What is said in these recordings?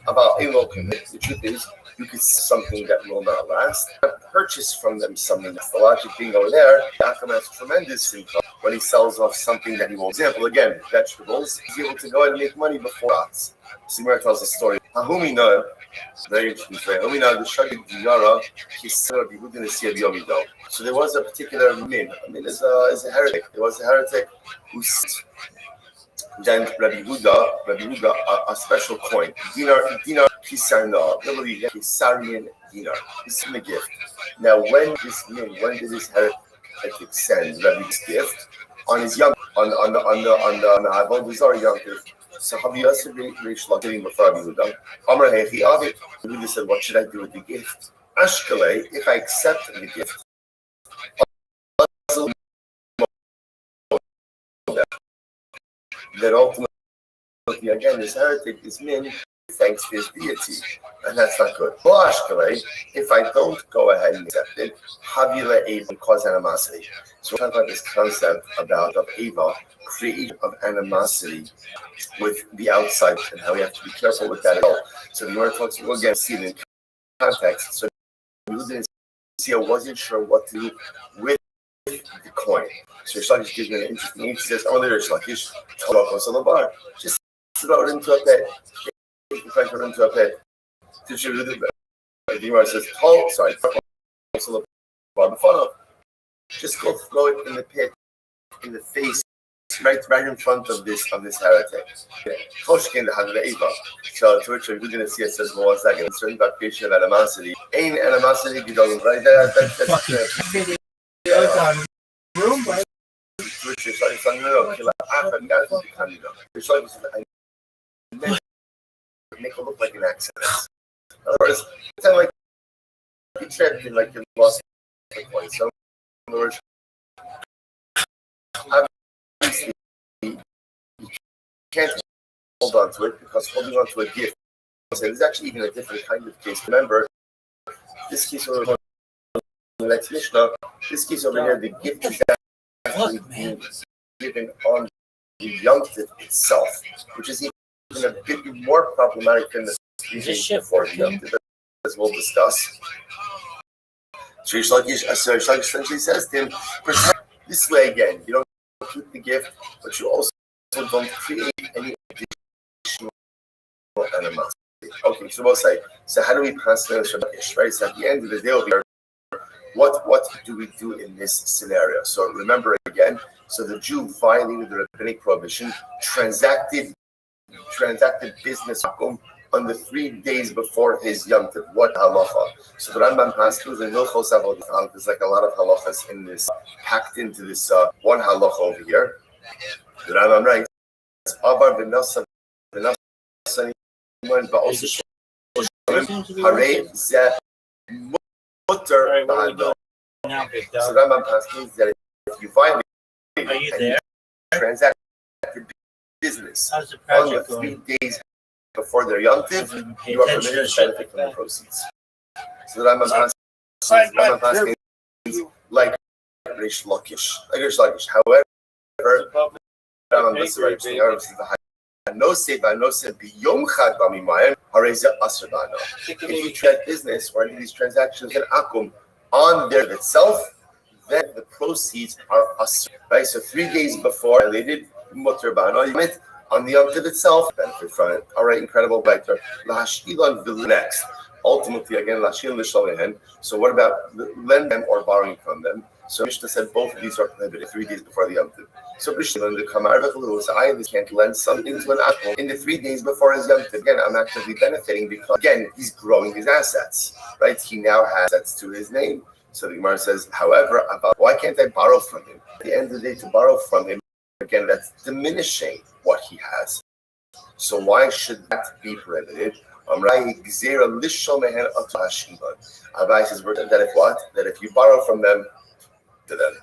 about the truth is, you could sell something that will not last, purchase from them something that's the logic being over there. Yaakov has tremendous income when he sells off something that he won't. Example again, vegetables. He's able to go ahead and make money before us. Simar tells the story. Hahumina, very interesting story. Hahumina, the Shagid Dinara, so there was a particular min. I mean, is a heretic. There was a heretic who then Rabbi Huda, a special coin. Dinar Kisarna, literally Kisarian dinar. This is a gift. Now, when did this heretic send Rabbi's gift? On his young, on the Avodah young gift. So Rabbi Yosef reached getting before Rabbi Huda. Amar Hechi Avi. Rabbi said, "What should I do with the gift?" Ashkale, if I accept the gift, that ultimately, again, this heretic, this min, thanks to his deity, and that's not good. If I don't go ahead and accept it, Havila Eva cause animosity. So we're talking about this concept of Eva, creation of animosity with the outside, and how we have to be careful with that as well. So the Gemara talks, we'll again see it in context. So I wasn't sure what to do with the coin. So Rishlakish gives me an interesting. He says, "Oh, there's Rishlakish. Just throw it into a pit. If I put it into a pit, the Gemara says, "Oh, sorry, just go throw it in the pit, in the face, right in front of this heretic." Choshkin the Hadra Eva. So to which we're going to see it says, "Well, one second. It's certain about creation of animosity. Ain't animosity gedolim, right? That's room, right?" Make it look like an accident. In other words, it's not like you tripped and like you lost the point. So in other words, obviously you can't hold on to it because holding on to a gift. So there's actually even a different kind of case. Remember, this case over the next Mishnah, this case over here, the gift is actually being given on the yontif itself, which is even a bit more problematic than the speaking before the yontif, as we'll discuss. So Rishlakish essentially says to him, protect this way again. You don't keep the gift, but you also don't create any additional animosity. Okay, so we'll say, so how do we pass this Rishlakish, right? So at the end of the day over here, what do we do in this scenario? So remember again, so the Jew violated the rabbinic prohibition, transacted business on the 3 days before his Yom Tov. What halacha? So the Rambam passes in Hilchos Avodah. There's like a lot of halachas in this, packed into this one halacha over here. The Rambam writes, "Avar v'nasa ba'osu harei zeh mutter ba'ado." So the Rambam passes that if you violate and you transact business on the 3 days before their Yom Tov, you are permitted to benefit from the proceeds. So the Rambam passes like Rish Lakish. However, Rambam does the right thing. No say biyom chad b'mimayim hareza asr b'ano. If you transact business or any of these transactions in akum on there itself, then the proceeds are asr. Right. So 3 days before violated mutter b'ano, on the Yom Tov itself, benefit from it. All right, incredible. Vector. Lahashkilan the next. Ultimately, again, Lashil l'shalehen. So what about lend them or borrowing from them? So Mishnah said both of these are prohibited 3 days before the Yom Tov. So Mishnah, the Kamar V'Chalu, so I can't lend something to an apple in the 3 days before his Yom Tov. Again, I'm actively benefiting because, again, he's growing his assets, right? He now has assets to his name. So the Gemara says, however, why can't I borrow from him? At the end of the day, to borrow from him, again, that's diminishing what he has. So why should that be prohibited? Abai says that if what? That if you borrow from them to them.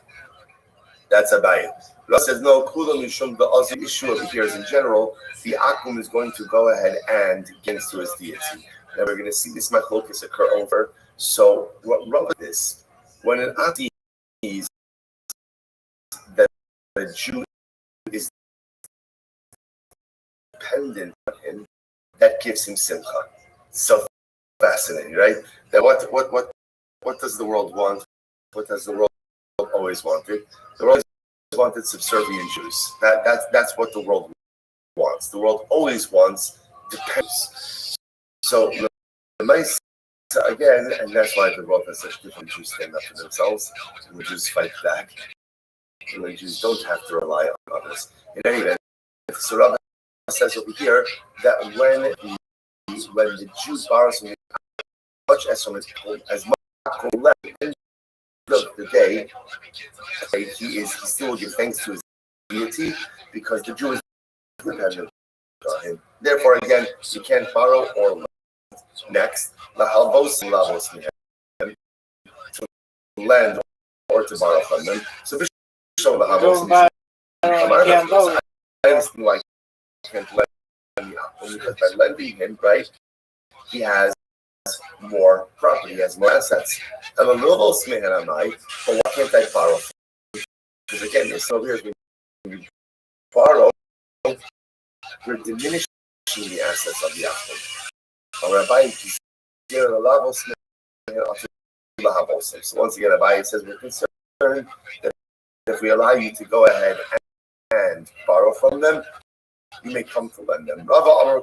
That's Abai. Rav says no, Kulam Mishum, the other issue over here is in general, the Akum is going to go ahead and get to his deity. Now we're going to see this machlokes occur over. So what Rav is this? When an Akum sees that the Jew is dependent on him, that gives him simcha. So fascinating, right? That what does the world want? What does the world always wanted? The world always wanted subservient Jews. That's what the world wants. The world always wants dependence. So the mice again, and that's why the world has such different Jews stand up for themselves, and the Jews fight back. And the Jews don't have to rely on others. In any event, so Rabbi says over here that when the Jews borrow from much as from as much left at the end of the day, he still will give thanks to his deity because the Jew is dependent on him. Therefore, again, you can't borrow or lend. Next, to lend or to borrow from them. So I understand why he can't lend because by lending him, right, he has more property, he has more assets. And a little smeharamai, but why can't I borrow? Because again, you're so weird. When you borrow, you're diminishing the assets of the Yachid. Rabbi is here the level so once again, Rabbi says we're concerned that if we allow you to go ahead and borrow from them, you may come to lend them. Rabbi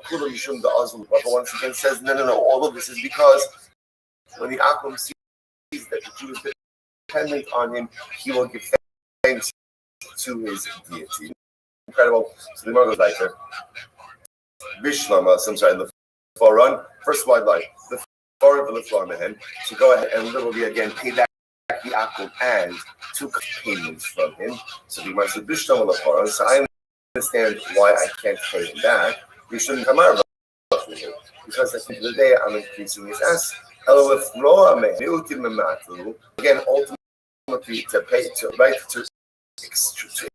once again says, no, all of this is because when the Akum sees that the Jew is dependent on him, he will give thanks to his deity. Incredible. So the Gemara goes like there. The Foran, first wide line, the Foran of the Florman, to go ahead and literally again pay back the Akum and took payments from him. So the Gemara said, Bishlam of the Foran, so I understand why I can't pay him back. We shouldn't come out of him because at the end of the day, I'm increasing his ass. Again, ultimately, to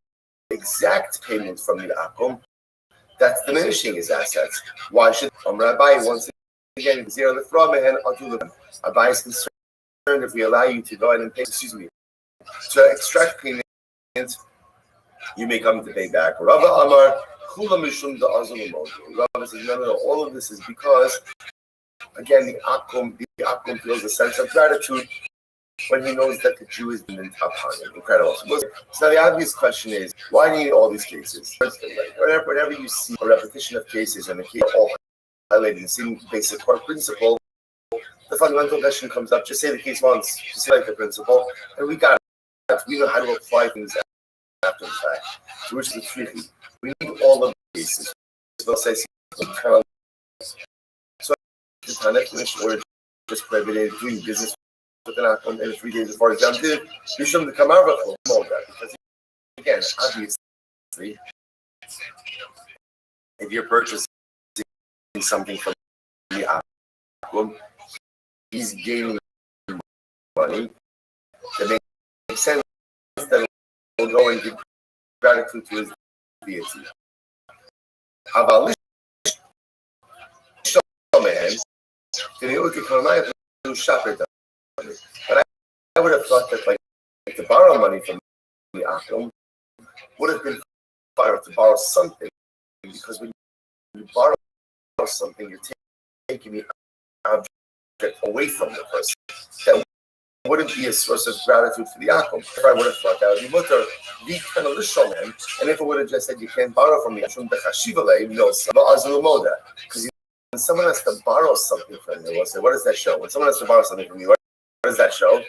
exact payment from the Akum, that's diminishing his assets. Why should Rabbi once again zero the Fromen and Rabbi is concerned if we allow you to go ahead and pay, to extract payment, you may come to pay back. Rabbi Amar Kula Mishum da Azul Rabbi says, no, all of this is because again the Akum feels a sense of gratitude when he knows that the Jew is been upon him. Incredible. So now the obvious question is, why do you need all these cases? Whenever you see a repetition of cases and the case all highlighted in the same basic core principle, the fundamental question comes up, just say the case once, just say like the principle, and we got it. We know how to apply things after the fact. So which is the tricky. We need all of the cases. So the next word just prohibited doing business with an Akum in 3 days before exam did, you shouldn't come out of that because again, obviously, if you're purchasing something from the Akum, he's gaining money. It makes sense that he'll go and give gratitude to his deity. But I would have thought that like to borrow money from the Akum would have been fire to borrow something, because when you borrow something, you're taking the object away from the person. That wouldn't be a source of gratitude for the Akum. If I would have thought that would be mutter, the kind of lishomen, and if it would have just said you can't borrow from the Akum, because when someone has to borrow something from you, we'll say, what does that show? When someone has to borrow something from you, what does that show?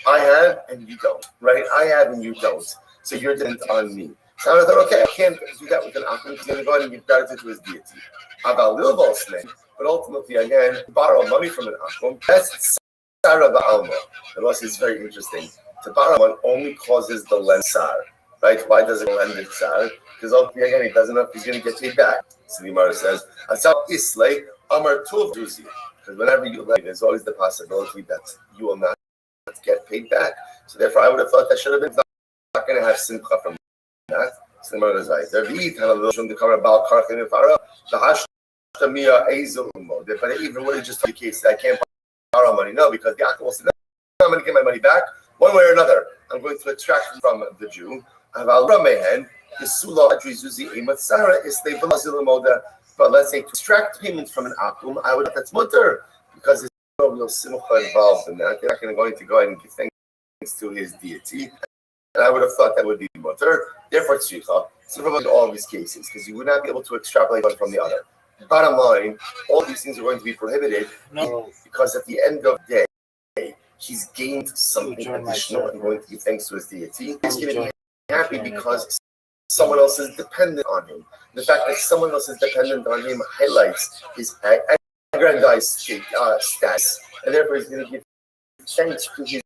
I have and you don't, right? I have and you don't. So you're dependent on me. So I thought, okay, I can't do that with an Akum. He's going to go ahead and give gratitude to his deity. But ultimately, again, borrow money from an Akum, that's Sarah Ba'alma. The Rosh is very interesting. To borrow one only causes the lend sar, right? Why does it lend it sar? Because ultimately, again, he doesn't know if he's going to get paid back. So the Gemara says, Asal Islay Amar Tuv Duzi. Because whenever you lend, there's always the possibility that you will not get paid back. So therefore, I would have thought that should have been not going to have simcha from that. So the Gemara is right. But even when it just indicates that I can't borrow money, no, because the Akum will say, no, I'm going to get my money back one way or another. I'm going to extract from the Jew. But let's say to extract payment from an akum, I would that's mutter because there's no real simcha involved in that. They're not going to go ahead and give thanks to his deity. And I would have thought that would be mutter. Therefore, tzricha. So in all of these cases, because you would not be able to extrapolate one from the other. Bottom line, all these things are going to be prohibited because at the end of the day, he's gained something additional and going to give thanks to his deity. He's going to be happy because someone else is dependent on him. The fact that someone else is dependent on him highlights his aggrandized status, and therefore he's going to give thanks to his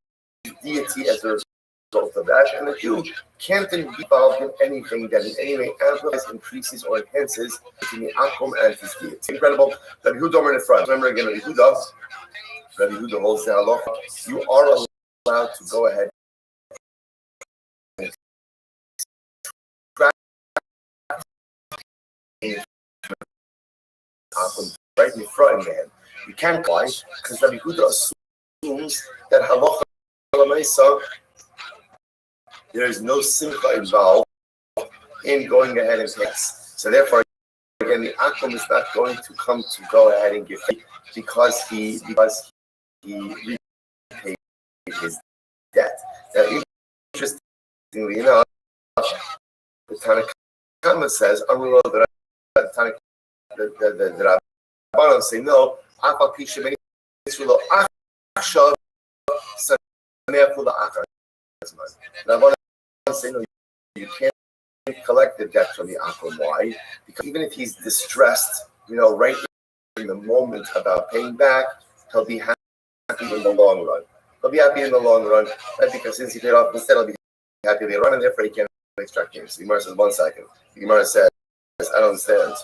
deity as a result of that. And the Jew can't be involved in anything that in any way amplifies, increases, or enhances between the akum and his deity. Incredible. Rabbi Huda over in front. Remember again, Rabbi Huda holds the halacha. You are allowed to go ahead and right in front of him. You can't lie because Rabbi Huda assumes that halacha l'maisa there is no simcha involved in going ahead and pass. So therefore, again, the akum is not going to come to go ahead and give because he repaid his debt. Now, interestingly enough, the Tanakh says, the Rabbanon say no. Rabbanon say no. You can't collect the debt from the akum. Why? Because even if he's distressed, right in the moment about paying back, he'll be happy in the long run. He'll be happy in the long run, right? Because since he paid off instead, he'll be happy later on, and therefore he can't extract gains. The Gemara says, 1 second. The Gemara says, I don't understand.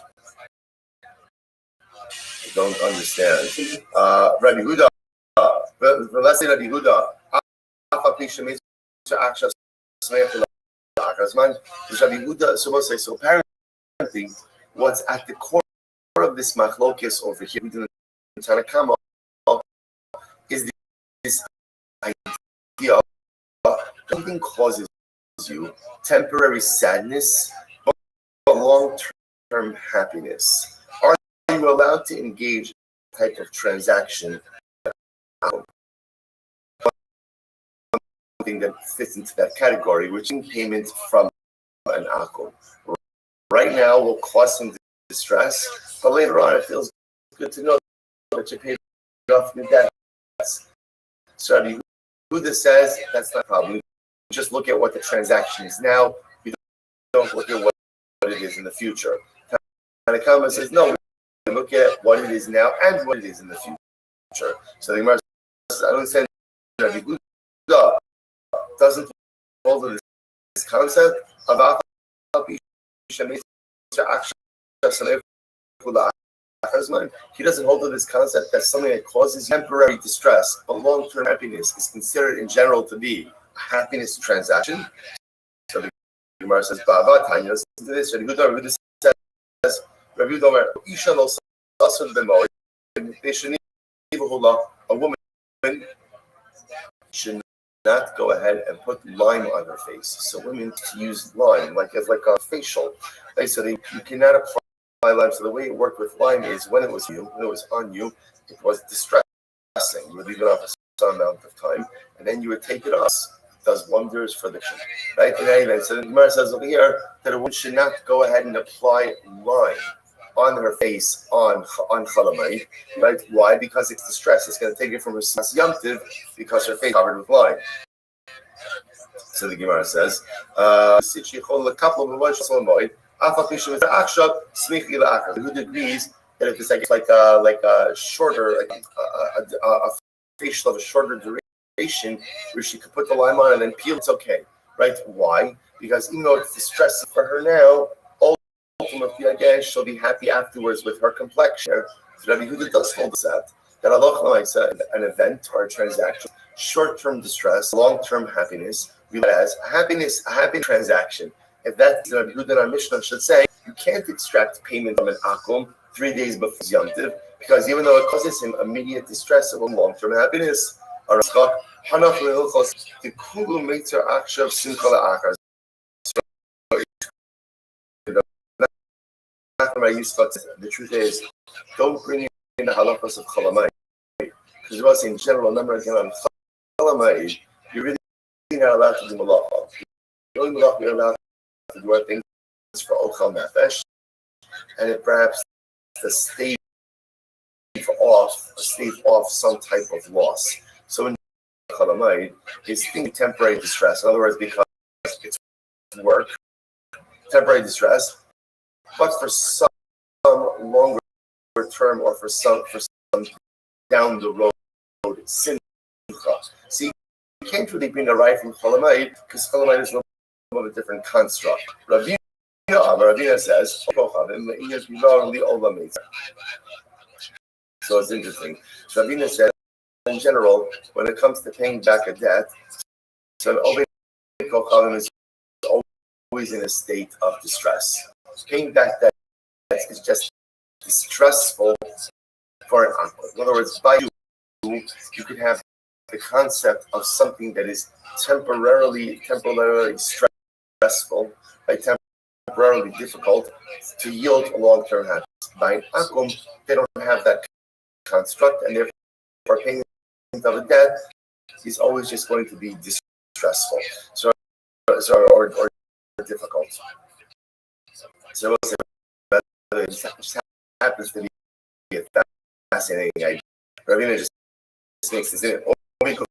I don't understand. Rabbi Huda, let's say Rabbi Huda, so apparently what's at the core of this machlokes over here in Tanakh is this idea of something causes you temporary sadness but long-term happiness. Are you allowed to engage in type of transaction that fits into that category, which is payment from an akum? Right now will cause some distress, but later on it feels good to know that you paid off your debts. So Rabbi Huda says that's not a problem. Just look at what the transaction is now. You don't look at what it is in the future. Tanakh says no. We look at what it is now and what it is in the future. So the Gemara says, I don't understand. Rabbi Huda doesn't hold to this concept of he doesn't hold to this concept that something that causes temporary distress but long-term happiness is considered in general to be a happiness transaction. So the Gemara says, listen to this. Rabbi Huda says, Rabbi Huda, a woman should not go ahead and put lime on her face. So women use lime as like a facial. Right? So you cannot apply lime. So the way it worked with lime is when it was on you, it was distressing. You would leave it off a certain amount of time, and then you would take it off. It does wonders for the chin. Right? In any event, so the Gemara says over here that a woman should not go ahead and apply lime on her face on Chalamai, right? Why? Because it's distress. It's going to take it from her yamtiv because her face is covered with lime. So the Gemara says, who agrees that if it's like a shorter, a facial of a shorter duration, where she could put the lime on and then peel, it's okay, right? Why? Because even though it's distressing for her now, ultimately, again, she'll be happy afterwards with her complexion. So Rabbi Huda does hold us that an event or a transaction, short-term distress, long-term happiness, as a happy transaction. If that's Rabbi Huda in our Mishnah should say, you can't extract payment from an akum 3 days before Yom Tov, because even though it causes him immediate distress, it will long-term happiness. The truth is, don't bring in the halachos of Cholamai. Because it was in general, number of on Cholamai, you're really not allowed to do malacha. The only malacha you're allowed to do are things for Ochel Nefesh, and it perhaps to stave off some type of loss. So in Cholamai, it's temporary distress. In other words, because it's work, temporary distress, but for some longer term or for some down the road simcha. See, you can't really bring a right from Cholamai because Cholamai is a little bit of a different construct. Rabbi says, so it's interesting. Rabbi said, in general, when it comes to paying back a debt, so an Oved Kochalim is always in a state of distress. Paying back debt is just distressful for an uncle. In other words, by you could have the concept of something that is temporarily stressful, by temporarily difficult, to yield a long-term happiness. By an akum, they don't have that construct, and therefore paying of a debt is always just going to be distressful, or difficult. So it just happens to be a fascinating idea. Rabbi just makes this in the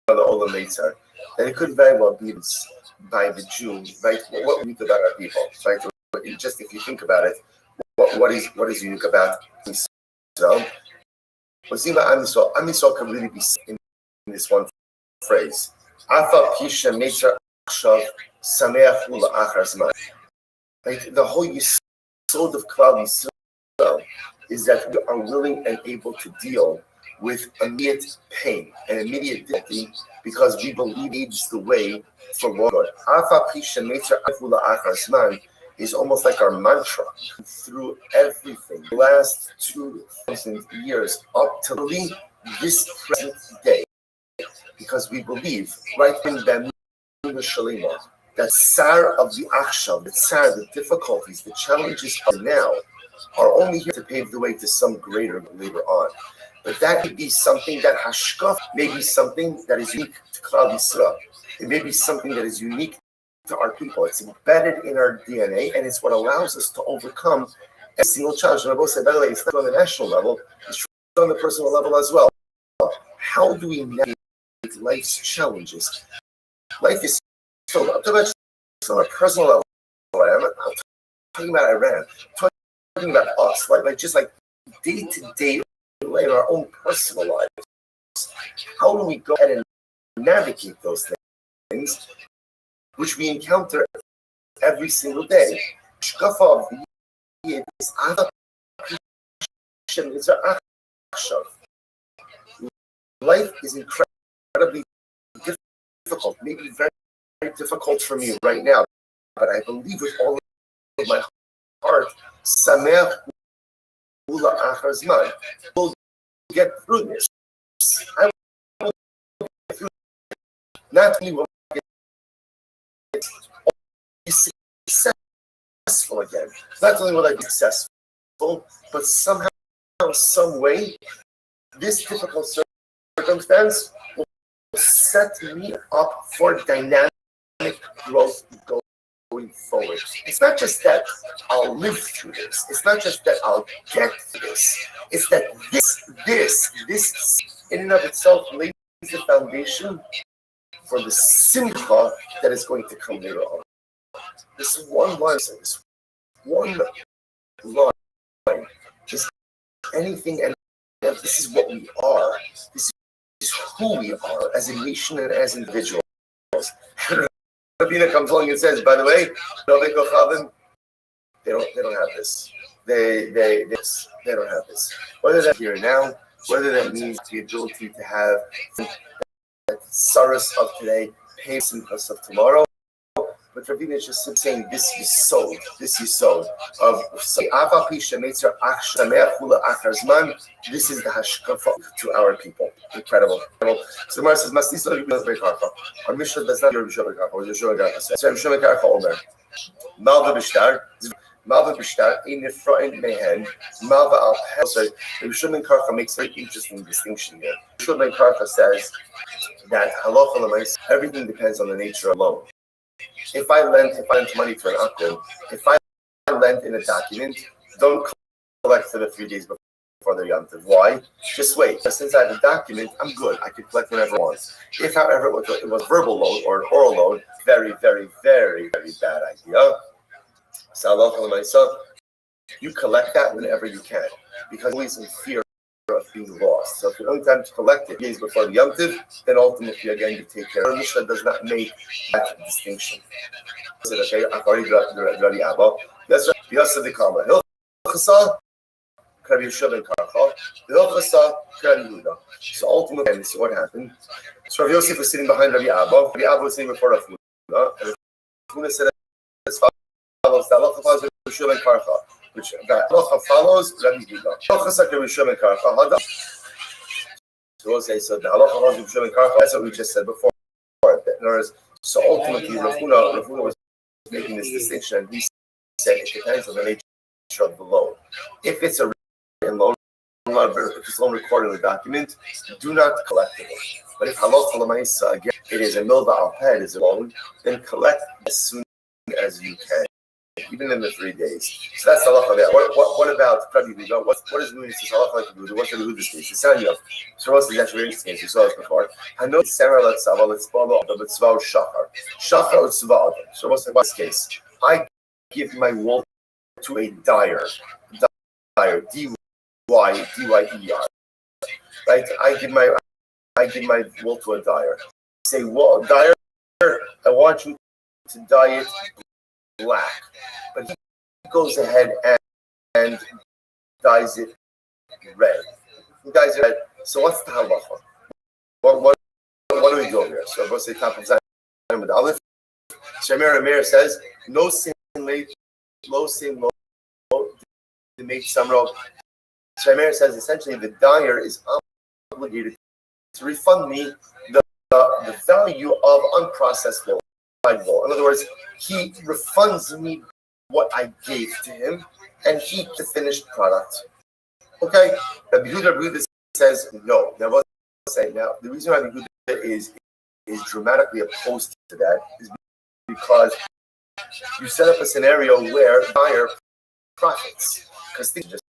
Olam Meitzar, that it could very well be by the Jew, right? What we think about our people, right? Just if you think about it, what is unique about Israel? Am Yisrael can really be in this one phrase. Afa pisha meitzar achshav sameach ula'achar zman. Right? The whole yisod of Klal Yisrael is that we are willing and able to deal with immediate pain and immediate difficulty because we believe it's the way for Lord. Afa pisha meitzar ula'achar zman is almost like our mantra through everything. The last 2,000 years up to this present day, because we believe right in the Shalima that tsar of the achshav, the tsar, the difficulties, the challenges of now are only here to pave the way to some greater later on. But that could be something that hashkaf may be something that is unique to Klal Yisrael. It may be something that is unique to our people. It's embedded in our DNA, and it's what allows us to overcome every single challenge. And I both said, by the way, it's not on the national level, it's on the personal level as well. How do we navigate life's challenges? Life is so, I'm talking about just on a personal level. I'm talking about Iran. I'm talking about us, just like day to day, in our own personal lives. How do we go ahead and navigate those things which we encounter every single day? Life is incredibly difficult, maybe very, very difficult for me right now, but I believe with all of my heart, Sameach Ula Achar Zman, we'll get through this. I will get through this. Not only will I get successful again, not only will I be successful, but somehow, some way, this difficult circumstance will set me up for dynamic growth going forward. It's not just that I'll live through this. It's not just that I'll get through this. It's that this in and of itself lays the foundation for the simcha that is going to come later on. This one line, just anything, and this is what we are. This is who we are as a nation and as individuals. Rabbi comes along and says, by the way, they don't have this. They don't have this. Whether that's here now, whether that means the ability to have that saras of today, payments of tomorrow. But Rabbi is just saying this you sowed of this is the hashkafa to our people. Incredible. So Mar says, our Mishnah does not hear Rabbi Shlomo Karcha. What does Rabbi Shlomo Karcha say? Rabbi Shlomo Karcha Omer, Malva Bishtar, Malva Bishtat, in the front mehen, Malva al so Rabbi Shimon Karcha makes a very interesting distinction here. Shimon Karcha says that halacha l'mais, everything depends on the nature of loan. If I lend money to an akum, if I lend in a document, don't collect for the 3 days before the Yom Tov. Why? Just wait. Since I have a document, I'm good. I can collect whenever I want. If, however, it was verbal loan or an oral loan, very, very, very, very bad idea. So you collect that whenever you can, because always in fear of being lost. So if you don't have time to collect it days before the Yom Tov, then ultimately again you take care. Our Mishnah does not make that distinction. Okay, I've already got the Rabbi Abba. That's right. Yasa the Kama. Hilchasa, Rabbi Yeshua ben Karcha. Hilchasa, Rabbi Yehuda. So ultimately, this is what happened. So Rabbi Yosef was sitting behind Rabbi Abba. Rabbi Abba was sitting before Rabbi Yehuda, and Rabbi Yehuda said as follows: "The halacha follows Rabbi Yeshua ben Karcha, which the halacha follows Rabbi Yehuda. Hilchasa, Rabbi Yeshua ben Karcha. Hada." So we'll say so. The halacha follows Rabbi Yeshua ben Karcha. That's what we just said before. In other words, so ultimately, Rabbi Yehuda was making this distinction. He said it depends on the nature of the loan. If it's a written loan, if it's loan recorded in the document, do not collect it. But if halacha l'maisa, again, it is a milva al peh, it is a loan, then collect as soon as you can, even in the 3 days. So that's halacha there. What about Rabbi Yehuda? What does it mean? It's halacha like Yehuda. What's Rabbi Yehuda's case? It's Sanya. So what's the actual case? We saw this before. Hanot Sarah Latzava Latzbala Latzva Shachar. Shachar Latzva. So what's the case? I give my wool to a dyer, D-Y-E-R, right? I give my wool to a dyer. Say, well, dyer, I want you to dye it black, but he goes ahead and dyes it red. He dyes it red. So what's the halacha? What do we do here? So we'll say top of Zion with Aleph. Shamir Amir says, no sin late, low sin low, to make some rope. Shamir says essentially the dyer is obligated to refund me the value of unprocessed wool. In other words, he refunds me what I gave to him, and he the finished product. Okay, Rabbi Yehuda says no. Now, what I'm saying now, the reason why Rabbi Yehuda is dramatically opposed to that is because you set up a scenario where the buyer profits. Because think just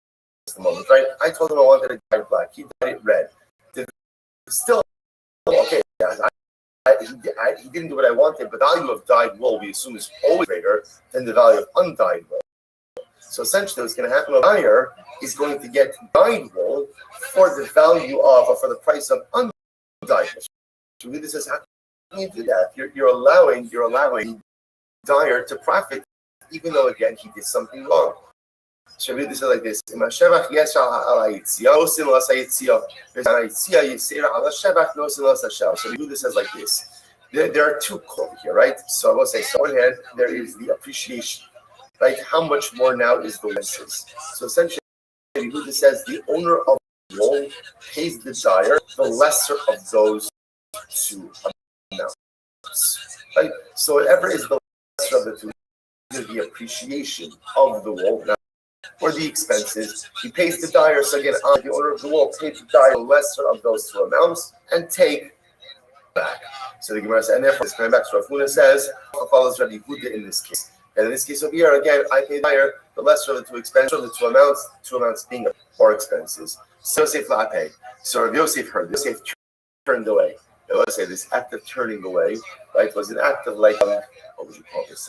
a moment, right? I told him I wanted to dye it black. He dyed it red. Still, okay, he didn't do what I wanted, but the value of dyed wool we assume is always greater than the value of undyed wool. So essentially what's going to happen, a buyer is going to get dyed wool for the value of, or for the price of undyed wool. So this is how can you do that? You're allowing dyer to profit, even though again he did something wrong. So read this like this. So we do this as like this. There are two over here, right? So I will say, so on one hand, there is the appreciation, right? How much more now is the losses? So essentially, Yehuda says the owner of the wool pays the dyer the lesser of those two amounts, right? So whatever is the lesser of the two, the appreciation of the wool now, or the expenses, he pays the dyer. So again, the owner of the wool pays the dyer the lesser of those two amounts and take back. So the Gemara says, and therefore it's coming back. So Rafuna says, follows Rabbi Yehuda in this case. And in this case over here, again, I pay the dyer the lesser of the two expenses, of the two amounts being or expenses. So Yosef la pay. So Rabbi Yosef heard this. Yosef turned away. Now, let's say this act of turning away, right, was an act of like, what would you call this?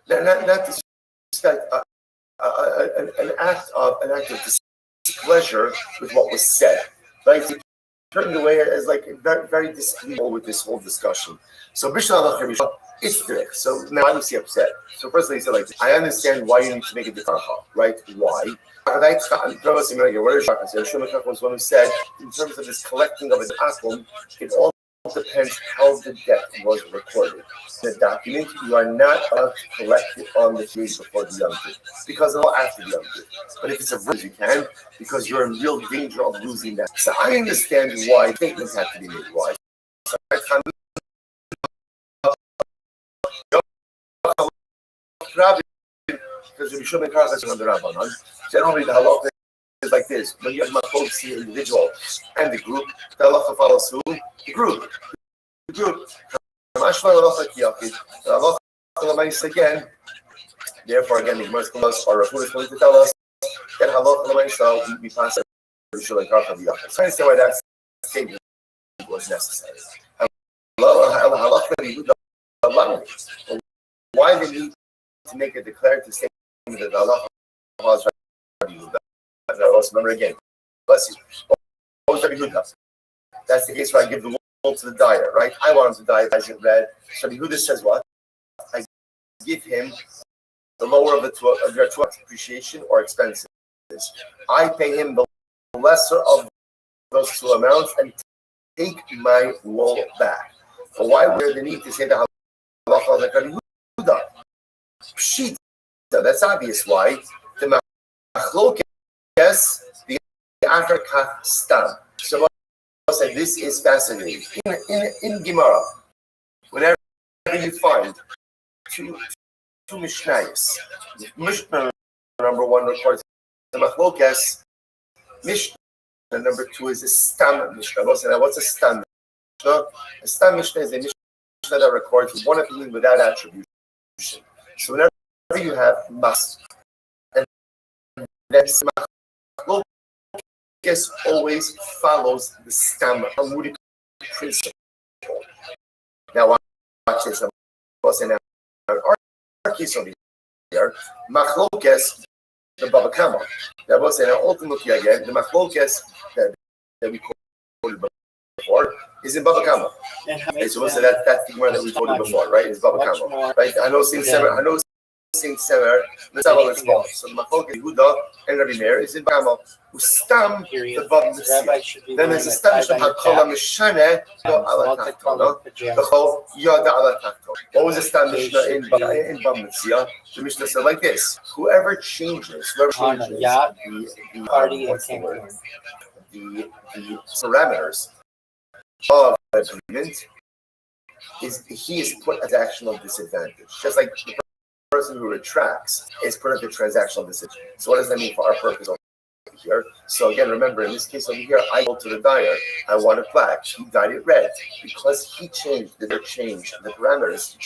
Not disrespect, an act of displeasure with what was said, right? He turned away as like very, very displeased with this whole discussion. So Bishna it's direct. So now I'm upset. So firstly, he said like, I understand why you need to make a different right? Why? What is one who said in terms of this collecting of an akum, it all depends how the debt was recorded. The document, you are not allowed to collect it on the days before the Yom Tov, because it'll after the Yom Tov. But if it's a verse, you can, because you're in real danger of losing that. So I understand why statements have to be made. Why? So Because Rabbi Shimon Karach is on the Rabbanon. Generally, the halacha is like this: when you have machlokas the individual and the group, the halacha follows who? The group. The group. The halacha again. Therefore, again, the Gemara is going to tell us that halacha l'maisa we pass it. We should like Karach the Yachid. So I understand why that statement was necessary. Why they need to make a declarative statement that Allah was Rabbi Yehuda? I also remember again. Bless you. What was Rabbi Yehuda? That's the case where I give the wool to the dyer, right? I want him to dye as it read. So Rabbi Yehuda says what? I give him the lower of the two appreciation or expenses. I pay him the lesser of those two amounts and take my wool back. But why would the need to say that halacha like Rabbi Yehuda? Pshita. That's obvious. Why? The machlokes, the after kach stam. So I say this is fascinating. In Gemara, whenever you find two mishnayos, Mishnah number one records the machlokes. Mishnah number two is a stam mishnah. What's a stam mishnah? A stam mishnah is a mishnah that records one opinion without attribution. So whenever you have mas, and that's machlokes always follows the stam Talmudic principle. Now watch this. Our case over here, machlokes the Baba Kama. That was ultimately again the machlokes that we quoted before is in Baba Kama. So that's the Gemara that we quoted before, right? It's Baba Kama, right? I know Saint Sever. Let's have a response. So the machlokes Yehuda and Rabbi Meir is in Baba Kama. Who stam the Baba Mitzvah. Then there's a stam Hakala Mishane Lo Ala Tachtona. The whole Yada Ala Tachtona. What was the stam Mishnah in Baba Mitzvah? The Mishnah said like this: whoever changes the parameters of the agreement he is put at transactional disadvantage. Just like the person who retracts is put at a transactional disadvantage. So what does that mean for our purpose over here? So again, remember in this case over here, I go to the dyer. I want it black. He dyed it red because he changed the parameters.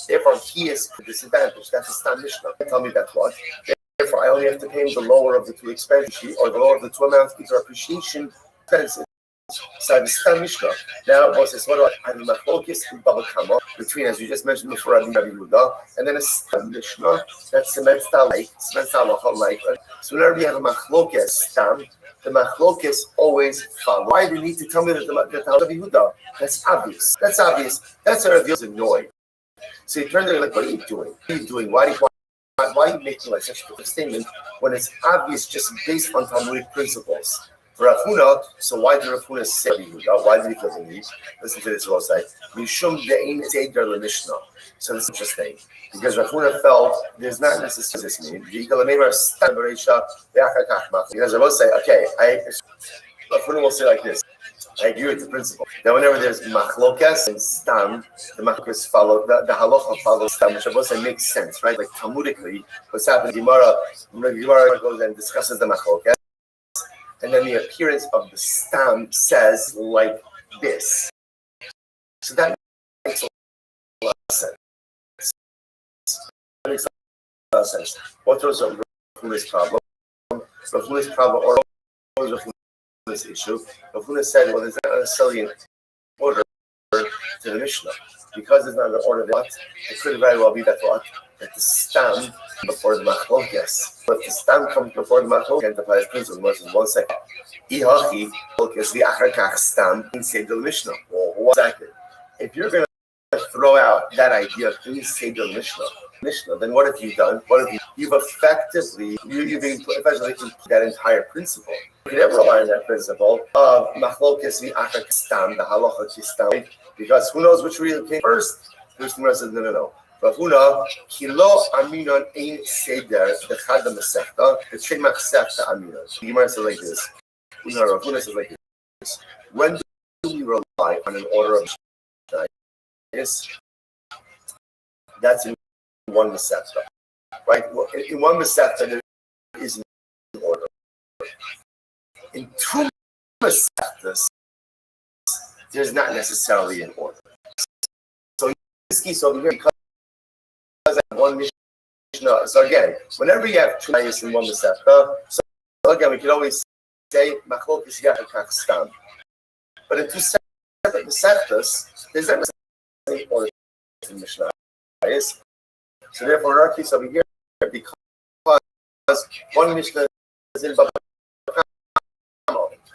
Therefore, he is at a disadvantage. That's a stam mishnah. Tell me that's what. Therefore, I only have to pay him the lower of the two expenses or the lower of the two amounts. These are appreciation expenses. So the stam mishnah. Now, what about I have machlokes in Baba Kama between, as you just mentioned before, Rabbi Yehuda, and then a stam mishnah that cements like. So whenever we have a machlokes stam, the machlokes always follow. Why do you need to tell me that the Rabbi Yehuda? That's obvious. That's a Rabbi Yehuda's annoying. So you turn to like, what are you doing? What are you doing? Why are you making like such a statement when it's obvious just based on Talmudic principles? For Rav Huna, so why did Rav Huna say Yehuda? Why did he feel the need? Listen to this Rothschild. Mishum de'in seder lemishnah. So this is interesting because Rav Huna felt there's not necessarily this mean. Because I will say, okay, Rav Huna will say like this. I agree with the principle. Now, whenever there's machlokas and stam, the machlokas follow the halacha follows stam, which I will say makes sense, right? Like Talmudically, what's happening? Gemara goes and discusses the machlokas. And then the appearance of the stam says like this. So that makes a lot of sense. That makes a lot of sense. What was Rav Huna's problem? Rav Huna's problem, or what was Rav Huna's issue? Rav Huna said, well, there's not necessarily an order to the Mishnah. Because there's not an order to what? It could very well be that what? That the stam before the machlokes. But the stam comes before the machlokes and applies principle. Versus 1 second. Ihachi is the achar stam inside the Mishnah. Well, 1 second. If you're going to throw out that idea of inside the Mishnah, then what have you done? You've effectively that entire principle. You can never rely on that principle of machlokes the achar stam, the halacha stam, because who knows which really came first? There's the rest of no. Rav Huna, kilo aminon ein seder dechad mesechta, the shemach sechta aminon. The Gemara says like this. Rav Huna says like this. When do we rely on an order of yes? That's in one mesechta. right? Well, in one Masechta, there is an order. In two Masechtas, there's not necessarily an order. So in this case over here, because I have one Mishnah, so again, whenever you have two ayahs in one Masechta, so again, we can always say, Machlokes Yachakach Stam. But in two separate Masechtas, there's not necessarily an order in Mishnah ayahs. So therefore, in our case over here, because one Mishnah is in Baba,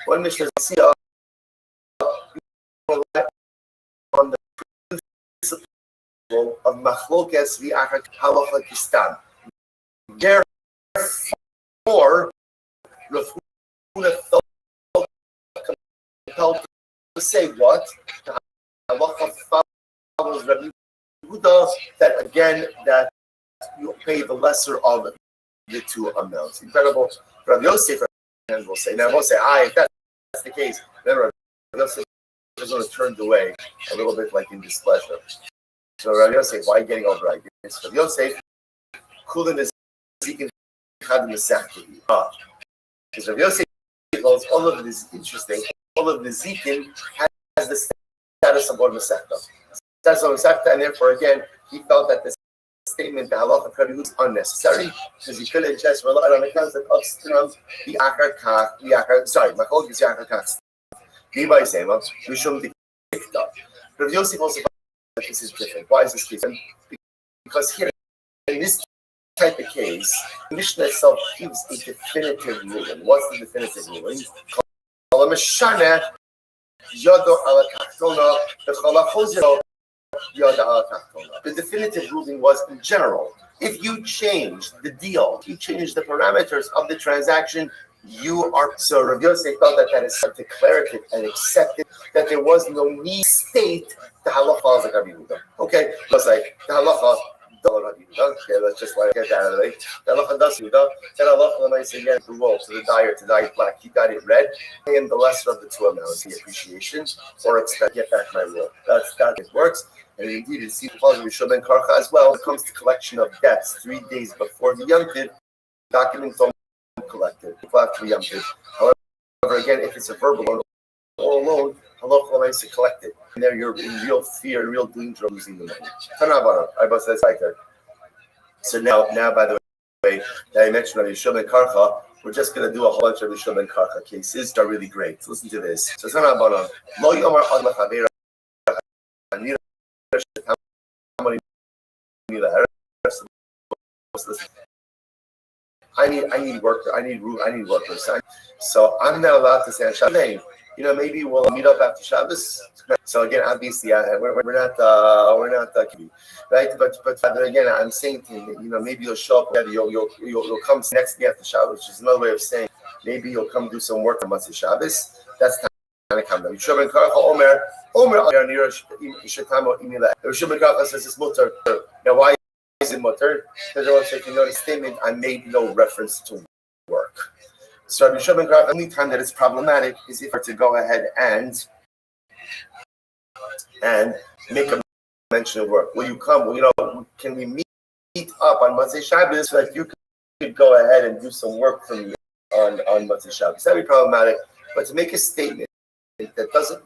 one Mishnah is in Siyah, on the principle of Machlokes v'Achak Halacha Kistan. Therefore, Rav Huna felt compelled to say what? The Halacha follows Rabbi Yehuda, that again, that you pay the lesser of the two amounts. Incredible. Rabbi Yosef will say, now we'll say, if that's the case, then Rabbi Yosef is going to turn away a little bit like in displeasure. So Rabbi Yosef, why getting over like this? Rabbi Yosef, Kulin is Zikin Chad Mesachti. Because Rabbi Yosef holds all of this interesting, all of the Zikin has the status of one Mesachta. Status of Mesachta, and therefore again, he felt that this statement, the halacha Rabbi Yehuda, is unnecessary because he couldn't just rely on the concept of Stram, the Achar Kach, sorry, Machlokes Yachar Kach. Rabbi Sema, we shouldn't be picked up. Rabbi Yosef also thought that this is different. Why is this different? Because here, in this type of case, the Mishnah itself gives a definitive ruling. What's the definitive ruling? The definitive ruling was in general. If you change the deal, you change the parameters of the transaction, you are. So Rabbi Yosef felt that is declarative and accepted that there was no need to state the halacha of Rabbi Yehuda. Okay, it was like the halacha. Okay, let's just get that out of the way. The halacha does Yehuda. Then halacha nice again to roll to the dye black. You got it red, and the lesser of the two amounts, the appreciation or expect get back my roll. That it works. And indeed, it's even possible with Shulman Karcha as well. When it comes to collection of debts 3 days before the Yom Tov, documents don't collected. However, again, if it's a verbal loan or a loan, halacha is to collect it. And there you're in real fear, real danger of losing the money. So now, by the way, that I mentioned Rabbi Shulman Karcha, we're just going to do a whole bunch of Rabbi Shulman Karcha cases that are really great. So listen to this. So Lo Yomar Ad Machavera I need workers. So I'm not allowed to say on Shabbos. Maybe we'll meet up after Shabbos. So again, obviously, we're not right? But again, I'm saying to him, maybe you'll show up. You'll come next day after Shabbos, which is another way of saying maybe you'll come do some work on Motzei Shabbos. That's kind of come. Says it's mutter. Now why is it mutter? Because I want to say, the statement, I made no reference to work. So Rabbi Shulman Karcha, the only time that it's problematic is if we're to go ahead and make a mention of work. Will you come? Can we meet up on Motzei Shabbos so that you could go ahead and do some work for me on Motzei Shabbos? That'd be problematic. But to make a statement that doesn't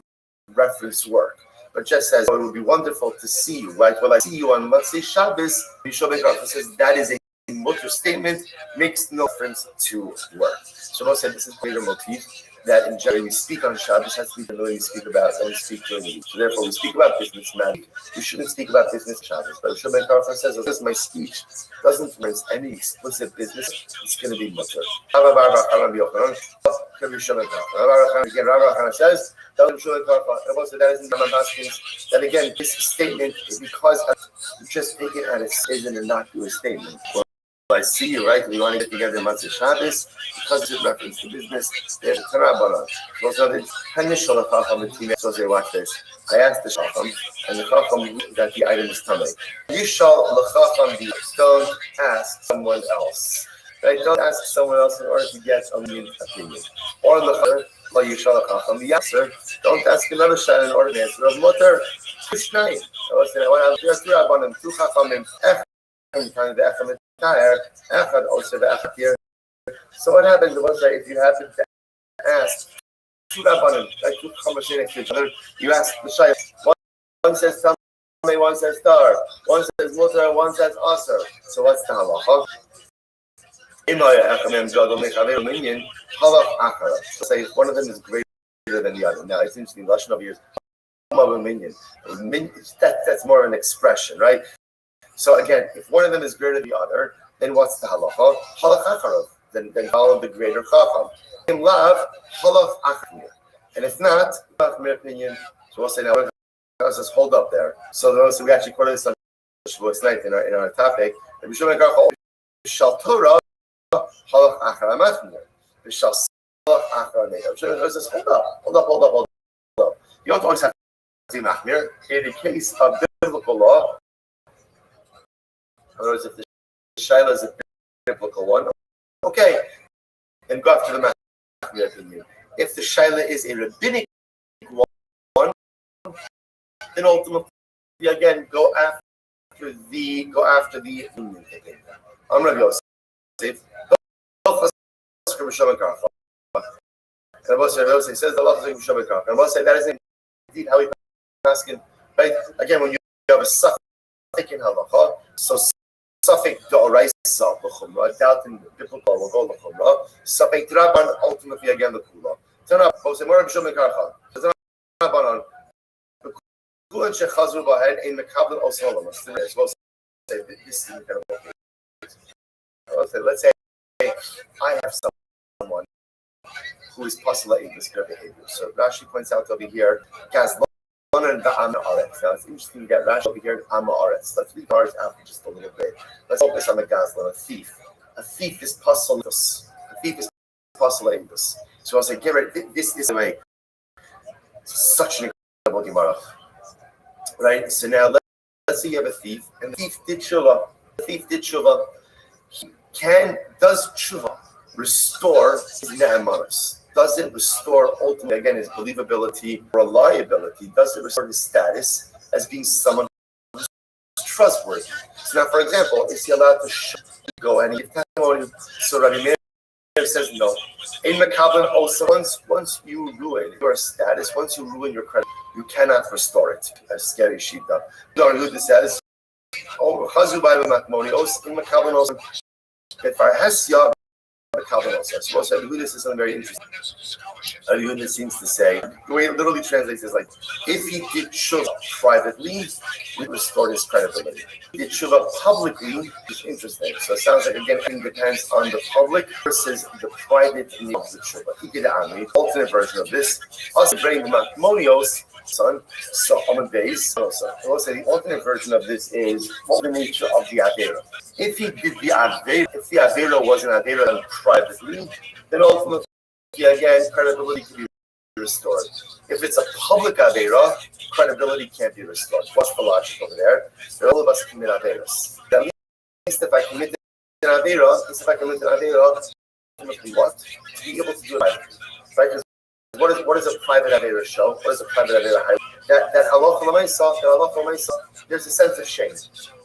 reference work, but just says, it would be wonderful to see you, right? Well, I see you on Motzei Shabbos. Rabbi Karcha says that is a mutter statement, makes no reference to work. So Rose said this is greater motif that in general we speak on Shabbos has to be the way we speak about when we speak during the week. So therefore we speak about business matters. We shouldn't speak about business Shabbos. But Rabbi Karcha says, this is my speech. Doesn't reference any explicit business, it's going to be mutter. Again, Rabbi says, that isn't that again, this statement is because you just take it as a statement and not do a statement. Well, I see you, right? We want to get together on Motzei Shabbos because it's reference to business. There's a Tanabana. So watch this. I asked the Chacham, and the Chacham that the item is coming. You shall don't ask someone else. Right? Don't ask someone else in order to get a new opinion. Or you shall the answer. Don't ask another shot in order to answer of mutter. Two Chachamim. So what happens was that if you happen to ask two rabbanim, like two chamashin next to each other, you ask the shayach. One says tamei, one says tar, one says mutar, one says aser. So what's the halacha? Say one of them is greater than the other. Now it's interesting. Lashon over here is that's more of an expression, right? So again, if one of them is greater than the other, then what's the halacha? Halach then follow the greater chacham. In love, halach achmir. And if not, achmir opinion. So we'll say now, let's just hold up there. So we actually quoted this on Shavuos night in our topic. Shal Torah, halach achar machmir. Shal halach achar negav. Let's just hold up. You don't always have to be machmir. In the case of biblical law, in other words, if the shaila is a biblical one, okay, then go after the machmir opinion. If the shaila is a rabbinic one, then ultimately again go after the opinion. I'm Rabbi Yosef. Rabbi says the law is Shabbat Kaf. Rabbi said that is indeed how we asking. Right? Again, when you have a suffix in halacha, so suffix d'oraisa l'chumra, doubt in biblical will go l'chumra. Suffix draban ultimately again the kula. Turn up. Both say more Rabbi Shimon Karcha. Turn up on. Kulan shechazru b'ahen in mekabel osolom. As well say this is incredible. Let's say I have someone who is postulating this kind of behavior. So Rashi points out over here, Gazlan and the Amma Aretz. Now it's interesting to get Rashi over here, Amma Aretz. Let's leave ours out for just a little bit. Let's focus on the Gazlan, a thief. A thief is postulatus. A thief is postulating this. So I'll say, get rid. This is a way. Such an incredible Gemara. Right? So now let's say you have a thief, and the thief did tshuva. Does tshuva restore his ne'emanos? Does it restore ultimately again his believability, reliability? Does it restore his status as being someone who's trustworthy? So now, for example, is he allowed to go and give testimony? So Rabbi Meir says no. In Mekabel also, once you ruin your status, once you ruin your credit, you cannot restore it. That's scary shita. You don't ruin the status. Oh, Chazu by Makmoni. In Mekabel also. So this is something very interesting. This seems to say, the way it literally translates is like, if he did tshuva privately, we restored his credibility. If he did tshuva publicly, it's interesting. So it sounds like, again, it depends on the public versus the private needs of tshuva. He did the alternate version of this. Also, bring the matmonios, son. So on the base, also the alternate version of this is the nature of the avera. If he did the avera, if the avera was an avera done privately, then ultimately again credibility can be restored. If it's a public avera, credibility can't be restored. What's the logic over there? All of us commit averas. At least if I commit an avera, ultimately what? To be able to do it privately, right? Because what does a private avera show? What does a private avera highlight? That halacha l'maisa, there's a sense of shame.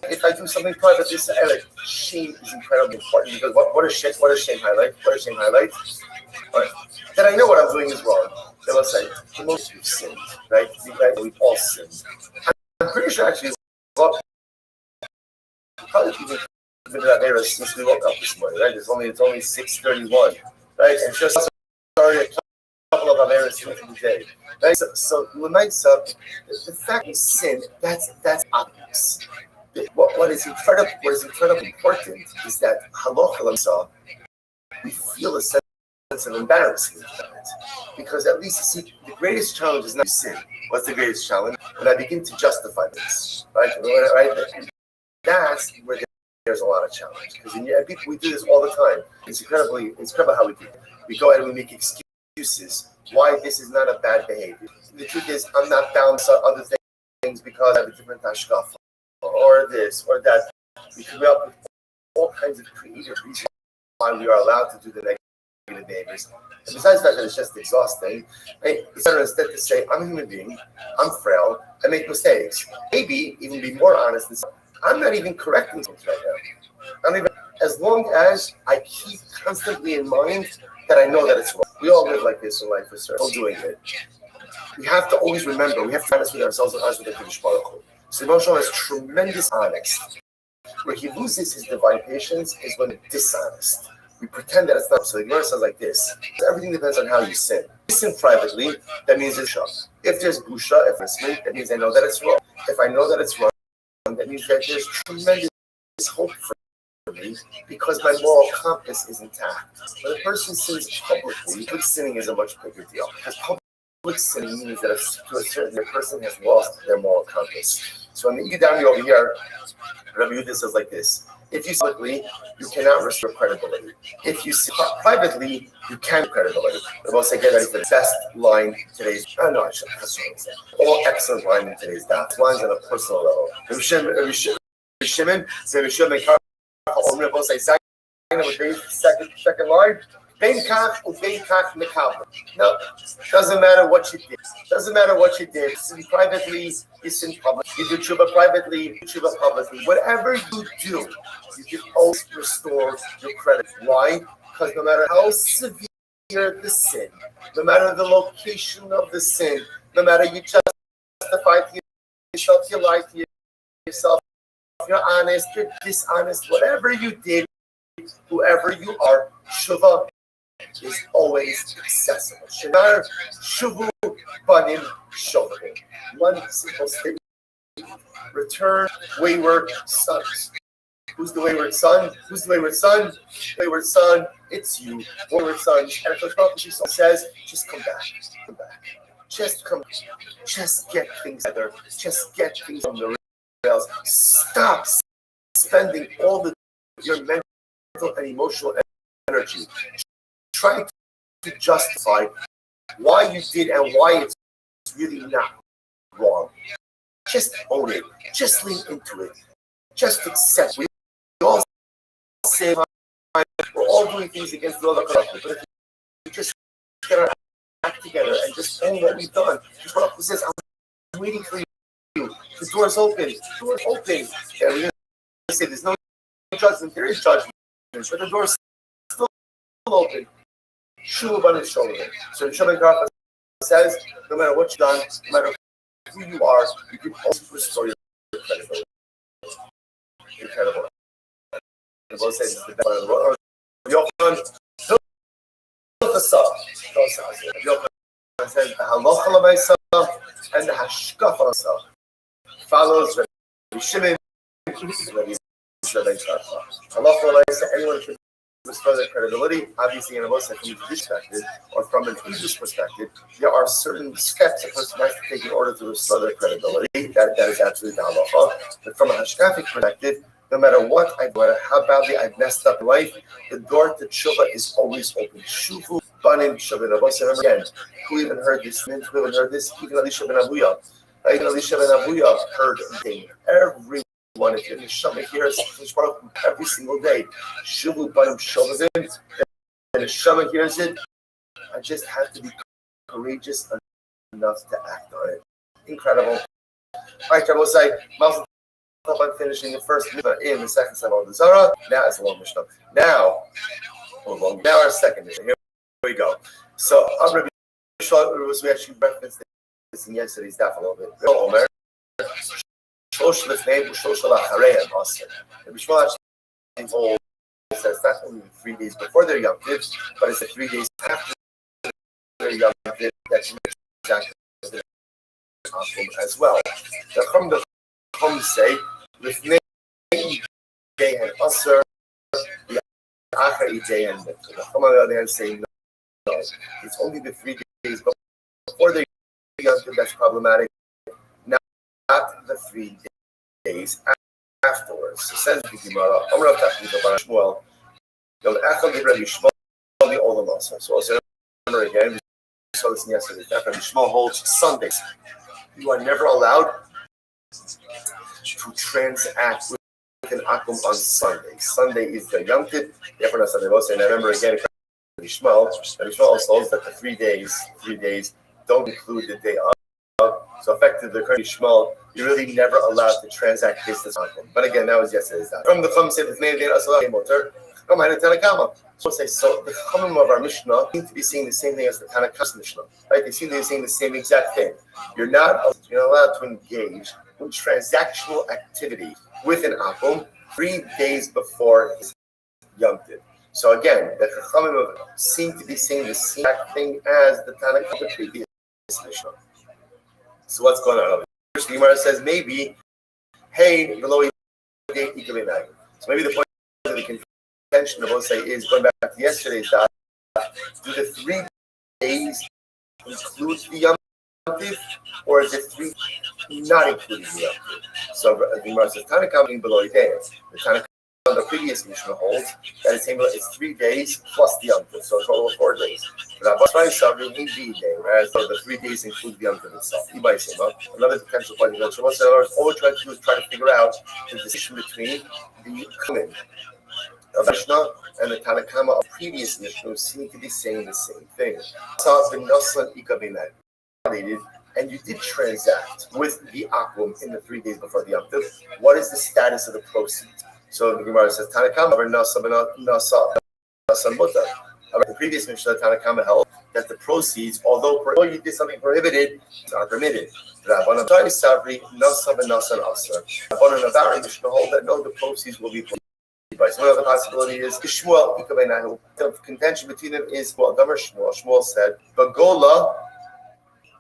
If I do something private, this shame is incredibly important because what does shame highlight? Right. That I know what I'm doing is wrong. They will say, most of you sinned, right? We've all sinned. I'm pretty sure actually, probably people have been in that era since we woke up this morning, right? It's only 6:31, right? And just started a couple of averas through the day, right? So the fact we sin, that's obvious. What is incredibly important is that halacha we feel a sense of embarrassment because at least you see the greatest challenge is not sin. What's the greatest challenge? When I begin to justify this, right? That's where there's a lot of challenge because we do this all the time. It's incredible how we do it. We go ahead and we make excuses why this is not a bad behavior. The truth is, I'm not bound to other things because I have a different hashkafa or this or that. We come up with all kinds of creative reasons why we are allowed to do the negative behaviors. And besides that, it's just exhausting. Right? It's better instead to say, I'm a human being, I'm frail, I make mistakes. Maybe even be more honest and say, I'm not even correcting things right now. As long as I keep constantly in mind that I know that it's wrong. We all live like this in life, we're still doing it. We have to always remember, we have to be honest with ourselves and honest with the Kodesh Baruch Hu. So Moshe is tremendous honest. Where he loses his divine patience is when it's dishonest. We pretend that it's not. So the Gemara says like this: everything depends on how you sin. If you sin privately, that means it's busha. If there's busha, if it's sin, that means I know that it's wrong. If I know that it's wrong, that means that there's tremendous hope for me because my moral compass is intact. When a person sins publicly, public sinning is a much bigger deal. Because public sinning means that to a certain person has lost their moral compass. So when you get down over here, Rabbi Yehuda says like this: if you publicly, you cannot restore credibility. If you privately, you can credibility. The most again, that is the best line today's. No, I shouldn't say. All excellent line in today's daf. Lines on a personal level. Rabbi Shimon, second line. No, doesn't matter what you did. Doesn't matter what you did. Sin privately, you sin public. You do tshuva privately, you tshuva publicly. Whatever you do, you can always restore your credit. Why? Because no matter how severe the sin, no matter the location of the sin, no matter you justify to yourself, you lie to yourself, you're honest, you're dishonest, whatever you did, whoever you are, tshuva is always accessible. Shemar shuvu banim shovim. One simple statement: return wayward sons. Who's the wayward son? Who's the wayward son? Wayward son, it's you. Wayward sons. And if the says, just come back. Come back. Just come. Just get things together. Just get things on the rails. Stop spending all your mental and emotional energy trying to justify why you did and why it's really not wrong. Just own it. Just lean into it. Just accept. We all say we're all doing things against the other country, but if we just get our act together and just own what we've done, just what Uncle says, I'm waiting for you. The door's open. The door's open. And we're going to say there's no judgment. There is judgment, but the door's still open. Shuv on his shoulder. So the Shabbat Garfa says, no matter what you've done, no matter who you are, you can always restore your credibility. Incredible. The Bible says it's the best of the world. Yochanan says the halacha l'maisa and the hashkafa l'maisa follows Rabbi Shimon, Rabbi halacha l'maisa. Anyone can restore their credibility. Obviously, in a most from a Jewish perspective or from an English perspective, there are certain steps a person has to take in order to restore their credibility. That is absolutely the halacha. But from a hashkafic perspective, no matter what I do, no matter how badly I've messed up in life, the door to tshuva is always open. Shuvu banim tshuva. Remember again, who even heard this? Who even heard this? Even Elisha ben Abuya. Even Elisha ben Abuya heard everything. Everyone, if you're in the Shema hears every single day, Shuvu banim tshuva. And the Shema hears it. I just have to be courageous enough to act on it. Incredible. All right, I will say, I'm finishing the first mitzvah in the second Sema of the Zara. Now it's a long Mishnah. Now our second Mishnah. Here we go. So, Rabbi we actually referenced this in yesterday's daf a little bit. Omer, Shosh lefnei u'shosh lachareim also. Rabbi Shmuel actually told says not only 3 days before their Yom Tov, but it's the 3 days after their Yom Tov that you exactly as well. The Chum say, "Lifnei day and usher, the achar day and the Chum on the other hand say no. It's only the 3 days before the Yom Tov that's problematic, not the 3 days afterwards." So says the Gemara, "Amar Tachli Shmuel, Yom Echad Rabbi Shmuel the Olam also." So also remember again, we saw this yesterday. That Rabbi Shmuel holds Sundays. You are never allowed to transact with an akum on Sunday. Sunday is the Yom Tov. Therefore, not Sunday. And I remember again, Rabbi Shmuel also holds that the 3 days don't include the day of So effectively, according to Shmuel, you're really never allowed to transact business on him. But again, that was yesterday's done. From the Chum said, "It's made motor." Come on, Tanakama. So say so. The Chumim of our Mishnah seem to be saying the same thing as the Tanakama's Mishnah, right? They seem to be saying the same exact thing. You're not allowed to engage in transactional activity with an akum 3 days before his Yom Tov. So again, the Chachamim seem to be saying the same thing as the Tanakh of the previous Mishnah. So what's going on? First, the Gemara says maybe, hey, below so maybe the point of the contention of both say is going back to yesterday's dot. Do the 3 days include the Yom Tov, or is it 3 not including the Yom Tov? So the Gemara says Tanakh being below the Tanakh. The previous Mishnah holds that it's 3 days plus the Yom Tov, so a total of 4 days. But whereas the 3 days include the Yom Tov itself. Another potential point is that all we're trying to do is try to figure out the distinction between the Kumin of Mishnah and the Tanakama of previous Mishnah seem to be saying the same thing. And you did transact with the Akum in the 3 days before the Yom Tov. What is the status of the proceeds? So the Gemara says, Tanakama or Nasa Muta. The previous Mishnah, Tanakama held that the proceeds, although you did something prohibited, are permitted. Rabbanan Sabri, Nasa Nasa Asa. Rabbanan Avari Mishnah hold that no, the proceeds will be permitted. So another possibility is Shmuel, the contention between them is Damar Shmuel. Shmuel said, Bagola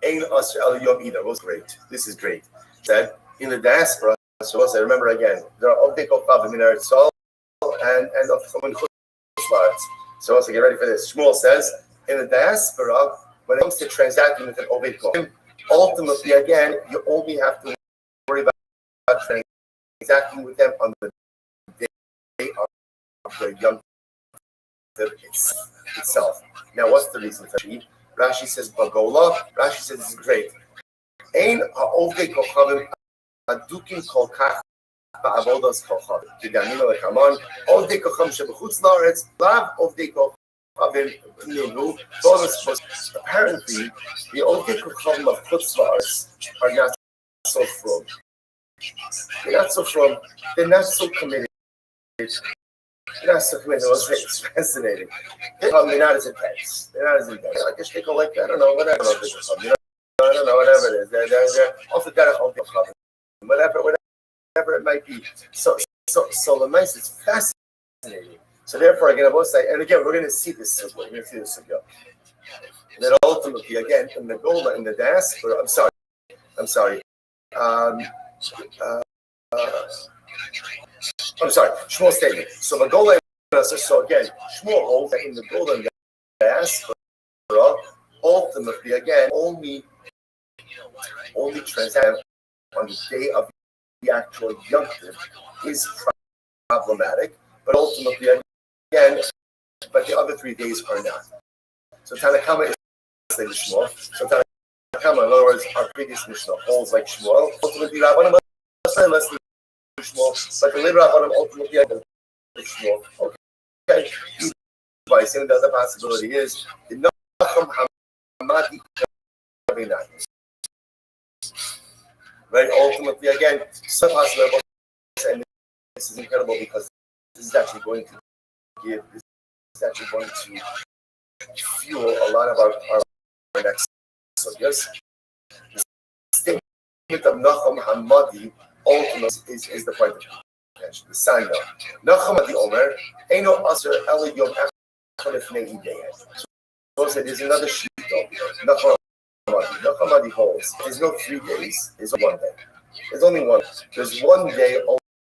Ein Asr El Yom Ida. Was great. This is great. Said in the diaspora. So I remember again, there are Obdeko Pavim in Eretz Yisrael and of Chomin Chutzlaretz. So also get ready for this. Shmuel says, in the diaspora, when it comes to transacting with an Obdeko, ultimately again, you only have to worry about transacting with them on the day of the Yom Tov itself. Now, what's the reason for that? Rashi says Bagola. Rashi says this is great. Ein Obdeko Pavim. Adukim kol kach ba'avodas kochav. Kidanino lekaman. Ovdei kocham shebechutz laaretz lav ovdei kochavim ninu. Apparently, the ovdei kochavim of chutz laaretz are not so from. They're not so from. They're not so committed. They're not so committed. It's fascinating. They're not as intense. They're not as intense. I guess they go like I don't know whatever. I don't know whatever it is. They're off the derech ovdei kochavim. Whatever it might be. So the mice is fascinating. So therefore, again, I will say, and again, we're going to see this. We're going to see this again. And then ultimately, again, in the Gola, in the diaspora, I'm sorry. I'm sorry. Shmuel's statement. So the Gola, so again, Shmuel holds that in the Gola and the diaspora, ultimately, again, only transact on the day of the actual Yom Tov is problematic, but ultimately, again, but the other 3 days are not. So Tanakama is like Shmuel. So Tanakama, in other words, our previous Mishnah holds like Shmuel. Ultimately, Rabbanim less than Shmuel, but the later Rabbanim ultimately like Shmuel. Okay. By saying the other possibility is the Nachum Hamadi. Right, ultimately, again, some possible, and this is incredible because this is actually going to fuel a lot of our next. So yes, the statement of Nachum Hamadi ultimately is the point of contention. The sign of Nachum Hamadi Omer, Eino Aser Eli Yom Echad Lefnei Hidei. So there's another sheet of Nachum. Nachamadi holds. There's no 3 days. There's 1 day. There's only one. There's 1 day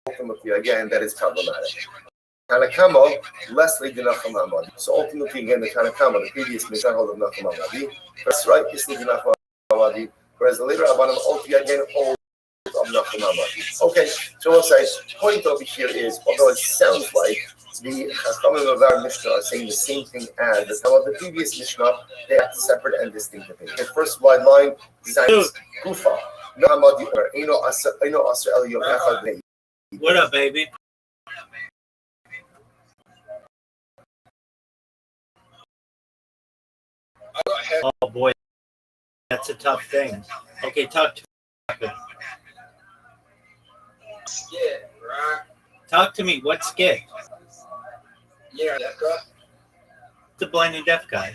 ultimately again that is problematic. Tanakama, Leslie the Nachamadi. So ultimately again the Tanakama, the previous Mishnah hold of Nachamadi. That's right, this is the Nachamadi. Whereas the later Abanam ultimately again hold of Nachamadi. Okay, so we'll say the point over here is, although it sounds like the Chachamim of our Mishnah are saying the same thing as the Chachamim of the previous Mishnah, they are separate and distinct things. The first wide line designs Kufa. What up, baby? Oh boy. That's a tough thing. Okay, talk to me. Skit, right? Talk to me. What's skit? Yeah, that guy. The blind and deaf guy.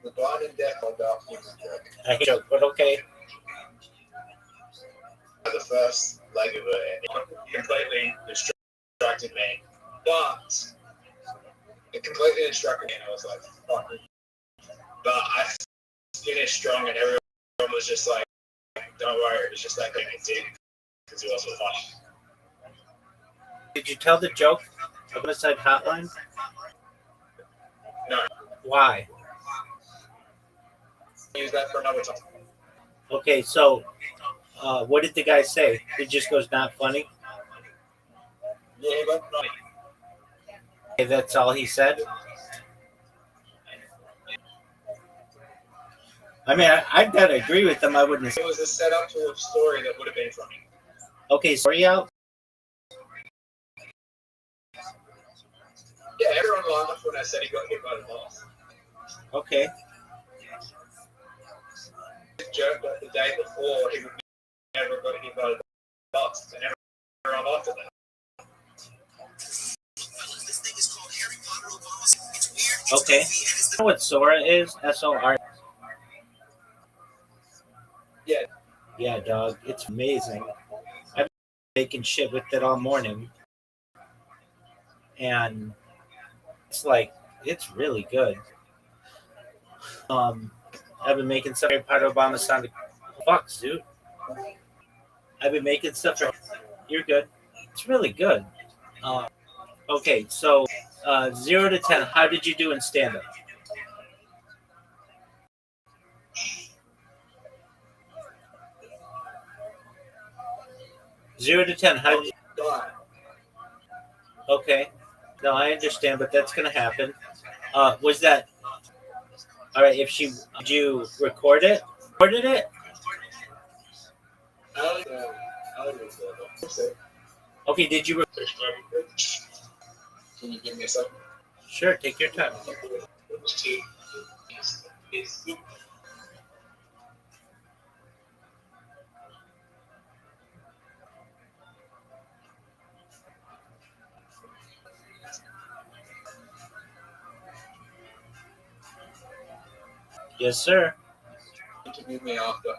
The blind and deaf are dark human joke. I hate joke, but okay. The first leg of it, and it completely distracted me. But it completely distracted me, and I was like, fuck. But I finished strong, and everyone was just like, don't worry, it was just that thing it did, because it wasn't funny. Did you tell the joke of Homicide Hotline? No. Why? Use that for another time. Okay, so what did the guy say? He just goes, not funny? Yeah, but funny. Okay, that's all he said? I mean, I've got to agree with him. I wouldn't have. It was a setup to a story that would have been funny. Okay, story out? Yeah, everyone laughed when I said he got hit by the boss. Okay. Joke that the day before he would never got hit by the boss, and everyone laughed at that. Okay. You know what Sora is? SOR. Yeah. Yeah, dog. It's amazing. I've been making shit with it all morning. And it's like, it's really good. I've been making stuff for part of Obama sounded fuck, dude. I've been making stuff for you're good. It's really good. Okay, so 0 to 10, how did you do in stand-up? Zero to 10, how did you... Okay. No, I understand, but that's going to happen. Was that... All right, if she... Did you record it? Recorded it? Okay, did you... Can you give me a second? Sure, take your time. Yes, sir. Interview me after.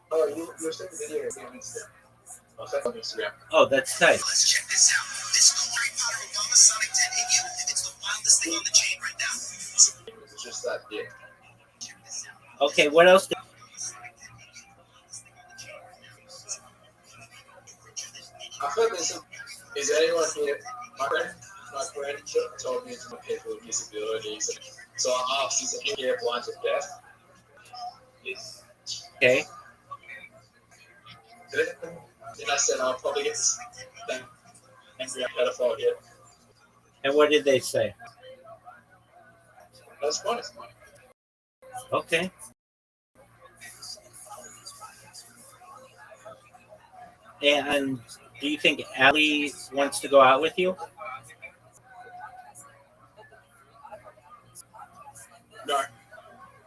Oh, you're sending the video on Instagram. I'll send it on Instagram. Oh, that's tight. Let's check this out. This Harry Potter Obama Sonic 10 hit you. It's the wildest thing on the chain right now. It's just that, yeah. Okay, what else? I heard this. Is anyone here? My friend told me to my people with disabilities. So I asked, is anyone here blind or deaf? Yes. Okay. And I said, I'll probably get this thing angry at pedophile here. And what did they say? That's funny. Okay. And do you think Allie wants to go out with you? No.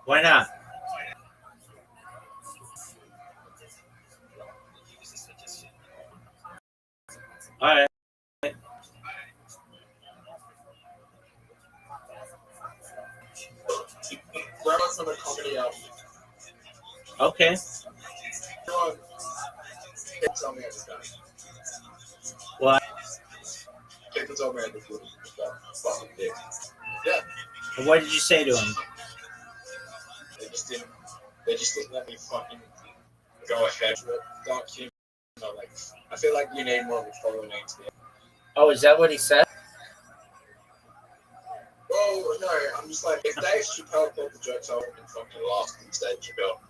Why not? All right. Grandma's on a comedy album. Okay. Tell me at the time. What? People told me at the food. Fucking dick. Yeah. And what did you say to him? They just didn't let me fucking go ahead with it. Dark humor. Like, I feel like you need more of a following to be. Oh, is that what he said? Oh, no, I'm just like, if Dave Chappelle called the jokes, I would have been fucking lost in Dave Chappelle.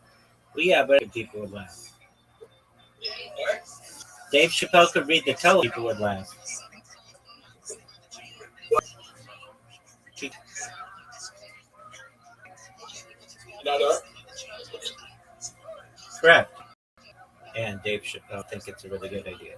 Well, yeah, but people would laugh. Yeah. Dave Chappelle could read the tele, people would laugh. No. Correct. And Dave Chappelle think it's a really good idea.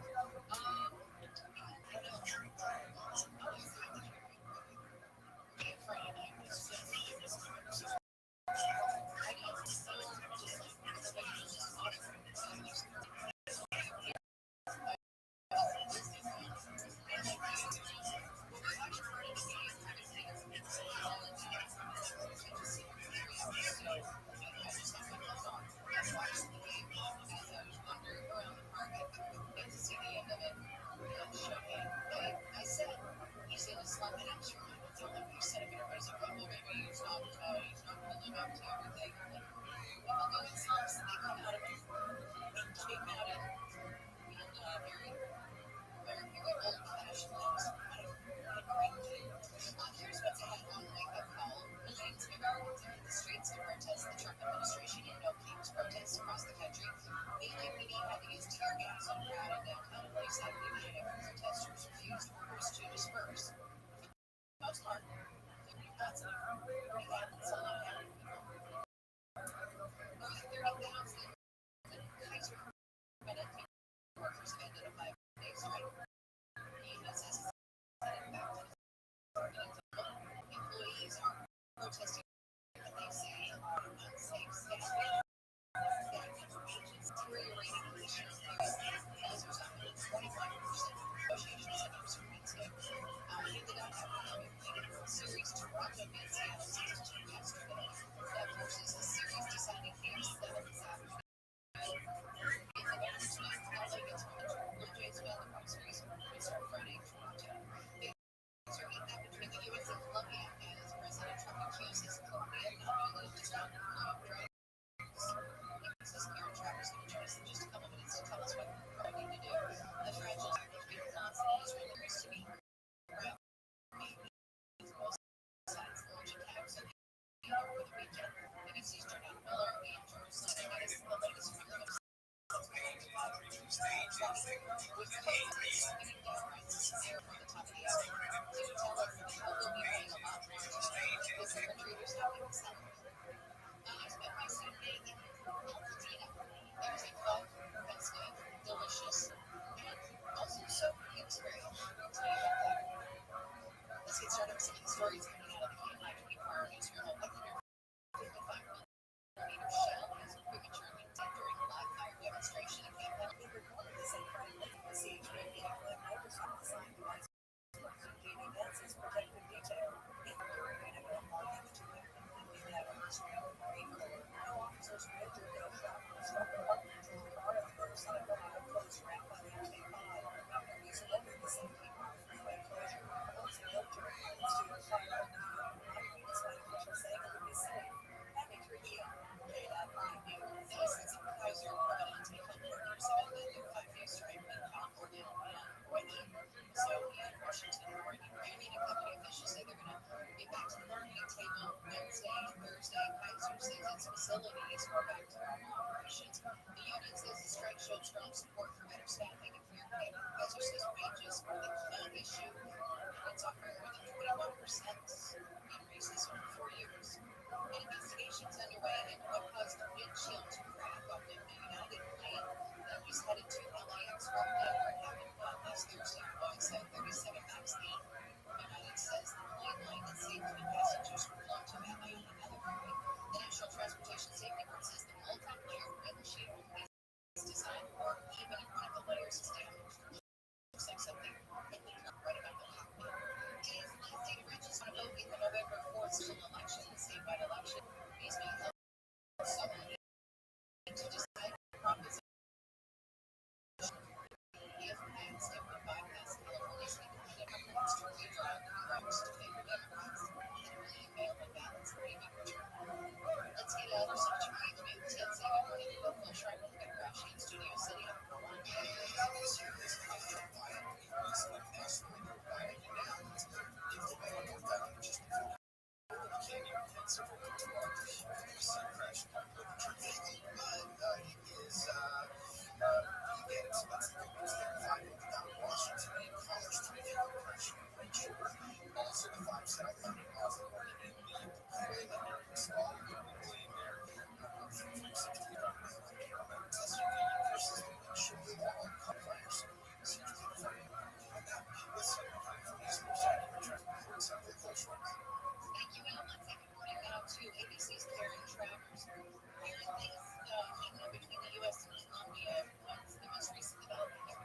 oversees its facilities for back to normal operations. The union says the strike showed strong support for better staffing and fair pay. Professor says wages are the key issue. It's offering more than 21% increases over 4 years. An investigation's underway into what caused the windshield to crack on the United plane that was headed to LAX from Denver. It happened last Thursday. Boeing said 37 MAX 8. United says the plane line is safe and passengers were flown to LA on another flight. The National Transportation Safety Board says the multi-layered windshield is designed for even if one of the layers is damaged. Looks like something right about the cockpit. Today's last day to register to vote in the November 4th general election, the statewide election. Is being held solely to decide proposition if passed, it would bypass California state Democrats to redraw Congress to favor Democrats and really mail-in ballots may be returned. Let's get other such trades with Ted Sagan running the local shrine with the Rashi in Studio City. Thank you, Alan. Second morning now to ABC's Karen Travers. Karen, things heating up between the U.S. and Colombia. What's the most recent development there?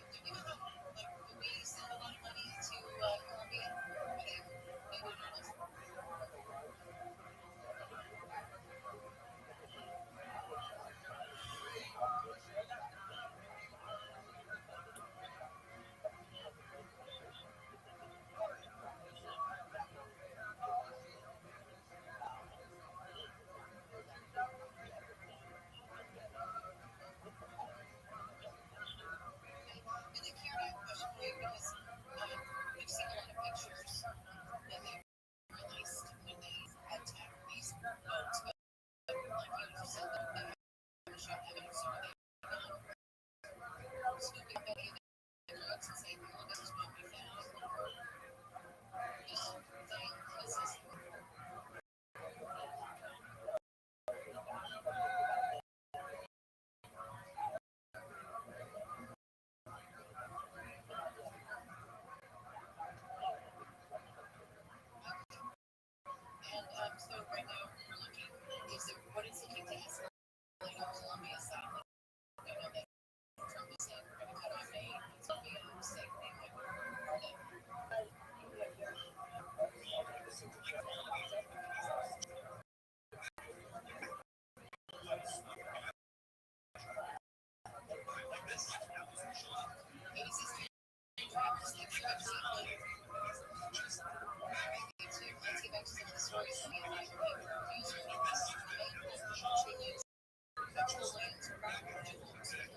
Do you know how, do we send a lot of money to Colombia? Are they big on us? And then Karen, I have a question for you because we've seen a lot of pictures that they released when they attacked these boats, but like you said, that they haven't shown evidence, so are they scooping up any of the drugs and saying, well, this is what we found, or just saying, this is and so right now we're looking, what is it taking to escalate on Colombia's side? I know that Trump is saying we're going to cut off aid. It's going to be a mistake thing. Are they? ABC's Travers, thanks so much. See you later. Let's get back to some of the stories that we have here. News from the West continues. Federal lands are back to homes for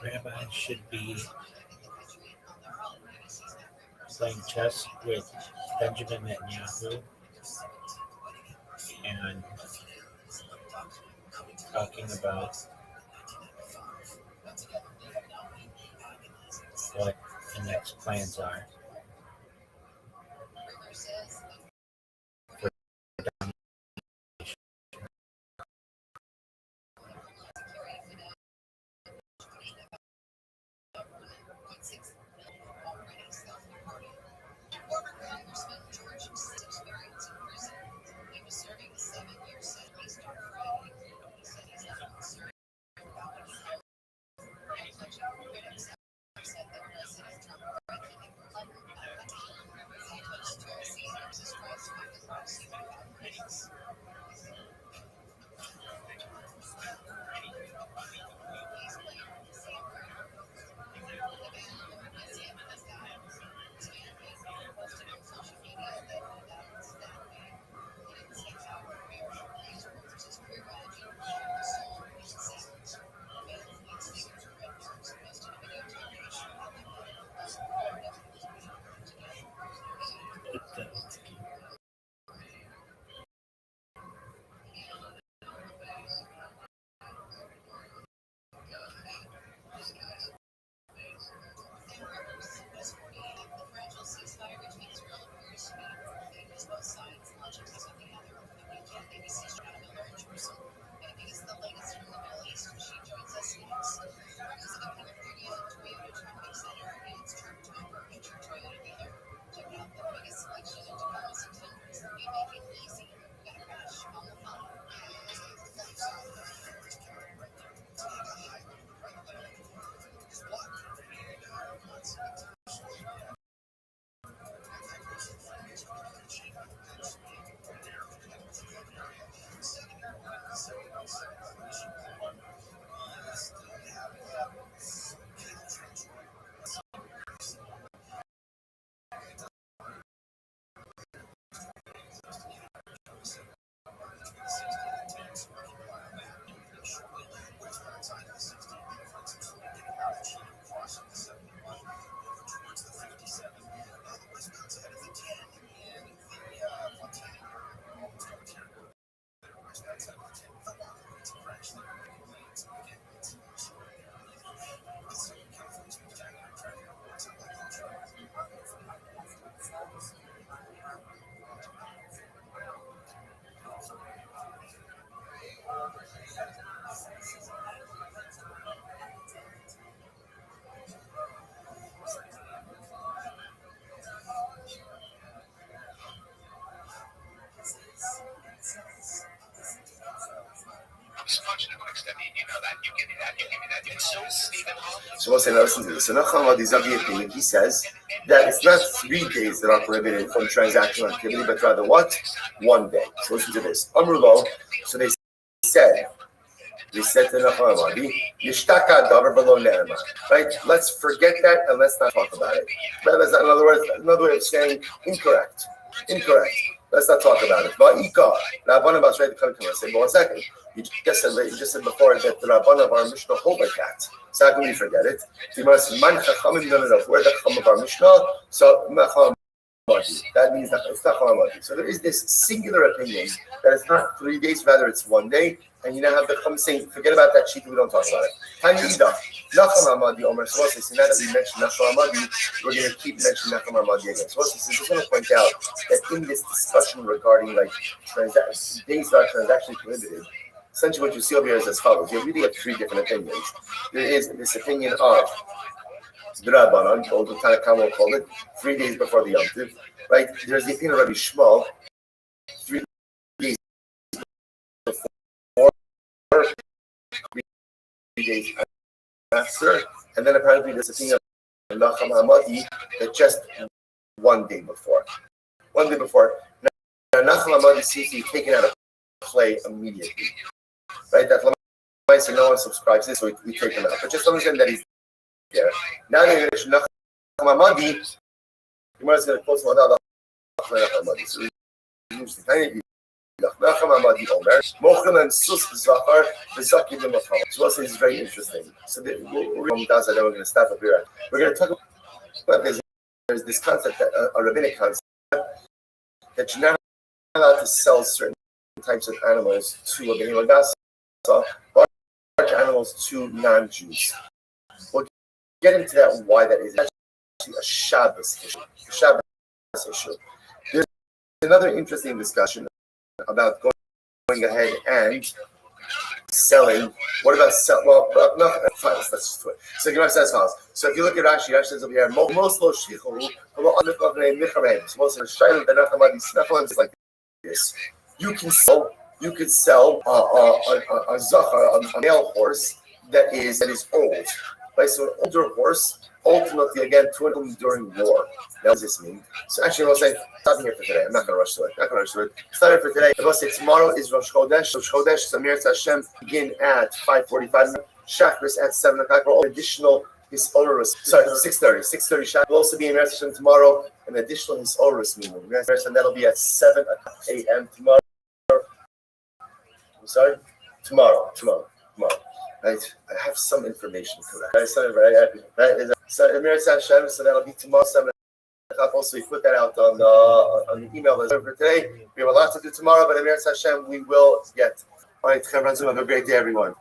Rabbi should be playing chess with Benjamin Netanyahu and talking about what the next plans are for Former Congressman George Sitz buried in prison. He was serving a 7-year sentence on Friday. He said he's not concerned about what he's done. Many critics have said that President Trump rightly representatives to see Jesus Christ with the proximity of critics. Both sides launching something together over the weekend. ABC's Jonah Miller in Jerusalem. Because the latest from the Middle East, she joins us next. Because of the 130th Toyota Traffic Center, it's Trumptober at your Toyota dealer. Check out the biggest selection of Tacomas and Tundras. We make it easy. Get a crash on the phone. So we'll say, now listen to this. So he says that it's not 3 days that are prohibited from transactional activity, but rather what? 1 day. So listen to this. Amrulo. So they said to Nachman Amadi, Yishtaka davar below ne'ema. Right? Let's forget that and let's not talk about it. That's another word, another way of saying incorrect. Incorrect. Let's not talk about it. Va'ika. Rabbanim was ready to come to us. Say, 1 second. You just said before that the Rabbanim of our Mishnah hold like that. So how can we forget it? Where the Chacham of our Mishnah? So that means that it's not Chalamadi. So there is this singular opinion that it's not 3 days, rather it's 1 day, and you now have the Chacham saying, forget about that sheet, we don't talk about it. Tanida, Nacham Amadi Omer Sosis, and now that we mentioned Nacham Amadi, we're going to keep mentioning Nacham Amadi again. So I just want to point out that in this discussion regarding like days that are transactionally prohibited, essentially what you see over here is as follows. You really have 3 different opinions. There is this opinion of the Rabbanan, or the Tanakh will call it, 3 days before the Yom Tov, right? There's the opinion of Rabbi Shmuel, 3 days before, 3 days after, and then apparently there's the opinion of Nacham Hamadi that just 1 day before. 1 day before. Now Nacham Hamadi seems to be taken out of play immediately, right? That so no one subscribes to this, so we take him out. But just understand that he's there. Now that you're Nacham Hamadi, you might as well close one out. So Nacham Amadi Omer, Mochel and Sus Zachar, V'Zaki B'Machal. So also is very interesting. So we're going to stop up here. We're going to talk about there's this concept, that, a rabbinic concept, that you're not allowed to sell certain types of animals to a behemoth, large animals to non-Jews. We'll get into that, why that is actually a Shabbos issue. There's another interesting discussion about going ahead and selling. What about sell? Well, no, fine. Let's just do it. So Gemara says follows. So if you look at Rashi, Rashi says over here, most lo shichu, most of the micharem. So most of the shayla that nachamadi snefalem is like this. You could sell a zachar, a male horse that is old. Right? So an older horse, ultimately again, to during war. What does this mean? So actually, we'll say stopping here for today. I'm not going to rush through it. Starting for today. We'll say tomorrow is Rosh Chodesh. Rosh Chodesh, Samir Hashem begin at 5:45. Shachris at 7 o'clock. All additional his Orus. Sorry, 6:30. 6:30 Shach will also be in Meretz Hashem tomorrow. An additional his Orus meeting. And that'll be at 7 a.m. tomorrow. I'm sorry? Tomorrow. Right? I have some information for that. Right? So Meretz Hashem, so that'll be tomorrow, 7 o'clock. Also, we put that out on the email list for today. We have a lot to do tomorrow, but Meretz Hashem, we will get. All right, have a great day, everyone.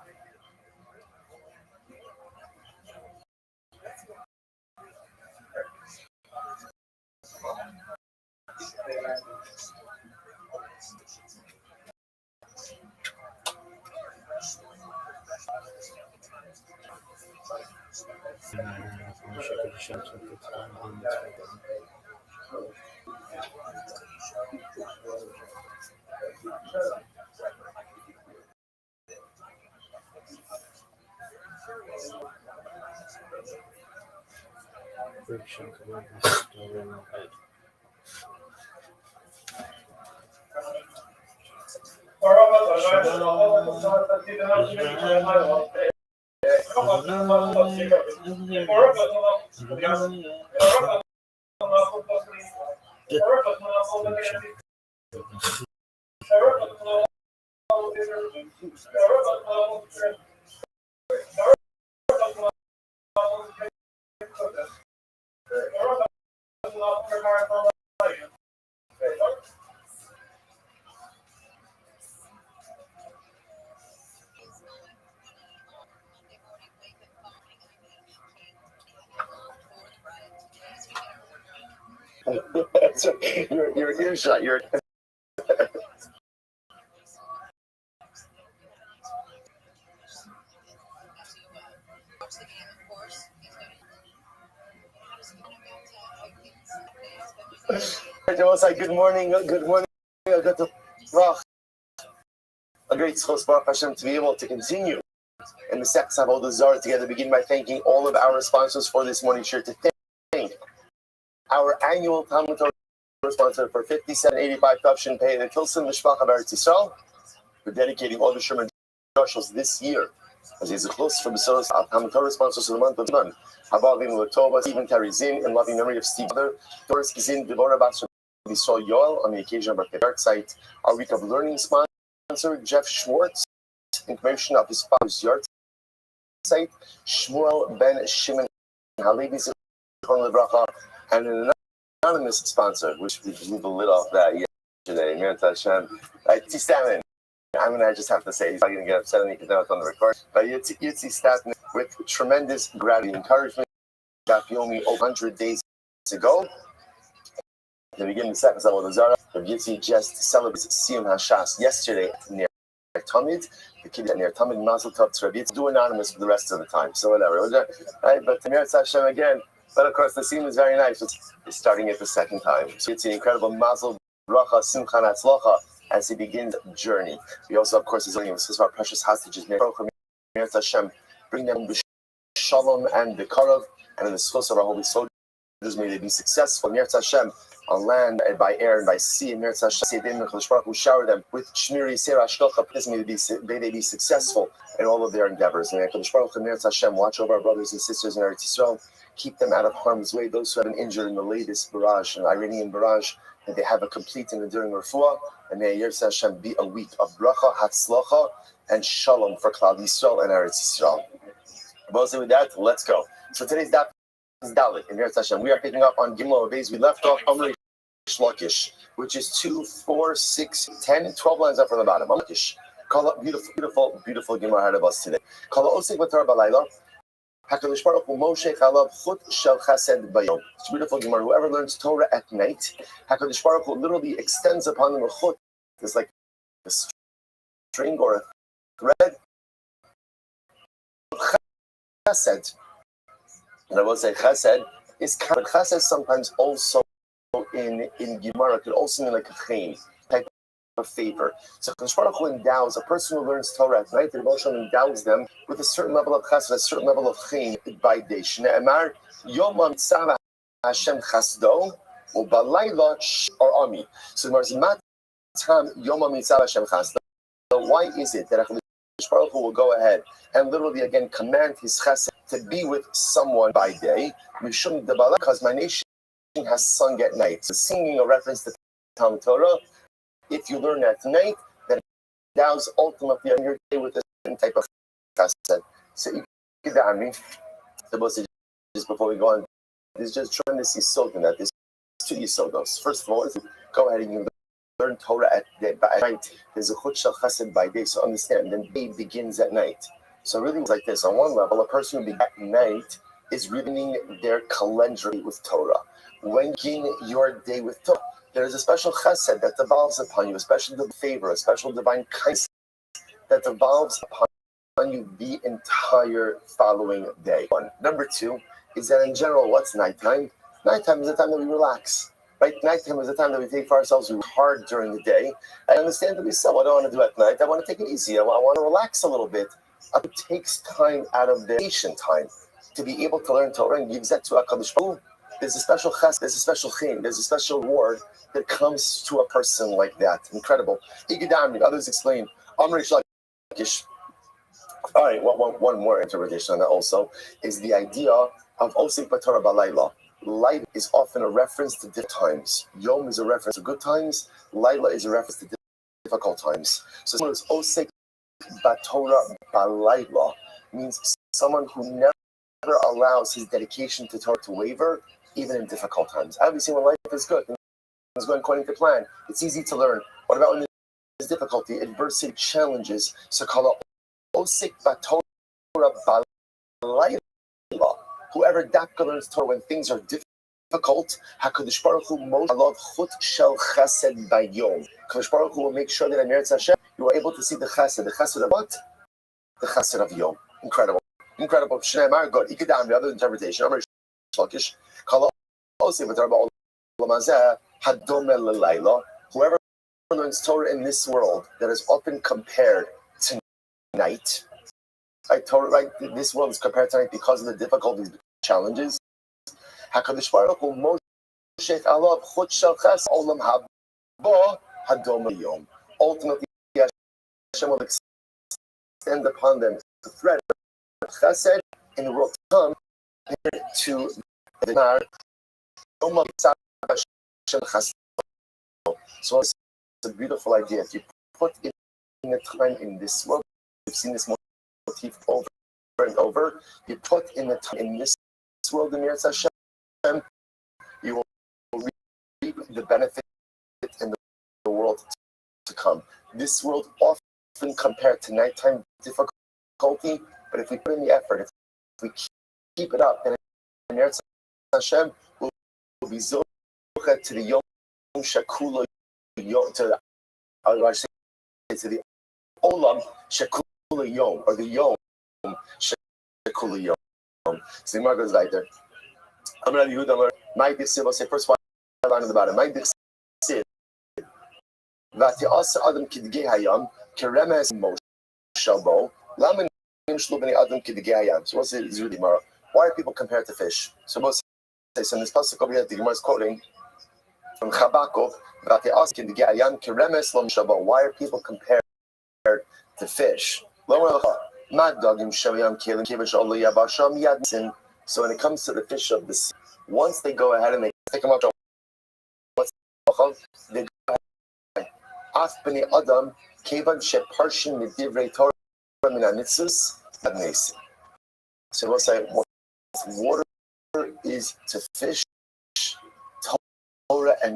You're earshot. You're. Good morning. Good morning. Good to a great schos Baruch Hashem to be able to continue in the Sechus Avodah Zarah together. Begin by thanking all of our sponsors for this morning share. To thank our annual Talmud Torah sponsor for 5785 Tavshin Pei, the Kilson Mishpacha Eretz Yisrael, for dedicating all the Sherman Joshos this year as he's a close from the Talmud Torah sponsors for the month of Nun. Habavim Latova, Stephen Tarizin, in loving memory of Steve Mother, Doris Kizin, Devorah Basra, Yisrael Yoel, on the occasion of our Kedart site. Our week of learning sponsor, Jeff Schwartz, in commemoration of his father's yard site, Shmuel Ben Shimon Halevi Zichron Lebracha, and an anonymous sponsor, which we blew the lid off that yesterday. Meretz Hashem, T7. I'm gonna just have to say he's not gonna get upset at me because now it's on the record. But Yitzi Statman, with tremendous gratitude and encouragement, got Yomi 100 days ago. At the beginning of the Sechus Avodah Zarah, Yitzi just celebrated Siyum Hashas yesterday near Tamid. The kid near Tamid Mazel Tov to Rabbi. Do anonymous for the rest of the time, so whatever. Right? But Meretz Hashem again. But of course, the scene is very nice. It's starting it the second time. So it's an incredible Mazel Bracha Simcha Natzlacha as he begins the journey. We also, of course, is learning of our precious hostages. Meretz Hashem, bring them the shalom and the karav, and in the schos of our holy soldiers, may they be successful. Meretz Hashem, on land and by air and by sea. And Meretz Hashem, we shower them with Shmiri Seir Ashkocha, may they be successful in all of their endeavors. And Meretz Hashem, watch over our brothers and sisters in Eretz Yisrael, keep them out of harm's way. Those who have been injured in the latest barrage, an Iranian barrage, that they have a complete and enduring refuah. And may Meretz Hashem be a week of bracha, hatzlacha, and shalom for Klal Yisrael and Eretz Yisrael. Mostly with that, let's go. So today's daf is Dalit in Meretz Hashem. We are picking up on Gimel Beis. We left off Amri Shlokish, which is 2, 4, 6, 10, 12 lines up from the bottom. Amrish. Call up beautiful Gimel ahead of us today. Call Osik Batar Balayla. HaKadosh Baruch Hu Moshe Chalav Chut Shel Chesed Bayom. It's beautiful Gemara. Whoever learns Torah at night, HaKadosh Baruch Hu literally extends upon them a chut. It's like a string or a thread. Chesed. And I will say Chesed is kind of, Chesed sometimes also in Gemara could also mean like a chain, type of favor. So HaKadosh Baruch Hu endows a person who learns Torah at night. The Rothschild endows them with a certain level of chesed, a certain level of chain by day. Shne'emar Yom Mitzvah Hashem Chasdo U'Balayla or Ami. So there's Matam Yom Mitzvah Hashem Chasdo. So why is it that HaKadosh Baruch Hu will go ahead and literally again command His chesed to be with someone by day? Because my nation has sung at night. So singing a reference to Talmud Torah. If you learn at night, then endows ultimately on your day with a certain type of chesed. So you get that on me. Just before we go on, there's just tremendous yisod in that. There's two yisodos. First of all, is go ahead and you learn Torah at night. There's a chut shel chesed by day. So understand, then day begins at night. So really it's like this. On one level, a person who begins at night is reading their calendar with Torah. When you begin your day with Torah, there is a special chesed that devolves upon you, a special favor, a special divine kindness that devolves upon you the entire following day. One. Number two is that in general, what's nighttime? Nighttime is the time that we relax. Right? Nighttime is the time that we take for ourselves. We work hard during the day. I understand to be so. What do I want to do at night? I want to take it easy. I want to relax a little bit. It takes time out of the patient time to be able to learn Torah and gives that to HaKadosh Baruch Hu. There's a special chesed, there's a special chim, there's a special reward that comes to a person like that. Incredible. Others explain. Amrish Lakish. All right, one more interpretation on that also is the idea of Osik Batorah Balayla. Light is often a reference to different times. Yom is a reference to good times. Laila is a reference to difficult times. So someone who's Osik Batorah Balayla means someone who never allows his dedication to Torah to waver, even in difficult times. Obviously, when life is good, things going according to plan, it's easy to learn. What about when there's difficulty, adversity, challenges? So, kala osik batorah balayla. Whoever dafka learns Torah when things are difficult, HaKadosh Baruch Hu Moshe Alav Chut Shel Chesed Bayom. HaKadosh Baruch Hu will make sure that in Meretz Hashem you are able to see the chesed. The chesed of what? The chesed of Yom. Incredible. Shnei Mar God. Ikadam. The other interpretation. Amar Shlokish. Kala osik batorah balayla hadome lelayla. Whoever learns Torah in this world that is often compared to night. Right, this world is compared to night because of the difficulties, challenges. HaKadosh Baruch Hu Moshe Alav Chut Shel Chesed Olam Haba Hadom Yom. Ultimately, Hashem will extend upon them the thread of Chesed, and it will come to the Nar Yom Hashem Chesed. So it's a beautiful idea. If you put in the time in this world, we've seen this motif over and over. You put in the time in this world in Meretz Hashem, you will reap the benefit in the world to come. This world often compared to nighttime difficulty, but if we put in the effort, if we keep it up, then in Meretz Hashem will be zocha to the Yom Shakula Yom, to the Olam Shakula Yom, or the Yom Shakula Yom. So the Gemara goes like there. I'm Rabbi Yehuda Amar, my Dixiv, I'll say first one line in the bottom. My Dixiv, Vati Asa Adam Kidgei Hayam, Keremes Moshabo, Laman Shlu Bnei Adam Kidgei Hayam. So what's it? Really Gemara. Why are people compared to fish? So most say, so in this pasuk over here, the Gemara is quoting from Chabakov, why are people compared to fish? So when it comes to the fish of the sea, once they go ahead and they pick them up, they go ahead. Af b'nei Adam kevan sheparshin midivrei Torah min hamitzvos ad neisim. So we'll say what water is to fish, Torah and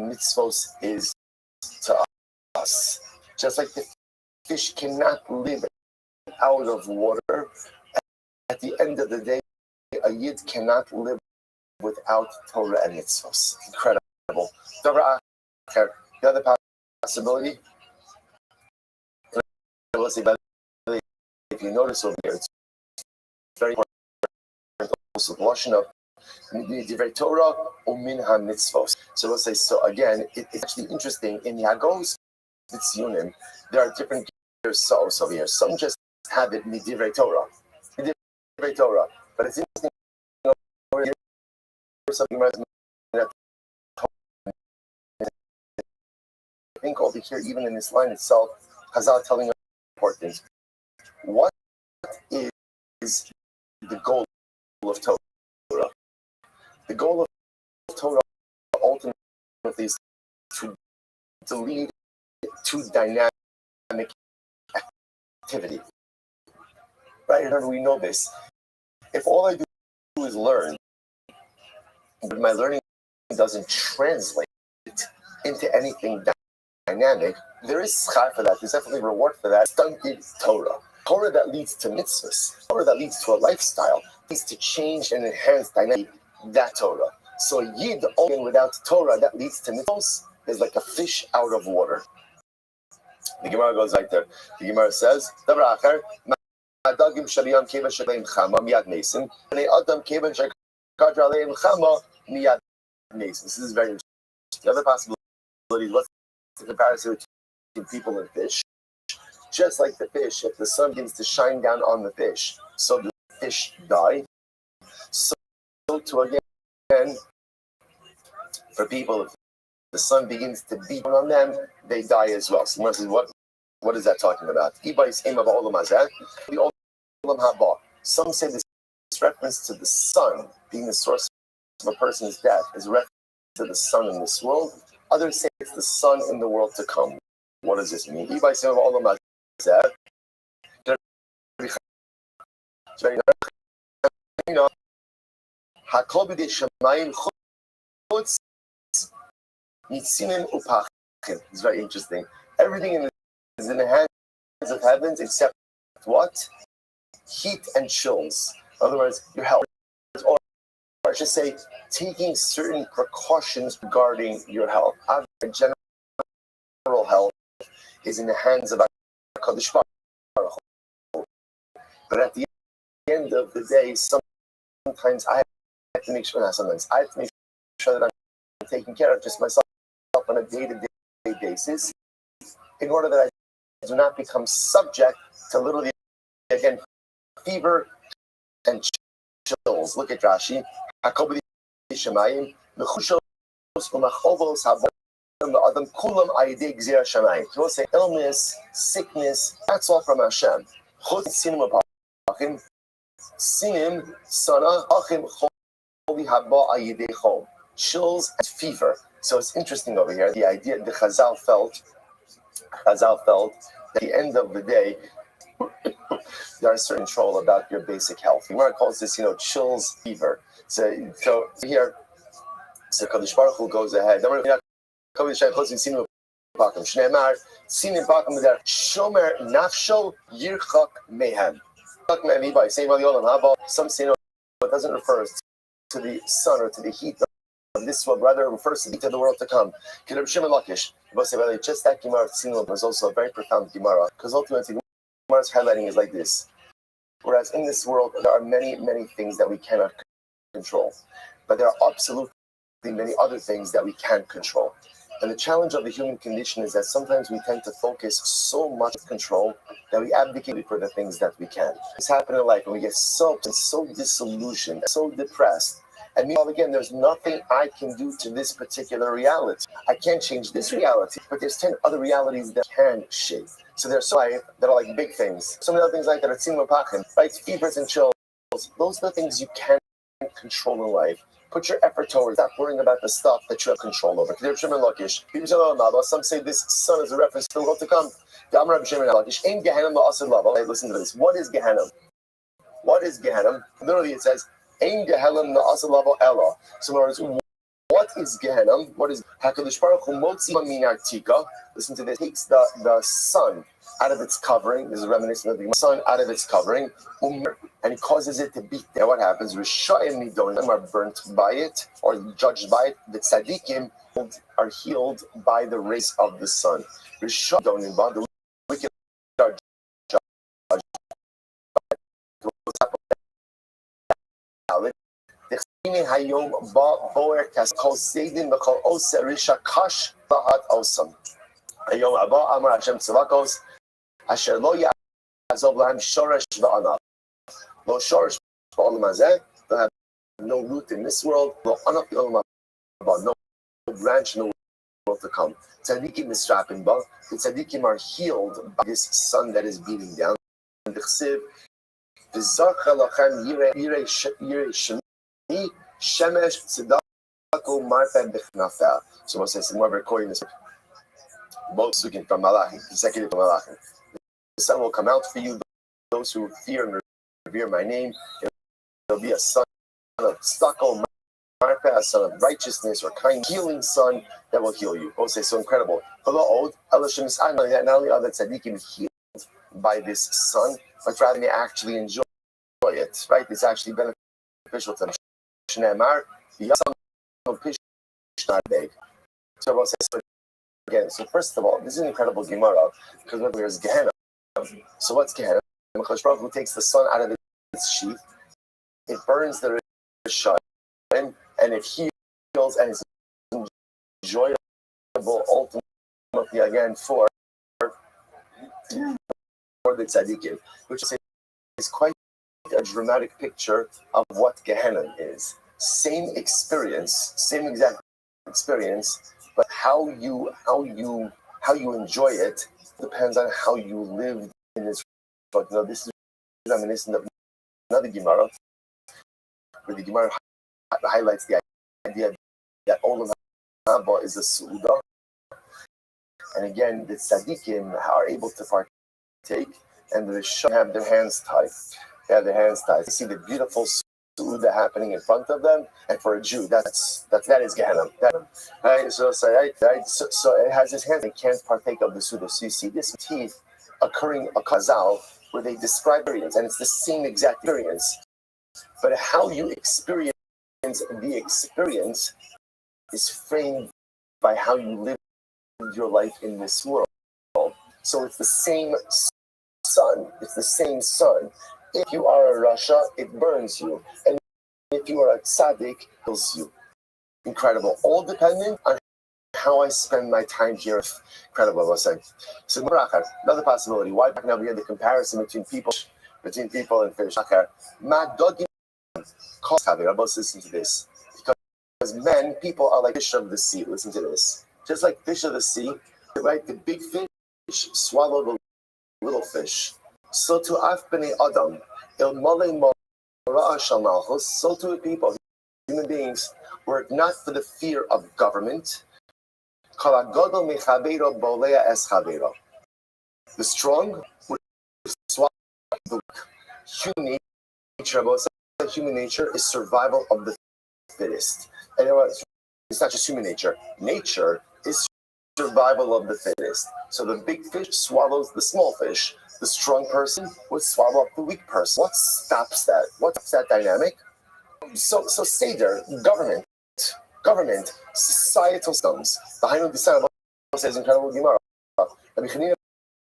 mitzvos is to us. Just like the fish cannot live out of water, at the end of the day, a yid cannot live without Torah and mitzvos. Incredible. The other possibility, if you notice over here, it's very important also the washing up divrei Torah umin ha-mitzvos. So we'll say, so again, it's actually interesting. In the Hagos Mitzionim, there are different gears over here. Some just have it divrei Torah. Divrei Torah. But it's interesting over here, something I think over here, even in this line itself, Chazal telling us important things. What is the goal of Torah? The goal of Torah ultimately is to lead to dynamic activity. Right? Remember, we know this. If all I do is learn, but my learning doesn't translate into anything dynamic, there is schar for that. There's definitely reward for that. Stunted Torah. Torah that leads to mitzvahs. Torah that leads to a lifestyle. Leads to change and enhance dynamic. That Torah. So Yid only without Torah that leads to mitzvahs is like a fish out of water. The Gemara goes right there. The Gemara says, this is very interesting. The other possibility, what's the comparison between people and fish? Just like the fish, if the sun begins to shine down on the fish, so the fish die. So to again, for people, if the sun begins to beat on them, they die as well. So what is that talking about? Some say this reference to the sun being the source of a person's death is reference to the sun in this world. Others say it's the sun in the world to come. What does this mean? It's very interesting. Everything is in the hands of heavens except what? Heat and chills. In other words, your health. Or I should say, taking certain precautions regarding your health. Our general health is in the hands of HaKadosh Baruch Hu. But at the end of the day, sometimes I have to make sure that I'm taking care of just myself on a day-to-day basis in order that I do not become subject to literally, again, fever and chills. Look at Rashi. He will say illness, sickness, that's all from Hashem. Chills and fever. So it's interesting over here. The idea the Chazal felt at the end of the day, there are certain control about your basic health. Gemara calls this, chills, fever. So here, so Kadosh Baruch Hu goes ahead. Shomer nafsho yirchak mehem. Some say no, it doesn't refer to the sun or to the heat of this world, rather it refers to the world to come. Just that Gemara was also a very profound Gemara, because ultimately Gemara's highlighting is like this. Whereas in this world, there are many, many things that we cannot control, but there are absolutely many other things that we can control. And the challenge of the human condition is that sometimes we tend to focus so much on control that we abdicate for the things that we can. This happens in life, and we get so disillusioned, so depressed, And meanwhile, again, there's nothing I can do to this particular reality. I can't change this reality, but there's 10 other realities that can shape. So there's some life that are like big things. Some of the other things like that are tzimapachim, right? Fevers and chills. Those are the things you can control in life. Put your effort towards stop worrying about the stuff that you have control over. Some say this sun is a reference to what to come. Listen to this. What is Gehenna? What is Gehenna? Literally, it says, Ein Gehenna na'aseh lavo ela. So, in other words, what is Gehenna? What is HaKadosh Baruch Hu motzi min artika? Listen to this. Takes the sun out of its covering. This is reminiscent of the sun out of its covering, and he causes it to beat. Now, what happens? Rishayim nidonim are burnt by it or judged by it. The tzaddikim are healed by the rays of the sun. Rishayim nidonim, the wicked are judged. Hayom ba boer kas kol seidin b'kol oser risha kash lahat osam. Hayom abba amar Hashem tzavakos asher lo ya'azov lahem shoresh v'anav. Lo shoresh ba'olam hazeh. They'll have no root in this world. Lo anav b'olam haba. No branch in the world to come. Tzadikim misrapin ba. The tzadikim are healed by this sun that is beating down. And the chsiv v'zarcha lachem yirei shemi. Shemesh tzedakah marpeh b'chnafeh. So what says, we're recording this both speaking from Malachim, consecutive from Malachim. The sun will come out for you, those who fear and revere my name. It'll be a son of tzedakah marpeh, a son of righteousness or kind, healing sun that will heal you. Both say so incredible. Not only are the tzaddikim healed by this sun, but rather they actually enjoy it. Right? It's actually beneficial to them. Shneimar, Yasam of Pishnarbeg. So we'll say again. So first of all, this is an incredible Gemara because there's Gehenna. So what's Gehenna? HaKadosh Baruch Hu takes the sun out of its sheath, it burns the Rishayim, and it heals and is enjoyable ultimately again for the tzaddikim, which is quite a dramatic picture of what Gehenna is. Same experience, same exact experience, but how you enjoy it depends on how you live in this. But no, this is reminiscent of another Gemara, where the Gemara highlights the idea that Olam Haba is a Su'udah, and again the tzaddikim are able to partake, and the Rishon have their hands tied. They have their hands tied. You see the beautiful Su'udah happening in front of them, and for a Jew, that is Gehenna. Right? So it has his hands. They can't partake of the Su'udah. So you see this teeth occurring a Chazal where they describe experience, and it's the same exact experience. But how you experience the experience is framed by how you live your life in this world. So it's the same sun. It's the same sun. If you are a Rasha, it burns you. And if you are a tzaddik, it kills you. Incredible. All dependent on how I spend my time here. Incredible, I was saying. So another possibility. Why back now we had the comparison between people and fish. Listen to this. Because people are like fish of the sea. Listen to this. Just like fish of the sea, right? The big fish swallow the little fish. So to Bnei Adam, so to people, human beings, were it not for the fear of government. The strong would swallow the weak. Human nature is survival of the fittest. And it's not just human nature. Nature is survival of the fittest. So the big fish swallows the small fish. The strong person would swallow up the weak person. What stops that? What's that dynamic? So Seder, government, societal systems. Behind the sound says incredible Gemara. Rabbi Chanina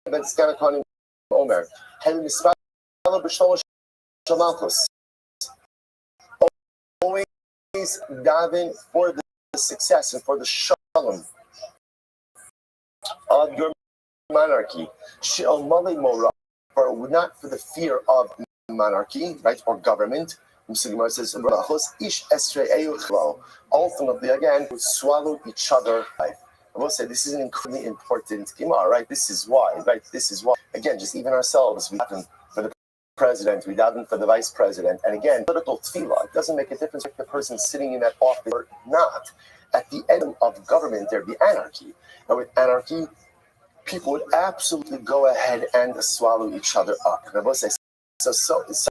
ben Tzkana Omer. Always daven for the success and for the shalom of your monarchy. For not for the fear of monarchy, right, or government. So Gemara says, ultimately, again, we swallow each other alive. I will say this is an incredibly important Gemara, right? This is why, right? This is why. Again, just even ourselves, we happen for the president, we daven for the vice president, and again, political tefillah. It doesn't make a difference if the person sitting in that office or not. At the end of government, there'd be anarchy, and with anarchy, people would absolutely go ahead and swallow each other up. And I will say, so it's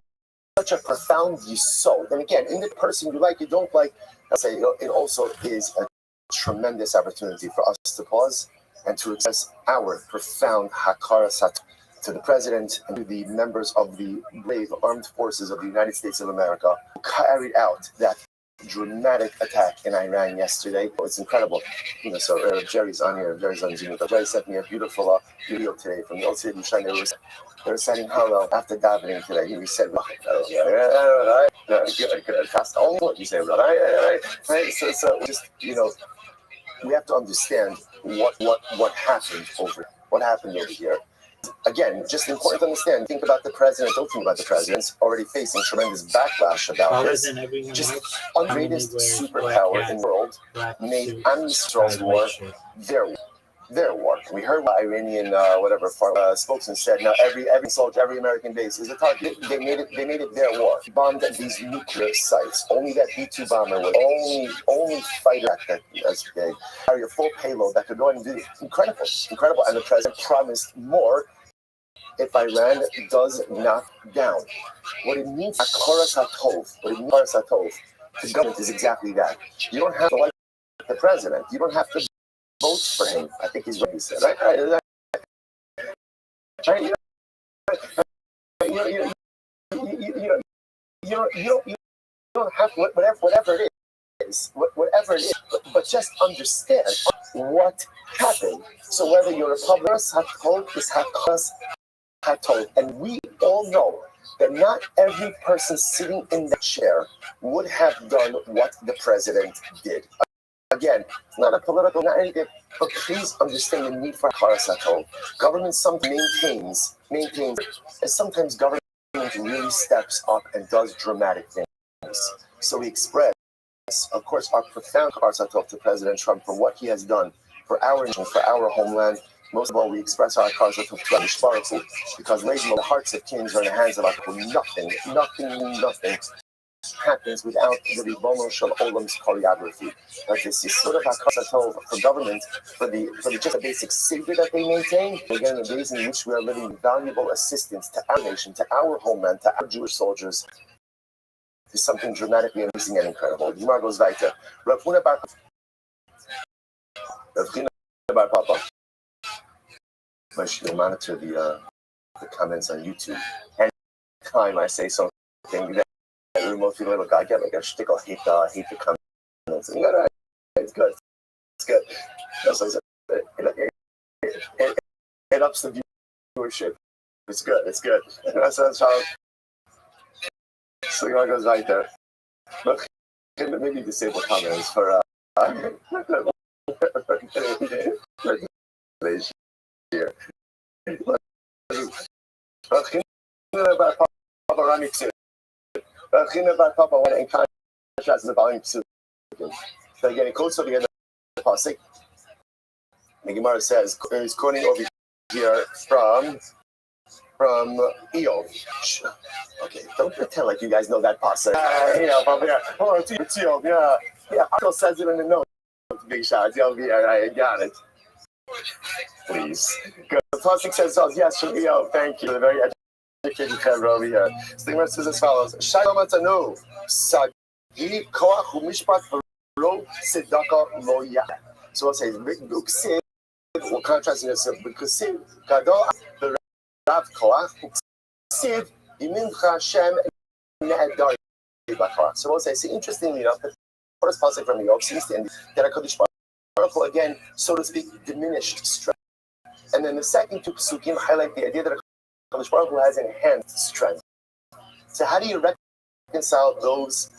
such a profound yisod. And again, in the person you like, you don't like, I'll say, it also is a tremendous opportunity for us to pause and to express our profound hakara sat to the president and to the members of the brave armed forces of the United States of America who carried out that dramatic attack in Iran yesterday. It's incredible. So Jerry's on here. Jerry's on Zoom. Jerry sent me a beautiful video today from the old city of Yerushalayim. They were saying hello after davening today. He said, fast only what you say, right? So just, we have to understand what happened over here. Again, just important to understand. Think about the president. Don't think about the president's already facing tremendous backlash about this. Just the greatest superpower in the world made Am Yisrael's war their war. We heard what Iranian spokesman said. Now every soldier, every American base is a target. They made it their war. Bombed these nuclear sites. Only that B-2 bomber was only fighter that carry a full payload that could go and do incredible. And the president promised more if Iran does knock down. What it means, Hakara Satov, the government is exactly that. You don't have to like the president. You don't have to vote for him. I think he's what he said. Right? You don't have whatever it is. But just understand what happened. So whether you're a Republican, Hatov is Hakas Hatov, and we all know that not every person sitting in the chair would have done what the president did. Again, it's not a political, not anything, but please understand the need for Harasatol. Government sometimes maintains, and sometimes government really steps up and does dramatic things. So we express, of course, our profound Harasatol to President Trump for what he has done for our nation, for our homeland. Most of all, we express our Harasatol to Rabbi Shparchu, because ladies, the hearts of kings are in the hands of our people. Nothing happens without the Ribono Shel Olam's choreography. Like this is sort of Hakasatov for government, for the just a basic safety that they maintain. Again, the ways in which we are living valuable assistance to our nation, to our homeland, to our Jewish soldiers is something dramatically amazing and incredible. Gemara goes weiter. Rav Huna bar Papa. I should monitor the comments on YouTube. Anytime I say something that most people I get like a shtickle, hate the comments. It's good. So it ups the viewership. It's good. That's how. So it goes right there. Look, maybe disable comments for here. Papa when in contrast to the volume psukim. So again, it quotes over here the pasuk. The Gemara says he's quoting over here from Eov. Okay, don't pretend like you guys know that pasuk. From here. Oh, it's Eov. Yeah. Uncle says it in the note. Big shots. I got it. Please. Good. The pasuk says, yes, from Eov. Thank you. The very over here. So the Gemara says as follows: Shalom atanu, sagi koach umishpat v'ro tzedaka lo yad. So it says, we're contrasting this with Kusiv, Gadol v'rav koach, Kusiv yimincha Hashem ne'edar b'koach. So we'll say, interestingly enough, the first pasuk from Eov seems to indicate that HaKadosh Baruch Hu, again, so to speak, diminished strength. And then the second two psukim highlight the idea that HaKadosh Baruch Hu has enhanced strength. So how do you reconcile those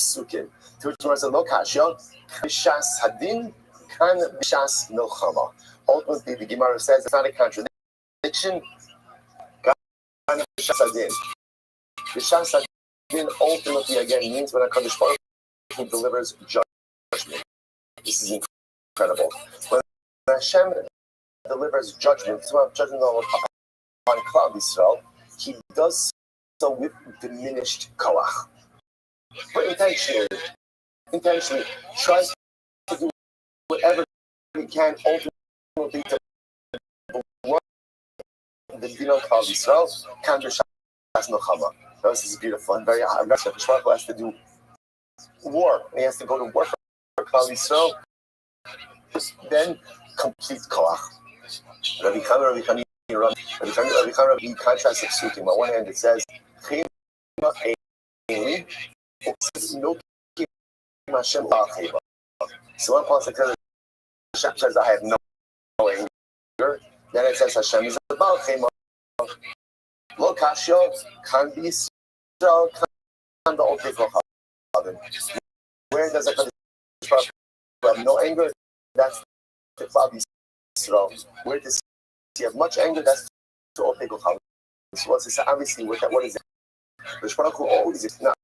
psukim? To which Gemara says, Lo kashya, b'shas hadin, kan b'shas milchama. Ultimately, the Gemara says it's not a contradiction. Kan b'shas hadin. B'shas Din ultimately again means when HaKadosh Baruch Hu delivers judgment. This is incredible. When Hashem delivers judgment, judgment on Klal Yisrael, he does so with diminished koach. But intentionally tries to do whatever he can ultimately to blood the din on Klal Yisrael, kan b'shas milchama. This is beautiful and very aggressive. Shmuel has to do war. He has to go to war for Klal Yisrael. Then complete koach. Rabbi Chana, he contrasts the psukim. On one hand, it says, so one pasuk says, Hashem says, I have no anger. Then it says, Hashem is a Baal Chema. Lo kashyo, kan be Yisrael, kan the Otei Kochavim. Where does HaKadosh have no anger? That's the Klal Yisrael. Where does he have much anger? That's the Otei Kochavim. So what's this? Obviously, what is it? HaKadosh Baruch Hu always, not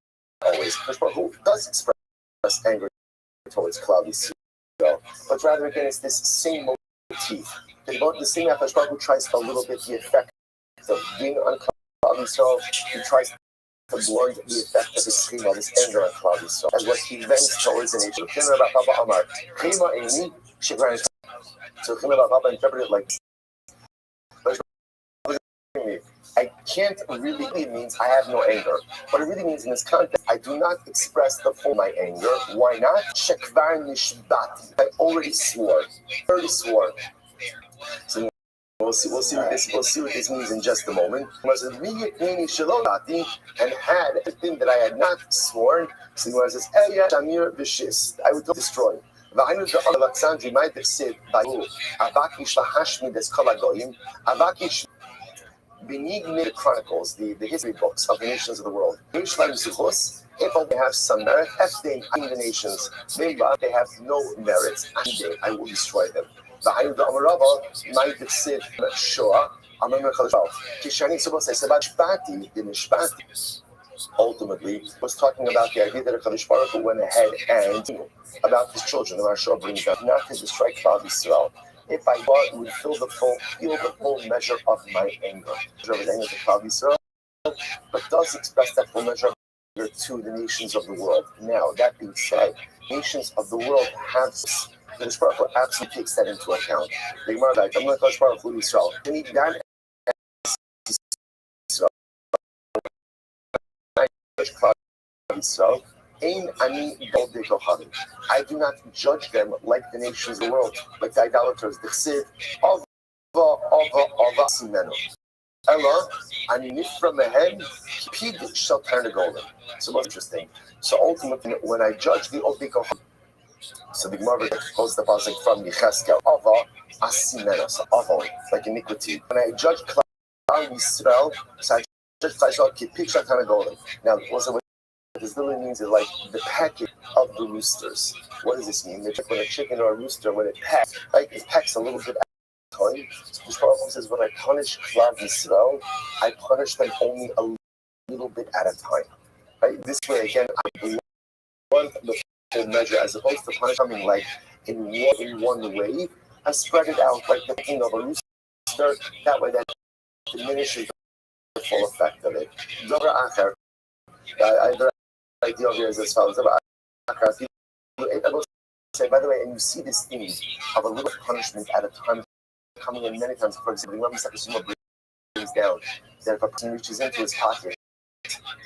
always, HaKadosh Baruch Hu does express anger towards Klal Yisrael, but rather again, it's this same motif. The same HaKadosh Baruch Hu tries a little bit the effect of being on Klal Yisrael. He tries to blunt the effect of his chima, this anger on Klal Yisrael, as what he vents towards the nation. So Chima Baba interpreted it like I can't really means I have no anger. What it really means in this context, I do not express the full my anger. Why not? Shekvar nishbati. I already swore. So we'll see what this means in just a moment. And had a thing that I had not sworn. So he says, Shamir v'shis. I would destroy. Alexandri might have said, Avakish lahashmi des kol hagoyim. Avakish the Chronicles, the history books of the nations of the world. If they have some merit, if they the nations, they have no merit, I will destroy them. Might have said, Shoah, ultimately was talking about the idea that HaKadosh Baruch Hu went ahead and about his children. The Maharsha brings up not to destroy Klal Yisrael. If I thought it would feel the full measure of my anger. But does express that full measure of anger to the nations of the world. Now, that being said, nations of the world have this. The Baruch Hu absolutely takes that into account. The Gemara writes, I'm going to touch Baruch Hu Yisrael. I do not judge them like the nations of the world, like the idolaters. The chsiv of simenu. Ella, ani nifra mehem pig shall turn to golden. So most interesting. So ultimately, when I judge the Otei Kochavim, so the Gemara quotes the pasuk from Yecheskel, Ava asimenu, so Ava, like iniquity. When I judge Klal Yisrael, so I judge Klal Yisrael, pig shall turn to golden. Now, also what this literally means is like the pecking of the roosters. What does this mean? When a chicken or a rooster, when it pecks, like it pecks a little bit at a time. So the Prophet says, when I punish Klal Yisrael, I punish them only a little bit at a time. Right? This way, again, I want the full measure as opposed to punishing like in one wave. I spread it out like the pecking of a rooster. That way, that diminishes the full effect of it. The idea here is as follows. I will say, by the way, and you see this theme of a little punishment at a time coming in many times. For example, when Sakasuma brings down that if a person reaches into his pocket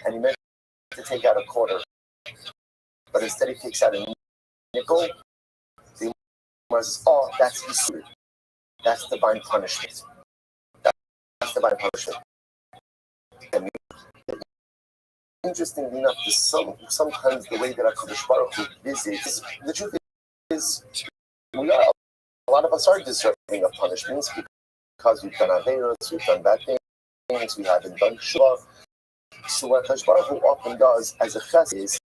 and he meant to take out a quarter, but instead he takes out a nickel, the Gemara says, "Oh, that's Yisur. That's divine punishment. That's divine punishment." Interestingly enough, sometimes the way that HaKadosh Baruch Hu visits, the truth is, a lot of us are deserving of punishments because we've done averos, we've done bad things, we haven't done shua. So what HaKadosh Baruch Hu often does as a chesed is,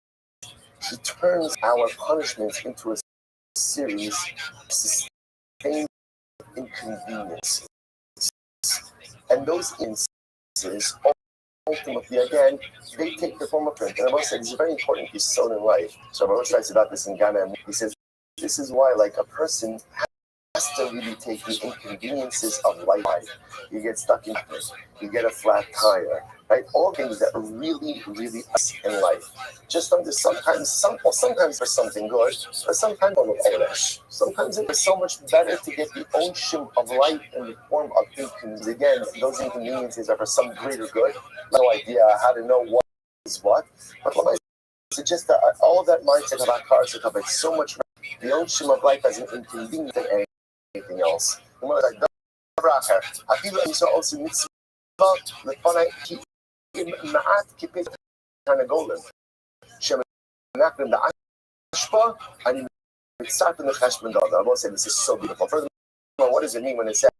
he turns our punishments into a series of sustained inconveniences. And those instances ultimately, again, they take the form of print. And I must say, it's very important piece sown in life. So Rothschild writes about this in Ghana, and he says, this is why, like, a person has to really take the inconveniences of life. You get stuck in it, you get a flat tire, right? All things that really, really in life. Just sometimes there's something good, but sometimes sometimes it's so much better to get the ocean of life in the form of inconvenience. Again, those inconveniences are for some greater good. No idea how to know what is what, but what I suggest that all of that mindset of Akar Shekab, it's so much the ocean of life as an inconvenience than anything else. I feel like so also mitzvah the fun מעט כפי תרנגולת שמנקרים לאשפה אני מצטרף לנחש מנדודה. I will say this is so beautiful. Furthermore, what does it mean when it says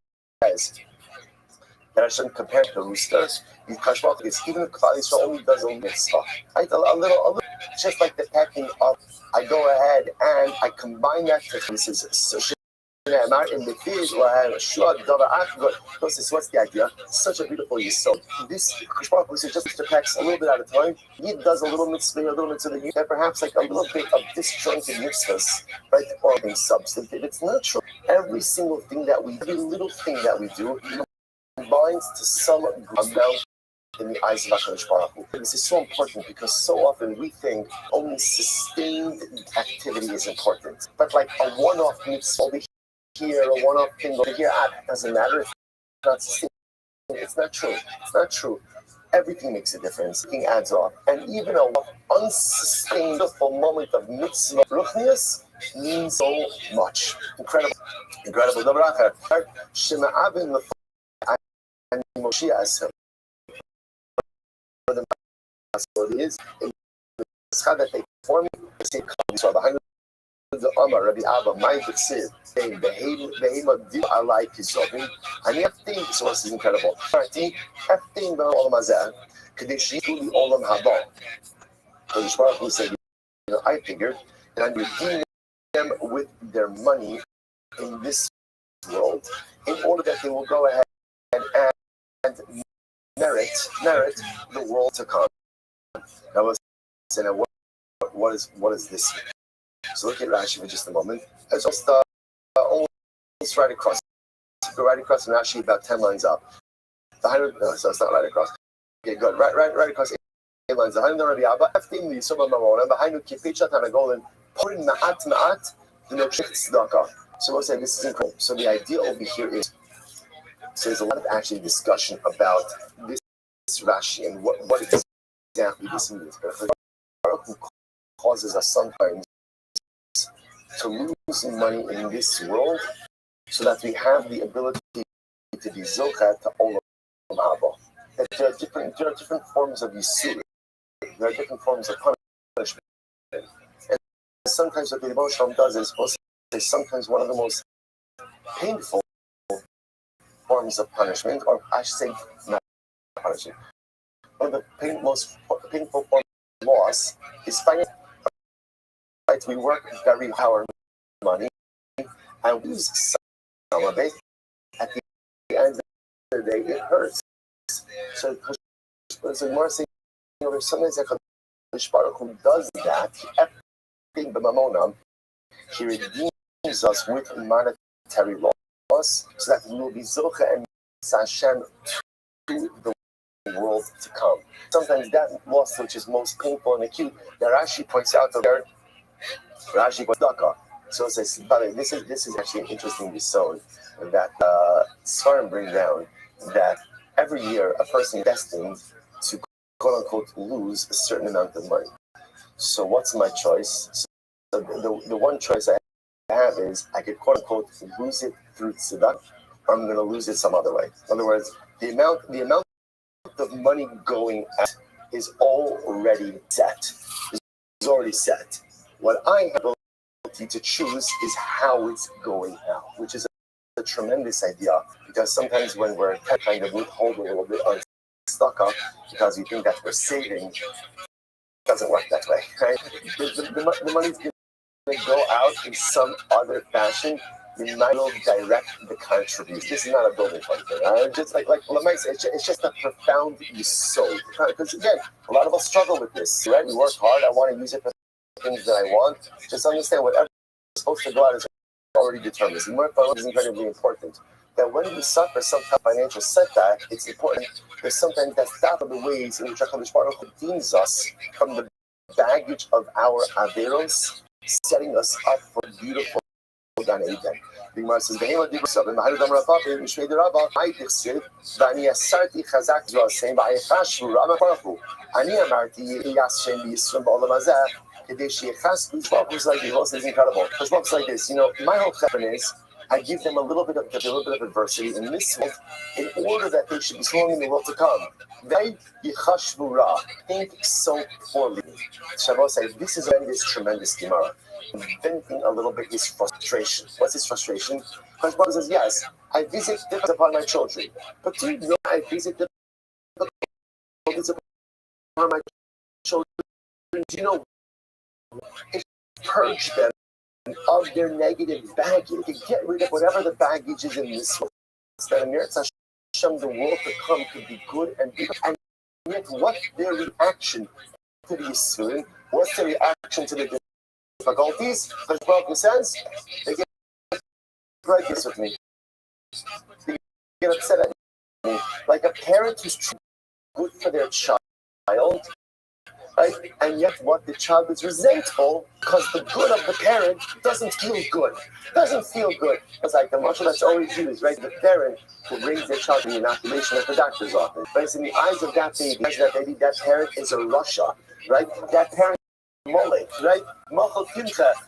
that I shouldn't compare to the rooster? Because even the Klal Yisrael only does a mitzvah, right? A little, just like the packing up. I go ahead and I combine that to this is so. In the field, what's the idea? Such a beautiful yisod. This Kishmael just packs a little bit at a time. He does a little mitzvah, and perhaps like a little bit of disjointed mitzvahs, right? Or being substantive. It's not true. Every single thing that we do, every little thing that we do, combines to some amount in the eyes of HaKadosh Baruch Hu. This is so important because so often we think only sustained activity is important. But like a one-off mitzvah here, a one-off thing over here, doesn't matter. It's not sustained. It's not true. It's not true. Everything makes a difference. Everything adds up. And even an unsustainable moment of mitzvah ruchnius means so much. Incredible. Incredible. So it is in the that they form the same behind the Rabbi Abba, my B'tziv, saying Behema Dil Alai Kizovim, and everything, so this is incredible. Everything B'Olam Hazeh, Kadesh Yituli Olam Haba. Kadosh Baruch Hu said, I figured that I'm redeeming them with their money in this world, in order that they will go ahead and merit the world to come. Now, what is this? So look at Rashi for just a moment. It's just almost right across. Go right across from Rashi about 10 lines up. No, so it's not right across. Okay, good. Right across 8 lines. Behind the Rabbi Abba, everything the Yisoma Mamona, behind the Kipichat and a golden, pouring Ma'at, the Nokshik Tzedakah. So we'll say this is incredible. So the idea over here is, so there's a lot of actually discussion about this Rashi and what exactly this means. But causes us sometimes to lose money in this world so that we have the ability to be zocha to Olam Haba. There are different forms of yisur. There are different forms of punishment. And sometimes what the emotional does is sometimes one of the most painful forms of punishment, or I should say not punishment. One of the most painful forms of loss is financial. Right? We work very hard money and we lose some of it. At the end of the day, it hurts. So more saying, sometimes Kadosh Baruch Hu does that. He redeems us with monetary loss, so that we will be zocha and Hashem to the world to come. Sometimes that loss, which is most painful and acute, that Rashi points out there. Rashi was Daka. So it says, this is actually an interesting episode that Svarim bring down that every year a person is destined to quote unquote lose a certain amount of money. So what's my choice? So the one choice I have is I could quote unquote lose it through tzedakah, or I'm going to lose it some other way. In other words, the amount of money going out is already set. Is already set. What I have the ability to choose is how it's going out, which is a tremendous idea, because sometimes when we're kind of withhold a little bit on stock up because we think that we're saving, it doesn't work that way, right? The money's going to go out in some other fashion you might will direct the contribution. This is not a building fund thing. Just like it's just a profound yesod. Because again, a lot of us struggle with this, right? We work hard. I want to use it for things that I want. Just understand whatever is supposed to go out is already determined. And work is incredibly important. That when we suffer some kind of financial setback, it's important that sometimes that's not the ways in which HaKadosh Baruch Hu redeems us from the baggage of our averos, setting us up for beautiful Gan Eden. The Gemara says, "Behema divrei b'mahal dam Rabbi mishmei derabba ma'itichsev v'ani asarti chazak zol saying ba'echash v'rama parachu ani amarti yashem b'yisrum ba'olam hazeh kedei sheyechasku." It's like this is incredible. It's like this. My whole chesed is I give them a little bit of adversity in this world in order that they should be strong in the world to come. They yichashvu think so poorly. Shavuot says this is already this tremendous Gemara. Venting a little bit his frustration. What's his frustration? Because Bob says, yes, I visit difficulties upon my children. But do you know I visit difficulties upon my children? Do you know it purge them of their negative baggage? You can get rid of whatever the baggage is in this world. That in Eretz Hashem, the world to come could be good and beautiful. And yet, what's their reaction to the Yisurim? What's their reaction to the difficulties? Because Baruch says, they get righteous with me. They get upset at me. Like a parent who's trying good for their child, right? And yet what the child is resentful because the good of the parent doesn't feel good. It's like the marshal that's always used, right? The parent who brings their child to the inoculation at the doctor's office. But it's in the eyes of that baby, that parent is a Russia, right? That parent Molech, right?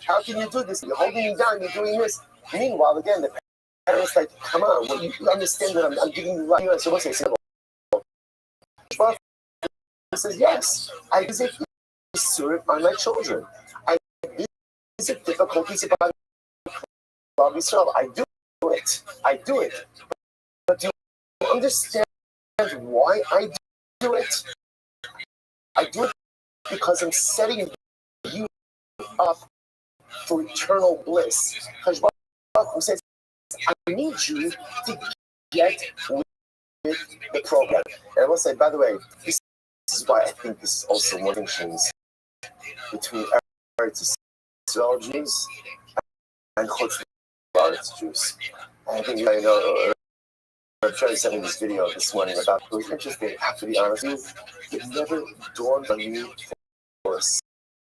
How can you do this? You're holding me down, you're doing this. Meanwhile, again, the parent's like, come on, well, you understand that I'm giving you right. So what's it? He says, yes, I visit Yisurim on my children. I visit difficulties upon Israel. I do it. But do you understand why I do it? I do it because I'm setting you up for eternal bliss. Because Baruch says, I need you to get with the program. And I will say, by the way, this is why I think this is also one of the distinctions between Eretz Israel Jews and Chutz La'aretz Jews. I think I'm trying to send me this video this morning about it was interesting. I have to be honest with you, it never dawned on me for a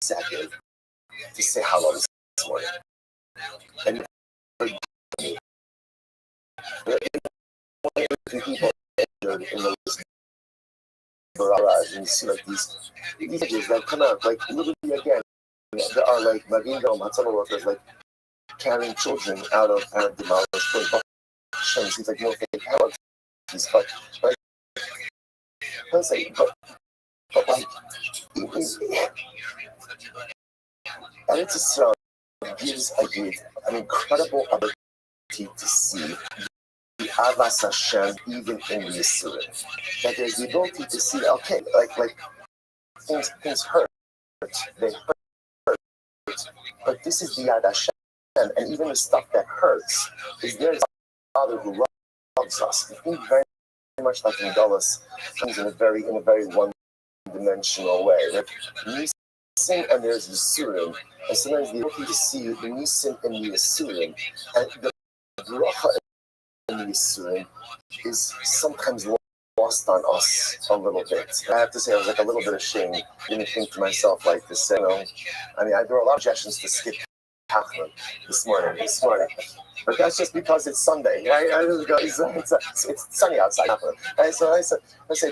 second to say hello this morning. And people in the barrage, and you see like these images that come out, like literally again, there are like Magingo Matzah workers like carrying children out of demolished buildings. Seems like no fake allergies, but like let's say, but like and it's gives a yid an incredible ability to see the Avas Hashem even in the Yisurim. That there's the ability to see, okay, like things hurt, they hurt, but this is the Yad Hashem, and even the stuff that hurts is there's a Father who loves us. I think very much like in Gullus, comes in a very one-dimensional way. Like Nisim and there's Yisurim, and sometimes the ability to see the Nisim and the Yisurim, and the bracha in the Yisurim is sometimes lost on us a little bit. I have to say, I was like a little bit ashamed. Didn't think to myself like this, I mean, there were a lot of suggestions to skip Tachman this morning. But that's just because it's Sunday, right? It's sunny outside. Right? So I say,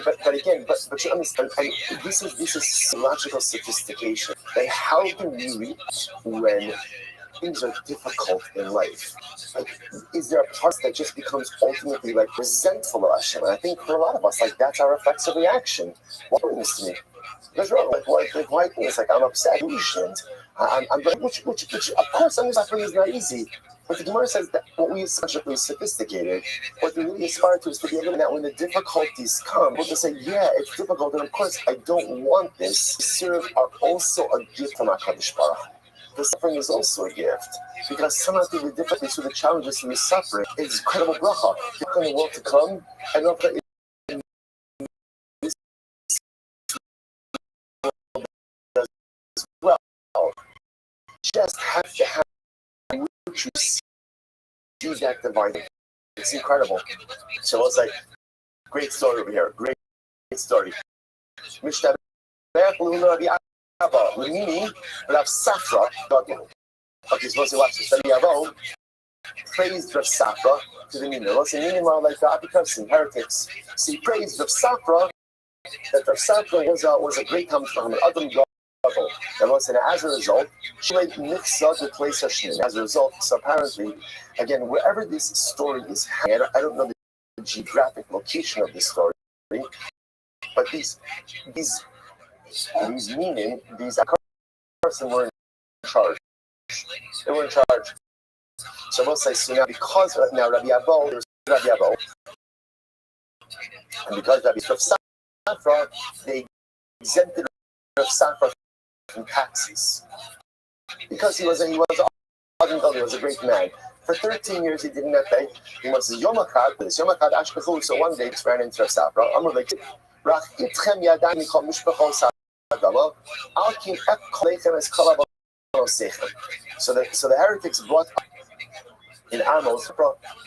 but again, but you understand, this is logical sophistication. Like, how can we reach when things are difficult in life? Like, is there a part that just becomes ultimately like resentful of Hashem? And I think for a lot of us, like that's our reflexive reaction. What doing this to me? What's wrong? Why? It's like I'm upset. I'm which of course suffering is not easy. But the Gemara says that what we essentially sophisticated, what we really aspire to is to be able to that when the difficulties come, we'll just say, yeah, it's difficult, and of course I don't want this. Serve are also a gift from HaKadosh Baruch Hu. the suffering is also a gift. Because somehow through the difficulties, through the challenges, through the suffering, it's incredible bracha. Look on the world to come, and look at it as well. Just have to have you see that divine. It's incredible. So it's like, great story over here. Great story. Meaning, Rav Safra, okay, supposed to watch this. Rabbi Yavo praised Rav Safra to the Nina. What's the Nina like the Apikarsim, heretics? So he praised Rav Safra, that Rav Safra was a great Talmid Chacham, an Adam Gadol. And once, and as a result, she made mitzvah to place Hashem. As a result, so apparently, again, wherever this story is, I don't know the geographic location of this story, but these meaning, these person were in charge. They were in charge. So we'll say, so now because now Rabbi Abo, there's Rabbi Abo, and because Rabbi Safra, they exempted Rav Safra from taxes. Because he was a great man. For 13 years he didn't have pay. He was Yom Echad, but it's Yom Echad Ashkechu, so one day he ran into Rav Safra. I'm like, Rach itchem yadai michol mishpachos ha'adama, al kim ek kolechem es kol so the heretics brought up in Amos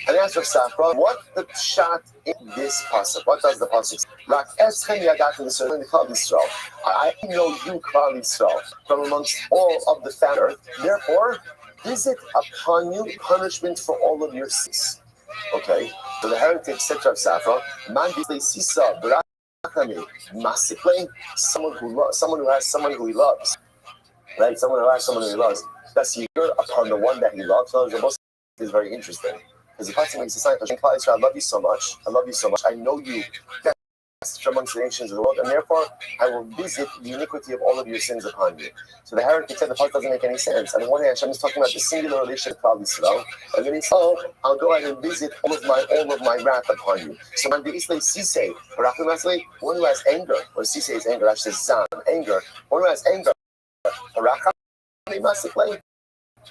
and asked Rav Safra, what the shot in this pasuk? What does the pasuk say? Rak eschem yadatim l'Yisrael in Klal Yisrael. I know you, Klal Yisrael, from amongst all of the family earth. Therefore, visit upon you punishment for all of your sins. Okay, so the heretics said to Rav Safra, man sisa b'rakami masikle, someone who has someone who he loves. Right, someone who has someone who he loves. That's eager upon the one that he loves. So the most is very interesting because the pasuk makes a sign. I love you so much. I love you so much. I know you best amongst the nations of the world, and therefore I will visit the iniquity of all of your sins upon you. So the heretic said the pasuk doesn't make any sense. On the one hand, Hashem is talking about the singular relation of Klal Yisrael, and then he said, "Oh, I'll go ahead and visit all of my wrath upon you." So man, the Islay Sisei, one who has anger, or Sisei is anger, actually Zam, anger. One who has anger.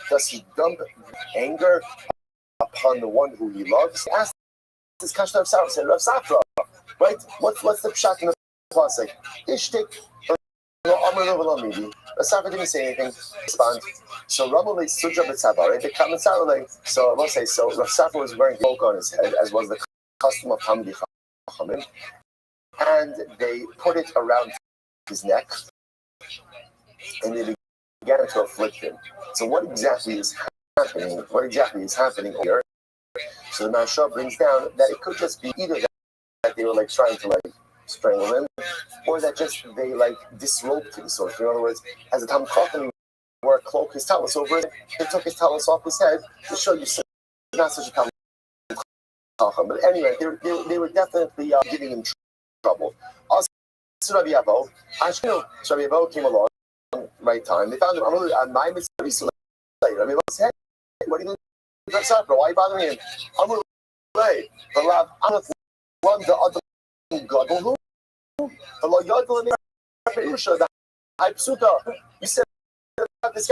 Does he dump anger upon the one who he loves? He asked this question of Rav Safra, right? What's the pshat in the pasuk? Ishtik, Rav Safra didn't say anything. Respond. So Ramale Suja B'Tzavar, the Kamatzarale. So I will say, so Rav Safra was wearing cloak on his head, as was the custom of Talmidei Chachamim, and they put it around his neck. And they began to afflict him. So what exactly is happening? What exactly is happening here? So the Maharsha brings down that it could just be either that they were like trying to like strangle him, or that just they like disrobed him. So in other words, as a Talmid Chacham, he wore a cloak, his talus over it. They took his talus off his head to show you not such a Talmid Chacham. But anyway, they were definitely giving him trouble. Also, Rabbi Abo, Rabbi Abo came along. Right time. They found him. I'm my mitzvah. Rabbi said, "Hey, what are you doing? Why are you bothering him?" I'm late. The lab. I'm one the other gadol who the law gadol in the high psuta. You said this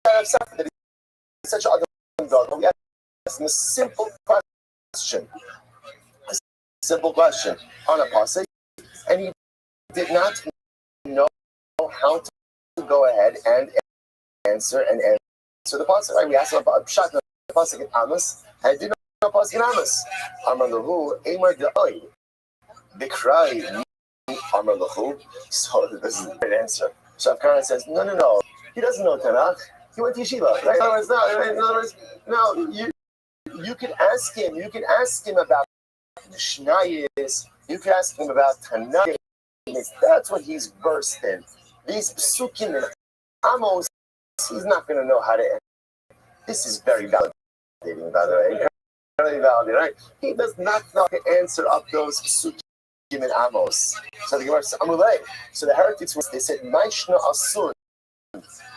guy that he's such an other gadol. We asked him a simple question on a pasuk, and he did not know how to go ahead and answer the pasuk. Right? We asked him about pshat the pasuk in Amos, and I didn't know the pasuk in Amos. Amar lahu, Amar de'oi, b'krai, Amar lahu. So this is the right answer. So Afkara says, no, he doesn't know Tanakh. He went to yeshiva. Right? In other words, no. You can ask him. You can ask him about Mishnayos. You can ask him about Tanakh. That's what he's versed in. These psukim and Amos, he's not going to know how to answer. This is very validating, by the way. Very validating, right? He does not know how to answer up those psukim and Amos. So the Gemara says, Amulei. So the heretics, they said, Maishna Asun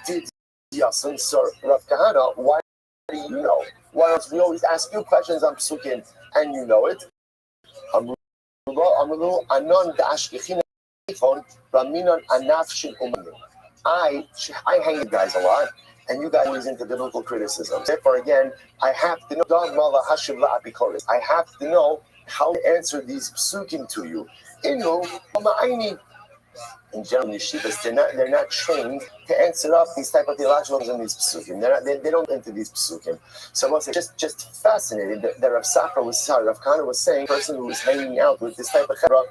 did Yasun. So Rav Kahana, why do you know? Why don't we always ask you questions on psukim and you know it? Amulu Anon Dashkichin. I hang the guys a lot, and you guys always into biblical criticism. Therefore, again, I have to know I have to know how to answer these psukim to you. In general, yeshivas, they're not trained to answer up these type of theological in these psukim. They don't enter these psukim. So I was just fascinated that Rav Kahana was saying, a person who is hanging out with this type of chevra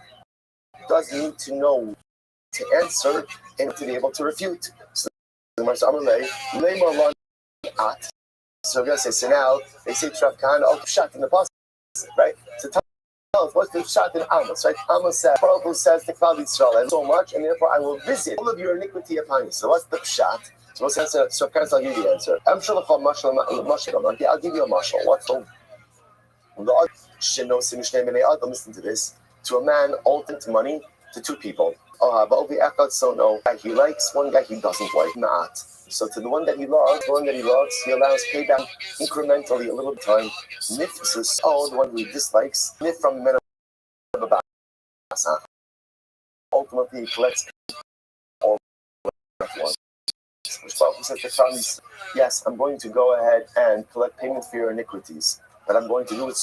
does need to know to answer and to be able to refute. So we're going to say, so now they say to Rav Kahana, oh, shot in the past, right? So tell us, what's the shot in Amos, right? Amos says, Baruch Hu says to Klal Yisrael, and so much, and therefore I will visit all of your iniquity upon you. So what's the shot? So what's the answer? So I'll give you the answer. I'll give you a mashal. What's the listen to this. To a man, ultimate money to two people. So no, guy he likes, one guy he doesn't like. Not. So to the one that he loves, he allows payback incrementally a little bit of time. Nif the one who he dislikes, nif from the men of Abasa. Ultimately, he collects all at once. Which Baruch says to Charlie, yes, I'm going to go ahead and collect payment for your iniquities, but I'm going to do it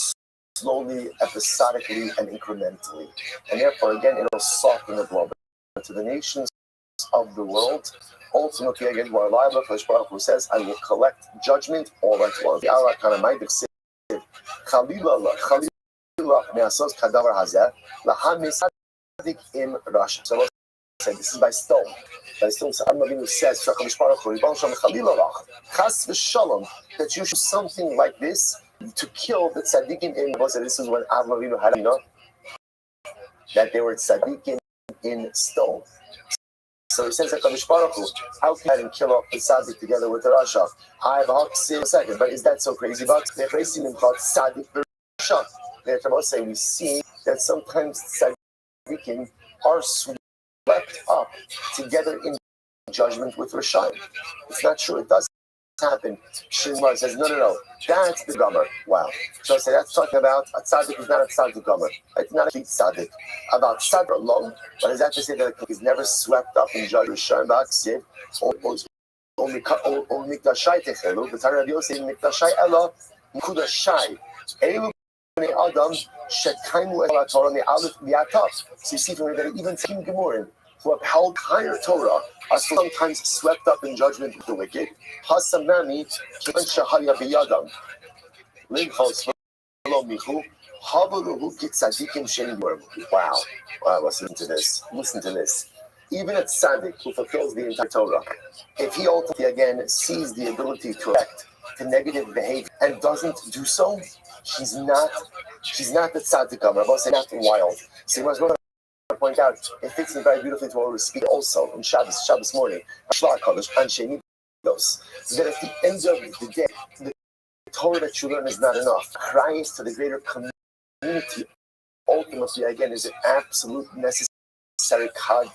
slowly, episodically, and incrementally. And therefore, again, it'll soften the blow. But to the nations of the world, ultimately, again, Baruch Hu says, I will collect judgment all at once. So this is by stone. By stone, so Avinu says, that you should something like this to kill the tzaddikim in. This is when Avinu had that they were tzaddikim in stone. So he says, how can I kill off the tzaddik together with the Rasha? I have a hawk in a second, but is that so crazy? But they're racing him called tzaddik Rasha. They're saying we see that sometimes tzaddikim are swept up together in judgment with Rothschild. It's not true. It does happen. Shimar says, no. That's the Gomer. Wow. So I say that's talking about a tzaddik is not a tzaddik Gomer. It's not a big tzaddik. About tzaddik alone, but is that to say that he's never swept up in judgment with Rothschild? Only Mikdashai techelu. The Torah Rabbi Yosef Mikdashai ela Mikudashai. Elu Adam shekaimu el Torah me'alef mi'ataf. So you see from here that even Tim Gemurim, who upheld higher Torah, are sometimes swept up in judgment with the wicked. Hasamami kivan shahaya biyadam. Limchos v'lo michu havaluhu kitzadikim shenim. Wow! Listen to this. Even a tzaddik who fulfills the entire Torah, if he ultimately again sees the ability to act to negative behavior and doesn't do so, she's not the tzaddik. Rabbi say not wild. So you must point out it fits in very beautifully to what we speak also in Shabbos morning. That at the end of the day, the Torah that you learn is not enough. Christ to the greater community ultimately again is an absolute necessary cog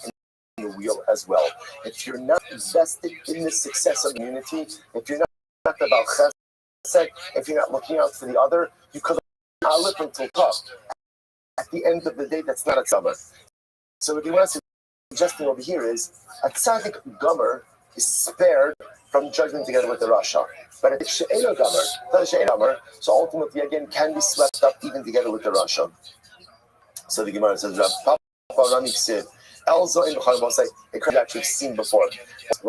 in the wheel as well. If you're not invested in the success of the community, if you're not about chesed, if you're not looking out for the other, you could aleph until top. At the end of the day, that's not a tzaddik. So what you want to suggesting over here is a tzaddik gomer is spared from judgment together with the Rasha. But a she'ena gomer, so ultimately again can be swept up even together with the Rasha. So the Gemara says, Rav Papa Rami said, Elzo in B'char it could actually seen before.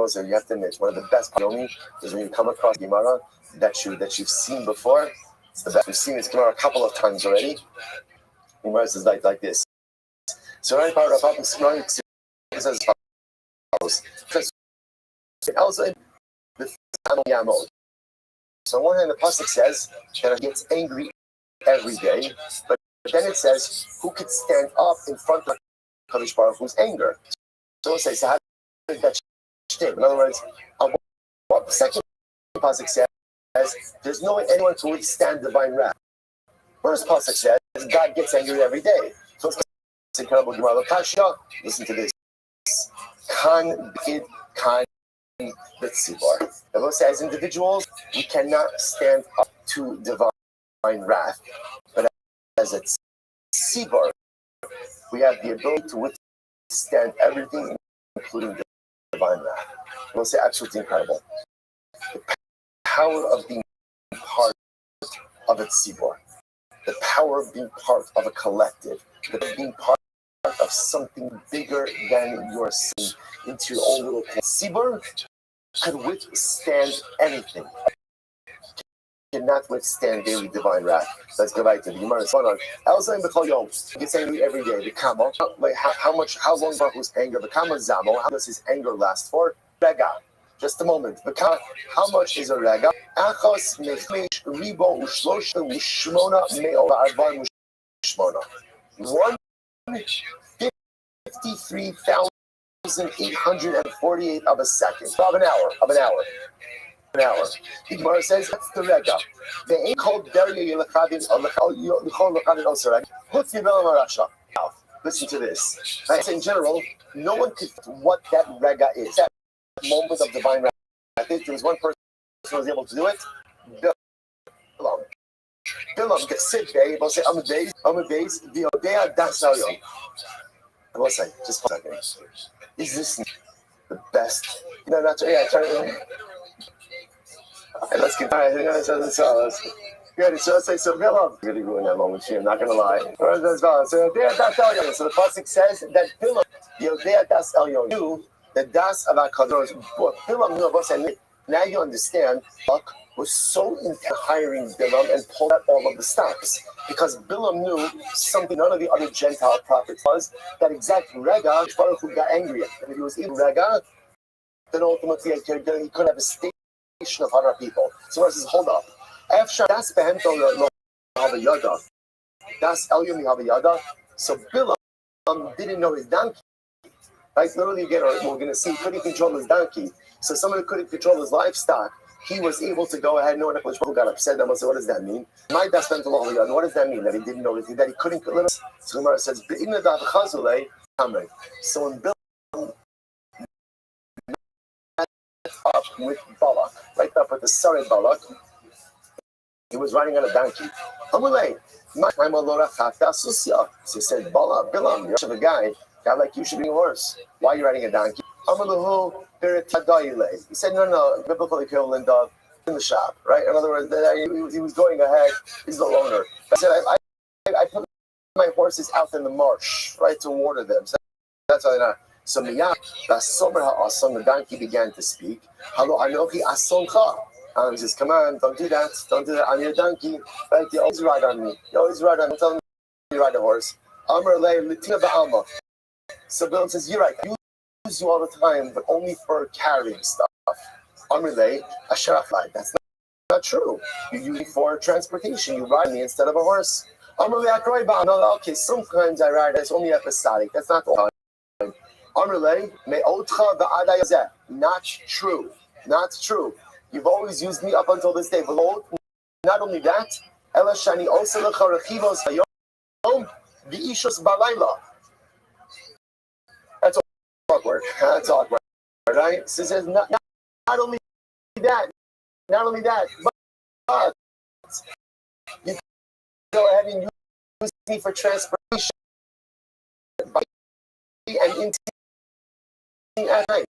So you have to admit, one of the best Panomi is when you come across Gemara that you've seen before. It's the best. We've seen this Gemara a couple of times already. Gemara says like this. So right part of Papa Rami says as follows. Elzo the Yamod. So on one hand, the pasuk says that he gets angry every day, but then it says, "Who could stand up in front of Kadosh Baruch Hu's anger?" So it says, "How did that shtick?" In other words, what the second pasuk says, "There's no way anyone can withstand divine wrath." First pasuk says, "God gets angry every day." So it's incredible. Listen to this. Kan bid kan. The Bible says, as individuals, we cannot stand up to divine wrath. But as a tzibor, we have the ability to withstand everything, including divine wrath. We'll say absolutely incredible. power of being part of a tzibor, the power of being part of a collective, being part of something bigger than yourself into your own little tzibor could withstand anything. Cannot withstand daily divine wrath. Let's go back to the Gemara. Elzaim b'chol yom gets angry every day. The kama, like how long Baruch's anger? The kama zamo. How does his anger last for? Rega. Just a moment. How much is a rega? Achos mechmesh ribo u'shlosha u'shmona me'o v'arba u'shmona. 153,848 of a second. Of an hour. The Gemara says that's the rega. They ain't called Daria Yelachadin Osarag. Listen to this. Right? In general, no one could what that rega is. That moment of divine wrath. I think there was one person who was able to do it. Bilam gets sit there. He will say, I'm a base, the Odea Dasayon. I will say, just a second. Is this the best? No, not yeah, try to. Let's get all right. Good. So let's say so. Bilam really ruined that moment. I'm not gonna lie. So the pasuk says that Bilam, the Odea Dasayon, knew the das of Hakadosh. Bilam knew about it. Now you understand. Buck was so into hiring Bilam and pulled out all of the stops because Bilam knew something none of the other Gentile prophets was that exact rega. Baruch who got angry at, and if he was in rega, then ultimately he could have a station of 100 people. So he says, hold up. After das behemto l'havayada, das elyum l'havayada. So Bilam didn't know his donkey. Right? Literally, again, we're going to see he couldn't control his donkey. So someone who couldn't control his livestock, he was able to go ahead. No one who got upset. I say, what does that mean? My das behemto l'havayada. What does that mean? That he didn't know that he couldn't. So Gemara says, so when Bilam up with Balak, right up with the Sarid Balak, he was riding on a donkey. So he said, Bilam, you're a guy like you should be a horse. Why are you riding a donkey? He said, no, biblical equivalent of in the shop, right? In other words, he was going ahead. He's the loner. I said, I put my horses out in the marsh, right, to water them. So that's why they're not. So the donkey began to speak. Hello, Anochi Asoncha. He says, come on, don't do that. I'm your donkey. Right? You always ride on me. I'm telling you ride the horse. Amr Le Litina Ba'alma. So Bilam says, you're right. I use you all the time, but only for carrying stuff. Amr Le Asharafai. That's not true. You use me for transportation. You ride me instead of a horse. Amr Le Akroy Ba'alma. No, okay, sometimes I ride. It's only episodic. That's not all. Not true. Not true. You've always used me up until this day. But not only that, that's awkward. That's awkward. Right? So it says not only that, but you go ahead and use me for transportation and into at night.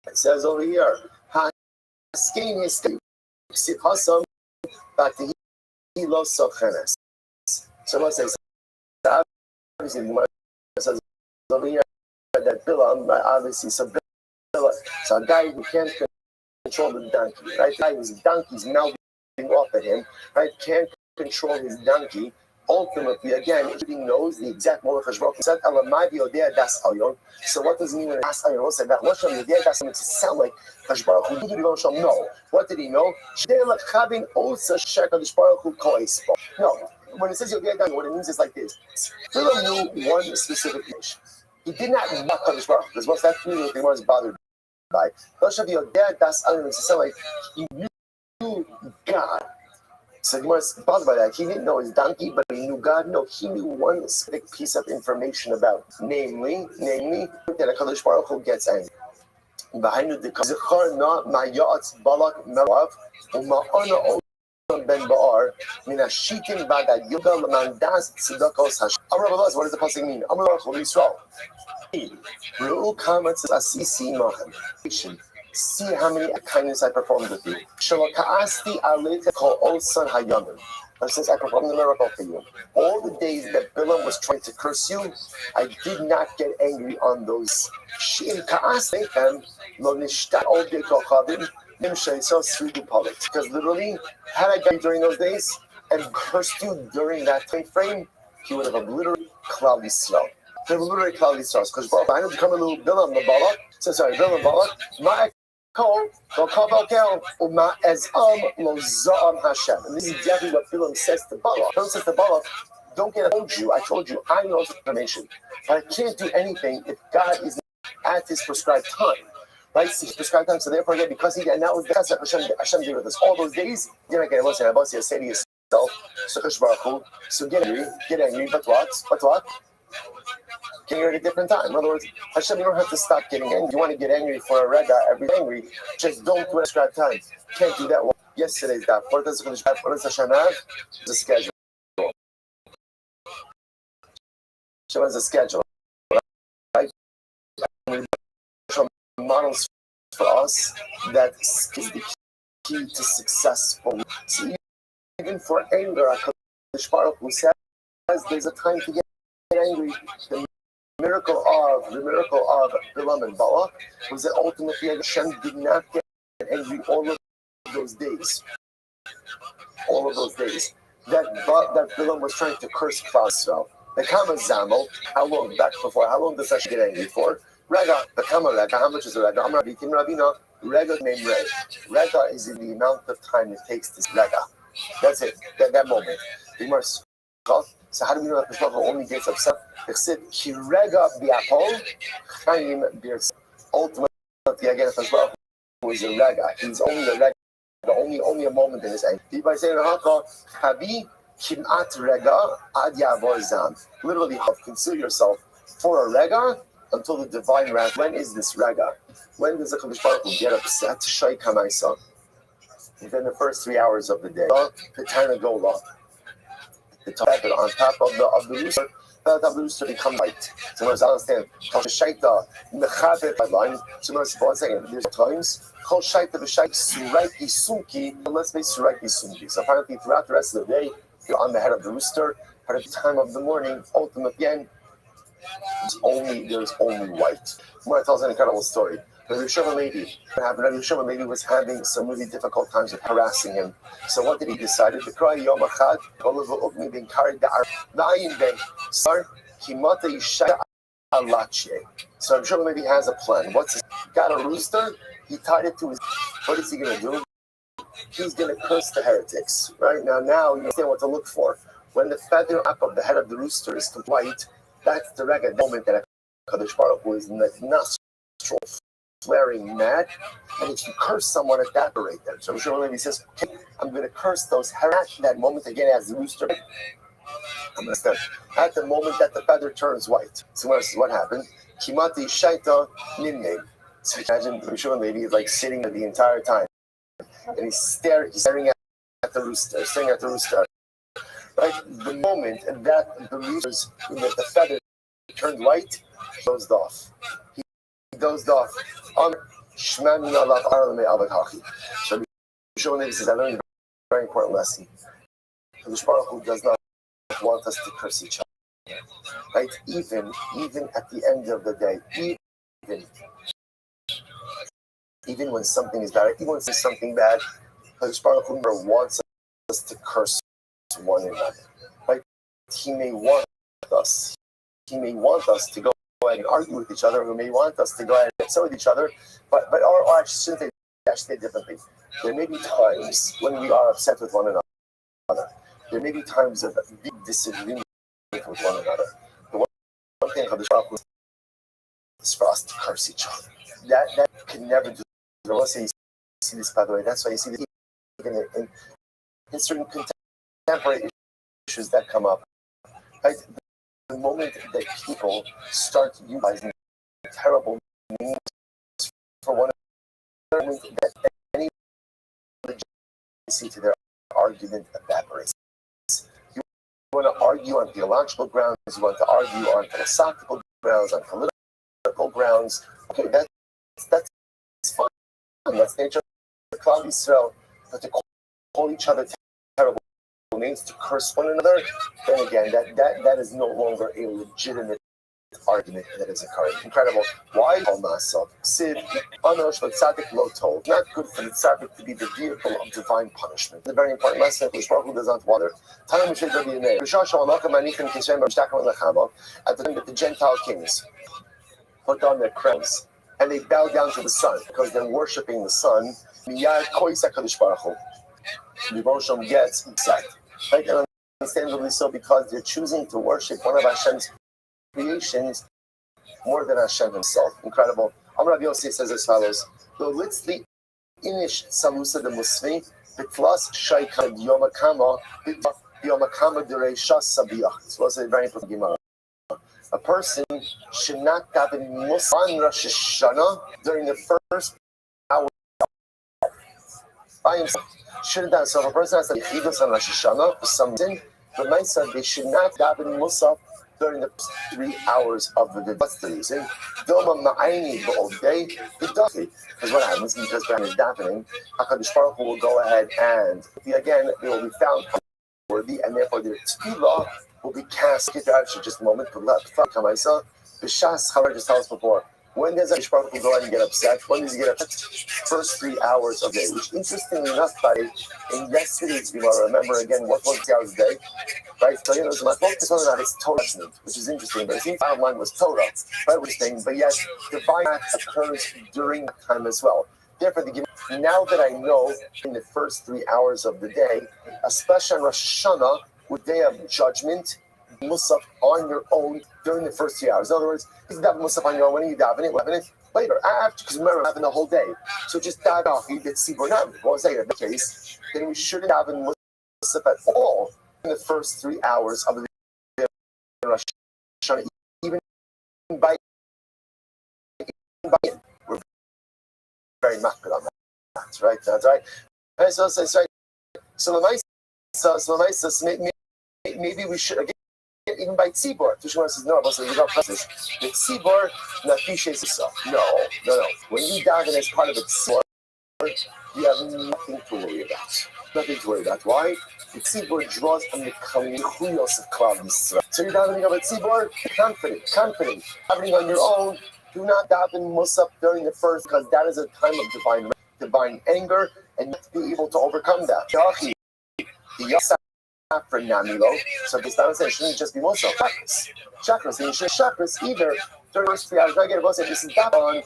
It says over here, Haskin is Siv Hasam, but he loves Sochenes. So what says, obviously, it says over here that Bilam, obviously, so a guy who can't control the donkey, right? The guy whose donkey's mouthing off at him, right? Can't control his donkey. Ultimately, again, he knows the exact moment Hashbroch said, so what does it mean when Das Ayon said that? It sound like Hashbroch who did no. What did he know? No. When it says Yodea, what it means is like this. Bilam knew one specific nation. He did not mock Hashbroch. Because what's that mean? He was bothered by. It sound like he knew God. So he was bothered by that. He didn't know his donkey, but he knew God. No, he knew one specific piece of information about, namely, that HaKadosh Baruch Hu gets angry. Behind the Zechar not my yachts Balak Melav Uma'ana Ben Ba'ar Mina Shitin Bagad Yuda Lamandas Tzedakos Hash. Amar Rabbi, what does the passing mean? Amar Rabbi Yisrael. Ru'u Kamatz Asisi Mahan. See how many kindness I performed with you. Shalaka'asti aleta kol osan hayamim. It says, I performed the miracle for you. All the days that Bilam was trying to curse you, I did not get angry on those. Because literally, had I gone during those days and cursed you during that time frame, he would have obliterated Klal Yisrael. They have obliterated Klal Yisrael. Because I know to come a little Bilam the Balak. So sorry, Bilam Balak. And this is exactly what Bilam says to Balak. Bilam says to Balak, don't get I told you, I know information. But I can't do anything if God is at his prescribed time. Right? His prescribed time. So therefore, again, because he and that was because Hashem did with us all those days, you're not getting listen. I say to yourself, so get angry, but what? Get angry at a different time. In other words, Hashem, you don't have to stop getting angry. You want to get angry for a rega every angry, just don't do it at prescribed time. Can't do that. Well, yesterday's that. What does Hashem have? The schedule. Hashem has a schedule. Right? Models for us that is the key to successful. So even for anger, HaKadosh Baruch Hu says there's a time to get angry. The miracle of Bilam and Balak was that ultimately Hashem did not get angry all of those days. That Bilam was trying to curse Klal Yisrael. The Kama Zamel, how long does Hashem get angry for? Rega, the Kama Rega, how much is a Rega? I'm Rabbi Tim Rabina, Rega named Reg. Rega is in the amount of time it takes to Rega. That's it, that moment. So how do we know that Mishpacha only gets upset? Except he rega bi'apol, chaim bi'irtzeh. Ultimately, again, Mishpacha was a rega. He's only a rega, only a moment in his anger. By saying Habi kimat rega ad yavor zam. Literally, consider yourself for a rega until the divine wrath. When is this rega? When does the Mishpacha get upset? Shai kamaisa. Within the first 3 hours of the day. The time to go long. The top on top of the rooster, the rooster becomes white. So let's understand. Shaita mechavet line. So let's 1 second. There's times called shaita b'shaita suraki sunki. Let's make suraki sunki. So apparently throughout the rest of the day, you're on the head of the rooster. But at the time of the morning, ultimately again, there's only white. Gemara tells an incredible story. Rabbi Shimon maybe was having some really difficult times of harassing him. So what did he decide? To cry Yom Achad, being carried the Arbaim Ben Sar Kimata Yishaya Alachie. So Rabbi Shimon maybe has a plan. Got a rooster, he tied it to his. What is he gonna do? He's gonna curse the heretics. Right now you understand what to look for. When the feather up of the head of the rooster is complete, that's the rega moment that Kadosh Baruch Hu is in the nostril flaring mad, and if you curse someone, evaporate them. So Rabbi says, okay, I'm going to curse those heretics. That moment again as the rooster. I'm going to start at the moment that the feather turns white. So what happened? Kimati shaita nimne. So imagine Rabbi maybe is like sitting there the entire time, and he's staring at the rooster, Right, the moment that the feather turned white, he dozed off. He dozed off. So Maybe says, I learned a very important lesson. The Baruch Hu does not want us to curse each other. Right? Even at the end of the day, even when something is bad, even when there's something bad, the Baruch Hu never wants us to curse one another. Right? He may want us to go ahead and argue with each other, or may want us to go ahead and upset with each other, but or I shouldn't say differently. There may be times when we are upset with one another. There may be times of big disagreement with one another. The one thing of the Baruch Hu is for us to curse each other. That can never do. Let's say you see this, by the way. That's why you see this in certain contemporary issues that come up. Right? The moment that people start utilizing terrible means for one another, that any legitimacy to their argument evaporates. You want to argue on theological grounds, you want to argue on philosophical grounds, on political grounds. Okay, that's fine. That's the nature of Klal Yisrael. But to call each other terrible names, to curse one another, then again, that is no longer a legitimate argument that is occurring. Incredible. Why? Siv, Anosh, but Tzaddik lo told. Not good for the Tzaddik to be the vehicle of divine punishment. The very important lesson which Baruch does not water. At the time that the Gentile kings put on their crowns and they bow down to the sun because they're worshiping the sun, Devotion gets upset. Right? And understandably so, because they're choosing to worship one of Hashem's creations more than Hashem himself. Incredible. Rabbi Yossi says as follows: "Lo litzli inish salusa de musvi bitlas shaykad yomakama yomakama dereisha sabiyach." This was a very important Gemara. A person should not daven musaf on Rosh Hashanah during the first hour by himself. Shouldn't that? So if a person has a yechidus on Rosh Hashanah for some reason, but my son, they should not daven musaf during the 3 hours of the day. What's the reason? Because what happens, because when is davening, HaKadosh Baruch Hu will go ahead and, again, they will be found worthy, and therefore their tefillah will be cast. Get that actually just a moment. Bishas Chavar just tell us before. When does HaKadosh Baruch Hu go ahead and get upset? When does he get upset? First 3 hours of the day, which interestingly enough, in yesterday's Gemara, remember again, what was the hours of the day? Right, so my focus on that is Torah, which is interesting, but it seems bottom line was Torah, right, which thing, but yet divine act occurs during that time as well. Therefore, now that I know in the first 3 hours of the day, especially on Rosh Hashanah, with day of judgment, Musaf on your own during the first 3 hours. In other words, you can daven Musaf on your own. When are you davening? 11 later, after, because remember, I'm having the whole day. So just daven off, you get Sibor now. What was that in that case? Then we shouldn't daven Musaf at all in the first 3 hours of the day of Rosh Hashanah, even by we're very makbid on that. That's right. That's right. Okay, so that's right. So maybe we should again. Even by tzibor, Tushma says no. Also, you got presses. The tzibor nafishes itself. No. When you daven as part of the tzibor, you have nothing to worry about. Why? The tzibor draws from the kalichuyos of Klal Yisrael. So you're davening about tzibor, confident. Davening on your own. Do not daven musaf during the first, because that is a time of divine anger, and you have to be able to overcome that. For Namilo, so this time it shouldn't just be Mosa chakras. And you should chakras either during the first 3 hours. I get this is daven on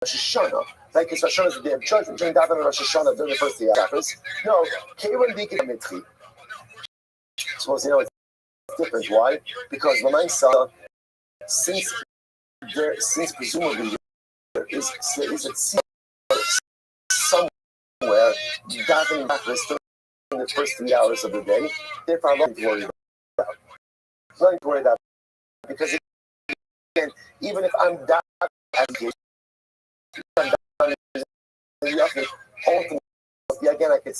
Rosh Hashanah. Like Rosh Hashanah is the day of judgment. During daven on Rosh Hashanah during the first 3 hours. No, Kevin Dikit. So it's different. Why? Because Lamaisa, since presumably there is a somewhere davening chakras in the first 3 hours of the day, therefore I'm not to worry about. Because again, even if I'm down ultimately, again, I can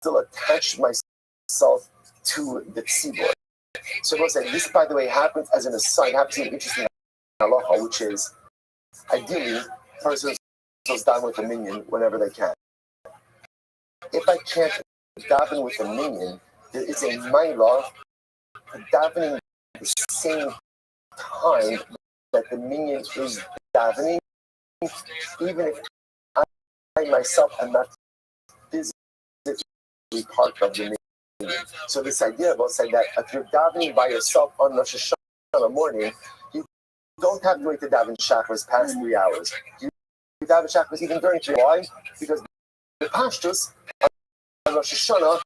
still attach myself to the tzibor. So we'll say this, by the way, happens as an aside. Happens in an interesting halacha, which is ideally, a person goes down with a minion whenever they can. If I can't daven with a minion, there is a mailah davening at the same time that the minion is davening, even if I myself am not physically part of the minion. So this idea about saying that if you're davening by yourself on Rosh Hashanah morning, you don't have to wait to daven chakras past 3 hours. You daven chakras even during 3 hours. Why? Because the pashtus on Rosh Hashanah,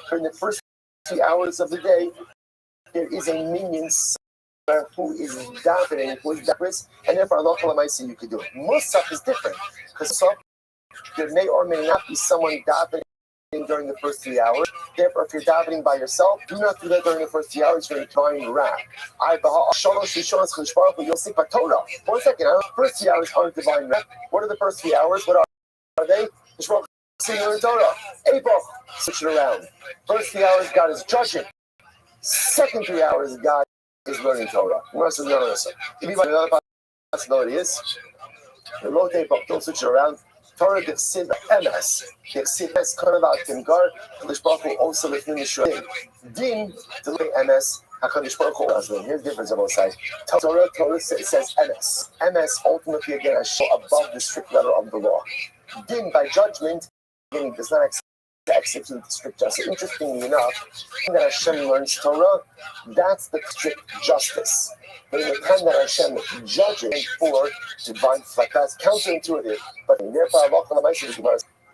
during the first 3 hours of the day, there is a minion who is davening, who is chakras, and therefore Allah Kalamaisi you could do it. Musaf is different, because there may or may not be someone davening during the first 3 hours. Therefore, if you're davening by yourself, do not do that during the first 3 hours. You're trying to wrap. You'll see Torah. 1 second, first 3 hours aren't divine wrap. What are the first 3 hours? What are they? Senior in Torah. April. Switch it around. First 3 hours, God is judging. Second 3 hours, God is learning Torah. Another possibility is the low tape. Don't switch it around. Torah Dechsiv Emes. Dechsiv Es Karavat Dimgar. Kadosh Baruch Hu also within the Shul. Din delay Emes. HaKadosh Baruch Hu as well. Here's the difference on both sides. Torah says Emes. Emes ultimately again is above the strict letter of the law. Din by judgment, again, he does not execute the strict justice. Interestingly enough, when Hashem learns Torah, that's the strict justice. But in the time that Hashem judges for divine fleck, that's counterintuitive. But therefore,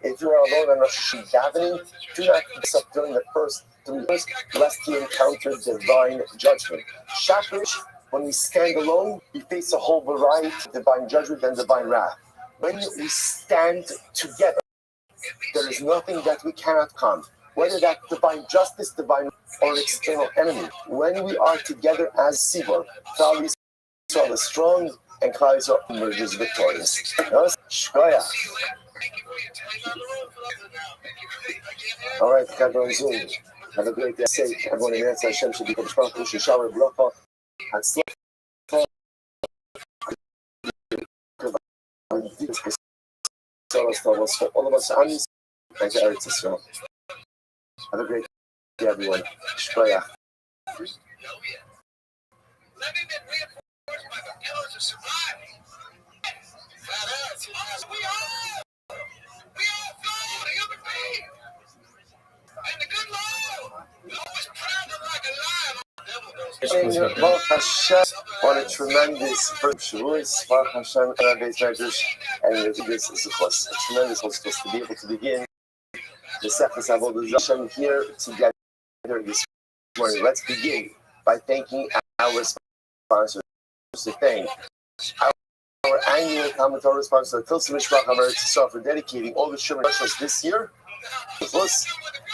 if you are alone and Rosh davening, do not mix up during the first 3 years, lest you encounter divine judgment. Shaprish, when we stand alone, we face a whole variety of divine judgment and divine wrath. When we stand together, there is nothing that we cannot come, whether that divine justice, divine or external enemy. When we are together as Sibor, Klal Yisrael is strong and Klal Yisrael emerges victorious. Shkoya. All right, everyone Zoom. Have a great day. Say, everyone in Eretz Hashem should be Kishmach, Shower, Bracha, and sleep. For all of us, thank you, Eretz Yisrael. Have a great day, everyone. Shkoyach. Baruch Hashem, what a tremendous first Shavuos. Baruch Hashem, Rabbi's Medrash, and this is, of course, a tremendous host to be able to begin the Sefas Avodah Hashem here together this morning. Let's begin by thanking our sponsors. To thank our annual commentary sponsor, Tilsa Mishpach Eretz Yisrael, for dedicating all the Shemar Roshos this year, plus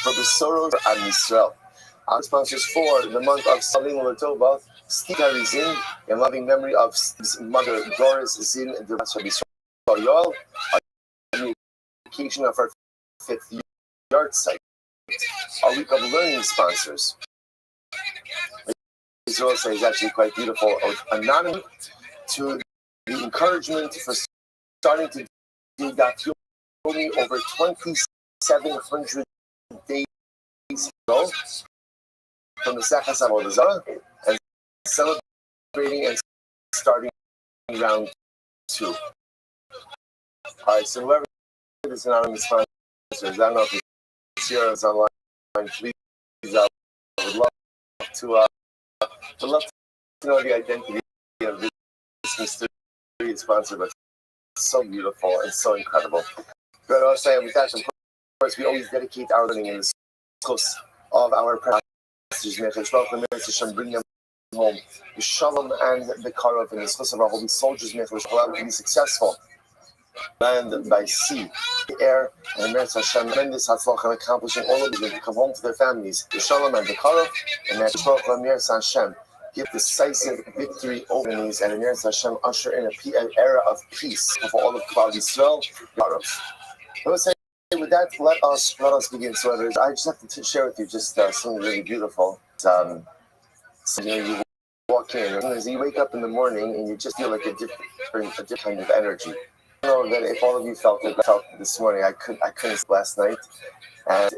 for the Soros for Am Yisrael. Our sponsors for the month of Salim Ulatova, Steve Zin, in loving memory of Steve's mother, Doris Zin, the Rabbi Yoel, on the occasion of our 5th yard site. Our week of learning sponsors. This also is actually quite beautiful. Anonymous to the encouragement for starting to do that over 2,700 days ago. From the Sefas Avodah Zarah and celebrating and starting round 2. All right, so whoever is anonymous sponsors, I don't know if it's here or it's online, please, I would love to know the identity of this mysterious sponsor, but it's so beautiful and so incredible. But also, with that, of course, we always dedicate our learning in the course of our practice. Bring them home. The Shalom and the Karov and the Schos of our holy soldiers, allow them to be successful. Land by sea, the air, and Eretz Hashem, tremendous Hatzlach and accomplishing all of them to come home to their families. The Shalom and the Karov, and Eretz Hashem, give decisive victory over enemies, and Eretz Hashem usher in an era of peace for all of Klal Yisrael. Karov. With that, let us begin. So, I just have to share with you just something really beautiful. So, you walk in, and as you wake up in the morning, and you just feel like a different kind of energy. I know that if all of you felt this morning, I couldn't sleep last night,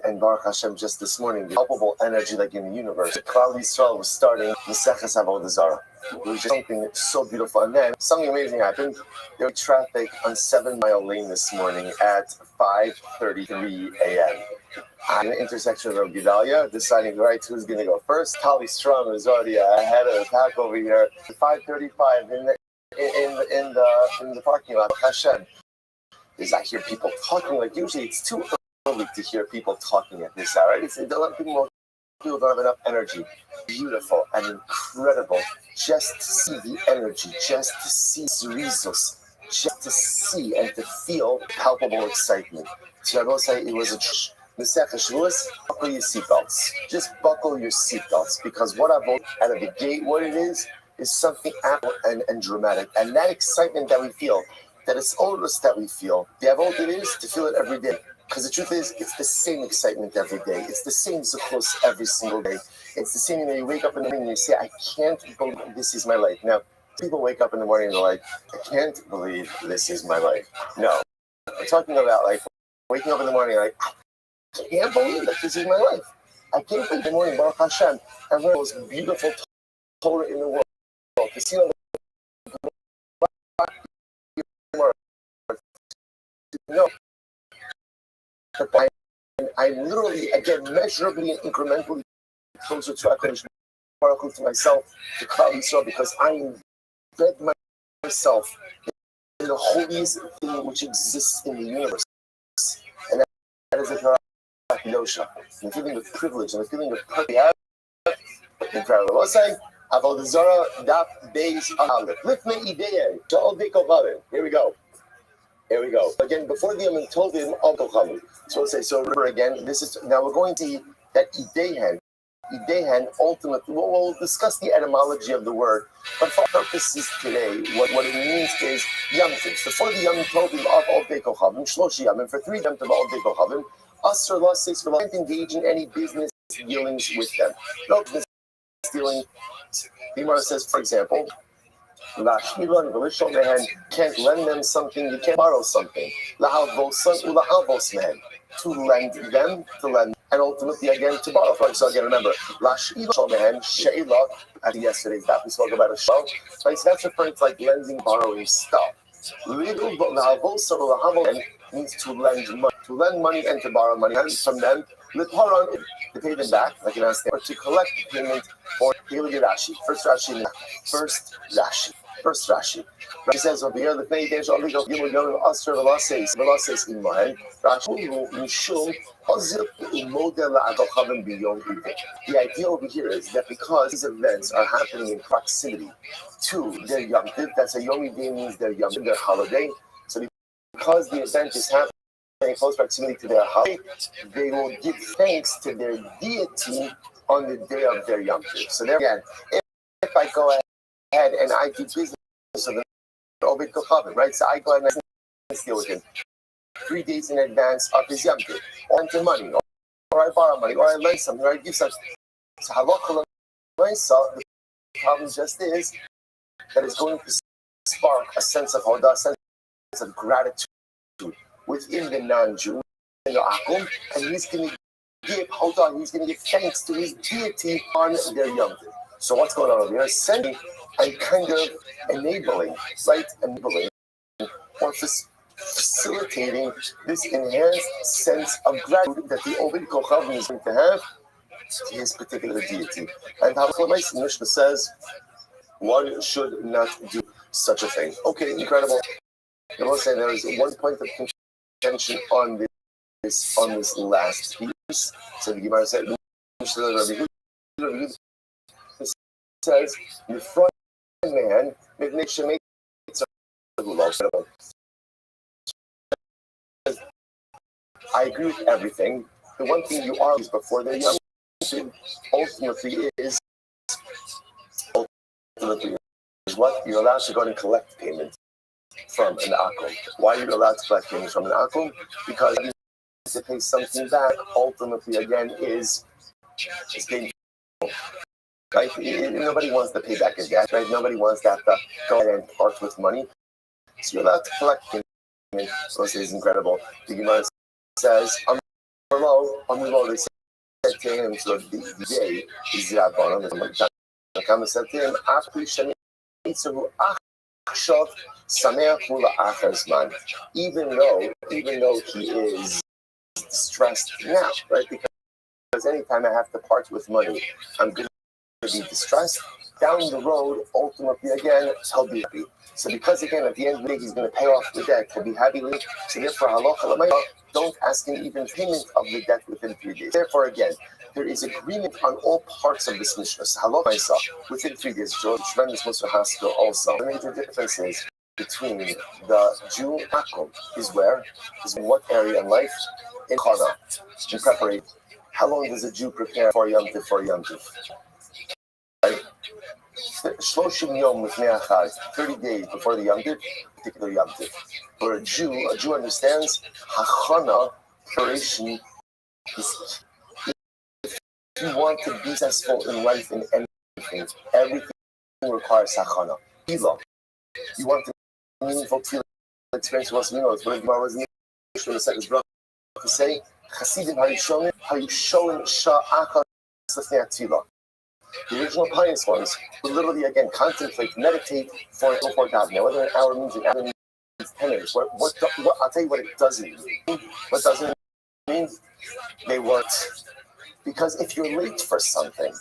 and Baruch Hashem just this morning, the palpable energy like in the universe. Klal Yisrael was starting the Sefas Avodah Zarah. It was just something so beautiful. And then something amazing happened. There was traffic on 7 Mile Lane this morning at 5:33 a.m. At the intersection of Gedalia, deciding, right, who's going to go first. Tali Strum is already ahead of the pack over here. 5:35 in the parking lot. Hashem. I hear people talking. Like usually it's too early to hear people talking at this hour. Right? People don't have enough energy. Beautiful and incredible. Just to see the energy, just to see Zerizus, just to see and to feel palpable excitement. So I will say it was a Masechah Shavuos, buckle your seatbelts. Just buckle your seatbelts, because what I've out of the gate, what it is something ample and dramatic. And that excitement that we feel, that it's odorous that we feel, the avot it is to feel it every day. Because the truth is, it's the same excitement every day. It's the same zuchus every single day. It's the same, you wake up in the morning and you say, I can't believe this is my life. Now, people wake up in the morning and they're like, I can't believe this is my life. No, We're talking about like waking up in the morning, like, I can't believe that this is my life. I can't believe in the morning, Baruch Hashem, I learned the most beautiful Torah in the world. To see all no, I'm literally, again, measurably and incrementally closer to HaKadosh Baruch Hu, to myself, to Klal Yisrael, because I embed myself in the holiest thing which exists in the universe. And that is the Torah Kedosha. The feeling of privilege and the feeling of purpose. Incredible. Let's say, Avodah Zarah, Daf, Beis, Aleph. Lifnei Idei, Sha'ol V'Kochavim. Here we go. Here we go. Again, before the Yom Tovim of Kochavim. So we'll say, so remember again, this is, now we're going to see that Ideihen, ultimately, we'll discuss the etymology of the word, but for purposes today, what it means is Yom Tov. Before the Yom Tovim of Ovdei Kochavim, Shloshi Yom, and for 3 Yom Tov of Ovdei Kochavim, Asr Law says, we can't engage in any business dealings with them. No business dealing. The Gemara says, for example, can't lend them something, you can't borrow something. To lend them, and ultimately again to borrow from. So again, remember, at yesterday's daf we spoke about a shell. Right, so that's referring to like lending, borrowing stuff. Means to lend money and to borrow money from them. To pay them back, like an or to collect payment for daily Rashi. First Rashi. Rashi says over here, the pay days only go Gimel Yom Asr Velases in mind. Rashi Mishum Azil Model Adochavim Biyom Ide. The idea over here is that because these events are happening in proximity to their Yom Tiv, that's a Yom Ide means their Yom Tiv, their holiday. So because the event is happening in close proximity to their holiday, they will give thanks to their deity on the day of their Yom Tiv. So there again, if I go ahead and I do business with Obed Kochavim, right? So I go ahead and deal with him 3 days in advance of his Yom Tiv, or into money, or I borrow money, or I lend something, or I give something. So halacha l'maisa, the problem just is that it's going to spark a sense of hodah, a sense of gratitude within the non-Jew, in the akum, and he's going to give hodah, he's going to give thanks to his deity on their Yom Tiv. So what's going on over here? Sending and kind of enabling, right? Enabling or facilitating this enhanced sense of gratitude that the Oved Kochavim is going to have to his particular deity. And Halakha Mishnah says one should not do such a thing. Okay, incredible. I will say there is one point of contention on this last piece. So the Gemara said, says the front man I agree with everything. The one thing you are is before they're young ultimately is what you're allowed to go and collect payment from an akum. Why are you allowed to collect payment from an akum? Because you need to pay something back ultimately again is painful. Right? Nobody wants to pay back a debt, right? Nobody wants to have to go ahead and part with money. So you're allowed to collect payment. So this is incredible. The Gemara says, they said to him, so the day is Rabbanon. The Kama said to him, even though he is distressed now, right? Because anytime I have to part with money, I'm going to be distressed. Down the road, ultimately, again, he'll be happy. So because, again, at the end of the day, he's going to pay off the debt, he'll be happy. So therefore, halacha l'mayah, don't ask him even payment of the debt within 3 days. Therefore, again, there is agreement on all parts of this Mishnah. So halacha l'mayah, within 3 days, tremendous Musar Haskell also. The major difference is between the Jew akum is in what area in life? In Chana, in preparation. How long does a Jew prepare for Yom Tiv? Right? 30 days before the Yom Tiv, particular Yom Tiv. For a Jew understands Hachana, preparation, is if you want to be successful in life in everything requires Hachana. You want to meaningful experience was meaningless, but it was the second brother to say, Chasidim Hayusholim Sha'aka Safnei Tefillah. The original pious ones would literally, again, contemplate, meditate before God. Now, whether an hour means 10 minutes, I'll tell you what it doesn't mean. What doesn't mean? They weren't. Because if you're late for something,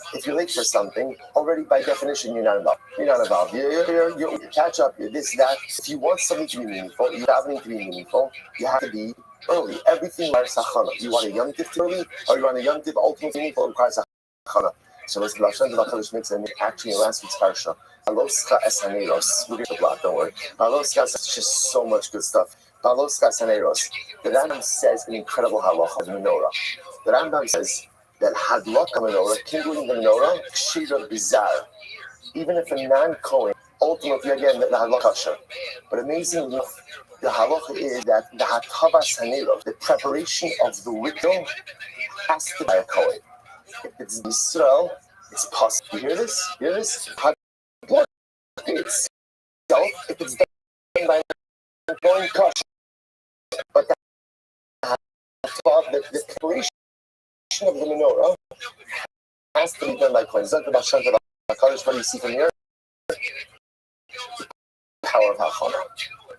already by definition, you're not involved. You catch up, you're this, that. If you want something to be meaningful, you have to be meaningful, you have to be early. Everything requires hachana. You want a yom tiv early, or you want a yom tiv ultimately meaningful, it requires hachana. So let's makes it actually in last week's parsha. Aloska esaneros. We'll get the block, don't worry. Aloska is just so much good stuff. Aloska esaneros. The Rambam says an incredible halacha of menorah. The Rambam says that hadlok menorah, kindling the menorah, kshira bizar. Even if a non-Kohen, ultimately again the halakha kosher. But amazing enough, the halacha is that the hatavas haneros, the preparation of the window, has to be a Kohen. If it's Israel, it's possible. You hear this? Hadlok itself, if it's done by a Kohen kosher, but the preparation of the menorah has to be done by Kohen. What do you see from here? The power of hachana,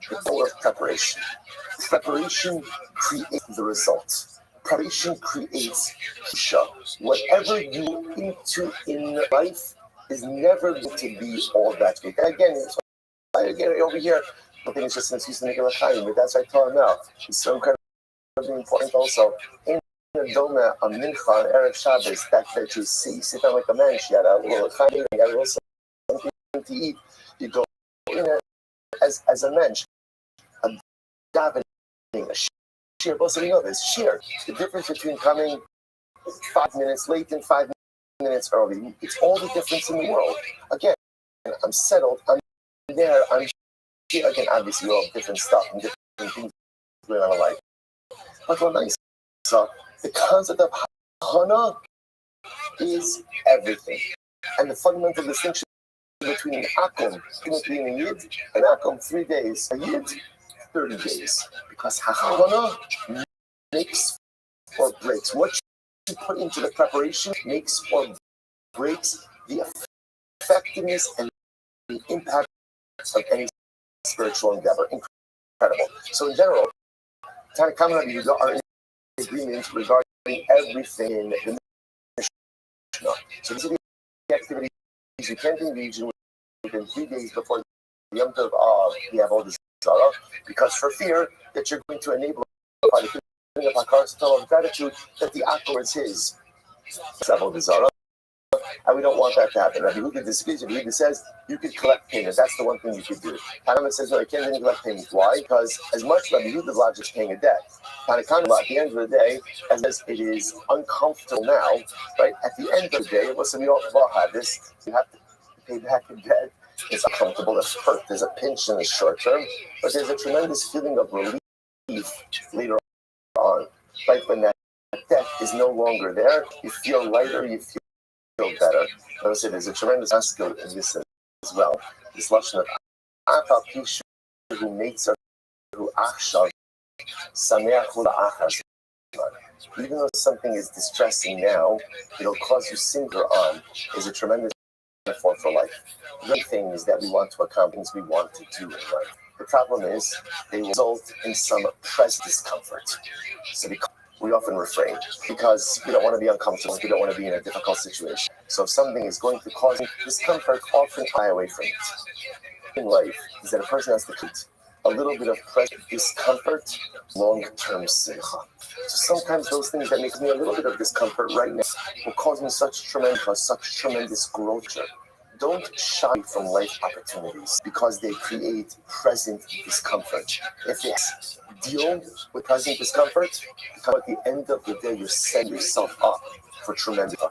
the power of preparation. Preparation creates the result. Preparation creates kisha. Whatever you look into in life is never going to be all that great. And again, over here, I think it's just an excuse to make it l'chaim, but that's what I tell him now. It's so incredibly important also. In the Doma, a mincha, on Erev Shabbos, that you see, sit down like a man, she had a little l'chaim, you had a little something to eat, you go in as a mensch, a davening, a sheer, both of you know this, sheer. The difference between coming 5 minutes late and 5 minutes early, it's all the difference in the world. Again, I'm settled, I'm there, I'm here. Again, obviously, we're all different stuff and different things going on in life. But what nice. So, the concept of hana is everything. And the fundamental distinction between an akum, being a yid, and akum 3 days, a yid 30 days. Because hachana makes or breaks. What you put into the preparation makes or breaks the effectiveness and the impact of any spiritual endeavor. Incredible. So in general, Tanakh and Yehuda are in agreement regarding everything in the Mishnah. So these are the activities you can't engage in within 3 days before the Yom Tov we have all this Zara, because for fear that you're going to enable by the feeling of Hakar of gratitude that the Akor is his. Zara. And we don't want that to happen. Rabbi Yehuda disagrees. Rabbi Yehuda says you could collect payment. That's the one thing you could do. Tanakh says no, you can't even collect payment. Why? Because as much Rabbi Yehuda's logic is paying a debt. Tanakh at the end of the day, as it is uncomfortable now, right? At the end of the day, listen, we all have this. You have to pay back the debt. It's uncomfortable. It's hurt. There's a pinch in the short term, but there's a tremendous feeling of relief later on, right? When that debt is no longer there, you feel lighter. You feel better. Notice there's a tremendous skill in this as well. This lesson of Afa Pishu who makes her who Achshav Sameach Achas. Even though something is distressing now, it'll cause you singer on is a tremendous metaphor for life. The things that we want to accomplish, we want to do in life. The problem is they result in some present discomfort. So we often refrain because we don't want to be uncomfortable. We don't want to be in a difficult situation. So if something is going to cause discomfort, often shy away from it. In life is that a person has to keep a little bit of present discomfort, long-term simcha. So sometimes those things that make me a little bit of discomfort right now will cause me such tremendous growth. Don't shy from life opportunities because they create present discomfort. If you deal with present discomfort, at the end of the day, you set yourself up for tremendous.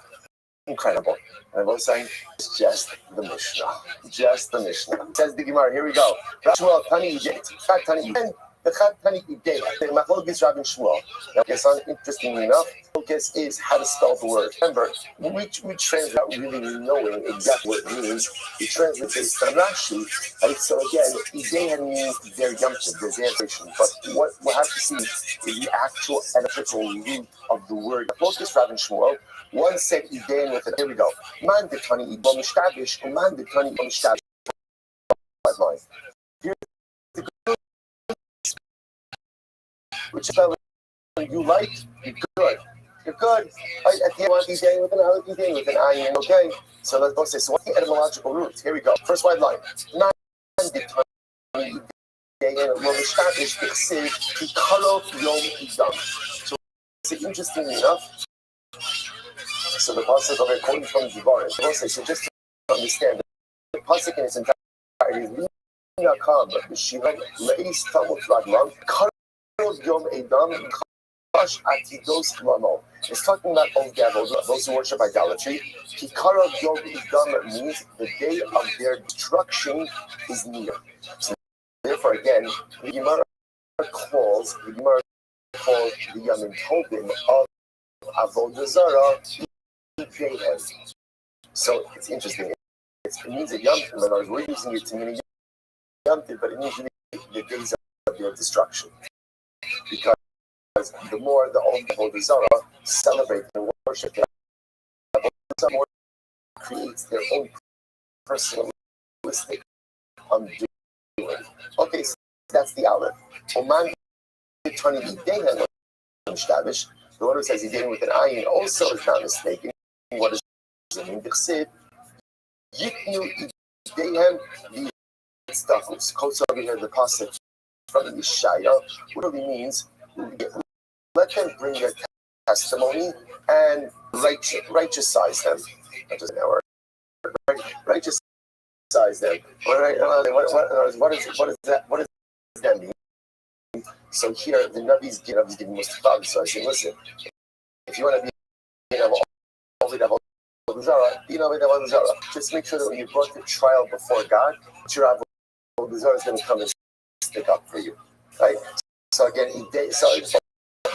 Incredible. And I was saying, it's just the Mishnah. Just the Mishnah. Says the Gemara, here we go. Rothschild, Tani Egypt. Tani, The Chatani Idea, the Machlokes Rabbi and Shmuel. Now, interestingly enough, focus is how to spell the word. Remember, we translate without really knowing exactly what it means. We translate based on Rashi. Right? So again, Idea means their yomtiv, their generation. But what we'll have to see is the actual etymological root of the word. Machlokes Rabbi and Shmuel. One said Idea with it. Here we go. Man detani Idom Mishtabish, and man detani Idom Mishtabish. Here's the good, which spelling you like, you're good. You're good. Right? At the end, want Idea with an aleph, Idea with an ayin. Okay. So let's go say. So what's the etymological root? Here we go. First wide line. Man detani Idea Lo Mishtabish B'chsiv Kikarov Yom Idam. So interestingly enough. So the pasuk over quoting from Devarim. So just to understand, the pasuk in its entirety is Linakam B'Shiva Leis Tamut Raglam Karov Yom Edam Chash Atidos Lamo. It's talking about those who worship idolatry. Kikarov Yom Edam means the day of their destruction is near. So therefore, again, the Gemara calls the Yamim Tobim of Avodah Zarah. So it's interesting. It means a yom tov. We're using it to mean a yom tov, but it means the days of their destruction. Because the more the Avodah Zarah celebrate and worship, the more creates their own personalistic undoing. Okay, so that's the aleph. Oman trying to be the one who says he's dealing with an ayin also is not mistaken. What does it mean? Yitnu Idehem V'Yitztachus. Quotes over here the pasuk from Yeshaya, what really means let them bring their testimony and righteousize them. That doesn't know righteousize them. What does that mean? So here the Nabi's giving Mustafa. So I say, listen, if you want to be just make sure that when you brought the trial before God, your Avodah Zarah is going to come and stick up for you, right? So again,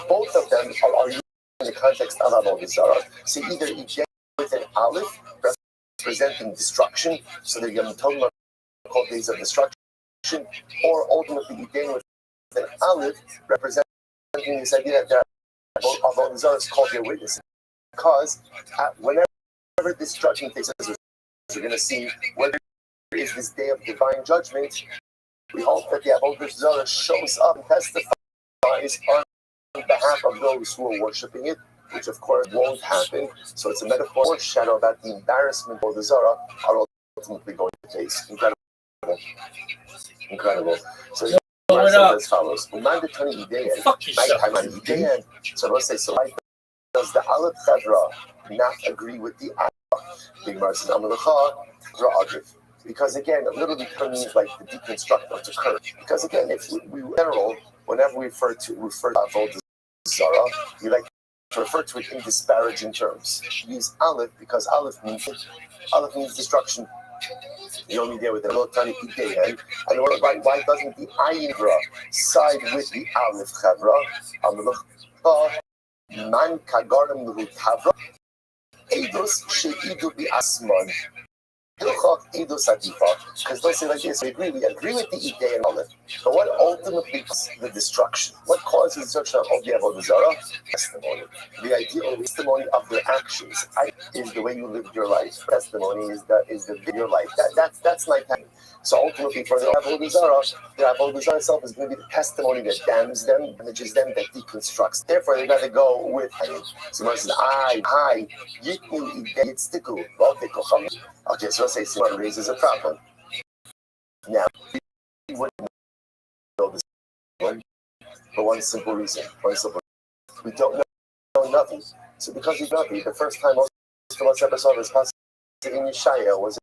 both of them are used in the context of Avodah Zarah. So either Idei with an aleph representing destruction, so the Yom Tov are called days of destruction, or ultimately Idei with an aleph representing this idea that Avodah Zarah is called their witness, because whenever destruction takes place, you're going to see whether there is this day of divine judgment. We hope that the Avodah Zarah shows up and testifies on behalf of those who are worshiping it, which of course won't happen. So it's a metaphor, foreshadow about the embarrassment of the Zarah are ultimately going to face. Incredible. So as follows: Mandatory Idean. So let's say, so why does the Aleph Chevra not agree with the because again, it literally means like the deconstruct or to curve. Because again, if we in general, whenever we refer to Avodah Zarah, we like to refer to it in disparaging terms. We use Aleph because Aleph means destruction. The only day with the Lotani Idean, and why doesn't the Ayin side with the Aleph Chevra? Man Kagarim Rutavra. Eidos Sheidu Bi Asman. Because they'll say like this, we agree with the Idea and Aleph. But what ultimately causes the destruction? What causes the destruction of the Avodah Zarah? Testimony. The ideal testimony of their actions is the way you live your life. Testimony is the your life. That's my time. So ultimately for the Avodah Zarah itself is going to be the testimony that damns them, damages them, that deconstructs. Therefore, they got to go with someone says, Yitnu Yitstiku. Okay, so let's say someone raises a problem. Now, we wouldn't know this one for one simple reason. We don't know nothing. So because we know nothing, the first time most of us ever saw this passage in Yeshaya was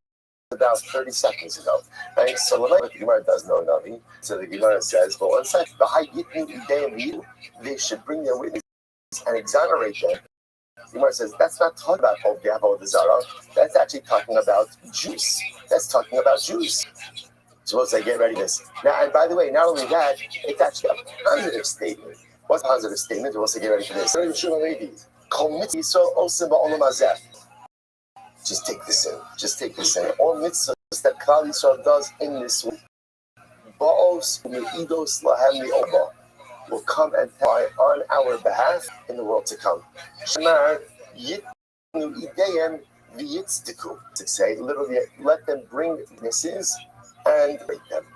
about 30 seconds ago. Right? So the Gemara does know nothing. So the Gemara says, but one second, they should bring their witnesses and exonerate them. The Gemara says that's not talking about Avodah Zarah. That's actually talking about juice. That's talking about juice. So we'll say, get ready for this. Now, and by the way, not only that, it's actually a positive statement. What's a positive statement? We'll say, get ready for this. Just take this in. Just take this in. All mitzvahs that Klal Yisrael does in this week, will come and testify on our behalf in the world to come. To say, literally, let them bring witnesses and break them,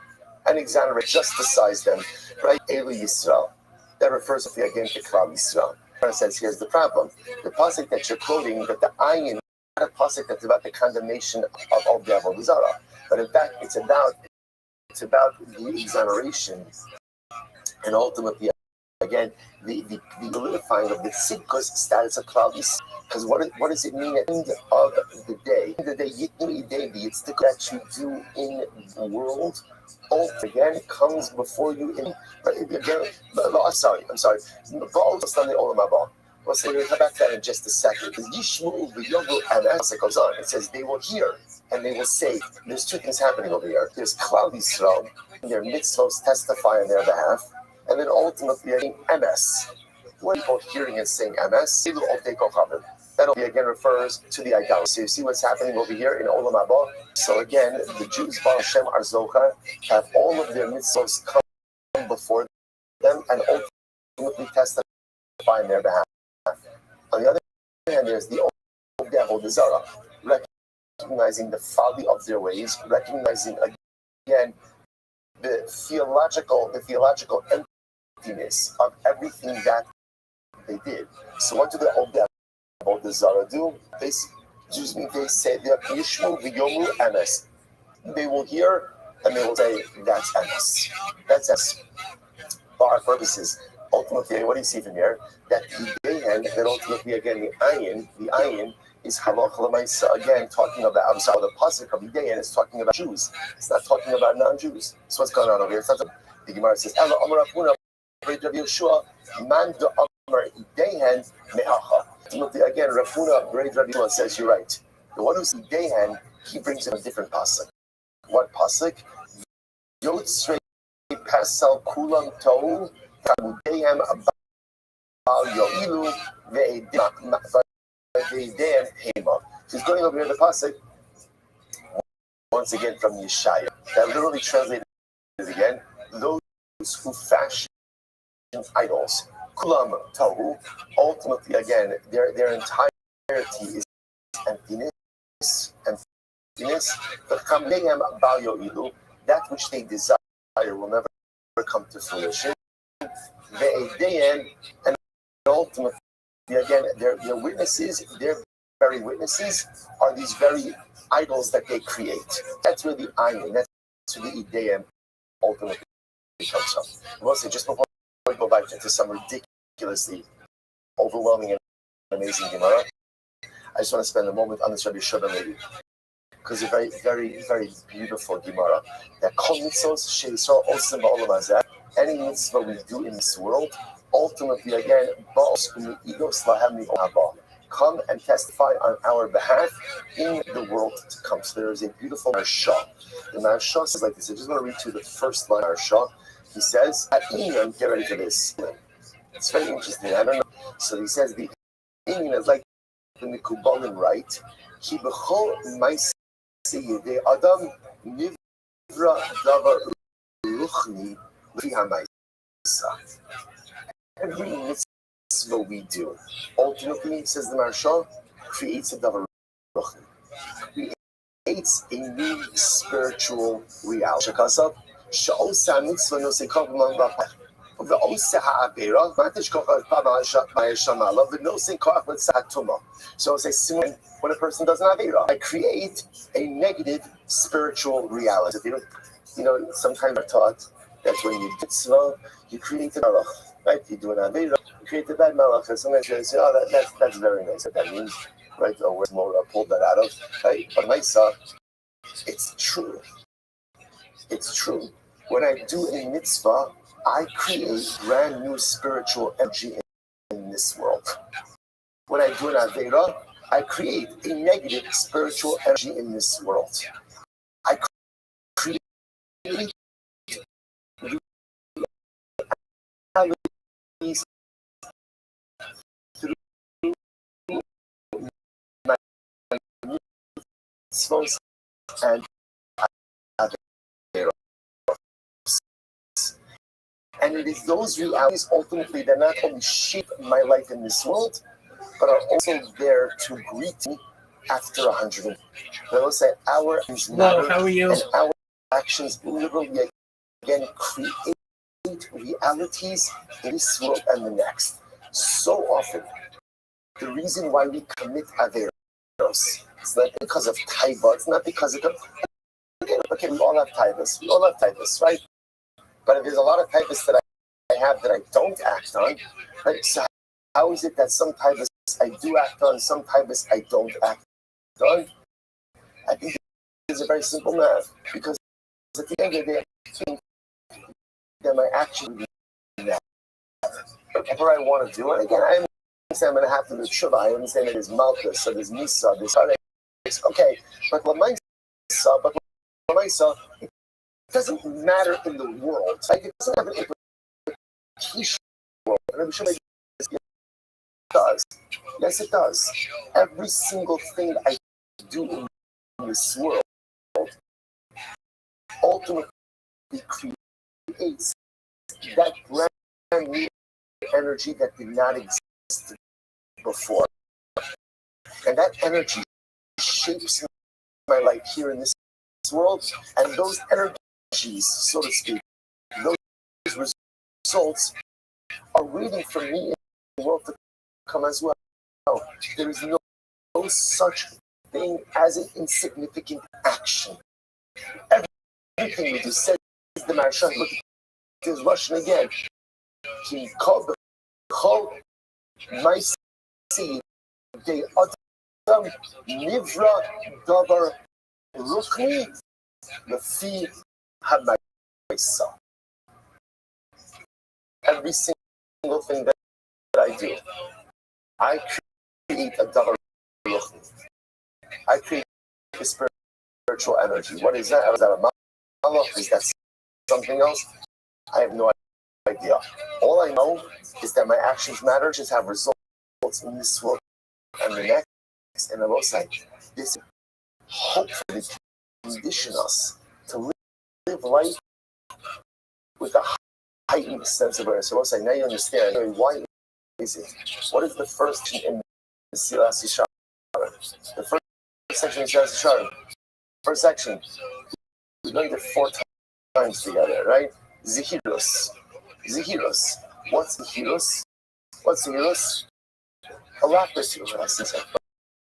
and exonerate, justicize them, right? Elu Yisrael. That refers again to Klal Yisrael. It says, here's the problem. The pasuk that you're quoting, that the ayin, not a pasuk that's about the condemnation of all the Avodah Zarah, but in fact, it's about the exoneration and ultimately, again, the solidifying of the tzidkus status of Klal Yisrael. Because what does it mean at the end of the day? At the end of the day, the tzidkus that you do in the world, again, comes before you in. Again, I'm sorry. We'll say we'll come back to that in just a second. Because Yishmu v'yovu anas, it goes on. It says they will hear and they will say. There's two things happening over here. There's Klal Yisrael, their mitzvos testify on their behalf, and then ultimately MS. When people hearing and saying MS, that again refers to the idolatry. So you see what's happening over here in Olam Haba. So again, the Jews, Baal Shem Arzocha, have all of their mitzvos come before them and ultimately testify on their behalf. On the other hand, there's the Avodah Zarah, recognizing the folly of their ways, recognizing again the theological emptiness of everything that they did. So what do the Avodah Zarah do? They say that Yishmu v'yomu emes. They will hear and they will say, that's emes. That's emes. For our purposes, ultimately, what do you see from here? That that ultimately, again, the ayin is halach l'maisa, again, talking about, I'm sorry, the pasuk of Yidayan is talking about Jews. It's not talking about non-Jews. So what's going on over here? The Gemara says, Ela Amar Apuna, Rabbi Yeshua, Man do Amar Yidayan me'acha. Ultimately, again, Rapuna, Rabbi Yeshua says, you're right. The one who's Yidayan, he brings in a different pasuk. What pasuk? Yotzrei Pasal Kulam Tohu, Kamudeyam Abal Yoilu, Ve'edem Hema. He's going over here the pasuk, once again from Yeshaya. That literally translated again, those who fashion idols. Kulam Tohu, ultimately again, their entirety is emptiness. But Kamudeyam Abal Yoilu, that which they desire will never come to fruition. And ultimately, again, their witnesses, their very witnesses, are these very idols that they create. That's where the ayin, that's where the ideyam ultimately comes from. We'll say, just before we go back into some ridiculously overwhelming and amazing Gemara, I just want to spend a moment on this Rabbi Shua lady. Because it's a very, very, very beautiful Gemara. That kol mitzvos she'yisrael osim ba'olam hazeh, any mitzvah we do in this world, ultimately again, come and testify on our behalf in the world to come. So there is a beautiful Marsha. The Marsha says like this. I just want to read to the first line of Marsha. He says, at Inyan, get ready for this. It's very interesting. I don't know. So he says the Inyan is like the Mikubalim right. Ki b'chol ma'aseh yedei adam nivra davar ruchni l'fi ha'ma'aseh. Every mitzvah we do, ultimately, says the Maharshal, creates a davar ruchni, creates a new spiritual reality. Shakasav, sha'osa mitzvah nosei man b'apach. So it's a similar when a person does an avera. I create a negative spiritual reality. Sometimes we're taught that when you do mitzvah, you create a malach. Right? You do an avera, you create a bad malach. And sometimes you say, that's very nice. What that means, right? Or where's Mora pulled that out of? Right? But Maisa, it's true. It's true. When I do a mitzvah, I create brand new spiritual energy in this world. When I do an Avera, I create a negative spiritual energy in this world. I create realities through my mitzvos and averos. And it is those realities ultimately that not only shape my life in this world, but are also there to greet me after 100. Let us say our actions matter, how are you? and our actions literally again create realities in this world and the next. So often, the reason why we commit averos is not because of taiva, it's not because of okay, we all have taivas, right? But if there's a lot of taivas that I have that I don't act on, right? So how is it that some taivas I do act on, some taivas I don't act on? I think it's a very simple math, because at the end of the day, I think that my action will be that. Whatever I want to do, and again, I understand I'm going to have to do tshuva. I understand that there's malchus, so there's misa, there's okay, but lamaisa, it doesn't matter in the world. Like, it doesn't have an implication in the world. And I'm sure it does. Yes, it does. Every single thing I do in this world ultimately creates that brand new energy that did not exist before. And that energy shapes my life here in this world, and those energies, so to speak, those results are waiting for me in the world to come as well. There is no such thing as an insignificant action. Everything we do, says the Marshan, look at this Russian again. He called my seed, they Adam Nivra Dabar Ruchni Lefi Hamaisa. Every single thing that I do, I create a Dabar Ruchni. I create a spiritual energy. What is that? Is that a malach? Is that something else? I have no idea. All I know is that my actions matter, just have results in this world and the next. And I will say, this hopefully condition us to live life with a heightened sense of awareness. So I will say, now you understand why is it? What is the first in the Silas Yishar? The first section is Silas Yishar. First section, we learned it 4 times together, right? Zihirus. What's Zihirus? Alacrity.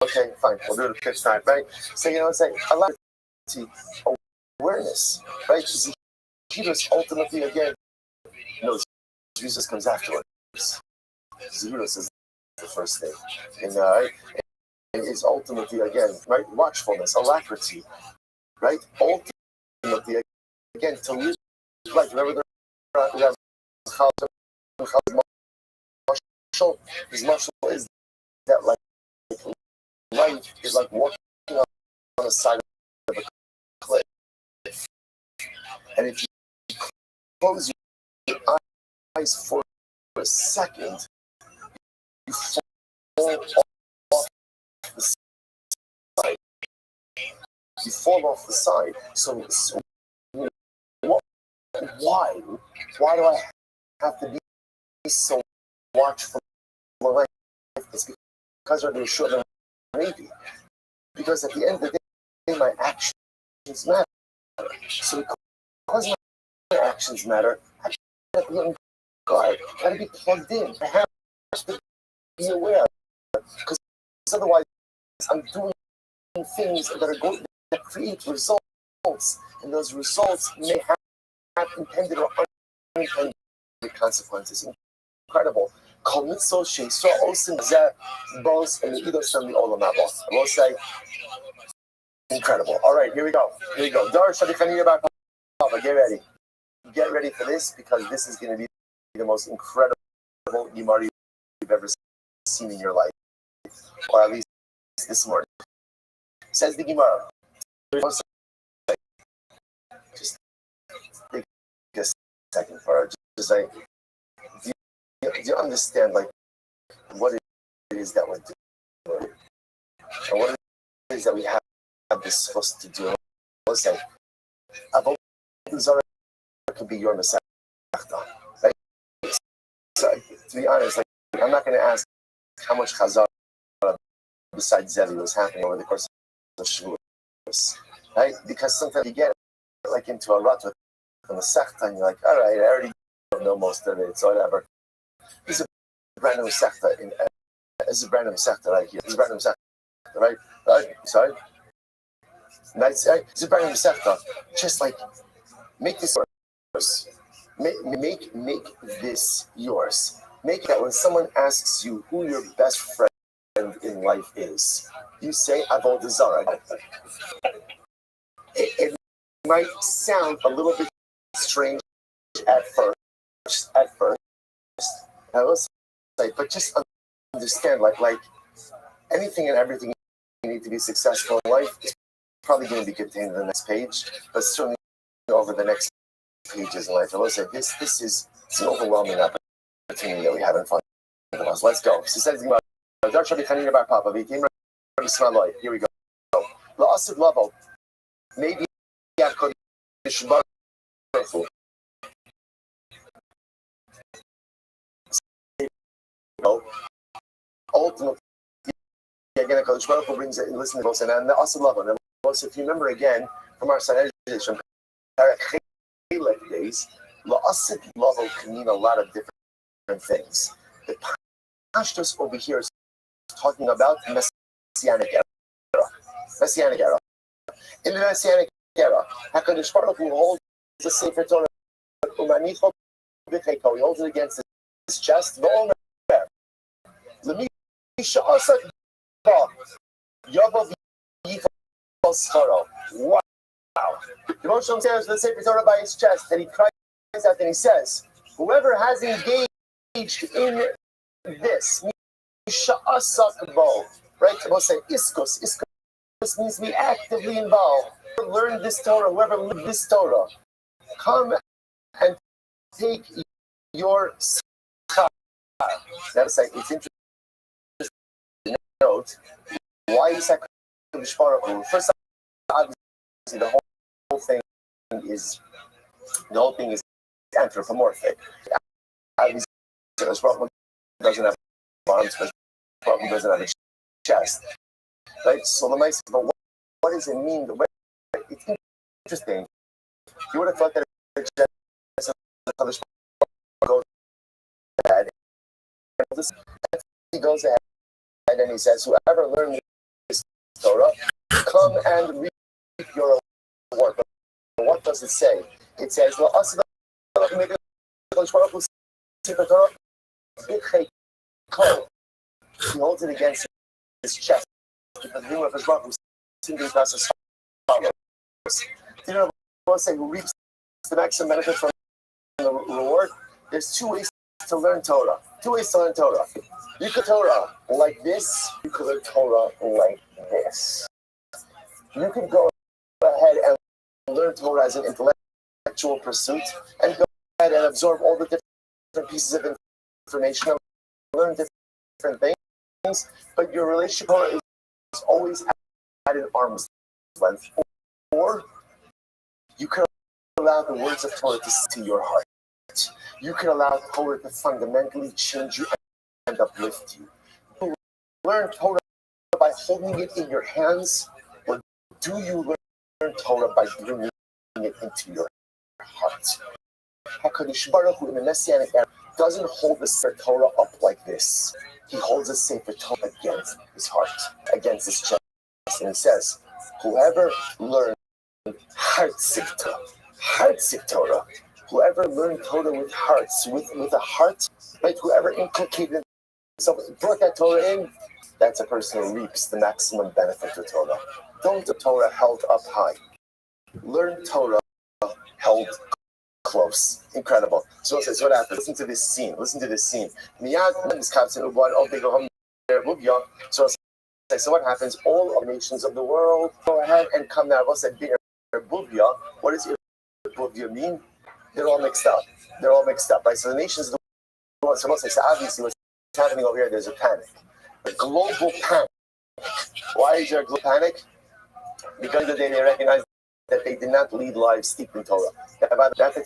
Okay, fine. We'll do it the 5th time, right? So, it's like alacrity, awareness, right? Zihirus ultimately, again, Jesus comes afterwards. Zihirus is the first thing. And it's ultimately, again, right? Watchfulness, alacrity, right? Ultimately, again, to live like, remember the his marshal is that like life is like walking on the side of a cliff, and if you close your eyes for a second, you fall off the side. You fall off the side. So why do I have to be so watchful of my life? It's because of the short and maybe. Because at the end of the day, my actions matter. So because my actions matter, I gotta be on guard. I gotta be plugged in. I have to be aware. Because otherwise, I'm doing things that are going to create results, and those results may have intended or unintended consequences. Incredible. I will say, incredible. All right, here we go. Dar Shadichanina Bar Papa, get ready. Get ready for this, because this is going to be the most incredible Gemara you've ever seen in your life, or at least this morning. Says the Gemara. Just second part. Just like, do you understand like what it is that we're doing, and what it is that we have this supposed to do? Let's say, Avodah Zarah could be your Masechta. Like, so, to be honest, like I'm not going to ask how much Chazar besides Zevi was happening over the course of Shavuos, right? Because sometimes you get like into a rut with the Masechta, and you're like, all right, I already know most of it, so whatever. This is a brand new Masechta. This is a brand new Masechta right here. This is a brand new Masechta, right? Right? Sorry. Nice. Right? This is a brand new Masechta. Just like make this yours. Make this yours. Make that when someone asks you who your best friend in life is, you say Avodah Zarah. It might sound a little bit strange at first. I will say, but just understand, like anything and everything you need to be successful in life is probably going to be contained in the next page, but certainly over the next pages in life. I will say, this is an overwhelming opportunity that we have in front of us. Let's go. So says here we go. La'asid level. Maybe ultimately, again, Kodesh Baruch Hu brings it and listen to us, and the Asid level. And if you remember again from our Sanhedrin from Parak days, La'asid level can mean a lot of different things. The Pashtus over here is talking about Messianic era. Messianic era. In the Messianic era, HaKadosh Baruch Hu holds the Sefer Torah. He holds it against his chest. Wow. The Rothschild stands the Sefer Torah by his chest, and he cries out and he says, whoever has engaged in this, right? We'll say iskos. Iskos means be actively involved. Learn this Torah, whoever lived this Torah, come and take your schar. That's like, it's interesting to note why is that Kodesh Baruch Hu? First, obviously, the whole thing is anthropomorphic. Obviously, Kodesh Baruch Hu doesn't have arms, Kodesh Baruch Hu doesn't have a chest. Right? So the mice, but what does it mean? It's interesting. You would have thought that Kodesh goes ahead. He goes ahead and he says, whoever learns this Torah, come and reap your reward. But what does it say? It says, he holds it against his chest. Because the name of his rock was simply as follows. You know, say who reaps the maximum benefit from the reward? There's two ways to learn Torah. You could Torah like this, you could learn Torah like this. You could go ahead and learn Torah as an intellectual pursuit and go ahead and absorb all the different pieces of information and learn different things, but your relationship with Torah is always at an arm's length. Or you could allow the words of Torah to stick to your heart. You can allow Torah to fundamentally change you and uplift you. You learn Torah by holding it in your hands, or do you learn Torah by bringing it into your heart? HaKadosh Baruch Hu in the Messianic era doesn't hold the Sefer Torah up like this. He holds the Sefer Torah against his heart, against his chest. And he says, whoever learned heartsick Torah, whoever learned Torah with hearts, with a heart, right? Whoever inculcated himself, brought that Torah in, that's a person who reaps the maximum benefit of Torah. Don't the Torah held up high. Learn Torah held close. Incredible. So what happens? Listen to this scene. So what happens? All of the nations of the world go ahead and come now. What does Irbuvia mean? They're all mixed up. Right? So the nations of the world, so obviously what's happening over here, there's a panic. A global panic. Why is there a global panic? Because the day they recognize that they did not lead lives steeped in Torah. That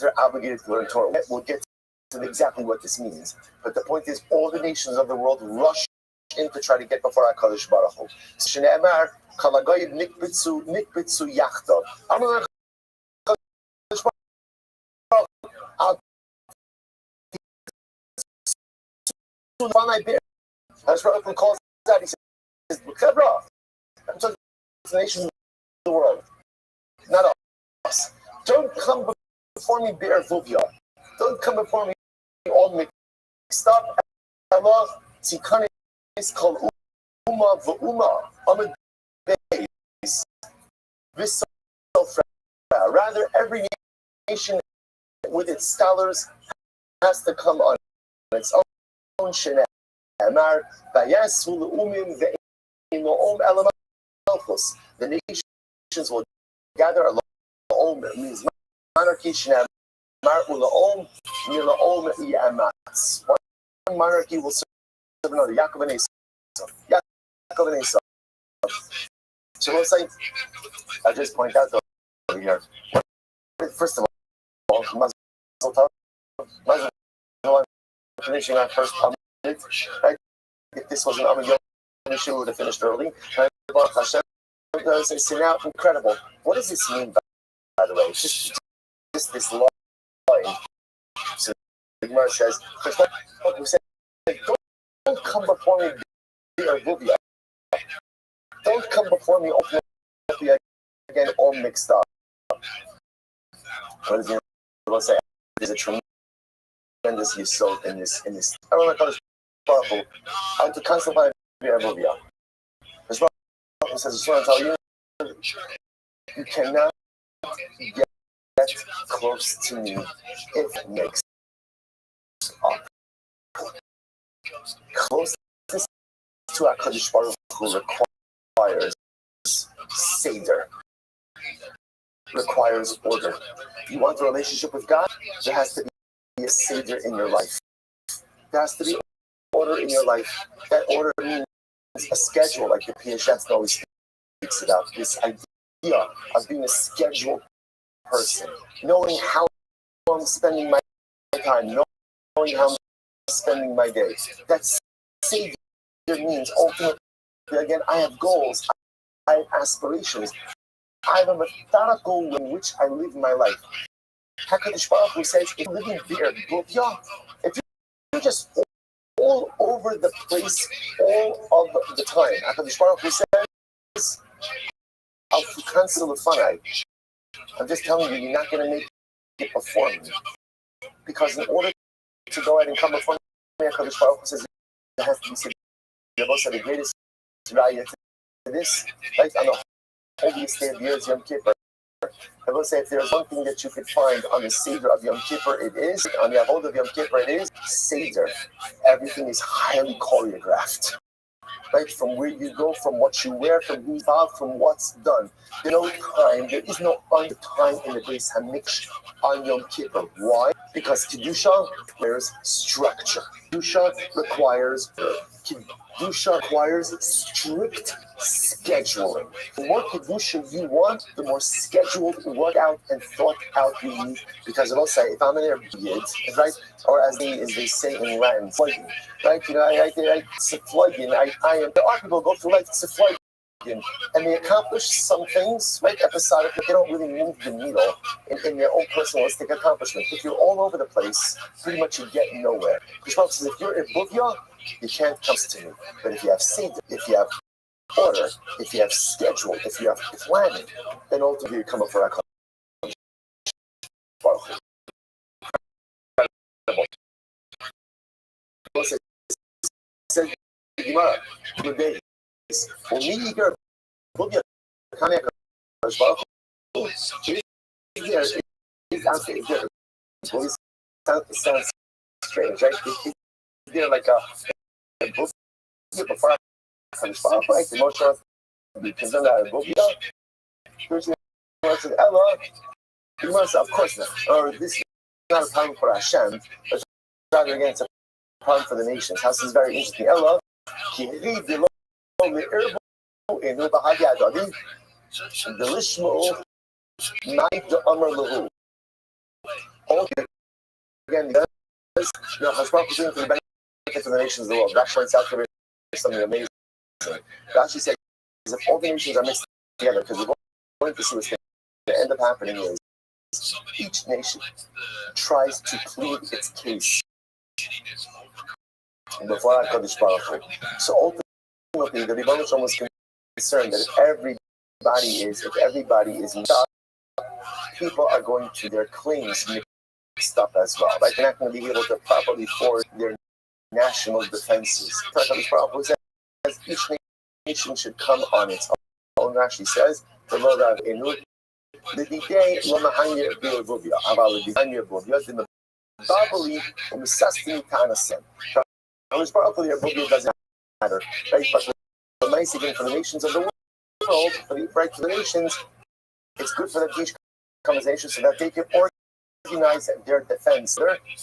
they're obligated to learn Torah. We'll get to exactly what this means. But the point is, all the nations of the world rush in to try to get before HaKadosh Baruch Hu. Shne'emar, Kalagoyim nikbitzu yachdav. Amar HaKadosh Baruch Hu, HaKadosh Baruch Hu calls out, he says, Kebra, I'm talking to the nations of the world, not us. Don't come before me, Be'er Vuvya. Don't come before me all mixed up. Allah, Tzikane is called Uma V'Uma. Amid Beis. Rather, every nation with its scholars has to come on its own Shana. Amar Bayasu L'Umim Ve'Ino'om Elamalchus. The nations will gather alone. It means monarchy Shana. One monarchy will serve another. Yaakov and Esau. So we'll say, I just point out over here. First of all, Mazel Tov. Finishing our first minute. Right? If this was an Amid Yom, we would have finished early. Right? Say now, incredible. What does this mean, by the way? It's just this line. So the Gemara says, don't come before me, don't come before me again, all mixed up. What does the Gemara say? There's a tremendous yesod in this. I don't know if it's powerful. I'm to constantly be a movie. This Rabbi says, I just want to tell you, you cannot get close to me if it makes up. Closest to HaKadosh Baruch Hu requires seder, requires order. You want a relationship with God? There has to be a seder in your life. There has to be order in your life. That order means a schedule, like the PHS always speaks about. This idea of being a scheduled person, knowing how I'm spending my time, knowing how I'm spending my day. That's Savior means ultimately, again, I have goals, I have aspirations, I have a methodical way in which I live my life. HaKadosh Baruch Hu says, if you're living there, if you're just all over the place all of the time, HaKadosh Baruch Hu says, I'm just telling you, you're not going to make it before me. Because in order to go ahead and come before me, HaKadosh Baruch Hu says, there has to be the greatest raya to this, right? On the holiest day of years, Yom Kippur. I will say, if there's one thing that you could find on the Seder of Yom Kippur, it is, on the Avod of Yom Kippur, it is Seder. Everything is highly choreographed. Right, from where you go, from what you wear, from who's involved, from what's done. There's no time, there is no time in the Beis Hamikdash on Yom Kippur. Why? Because Kedusha requires structure. Kedusha requires strict scheduling. The more Kedusha you want, the more scheduled, worked out, and thought out you need. Because it will say, if I'm in there, right? Or as they say in Latin, flogging. Right? You know, I am. There are people who go through life flogging, and they accomplish some things, right? Episodic, but they don't really move the needle in their own personalistic accomplishment. If you're all over the place, pretty much you get nowhere. Because says, if you're in Buvya, you can't come to me. But if you have seder, if you have order, if you have schedule, if you have planning, then ultimately you come up for our said Gemara, good days. For me, you're Buvya, it sounds strange, right? Is there like a book before I come to like the motion because of that book? Ella, of course not. Or this not a problem for Hashem, but rather again it's a problem for the nations. This is very interesting. Ella, again, Hashem is doing for the benefit of the nations of the world. That points out to something amazing. Rashi says if all the nations are mixed together, because we're going to see what's going to end up happening is each nation tries to plead its case before HaKadosh Baruch Hu. So ultimately, the Rebbe Shalom was concerned that if everybody is mixed up, people are going to their claims mixed up as well. Right? They're not going to be able to properly force their national defenses. HaKadosh Baruch Hu says each nation should come on its own. Rashi says, the Lord of Enut, the day Lamahanya Bilvuvia, Aval Bihanya Buvia, the Babali, and the Sastini Tanasim. HaKadosh Baruch Hu, their Buvia doesn't matter. Right? But the nice again for the nations of the world, for the nations, it's good for them to each conversation so that they can organize their defense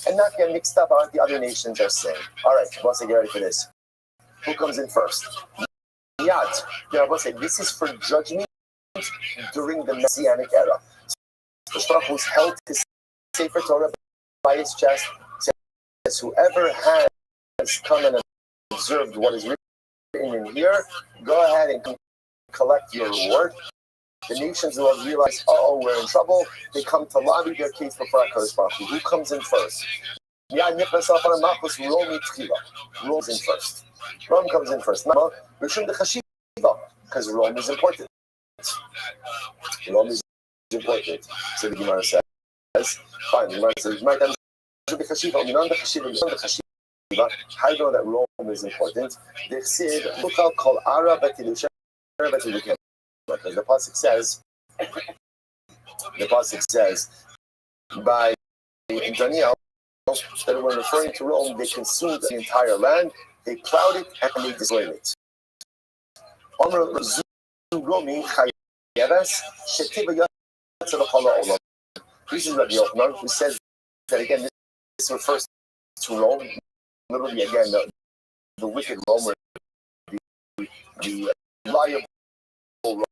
and not get mixed up on what the other nations are saying. All right, let's get ready for this. Who comes in first? Yad. Rabbi said this is for judgment during the Messianic era. So Baruch Hu's held his Sefer Torah by his chest. Says whoever has come and observed what is written in here, go ahead and collect your reward. The nations will realize, we're in trouble. They come to lobby their case before HaKadosh Baruch Hu. Who comes in first? Yad Nifasaf on a Machos Romi Tchila. Rome's in first. Rome comes in first. Because Rome is important. Rome is important. So the Gemara says, fine, the Gemara says, how do you know that Rome is important? They said, look how called Ara Batilusha. Because the pasuk says, by Daniel, that when referring to Rome, they consumed the entire land, they plowed it, and they destroyed it. This is Rabbi Yochanan, who says that again, this refers to Rome, literally again, the wicked Rome, or the liable Rome,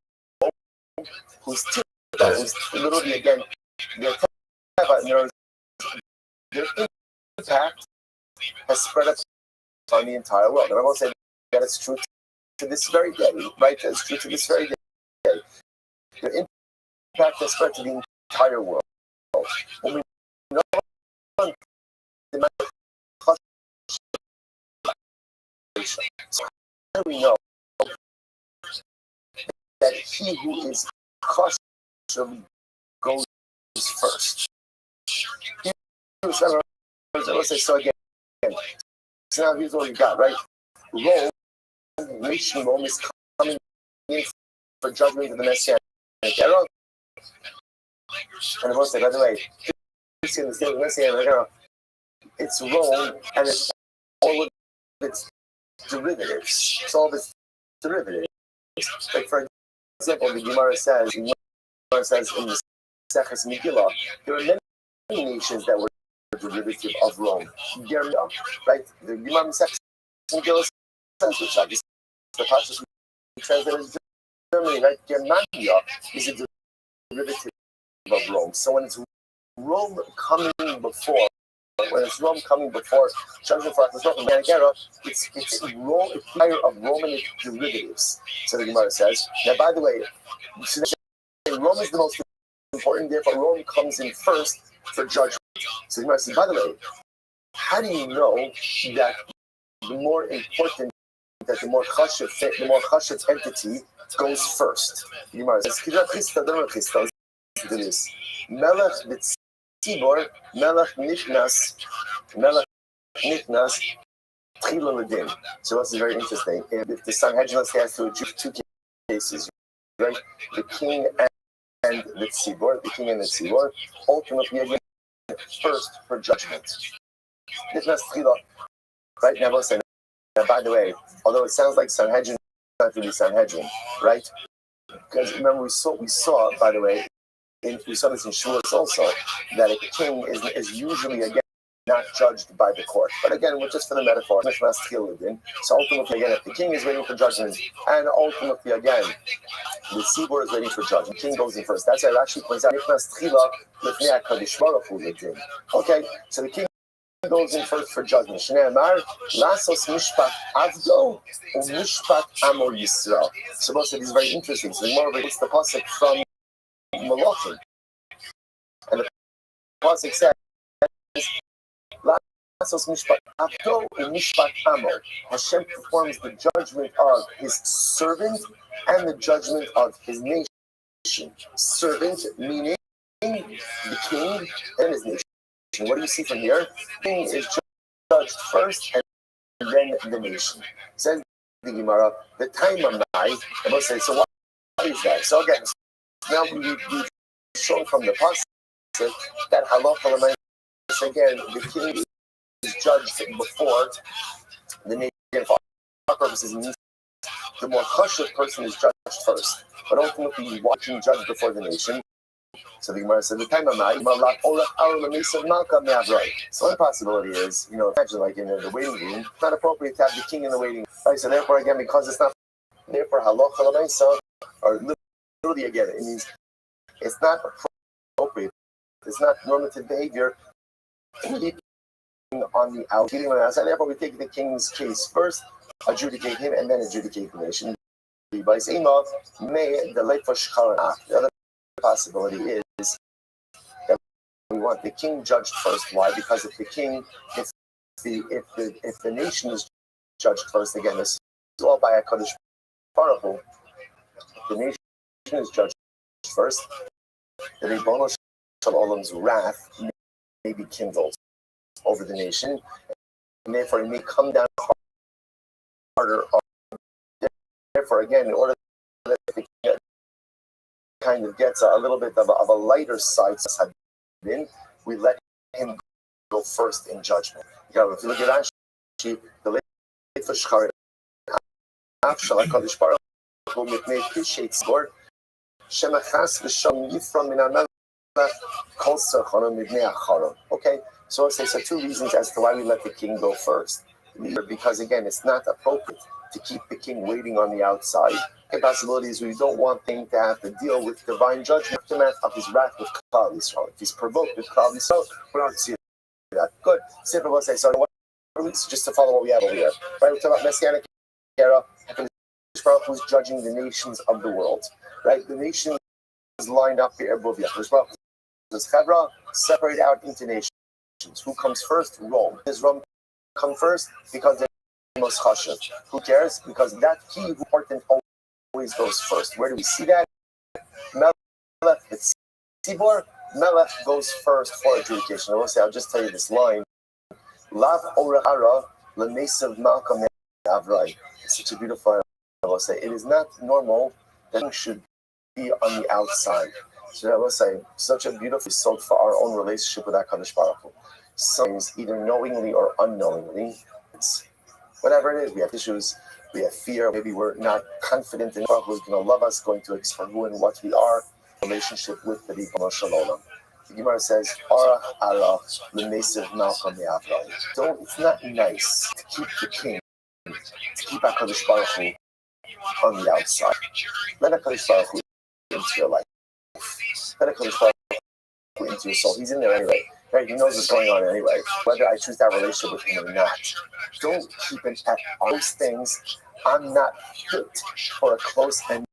who's literally again, their impact has spread up on the entire world. And I will say that it's true to this very day, right? It's true to this very day. Their impact has spread to the entire world. When we know so how do we know that he who is cautiously goes first? So again, so now here's what we got, right? Rome is coming in for judgment of the Messianic era. And I will say, by the way, it's Rome and it's all of its derivatives. It's all of its derivatives. Like for example, the Gemara says in the Seches Megillah, there are many nations that were derivative of Rome. Germany, right? The Gemara Seches Megillah says which I guess the passage we translated as Germany, right? Germania is a derivative of Rome. So when it's Rome coming before judgment for the Messianic era, it's Rome, it's fire of Roman derivatives. So the Gemara says. Now, by the way, Rome is the most important. Therefore, Rome comes in first for judgment. So the Gemara says, by the way, how do you know that the more important, that the more chashuv entity goes first? The Gemara says, Melech b'tzibor, Melech nichnas, tchila l'din. So this is very interesting. If the Sanhedrin has to achieve two cases, right? The king and the tzibor, ultimately again first for judgment. Nichnas tchila, right? Now, by the way, although it sounds like Sanhedrin, it's not really Sanhedrin, right? Because remember, we saw, by the way, we saw this in Shulas also, that a king is usually, again, not judged by the court. But again, we're just for the metaphor. So ultimately, again, if the king is waiting for judgment, and ultimately, again, the Tzibur is waiting for judgment, the king goes in first. That's why it actually points out, okay, so the king goes in first for judgment. Lasos mishpat avdo mishpat amo Yisrael. So most of these is very interesting. So the more it's the pasuk from Malachim, and the pasuk says, Lasos mishpat avdo mishpat amo. Hashem performs the judgment of his servant and the judgment of his nation. Servant meaning the king and his nation. What do you see from here? The king is judged first and then the nation. Says the Gemara, the time of night, I must say, so what is that? So again, now we've shown from the pasuk that halacha l'maisa, again, the king is judged before the nation. For our purposes, the more chashuv person is judged first, but ultimately watching judged before the nation. So the Gemara said, the time of night, so one possibility is, imagine like in the waiting room, it's not appropriate to have the king in the waiting room. Right? So therefore, again, because it's not, therefore, halacha l'maisa, or literally again, it means it's not appropriate, it's not normative behavior on the outside. Therefore, we take the king's case first, adjudicate him, and then adjudicate the nation. The other possibility is that we want the king judged first. Why? Because if the nation is judged first, again, this is all by a Kadosh Baruch Hu. If the nation is judged first, the Ribono Shel Olam's wrath may be kindled over the nation, and therefore it may come down harder. Therefore, again, in order that the king kind of gets a little bit of a lighter side, we let him go first in judgment. If you look at Rashi, the late for Shcharit, Afshal HaKadosh Baruch Hu mipnei pishet tzibur, shemachas v'sham yifram min hamelech kol tzarchano mibnei acharon. Okay, so I'll say so two reasons as to why we let the king go first. Because again, it's not appropriate to keep the king waiting on the outside. The possibility is we don't want him to have to deal with divine judgment, aftermath of his wrath with Klal Yisrael. If he's provoked with Klal Yisrael, we don't see that. Good. Sefer will say, sorry, just to follow what we have over here. Right, we're talking about Messianic era, who's judging the nations of the world. Right, the nations lined up here above you. There's Chevra, separate out into nations. Who comes first? Rome. Does Rome come first? Because they're the most chashuv. Who cares? Because that key important always goes first. Where do we see that? Melech, it's Tzibor. Melech goes first for adjudication. I'll just tell you this line. Lav orahara l'mesav malka me'avrai. It's such a beautiful line. I will say it is not normal that we should be on the outside. So I will say such a beautiful result for our own relationship with HaKadosh Baruch Hu. Sometimes either knowingly or unknowingly, it's whatever it is. We have issues, we have fear. Maybe we're not confident in who's going to love us, going to explore who and what we are. Relationship with the Ribono Shel Olam. The Gemara says, "Ara ara l'mesiv malcham me'avrai." So it's not nice to keep the king, to keep HaKadosh Baruch Hu on the outside. Let HaKadosh Baruch Hu into your life. Let HaKadosh Baruch Hu into your soul. He's in there anyway. Right? He knows what's going on anyway, whether I choose that relationship with him or not. Don't keep it at those things. I'm not fit for a close and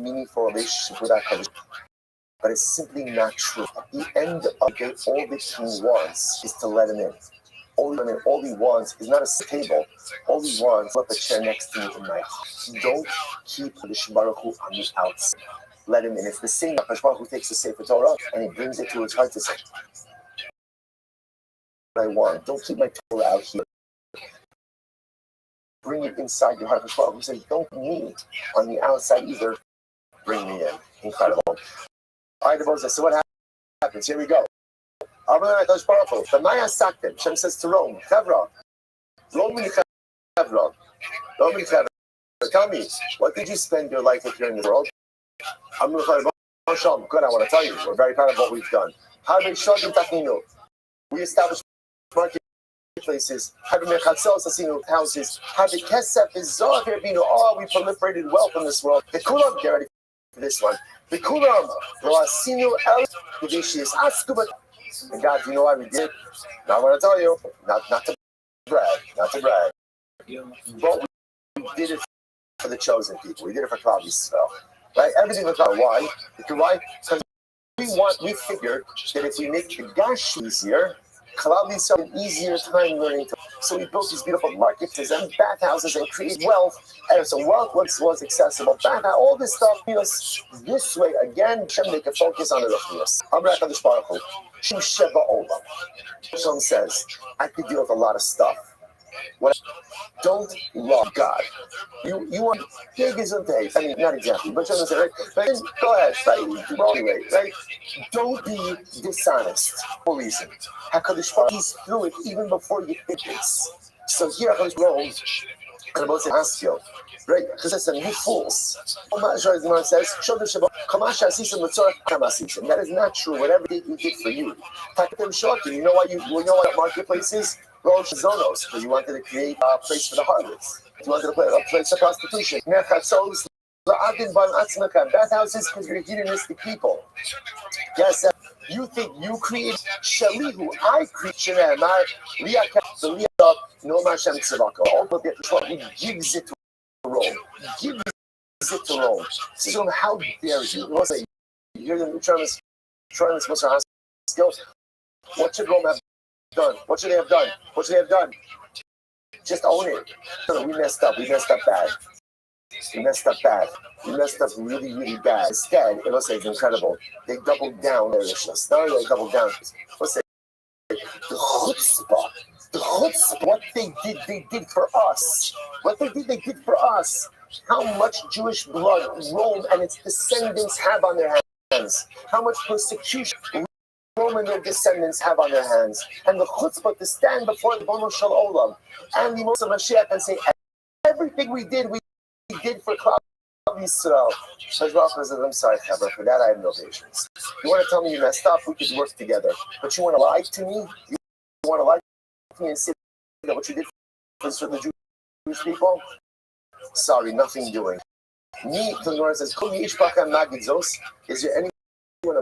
meaningful relationship with HaKadosh. But it's simply not true. At the end of the day, all the king wants is to let him in. All he wants is not a table. All he wants is a chair next to me in my house. Don't keep the Baruch Hu on the outside. Let him in. It's the same that Baruch Hu takes the Sefer Torah and he brings it to his heart to say, I want. Don't keep my Torah out here. Bring it inside your heart. Baruch Hu says, don't meet on the outside either. Bring me in. Incredible. All right, the Moses. So what happens? Here we go. The Maya Saktim. Shem says to Rome, Chevra. Rome Chevra. Rome Chevra. Tell me, what did you spend your life with here in the world? Shalom, good, I want to tell you, we're very proud of what we've done. We established marketplaces, houses, oh, we proliferated wealth in this world. The Kulam, get ready for this one. The Kulam, and God, do you know why we did? Now I want to tell you, not to brag, but we did it for the chosen people. We did it for Klal Yisrael, right? Everything was about why? Why? Because we figured that if we make the gash easier, Klal Yisrael an easier time learning to. So we built these beautiful markets and bathhouses and create wealth. And so wealth was accessible. All this stuff, this way again, Shem make a focus on the Ruchnius. Amrak HaKadosh Baruch Hu, Shem Sheva Olam. Shem says, I could deal with a lot of stuff. What I don't love God. You want big isn't I mean, not exactly, but you understand, right? But then, go ahead, right? Well, anyway, right? Don't be dishonest for reason. HaKadosh Baruch Hu, he's through it even before you think this. So here HaKadosh Baruch Hu, and I'm going to ask you, right? Because that's some you fools. Says, that is not true. Whatever you did for you. You know why what marketplace is? Zonos, because you wanted to create a place for the harlots. You wanted to put a place for prostitution. Bathhouses because you're hedonistic people. Yes, you think you create Shalihu, I create Shemar, the Liab, no Mashem Tzivaka. He gives it to Rome. Gives it to Rome. So how dare you? You hear them trying to skills. What should Rome have done? What should they have done? What should they have done? Just own it. We messed up. We messed up bad. We messed up really, really bad. Instead, it was incredible. They doubled down their issues. Not only they doubled down, let's say the chutzpah, what they did for us. What they did for us. How much Jewish blood Rome and its descendants have on their hands. How much persecution Rome and their descendants have on their hands. And the chutzpah to stand before the Bono Shel Olam and the Moshe Mashiach and say, everything we did for Klal Yisrael. I'm sorry, Chabra, for that I have no patience. You want to tell me you messed up, we could work together. But you want to lie to me? You want to lie to me and say that what you did for the Jewish people? Sorry, nothing doing. Me, the Lord says, is there anyone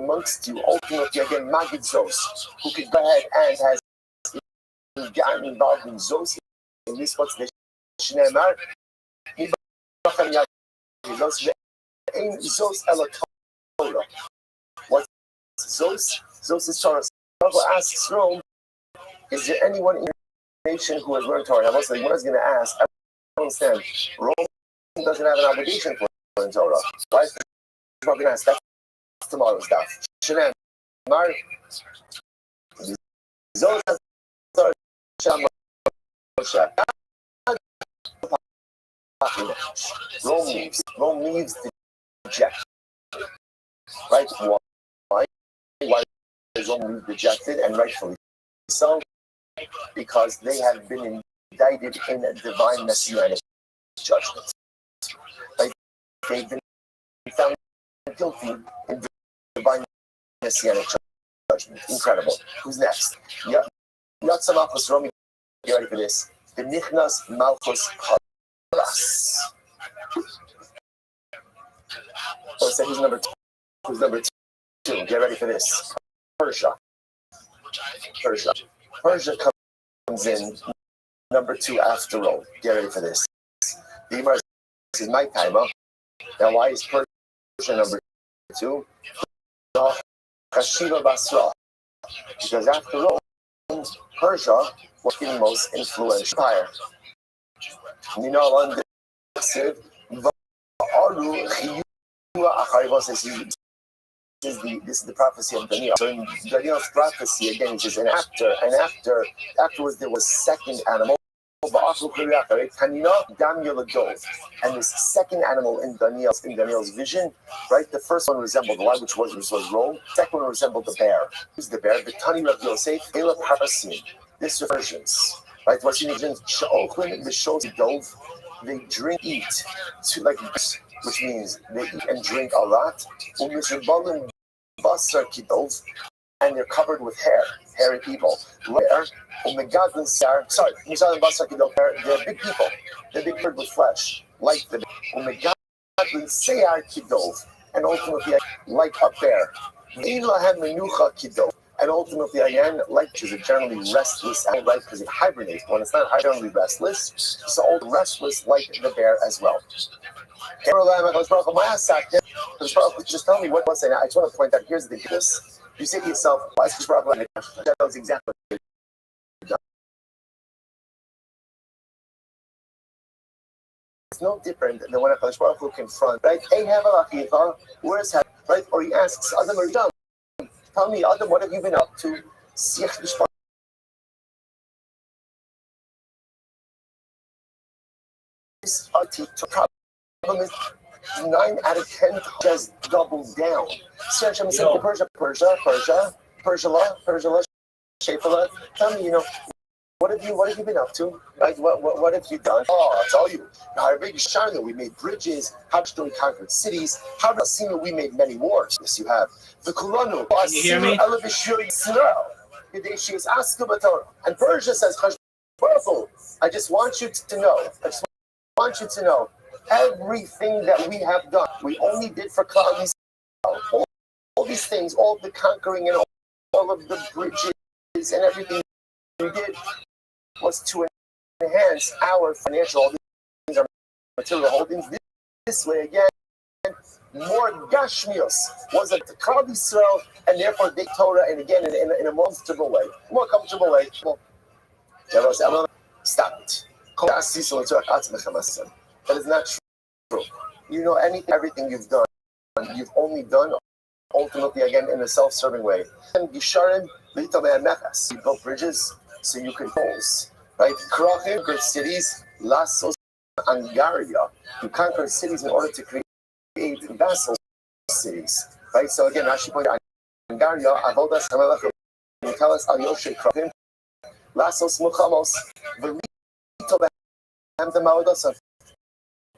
amongst you, ultimately again, Magidzos, who could go ahead and has gotten involved in Zos, in this what's the Shneimar? What's Zos? Zos is Torah. Rabbi asks Rome, is there anyone in your nation who has learned Torah? Now, what's going to ask? I don't understand. Rome doesn't have an obligation for learning Torah. Why is the going to ask? That's tomorrow's stuff. Shneimar. Zos has Torah. Rome leaves dejected. Right? Why? Why does Rome leave dejected? And rightfully so, because they have been indicted in a divine messianic judgment. Right? They've been found guilty in divine messianic judgment. Incredible. Who's next? Yatzamachos Rome. Get ready for this. The Nichnas Malchus Paras. So say who's number two? Who's number two? Get ready for this. Persia comes in number two after Rome. Get ready for this. The Gemara is my time, huh? Now why is Persia number two? Kashiva Basra. Because after Rome, Persia was the most influential empire. You know, this is the prophecy of Daniel. So in Daniel's prophecy, again, it says, and afterwards there was second animal. And this second animal in Daniel's vision, right? The first one resembled the lion, which was Rome. The second one resembled the bear. Who's the bear? The Tani Rabbi Yosef, Elab Harasim. This versions, right? What's in the vision? The shows dove. They drink, eat, which means they eat and drink a lot. And they're covered with hair, hairy people. They're big people. They're big bird with flesh, like the and ultimately like a bear. And ultimately, again, like is a generally restless animal, right? Because it hibernates. When it's not generally restless, so all restless like the bear as well. Just tell me what's saying. I just want to point out. Here's the thing. You say to yourself, "Why is that knows exactly." It's no different than when a Kadosh Baruch Hu confronts, right? Hey, where's that? Right? Or he asks Adam or Adam, tell me, Adam, what have you been up to? Problem is 9 out of 10 just doubles down. Hashem said to Persia, Shephala, tell me, what have you been up to? Right? What have you done? Oh, I'll tell you. We made bridges. How we conquered cities. How we made many wars. Yes, you have. Can you hear me? And Persia says, I just want you to know. Everything that we have done, we only did for Klal Yisrael. All these things, all the conquering and all of the bridges and everything we did was to enhance our financial holdings, our material holdings. This way, again, more Gashmios was at the Klal Yisrael, and therefore the Torah, and again, in a more comfortable way. Stop it. That is not true. Everything you've done, you've only done ultimately again in a self-serving way. And you built bridges so you can holes, right? Krachim conquered cities, Lassos, Angaria. You conquered cities in order to create vassal cities, right? So again, Rashi pointed out Angaria, Avodas Hamelach, Nitalas Al Yoshe Krachim, Lassos Muchamos, Velito Behem Demaodosa.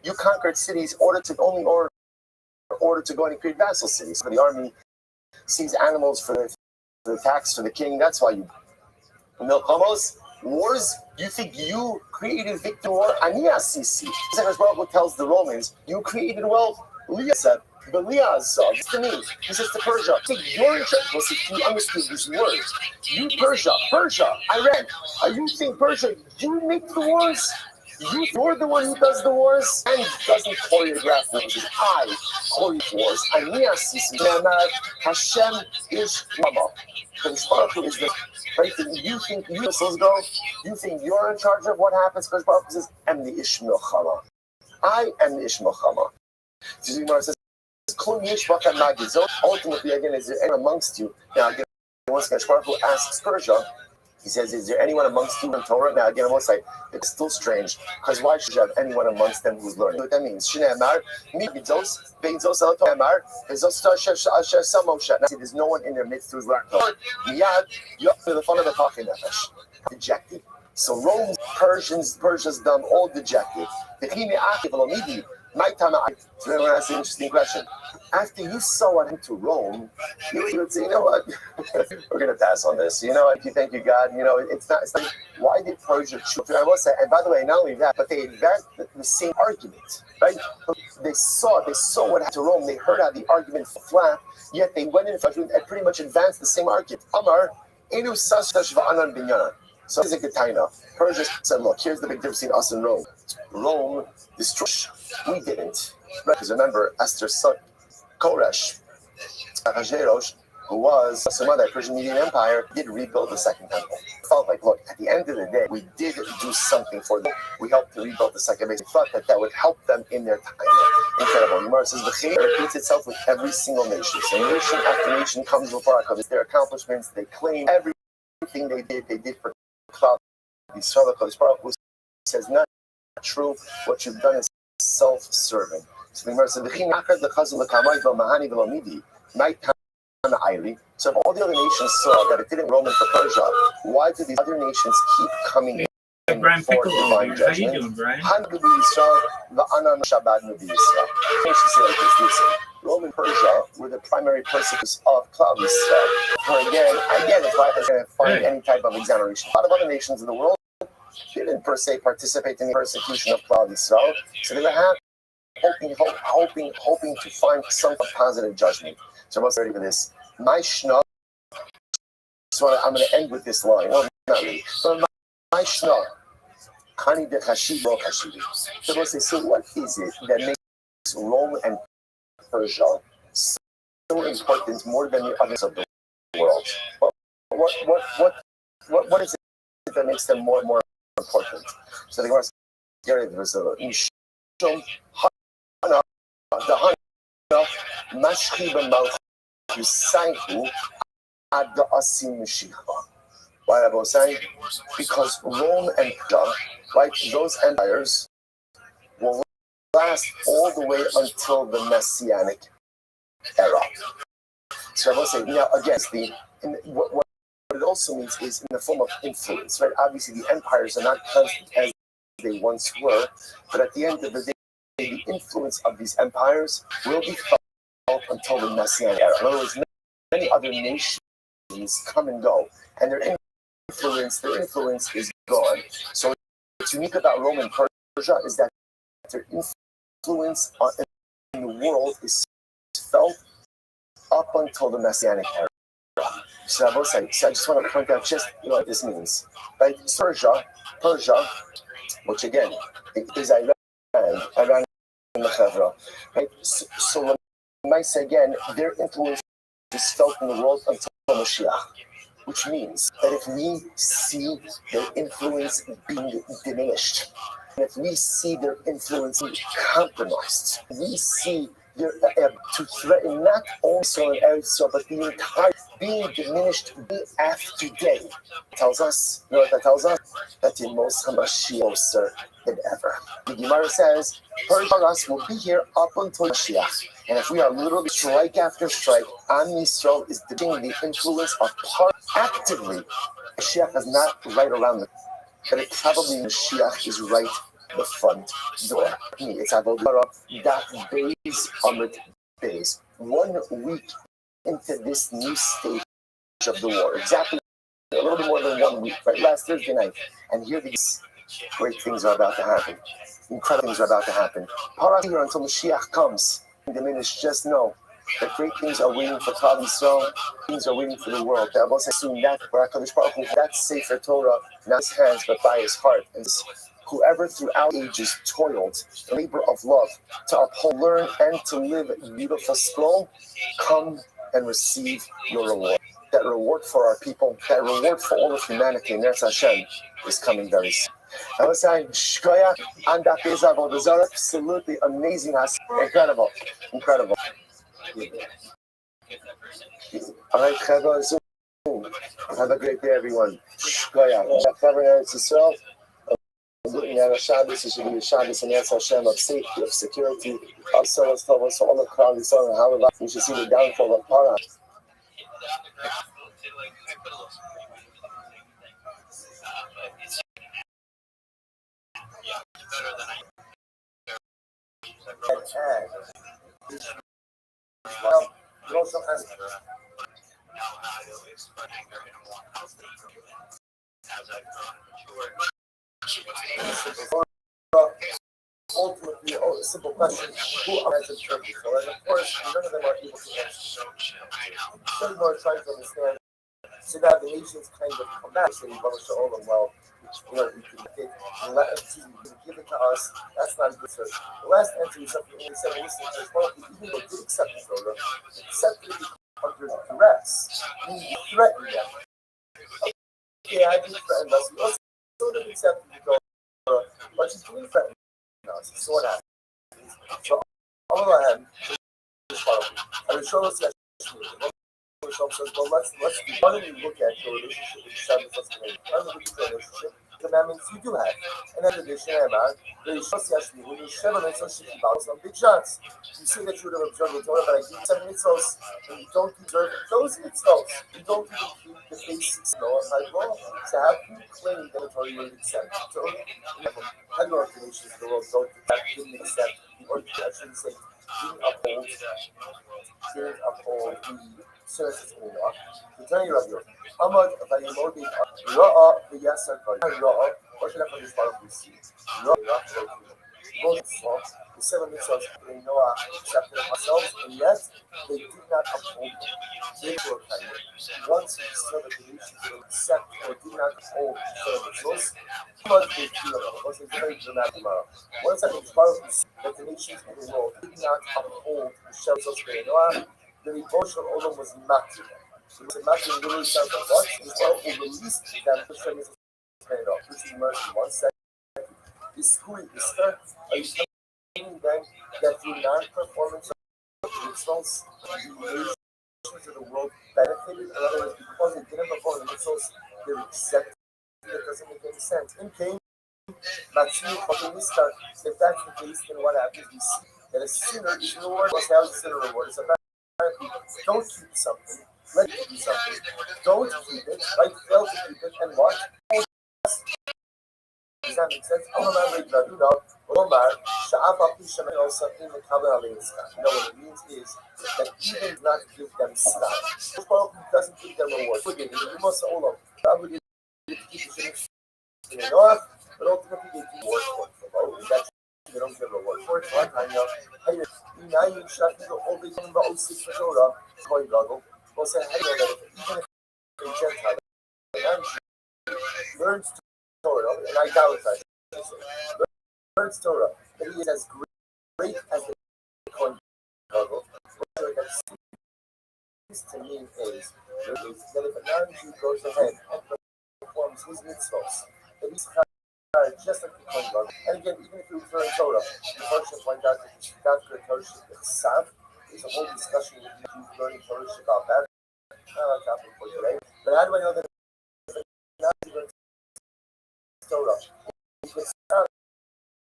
You conquered cities in order to go and create vassal cities. So the army sees animals for the tax for the king. That's why you milchamos, wars. You think you created victory war? Ania Sisi. Zechariah Baruch tells the Romans, you created wealth. Leah said, but Leah said to me. He says to Persia, I think you're in charge. If you understood these words, you Persia, Iran. You think Persia? You make the wars. You're the one who does the wars and doesn't choreograph them. I choreograph wars. Hashem is Mama. Because Baruch is the right thing. You think you go? You think you're in charge of what happens? Because Baruch says, "Am the Ishmael Chama." I am the Ishmael Chama. Says, ultimately, again, is there anyone amongst you? Now, again, once Baruch Hu asks Persia. He says, is there anyone amongst you in Torah? Now, again, I will say, it's still strange, because why should you have anyone amongst them who's learning? What that means? There's no one in their midst who's learning. Dejected. So Rome, Persia's done all dejected. So that's an interesting question. After you sow it to Rome, you would say, you know what? We're going to pass on this. If you thank you, God, it's not. Why did Persia choose? I will say, and by the way, not only that, but they advanced the same argument, right? They saw what happened to Rome. They heard how the argument flat, yet they went in and pretty much advanced the same argument. Amar, Enu Sastash Va'anan Binyanan. So this is a Getaina. Persia said, look, here's the big difference between us and Rome. Rome destroyed. We didn't. Right? Because remember, Esther's son, Koresh, who was the son of the Persian Median Empire, did rebuild the second temple. It felt like, look, at the end of the day, we did do something for them. We helped to rebuild the second base. We thought that would help them in their time. Incredible. Gemara says, the Chayr repeats itself with every single nation. So nation after nation comes before our their accomplishments. They claim everything they did for Klal Yisrael. Baruch Hu says, not true. What you've done is self-serving. So the Gemara says, so if all the other nations saw that it didn't Roman for Persia, why do these other nations keep coming in? Brian for Pickle over divine here. How you judgment. doing, Brian? Listen, Rome and Persia were the primary persecutors of Klal Yisrael. For again, I get it, if I was going to find any type of exoneration. A lot of other nations in the world didn't per se participate in the persecution of Klal Yisrael, so they were hoping to find some positive judgment. So I'm ready for this. My Shna. So I'm going to end with this line. Well, not really. But my Shna. Hani de Chashib Ro Chashib. So what is it that makes Rome and Persia so important more than the others of the world? What is it that makes them more and more important? So the Gemara there's a Mishum Hana, the Hana, Mashchi b'Malchusayhu ad Asim Mishicha. Why am I saying? Because Rome and Persia, right, those empires will last all the way until the Messianic era. So I will say, now again, what it also means is in the form of influence, right? Obviously, the empires are not constant as they once were, but at the end of the day, the influence of these empires will be felt until the Messianic era. In other words, many other nations come and go, and their influence is gone. So what's unique about Rome and Persia is that their influence in the world is felt up until the Messianic era. So I just want to point out just what this means. Right? Persia, which again is Iran and the Chevra. Right? So when I say again, their influence is felt in the world until Mashiach. Which means that if we see their influence being diminished, and if we see their influence being compromised, we see their to threaten not only Israel and Eretz, but the entire being diminished day after day. It tells us, you know what that tells us? That the most Hamashiach closer than ever. The Gemara says, Persia will be here up until Mashiach. And if we are literally strike after strike, Am Yisrael is defending the influence of actively. Mashiach is not right around the but it probably Mashiach is right the front door. It's Avodah that base Amrit base. 1 week into this new stage of the war. Exactly a little bit more than 1 week, right? Last Thursday night. And here these great things are about to happen. Incredible things are about to happen. Para here until Mashiach comes. Diminish, just know that great things are waiting for Klal Yisrael. Things are waiting for the world. That was soon that that Sefer Torah, not his hands but by his heart. And whoever throughout ages toiled, labor of love, to uphold, learn, and to live a beautiful scroll, come and receive your reward. That reward for our people, that reward for all of humanity, and Eretz Hashem is coming very soon. I was saying, Shkoya, and that is absolutely amazing, incredible. All right, have a great day, everyone. Shkoya, Eretz Yisrael. Looking at a Shabbos, it should be a Shabbos and Eretz Hashem of safety, of security, of Solas Tovos, so all the Klal Yisrael and how we should see the downfall of Para. Well, you also has ultimately, a simple question: who are the churches? So, and of course, none of them are able to answer. Some are trying to understand. So that the nations kind of come back and say, well, you can take give it to us. That's not good. So the last entry is something we said, listen, even though they accept the Torah, accept it under duress. We threaten them. Okay, I do threaten us. We also don't accept the Torah, but she's doing threaten us. So what happens? So all I have is I will show us that. Says, well, let's why don't we look at the relationship with the Shabbos? Why don't we look at the relationship? commandments you do have. And then the Shemar, the Shosyashi, when you Shema Mitzvah Shikibal, some big shots. You say that you would have observed the Torah, but I give 7 mitzvahs, and you don't observe those mitzvahs. You don't even keep the basics of law. So how can you claim that the Torah you would accept? So, other organizations in the world didn't accept the ordinary, I shouldn't say, didn't uphold the services in law. To tell you, Rabbi, Ahmad, Vayimodi, Ra'a, V'yasar, Ra'a, what should I put this part of this? Ra'a, the 7 mitzvahs they know are accepted themselves, and yet they did not uphold them. They were kind of once we saw the nations will accept or did not uphold the mitzvahs, much they feel about it. It's very dramatic. Once I think that the nations in the world did not uphold the shells of Noah, the emotional order was not to them. So the matter literally sounds like what? The world will release them to show you which is mercy. One second. Is who is the are you saying then that through non-performance of the mitzvahs, the nations of the world benefited? In other words, because they didn't perform the mitzvahs, they're accepted. That doesn't make any sense. In Cain, Matthew, if that's the case, then what happens? We see that a sinner is rewarded. What's the sinner reward? It's about don't keep something, let it do something. Don't keep it, right? Fail to keep it, and what? Does that make sense? You know what it means is that even not give them stuff. Doesn't give them reward. You must all of them. But ultimately they give reward for it. They don't give reward for it. Now you shut the old thing about 06 Torah, coin goggle. Well, say, hey, even if a Gentile learns Torah, and idolatry, learns Torah, that he is as great as the coin goggle. What that seems to mean is that if a non-Jew goes ahead and performs his mitzvahs, that he's just like the coin goggle. And again, even if you learn Torah, the person points out that Dr. Torah Shikibal, there's a whole discussion with Jews learning Torah about that. Not a topic for today. But how do I know that not even Torah? It's not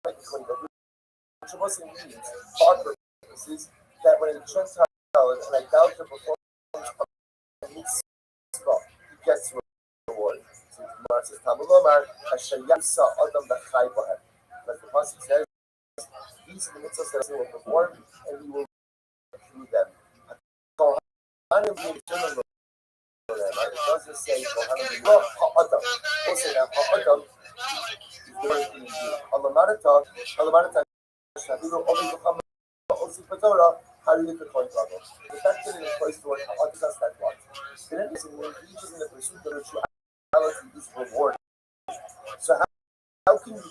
like the which also means, for purposes, that when a Gentile and an idolater performs a mitzvah, he gets reward. So the Gemara says, Talmud Lomar, Asher Yamsa Adam B'chai Bohem. Like the Pasuk says, these are the mitzvahs that he will perform, and he will through them. It doesn't say Ha'adam. Also now Ha'adam is the word in Hebrew. Alamarata, Shabiru Obi Muhammad Osi Patora, Hariyat the coin goggle. The fact that it is placed to word Ha'adam does that what? Then it is in the engages in the pursuit of rituality is rewarded. So how can you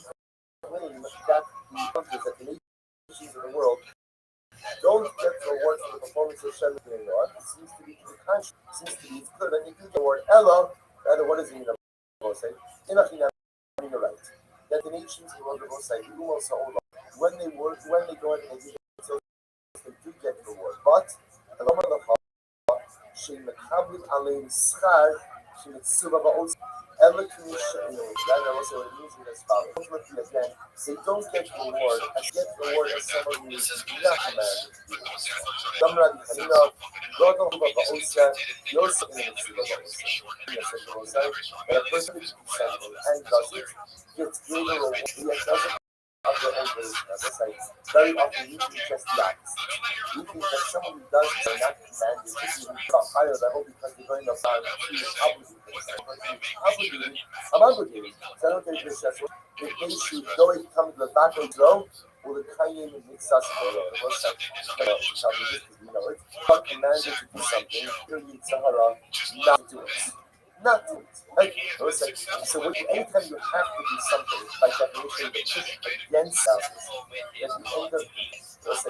claim that the countries, that the nations of the world don't get the reward for the performance of Shem in Noah? It seems to be to the contrary. It seems to be it's clear that you do the word Ella, rather what does it mean? Say, right. That the nations in the world will say, when they work, when they go in and they do themselves, they do get the reward. But ultimately, again, they don't get reward. I get reward as someone who is not commanded. And a person who is and does it gets greater reward. Yet doesn't of their own volition. As I say, very often you think just the opposite. You think that someone who does it are not commanded to be a higher level because they're going up on obligated. I'm obligated. So I don't think this just if they should go and come to the back of the row, will the Kayin mix us but commanded to do something, you need Sahara not to do it. Not to it. Right? So anytime you have to do something, by definition, you push against us. At the end of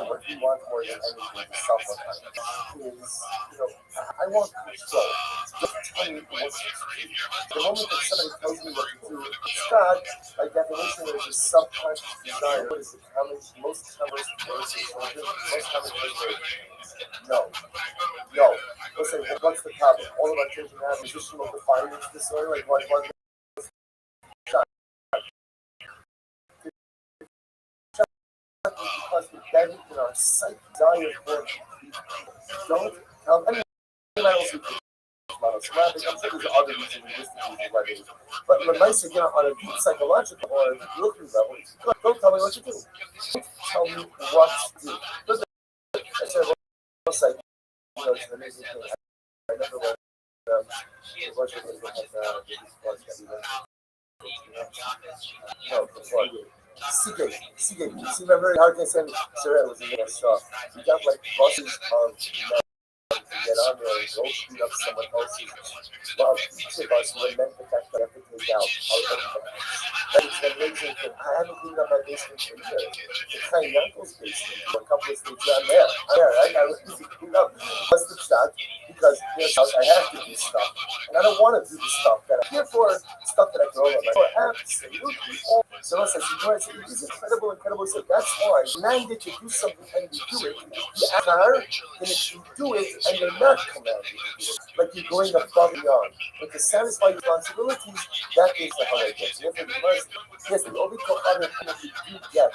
what we want more than anything is self-autonomy. I want control. Just tell me what to do. The moment that somebody tells me what to do, it's God, by definition, there's a subconscious desire. What is the most common children? Most common children. No. Listen, what's the problem? All of our children have positional defiance disorder. Like what? embedded in our psyche, desire for people. Don't tell anyone else who models. Well, I'm sure there's other reasons, linguistic reasons why they do. But when I say, on a deep psychological or a deep looking level, don't tell me what to do. Don't tell me what to do. That's a psych, it's an amazing thing. I remember when the Rothschild had this was that we went before. Seagate. You remember how can I say Sarah was in the shop? We got like buses of to get on there and go shoot up someone else's. Well, each of us lament the fact that I have to take out our own buttons. That is an amazing thing. I haven't cleaned up my basement for years. It's my uncle's basement. A couple of states down there. I was easy to clean up. What's the shot? Because I have to do stuff. And I don't want to do the stuff that I'm here for, stuff that I can roll on my own. Absolutely. So I said, it is incredible. So that's why commanded to do something and you do it. You ask her, then if you do it and you're not commanded to do it, like you're going above and beyond. But to satisfy your responsibilities, that is the halacha. Yes, the only kohanim that you do get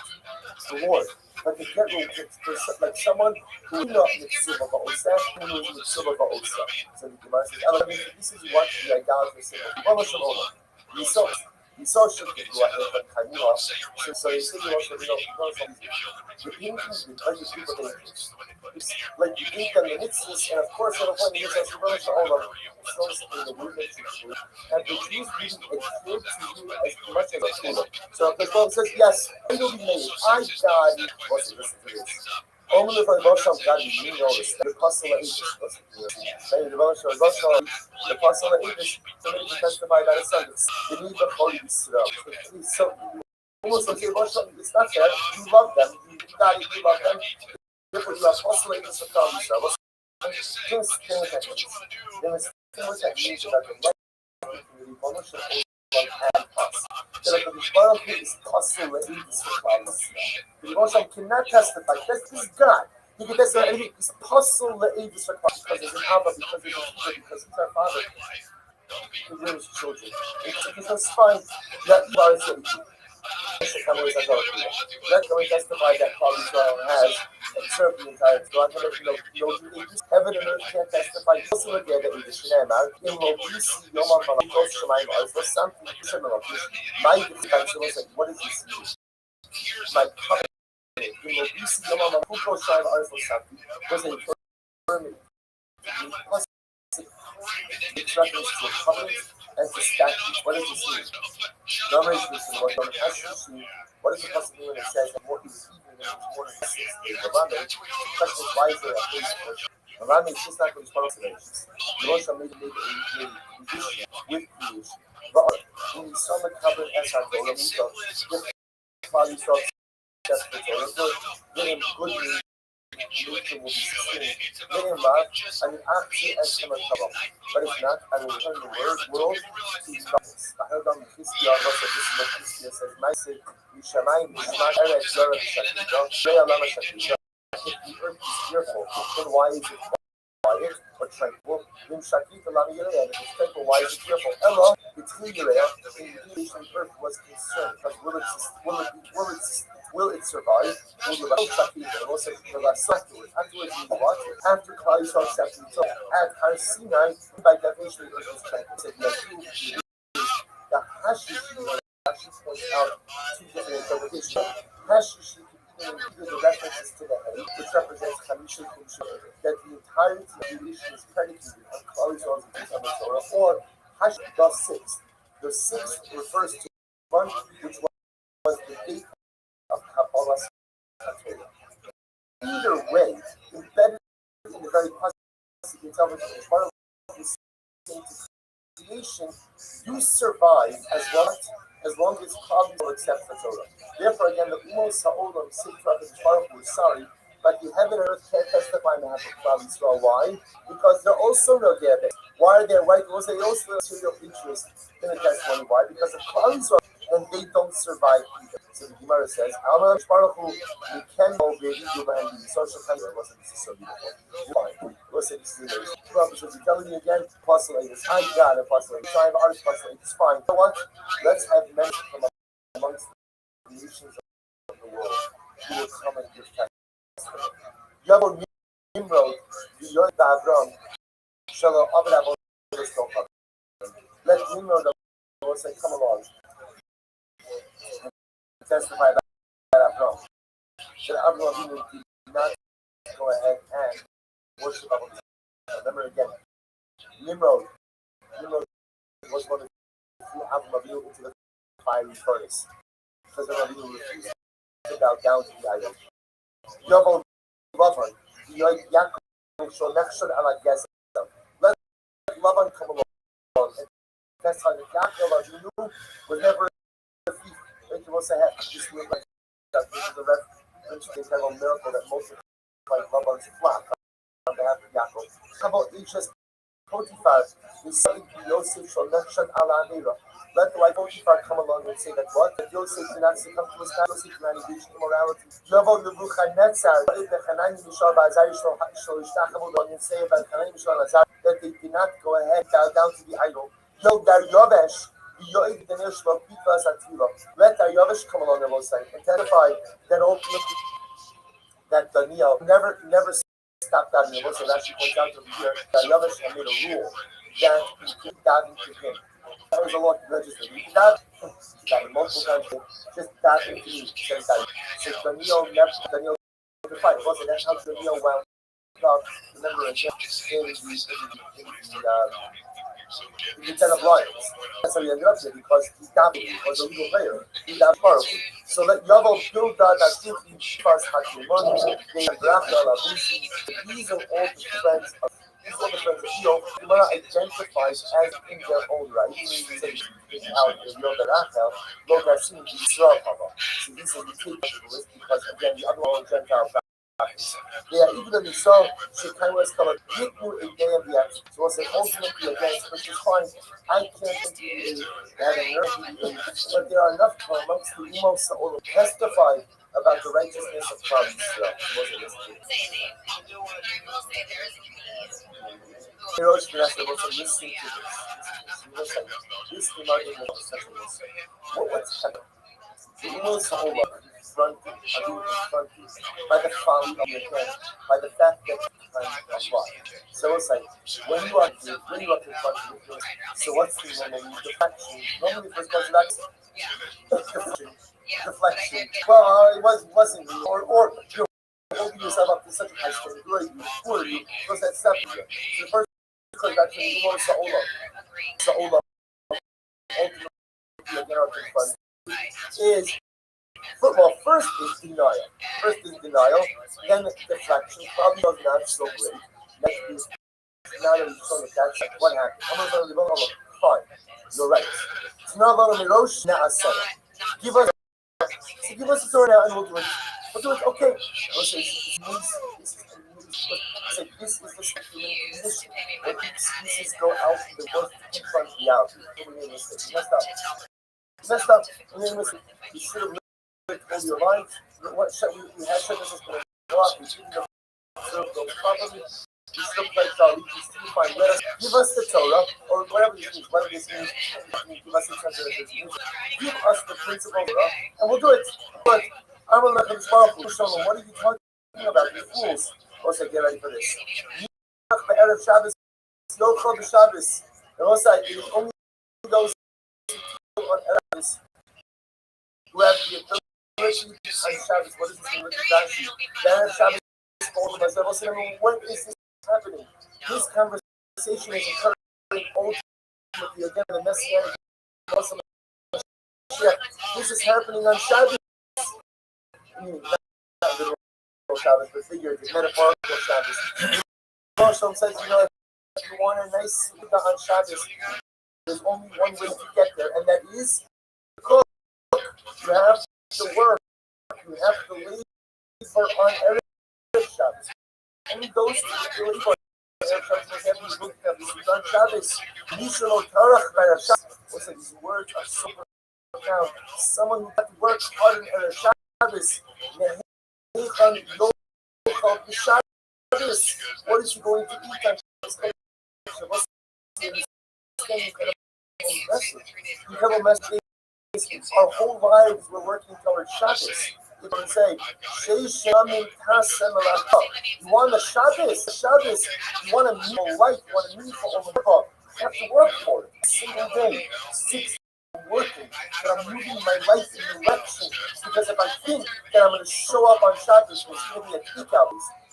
reward. But the get reward for like someone who is not mitzvah ba'osa, who is mitzvah ba'osa. So the Gemara says, this is what the idolaters say. You saw shirking so you see the paintings because you people that it's like you think that the mitzvahs, and of course at the point you say all of in the movement and the Jews really adhere to you as much as possible. So the Bible says, yes, I will be made. I God listen to this. Only if I was some God, you know this. The apostle of English was the apostle of English, somebody to testify about his son. They need the Holy Spirit. So, almost like it's not fair. You love them. You love them. Therefore, you are apostle of English of God. Just pay attention. There is things that means about the life community, and us. That the Bible is apostle of English of God. The Rothschild cannot testify. This is God. He can testify anything. He's apostle of English of God because he's an Abba, because he's a teacher, because he's our father. He brings children. It's fine. That was it. Let go and testify that Paul Israel has observed the entire God. Heaven and earth can't testify. Also, again, that we just remember in Lobisi, Yom Malakos Shemaim Arz, something similar. My defense was like, what is this? My covenant in Lobisi, Yom Malakos Shemaim Arz, something was a permanent. It's reference to a covenant and to statutes. What does this mean? Numbers is what is the possibility when it says that what he was eating in his morning six days? The question is, why is there a place for it? The is just not going to respond to this. The Rothschild made a condition with creation. But when you saw the covenant as our goal, if Father saw just the Torah, give him good news. Nature will be sustained. Let him love, and actually as him a trouble. But if not, I will turn the world to darkness. I heard on the Christian, this is what Christian says, Maise, Yishamayim, Yishma, Eretz, Zara, Shakita, Shea, Lama, Shakita. If the earth is fearful, then why is it quiet or tranquil? Then Shakita, Lama, Yelea, if it's tranquil, why is it fearful? Ella, it's Yelea, in the creation, the earth was concerned, because will it survive? Afterwards, after Klal Yisrael accepted it, at Har Sinai, by definition, it was tranquil. The Hashish actually points out two different interpretations. Hashish can be the references to the head, which represents Chamisha Kumsha, that the entirety of creation is predicated on Klal Yisrael's existence on the Torah, or Hashish, the sixth. The sixth refers to one which was the date of Kabbalah. Either way, embedded in the very positive intelligence is one of the same creation, you survive as long as Klal Yisrael accepts the Torah. Therefore, again, the Umos Ha'olam Sifra is sorry, but the heaven and earth can't testify on behalf of Klal Yisrael. Why? Because they're also no Gerbe. Why are they right? Because they also have material interest in the testimony. Why? Because of Klal Yisrael, and they don't survive either. So the Gemara says, "Alma Baruch Hu, we can go very good behind the social camera." Wasn't this so beautiful? Fine. Listen, this is amazing. Rabbi should be telling you again, postulate this. I got it, postulate. Time, art, postulate. It's fine. You know what? Let's have men from amongst the nations of the world who will come and give Yavo Nimrod, Yoy Avram, Shalom Abel let Nimrod say, come along and testify about Avram. That Avram did not go ahead and worship Avram. Remember again, Nimrod was one of the few Avram into the fiery furnace because Avram refused to bow down to the idol. Yavo Lavan, Yaakov shall next ala Gezem. Let Lavan come along. And that's how the Yaakov Avinu was never a thief. Like you also have this like that. This is the reference to the miracle that multiplied Lavan's flock on behalf of Yaakov. How about Ishas Potiphar? We say Yosef shall nekshan ala Amira. Let the wife Potiphar come along and say that what? That Yosef did not succumb to his Yosef did not engage in immorality. Yavo Nebuchadnezzar, and say about Chanani Mishal Azar that they did not go ahead down to the idol. Yo Dar Yovesh, let Dar Yovesh come along and testify that ultimately that Daniel never stopped that. And also actually points out over here that Yovesh had made a rule that you keep diving to him. That was a law to register. You can dive multiple times, just dive into me. So Daniel defied. Also, that's how Daniel wound up. Remember again in the Den of Lions. That's how he ended up there because he dominated, he was a legal player. He got powerful. So let Yavo build that Hakiman, they these are all the friends of Eo. Gemara identifies as in their own right. Out in Yoga Rachel, Loga Sim, Israel Pava. So these are the two list because again the other one Gentile practice. Yeah, even though we saw Shekai was called Yitnu a day of the action. So it's ultimately against, which is fine. I can't think that but there are enough amongst the Umos Sa'ol who testify about the righteousness of Christ. Heroes Vanessa was listening to this. This reminded me of such a listen. What's happening? The Umos Sa'ol confronted by the folly of your head, by the fact that of life. So it's like when you are confronted with this, so what's the normal deflection? Normally the first person that's deflection. Well, it wasn't me, or you're holding yourself up to such a high standard. Who are you? Because that's not you. So the first comes back to the Umos Sa'olam, ultimately again our confront is. Well, first is denial. Then deflection. Probably was not so great. Next is now that we saw that that's like what happened. Fine, you're right. It's not about a mirosh na'aseh. Give us a story now and we'll do it. We'll do it. Okay. This is the human condition. When excuses go out in the world to confront reality. You messed up. You should have all your life, we had said this is going to go off. We didn't observe those properly. We still pledged our allegiance to you. Fine, give us the Torah, or whatever this means. Give us the translation. Give us the principle, and we'll do it. But I'm going to let them what are you talking about, you fools? Also, get ready for this. Erev Shabbos, Yochel b'Shabbos. And also, it only those on Erev Shabbos who have the ability. On Shabbos, what is this mean? Then Shabbos told him, I said, listen, what is this happening? This conversation is occurring ultimately again the Messianic Muslim. This is happening on Shabbos. Not literal Shabbos, but figurative, metaphorical Shabbos. Rothschild says, if you want a nice Sukkah on Shabbos, there's only one way to get there, and that is to cook. You have to work. You have to labor on Erev Shabbos. Only those who labor on Erev Shabbos have these books that we on Shabbos. Yisrael Tarach by Shabbos. Listen, these words are so profound. Someone who had to work hard on Erev Shabbos. What is he going to eat on Shabbos? You have a message. Our whole lives we're working towards Shabbos. You can say, you want a Shabbos, you want a meaningful life, you want a meaningful Olam. You have to work for it. Single day, 6 working, that I'm moving my life in direction. Because if I think that I'm going to show up on Shabbos, it's going to be a peak out.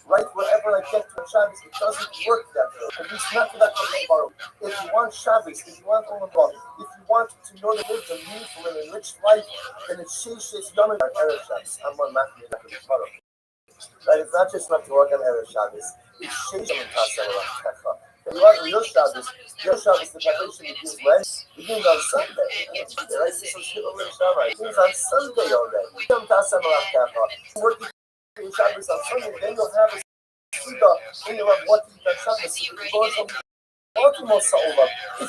Right wherever I get to on Shabbos, it doesn't work that way. At least not for that tomorrow. If you want Shabbos, if you want Olam Haba, if you want to know to live a meaningful and enriched life, then it's Sheish Yom Erev Shabbos. I'm on Matthew tomorrow. Right? It's not just enough to work on Erev Shabbos. It's Sheish Yom Erev. If you want real Shabbos, the preparation begins when? Begins on Sunday. Right? This is Shivah Shabbat. It begins on Sunday already. Yom Tasem Alach Kacha. Working in Shabbos on Sunday, then you'll have a Suda, then you'll have what to eat on Shabbos.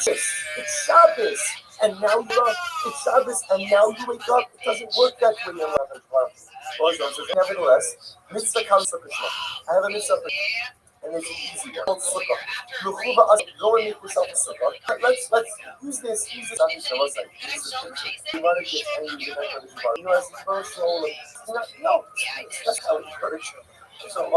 It's Shabbos, and now you up. It's Shabbos, and now you wake up. It doesn't work that way in life. Nevertheless, mitzvah comes for Krishna. I have a mitzvah for and it's an easy one. Called sukkah. Go and make yourself a sukkah. Let's use this on this website. You want to get angry with that? You know, as a personal, no, that's how it works. So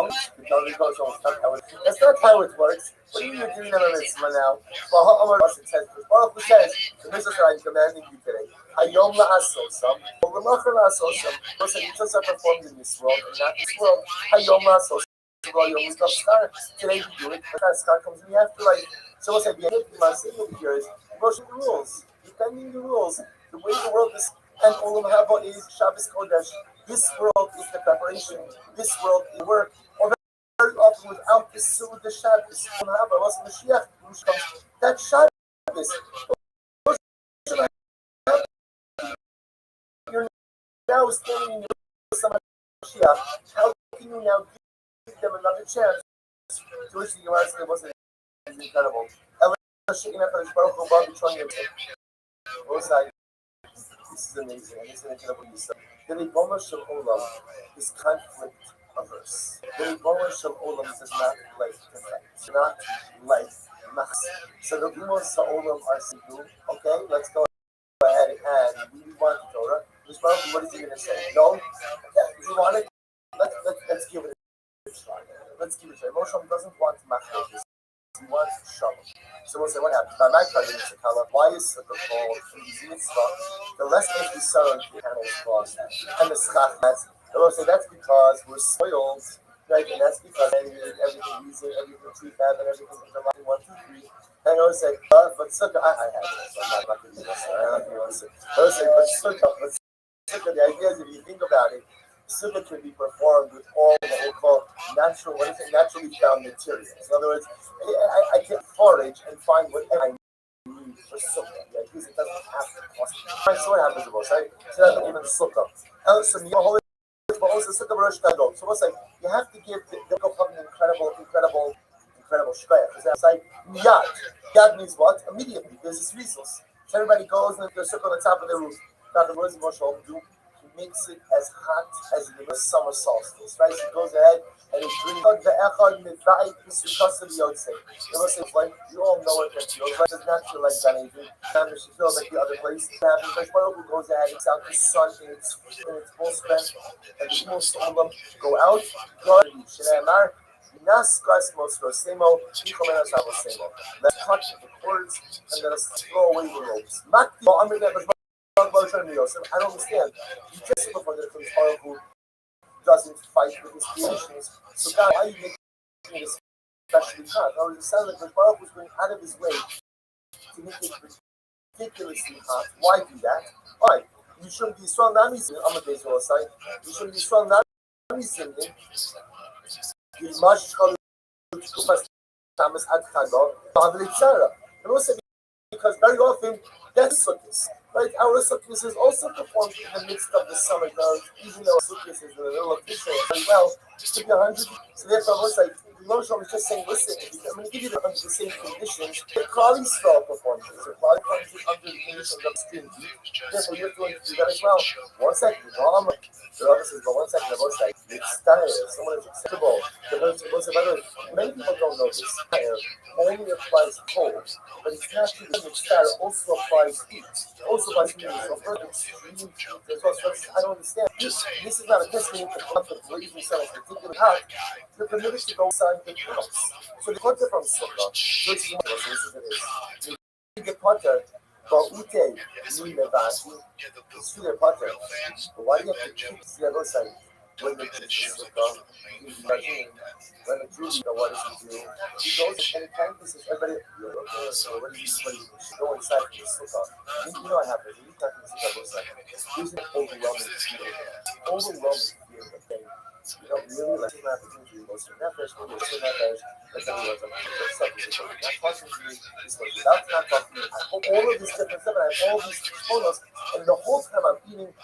that's not how it works. What are you doing on a mitzvah now? Well, it says, Baruch Hu says, the mitzvah that I'm commanding you today. Hayom la'asosam, or l'machar la'asosam. Those that you just have performed in this world, and not this world. Hayom la'asosam. Today we do it, but that scar comes in the afterlife. So what's I be my single here is motion the rules, defending the rules, the way the world is, and Olam Haba is Shabbos Kodesh. This world is the preparation, this world is the work. Or very often without this Suda Shabbos, Olam Haba was Mashiach, which comes that Shabbos. You're now standing in the Mashiach. How can you now give them another chance? To which the Gemara said wasn't incredible. This is amazing, and this is incredible. The Ribono Shel Olam is conflict averse. The Ribono Shel Olam does not like defect, not like machs. So the Ribono Shel Olam are saying, okay, let's go ahead and we want the Torah. What is he going to say? No? Okay, if you want it, let's give it a try. Let's give it a try. Moshe doesn't want machs. He wants shalom. So we'll say, what happened? By my cutting, why is sukkah called easy mitzvah? The less we sell the animals cost, and the schachmas. And we'll say that's because we're spoiled, right? And that's because I need everything easy, everything prefab, and everything is a 1, 2, 3. And I always say, but sukkah, I have it, so I'm not going to do this. I don't want to say. I always say, but sukkah, the idea is if you think about it, sukkah can be performed with all what we call naturally found materials. In other words, I can forage and find whatever I need for sukkah. The idea is it doesn't have to cost me. Right, so what happens to us, right? So that's even sukkah. So what's like? You have to give the incredible shkoyach. Because that's like miyad. Miyad means what? Immediately. There's this resource. So everybody goes and there's sukkah on the top of the roof. Now the words of Moshe do. Makes it as hot as the summer solstice, right? So he goes ahead and he brings the echad midva'it because of the yotzei. Like you all know what that feels like. It's not feel like that anything. It feels like the other place happens. But Baruch Hu goes ahead and it's out the sun in its full strength, and the most of them go out. Shneimar nas kosmos rosemo ikomenas avosemo. Let's cut the cords and let us throw away the ropes. I don't understand. You just said before that the Baruch Hu doesn't fight with his creations. So God, why are you making it especially hot? Or it sounds like the Baruch Hu is going out of his way to make it ridiculously hot. Why do that? Why? You shouldn't be so namizim. I'm a Bezor side. You shouldn't be so namizim. You must call it Thomas Adchado. And also because very often that's sukkahs. Right, our sukkahs is also performed in the midst of the summer, even though sukkahs is in the middle of Israel very well, just to be 100. So therefore, what's like Rothschild was just saying, listen, I'm going to give you under the same conditions that Klal Yisrael performed. So Klal Yisrael comes under the conditions of student. Therefore, you're going to do that as well. One second, the Rabbi says, but one second, the Rabbi says, it's style. Someone is acceptable. The Rabbi says, by the way, many people don't know this. Style only applies cold, but it's not true that style also applies heat. Also applies heat. So further extreme heat as well. So I don't understand. This is not a test. We need to concept of raising yourself particularly hot. You're permitted to go inside the house. So the concept from Sukkah, so this is what it is. The potter, Ba'ute, Nilevati, Sule potter. But why do you have to keep the other side? When the Sukkah, when the Jews know what is to do, he goes and practices everybody. So when you go inside the Sukkah, you know what happens. You talk to the Sukkah, there's an overwhelming feeling. Overwhelming feeling of pain. You don't really like to have to do most of that fish, but most of that fish, that's everyone's not talking to me, this was without not talking to me. I hope all of this different stuff, and I have all these photos, and the whole time I'm eating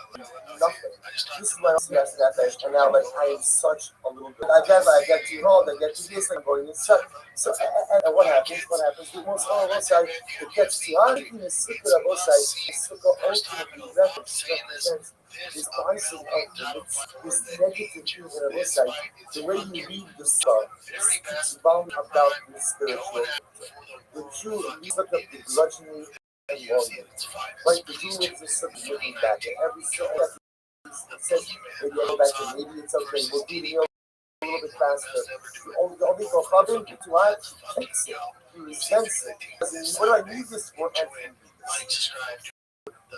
nothing. This is my own yes, that fish, and now like I am such a little bit. I get too old, I get too this, I'm going inside. So, and what happens? The most on one side, it gets too hard, in the sukkah on both sides, the sukkah ultimately represents this pricing of the this negative thing on the side, the way you read the stuff speaks volume about the spiritual. The Jew leaves up the bludgeoning and longing. Like the Jew lives the sort of looking back, and every second says, maybe I go back and maybe it's okay, we'll do the a little bit faster. The only Kochavim to add takes it, he resents it. What do I need this for?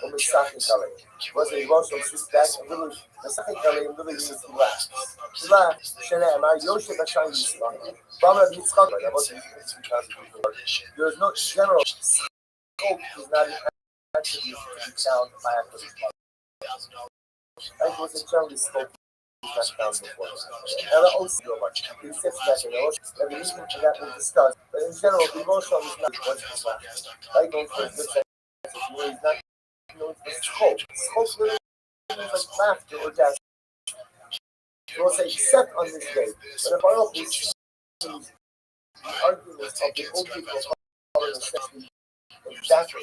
And Misaki Kale. Was a Rosh on sits back and literally Misaki Kale literally means to laugh. To laugh, Shana Amar Yoshe Bashan Yisrael. Bama Yitzchak, that wasn't there is no general scope is not an attribute to be found by activity. Like was a general scope not found before. And the OCO much. He sits back and the reason for that we discussed. But in general, the emotion is not what's the last. Like going for a good sense of where he's not known for scope. Scope literally means like laughter or death. So we'll say, except on this day. But if I don't these arguments of the old people following essentially exactly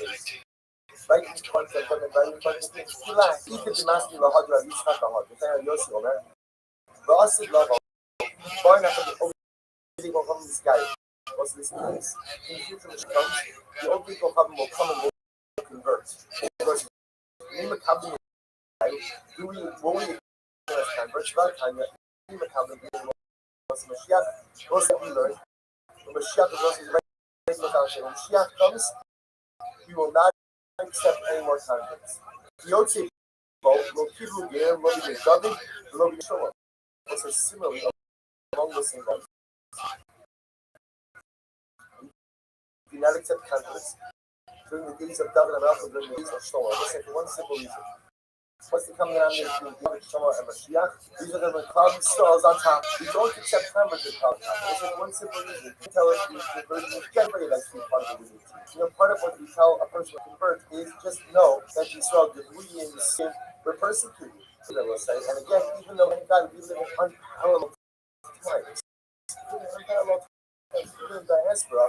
right in front of them and right in front of them, relax. He could be masking the Hadra, he's not the Hadra. Saying, Yossi, Omer. The Asid level, far enough of the old people from this guy. What's this means? In the future, which comes, the old people will come and will convert. Because Nima Kabin, do we, will we convert? About time, Nima Kabin, was Mashiach, was that we learned. When Mashiach is also right, when Mashiach comes, we will not accept any more converts. The Yotze will keep you there, will be David, will be Shoah. Also, similarly, along the same lines, do not accept converts during the days of David and also during the days of Shoah. Listen, for one simple reason. What's the coming on between David, Shoah, and Mashiach? These are the Klal Yisrael on top. We don't accept converts in Klal Yisrael. There's like one simple reason. You tell us the conversion is generally likes to be part of the unity. You know, part of what we tell a person to convert is just know that Yisrael, the we in the sin, were persecuted. And again, even though in God we live in unparalleled times, even in diaspora,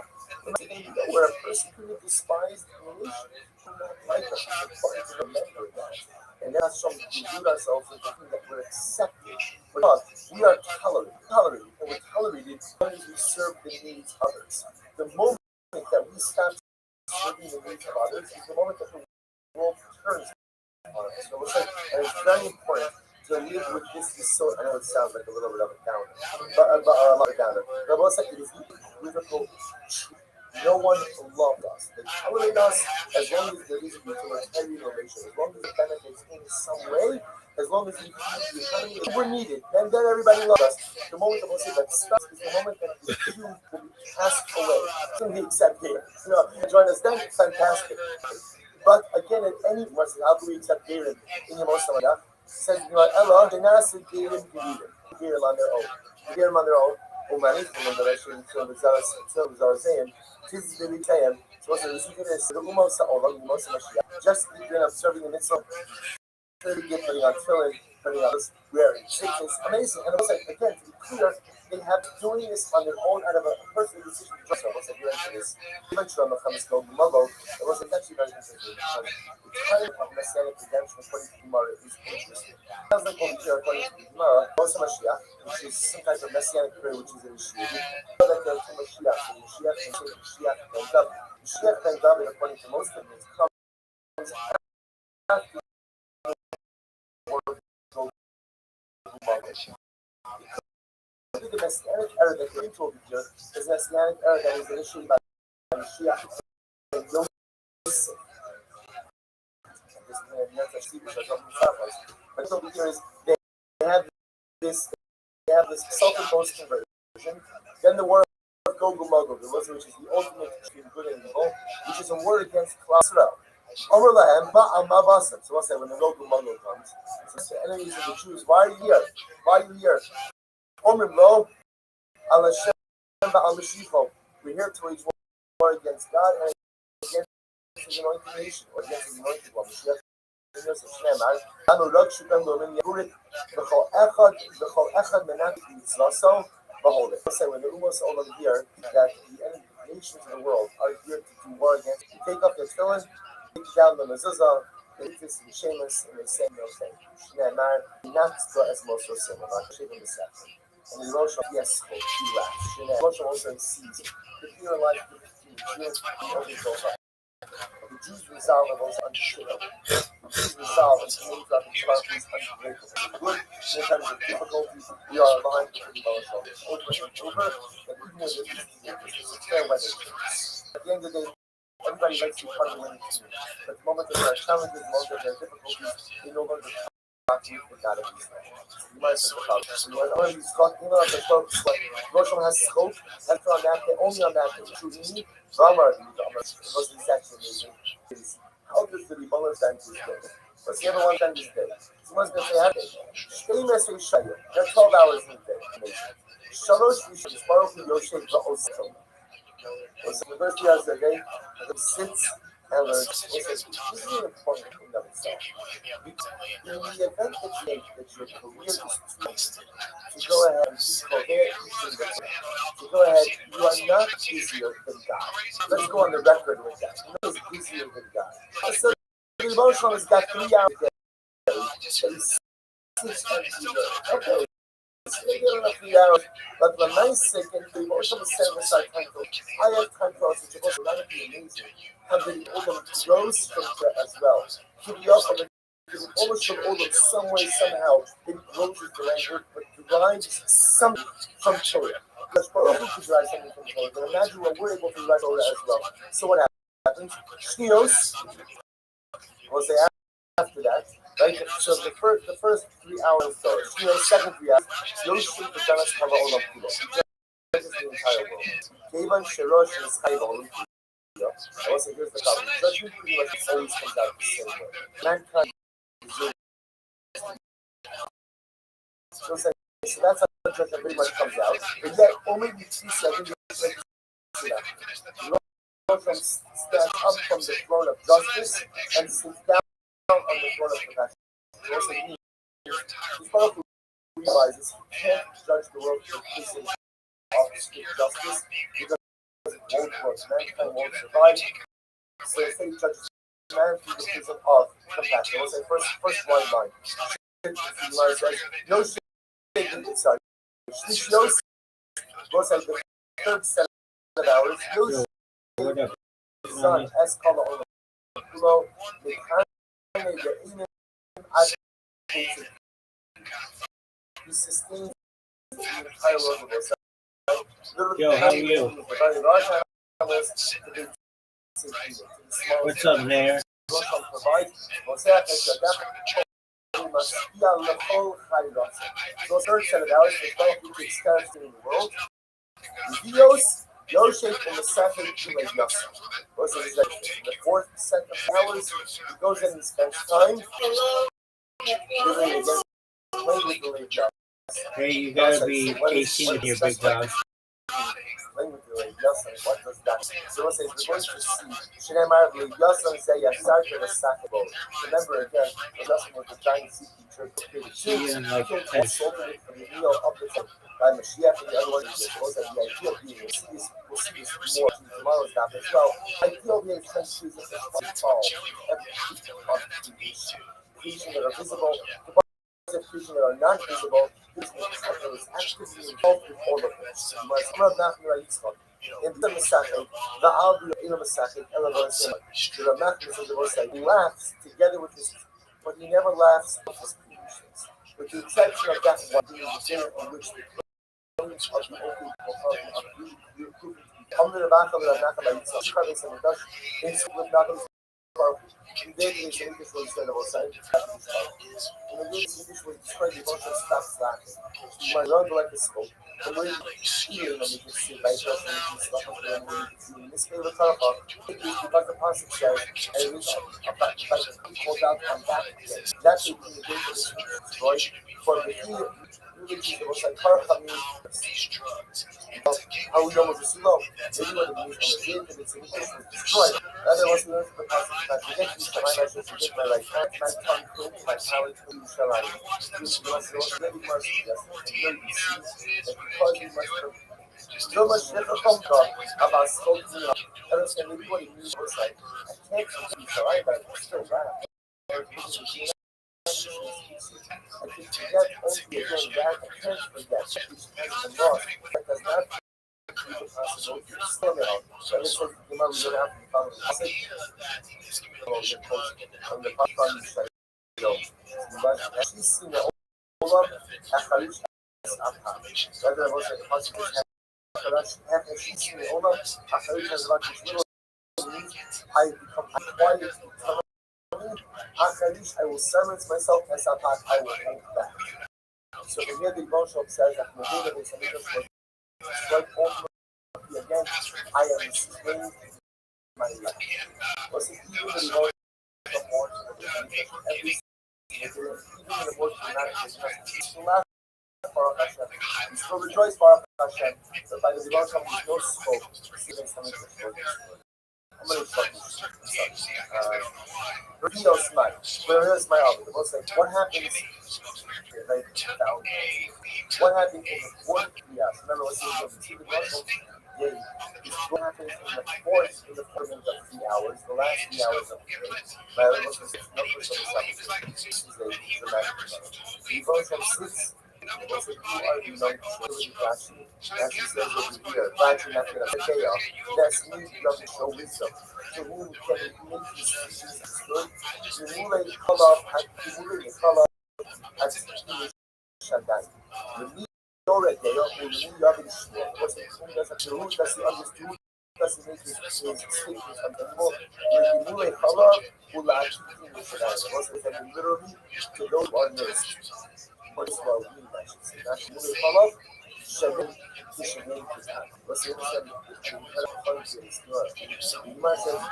we're a persecuted, despised nation. We're not like us. It's important to remember that. And that's something we do ourselves and thinking that we're accepted. But we are tolerated, and we're tolerated as long as we serve the needs of others. The moment that we stop serving the needs of others is the moment that the world turns on us. So and it's very important to live with this. So I know it sounds like a little bit of a downer, but a lot of downer. But what's like it is difficult. No one loved us. They tolerate us as long as there is a utilitarian relation, as long as it benefits in some way, as long as we the economy we're needed, then everybody loves us. The moment that we'll say that stuff is the moment that the Jew will be cast away. So we accept it. Join us then, fantastic. But again, at any point, how do we accept David in the most of it? Says, Ella, they not say David David on their own. David on their own. Umani, from the direction to the Zarazayim, Tiz Billy Tayam, so what's the receiver is the Umosa or Mosa Mashiach. Just begin observing the mitzvah, putting on tefillin, putting on this wearing. It's amazing. And it was like, again, to be clear, they have doing this on their own out of a personal decision. Just once I get into this, eventually I'm going to Muggle. It was actually very interesting because the kind of messianic redemption according to Gemara is interesting. It sounds like what we hear according to the Gemara, Moshe Mashiach, which is some kind of messianic prayer which is initiated. Like there are two Mashiach, so Mashiach and Mashiach ben David. Mashiach ben David, according to most of it, comes after the messianic era that we're into over here is the messianic era that is initiated by Mashiach and Yosef. But over here is they have this self-imposed conversion. Then the word of Gogumogog, which is the ultimate between good and evil, which is a word against Israel. So we'll say when the Gogumogog comes, so the enemies of the Jews, why are you here? Why are you here? We're here to wage war against God and against his anointed nation, or against his anointed one. Say when the Umos all over here that the nations of the world are here to do war against. You take up the tefillin, take down the mezuzah, they take this in Sheamus, and they say no thing. Not as most of them, not shaving the sack. And the Rothschild, yes, he laughs. Rothschild also sees the pure life between the Jews and the Jews. The Jews resolve are also unshakable. The Jews resolve is to make up the darkness unbreakable. Good, in terms of difficulties, we are aligned with the Rothschild. Over and over, and even when it's fair weather. At the end of the day, everybody likes to be part of the winning team. But the moment that there are challenges, the moment that there are difficulties, they no longer with God of Israel. You might say when all these Rothschild has scope, and on that day, only on that day, to me, Rama, it was exactly amazing. How does the Rebbe stand this day? Does he ever want to stand this day? He wants to say, there are 12 hours in the day. Shalosh, we should borrow from Yosef Ba'osim. The first 3 hours a day, he sits and learns. This is an important thing of itself. In the event that your career is to go ahead and to go ahead, you are not busier than God. Let's go on the record with that. No one is busier than God. So the emotional has got 3 hours a day. Okay. Maybe I don't know 3 hours, but the nice second, the emotional is setting aside time for I have time for us, which is also not amazing. Have the Olam grows from there as well. To be up on the almost from Olam some way, somehow, it grows with the language, but derives something from Torah. Because for Olam to derive something from Torah, but imagine what we're able to derive Torah as well. So what happens? Shnios, we'll say after that, right? So the first 3 hours, so Shnios, second 3 hours, those should have done us cover Olam Kulo. This is the entire world. Kevan Sherosh is Chayv Olam Kulo. Also, here's the problem. Judgment pretty much always comes out the same way. Mankind deserves. So that's how judgment pretty much comes out. And yet, only the 2 seconds you go from stand up from the throne of justice and sit down on the throne of compassion. Also, he's powerful realizes he can't judge the world through prison of strict justice because it won't work. Mankind won't survive. So instead he judges man through the prism of compassion. We'll say first one line. No shit, sorry. Yosef was like the third set of hours. Yosef, son, as Kama Olam, the kind of he sustains the entire world of us. Yo, how are you? What's up, Mayor? So third set of hours is which is scarce in the world. Dios, Yosef, and the second to make Yosef. The fourth set of hours, he goes in and spends time living against playing with the Hey, you gotta be patient with your big dog. Playing with the Yasan. What does that mean? So we'll say we're going to see Shinemar Yasan say Yasar to the Sakabo. Remember again, Yasan was the giant sea creature. like Assaulted it from the heel of the top by Mashiach and the other one is also the ideal being. We'll see this more in tomorrow's daf as well. Ideal being is 10 shoes of the fall. Creation that are visible, the parts of creation that are not visible, this is actively involved with all of this. In the Masachet, the Albi in the Masachet, Elevation, the Ramachis of the Mosai laughs together with his, but he never laughs with his creations. With the exception of that one being the dinner on which the claims of the open are being proven to be under the back of the Nakaba Yitzhak, Carlos and the Dutch, in school with Nakaba in the English was said about science. In the English was described the emotional stuff laughing. You might learn like the scope. The way you on the see by person and stuff of the in this way, the Tarapa, it is because the passage says, and it is about called out on that. That's the communication is destroyed. For the key religion, it was like Tarapa means how we know what this is low. Maybe what it means on the day that it's destroyed. Rather, was the earth of the passage that forget you, my life, forget my right hand, my tongue, clean, my talent, clean, shall I. Use the rest of the very mercy, yes, and here you see that because you must have so much difficult talk about sculpting up, understand maybe what it means was like, I can't forget you, shall I, but I still laugh. I can forget only again that I can't forget which has been lost. That does not possible to stand out. So this was the moment we don't have to follow the passage. On the Pakistan side, but she's seen the Olam Acharish Asapa. Rather, was a consequence. She's seen the Olam Acharish Asapa. I become quiet to tell me. Acharish, I will silence myself as Apak, I will hold back. So the here the Rothschild says that the Buddha was strike ultimately again, I am restrained my life. Was it even the Lord of more every even the word to not for Hashem. We still rejoice for Hashem, but by the divine coming, no smoke, even something to I'm going to start this. Reveal smile. Where is my album? It's like, what happens? What happens in the fourth? Yes, remember what you said. What happens in the fourth, in the 3 hours, the last 3 hours of the day? Rather, what's the sixth number from the This is a dramatic. We go from 6. What's it? Who are you known to Rashi? Rashi says over here, Rashi not going to pay off. That's me, love to show wisdom. To whom can it make these species good? To whom they call up, to whom they call up, as Shaddai. The me, Dora, they are who you love in Shmuel. What's it? Who does he understand? Does he make his statements untenable? The whom they call up, who like to Shaddai. What's it? Literally, to those who are nursed. What's well, we should say that we follow Shavin to Shavin to time. What's the other thing? You must have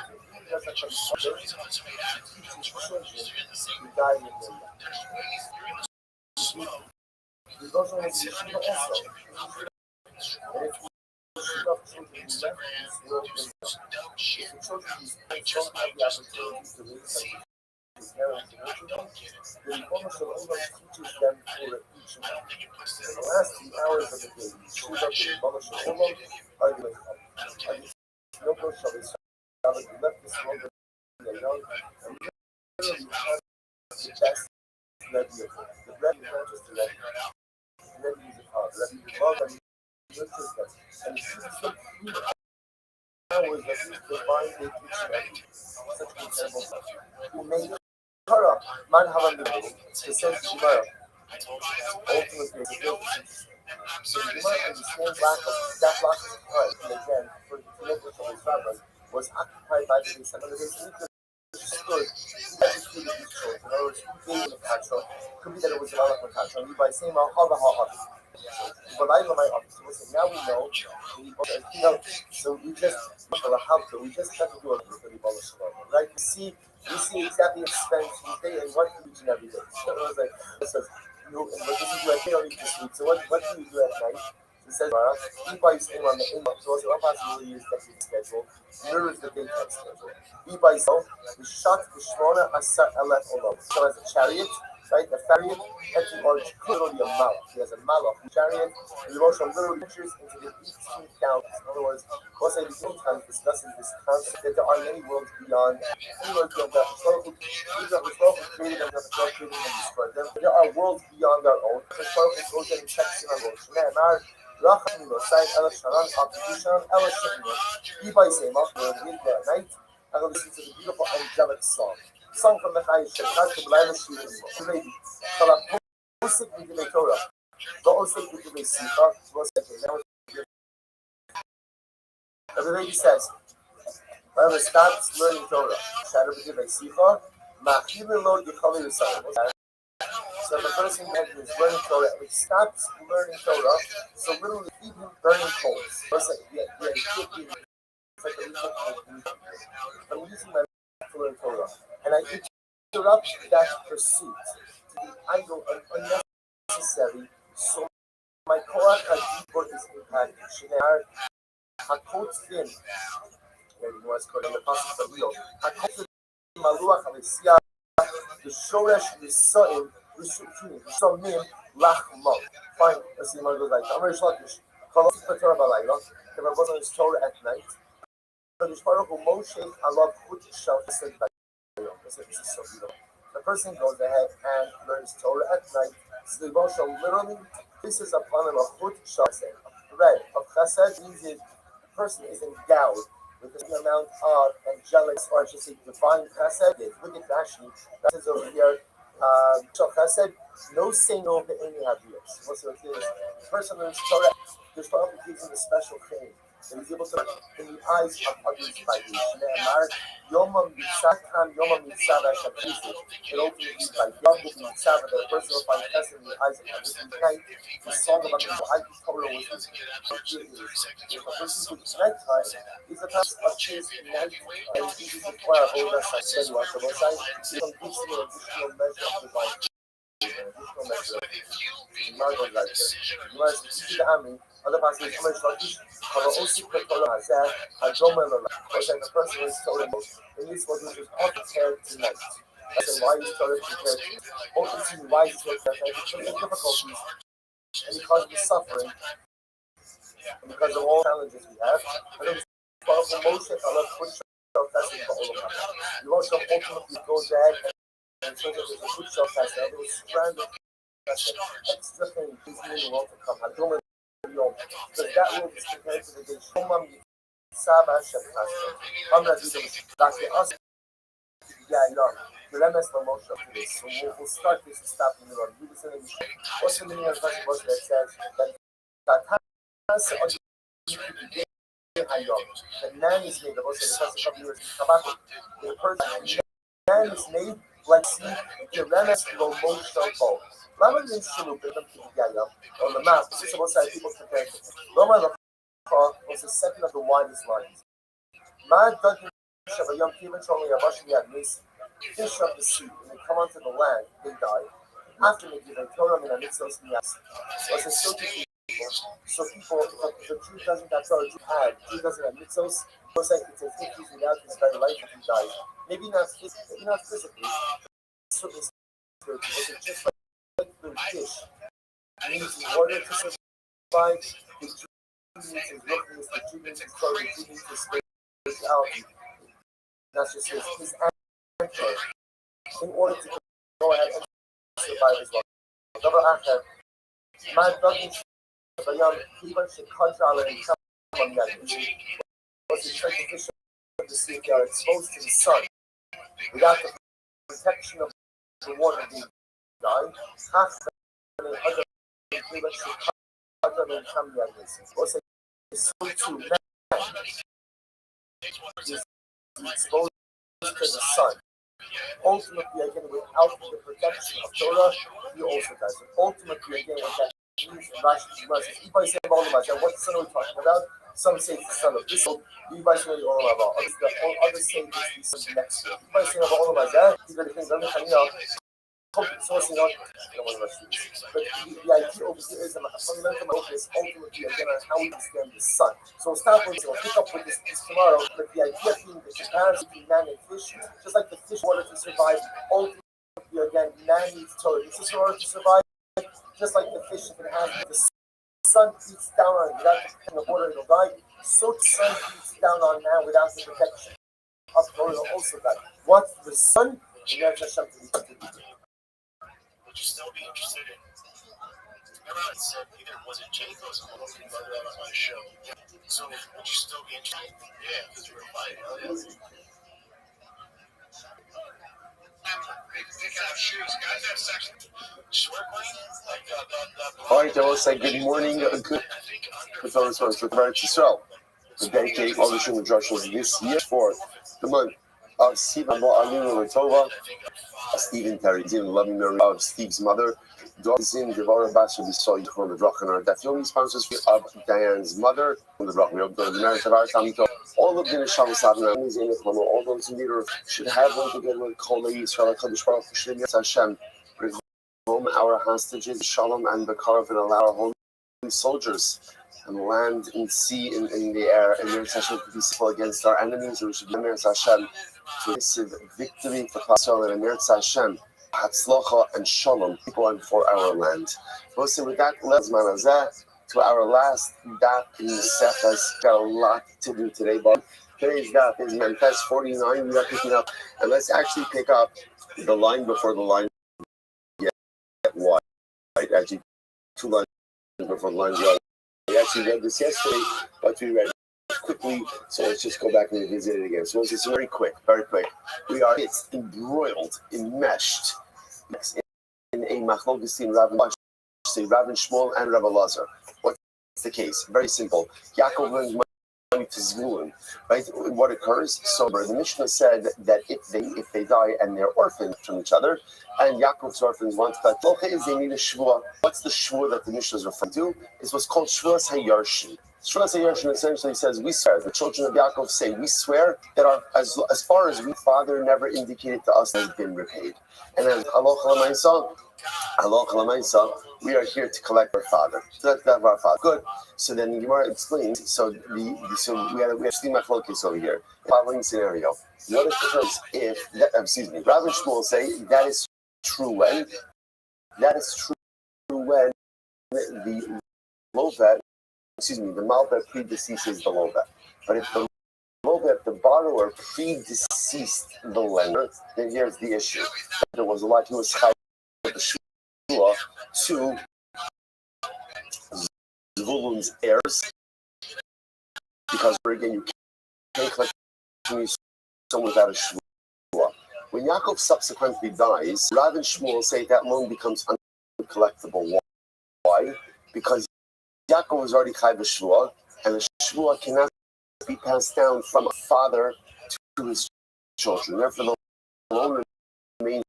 just a children who died in the there's also a Shiva also. And if you love children who left this world, if the children whose parents don't have the opportunity to raise them, the Reformer Shalom teaches them for each one. In the last 2 hours of the day, the children of the Reformer Shalom are the noble shall be salvaged. We left this world when they're young, and we literally have the best Rebbe of them. The Rebbe is not just the Rebbe. The Rebbe is a father. The Rebbe is love and nurtures them. And he teaches them 3 hours of his divine day teaching them. Such incredible stuff. Who made Torah, man havan the says Gemara. Ultimately, the difference. So Gemara understands that lack of time. And again, for the deliverance of his rabbi, was occupied by the base. And the base stood, he executed these children. In other words, who gave the patrol? Could be that it was an eloquent patrol. By saying, but I know my office. So now we know. So we just have to do a little bit of right? We see exactly expense each day and what each and every day. So it was like, it says, and what this is like, you don't need to sleep. So what do you do at night? It says, e-bike is on the inbox. So one possibility is that the schedule mirrors the daytime schedule. E-bike the shot the Shmona Asar Elef Olam. So as a chariot, right? A chariot, or literally a malach. He has a malach chariot. And the Rothschild literally enters into the 18,000. In other words, Moshe sometimes discusses this concept that there are many worlds beyond. Many worlds beyond the historical created and the historical created and destroyed them. There are worlds beyond our own. The historical goes and checks in our world. Shneimar, Rachamino, Sain, Ela Sharan, Opposition, Ela Shemino. Ibai Sema, the midday at night, and go listen to the beautiful angelic song. Song from the Chayish, Shemaz, the B'layla Shirim, the lady. Chala Posik B'divei Torah. The Osik B'divei Sicha, the lady says, whoever starts learning Torah, Shara B'divei Sicha, Ma'achivin Lo Yichali Yisayim. So the person who is learning Torah, and he stops learning Torah, so literally keep him burning coals. I'm using my mouth to learn Torah, and I interrupt that pursuit to be idle and unnecessary, so my Korach HaDibur is impacted. Shinar HaKot Fin, you know what's called in the process of real. HaKot Fin Maluach HaMesiah, the Shoresh Yisrael, Yisrael Lachmo. Fine, let's see what it goes like. I'm very short. Kolos Torah Balayla, the Rabbon is Torah at night. The Moshe, I love Chut Shal Chesed Bayom. This is so beautiful. The person goes ahead and learns Torah at night. So the Moshe literally places upon him a Chut Shal Chesed. Thread of Chesed means the person is endowed with a certain amount of angelic, or I should say divine Chesed. Look at Rashi. That is over here. Shal Chesed, no say no to any habits. What's the person learns Torah, the Torah gives him a special thing. And he's able to, in the eyes of others by the Shneimar, Yomam Yitzatan, Yomam Yitzava Shabbat. It ultimately means by Yom Yitzava, that a person will find test in the eyes of others. In night, the song about the I Torah was his. If a person who's nighttime, is a task of his night, and he is required of all that I said, like the most I see some gives me an additional measure of divine. Additional measure. Marvel like that. You must see the army. Other passages, how much like this? How also put Torah as that. I don't know. Or that the person is Torah most. And this was just all prepared tonight. That's why he's Torah prepared. Also, see why he's Torah prepared. Because of difficulties and because of the suffering and because of all challenges we have. And then for Moshe, I love push self-testing for all of us. You also ultimately goes ahead and so there's a good self-testing. There was stranded extra thing is meaning all to come. I don't know. Because that will be compared to the day Shomam Yitzava Shabbat. I'm not doing that to us. Yeah, the Remes for Moshe to this. So we'll start this and stop in the middle. You listen to me. What's the meaning of the verse that says that the man is made, the verse that says the person man is made like see the Remes for Moshe. Lama means Shulu, but them to on the map. This is what side people compare to. Loma was the second of the widest lines. Ma Duggan Shavayam Kivan Trolling Abashi had missed fish of the sea. When they come onto the land, they die. After they give a Torah in a Mitzvahs Niyas. Was a filthy people. So people, if the Jew doesn't have Torah, Jew doesn't have Mitzvahs, looks like it's a 50s without his very life if he dies. Maybe not physically, certainly spiritually. Was it just like the fish? Needs in order to survive, the Jew needs his witness, the Jew needs his Torah, the Jew needs his spirituality. That's just his anchor in order to go ahead and survive as well. Double after my doggy Bayam, even Shekajala and Kaman was the sacrificial of the sea, they are exposed to the sun without the protection of the water being died. Half and other even Shekajala and Kaman was exposed to man is exposed to the sun. Ultimately, again, without the protection of Torah, he also dies. So ultimately, again, what that means in Rashi verses, Ibai say about what son are we talking about? Some say it's the son of this. Ibai say all about. Others say it's the son next to it. Ibai say about all of us. He's going to think, sourcing out, I don't want to rush through this. But the idea over here is that a fundamental focus ultimately again on how we understand the sun. So we'll stop with this, we'll pick up with this tomorrow, but the idea being the comparison between man and fish, just like the fish in order to survive, ultimately again, man needs Torah. This is in order to survive, just like the fish, if it has the sun beats down on it without the protection of water, it'll die. So the sun beats down on man without the protection of Torah, it'll also die. What's the sun? And that's just something we have to do. Would you still be interested in? Remember I said either was it Jacob's or was it on my show? So would you still be interested? Yeah, because you're a fighter. Pick out shoes. Guys have sex. Short clean? All right, I will say good morning. Good response for the Baruch Yisrael. We dedicate all the Shul Drashos this year for the month of Sivan Alinu Latova, Stephen Terry, the loving memory of Steve's mother, Dozin Devora Basher Bisoy from the Drachan. That film sponsors of Diane's mother from the Drachan. We hope the merit of our Tamito. All of the Neshavas Adnan in the Kamo, all those in leader should have one together with Kol Yisrael Kadosh Baruch Shem Yetz Hashem. Bring home our hostages, Shalom and Bekarav, and allow our home soldiers and land and sea in the air, and Meretz Hashem to be peaceful against our enemies, and we should be Meretz Hashem to receive victory for Klal and Meretz Hashem, Hatzlocha and Shalom, people and for our land. We'll see with that, let's manazeh to our last daf in the Sefas. Got a lot to do today, but today's daf is Memphis 49. We are picking up, and let's actually pick up the line before the line get wide. Actually, 2 lines before the line get wide. We actually read this yesterday, but we read it quickly, so let's just go back and revisit it again. So it's very quick, very quick. We are embroiled, enmeshed in a machlokes in Rabbi Shmuel and Rabbi Lazar. What's the case? Very simple. Yaakov lends money to Zvulun, right? What occurs? So the Mishnah said that if they die and they're orphans from each other, and Yaakov's orphans want to cut loches, they need a shvua. What's the shvua that the Mishnah is referring to? It's what's called shvuas hayarshin. Shvuas hayarshin essentially says, we swear, the children of Yaakov say, we swear that as far as we father never indicated to us has been repaid. And as halacha l'maisa, we are here to collect our father. So that's our father. Good. So then the Gemara explains. So we have three machlokes over here. Following scenario: what occurs if? Rabbi Shmuel say that is true when the lovet, the malvet predeceases the lovet. But if the lovet, the borrower predeceased the lender, then here's the issue. There was a lot he was hiding the shua to Zvulun's heirs, because again you can't collect someone without a shua. When Yaakov subsequently dies, Rav and Shmuel say that loan becomes uncollectible. Why? Because Yaakov was already chayv shua, and the shua cannot be passed down from a father to his children. Therefore, the loan remains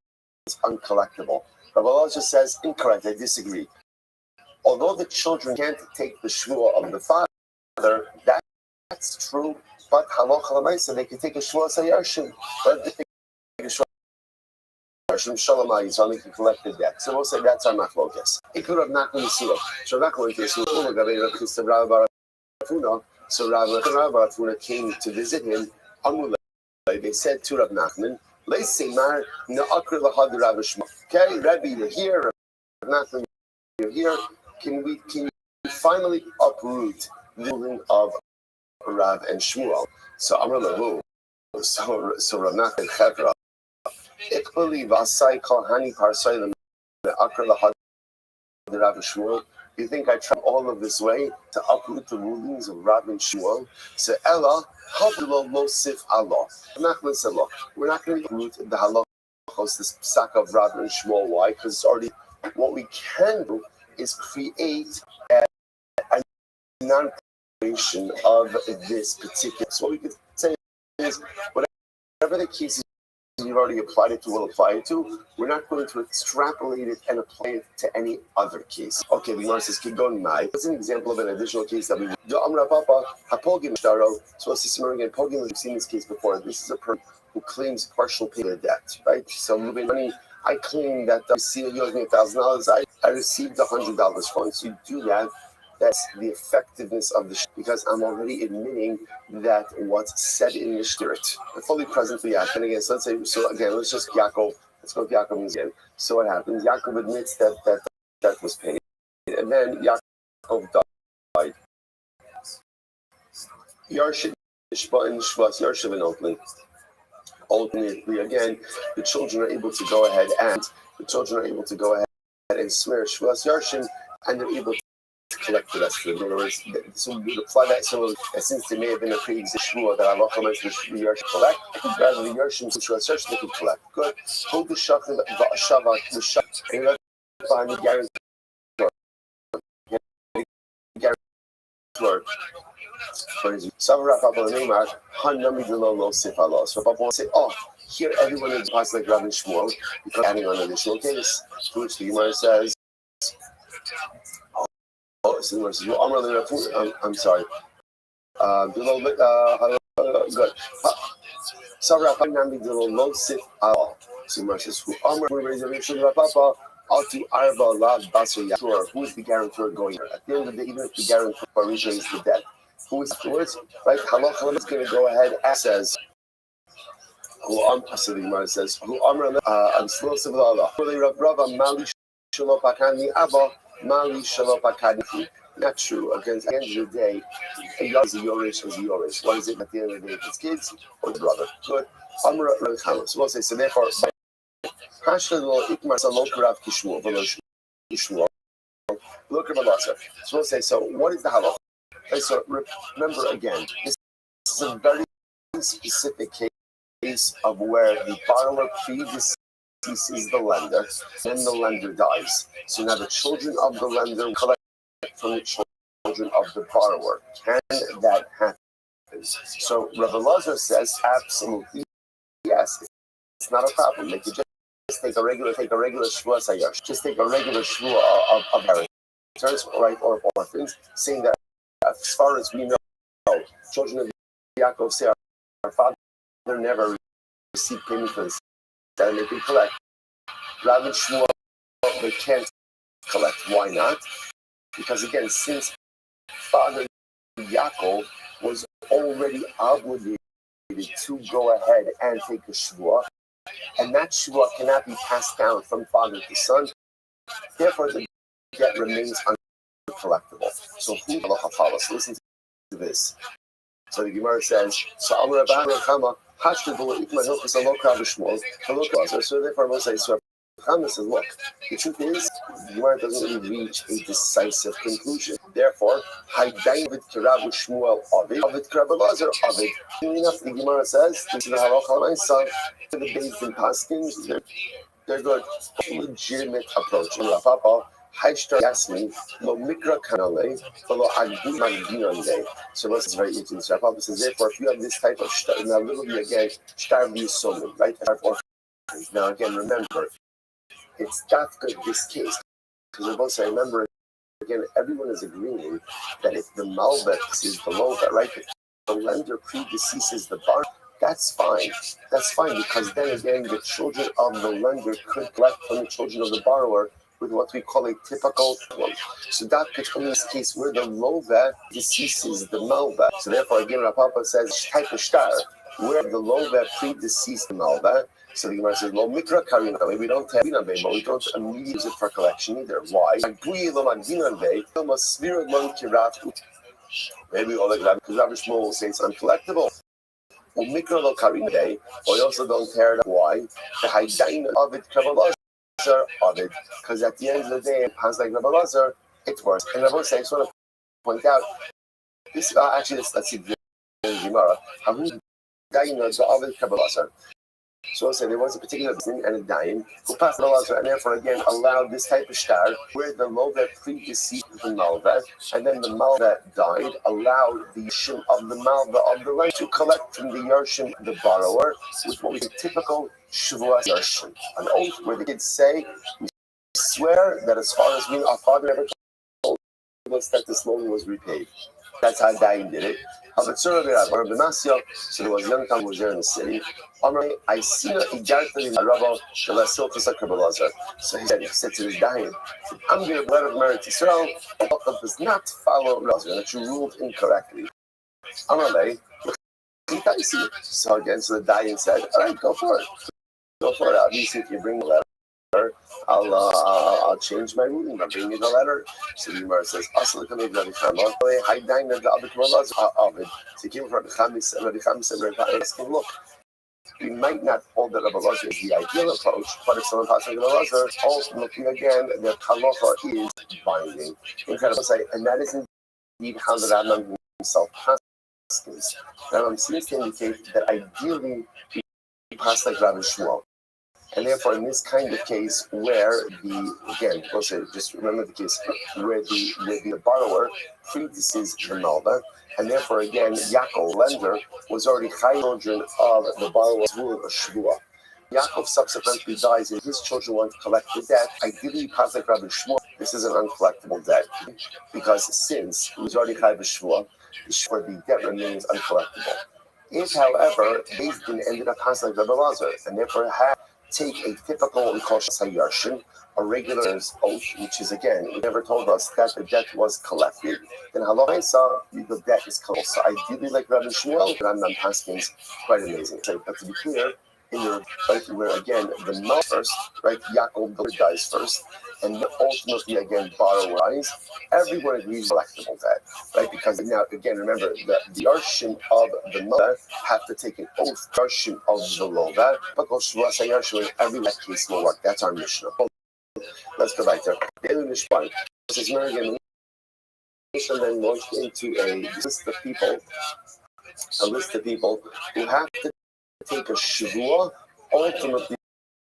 uncollectible. Rabbi Elazar says incorrect. I disagree. Although the children can't take the shua of the father, that's true. But halacha l'maisa, they can take a shua sayarshin. But they take a shua sayarshin shalamai, so they can collect the debt. So we'll say that's our machlokes. It could have not been a surah. So not going to a surah. So Rav Barafuna came to visit him. They said to Rav Nachman, okay, Rabbi, you're here. Rav Nachman, you're here. Can you finally uproot the ruling of Rav and Shmuel? So Amar Lahu, so Rav Nachman Chevra, Ikbali Vasai Kohani Parsai Akra Lahad Rav and Shmuel. You think I travel all of this way to uproot the rulings of Rav and Shmuel? So Ella, Havilo Losif Allah. Nachman said, look, we're not going to uproot the halachos, this sack of Rav and Shmuel. Why? Because it's already, what we can do is create a non-creation of this particular. So what we could say is, whatever the case is, you've already applied it to, will apply it to. We're not going to extrapolate it and apply it to any other case. Okay, the Gemara says, keep going. What's an example of an additional case that we would do? So let's see again. Pogim, we've seen this case before. This is a person who claims partial payment of debt, right? So moving money I claim that the receiver owes me $1,000. I received $100 Once you do that, that's the effectiveness of the because I'm already admitting that what's said in the spirit, fully presently acting again. So let's say, let's just Yaakov. Let's go with Yaakov again. So what happens? Yaakov admits that was paid, and then Yaakov died. Yarshiv Ishba and Shvas Yarshiv and Oakland. Ultimately, again, the children are able to go ahead and swear Shvas Yarshim, and they're able to collect the rest of it. In other words, so we would apply that similarly, since there may have been a pre-existing shvua that Allah mentioned the Yarshim collect, rather than Yarshim to Shvas Yarshim they could collect. Good. Hold the shakal, the shavat, the shak, and you find the guarantee. So Papa say, oh, here everyone is passed like Rabbi Shmuel because adding on an additional case. To which the Gemara says, I'm sorry. Good. So Gemara says, who is the guarantor going here? At the end of the day, even if the guarantor originally is the debt, who is afterwards, right? Halacha is going to go ahead and says, so the Gemara says, I'm still civil Allah. Not true. Against the end of the day, a Yorish is a Yorish. What is it at the end of the day? If it's kids or the brother. Good. So we'll say, so therefore, so we'll say, so what is the halacha? Okay, so remember again, this is a very specific case of where the borrower predeceases the lender, then the lender dies. So now the children of the lender collect from the children of the borrower. Can that happen? So Rabbi Lazar says, absolutely yes. It's not a problem. They could just take a regular shvua sayash. Just take a regular shvua of inheritors, right, or of orphans, saying that as far as we know, children of Yaakov say our father never received payment for this, and they can collect. Rabbi Shmuel, they can't collect. Why not? Because again, since Father Yaakov was already obligated to go ahead and take a shvua, and that shvua cannot be passed down from father to son, therefore the debt remains uncollectible. So who halacha follows? Listen to this. So the Gemara says, so Amar Rabbi Chama Hashtabul Ikma Hilchus Alok Rabbi Shmuel Halok. So therefore Moshe says, Chama says, look, the truth is, the Gemara doesn't really reach a decisive conclusion. Therefore, Haydayin Ovid K'Rabbi Shmuel Ovid K'Rabbi Lazar Ovid. Enough, the Gemara says, this is the halacha son to the Beis Din Paskins. They're good, legitimate approach. Haishtar Yasmin, lo mikra kanale, lo agdi magdinande. So this is very interesting. So Papa says, therefore, if you have this type of shtar, now literally again, shtar v'yisomim, right? Now again, remember, it's dafka this case, because we're both saying, remember, again, everyone is agreeing that if the malvet is the loga, right? If the lender predeceases the bar, that's fine. That's fine, because then again, the children of the lender could collect from the children of the borrower with what we call a typical one. So that could come in this case where the lova deceases the malva. So therefore, again, Rapapa says, type of shtar, where the lova predeceased the malva. So the Gemara says, "Lo mikra karina." We don't have dinanbe, but we don't immediately use it for collection either. Why? Maybe all the because Rabbi Shmuel will say it's uncollectible. Mikra lo karina day, but we also don't tear it up. Why? The haydain of it kavalazar of it, because at the end of the day, it has like Rabbi Lazar, it works. And I will say, I just want to point out this. Actually, let's see the Gemara. Hahu dayin of it kavalazar. So I'll say there was a particular thing and a dayan who passed the laws and therefore again allowed this type of shtar where the malva predeceased the malva and then the malva died, allowed the yarshim of the malva of the land to collect from the yarshim the borrower with what was a typical shavua yarshim, an oath where the kids say, we swear that as far as we know, our father never told us that this loan was repaid. That's how dayan did it. So there was a young couple there in the city. I see a Rabbi. So he said to the dying, I'm going to let of merit Israel. Allah does not follow Raza, that you ruled incorrectly. Amalei, so again, so the dying said, all right, go for it. Go for it. Obviously, if you bring the letter, I'll change my ruling by bringing you the letter. So the Gemara says, "Also, the coming Rabbi Chama, I dine the other Kamalas of it." So he came from the Chamis and Rabbi Chamis and Rabbi asking, "Look, we might not hold that Rabbi Lazar is the ideal approach, but if someone passes Rabbi Lazar, ultimately again, the halacha is binding." Incredible say, and that is indeed how the Rambam himself passes. Rambam seems to indicate that ideally he passed like Rabbi Shmuel. And therefore, in this kind of case, where just remember the case where the borrower predeceases the Malva, and therefore, again, Yaakov, lender, was already children of the borrower's rule of Shvua. Yaakov subsequently dies, and his children want to collect the debt. Ideally, Pasuk Rabbi Shmuel, this is an uncollectible debt, because since he was already chayv Shvua, the debt remains uncollectible. If, however, Beis Din ended up passing like Rabbi Lazar, and therefore had take a typical Sayarshin, a regular oath, which is again, it never told us that the debt was collected, then Halacha, the debt is collected. So ideally, like Rabbi Shmuel, Rambam Paskin is quite amazing. So, but to be clear, in the right where again the Mal first, right, Yaakov dies first, and ultimately again borrower dies, everyone agrees collectible debt, right? Because now again, remember that the Yarshin of the mother have to take an oath, Yarshin of the Loda, but Yarshin, every case will work. That's our Mishnah. Let's go back there. Daily Mishpan. This is again. Mishnah then launched into a list of people who have to take a shavua, ultimately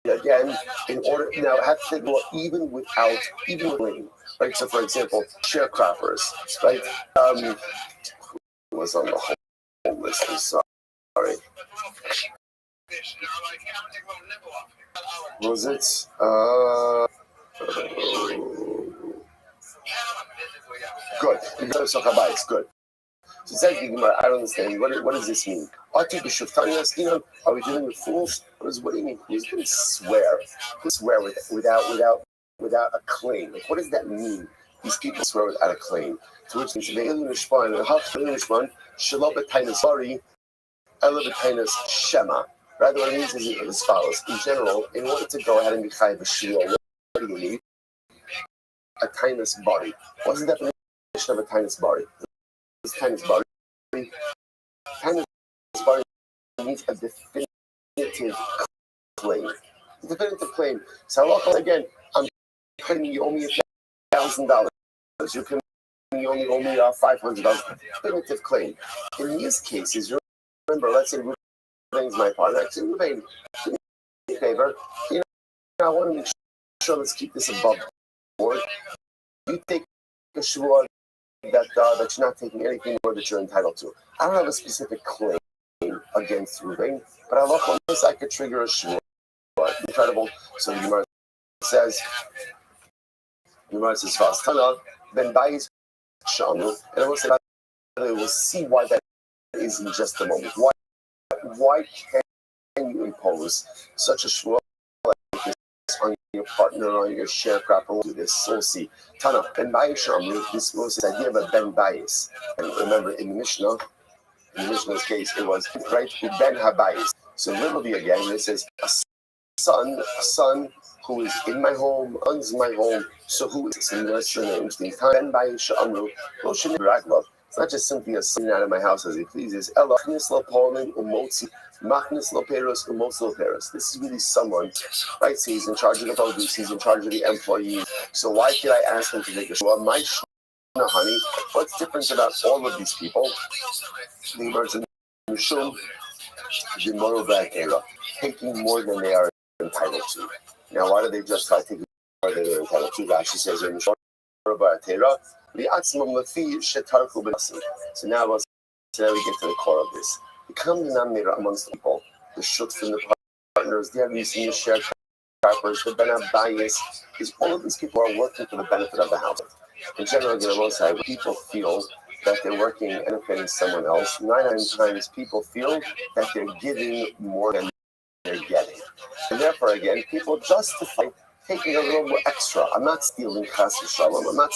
again, in order now have to go even with lane, right? So for example, sharecroppers, right? Who was on the whole list? I'm sorry. Was it? Good. It's good. So it says, I don't understand. What does this mean? Are we dealing with fools? What do you mean? Who's going to swear? Who swear without a claim? Like, what does that mean? These people swear without a claim. To which means Shema. Rather, what it means is as follows. In general, in order to go ahead and be chayav b'shua, what do you need? A tinus body. What's the definition of a tinus body? Tinus body. Tinus body needs a definitive claim. A definitive claim. So again, I'm claiming you owe me $1,000. You can only owe me $500. Definitive claim. In these cases, remember, let's say Ruvain's my partner. Actually, Ruvain, do me a favor. I want to make sure, let's keep this above board. You take a shvua that you're not taking anything more that you're entitled to. I don't have a specific claim against Ruvain, but I could trigger a shvua. Incredible. So the Gemara says, fast. Then buys Shamu, and I will say, we'll see why that is in just a moment. Why can you impose such a shvua like this on your partner, on your sharecropper? We'll do this. So we'll see. Tana, Ben Bayis Shamu, this was this idea of a Ben Bayis. And remember, in Mishnah's case, it was right Ben Habayis. So literally again, this is a son who is in my home, owns my home. So who is in this interesting time? Ben Bayis Shamu, Roshan Raglav. It's not just simply a son out of my house as he pleases. This is really someone, right? So he's in charge of the produce, he's in charge of the employees. So why should I ask him to make a shua? My shua, honey, what's different about all of these people? The words in Mishum, the moral taking more than they are entitled to. Now, why do they just try taking more than they're entitled to? Rashi says in Mishum, so now we get to the core of this. The common denominator amongst people, the shutz and the partners, the Avisim, the sharecroppers, the Ben Abayis, is all of these people are working for the benefit of the house. In general, on the side, people feel that they're working and benefiting someone else, 9 times people feel that they're giving more than they're getting. And therefore, again, people justify taking a little more extra. I'm not stealing chas v'shalom.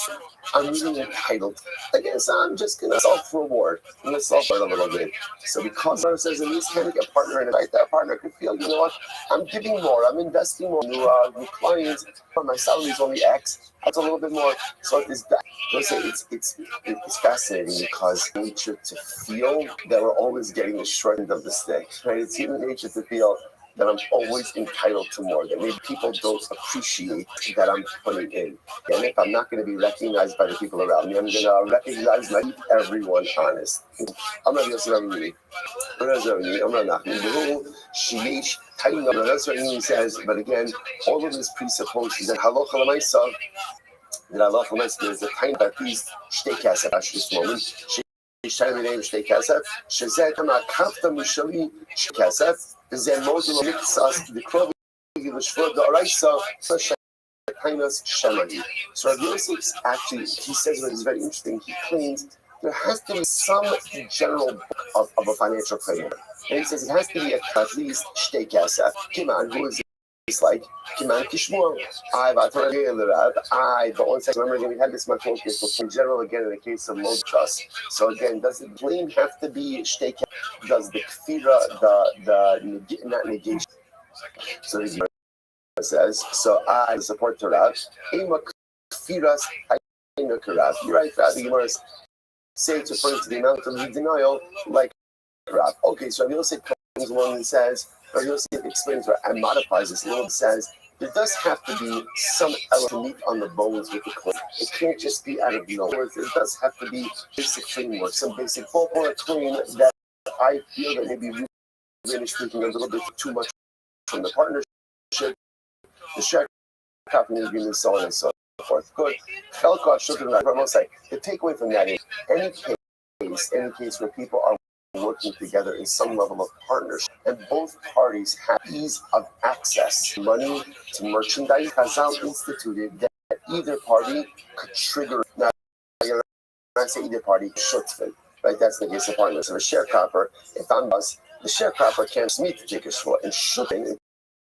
I'm really entitled. I guess I'm just going to self-reward. I'm going to self-reward a little bit. So because Mara says, in this case, a partner and invite that partner could feel, you know what, I'm giving more. I'm investing more. New clients, my salary is only X. That's a little bit more. So it's that. It's fascinating because nature to feel that we're always getting the short end of the stick. Right? It's human nature to feel that I'm always entitled to more, that maybe people don't appreciate that I'm putting in. And if I'm not going to be recognized by the people around me, I'm going to recognize my everyone honest. I'm not just Rabbi. That's what he says, but again, all of this presupposes that halacha l'maisa, that halacha l'maisa is a time of at least shtei kasef at this moment. Shtei kasef, shezeh kama kafta mishali shtei kasef. So Rabbi Yosef actually, he says what is very interesting. He claims there has to be some general book of a financial framework. And he says it has to be at least shtei kasef. Kiman, who is it's like Kiman Kishmur. But one second, remember again, we had this much focus before. In general, again, in the case of most trust. So again, does the blame have to be shtei kasef? Does the kfira, not negation? So the Gemara says, so I support Torah. Ema kfiras hayna karav. You're right, the Gemara say it's referring to the amount of denial, like karav. Okay, so Rabbi Yosef comes along and says, Rabbi Yosef explains and modifies this a little. Says there does have to be some element meat on the bones with the claim. It can't just be out of nowhere. There does have to be basic framework, some basic ballpark claim that I feel that maybe really speaking a little bit too much from the partnership, the sharecropping agreement, so on and so forth. Good. The takeaway from that is any case where people are working together in some level of partnership and both parties have ease of access to money, to merchandise, Chazal instituted that either party could trigger. Now, when I say either party, shutfin, right? That's the case of partners. So a sharecropper, if I'm us, the sharecropper can't me to take a shvua and shutfin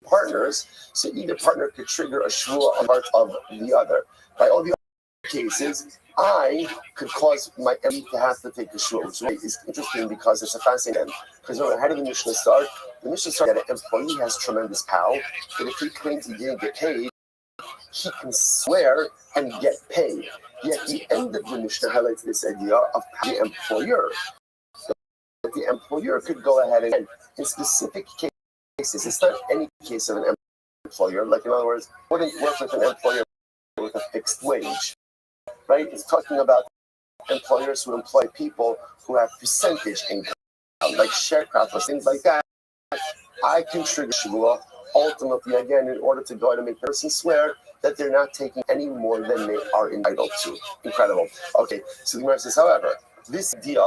partners, so either partner could trigger a shvua on part of the other. By all the other cases, I could cause my enemy to have to take the shvua, which is interesting because it's a fascinating. Because remember, how did the Mishnah start? The Mishnah started that an employee has tremendous power, but if he claims he didn't get paid, he can swear and get paid. Yet the end of the Mishnah highlights this idea of the employer. So that the employer could go ahead and, in specific cases, it's not any case of an employer. Like in other words, wouldn't work with an employer with a fixed wage, right? It's talking about employers who employ people who have percentage income, like sharecroppers, things like that. I can trigger shvua ultimately, again, in order to go ahead and make the person swear that they're not taking any more than they are entitled to. Incredible. Okay, so the Gemara says, however, this idea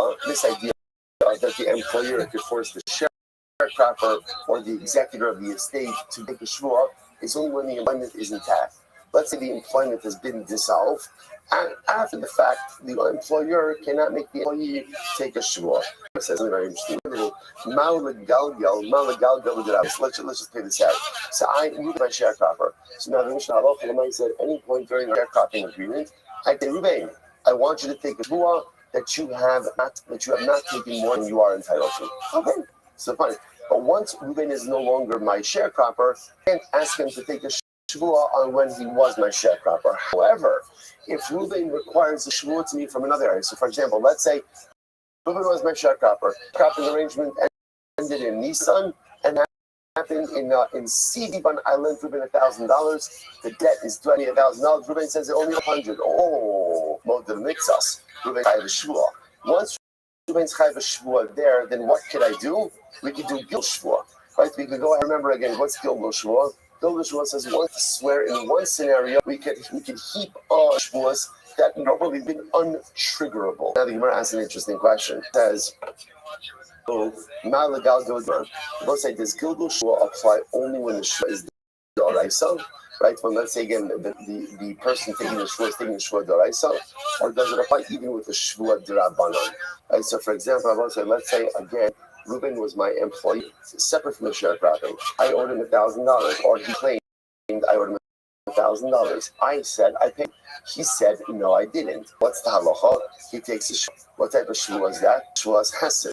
that the employer could force the sharecropper or the executor of the estate to make a shvua is only when the employment is intact. Let's say the employment has been dissolved, and after the fact, the employer cannot make the employee take a shvua. It says very interesting. Let's just play this out. So I moved my sharecropper. So now the Mishnah Halacha said at any point during the sharecropping agreement, I say, Ruben, I want you to take a shvua that you have not taken more than you are entitled to. Okay, so fine. But once Ruben is no longer my sharecropper, I can't ask him to take a shvua on when he was my sharecropper. However, if Ruben requires a shvua to me from another area, so for example, let's say Ruben was my sharecropper, cropping arrangement ended in Nissan, and happened in Sidiban, I lent Ruben $1,000. The debt is $20,000. Ruben says only $100. Oh, Model makes us. Ruben chayv shvua. Once Ruben's chayv shvua there, then what could I do? We could do gil shvua, right? We could go and remember again. What's gil shvua? Gil shvua says once to swear in one scenario, we could heap on shvuas that normally been untriggerable. Now the Gemara asks an interesting question. It says, both say, does Gilgul Shua apply only when the Shua is D'oraisa, right? When let's say again the person taking the shvua is taking the shvua d'oraisa, or does it apply even with the shvua d'rabbanan? Right. So for example, I want to say, let's say again, Reuben was my employee, separate from the sharecropping. I owed him $1,000, or he claimed I owed him $1,000. I said I paid. He said no, I didn't. What's the halacha? He takes a shvua. What type of shvua is that? Shvua is hesed.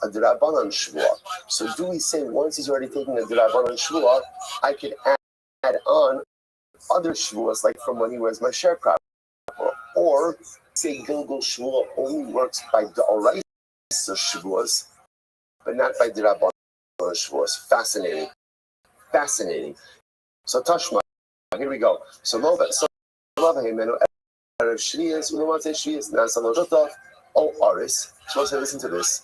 A d'rabbanan shvua. So do we say once he's already taking a d'rabbanan shvua, I could add on other shvuas like from when he was my sharecropper, or say Gilgal shvua only works by d'oraisa shvuas, but not by d'rabbanan shvuas. Fascinating. So Tashma, here we go. So Lova Himenu Erev Shvias Ulamate Shvias Nasalo Shotov O Aris. So say listen to this.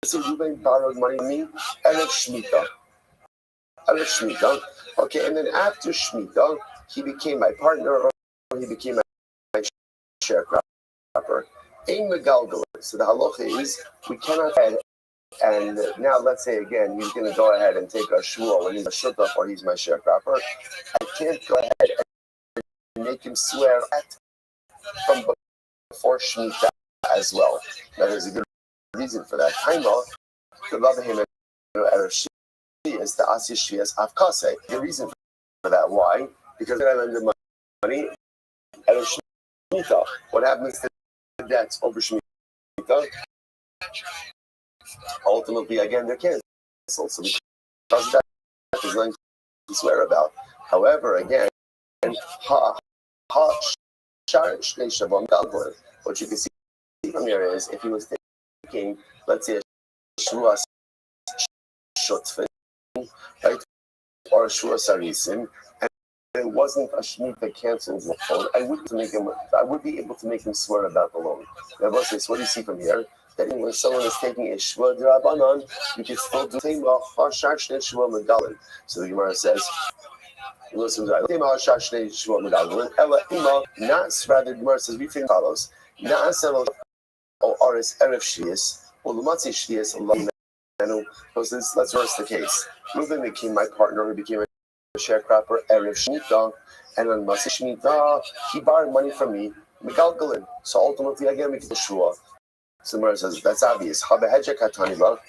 So Reuben borrowed money from me Erev Shemitah. Okay, and then after Shemitah, he became my partner, or he became my sharecropper. Ein megalgal. So the halacha is we cannot add. And now let's say again he's going to go ahead and take a shvua when he's a shutaf or he's my sharecropper. I can't go ahead and make him swear from before Shemitah as well. Now there's a good reason for that. Taima, the love of him erev is the asi shvias avkase. The reason for that, why? Because then I lend him money erev Shemitah. What happens to the debts over Shemitah? Ultimately, again, they're canceled. So because that is nothing to swear about. However, again, what you can see from here is if he was taking, let's say, a shvua shutfin, right, or a shvua sarisim, and it wasn't a shemitah canceled loan, I would be able to make him swear about the loan. Now, so what do you see from here? That when someone is taking a shvua d'rabbanan, you can still do shvua megalin. So the Gemara says, listen to that. Rather, the Gemara says, we think follows. Let's reverse the case. Reuben became my partner, he became a sharecropper, Erev Shemitah, and on Masi Shemitah, he borrowed money from me, megalgalin. So ultimately, again, we get the shvua. So the Gemara says, that's obvious. Habehedja katanila,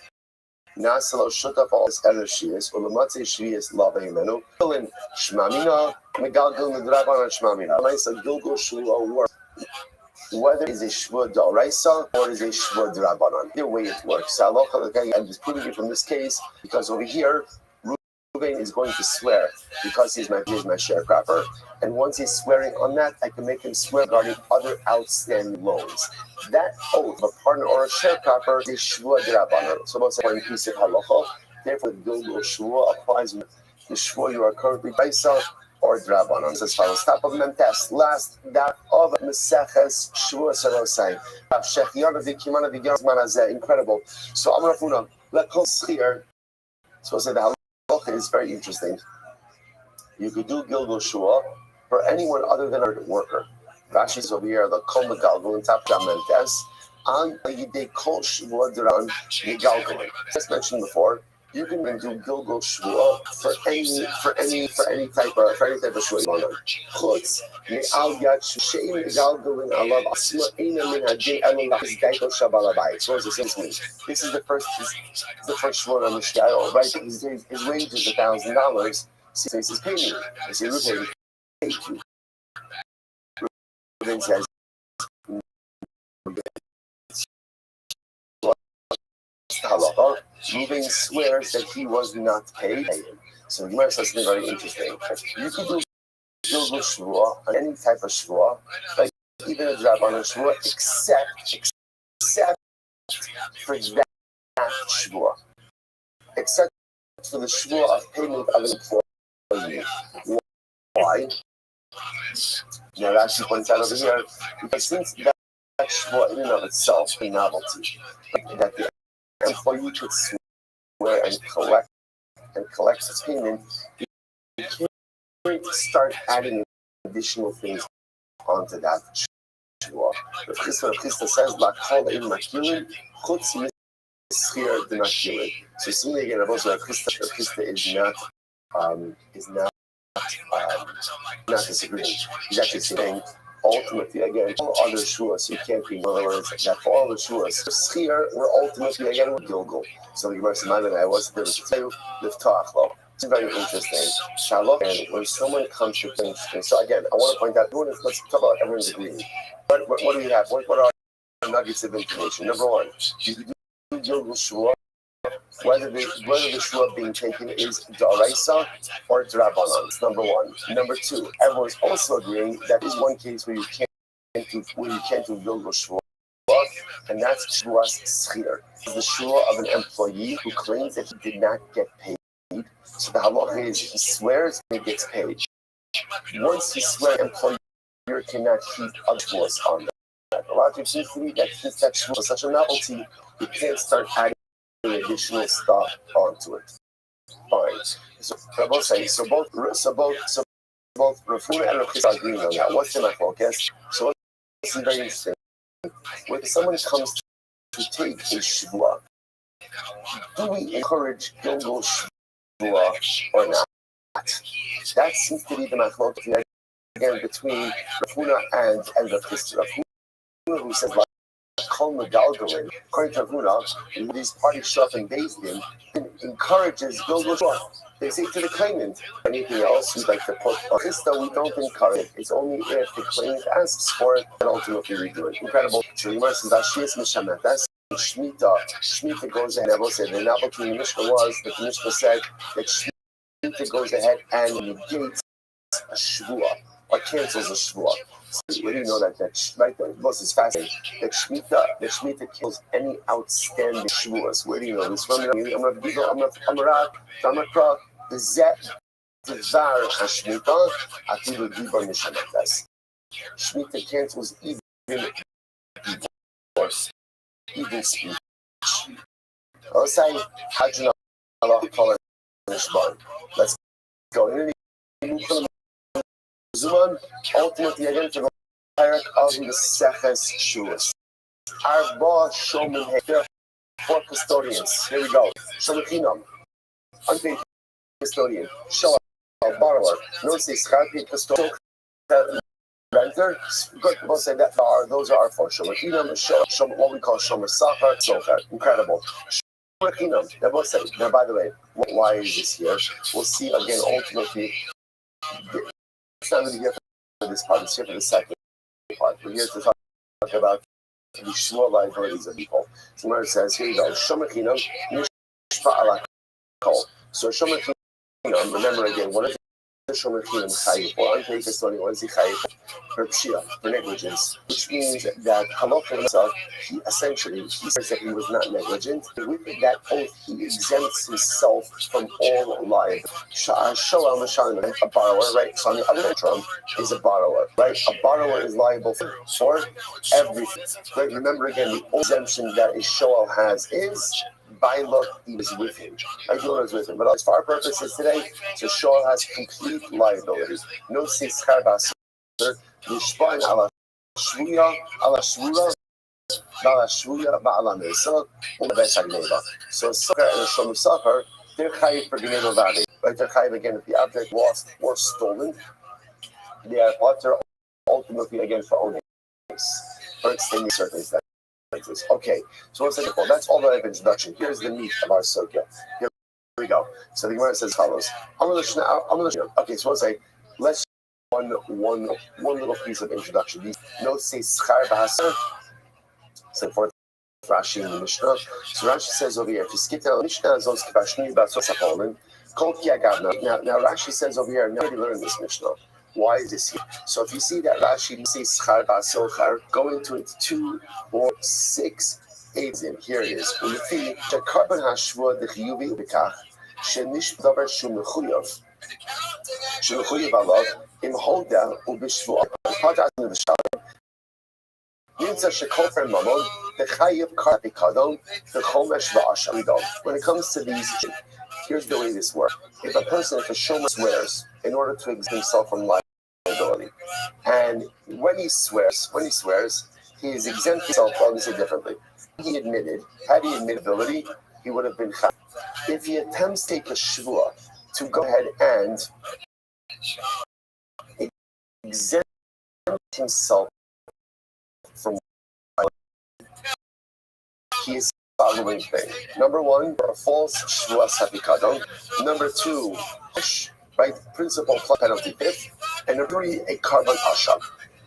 nasalo shutaf all this erev shias, ulamatze shias lavehimenu, galin shmamina, megalgal medrabanan shmamina. Nice a gilgal shua work. Whether it's a shvua d'oraisa or is a shvua d'rabanan, either way it works. So I'm just proving it from this case because over here, Reuben is going to swear because he's my sharecropper, and once he's swearing on that, I can make him swear regarding other outstanding loans. That oath of a partner or a sharecropper is shvua d'rabanan. So most important piece of halacha. Therefore, the Gilgal shvua applies with the shvua you are currently based on or d'rabanan. As follows: top of Memtes, last that of Meseches shvua sarosai. Incredible. So Amrafuna, let's here. So I said the halacha is very interesting. You could do Gilgal shvua for anyone other than a worker. Rashi's over here, the Kol Megalgal in top Mentes, and they call shvua d'ran Megalgal. As mentioned before, you can do Gilgal shvua for any type of shvua you want. Chutz me'al yad she'ein megalgalin alav asma eina min hadin elo lachis gaito shabalabait. So what does this mean? This is the first shvua on the shayol, right? His wage is $1,000. So he says, pay me. I say, Reuben, thank you. Reuben says, Reuben swears that he was not paid. So the Gemara says something very interesting. You could do Gilgal shvua on any type of shvua, like even a d'rabanan shvua, except for that shvua, except for the shvua of payment of an employee. Why? Now Rashi points out over here, because since that shvua in and of itself a novelty, that the employee could swear and collect his payment, you can't start adding additional things onto that shvua. The Chisda says, "La kol ein makilin chutz mischir d'makilin." So similarly again, also the Chisda is not not disagreeing. He's actually saying, ultimately, again, all other shuas, you can't be, in other words, that for all the shuas, here, we're ultimately, again, with Gilgal. So the Gemara said, I was there was two, Liftach, it's very interesting. Shalom, and when someone comes to things, so again, I want to point out, let's talk about everyone's agreeing. What do we have? What are our nuggets of information? Number one, you do Gilgal Shua, whether the shua being taken is daraisa or drabanan. That's number one. Number two, everyone's also agreeing that is one case where you can't do Gilgal Shua, and that's shua's schir. The shua of an employee who claims that he did not get paid. So the halacha is he swears and he gets paid. Once he swears, the employer cannot keep other shuas on that. A lot of people seem to think that since that shua is such a novelty, you can't start adding additional stuff onto it. Fine. So Rabbi saying both Rafuna and Rabbi are agreeing on that. What's in my focus? So this is very interesting. When someone comes to take a shvua, do we encourage Gilgal shvua or not? That seems to be the machlok again between Rafuna and Rabbi. Rafuna, who says like according to Ravuna, these parties show up in Beis Din encourages Gilgal Shua. They say to the claimant, anything else you'd like to put on Krista, we don't encourage it. It's only if the claimant asks for it, and ultimately we do it. Incredible. Shemitah goes ahead. I will say the novelty in the Mishnah was that the Mishnah said that Shemitah goes ahead and negates a Shvua or cancels a Shvua. Where do you know that right there? Most is fascinating. That Shemitah kills any outstanding Shvuas. Where do you know this from? I'm not the Zet, the Zar HaShemitah, Atilu Dibar Mishametas. Shemitah cancels even divorce, even speech. I'll say, Hajna Allah Kala Nishban. Let's go. Zuman, ultimately again to the parak of the Seches Shuas. Arba Shomin Heter, 4 custodians. Here we go. Shomachinam, unpaid custodian. Show a borrower. No say Schapi custodian. Renter. Good. We'll say that those are our 4. Shomachinam, what we call Shomer Sachar, Sochar. Incredible. Shomachinam. Now we'll say. Now, by the way, why is this here? We'll see again. Ultimately. It's not really here for this part, it's here for the second part. We're here to talk about the shua liabilities of people. So Gemara says, here you go, Shomachinam, Nishpa ala kol. So Shomachinam, remember again, what is Shomachinam chayiv? Or unpaid custodian, what is he chayiv? For pshia, for negligence. Which means that Halakha himself, he says that he was not negligent. With that oath, he exempts himself from all liability. Shoel Mashalim, a borrower, right? So on the other term is a borrower, right? A borrower is liable for everything. Right? Remember again, the exemption that a Shoel has is by luck he was with him. I do was with him. But as for our purposes today, so Shoel has complete liability. No sischar basar, nishpan ala shvuya, ba'ala shvuya, ba'ala mesa, u'bes hagneva. So Sachar and Shomer Sachar, they're chayiv for gneva vadi. Right, they're chayiv again if the object lost or stolen. They are they're ultimately again for owning or extending circumstances. Okay, so what's the that's all that I have introduction. Here's the meat of our sugya. Here we go. So the Gemara says as follows. Okay, so let's one little piece of introduction. These notes say schar b'hasar. So for Rashi in the Mishnah. So Rashi says over here, if you skip down the Mishnah, zos k'vashni b'atzos ha'polim, kol ki agavna. Now Rashi says over here, now we learned this Mishnah. Why is this here? So if you see that Rashi says schar b'asochar, go into it 2, 4, 6, 8 in. Here it is. When you see the carbon hashvua the chiyuvi ubikach, shenish davar shumechuyav, alav im holda ubishvua. Padas in the shalom. Means that shekofer mamon the chayiv karpikadon the chomesh va'asham. When it comes to these, here's the way this works. If a shomer swears in order to exempt himself from liability, and when he swears, he is exempt himself. Let me say differently. Had he admitted ability, he would have been chayav. If he attempts to take a shvua to go ahead and exempt himself from he is following thing. Number one, a false shvua sapikadon. Number two, right, principal penalty fifth. And number three, a carbon asham.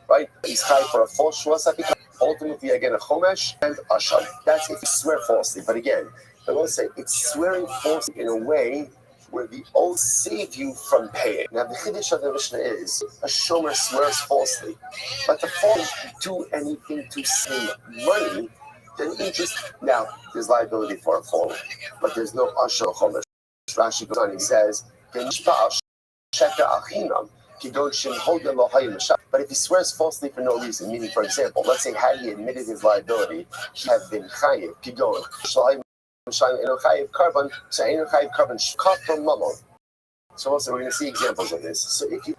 Right? He's high for a false shvua sapikadon. Ultimately, again, a chomesh and asham. That's if you swear falsely. But again, I will say it's swearing falsely in a way where the oath saved you from paying. Now, the chiddush of the Mishnah is a shomer swears falsely, but the false do anything to save money. Then interest. Now, there's liability for a fall, but there's no asham chomesh. Rashi goes on and says, but if he swears falsely for no reason, meaning, for example, let's say had he admitted his liability, he had been chayiv, pigon, so also we're going to see examples of this. So if you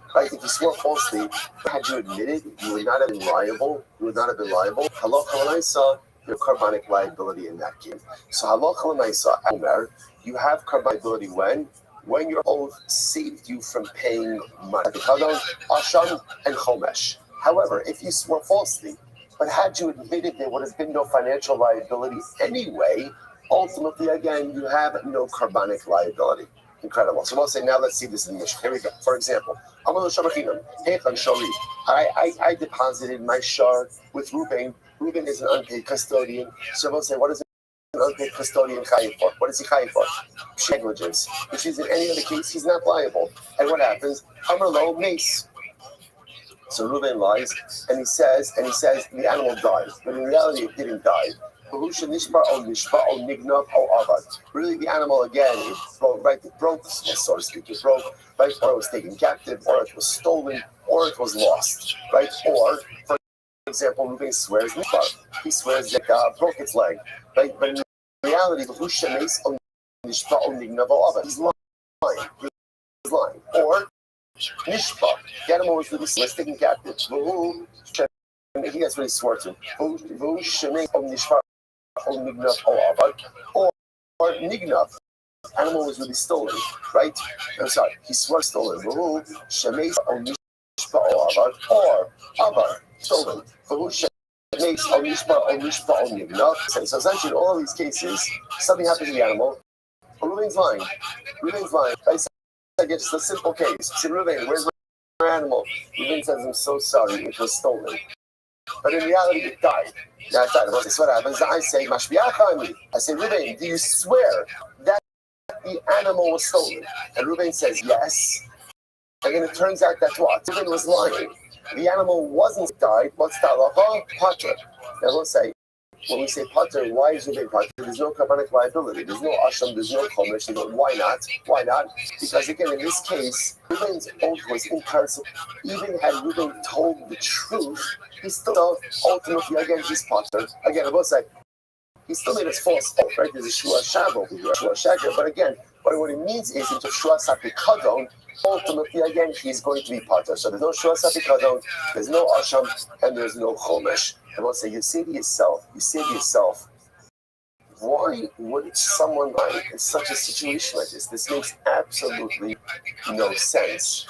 swore falsely, had you admitted, you would not have been liable. Halacha l'maisa, your carbonic liability in that case. So halacha l'maisa, Omer, you have carbonic liability when your oath saved you from paying money. Asham and chomesh. However, if you swore falsely, but had you admitted there would have been no financial liability anyway, ultimately, again, you have no carbonic liability. Incredible. So we'll say, now let's see this in the Mishnah. Here we go. For example, I deposited my shar with Reuben. Reuben is an unpaid custodian. So we'll say, what is an unpaid custodian chayiv for? What is he chayiv for? Negligence. Which is in any other case, he's not liable. And what happens? Amar lo mace. So Reuben lies, and he says the animal died, but in reality it didn't die. Really, the animal again, it broke, so to speak. It broke, right? Or it was taken captive, or it was stolen, or it was lost, right? Or, for example, Reuben swears nishbar. He swears that broke its leg, right? But in reality, he's lying. Or nishbar, the animal was taken captive. He gets what he swore to. Or nignav, animal was really stolen, right? I'm sorry, he swore stolen. Or avar, stolen. So essentially, in all of these cases, something happened to the animal. Reuben's lying. I get just a simple case. Say, Reuben, where's my animal? Reuben says, I'm so sorry, it was stolen. But in reality, it died. Now it died. So what happens? I say, Reuben, do you swear that the animal was stolen? And Reuben says, yes. And then it turns out that what? Reuben was lying. The animal wasn't died. What's the halacha? Pater. Now we'll say, when we say pater, why is Reuben pater? There's no carbonic liability. There's no asham. There's no chomesh. Why not? Because again, in this case, Reuben's oath was imperishable. Even had Reuben told the truth, he still ultimately, again, he's pater. Again, I will say, he still made his false oath, right? There's a shua shav over here, shua shaker. But again, what it means is into shua sapikadon. Ultimately, again, he's going to be pater. So there's no shua sapikadon, there's no asham, and there's no chomesh. I will say, you say to yourself, why would someone lie in such a situation like this? This makes absolutely no sense.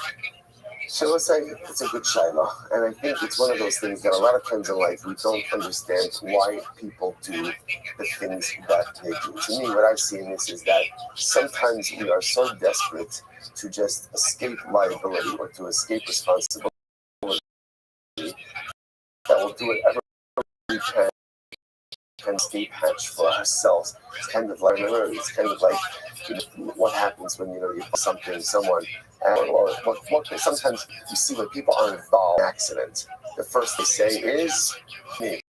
So let's say it's a good shaila, and I think it's one of those things that a lot of times in life we don't understand why people do the things that they do. To me, what I've seen is that sometimes we are so desperate to just escape liability or to escape responsibility that we'll do whatever we can escape hatch for ourselves. It's kind of like what happens when you put something, someone. And sometimes you see when people are involved in an accident, the first they say is me.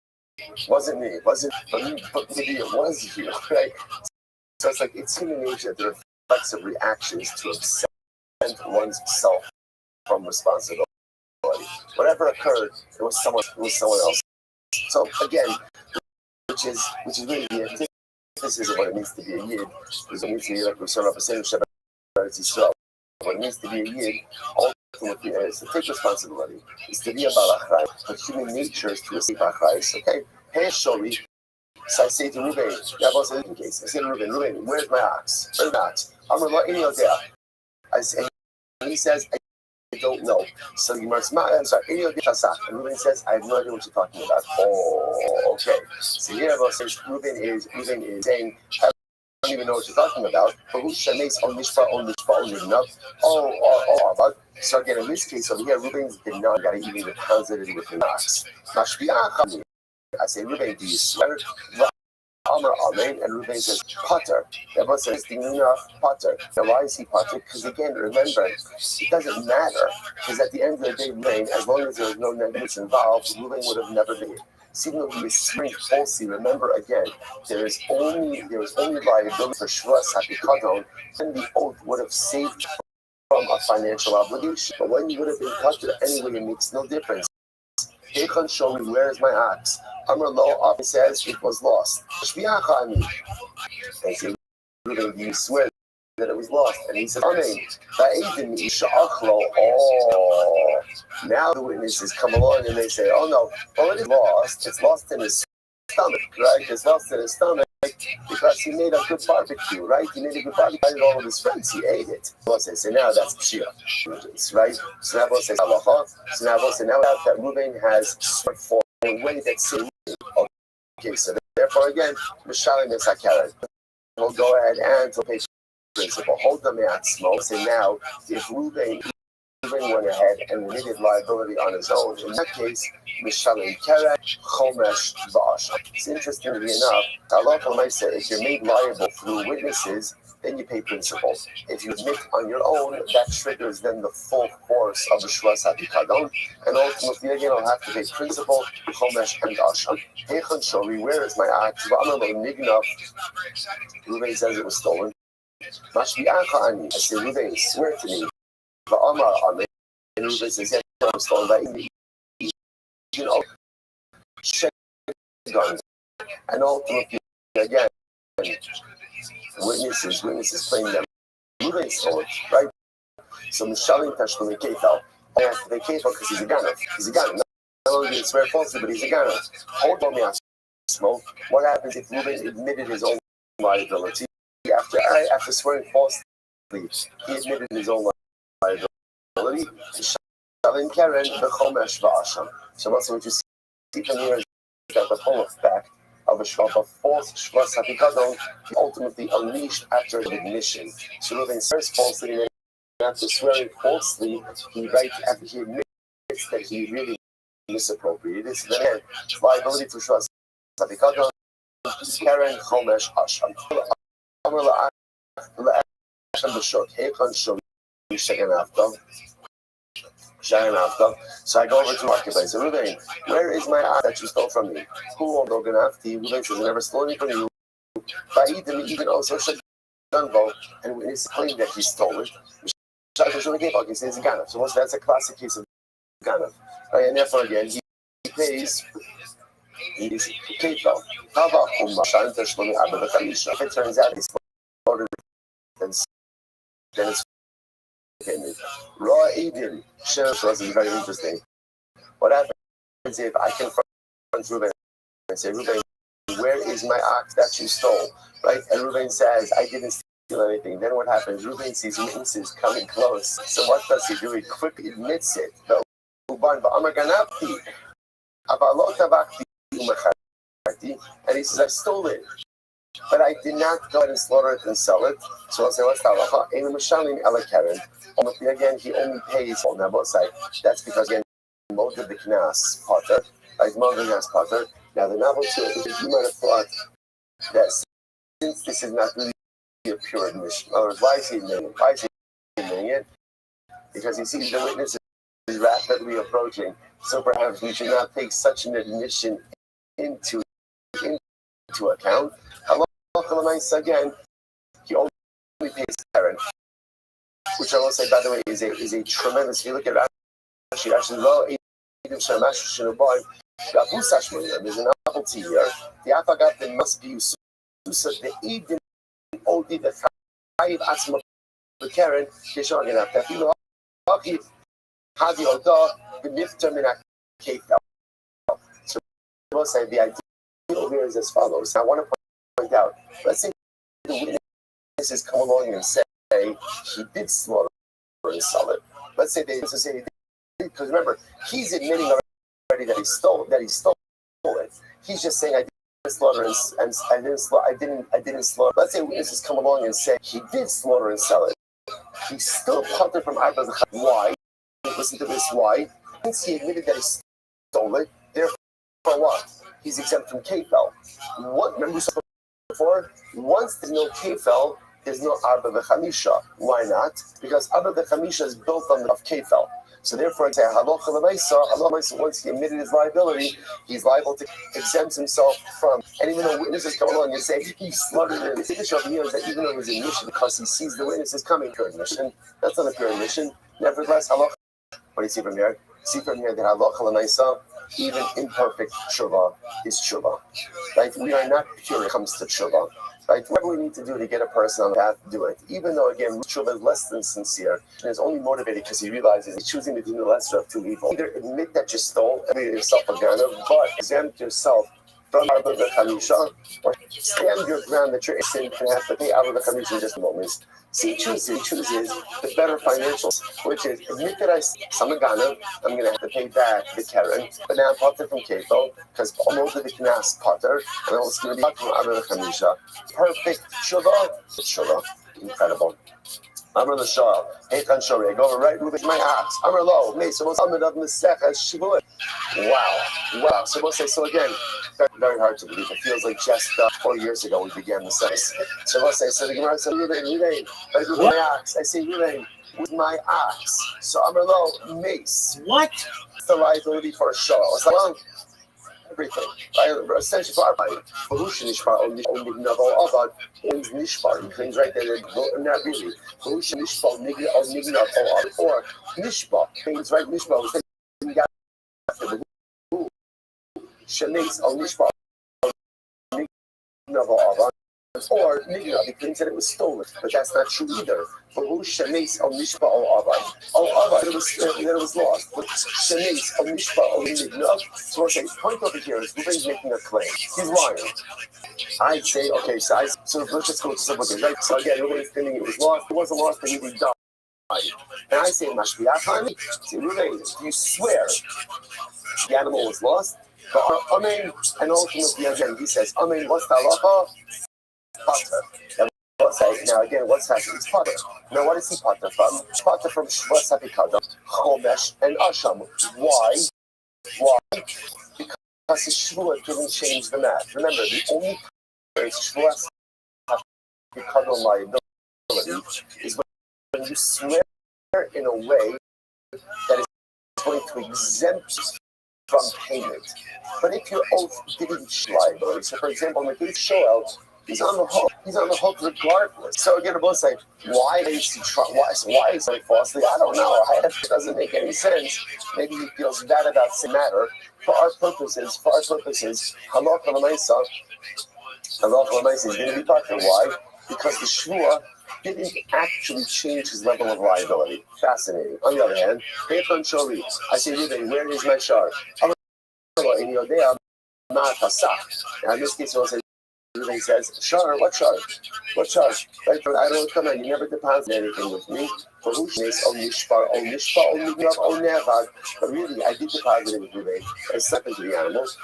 Wasn't me. But maybe it was you, right? So it's like it's human nature. There are reflexive reactions to absent oneself from responsibility. Whatever occurred, it was someone else. So again, which is really the antithesis of what it means to be a yid. Because it means to be like we saw Rabbi saying Shabbat. What it means to be a yid, ultimately, is to take responsibility. It's to be a balachrai. But human nature is to escape achrais. Okay, hey, Shori. So I say to Reuben, I say to Reuben, where's my ox? Where's my ox? I'm going to let you know there. I say, and he says, don't know. So the Gemara and Reuben says, I have no idea what you're talking about. Oh, okay. So here says Reuben is saying, I don't even know what you're talking about. But who shemays on nishpa enough? Oh, so again, in this case over here, Reuben's denying that he even deposited with the ox. I say, Reuben, do you swear? Amar Amen, and Reuben says, Potter. Rabbi says, Dinina Potter. Now, why is he Potter? Because again, remember, it doesn't matter. Because at the end of the day, Reuben, as long as there was no negligence involved, Reuben would have never been. Even though he was swearing falsely, remember again, there was only liability for Shvus Hakikadon, and the oath would have saved from a financial obligation. But when you would have been Potter anyway, it makes no difference. Hechan show me, where is my ox? Amar Lo Abba says it was lost. Shviachani. I say, do you swear that it was lost? And he said, Amen. Oh, now the witnesses come along and they say, oh no, well it is lost. It's lost in his stomach, right? It's lost in his stomach because he made a good barbecue, right? He made a good barbecue, invited all of his friends, he ate it. So now that's pshira, right? So now says halacha. So now that Reuben has sweat for a way that's okay. So therefore again, Mishalim is Hakaran. We'll go ahead and to pay principle. Hold them at smoke. So now if Reuben went ahead and admitted liability on his own, in that case, Mishalim Keren, Chomesh, Vash. It's interestingly enough, halacha might say if you're made liable through witnesses, then you pay principal. If you admit on your own, that triggers then the full force of the Shvus HaPikadon, and ultimately again I'll have to pay principal, Chomesh, and Asham. Hechan Shori, where is my axe? Reuben says it was stolen. Mashvi'acha ani, I say, Reuben, swear to me. Va'amar amen. And Reuben says, yes, it was stolen by and ultimately again, witnesses claim that Reuben stole it, right? So Mishalim Tashlumi Kefal. I have to pay Kefal because he's a gunner. Not only did he swear falsely, but he's a gunner. Hold on me on smoke. What happens if Reuben admitted his own liability? After swearing falsely, he admitted his own liability. Mishalim Keren, the Chomesh Va'asham. So what's what you see from here is that the whole effect of a false Shvus HaPikadon ultimately unleashed after admission. So Reuben swears falsely, and after swearing falsely, he admits that he really misappropriated. So then again, liability for Shvus HaPikadon, Keren, Chomesh, Asham. So I go over to the marketplace. So Reuben, where is my ox that you stole from me? Who owned Oganafti? Reuben says, I never stole it from you. Even also Dunbo, and witness claim that he stole it. He says Ganav. So that's a classic case of Ganav. Right? And therefore again, he pays. He's Kefal. How about if it turns out he stole it, then it's Raw Adin shows us is very interesting. What happens if I confront Reuben and say, Reuben, where is my ox that you stole? Right? And Reuben says, I didn't steal anything. Then what happens? Reuben sees witnesses coming close. So what does he do? He quickly admits it. And he says, I stole it. But I did not go ahead and slaughter it and sell it. So I'll say, what's the halacha? Again, he only pays on that side. That's because, again, motive the knas potter, like motive the knas potter. Now, the novel too, you might have thought that since this is not really a pure admission, or why is he admitting it? Because he sees the witness is rapidly approaching. So perhaps we should not take such an admission into account. Again, he only pays Karen, which I will say, by the way, is a tremendous. If you look at Rashi, there's a novelty here. The Afagat must be the Eden Odi the Chayiv Atzma the Karen Kishon enough. That you know, Hadi Oda the Nifter Minak Kefel. So we'll say the idea here is as follows. I want to point out. Let's say the witnesses come along and say he did slaughter and sell it. let's say because remember, he's admitting already that he stole it. He's just saying I didn't slaughter and I didn't slaughter. Let's say witnesses come along and say he did slaughter and sell it. He's still potter from Arba. Why? Listen to this. Why? Since he admitted that he stole it, therefore what? He's exempt from kefel. What? Remember we said before? Once there's no kefel, there's no Arba v'chamisha. Why not? Because Arba v'chamisha is built on of kefel. So therefore, I say halacha l'maisa. Once he admitted his liability, he's liable to exempt himself from. And even though witnesses come along and say he slaughtered it, the issue over here is that even though his admission, because he sees the witnesses coming, pure admission. That's not a pure admission. Nevertheless, halacha. What do you see from here? See from here that halacha l'maisa, even imperfect tshuva is tshuva. Right? We are not pure when it comes to tshuva. Right? Whatever we need to do to get a person on the path, do it. Even though, again, tshuva is less than sincere, and is only motivated because he realizes he's choosing between the lesser of two evils. Either admit that you stole and make yourself a ganav, but exempt yourself from Arba v'chamisha, or stand your ground that you're innocent and have to pay Arba v'chamisha in just a moment. So he chooses the better financials, which is admit that I'm a ganav, I'm going to have to pay back the Karen, but now I'm potter from Kefo, because almost the Knas potter, and I'm also going to be potter from Arba v'chamisha. Perfect tshuva, incredible. Amar l'shal, Heitan Shorei, go over right, moving my axe. Amar lo, Mesa was Amid of Mesech as Shivuot. Wow. So we'll say, so again, very hard to believe. It feels like just 4 years ago we began the sentence. So we'll say, so the Gemara said, Ruvain, with my axe. I say, Ruvain, with my axe. So Amar lo, Mace. What? It's the liability for a shal. It's like, everything. Essentially for our body. Baruch Nishbar, only Nignav, Avad, and Nishbar. He claims right there, not really. Baruch Nishbar, Nignav, or Nishbar. Claims right, Nishbar was Shanis, al Nishbar, Nignav, Avad. Or Nignav, he claims that it was stolen, but that's not true either. Baruch Shanis, al Nishbar, al Avad. Al Avad, it was lost. But Shanis, al Nishbar, al Nignav. So what the point over here is Ruben's making a claim. He's lying. I'd say, okay, so let's just go to simple things, right? So again, Ruben's claiming it was lost. It wasn't lost, but he died. And I say, Mashbiachani, say, Ruben, do you swear the animal was lost? Amen. And ultimately, again, he says, Amen, what's the halacha? Potter. Now again, what's happening? It's potter. Now what is he potter from? Potter from Shvas HaPikadon, Chomesh, and Asham. Why? Because the Shvuah didn't change the math. Remember, the only Shvas HaPikadon liability is when you swear in a way that is going to exempt from payment. But if your oath didn't liability, so for example, in the case Shoel, he's on the hook regardless. So again, both say, why is it falsely? I don't know. It doesn't make any sense. Maybe he feels bad about the matter. For our purposes, halacha l'maisa is going to be talking. Why? Because the shvuah didn't actually change his level of liability. Fascinating. On the other hand, I say, Ruben, where is my shard? Now in this case, we'll say, Ruben says, Shar, what charge? Right? I don't come in, you never deposit anything with me. But really, I did deposit it with Ruben. I stepped into the animals.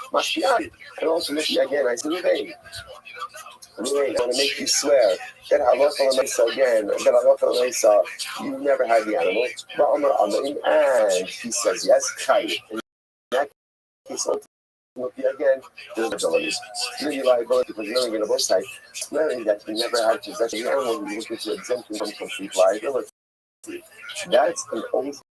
And ultimately, again, I said, Ruben, I'm going to make you swear that you never had the animal. And he says, yes, in that case, again, there's abilities. Really liability because you're only going to both sides. Swearing that he never had possession of the animal, he's looking to exempt him from complete liability. That's an oath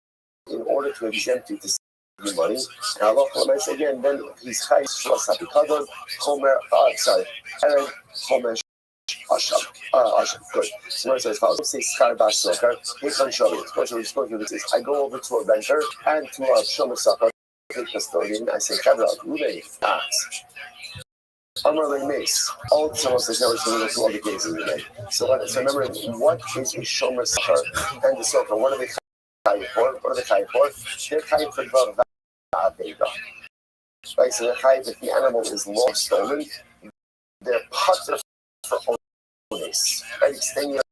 in order to exempt you to save you money. And Allah again, then he's high, Shvasapikadon, Homer, Aaron, Homer, Asham, good. So it says, say Skarbas Soker, Hikan Shovit. What you're responding to this is, I go over to a banker and to a Shomasaka. Custodian, I say, Ruben, ask. Amar Mace. All the Shomers is never seen in all the cases today. So remember, what is a Shomer Sucker and the Soker? What are they chayiv for? They're chayiv for Vav Aveda. Right, so they're chayiv if the animal is lost, stolen. They're potter for onus. Right, extending the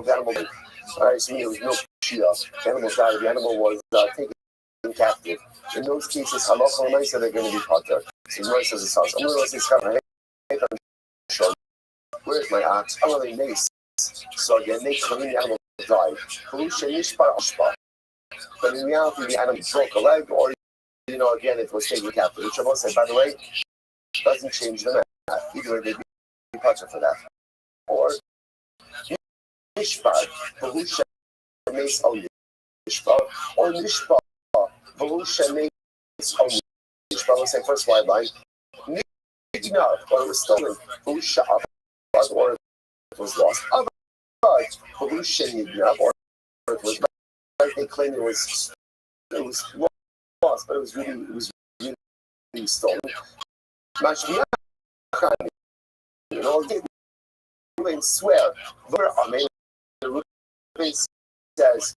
animal. Alright, so there was no animals died, the animal was taken captive. In those cases, halacha l'maisa, they're going to be potter. So the says it's house. I'm going to say, where's my ox? I'm going to mace. So again, they claim the animal died. But in reality, the animal broke a leg, or again, it was taken captive. Which I will say, by the way, doesn't change the math. Either way, they'd be potter for that. Or nishpat, v'hu shemeis al nishpat, or nishpat, v'hu shemeis al nishpat. Let's say first wide line. Nignav, or it was stolen. V'hu she'avad, or it was lost. Avad, v'hu she'nignav, or it was right. They claim it was lost, but it was really stolen. They swear. The says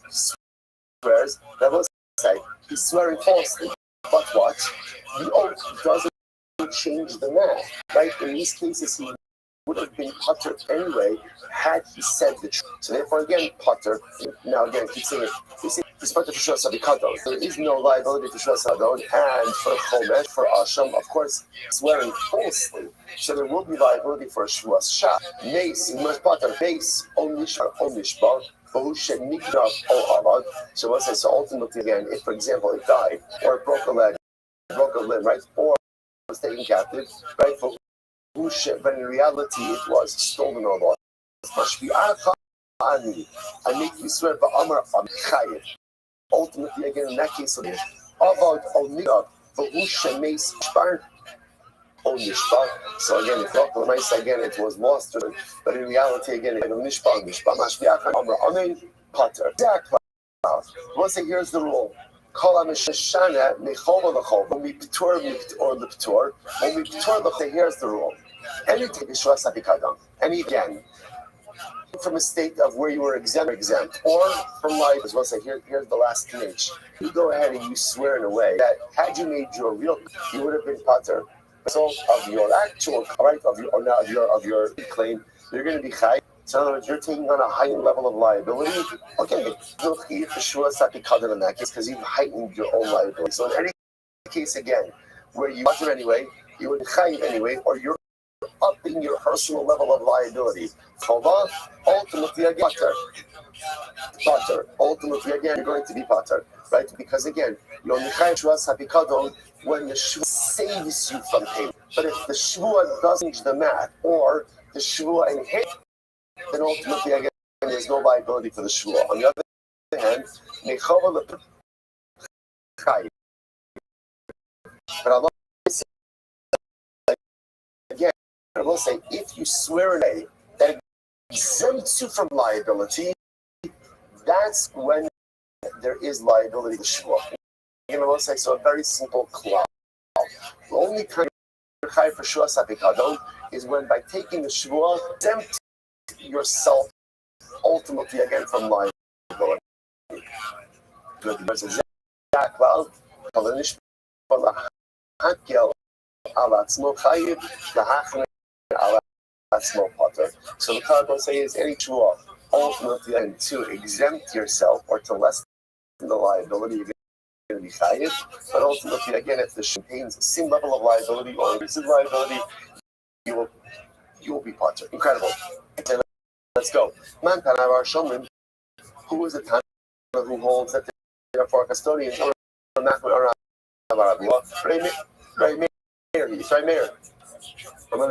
swears. That was say he's swearing falsely. But what? The oath doesn't change the math, right? In these cases, he would have been putter anyway had he said the truth. So therefore, again, putter. Now again, keep saying it. This putter for sure sabikadon. There is no liability for sure sabikadon, and for chomesh, for asham, of course, swearing falsely. So there will be liability for a shuas shah. Mace, much putter, base, onishbar, so let's say, so ultimately again, if for example it died, or it broke a leg, broke a limb, right, or was taken captive, right, but in reality it was stolen or lost. I make you swear, but Amar Chayiv. Ultimately, again, in that case, about Omniya, but Ushemes Shbar, Onishbar. So again, if not the again, it was lost, but in reality, again, Onishbar, Mashbiach, Amar Amen, Potter. Once say, here's the rule. When we p'tor or the p'tor, when we p'tor the here's the rule. Any take a shvas apikadam, any again, from a state of where you were exempt, or from life as well. Say here's the last image. You go ahead and you swear in a way that had you made your real, you would have been pater. So of your actual right of your claim, you're going to be chai. So in other words, you're taking on a heightened level of liability. Okay, you'll keep the shua sapikadam in that case because you've heightened your own liability. So in any case, again, where you pater anyway, you would chai anyway, or you're upping your personal level of liability. Chova, ultimately again, pater. Ultimately again, you're going to be pater, right? Because again, you're nichai shua sapikadam when the shua saves you from pain. But if the shua doesn't change the math, or the shua inherits, then ultimately again, there's no liability for the shua. On the other hand, nechava l'chai. But Allah again, I will say, if you swear in a that exempts you from liability, that's when there is liability to shua. I will say, so a very simple cloud. The only time you're chai for shua sapikadon is when by taking the shua, exempt yourself ultimately again from liability. Good. There's a that cloud. So the card will say is any shua ultimately and to exempt yourself or to lessen the liability you're going to be chayiv, but ultimately again if the shua contains the same level of liability or increases liability, you will be potter. Incredible. Okay, let's go. Man Tanavar Shomrim, who is the Tana who holds that they are for custodians or not around Right mayor. What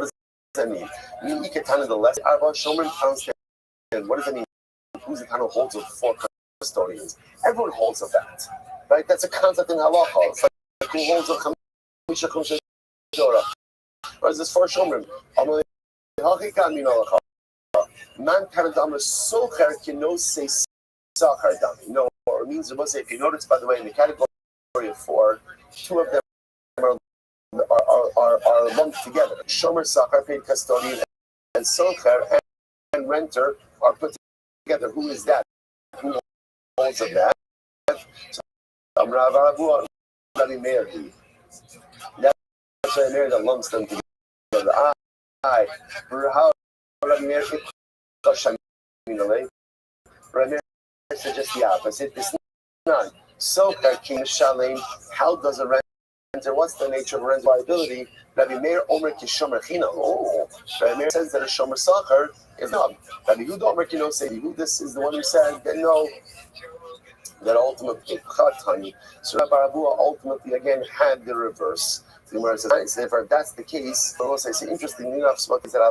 does that mean? The less Shomrim constant. What does that mean? Who's the Tana who holds of four custodians? Everyone holds of that. Right? That's a concept in halacha. It's like who holds of Chamisha Chumsha Torah. Whereas this four Shomrim. Man Karadam is Socher can no say Sachar Dami. No, or it means if you notice, by the way, in the category of four, two of them are lumped together. Shomer Sachar, paid custodian, and Socher and renter are put together. Who is that? Who holds of that? So Amravarabu Rabbi Meir. That's Rabbi Meir that lumps them together. Rabbi Meir Rabbi suggests the opposite. It's none. So King Shalem, how does a renter, what's the nature of a rent liability? Rabbi Meir Omer Kishomer China. Oh, Rabbi Meir says that a Shomer Sacher is not. Rabbi Yehuda Omer Kino say this is the one who said that no, that ultimately Chatani. So Rabbi Abua ultimately again had the reverse. Therefore, if that's the case, I will say, interestingly enough, is that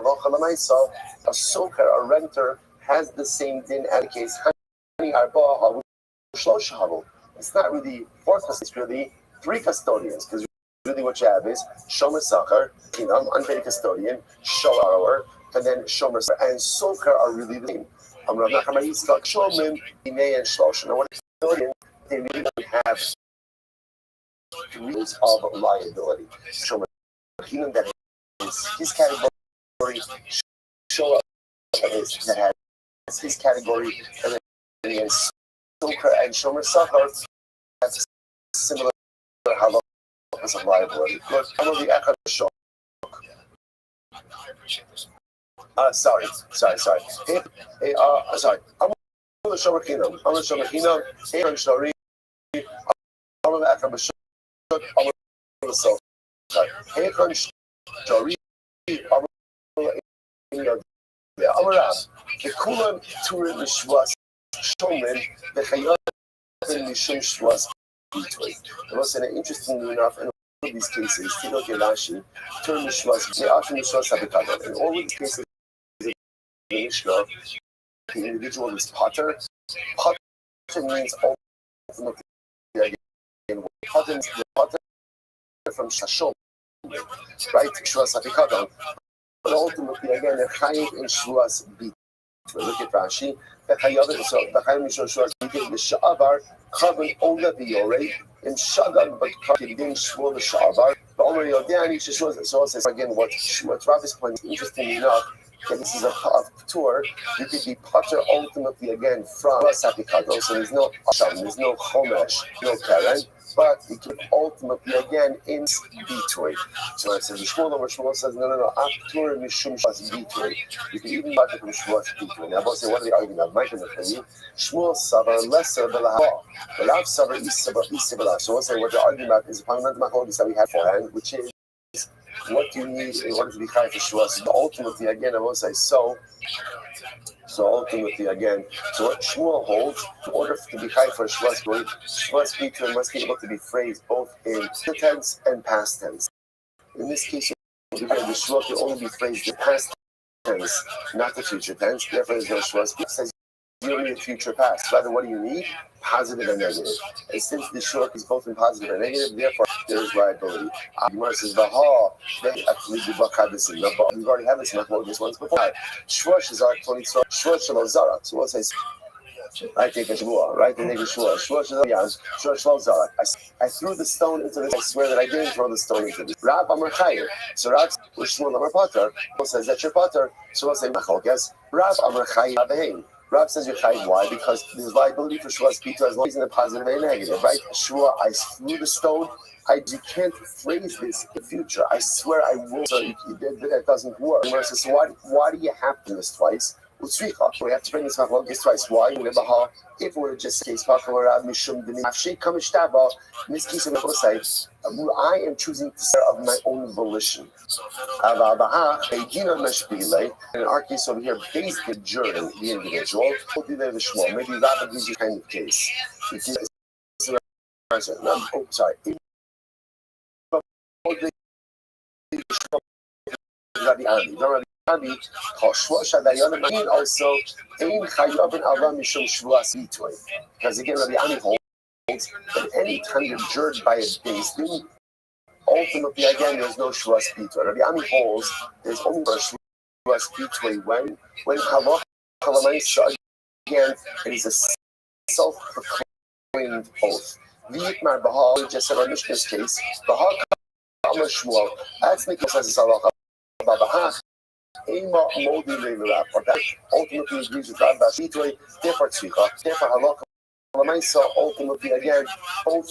a soker, a renter, has the same din as the case. It's not really four custodians, it's really three custodians, because really what you have is Shomer Sacher, unpaid custodian, Shower, and then Shomer and Soker are really the same. Shomim, Inei, and Shlosh. Now, what custodian, they really don't have rules of liability. Shomer, that is his category, Shower, that has his category, and then Soker and Shomer Sacher, that's similar to how of liability. Look, I'm going to be echo show. Sorry. Hey, sorry. I'm going to show a kingdom. I'm going to show a kingdom. Hey, I'm sorry. I'm going to echo show. I'm going to show. Hey, I'm sorry. I'm going to the Kulan Turin Mishwas Showman, the Hayat and Mishum Shwas. It was interestingly enough, in all of these cases, Tino Gelashi, Turin Mishwas, they often Mishwas Habitado. In all of these cases, the Mishnah, the individual is Potter. Potter means ultimately again, Potter means the Potter from Shashom, right? Shwas Habitado. But ultimately, again, the Chayim in Shwas Bit. Look at Rashi. The Chayim in Shwas Bit, the Sha'avar, Carbon Ola Biore, in Shagan, but Krakin didn't swore the Sha'avar. But already Odiani Shashwas, so says again, what Rabbi's point, interestingly enough, that this is a tour, you could be Potter ultimately again from Sapikado, so there's no Asham, there's no Chomesh, no Karen. But it could ultimately again in Bitoy. So it says the Shmuel says no. After Mishum Shas Bitoy, you can even buy from Shmuel Bitoy. Now, both say what are they arguing about? Michael McKinney, Shmuel Savar lesser Belaha, Belav Savar Isabella. So we'll say what they're arguing about is the fundamental machlokes that we had beforehand, which is what you need in order to be high for Shmuel. But ultimately, again, I will say so. So ultimately, again, so what Shmuel holds, in order to be high for Shmuel's glory, Shmuel's Bitoy must be able to be phrased both in future tense and past tense. In this case, the Shmuel can only be phrased in past tense, not the future tense. Therefore, there's no Shmuel's Bitoy says you don't need future past. Rather, what do you need? Positive and negative. And since the short is both in positive and negative, therefore there is liability. Gemara says, "Vaha." We've already had this this once before. Shvosh is our Shvosh Zara. So what says? I take a shvua, right? The nigga shvua. Shvosh Zara. I threw the stone into this. I swear that I didn't throw the stone into this. Rab Amar Chayer. So Rab Shmuel Amar Potter. Says that's your Potter. So we'll say Machlokes. Rab Amar Chayer. Rab says you're chayiv. Why? Because there's liability for Shua's Pita as long as it's in a positive and negative, right? Shua, I threw the stone. You can't phrase this in the future. I swear I will. So that doesn't work. And says, so why do you have to this twice? We have to bring this machlokes twice. Why? If it were just case, in this case, I will say, I am choosing to serve of my own volition. In our case over here, based the jury, the individual, will do the Shmuel. Maybe Rabbi gives you kind of case. Oh, sorry. Also, because again, Rabbi Ami holds that any time you're judged by a base thing, ultimately again there's no Shvuas Pitui. Rabbi Ami holds there's only a Shvuas Pitui when Halach Halamaisa again it is a self-proclaimed oath. V'yitmar Bahal, we just said on Mishnah's case, Bahal Kama Shmuel. That's Nicholas says it's Halach Bahal. Ema Modi Leilurab, or that ultimately agrees with Rabbi Pitui, therefore Tzvicha, therefore Halach Halamaisa, ultimately again, both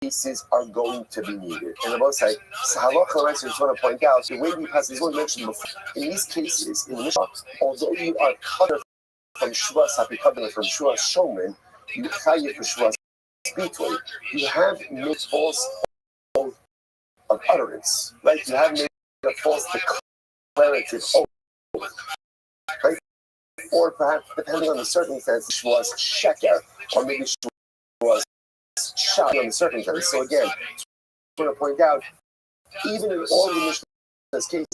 cases are going to be needed. And I will say, so Halach Halamaisa, I just want to point out, the way we pass, as we mentioned before, in these cases, in the Mishnah, although you are covered from Shua Sapikadon, from Shua Shomen, you chayiv for Shua Spitui. You have made false oath of utterance, right? You have made a false declarative oath, right? Or perhaps, depending on the circumstance, Shua was sheker, or maybe Shua was shot on the circumstance. So again, I want to point out, even in all the Mishnah's cases,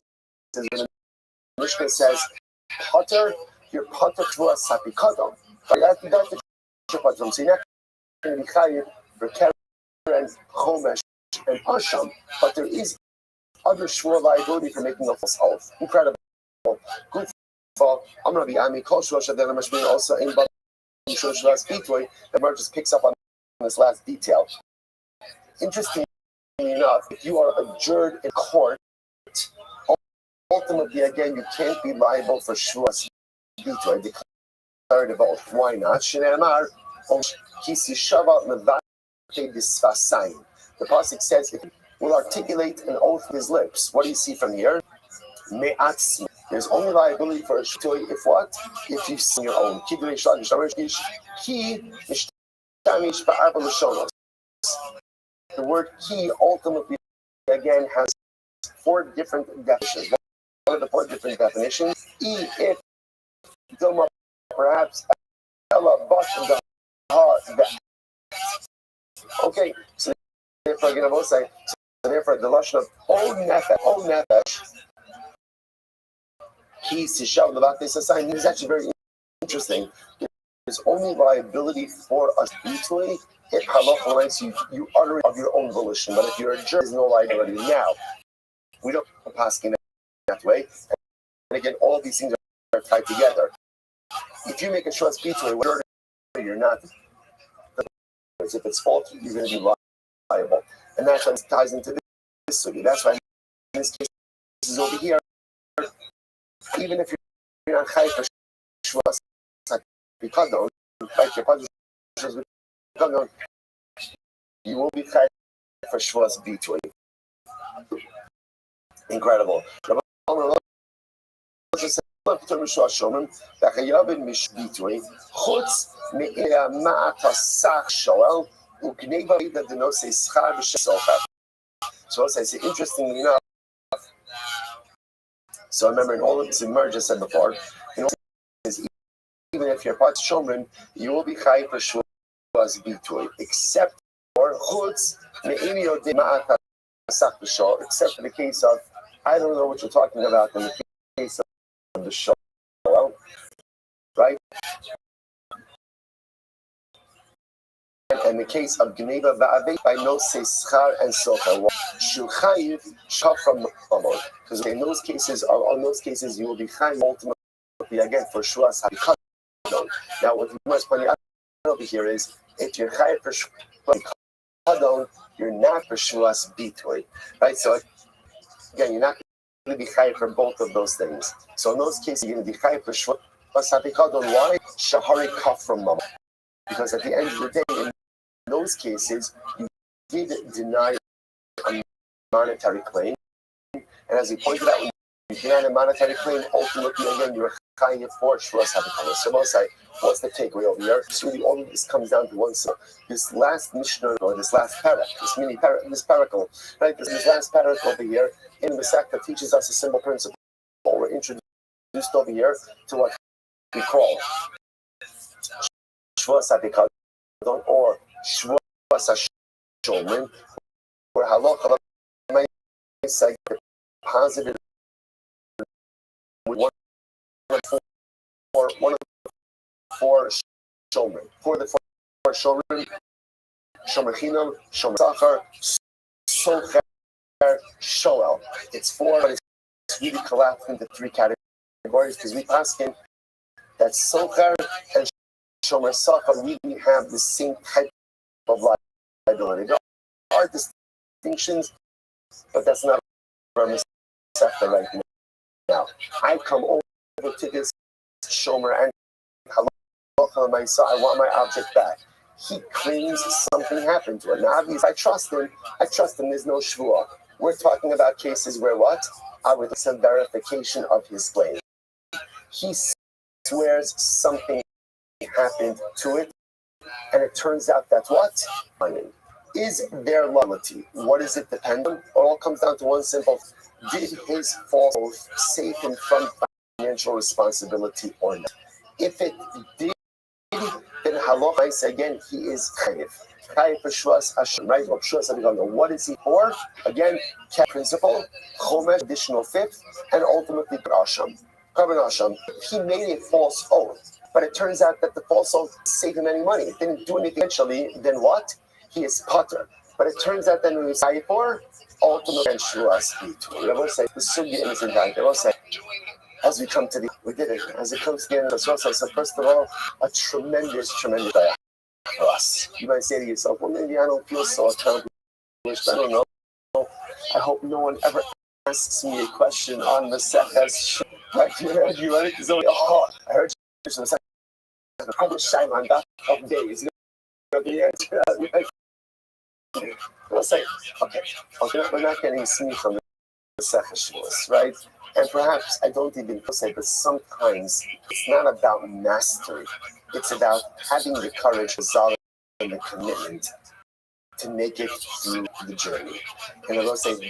when the Mishnah says Potter, you're Potter to a Sapikadon. That's the Potter. So you're not going to be chayiv for Keren, Chomesh, and Asham, but there is other shvur liability for making a false oath. Incredible. Good. I'm going to be Ami Kol Shosha, then I'm also in Bab Shosha's Bitoy. The Gemara just picks up on this last detail. Interestingly enough, if you are adjured in court, ultimately, again, you can't be liable for Shvuas Bitoy, declarative oath. Why not? Shneamar, Kisi Shava Mevate Disvasayin. The pasuk says, if he will articulate an oath with his lips. What do you see from here? Me'atzmi. There's only liability for a shtoy if what? If you sing your own. Ki mishtamish ba'arba l'shonos. The word ki ultimately again has 4 different definitions. What are the 4 different definitions? If Doma perhaps Ella but the okay, so therefore again I will say, so therefore the lashon of old nefesh, keys to shout about this assignment is actually very interesting. There's only liability for a bitui if halacha lets you utter it of your own volition. But if you're a juror, there's no liability. Now, we don't pass in that way. And again, all these things are tied together. If you make a short bitui, whether you're not, if it's faulty, you're going to be liable. And that's what ties into this study. That's why in this case, this is over here. Even if you're not chayv for shvus pikadon, like your pasuk says pikadon, you will be chayv for shvus bitui. Incredible. So as I say, interestingly enough, so I remember in all of this, Mer just said before, even if you're part showman, you will be chayv for shvus bitui, except for chutz me'inyo de ma'at hasach b'shol, except for the case of, I don't know what you're talking about in the case of the show, right? And the case of Gneva Va'aveh by no Schar and Socha, Shu Chayiv Shach from Mamon. Because in those cases, you will be Chayiv ultimately again for Shuas HaBikadon. Now, what we must point out over here is, if you're Chayiv for Shuas HaBikadon, you're not for Shuas Bitui, right? So again, you're not going to be Chayiv for both of those things. So in those cases, you're going to be Chayiv for Shuas HaBikadon. Why? Shahari Kaf from Mamon. Because at the end of the day, in those cases, you did deny a monetary claim. And as he pointed out, when you deny a monetary claim, ultimately, again, you're chayiv for shvus habikadon. So Mosai, what's the takeaway over here? So really, all of this comes down to one thing. This last Mishnah, or this last parak, this paracle, right? This last parak over here in the Masechta teaches us a simple principle. We're introduced over here to what we call shvus habikadon, or shvus hashomen, where halacha may say positive one of the 4 shomen. For the 4 shomen, shomer chinam, shomer sachar, socher, shoel. It's 4, but it's really collapsed into 3 categories because we ask him that socher and shomer sachar really have the same type of liability. There are distinctions, but that's not our Masechta right now. I come over to this shomer and I want my object back. He claims something happened to him. Now, obviously, I trust him. There's no shvuah. We're talking about cases where what? I would some verification of his claim. He swears something happened to it, and it turns out that's what? Is their loyalty? What does it depend on? It all comes down to one simple: did his false oath save him from financial responsibility or not? If it did, then halacha is again he is chayiv. Chayiv for shuas Hashem, right? Or shuas Hashem. What is he for? Again, principle, chomesh, additional fifth, and ultimately Asham. Asham. He made a false oath, but it turns out that the false oath saved him any money. It didn't do anything eventually. Then what? He is potter. But it turns out that when we say for ultimately and shuas I will say the sugya in his entirety. I will say, as we come to the, we did it. As it comes to the end of the Rothschild, so first of all, a tremendous dayah for us. You might say to yourself, well, maybe I don't feel so accomplished. I don't know. I hope no one ever asks me a question on the Seches. Right? You ready? Oh, I heard you from the Seches. I was shy on that of days. We'll say, okay, we're not getting sneak from the Seches, right? And perhaps I don't even say, but sometimes it's not about mastery. It's about having the courage, the resolve, and the commitment to make it through the journey. And I will say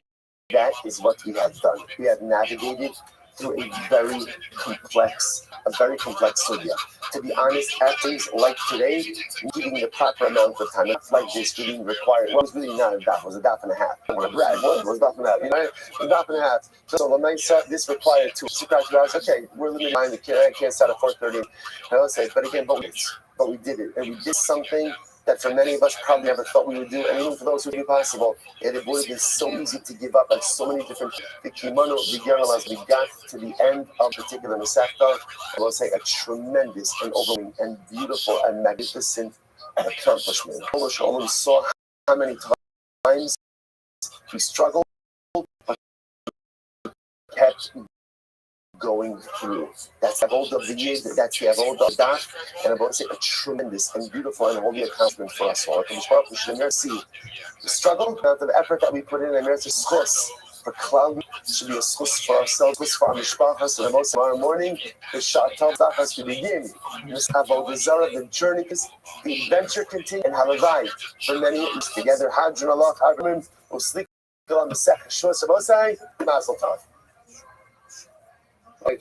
that is what we have done. We have navigated through a very complex sugya. To be honest, at things like today, giving the proper amount of time, not like this really required. Well, it was really not a daf, it was a daf and a half. It was a daf and a half. You know, a daf and a half. So this required 2 hours. Okay, we're limited by the kid. I can't start at 4:30. I will say, but again, but we did it, and we did something that for many of us probably never thought we would do, and even for those who knew possible, it would have been so easy to give up at so many different the kimano, the girl, as we got to the end of a particular Masechta. I will say a tremendous and overwhelming and beautiful and magnificent accomplishment. We saw how many times we struggled, but kept going through. That's the hold of the year, that's the hold of that, and I'm going to say a tremendous and beautiful and holy accomplishment for us all. We should never see the struggle, the effort that we put in, and there's a schus for cloud, should be a schus for ourselves, schus for our mishpachas, and the most tomorrow morning, the shah tells us to begin. The journey, the adventure continues, and halavai, for many together, hadron Allah, hadron, we'll sleep on the second shua sabosai, mazel tov. Mazel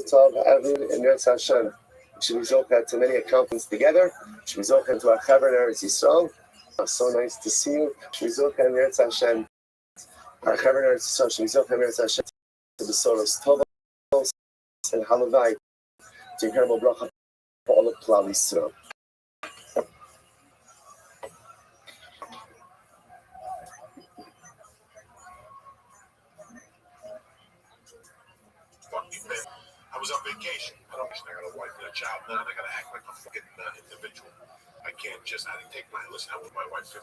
tov, Evan, and Yetz Hashem. Should we zoka to many accomplishments together? Should we zoka to our chaver in Eretz Yisrael? So nice to see you. Should we zoka and Yetz Hashem? Our chaver in Eretz Yisrael. Should we zoka and Yetz Hashem to the Soros Tovos and Halavai to incredible bracha for all of Klal Yisrael. I was on vacation. I got a wife and a child now, and I gotta act like a fucking individual. I can't just, I didn't take my, listen, I was my wife.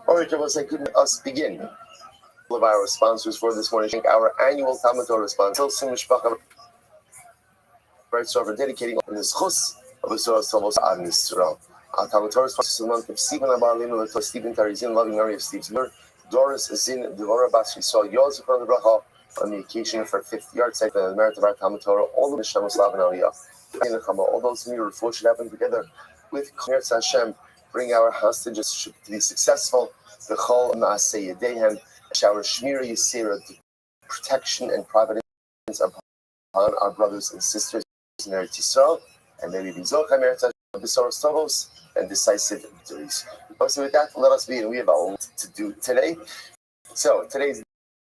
All right, let's us begin. All of our sponsors for this morning, our annual Talmud Torah sponsor, right, so we're dedicating in this chus of the Surah Tovos Ad Yisrael. Our Talmud Torah sponsors the month of Stephen Abalinu, Stephen Tarizin, loving Mary of Steve's Mur, Doris Zin, Devorah Bas Yisrael, Yosef on the Bracha, on the occasion for 5th yard site, the merit of our Talmud Torah, all the Mishnah Slav and Aliyah. All those who are should happen together with K'nirtz Hashem, bring our hostages to be successful. The Chol Maaseh Yedehem, shower Shmira Yisera, protection and providence upon our brothers and sisters in Eretz Yisrael, and maybe be Zocha Meretz Hashem, Besoros Tovos, and decisive victories. So with that, let us begin. We have a lot to do today. So today's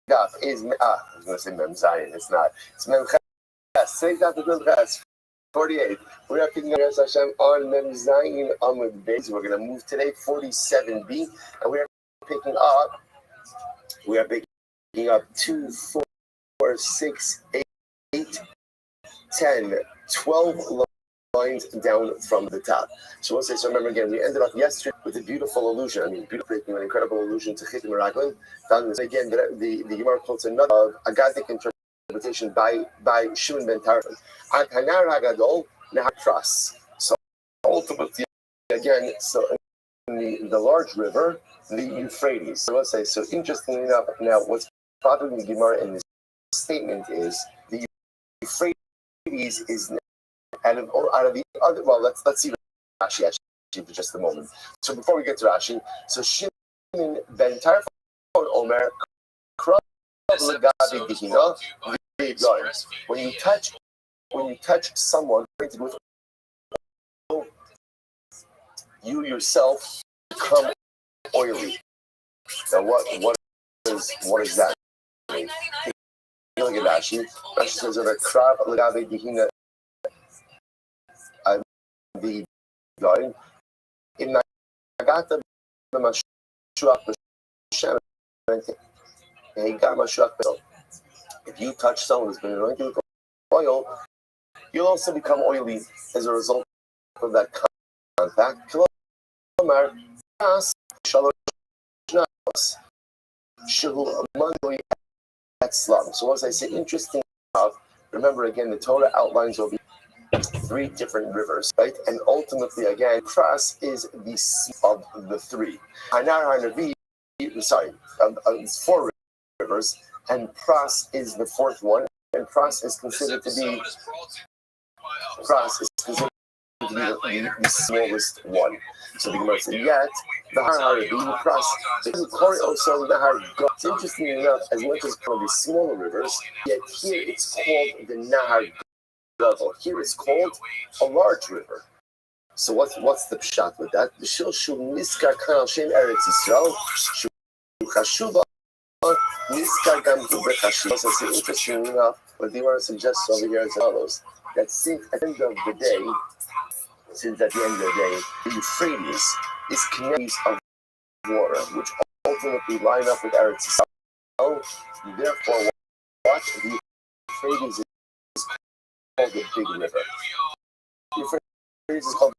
daf is I was going to say Mem Zayin. It's not. It's Mem Ches. Today's daf is Mem Ches. 48. We are picking up Hashem on Mem Zayin Amud Beis. We're going to move today 47b, and we are picking up 2, 4, 6, 8, 10, 12 lines down from the top. So we'll say, so remember again, we ended up yesterday with a beautiful allusion. I mean, beautiful, an incredible allusion to Chitim Meraglim. Again, the Gemara quotes another Agadic interpretation by Shimon ben Tarfon. Ad Hanar Hagadol Nehar Pras. So ultimately, the again, so in the large river, the Euphrates. So let's say, so interestingly enough, now what's bothering the Gemara in this statement is the Euphrates is out of the other. Well, let's see Rashi actually for just a moment. So before we get to Rashi, so Shimon the entire Omer when you touch someone with, you yourself become oily. Now what is that? Look at Rashi. Rashi says over Krav Lagabe Dihina the God in Nagata Mashuach B'Shem. If you touch someone who's been anointed with oil, you'll also become oily as a result of that contact. So as I say, interesting enough, remember again, the Torah outlines will be 3 different rivers, right? And ultimately, again, Pras is the sea of the 3. It's 4 rivers, and Pras is the 4th one, and Pras is considered to be the smallest one. So the Gemara said, yet the Nahar being Pras, the Kori also Nahar. It's interesting enough, as much as one of the smaller rivers, yet here it's called the Nahar Gadol. Here it's called a large river. So what's the pshat with that? The Shil Shu Niskar Kanal Shem Eretz Yisrael Shu Chashuva Niskar Gam Bechashuva. So it's interesting enough, what the Gemara suggests over here as follows: that since at the end of the day, the Euphrates is connected of water, which ultimately line up with Eretz Yisrael. Therefore, what the Euphrates is called the big river. The Euphrates is called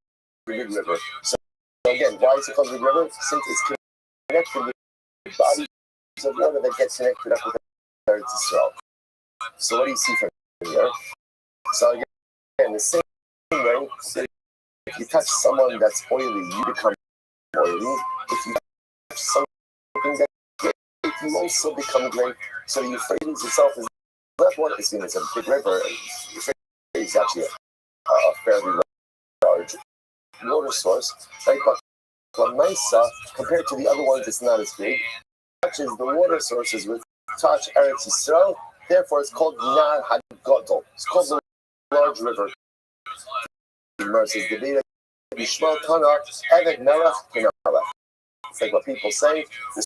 the big river. So again, why is it called the big river? Since it's connected with bodies of water that gets connected up with Eretz Yisrael. So what do you see from here? So again, the same way. If you touch someone that's oily, you become oily. If you touch something that's great, you also become great. So the Euphrates itself is not what it's seen as a big river. Euphrates is actually a fairly large water source, right? But Maisa, compared to the other ones, it's not as big. Touches the water sources with touch Eretz Yisrael, therefore it's called Nar HaGadol. It's called the large river. Versus the Bida Bishmal Tana Eved Melech Kenalech. It's like what people say, the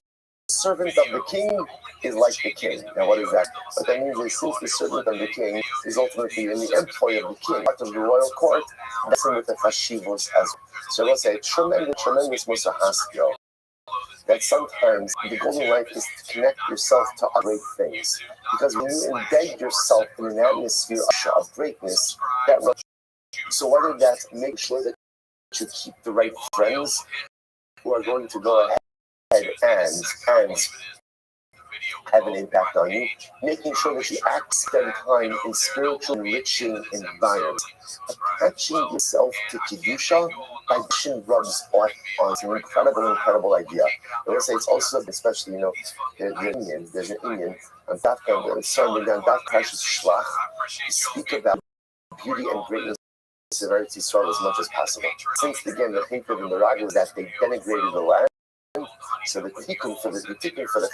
servant of the king is like the king. Now what is that? What that means is, since the servant of the king is ultimately in the employ of the king, part of the royal court, that's with the Chashivos as well. So let's say tremendous Musahaskio. That sometimes the golden life is to connect yourself to great things. Because when you embed yourself in an atmosphere of greatness, that. So whether that's make sure that you keep the right friends who are going to go ahead and have an impact on you, making sure that you spend time in spiritual enriching environments, attaching yourself to Kedusha by rubs off on. It's an incredible idea. I will say it's also, especially, there's an Indian on Dafka, starting down Dafka Shlach, speak about beauty and greatness of Eretz Yisrael as much as possible. Since again the hatred and the rag was that they denigrated the land, so the tikkun for the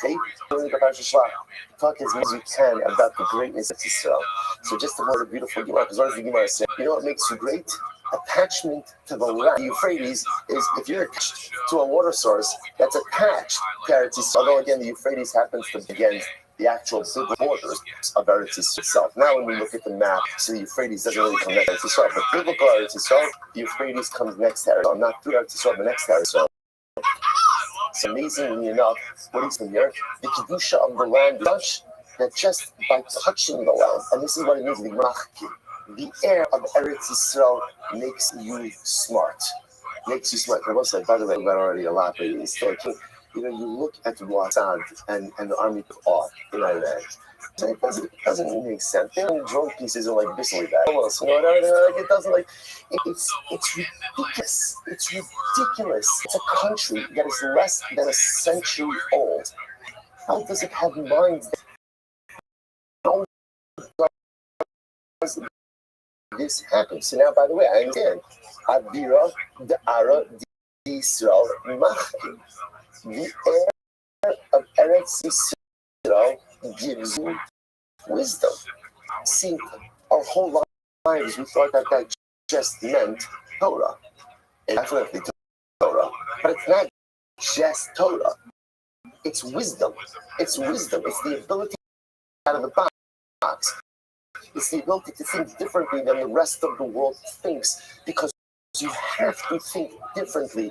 hate, during the Parsha Shlach, talk as much as you can about the greatness of Yisrael. So just a word of beautiful Gemara, because what does the Gemara say? You know what makes you great? Attachment to the land. The Euphrates is, if you're attached to a water source that's attached to Eretz Yisrael, although again the Euphrates happens to begin the actual big borders of Eretz Yisrael itself. Now when we look at the map, so the Euphrates doesn't really come next to Eretz Yisrael, but biblical Eretz Yisrael, the Euphrates comes next to Eretz Yisrael, not through Eretz Yisrael, but next to Eretz Yisrael. It's amazingly enough, what he's saying here, the Kedusha of the land is such that just by touching the land, and this is what it means, the air of Eretz Yisrael makes you smart. I will say, by the way, we got already a lot, but it's still You look at Rothschild and the army off in Iran. So it doesn't make sense. They're drone pieces are like this like that. Almost, it doesn't it's ridiculous. It's ridiculous. It's a country that is less than a century old. How does it have minds that does this happen? So now, by the way, I understand. Abira the Ara the Israel Machim. The air of Eretz Yisrael gives you wisdom. See, our whole lives we thought that just meant Torah. It's definitely Torah. But it's not just Torah. It's wisdom. It's wisdom. It's the ability out of the box. It's the ability to think differently than the rest of the world thinks, because you have to think differently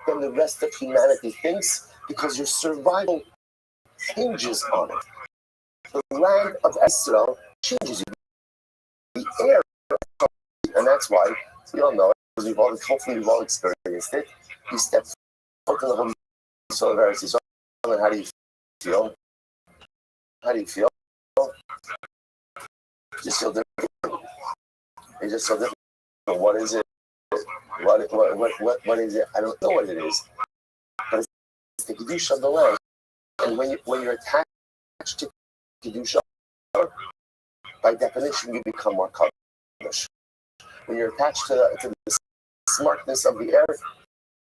than the rest of humanity thinks, because your survival hinges on it. The land of Israel changes you. The air, and that's why we all know it, because hopefully we've all experienced it. You step foot in the Holy Soul of Eretz Yisrael, and how do you feel? How do you feel? You just feel different. You just feel different. What is it? What is it? I don't know what it is. But it's the Kedusha of the land. And when you're attached to Kedusha, by definition, you become more Kaddish. When you're attached to the smartness of the air,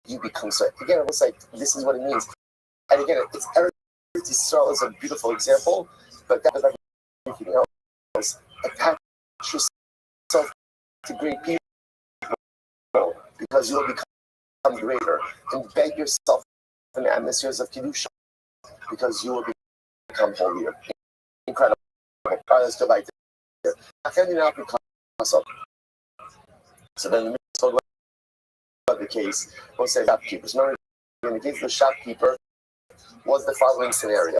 you become so. Again, it's like, this is what it means. And again, it's Eretz Yisrael is a beautiful example, but that is everything else. Attach yourself to great people, because you'll become greater. Embed yourself in the atmospheres of Kedusha, because you will become holier. Incredible. All right, let's go back to here. So then we talk about the case. We'll say shopkeepers. Remember, in the case of the shopkeeper, was the following scenario.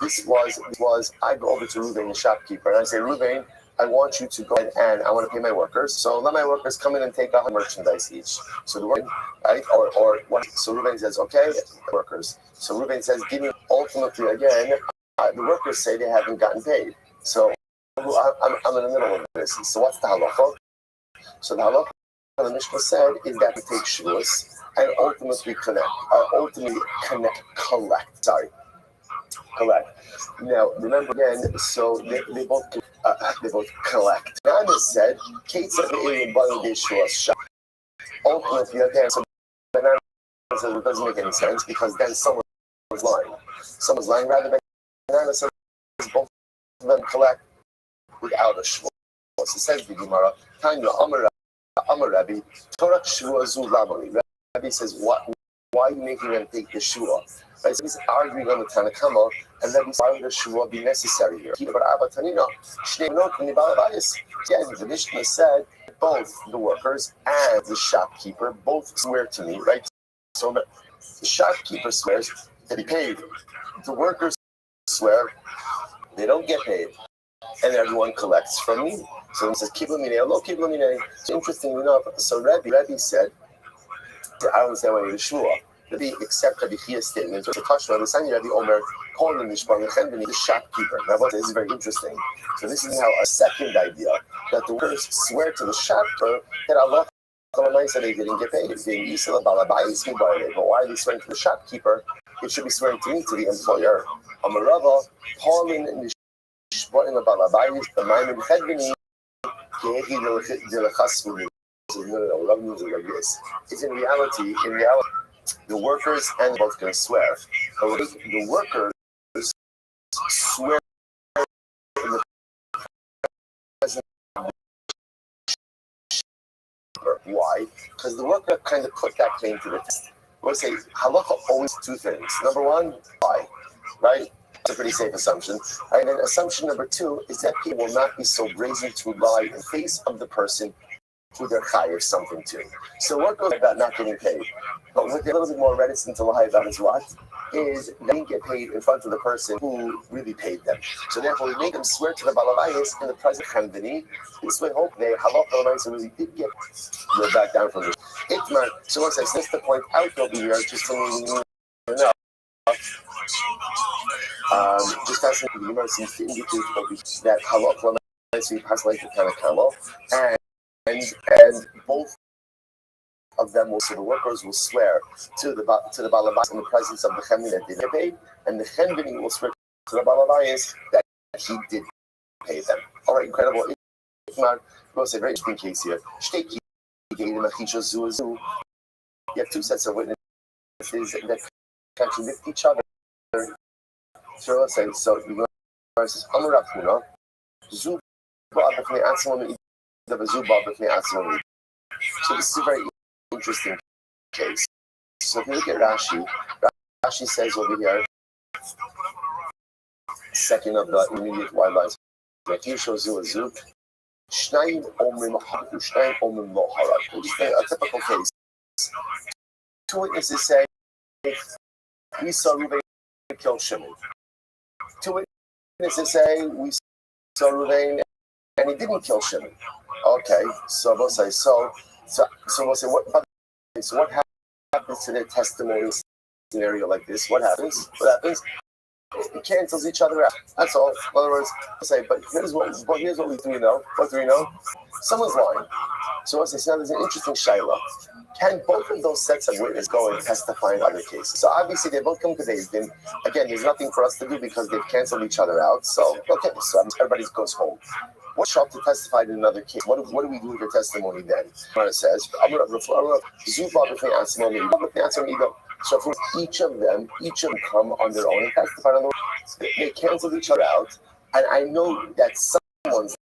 This was I go over to Ruvain, the shopkeeper, and I say, Ruvain, I want you to go ahead and I want to pay my workers. So let my workers come in and take out merchandise each. So the worker, right? So Ruvain says, okay, workers. So Ruvain says, give me, ultimately again, the workers say they haven't gotten paid. So I'm in the middle of this. So what's the halacha? So the halacha the Mishnah said is that we take shvuos and ultimately collect. Now, remember again, so they both collect. Nana said, Kate said, ultimately, again, so Banana says it doesn't make any sense, because then someone's lying. Someone's lying, rather than Banana says both of them collect without a shvuos. It says the Gemara, Tanya Amar Rabbi, Torah shvuah zu lamali. Rabbi says, why are you making them take the shvuah? Right, so he's arguing on the Tanakama, and then why would the shvuah be necessary here? Yeah, the Mishnah said both the workers and the shopkeeper both swear to me, right? So the shopkeeper swears that he paid. The workers swear they don't get paid, and everyone collects from me. So he says, So interestingly enough, so Rabbi said, I don't understand why you need a shvuah. Rabbi accept Rabbi Chia's statement. So Tashma, the Sani Rabbi Omer, called him the shopkeeper. Now, this is very interesting. So this is now a second idea, that the workers swear to the shopkeeper that Allah said they didn't get paid. But why are they swearing to the shopkeeper? It should be swearing to me, to the employer. Amarava, Paulin in the Shboin of Balabayis, the Maimon Hedvini, it's in reality, the workers and both going to swear. The workers swear in the presence of the why? Because the worker kind of put that claim to the test. We'll say halacha always two things. Number one, why? Right? That's a pretty safe assumption. And then assumption number two is that people will not be so brazen to lie in the face of the person who they're chayav something to. So what goes about not getting paid? But what they're a little bit more reticent to lie about is what? Is they didn't get paid in front of the person who really paid them. So therefore we make them swear to the balabayis in the present chandani. This way hope they halach really did get back down from this. So once I snitch the point out over here, just enough, just fascinating. The Gemara seems to indicate that halach lamasi has like the kind of kamo, and both of them will, so the workers will swear to the balabas in the presence of the chemini that they paid, and the chemini will swear to the balabas that he did pay them. All right, incredible. We'll say very interesting case here. You have two sets of witnesses that contradict each other. So let's say, so the verse says, Amurakuna, Zuba b'fnei atzmon me'ida, Zuba b'fnei atzmon me'ida. So this is a very interesting case. So if you look at Rashi, Rashi says over here, second of the immediate wide lines, Rakisho zu azu, Shnayim omrim harag, Shnayim omrim lo harag. Which is a typical case. Two witnesses say, we saw Reuven kill Shimon. Two witnesses say, we saw Reuven and he didn't kill Shimon. Okay, so we'll say, so we'll say, what happens to their testimony scenario like this? What happens? It cancels each other out. That's all. In other words, we'll say, but here's what we do know. What do we know? Someone's lying. So we'll say, so now there's an interesting shayla. Can both of those sets of witnesses go and testify in other cases? So obviously they both come to Beis Din. Again, there's nothing for us to do because they've canceled each other out. So okay, so everybody goes home. What's up to testify in another case? What do we do with your testimony then? It says, so for each of them come on their own and testify. They canceled each other out, and I know that someone's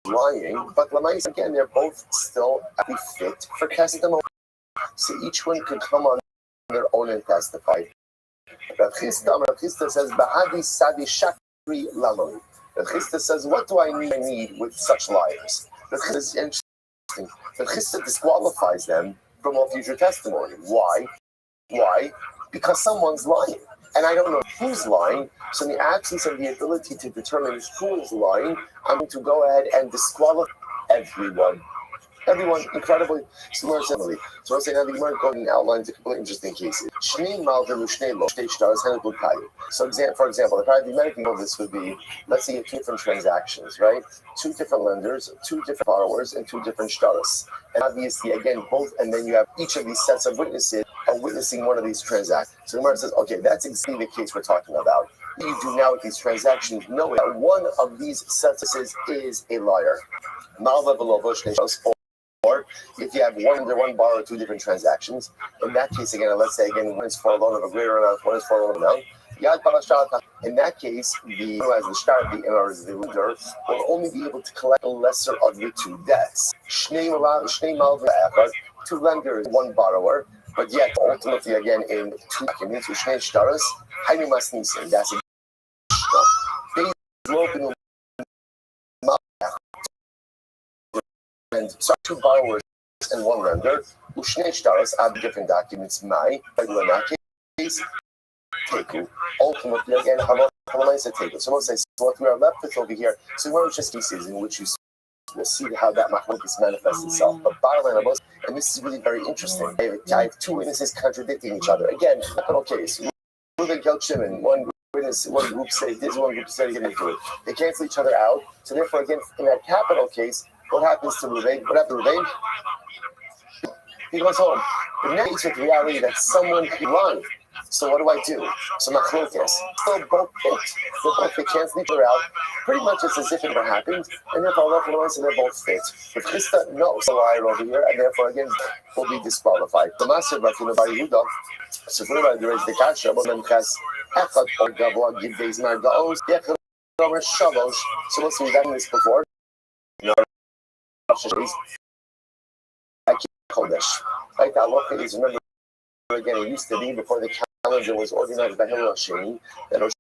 lying, but again, they're both still fit for testimony. So each one could come on their own and testify. Rav Chisda says, "Bahadi sadi shakri lamali." Rav Chisda says, "What do I need with such liars?" Rav Chisda is interesting. Rav Chisda disqualifies them from all future testimony. Why? Because someone's lying, and I don't know who's lying. So in the absence of the ability to determine who is lying, I'm going to go ahead and disqualify everyone. Everyone, incredibly similarly. So I'll say now the Gemara goes and outlines a couple of interesting cases. So for example, the paradigmatic of this would be, let's say you have two different transactions, right? Two different lenders, two different borrowers, and two different shtaros. And obviously, again, both, and then you have each of these sets of witnesses are witnessing one of these transactions. So the Gemara says, okay, that's exactly the case we're talking about. What you do now with these transactions, know that one of these sets is a liar. Or if you have one borrower, two different transactions, in that case, again, let's say again, one is for a loan of a greater amount, one is for a loan amount. In that case, the lender will only be able to collect the lesser of your two debts. Two lenders, one borrower, but yet ultimately again in two documents, that's and so two borrowers and one lender, add different documents, in that case, ultimately again, so we'll say, so what we are left with over here, so we're just cases in which we'll see how that machlokes manifests itself. But bottom line, and this is really very interesting, I have two witnesses contradicting each other. Again, capital case, Reuven killed Shimon, one group said this, one group said he didn't do it. They cancel each other out, so therefore again, in that capital case, what happens to Reuven? What happened to Reuven? He goes home. The next with reality that someone lied. So what do? So machlokes. Still both fit. They cancel each other out. Pretty much it's as if it never happened. And therefore Allah and they're both fit. If Chisda knows a liar over here, and therefore again will be disqualified. The master of Yehuda. So for everybody raise the kasha, but then has echad or gavua give days margaos. Yechad over shalosh. So let's see we've done this before. Kodesh. Right, halacha is, remember again, it used to be before the calendar was organized by Hillel Sheni that Rosh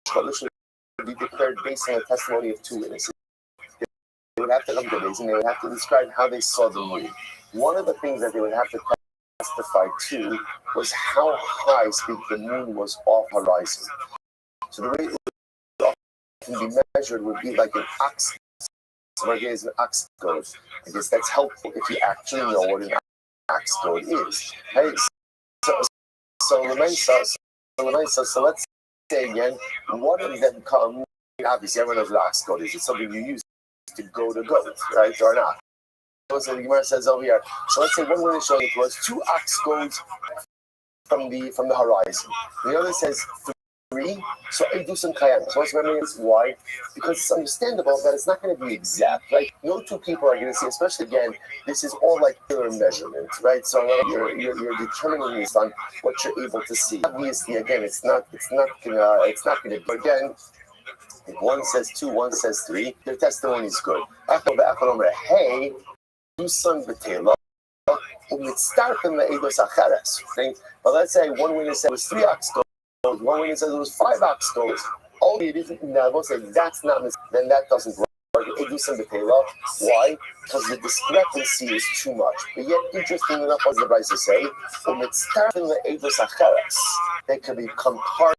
Chodesh would be declared based on the testimony of two witnesses. They would have to come to days and they would have to describe how they saw the moon. One of the things that they would have to testify to was how high the moon was off horizon. So the way it would often be measured would be like an ox. So again, is an ox goad. I guess that's helpful if you actually know what an ox goad is. Hey, so So let's say again, one of them comes. Obviously, everyone knows what ox goad is. It's something you use to go to goat, right, or not. So the Gemara says over here. So let's say one way to show it was 2 ox goads from the horizon. The other says 3. So I do some kayam. So what's memory is why? Because it's understandable that it's not going to be exact, right? No 2 people are going to see, especially again, this is all like killer measurement, right? So you're determining this on what you're able to see. Obviously, again, it's not gonna be again. If one says 2, one says 3, their testimony is good. Hey, do some betela. But let's say one witness said it was 3 ox goads, one witness said it was 5 ox goads. Oh, it isn't. Now, we'll say that's not. Then that doesn't work. Why? Because the discrepancy is too much. But yet, interesting enough, as the Rabbi say, they can become part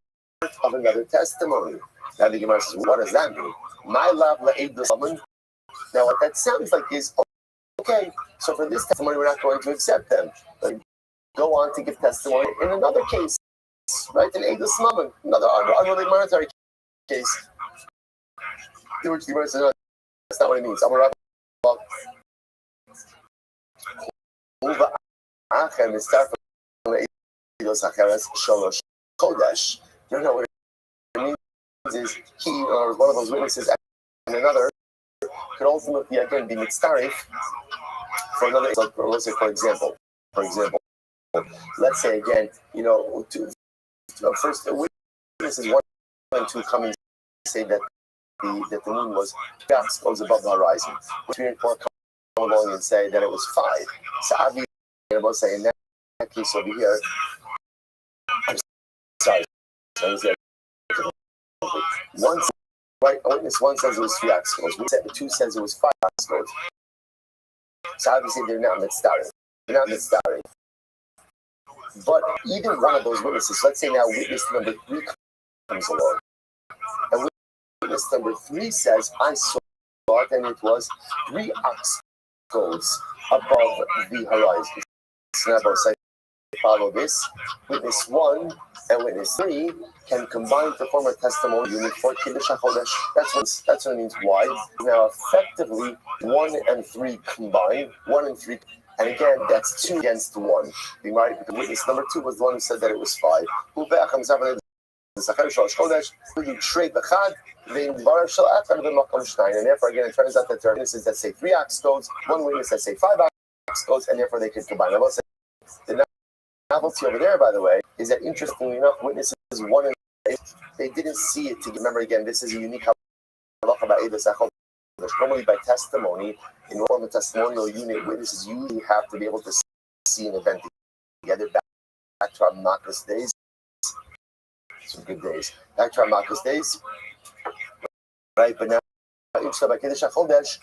of another testimony. Now the Gemara says, what does that mean? My love la'ed. Now what that sounds like is, okay, so for this testimony we're not going to accept them. But go on to give testimony in another case, right? In Eid Smaman, another unrelated monetary case. To which the Gemara says, no, that's not what it means. I'm a rabbi. You don't know what it means is he or one of those witnesses and another could ultimately again be mitzaref for another. Like, let's say, for example, let's say again, first the witnesses 1 and 2 come and say that the moon was 3 ox goes above the horizon. 3 and 4 come along and say that it was 5. So obviously, they're both saying in that case over here. I'm sorry. Witness 1 says it was 3 ox goads. 2 says it was 5 ox goads. So obviously they're not mitzvah. But either one of those witnesses, let's say now witness number 3 comes along, and witness number 3 says, I saw it, and it was 3 ox goads above the horizon. So now both sides follow this. Witness 1 and witness 3 can combine to form a testimony unit for Kiddush HaChodesh. That's what it means. Why? Now, effectively, 1 and 3 combine. 1 and 3, and again, that's 2 against 1. The witness number 2 was the one who said that it was 5. And therefore, again, it turns out that there are witnesses that say 3 ox goads, 1 witness that say 5 ox goads, and therefore they could combine. I will say the novelty over there, by the way, is that interestingly enough, witnesses 1 and 3, they didn't see it. Remember, again, this is a unique halacha about Eidos HaChodesh. Normally, by testimony, in a testimonial unit, witnesses usually have to be able to see an event together. Back to our Makos days, some good days. Back to our Makos days, right? But now, by Kiddush HaChodesh,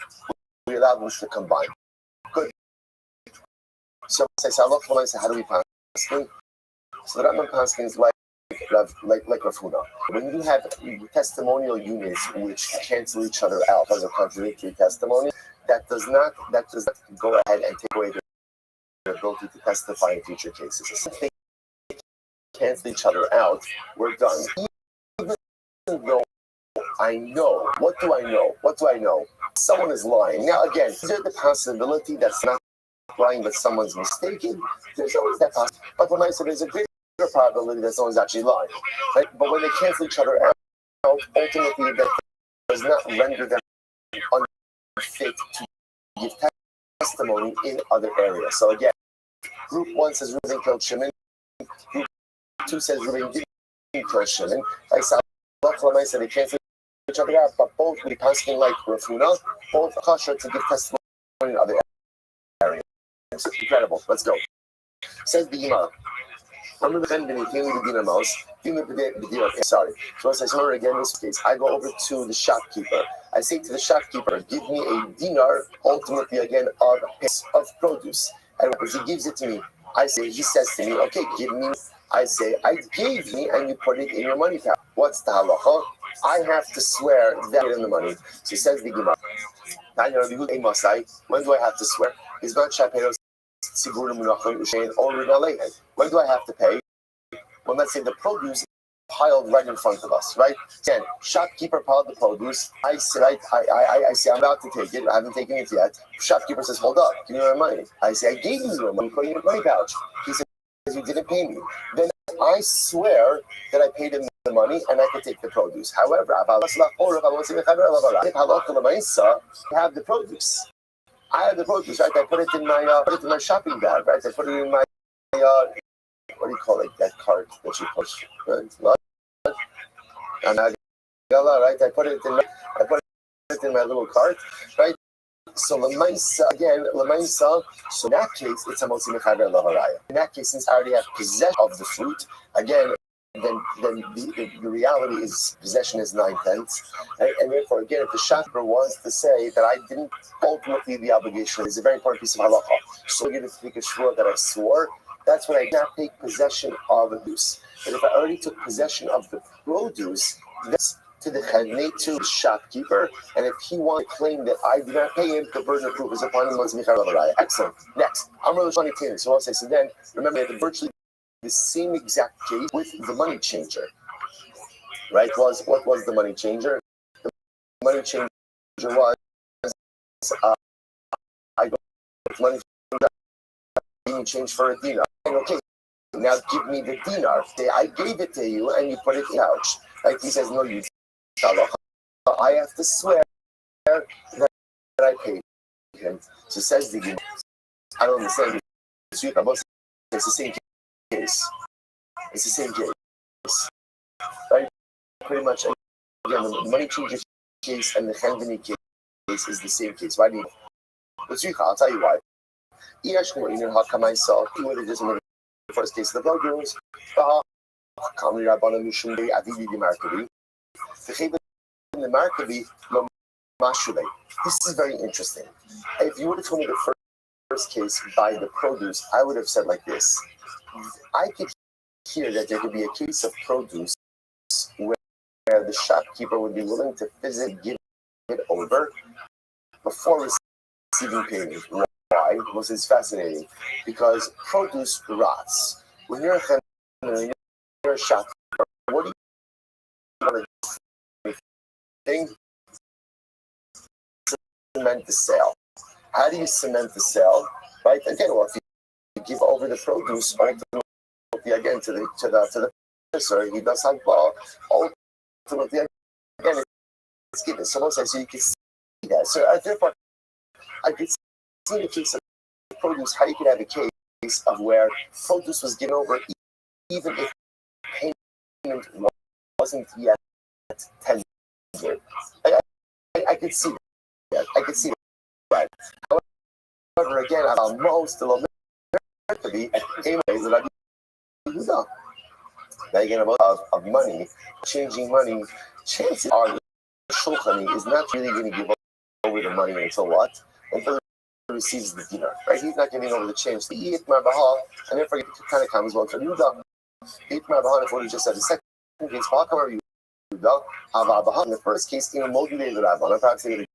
we allow them to combine. Good. So I say, how do we pass? So the Rabban Paskin is like Rav Huna. When you have testimonial units which cancel each other out because of contradictory testimony, that does not go ahead and take away their ability to testify in future cases. So since they cancel each other out, we're done. Even though I know, what do I know? Someone is lying. Now again, is there the possibility that's not lying but someone's mistaken? There's always that possibility. But when I say there's a greater probability that someone's actually lying. Right? But when they cancel each other out, ultimately that does not render them unfit to give testimony in other areas. So again, group 1 says Reuben killed Shimon. Group 2 says Reuben didn't kill Shimon. Like Salach said, they cancel each other out, but both will be passing like Rav Huna, both kosher to give testimony in other areas. It's incredible. Let's go. Says the Gemara. Sorry. So as I saw again in this case, I go over to the shopkeeper. I say to the shopkeeper, give me a dinar, ultimately again of produce. And when he gives it to me, he says to me, okay, give me. I say, I gave me, and you put it in your money pouch. What's the halacha? I have to swear that in the money. So he says the Gemara. When do I have to swear? When do I have to pay? when let's say the produce piled right in front of us, right? Again, shopkeeper piled the produce. I say, right, I say, I'm about to take it. I haven't taken it yet. Shopkeeper says, hold up, give me my money. I say, I gave you your money, put it in your money pouch. He says, you didn't pay me. Then I swear that I paid him the money and I could take the produce. However, I have the produce. I have the produce, right? I put it in my shopping bag, right? I put it in my what do you call it? That cart that you push, right? And right? I put it in my little cart, right? So lemaisa. So in that case, it's a motzi mechaber laharaya. In that case, since I already have possession of the fruit, again, then the reality is possession is 9/10, and therefore again, if the shopkeeper wants to say that I didn't ultimately the obligation is a very important piece of halacha. So you're going to take a shvur that I swore. That's when I not take possession of the produce. But if I already took possession of the produce, that's to the chavnei, to the shopkeeper, and if he wants to claim that I did not pay him, the burden of proof is upon him. Excellent. Next, I'm really trying to so I'll say, so then remember that virtually the same exact case with the money changer, right? What was the money changer? The money changer was I got money being changed for a dinar. Okay, now give me the dinar. I gave it to you and you put it in the pouch. Like he says, no, you. I have to swear that I paid him. So says the Gemara. I don't understand. It's the same case. It's the same case, right? Pretty much, again, the money changer case and the chenveni case is the same case. Why do you? I'll tell you why. He would have just made the first case of the blood rules. The Markabi, this is very interesting. If you would have told me the first case by the produce, I would have said like this. I could hear that there could be a case of produce where the shopkeeper would be willing to physically give it over before receiving payment. Why? Because it's fascinating. Because produce rots. When you're a shopkeeper, what do you want to do? Cement the sale. How do you cement the sale? Right? Again, well, if you give over the produce ultimately again to the purchaser, he does have ultimately again it's given. Someone says so you can see that. So therefore I could see the case of produce, how you could have a case of where produce was given over even if payment wasn't yet tendered. I could see that. I could see that. However, again, most of the Rabbi now again of money, changing money, chances are the shulchani is not really going to give over the money until what? Until he receives the dinar, right? He's not giving over the change. The eat marbahal, and therefore it kind of comes well to Yudah. Eat marbahal, if what he just said, the second case, Yudah, Avabaha, in the first case, in a motivated Rabban, perhaps they would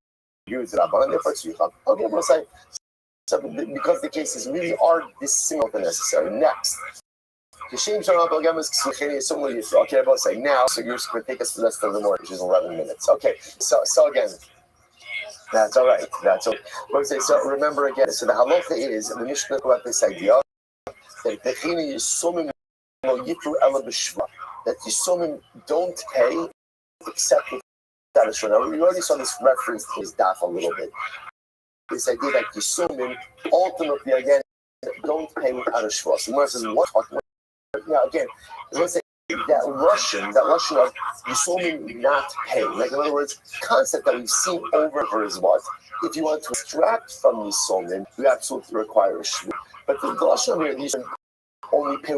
agree with the Rabban, and therefore it's Yucham. Okay, we'll say, so because the cases really are dissimilar than necessary. Next. Okay, I'll say now, so you're going to take us to the rest of the morning, which is 11 minutes. Okay, so again, that's all right. That's okay. So remember again, so the halacha is, the Mishnah about this idea, that the Yisomim that Yisomim don't pay except with that is now, we already saw this reference to his daf a little bit. This idea that Yisomim ultimately, again, don't pay without a shvua. So Gemara says, what? Now again, let's say that Russian of Yisomim not pay. Like in other words, concept that we've seen over is what? If you want to extract from Yisomim, you absolutely require a shvua. But the Russian here, Yisomim only pay.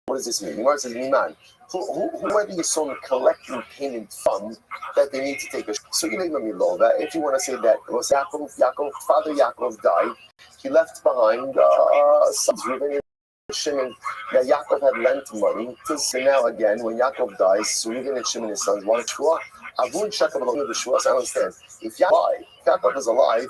What does this mean? Gemara says, Miman. Who are the Yisomim collecting payment from that they need to take a shvua? So you know that if you want to say that it was Yaakov, Father Yaakov died, he left behind sons, Reuben and Shimon. Now Yaakov had lent money. So now again, when Yaakov dies, Reuben and Shimon, his sons, want a shvua. Avun shakav along the shvua. So I understand. If Yaakov is alive,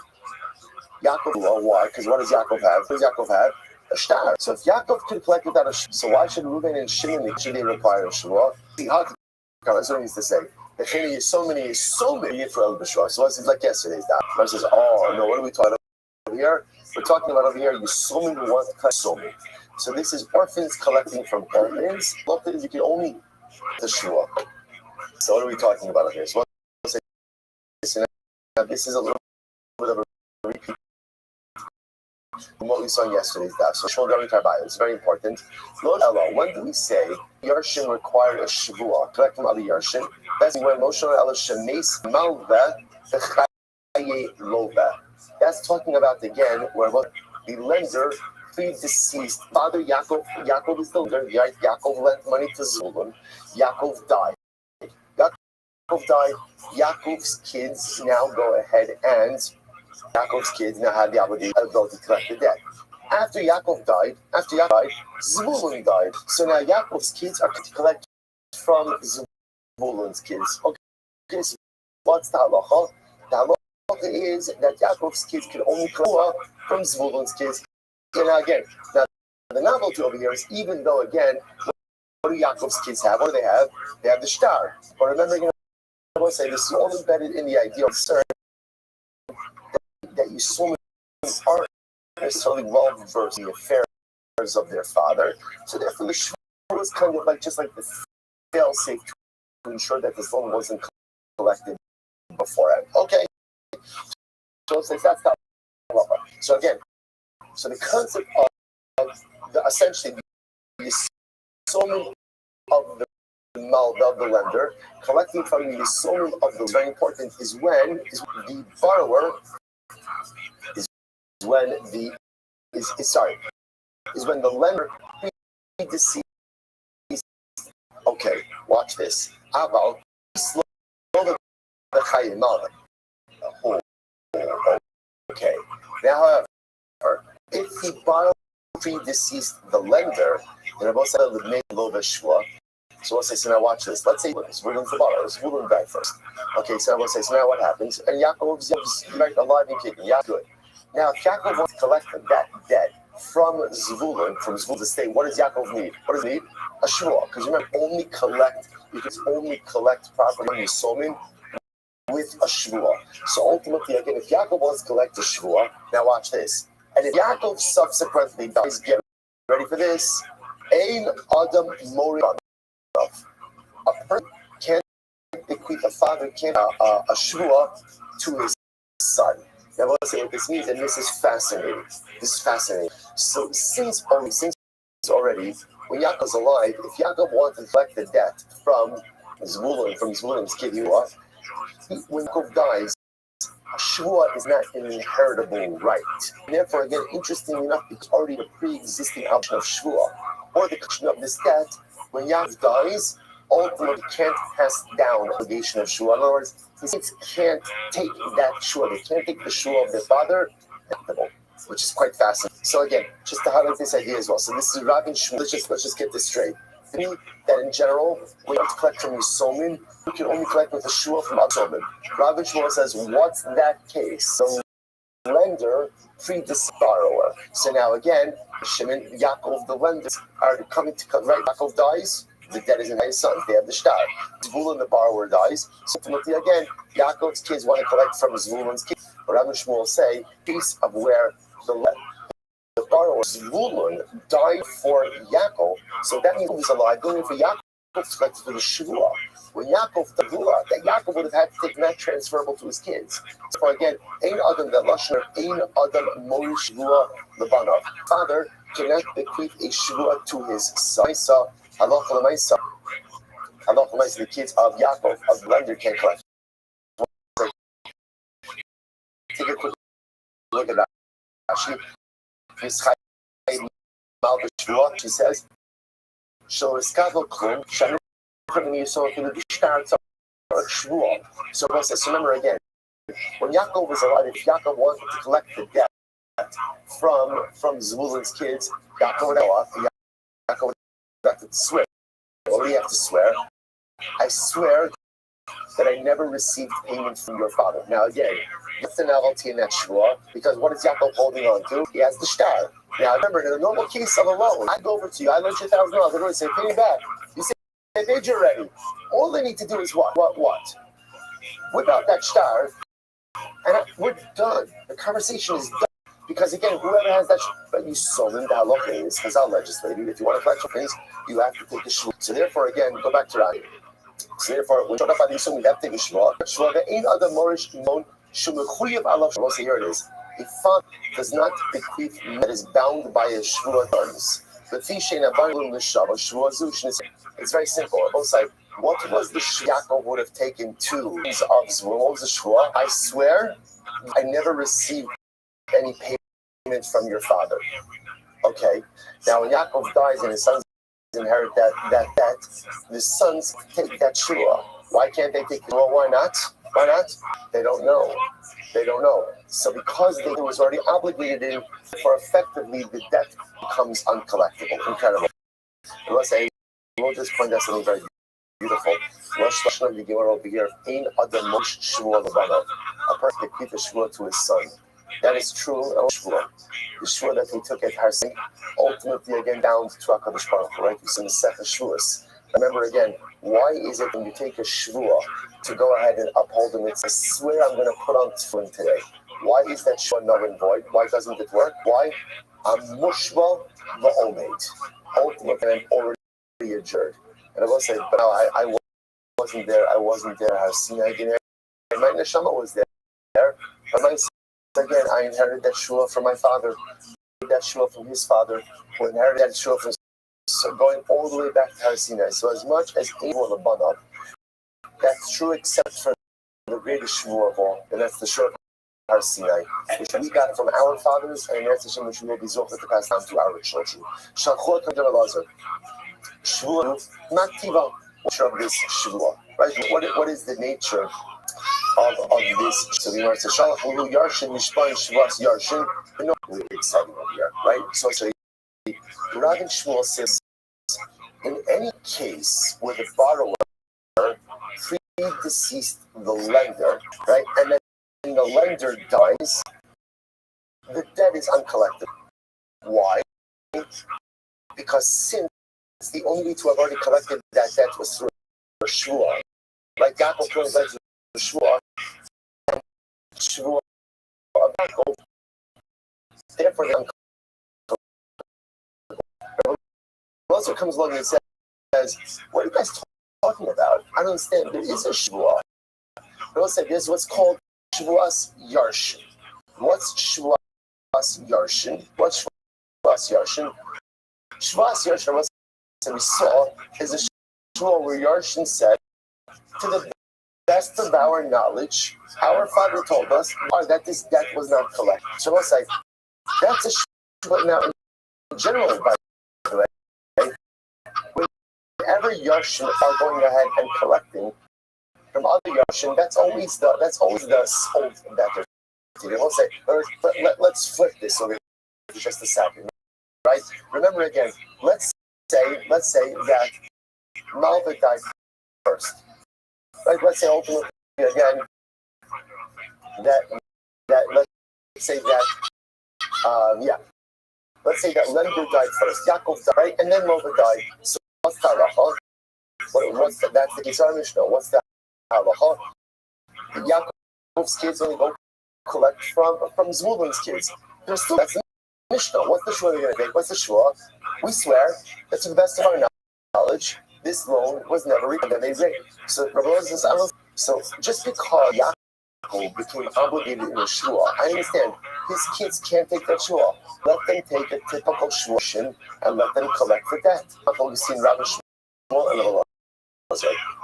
Yaakov, why? Because what does Yaakov have? What does Yaakov have? a star. So if Yaakov could collect without a shvuah, so why should Reuven and Shimon should they require a shvuah? That's what he needs to say. The Chini is so many Yisrael b'shvuah. So it's like yesterday's daf. Rabbi says, oh no, what are we talking about over here? We're talking about over here. You so many want to collect so many. So this is orphans collecting from orphans. Look, you can only the shvuah. So what are we talking about here? So this is a little bit of a repeat from what we saw in yesterday's daf. So Shmuel Gami Karbayo, it's very important. Lord Allah, when do we say Yarshin required a shvuah? Correct from other Yarshin. That's when Moshe Allah Shemes Malva Bechaye Lova. That's talking about again where the lender predeceased father Yaakov is the lender. Yaakov lent money to Zulun. Yaakov died. Yaakov died. Yaakov's kids now go ahead and Yaakov's kids now had the obligation to collect the debt. After Yaakov died, Zvulun died. So now Yaakov's kids are to collect from Zvulun's kids. Okay, so what's the halacha? The halacha is that Yaakov's kids can only collect from Zvulun's kids. And again, now the novelty over here is even though again, what do Yaakov's kids have? What do they have? They have the star. But remember, I will say this is all embedded in the idea of concern that you so aren't necessarily well versed in the affairs of their father. So therefore, the shvuah was kind of like just like the fail-safe to ensure that this loan wasn't collected beforehand. Okay, so it's like that's not. So again, so the concept of essentially the sum of the lender collecting from the sum of the very important is when the borrower is when the lender predeceased. Okay, watch this. About okay. Now, however, if the borrower predeceased the lender, then Rabbi said the main lova shvuah. So we'll say, so now watch this. Let's say Zvulun's the borrower. Zvulun died first. Okay, so we'll say, so now what happens? And Yaakov's right, alive and kicking. Yeah, good. Now, if Yaakov wants to collect that debt from Zvulun's estate, what does Yaakov need? What does he need? A shvuah. Because remember, you can only collect property when you sold him with a shvuah. So ultimately, again, if Yaakov wants to collect a shvuah, now watch this. And if Yaakov subsequently dies, get ready for this. Ein Adam Mori. A person can't bequeath, a father can't a shvuah to his son. Now, let's say what this means, and this is fascinating. So since already, when Yaakov's alive, if Yaakov wanted to collect the debt from Zvulun's kid, when Yaakov dies, a shvuah is not an inheritable right. And therefore, again, interestingly enough, it's already a pre-existing option of shvuah, or the question of this debt. When Yaakov dies, ultimately can't pass down the obligation of shvuah. In other words, his kids can't take that shvuah. They can't take the shvuah of their father, which is quite fascinating. So again, just to highlight this idea as well. So this is Rabbi and Shmuel. Let's just get this straight. To me, that in general, when you have to collect from your somin, you can only collect with a shvuah from Absomin. Rabbi Shmuel says, what's that case? The lender predeceased borrower. So now again, Shimon, Yaakov, the lenders are coming to collect. Right? Yaakov dies. The debt is in his sons. They have the star. Zvulun, the borrower, dies. So ultimately, again, Yaakov's kids want to collect from Zvulun's kids. But Rabbi Shmuel say, piece of where the borrower Zvulun died for Yaakov. So that means he was alive, going for Yaakov to collect for the shvuah. When Yaakov the shvuah, that Yaakov would have had to take that transferable to his kids. So again, Ein Adam the Lashon, Ein Adam Mori Shvuah Lebanav. Father cannot bequeath a shvuah to his son. Halacha l'maisa, the kids of Yaakov, of the lender, can't collect. Take a quick look at that. She says, so remember again, when Yaakov was alive, if Yaakov wanted to collect the debt from Zvulun's kids, Yaakov would have to swear. What do you have to swear? I swear that I never received payment from your father. Now again, what's the novelty in that shvua? Because what is Yaakov holding on to? He has the star. Now remember, in a normal case of a loan, I go over to you, I loan you $1,000. I go and say, pay me back. You say, I paid you already. All they need to do is what? Whip out that star, and we're done. The conversation is done. Because again, whoever has that, but you sold him the halacha is Chazal legislated. If you want to collect your things, you have to take a shvua. So therefore, again, go back to Rabbi. So therefore, when we have to take a shvua. Shvua ve'ein adam morish imon shemechuyev alav shvua. So here it is. A father does not bequeath that is bound by a shvua terms. It's very simple. On both sides. What was the Yaakov would have taken to of Zvul? What was the shvua? I swear, I never received any payment from your father. Okay. Now when Yaakov dies and his sons inherit that the sons take that shvua. Why can't they take it? Well, why not? They don't know. So because they was already obligated in, for effectively the debt becomes uncollectible. Incredible. I must say, we'll just point out something very beautiful. Rosh Hashanah the Gemara over here. Ein adam mosh shvua lebanav. A person can keep the shvua to his son. That is true. The shvua that he took at Har Sinai, ultimately again down to HaKadosh Baruch Hu, right? You see the second shvuas. Remember again, why is it when you take a shvua to go ahead and uphold him? It's I swear I'm going to put on tefillin today. Why is that shvua null and void? Why doesn't it work? Why? I'm mushva va'omed. Ultimately, I'm already adjured. And I will say, but no, I wasn't there. Har Sinai. My neshama was there. But my again, I inherited that shua from my father, that shua from his father, who inherited that shua from, so going all the way back to Har Sinai. So as much as Evil Labanov, that's true except for the greatest shua of all, and that's the shua of Har Sinai, which we got from our fathers, and that's the shua which we will be zochah to pass down to our children. Shalchot Kadar Elazar. Shua, not tiva, which of this shua, right? What is the nature of this? So the Gemara says, "Shalach ulu yarshin mishpan shvas yarshin." We're not really exciting over here, right? So Rav and Shmuel says, in any case where the borrower predeceased the lender, right, and then the lender dies, the debt is uncollectible. Why? Because since the only way to have already collected that debt was through a shvua, like Yaakov turns out to the shvua of Yaakov, therefore the also comes along and says, what are you guys talking about? I don't understand. There is a shvua. But also there's what's called shvuas yarshin. What's shvuas yarshin? What's shvuas yarshin? Shvuas yarshin, what we saw, is a shvua where Yarshin said, to the best of our knowledge, our father told us that this debt was not collected. So we'll say, that's a shvua. Now, in general, by the way, whenever Yarshin are going ahead and collecting from other Yarshin, that's always the sold that they're taking. We'll say, let's flip this over for just a second, right? Remember again, let's say that Malva died first, right? Let's say ultimately again that let's say that let's say that lender died first, Yaakov died, right? And then Malva died. So what's the halacha? What's the, that's the Kisar Mishnah. What's the halacha? Yaakov's kids only go collect from Zvulun's kids. There's still that's the Mishnah. What's the shua they're going to take? What's the shua? We swear that to the best of our knowledge, this loan was never repaid. Then they say, so Rabbi says, so just because Yaakov became obligated in a shua, I understand his kids can't take that shua. Let them take a typical shua and let them collect the debt. We've seen Rabbi Shmuel and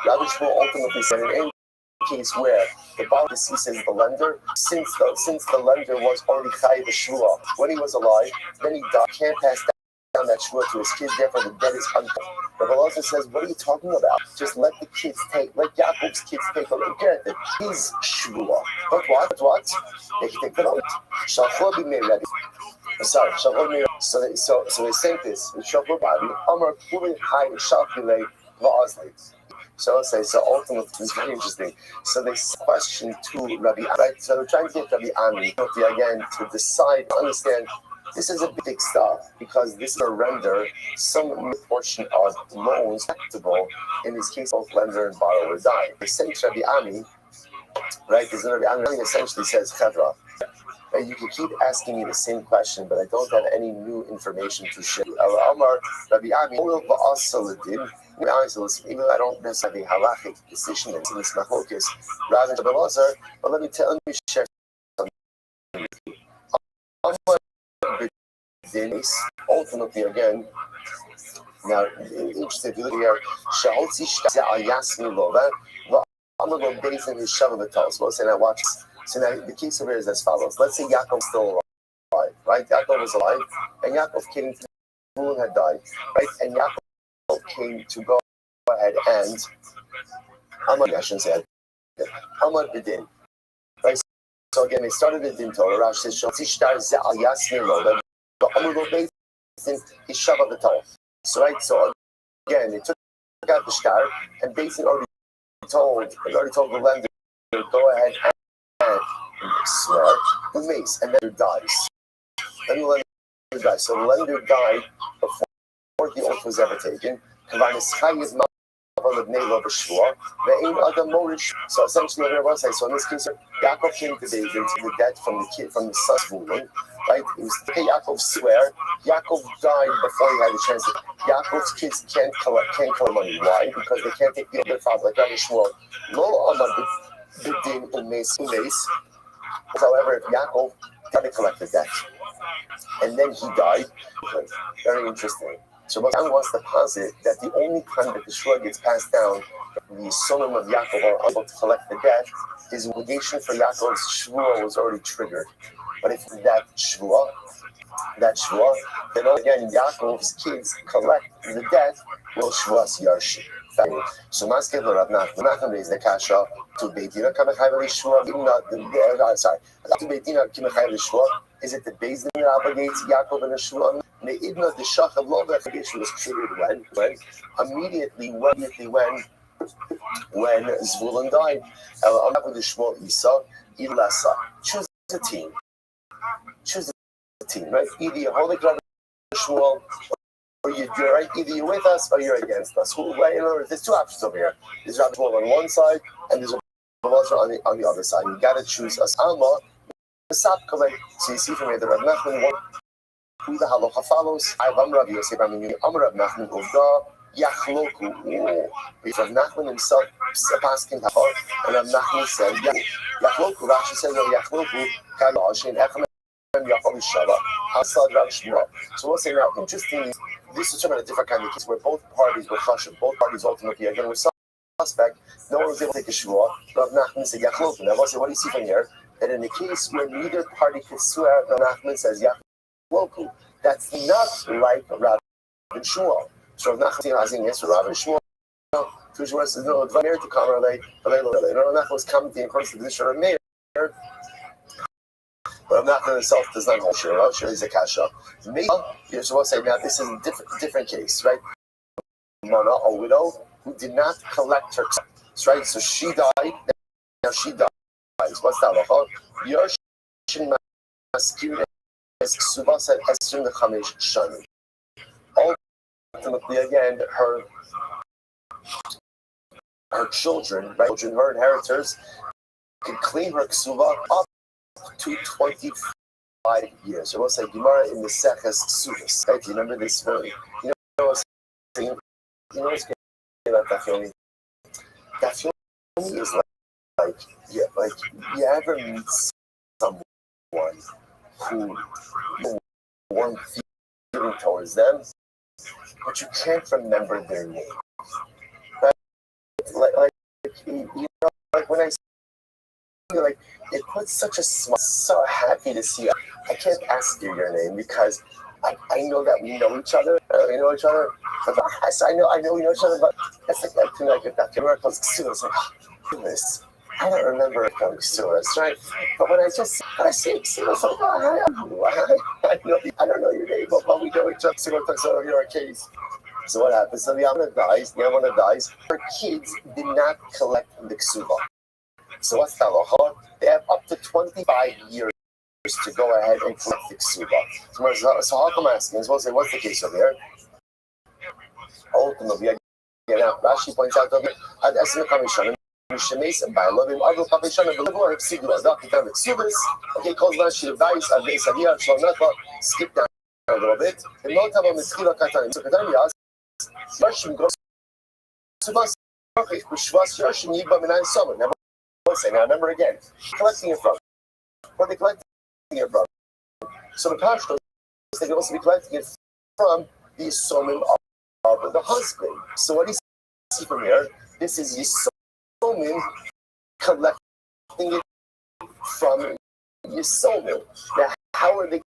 Rabbi Shmuel ultimately said in any case where the borrower ceases the lender, since the lender was already chayiv shua when he was alive, then he died, can't pass down that shua to his kids. Therefore, the debt is unpaid. But the also says, "What are you talking about? Just let the kids take, let Yaakov's kids take a look at it. His shua. But what? They can take the loan. Shalchot be made ready. Sorry, Shalchot be ready. So they say this. Shalchot Rabbi Amar Kulei Hai Shalchilei Va'azlei. So I'll say, so ultimately, it's very interesting. So they question to Rabbi, right? So they're trying to get Rabbi Ami, again, to decide, understand, this is a big stuff, because this will render some portion of loans acceptable. In this case, both lender and borrower die. They say to Rabbi Ami, right? Because Rabbi Ami essentially says, Chevra, you can keep asking me the same question, but I don't have any new information to share. Amar Rabbi Ami, even though I don't necessarily have a halachic decision in this machlokes, rather than Belazar, but let me share something. Ultimately, again, now interesting if you look here, I'm gonna go based on his Shavavatos. Well, say now watch. So now the case over here is as follows. Let's say Yaakov's still alive, right? Yaakov was alive, and Yaakov came to Shmuel had died, right? And Yaakov came to go ahead and I shouldn't say Amar Bidin. Right? So again, they started the Din Torah. Rashi says, "Shotishtar ze'al yasmin lo." The Amar go based in his Shavavatos. So right. So again, they took out the shtar and basically already told the lender to go ahead and swear the mace, and then the lender dies. Then the lender dies. So the lender died before the oath was ever taken. So essentially, what I want to say, so in this case, Yaakov came to David to the debt from the son's woman, right? It was to pay Yaakov swear. Yaakov died before he had the chance. Yaakov's kids can't collect money. Why? Because they can't take the other father, like Rabbi Shmuel. Lo amar b'din u'meis. However, if Yaakov tried to collect the debt, and then he died, very interesting. So Moshe wants to posit that the only time that the shua gets passed down, the sonim of Yaakov are able to collect the debt, his obligation for Yaakov's shvua was already triggered. But if that shvua, then again Yaakov's kids collect the debt, will shvuas yarshi. So Masked Rav Nachman is the kasha to Beitina Kamechayv Shua. Sorry, to Beitina Kamechayv Shua. Is it the Beis Din that obligates Yaakov and the Shua? Meidna the Shach of Lov obligation was triggered when immediately when Zvulun died. I'm not with the Shmuel Isa. Ilasa. Choose a team. Right? Either you're holding Rabbi Shmuel, or you're right. Either you're with us or you're against us. There's two options over here. There's Rabbi Shmuel on one side, and there's Rabbi on the other side. You got to choose us. Alma, so you see from here the Rabbi Nachman who the halacha follows. I've Rabbi Yosef. I mean, Rabbi Nachman Uda Yachloku. If Rabbi Nachman himself asking Hachor, and Rabbi Nachman said Yachloku. Rashi says Yachloku Kalash in Echem. Outside Rabbi Shmuel. So we'll say now, interestingly, this is talking about a different kind of case where both parties were chashuv, both parties ultimately again were suspect. No one was able to take a shvuah. Rav Nachman said Yachloku. Now we'll say, what do you see from here? That in the case where neither party could swear, Rav Nachman says Yachloku. That's not like Rav Shmuel. So Rav Nachman is saying yes, Rav Shmuel. Two Shmuel says no. Dvaner to come relate. Rav Nachman was commenting according to the position of Meir. But Rav Nachman himself does not hold shir. Shir is a kasha. Maybe you're supposed to say now this is a different case, right? Mana, a widow who did not collect her taxes, right? So she died. Now she dies. What's that? Yershin maskir es ksuba said esrim lechamesh shani. Ultimately, again, her children, right? Her inheritors, can claim her ksuba up to 25 years. So we'll say Gemara in the Seches Ksubas. Right? Do you remember this story? You know what's saying? You know what's great about Dafyomi? Dafyomi is like you ever meet someone who you weren't feeling towards them, but you can't remember their name. Right? Like you know, like when I like it puts such a smile. So happy to see you. I can't ask you your name because I know that we know each other. We know each other. But I know we know each other. But it's like that thing like that. Camera comes to us. Like, goodness, I don't remember it comes to us, right? But when I see it, it's like, I don't know your name, but we know each other. So you're a case. So what happens? So the Yamana dies. Her kids did not collect the ksuba. So what's the halacha? They have up to 25 years to go ahead and collect the ksuba. So how come I'm asking? As well say, what's the case over here? Ultimately, Rashi points out that at Esme Kamishan, Mishamis and by loving other Kamishan of the Lord, Sigla, Doctor Subis, okay, calls Rashi dies at the Sadia, Shalnaka, skip down a little bit. And not have a Mitzvah Katan. So Katan Yas, Yarshim goes Subas, Shvas Yarshim Yiba Minan Summer. Never say, now remember again, collecting it from. What they collecting it from? So the Pashtos, they can also be collecting it from the Somim of the husband. So what do you see from here? This is Yisomim collecting it from Yisomim. Now, how are they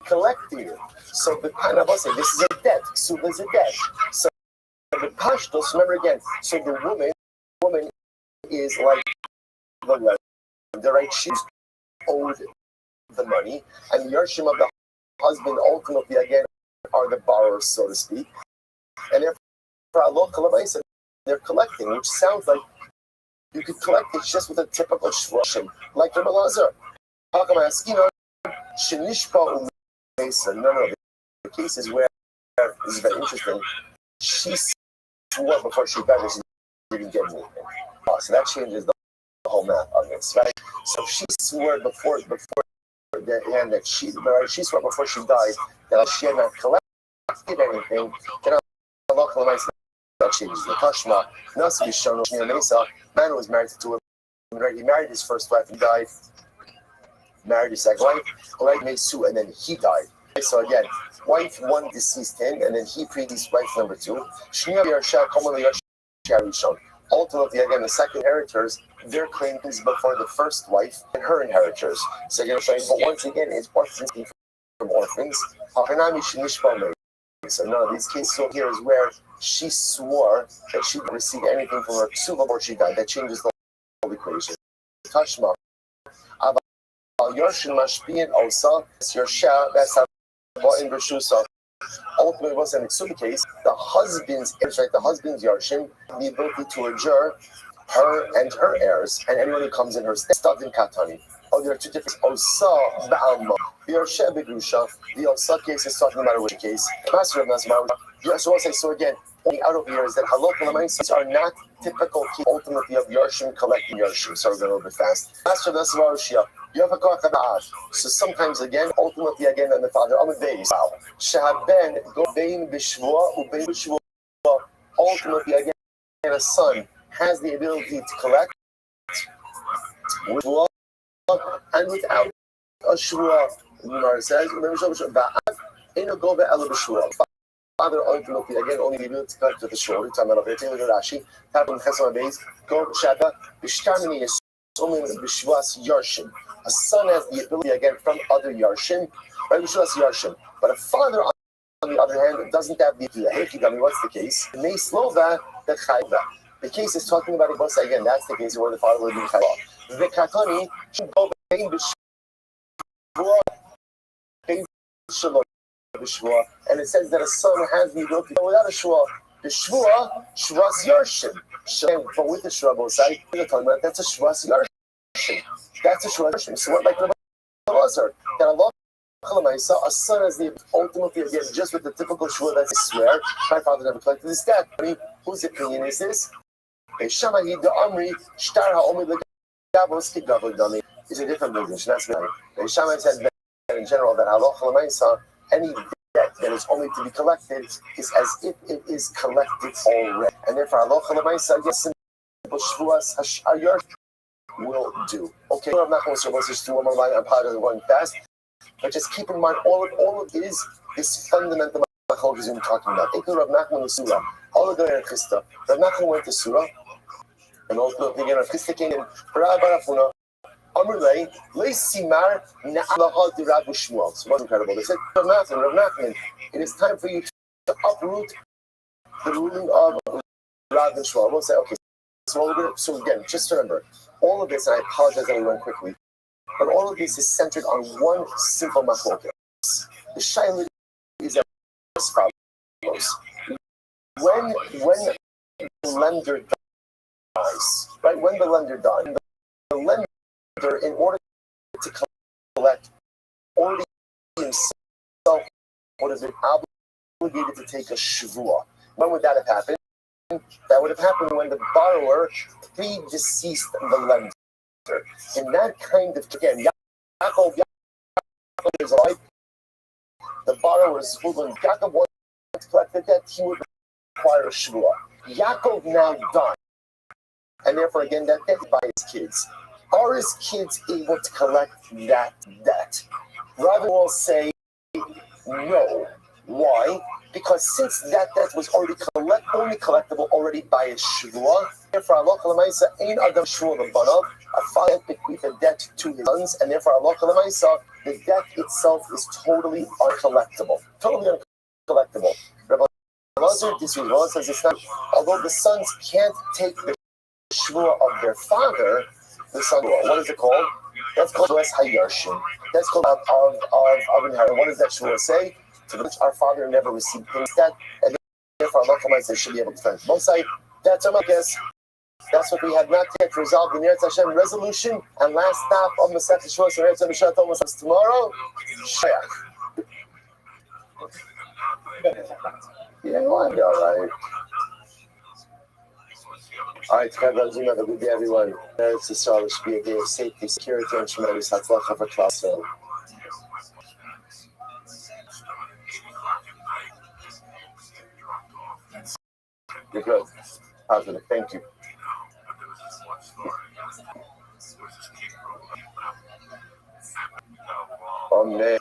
collecting it? So the Panabase, this is a debt. Suba is a debt. So the Pashtos, remember again, so the woman is like the right, she's owed the money, and the Yershim of the husband ultimately again are the borrowers, so to speak. And therefore, Allah Kalamaisa, they're collecting, which sounds like you could collect it just with a typical shvashim, like Rabbi Lazar. Hakamaskina, Shinishpa Umesa. No. The case is where, this is very interesting, she swore before she died that she didn't get anything. So that changes the whole math on this, right? So she swore before the hand that she swore before she died that she had not collected anything, then Allah Kalamaisa, that changes the Tashma. Nasi Shano Shnia Mesa, man was married to a woman, he married his first wife, he died, married his second wife, Mesu, and then he died. So again, wife one deceased him, and then he predeceased wife number two. Shnia Yarsha, Kamala Yarsha Rishon. Ultimately, again, the second inheritors, their claim is before the first wife and her inheritors. So you're saying, but once again, it's orphans from orphans. So none of these cases over here is where she swore that she didn't receive anything from her ksuba before she died. That changes the whole equation. Tashma. Yarshin mashpian osa yarsha. That's how in Bershusa. Ultimately, it wasn't an ksuba case. The husband's yarshin, the ability to adjure her and her heirs, and anyone who comes in her stead in katani. Oh, there are two different osa ba'alma. The yarsha begrusha. The osa case is talking about which case. Master of Nazma. So again, the out of here is that halot lamaisas are not typical ultimately of yarshim collecting yarshim. So we're going a little bit fast. Master of Nazma. You have a koach. So sometimes again, ultimately again, and the father, I'm a base. Shaben go bein b'shvua ubein b'shvua. Ultimately again, a son has the ability to collect with shvua and without a shvua. The Gemara says, father ultimately again only the ability to collect with the shvua. Talking about Rashi, having chesed base go shava b'shtamini is b'shvuas yarshim. A son has the ability again from other yarshim, right? B'shvuas yarshim. But a father, on the other hand, doesn't have the ability. What's the case? The case is talking about it once again. That's the case where the father will be chayva. The katani should go bein b'shvua, and it says that a son has the ability to go without a shvua. The shvuas yarshim. But with the shvua both sides, that's a shvuas yarshim. That's a shvua yarshim. So what, like Rabbi Lazar, that Allah a son has the ultimately again just with the typical shvua that I swear my father never collected his debt. Whose opinion is this? Is a different business. That's right. Shammai said that in general that Allah any debt that is only to be collected is as if it is collected already. And therefore Allah yes, simple shvuas hashayar will do. Okay, I'm not going to just do one more line. I'm probably going fast. But just keep in mind, all of it is this fundamental machlokes we're talking about. Take Rav Nachman the Surah. All of the Rav Chisda. Rav Nachman went to Surah, and ultimately again Rav Chisda came in. Rav Barafuna, Amrulay, Leisimar Na'alaha di Rav Shmuel. So what's incredible? They said, Rav Nachman, it is time for you to uproot the ruling of Rav Shmuel. We'll say, okay. So again, just remember, all of this, and I apologize that we went quickly. But all of this is centered on one simple machlokes. The shaila is as follows. when the lender dies, right? When the lender dies, the lender, in order to collect, already himself would have been obligated to take a shavua. When would that have happened? That would have happened when the borrower predeceased the lender. In that kind of, again, Yaakov is alive. The borrower is Zvulun. Yaakov wants to collect the debt. He would require a shavua. Yaakov now died, and therefore, again, that debt by his kids. Are his kids able to collect that debt? Rabbi will say no. Why? Because since that debt was already only collectible already by a shavua, therefore Allah Kalamaisa ain't Adam Shmuel the Banav, a father bequeathed a debt to his sons, and therefore Allah Kalamaisa, the debt itself is totally uncollectible. Totally uncollectible. Rabbi Lazar disagrees, says it's not, although the sons can't take the shvua of their father, the son, what is it called? That's called Shvuas Hayarshin. That's called of inheritance. What does that shvua say? To which our father never received his debt, and therefore Allah Kalamaisa should be able to fend both sides. That's my guess. That's what we have not yet resolved in Eretz Hashem resolution. And last stop of Masechet Shavuos and Eretz Hashem almost tomorrow. Shayach. Yeah, well, all right. All right, have a good day, everyone. Eretz Yisrael should be a day of safety, security, and tremendous hatzlacha for class. You're good. Positive. Thank you. Amen.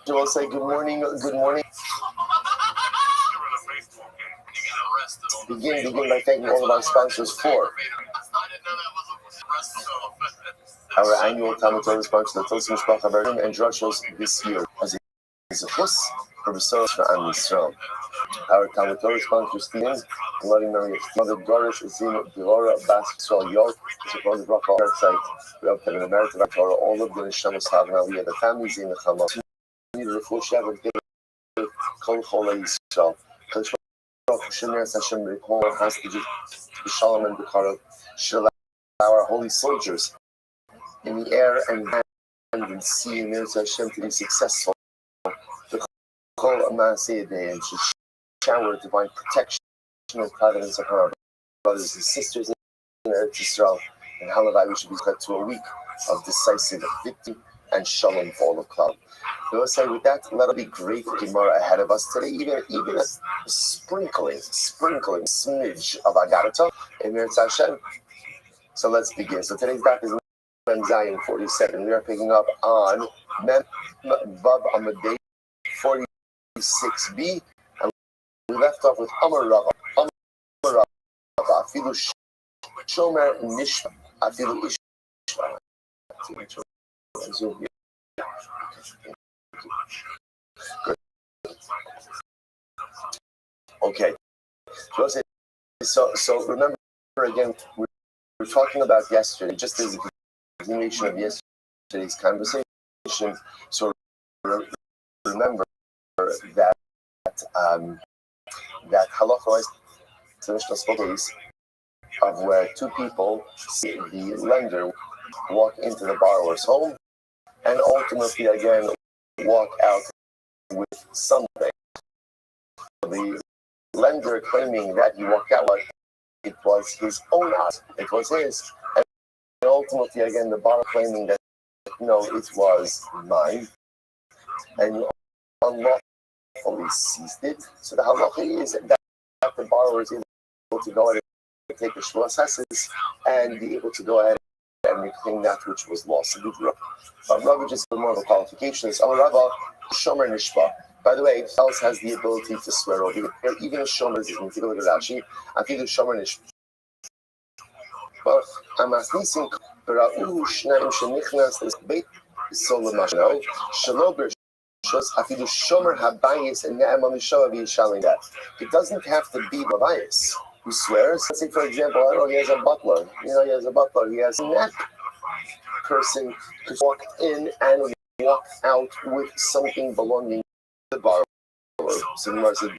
Do I say good morning? Good morning. Begin by thanking all of our sponsors for our annual Talmud Torah sponsor, the Tosim Mishpacha Bergen and Drushos this year as a chus for Besoros for Am Yisrael. Our Talmud Torah sponsor, Stephen, Loving Mary, Mother Doris, Zin, Delora, Bas, Yisrael, York, Support the Bracha, our site. We have Kevin America, Torah, all of the Neshamos Havna, we have the families in the Hamas. We need a full Shabbat, Kol Chola Yisrael. Hashem recall hostages, Shalom and Bukhara, should allow our holy soldiers in the air and land and sea and Hashem to be successful. To call a Maaseh Day and should shower divine protection and providence upon our brothers and sisters in Eretz Yisrael. And Halavai, we should be led to a week of decisive victory and Shalom for all of Cloud. We will say with that, let it be great Gemara ahead of us today, even a sprinkling, smidge of Agarata in Eretz Hashem. So let's begin. So today's daf is Mem Zayin 47. We are picking up on Mem Vav Amadei 46b, and we left off with Amar Rava, Afilu Shomer Nishma, Afilu Ishma. Good. Okay. So remember again, we were talking about yesterday, just as a continuation of yesterday's conversation. So remember that halacha is of where two people see the lender walk into the borrower's home and ultimately again walk out with something. The lender claiming that he walked out like it was his own house, it was his, and ultimately again the borrower claiming that no, it was mine, and you unlawfully seized it. So the halacha is that the borrower is able to go ahead and take the shvuas hasis and be able to go ahead and reclaim that which was lost. Rabbi just for more of a qualification is Rabbi Shomer Nishba. By the way, else has the ability to swear over here. Even a Shomer is going to look at Rashi. I think the Shomer Nishba. But I'm asking Ra'u Shnaim Shenichnas Beit Solomashno Shalober Afidu Shomer Habayis and Ne'eman Mishav Yishalim that. It doesn't have to be Babayis. who swears. Let's say, for example, I don't know, he has a butler. He has a butler. He has that person could walk in and walk out with something belonging to the borrower. So the Gemara says,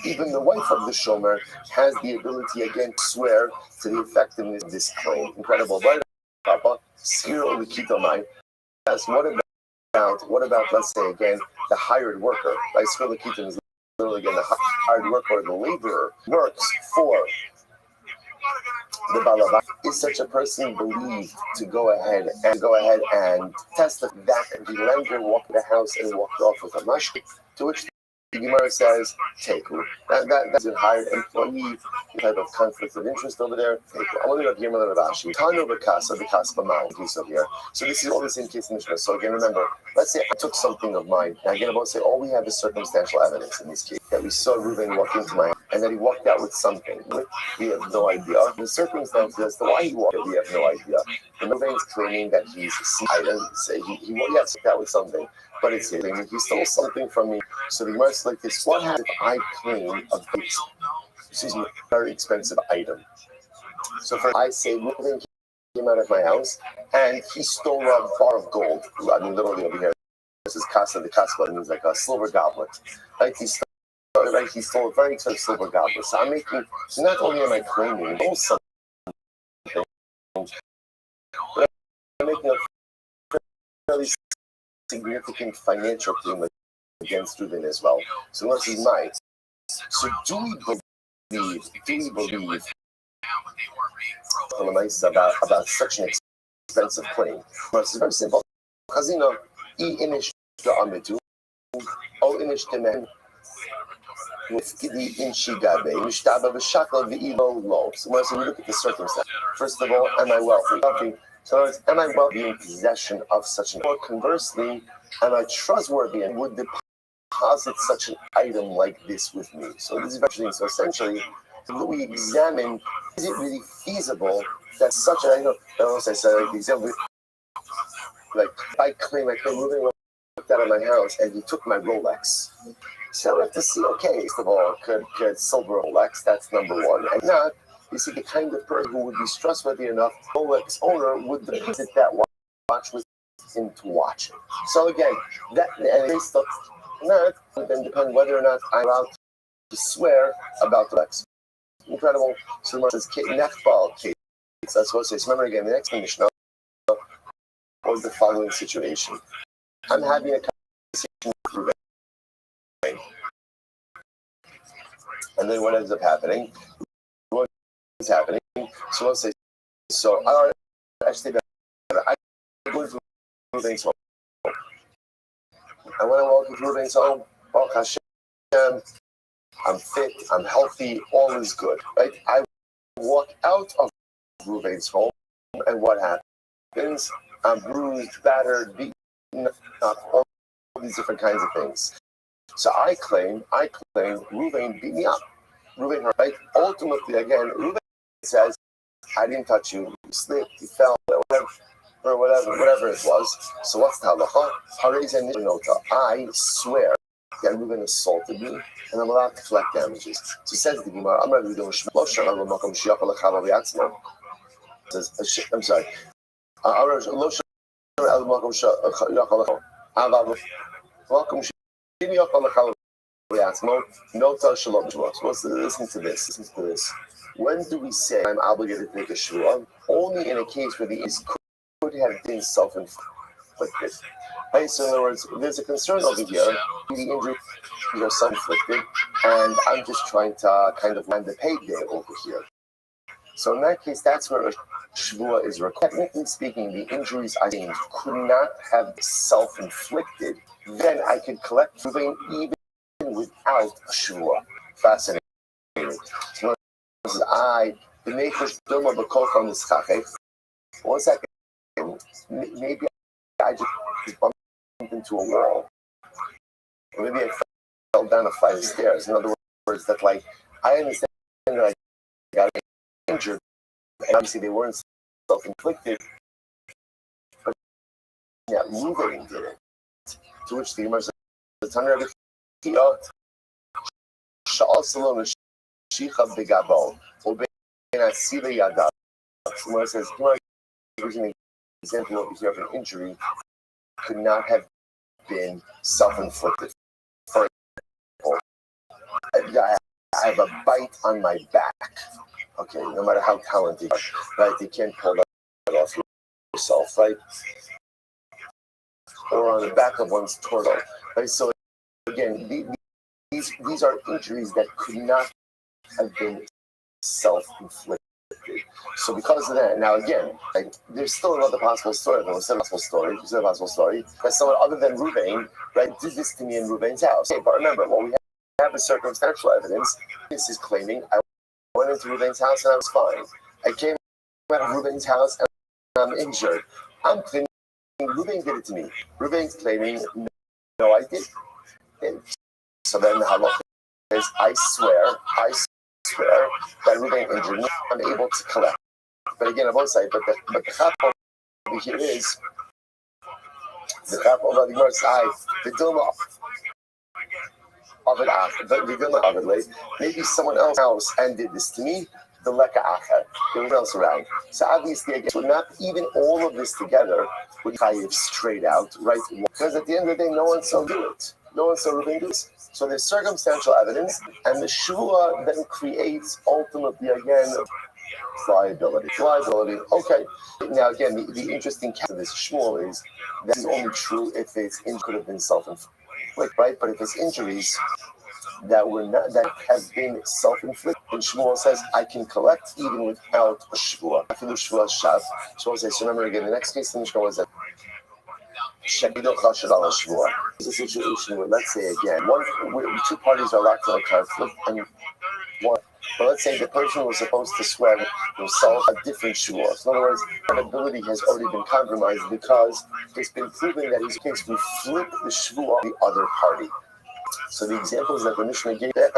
even the wife of the shomer has the ability again to swear to the effectiveness of this claim. Incredible. Yes, what about, let's say again, the hired worker? Right? Is literally again the hired worker, the laborer, works for the balaba. Is such a person believed to go ahead and testify that the lender walked the house and walked off with a mashki, to which the Gemara says, Teku. That's a hired employee, type of conflict of interest over there. Teku. I'm only going to hear another Rashi. Tano Bekasa, the Kaspa Mount, piece of here. So this is all the same case in Mishnah. So again, remember, let's say I took something of mine. Now again, I'm going to say all we have is circumstantial evidence in this case. That we saw Reuben walk into my house and that he walked out with something. We have no idea. The circumstances as to why he walked out, we have no idea. And Reuben's claiming that he's I don't say he walked out with something. But it's him. He stole something from me. So the Gemara is like this: what happens if I claim a very expensive item? So I say Reuben came out of my house and he stole a bar of gold. I mean, literally over here. This is Casa. The Casa means like a silver goblet. Like he stole a very expensive silver goblet. So I'm making. So not only am I claiming something, but I'm making a fairly significant financial claim against Reuben as well. So let's see, Mike. So do we believe about such an expensive claim? Well, it's very simple. Because inish the amitu, inish the man with the inshigabe, mishtaba b'shakal v'ilo lo. So when we look at the circumstance, first of all, am I wealthy? So am I wealthy in possession of such an? Or conversely, am I trustworthy and would deposit such an item like this with me? So this is very interesting. So essentially, we examine: is it really feasible that such an item? I said, like the example, like I claim Reuben walked out of my house and he took my Rolex. So we have to see. Okay, first of all, could silver Rolex? That's number one, and not. You see, the kind of person who would be trustworthy enough, Rolex owner would visit that watch with him to watch it. So again, that and based on that would then depend whether or not I'm allowed to swear about the Rolex. Incredible. So the says Nechbal case. That's what it says. Remember again, the next Mishnah was the following situation. I'm having a conversation with Reuben. And then what ends up happening? What is happening? So let's say, so I go into Reuben's home. And when I walk into Reuben's home, Baruch Hashem, I'm fit, I'm healthy, all is good, right? I walk out of Reuben's home, and what happens? I'm bruised, battered, beaten up, all these different kinds of things. So I claim Reuben beat me up. Reuben, right? Ultimately, again, Reuben says, I didn't touch you. You slipped, you fell, whatever it was. So what's the halacha? I swear that Reuben assaulted me, and I'm allowed to collect damages. So says the Gemara, I'm sorry. Listen to this. When do we say I'm obligated to make a shvuah? Only in a case where the is could have been self-inflicted. Right? So in other words, there's a concern over here. The injury is self-inflicted, and I'm just trying to kind of land the payday over here. So in that case, that's where a shvuah is required. Technically speaking, the injuries I think could not have been self-inflicted. Then I could collect Reuben even without a shvuah. Fascinating. So I the makers Dilma Bakok on this chachek. One second. Maybe I just bumped into a wall. Or maybe I fell down a flight of stairs. In other words, that like I understand that I got injured, and obviously they weren't self-inflicted, but yeah, Reuben did it. To which the Gemara says, "Tanur Rabbi Sha'al Salom Shicha Begabo Ubein Asiva Yadav." Gemara says, "Gemara gives an example over here of an injury could not have been self-inflicted. For example, I have a bite on my back. Okay, no matter how talented you are, right? You can't pull that off yourself, right? Or on the back of one's torso, right? So again, these are injuries that could not have been self-inflicted. So because of that, now again, like, there's still another possible story. There's a possible story that someone other than Ruvain, right, did this to me in Ruvain's house. Okay, but remember, what we have is circumstantial evidence. This is claiming I went into Ruvain's house and I was fine. I came out of Ruvain's house and I'm injured. I'm claiming Ruvain did it to me. Ruvain's claiming, no, I didn't. So then the halacha is, I swear that Ruvain injured me. I'm able to collect. But again, I won't say, but the chap over here is the chap over the Gemara side, the Dilma of it, the Dilma of it, maybe someone else and did this to me. The leka acher, there was else around. So obviously, again, so not even all of this together would chayiv straight out, right? Because at the end of the day, no one saw do it. No one saw Ruvain do this. So there's circumstantial evidence, and the shua then creates ultimately again liability. Okay. Now again, the interesting case of this Shmuel is that is only true if it's could have been self-inflicted, right? But if it's injuries that have been self-inflicted, and Shmuel says I can collect even without a shvua. After the shvua shav, Shmuel says. So remember again, the next case in the Shmuel was that it's a situation where, let's say again, two parties are locked in a conflict, and one. But let's say the person was supposed to swear himself a different shvua. So in other words, credibility has already been compromised because it's been proven that he's going to flip the shvua of the other party. So the examples that the Mishnah gave, that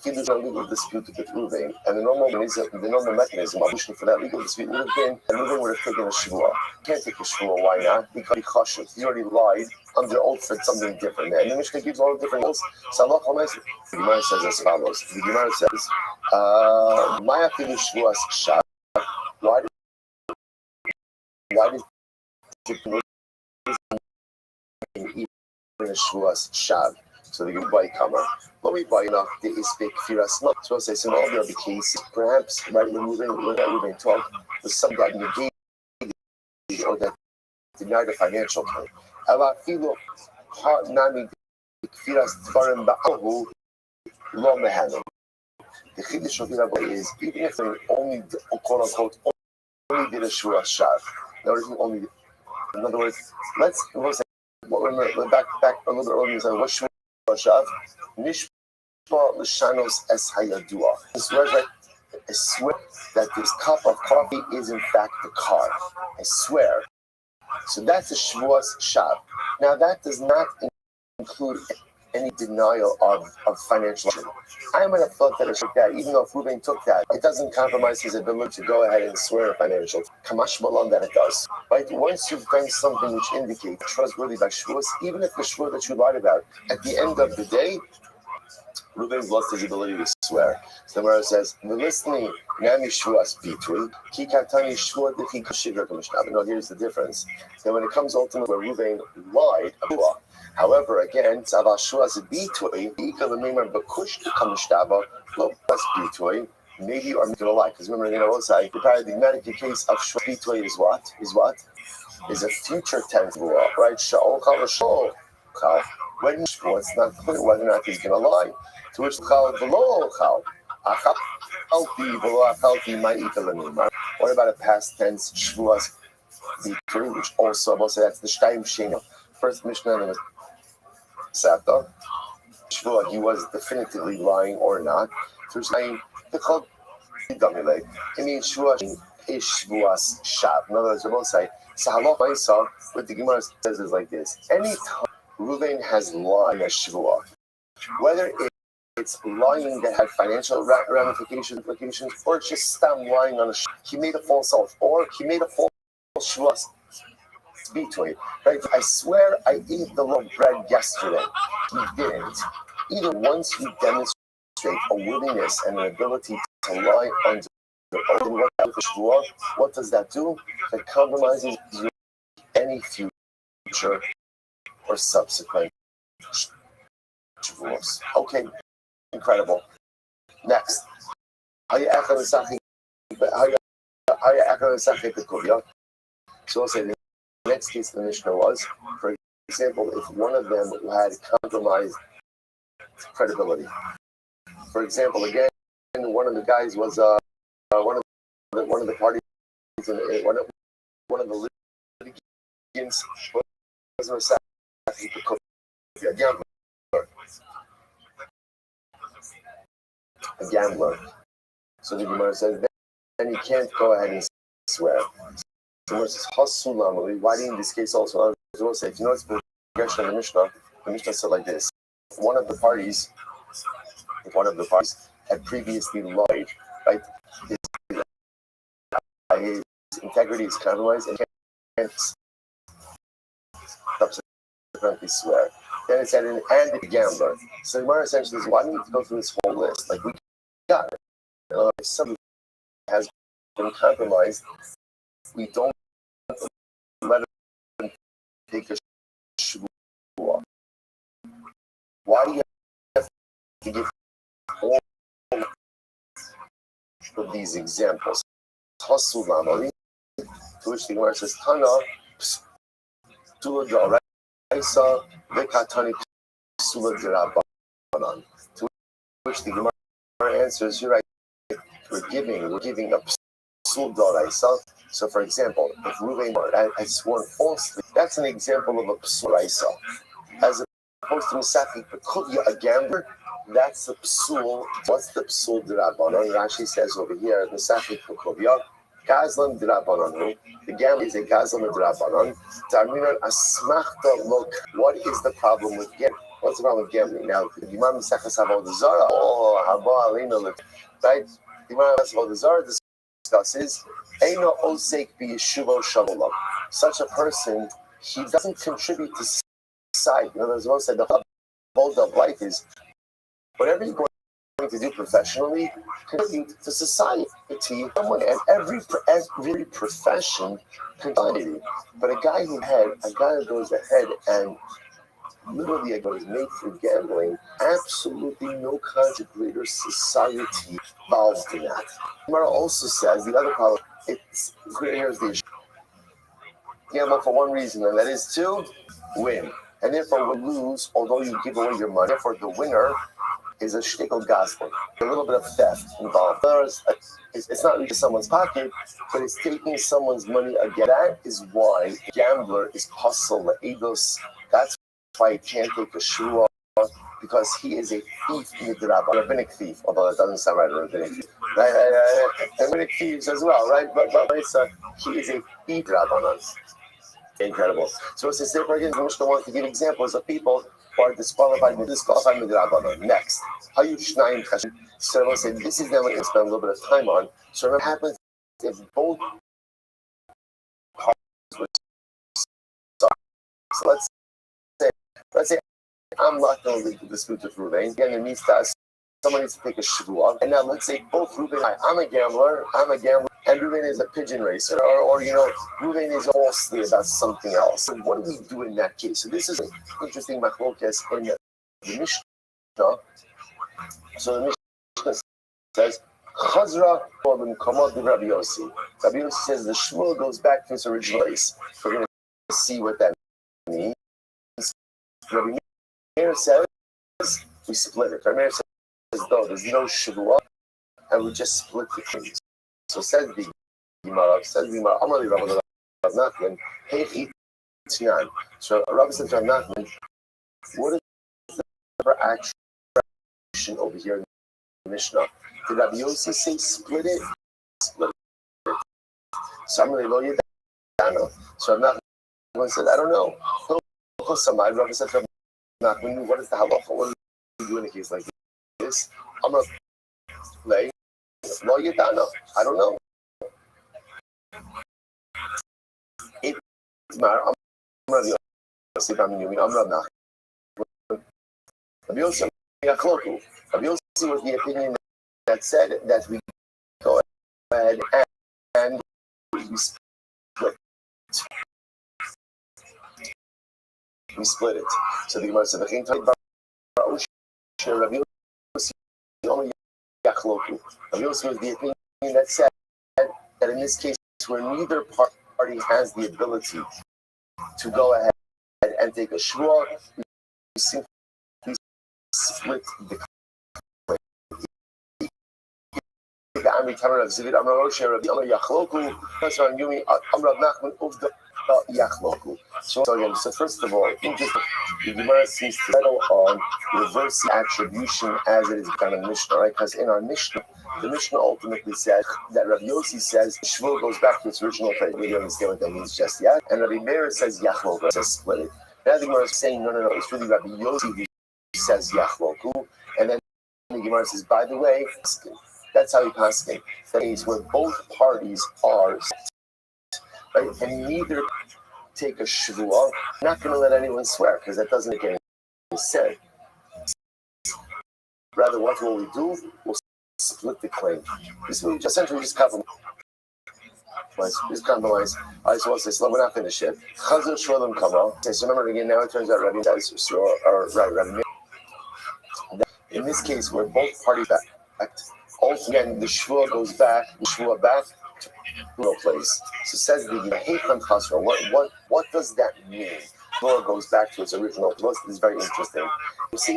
there's a legal dispute with Ruvain, and the normal mechanism of Mishnah for that legal dispute would have been that Ruvain would have taken a shvua. He can't take a shvua. Why not? Because he chashuv. He already lied under oath for something different. And the Mishnah gives all the different rules. So the Gemara says as follows. The Gemara says, "Maya filu shvuas shav." Why did a shvuas shav? So the Gemara comer. But we buy enough the ispek firasma. So I say, so in all the other cases, perhaps right when Ruvain talk was some that negated or that denied a financial claim. Ela filu hard nami firas tvarim ba'ahu lo mehanim. The chiddush of Rabbi is even if they only quote unquote only did a shvuas shav. In other words, we'll say back a little bit earlier. So what shvuas shav? Nishpa l'shanos es hayadua. I swear that this cup of coffee is in fact the car. I swear. So that's a shvuas shav. Now that does not include any denial of financial. I might have thought that it took that, even though if Ruvain took that, it doesn't compromise his ability to go ahead and swear a financial. Kamash malon that it does. Right? Once you've done something which indicates trustworthy by shvuas, even if the shvua that you lied about, at the end of the day, Ruvain's lost his ability to swear. So the Gemara says, "Listening, nami shvuas bitui, ki katani shvua defi kashigra kamishnav." No, here's the difference. Then when it comes ultimately where Ruvain lied, however, again, tzava shvuas bitui, ika lemimar bakush kamishnav, lo bas bitui. Maybe you are making a lie, because remember, the paradigmatic case of shvuas bitui is what? Is a future tense law, right? Sha'ol chal sha'ol chal. When it's not clear whether or not he's going to lie. To which chal v'lo chal. Achal pi v'lo achal pi ma'ita l'mimar. What about a past tense shvuas bitui, which also, we'll say that's the shtayim shena. First Mishnah and the Sata. Shvua, he was definitively lying or not. So it's saying, the chal damile. It means shvuas is shvuas shav. In other words, we'll say, so halach ma'isa, what the Gemara says is like this. Any time Ruvain has lied a shvua, whether it's lying that had financial ramifications, implications, or just stam lying on he made a false oath, or he made a false shvua. speak to me. Right? I swear I ate the loaf bread yesterday. He didn't. Either once you demonstrate a willingness and an ability to lie under oath, what does that do? It compromises any future or subsequent divorce. Okay, incredible. Next. So I'll say the next case of the Mishnah was, for example, if one of them had compromised credibility. For example, again, one of the guys was one of the parties, one of the litigants was a gambler. So the Gemara says, then you can't go ahead and swear. So Gemara says, why do you in this case also? I will say, if you know it's the progression of the Mishnah said like this. One of the parties had previously lied, right? His integrity is compromised and can't subsequently swear. Then it said, and the gambler. So the Gemara essentially says, why do you need to go through this whole list? Like, we got it. If somebody has been compromised, we don't let him take a shvuah. Why do you have to give all of these examples? To which the Gemara says, Tana, Psula D'Oraisa, Vekatani Psula D'Rabbanan. To which the Gemara answers, you're right. We're giving a psul d'oraisa. So, for example, if Reuven had sworn falsely, that's an example of a psul d'oraisa. As opposed to Misaki Pekuvia, a gambler, that's the psul. What's the psul d'Rabbanan? Rashi says over here, Misaki Pekuvia, Gazlan d'Rabbanan. The gambler is a Gazlan d'Rabbanan. Tarminan asmachta look. What is the problem with gambling? What's the problem with gambling? Now, the Imam Misachas Avodah Zarah, Haba Alina look, right? The Imam Avodah Zarah discusses Eino Osek b'Yeshuvo Shalom. Such a person, he doesn't contribute to society. In other words, one said the whole of life is whatever you're going to do professionally, contribute to society, to someone, and every profession contributed. But a guy who goes ahead and literally is made for gambling, absolutely no kind of greater society involved in that. Gemara also says the other problem, here's the issue. Gamble for one reason, and that is to win. And therefore will lose, although you give away your money. Therefore the winner is a shtickle gospel. A little bit of theft involved. It's not reaching someone's pocket, but it's taking someone's money again. That is why a gambler is pasul le'edos. That's why he can't take a shua, because he is a thief in the drabba, a rabbinic thief, although that doesn't sound right, a rabbinic thief. Rabbinic thieves as well, right? But he is a thief drabbanan. Incredible. So it's a separate again, the Mishnah wants to give examples of people who are disqualified with drabbanan. Next, Hayu Shnayim Chashim. So I said, this is now what we're going to spend a little bit of time on. So what happens if both parties were so let's say I'm not going to lead the dispute with Reuven. Again, it needs to someone needs to take a shvuah. And now let's say both Reuven and I'm a gambler, and Reuven is a pigeon racer, or Reuven is falsely about something else. So what do we do in that case? So this is an interesting machlokes in the Mishnah. So the Mishnah says, Chazra Rabbi Yossi. Rabbi Yossi says the shvuah goes back to its original place. We're going to see what that means. Rabbi Meir says we split it. Rabbi Meir says no, there's no shvuah, and we just split the things. So says the Gemara, Amali Rabbi Nachman, hey Etiyan. So Rabbi said to Nachman, what is the action over here in the Mishnah? Did Rabbi Yossi say split it? Split it. So Amali Lo Yedano. So Nachman said, I don't know. Rabbi said to Nachman, what is the halacha? What do we do in a case like this? I'm going to play Lo Yedano. I don't know. Rabbi Yossi, Rabbi Yossi was the opinion that said that we go ahead and we split it. So the Gemara said, Rabbi Yossi was the opinion that said that in this case, where neither party has the ability to go ahead and take a shvuah, we simply split the claim. So again, so first of all, the Gemara seems to settle on reverse attribution as it is kind of Mishnah, right? Because in our Mishnah, the Mishnah ultimately said that Rabbi Yossi says Shvuah goes back to its original place. We don't understand what that means just yet. And Rabbi Meir says Yachloku, says split it. Now the Gemara is saying no, it's really Rabbi Yossi who says Yachloku, and then the Gemara says, by the way, that's how he passed it. That is where both parties are, right? And neither take a shvuah. I'm not going to let anyone swear because that doesn't make any sense. Rather, what will we do? We'll split the claim. This will essentially just compromise. Just compromise. I just want to say, we're not finished yet. Chazal Shalom Kamal. So remember again, now it turns out Rabbi says, or Rabbi. In this case, where both parties back. Also, again, the shvuah goes back. The shvuah back to no place. So says the Heicham Chasra. What does that mean? Shvuah goes back to its original place. This is very interesting. So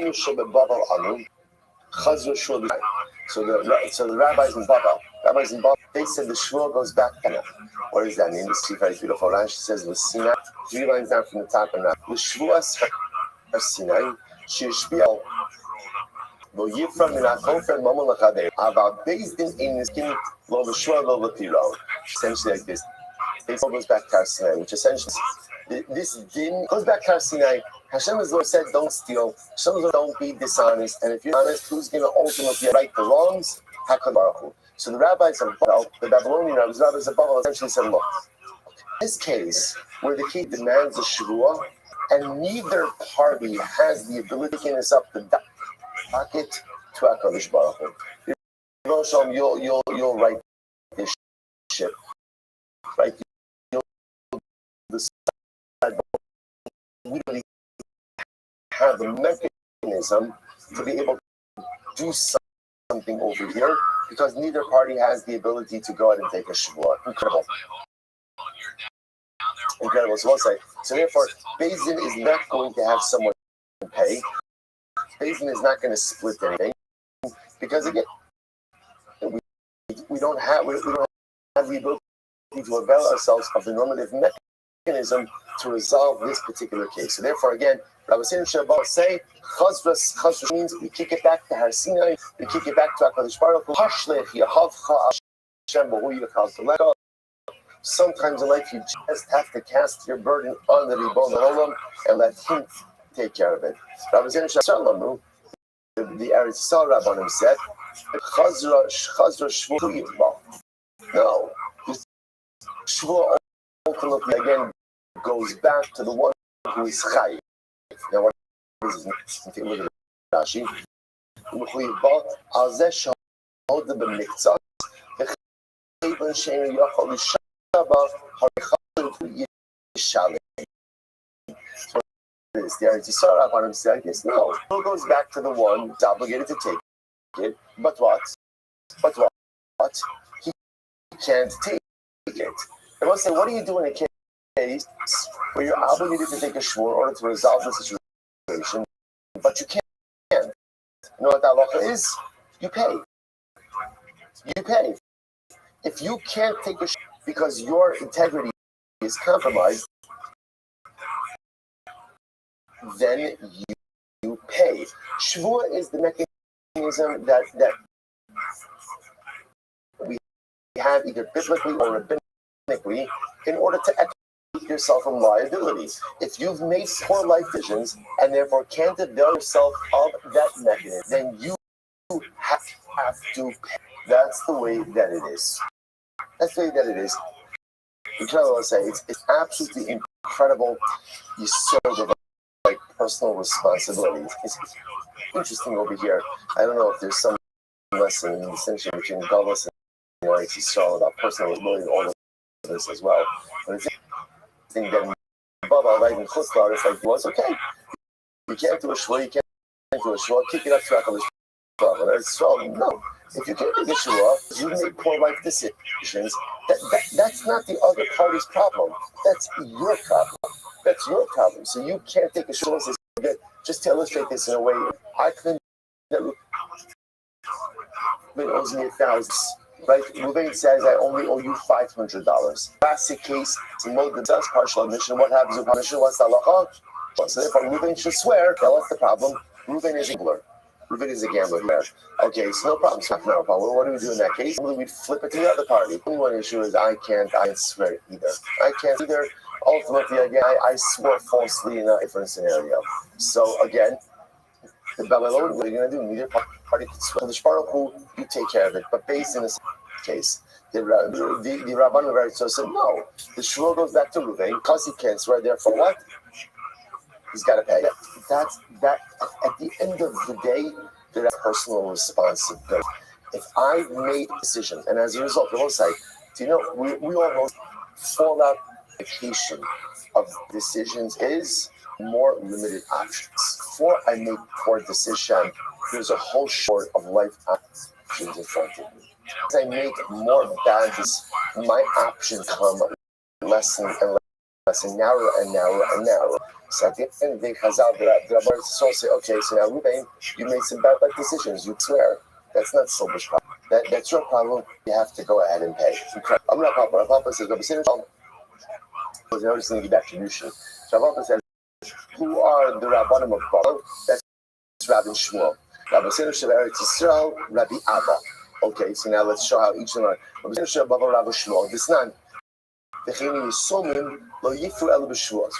the rabbis in Baba, they said the shvuah goes back. What does that mean? This is very beautiful. Rashi says the Sinai, 3 lines down from the top and up. The shvuah Sinai, Shishbiel. Essentially like this. It goes back to Sinai, which essentially this din goes back to Sinai. Hashem's Lord said, "Don't steal. Hashem's Lord, don't be dishonest. And if you're honest, who's going to ultimately right the wrongs? HaKadosh Baruch Hu." So the rabbis of Babel, the Babylonian rabbis of Babel, essentially said, "Look, in this case, where the king demands a shvuah, and neither party has the ability to get this up the pocket to HaKadosh Baruch Hu. You'll right this ship, right? You'll decide. We don't have the mechanism to be able to do something over here because neither party has the ability to go ahead and take a shvuah." Incredible. So therefore, Beis Din is not going to have someone pay. Beis Din is not going to split anything because again, we don't have the ability to avail ourselves of the normative mechanism to resolve this particular case. So therefore, again, Rabbi Shabbat say Chazra means we kick it back to Har Sinai, we kick it back to HaKadosh Baruch Hu. Hashlech Yahavcha Hashem B'hu Yachal T'lecha. Sometimes in life you just have to cast your burden on the Ribon Olam and let him take care of it. Rabbi Shalom, the Eretz Yisrael Rabbanim said, Chazra Shvuah Yitbah. No, Shvuah ultimately again goes back to the one who is Chai. Now what is this? Take a look at Rashi. Yitbah al zeh shehod b'miktzah v'chayben she'en yochol l'shabah harichal yishaleh. The Eretz Yisrael Rabbanim said this. No, it goes back to the one who's obligated to take it. But what? He can't take it. I must say, what do you do in a case where you're obligated to take a shvuah in order to resolve the situation, but you can't? You know what that halacha is? You pay. If you can't take a shvuah because your integrity is compromised, then you pay. Shvuah is the mechanism that we have either biblically or rabbinically in order to extricate yourself from liability. If you've made poor life decisions and therefore can't avail yourself of that mechanism, then you have to pay. That's the way that it is. We can say it's absolutely incredible sort of like personal responsibility. It's interesting over here. I don't know if there's some lesson in the distinction between Galus and Israel about personal responsibility and all of this as well. But it's interesting that Baba, right in Chutzlar, it's like, well, it's okay. You can't do a shua, you can't do a shua, kick it up to HaKadosh Baruch Hu. So, no. If you can't make a shua, you make poor life decisions. That's not the other party's problem. That's your problem. That's your problem. So you can't take a shua and say, just to illustrate this in a way, I couldn't. Ruben owes me $1,000. Right? Ruben says I only owe you $500. Classic case. Simone does partial admission. What happens if admission? What's the halacha? So therefore, Ruben should swear. Now what's the problem? Ruben is a gambler. Ruben is a gambler there. Okay, so no problem. So no problem. What do we do in that case? We'd flip it to the other party. The only one issue is I can't swear either. I can't either. Ultimately, again, I swore falsely in a different scenario. So again, the Babylon, what are you going to do? Neither party can swear. The Shparoku, you take care of it. But based in this case, the Rabban very so said, no, the shul goes back to Ruben because he can't swear. Therefore, what? He's got to pay. That's that. At the end of the day, there's personal responsibility. If I made a decision, and as a result, I will say, do you know, we all know fallout application of decisions is more limited options. Before I make poor decision, there's a whole short of life options in front of me. As I make more bad decisions, my options come less and less and narrower and narrower and narrower. So at the end of the day, Chazal, the Rabbi say, okay, so now Ruben, you made some bad decisions. You swear. That's not Silber's problem. That's your problem. You have to go ahead and pay. I'm not Papa. Papa says, Rabbi Sinner, was noticing the attribution. So Papa says, who are the Rabbanim of Bala? That's Rabbi Shmuel. Rabbi Sinner Eretz Yisrael, Rabbi Abba. Okay, so now let's show how each of them are. Rabbi Sinner Rabbi Shmuel. This none. So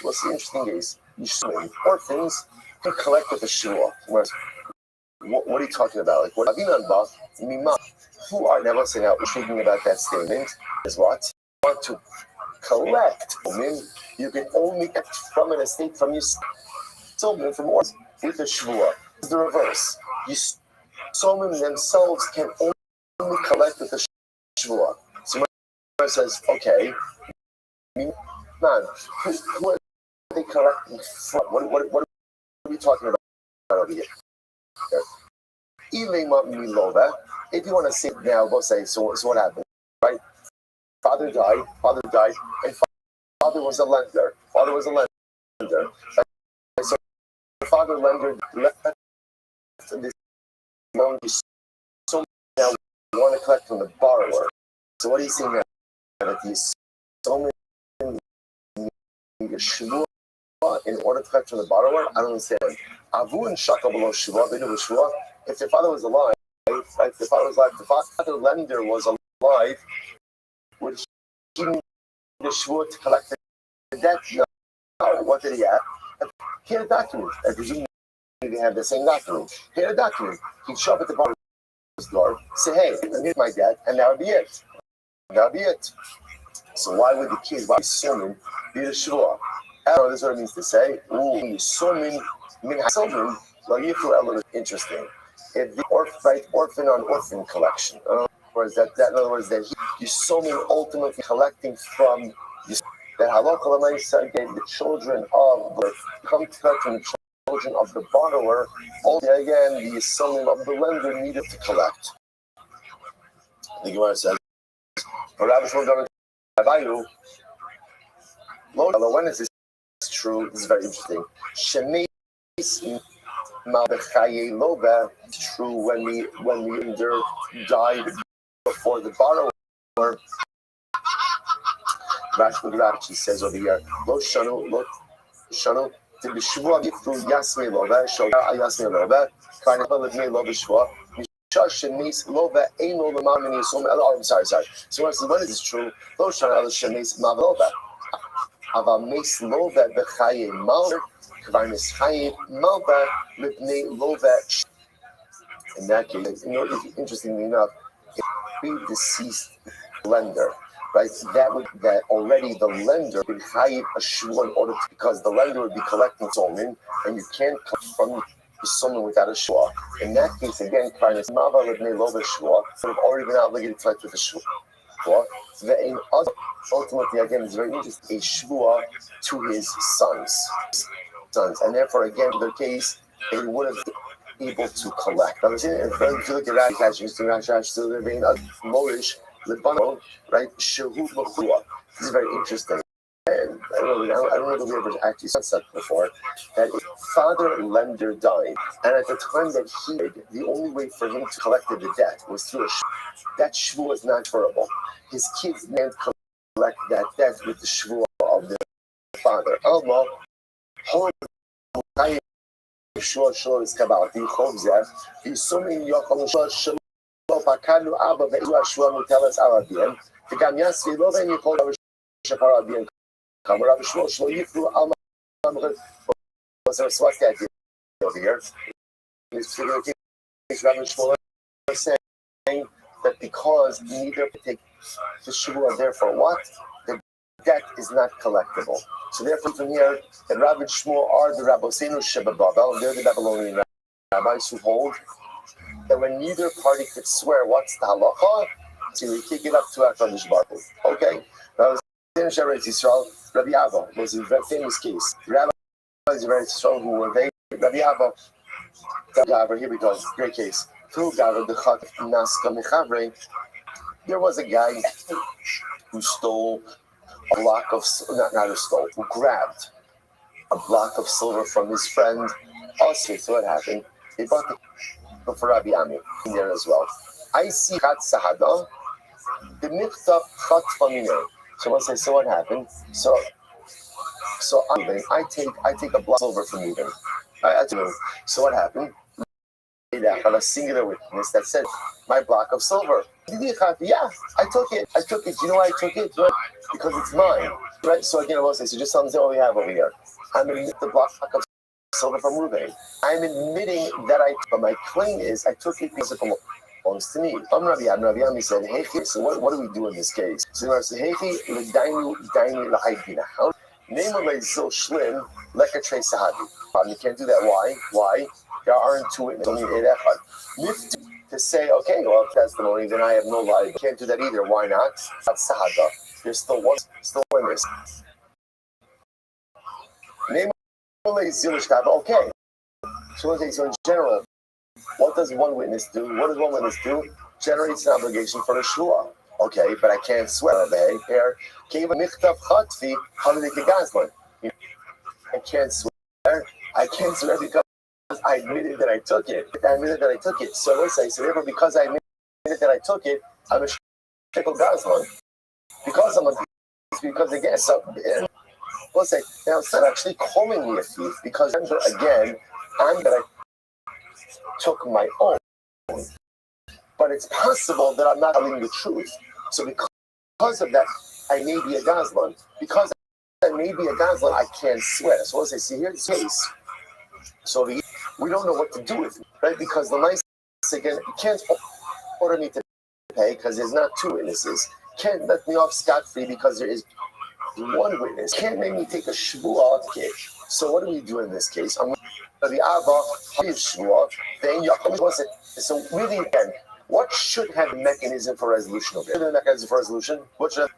what's the interesting is, orphans can collect with the shua. What are you talking about? Like what? Who are now? Let's say now, speaking about that statement is what? You want to collect. You can only get from an estate from your someone from orphans with a shua. It's the reverse. Someone themselves can only collect with the shua. So when says, okay. Man, who are they collecting from? What are we talking about over here? If you want to say now, go say, so what happened? Right? Father died, and father was a lender. So the father lender left this loan. So now we want to collect from the borrower. So what are you saying now? That these so many shua in order to collect from the borrower? I don't understand. Avu and shaka below shua, if the father was alive, right? If the father was alive, the father lender was alive, would he need the shua to collect the debt? No. What did he have? He had a document. I presume they have the same document. He had a document. He'd show up at the borrower's door, say, hey, here's my debt, and that would be it. So why would the kid, why Yisumin be the shua? This is what it means to say. Yisumin min hasilmin lo yifru elu. Interesting. If the orphan on orphan collection, in other words, that Yisumin ultimately collecting from the halacha l'maisa gave the children of the come to collect from the children of the borrower. Ultimately, again, the Yisumin of the lender needed to collect. The Gemara says, when is this true? This is very interesting. It's true when the lender died before the borrower. Rashi says over here, Lo shanu to be shvua gifru yasmi love, shova yasmi love, karnava livnei love shvua. I'm sorry. So when is this true? In that case, interestingly enough, if the deceased lender right? That already the lender would hire a shul in order because the lender would be collecting somin, and you can't collect from someone without a shua. In that case, again, Karnas Mava Lebnei Lova Shua would have already been obligated to collect with a shua. Ultimately, again, it's very interesting, a shua to his sons. And therefore, again, in their case, they would have been able to collect. Now, if you look at Rashi, Morish, Libano, right? Shehu Machua. This is very interesting. And I don't know that we ever actually said that before, that if father lender died, and at the time that he died, the only way for him to collect the debt was through a shvu. That shvu was not transferable. His kids can't collect that debt with the shvu of the father. Allah, shua shlo is kabalti chovzer. V'sumim yochol shua shlo pakalu abba ve'u shua mutelas alabiem. V'gam yasvi lo ve'en yichol shapar alabiem. Rabbi Shmuel Yiflu Alma was a swastika over here. In this particular case, Rabbi Shmuel is saying that because neither take the shuvah, therefore what? The debt is not collectible. So therefore from here, the Rabbi Shmuel are the Rabbosenu Shebababel, they're the Babylonian rabbis who hold that when neither party could swear what's the halacha, so we kick it up to HaKadosh Baruch Hu. Okay? Rabbi Abba was a very famous case. Rabbi is very strong who were they. Rabbi Abba, here we go, great case. There was a guy who stole a block of, who grabbed a block of silver from his friend. Also, so what happened? They bought the for Rabbi Ami in there as well. I see Chat Sahada, the Michtav Chat Famine. So once I saw what happened, so I take a block of silver from you. So what happened? On a singular witness that said, my block of silver. Yeah, I took it. You know why I took it? Right? Because it's mine. Right? So again, I will say, so just tell them what we have over here. I'm admitting the block of silver from Ruben. I'm admitting that but my claim is I took it because it belongs to me. Rabbi Ami said, hey, so what do we do in this case? So I said, hey, l'dainu l'haydina. Name of my zil shlim lekatrei sahadi. You can't do that. Why? There aren't two witnesses, only echad. To say, okay, well, if testimony, then I have no liability. You can't do that either. Why not? That's sahada. There's still witness. Name of my zil shkav. Okay. So in general, what does one witness do? What does one witness do? Generates an obligation for the shua. Okay, but I can't swear. I can't swear because I admitted that I took it. So let's say, therefore, because I admitted that I took it, I'm a shekel gazlan. Because again, so let's say, now it's not actually calling me a thief because again, I'm that I took my own. But it's possible that I'm not telling the truth. So because of that, I may be a gazlan. Because I may be a gazlan, I can't swear. So let's say, see, here's the case. So we don't know what to do with it, right? Because the nice again, can't order me to pay because there's not two witnesses. Can't let me off scot-free because there is one witness. Can't make me take a shvuah. Okay. So what do we do in this case? I'm going to the Abba, shvuah, then so really again, what should have a mechanism for resolution of it? What should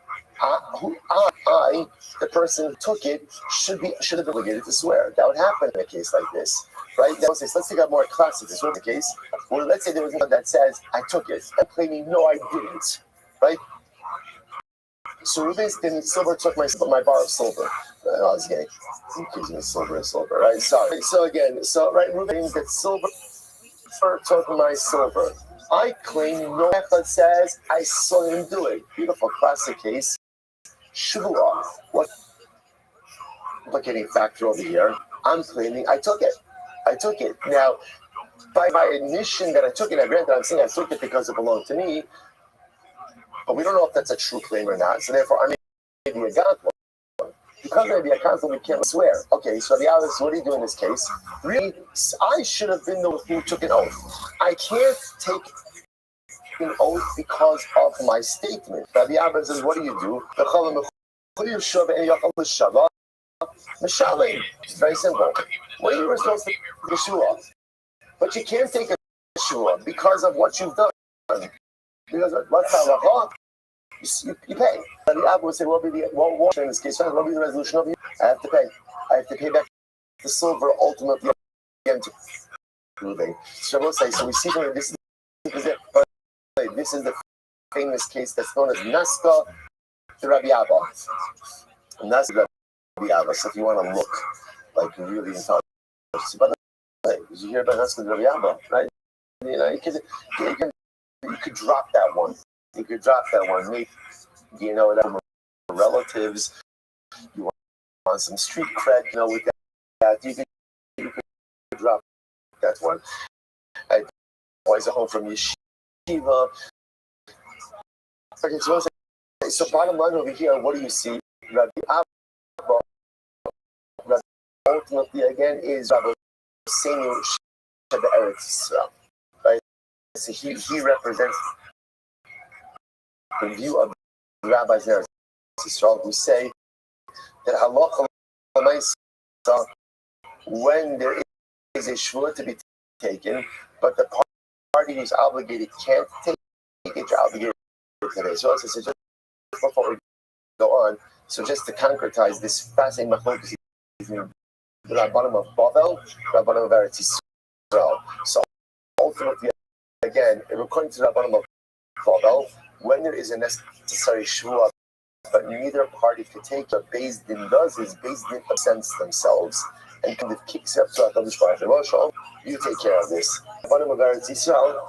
I, the person who took it, should have been obligated to swear. That would happen in a case like this, right? Let's take a more classic case. Well, let's say there was one that says, I took it. I'm claiming, no, I didn't, right? So Ruben's silver took my bar of silver. I was getting confusing silver and silver, right? Sorry. So again, Ruben that silver took my silver. I claim no echad says I saw him do it. Beautiful classic case. Shvuah. What complicating factor over here? I'm claiming I took it. Now, by my admission that I took it, I'm saying I took it because it belonged to me. But we don't know if that's a true claim or not. So therefore, I may be a godless. Because I may be a godless, we can't swear. Okay, so the Alice, what do you do in this case? Really, I should have been the one who took an oath. I can't take an oath because of my statement. Rabbi Abba says, what do? It's very simple. When you were supposed to take a shua, but you can't take a shua because of what you've done. Because what's halacha? You pay. Rabbi Abba would say, what will be in this case? What will be the resolution of you? I have to pay. I have to pay back the silver ultimately again to proving. So we see from this is the famous case that's known as Naska to Rabbi Abba. Naska Rabbi Abba. So if you want to look like really intelligent, but did you hear about Naska Rabbi Abba? Right? You know, you could drop that one. You could drop that one. Maybe, you know, that relatives. You want some street cred, you know, with that. You could drop that one. I was home from yeshiva. Okay, so bottom line over here, what do you see? Rabbi Abba, ultimately again, is Rabbi Senu Sheba Eretz Yisrael. Right? So he represents the view of the rabbis in Eretz Yisrael who say that halacha l'maisa, when there is a shvua to be taken, but the party who's obligated can't take it, you're obligated today. So just before we go on, so just to concretize this fascinating machlokes between the Rabbanim of Bavel, Rabbanim of Eretz Yisrael. So ultimately, again, according to the Rabbanim of Bavel, when there is a necessary shvua, but neither party can take what Beis Din does is Beis Din absents themselves and kind of kicks up to HaKadosh Baruch Hu. You take care of this. Rabbanim of Eretz Yisrael,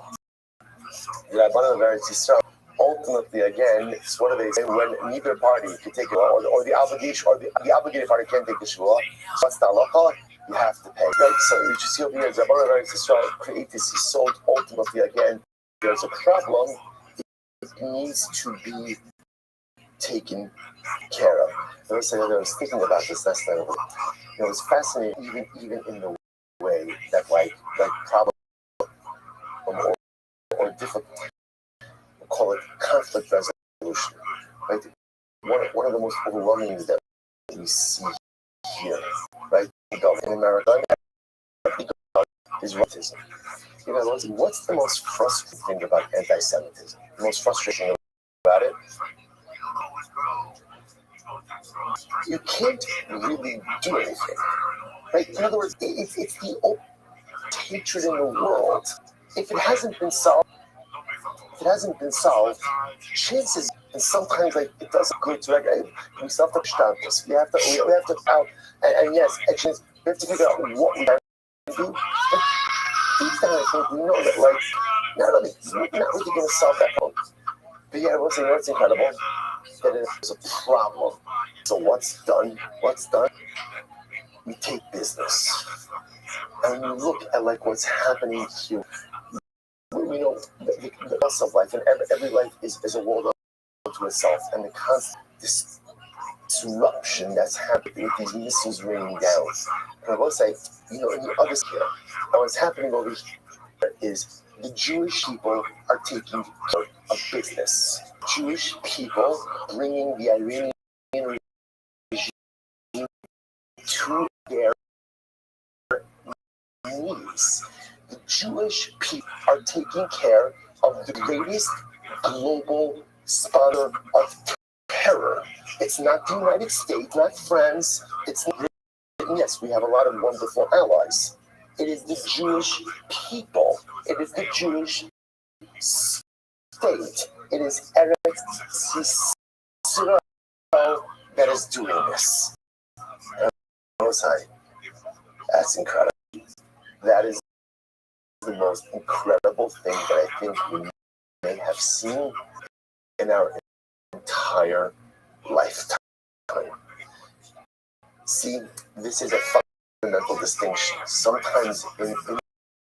ultimately, again, it's what do they say? When neither party can take it, or the obligation, or the obligated party can't take the shvua, what's the halacha? You have to pay. Right? So you just see over here, Rabbanim of Eretz Yisrael create this yisod. Ultimately, again, there's a problem. It needs to be taken care of. I was thinking about this last night. It was fascinating, even in the way that like problem or difficult, we'll call it conflict resolution. Right? One of the most overwhelming things that we see here, right, in America, is racism. You know, what's the most frustrating thing about anti-Semitism? The most frustrating about it? You can't really do anything, right? In other words, it's the open hatred in the world. If it hasn't been solved, chances, and sometimes like it doesn't go to like we still have to stop this. We have to out, and yes, actually, we have to figure out what we can do. But deep down, I think we know that like not really going to solve that problem. But yeah, what's incredible that it is a problem. So what's done? We take business, and we look at like what's happening here. We know the loss of life, and every life is a world unto itself, and the constant disruption that's happening with these missiles raining down. And I will say, in the other scale, and what's happening over here is the Jewish people are taking care of business. Jewish people bringing the Iranian regime to their knees. The Jewish people are taking care of the greatest global spawner of terror. It's not the United States, not France. It's not Britain. Yes, we have a lot of wonderful allies. It is the Jewish people. It is the Jewish state. It is Eretz Yisrael that is doing this. That's incredible. That is the most incredible thing that I think we may have seen in our entire lifetime. See, this is a fundamental distinction. Sometimes in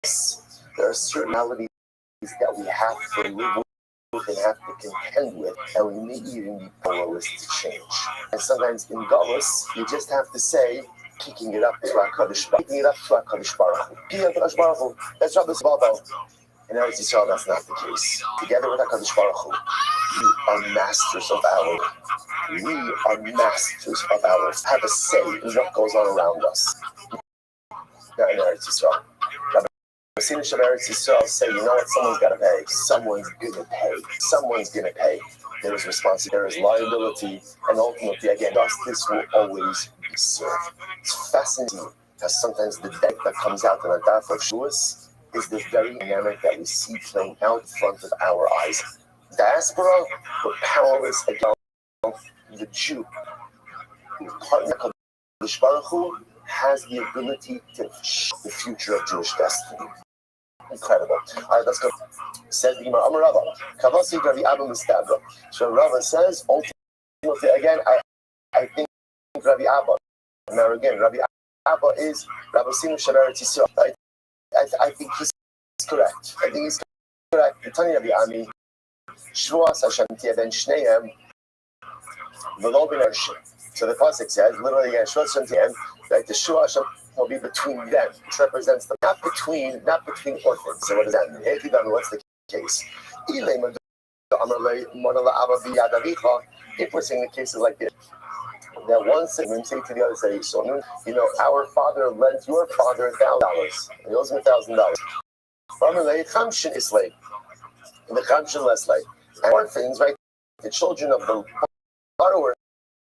this, there are certain realities that we have to live with and have to contend with, and we may even be powerless to change. And sometimes in Galus, you just have to say, kicking it up to HaKadosh Baruch Hu. That's Rabbi Bavel. In Eretz Yisrael, that's not the case. Together with HaKadosh Baruch Hu, we are masters of our. We are masters of ours. Have a say in what goes on around us. Not in Eretz Yisrael. The Sinish of Eretz Yisrael say, you know what? Someone's got to pay. Someone's gonna pay. Someone's gonna pay. There is responsibility. There is liability, and ultimately, again, justice will always be served. It's fascinating how sometimes the debt that comes out in a daf of Shavuos is the very dynamic that we see playing out in front of our eyes. Diaspora were powerless against the Jew. Partner Kadosh Baruch Hu has the ability to shape the future of Jewish destiny. Incredible. All right, let's go. Says the Gemara, Amar Rabba, Kavasi Rabbi Abba Mistabra. So Rabba says, ultimately, again, I think Rabbi Abba. Now again, Rabbi Abba is Rabbi Sinu Shemeretz Yisrael. Right? I think he's correct. I think he's correct. The Tani Rabbi Ami, Shvuas Hashem Tia Ben Shneim, V'lo Ben Hashem. So the pasuk says, literally, again, Shvuas Hashem Tia, like the Shvuas Hashem will be between them, which represents them, not between orphans. So what does that mean? What's the case? If we're saying the cases like this, that one segment say to the other say, so you know, our father lent your father $1,000, and he owes him $1,000. From the Chamshin is late, and the Chamshin less late. And orphans, right? The children of the borrower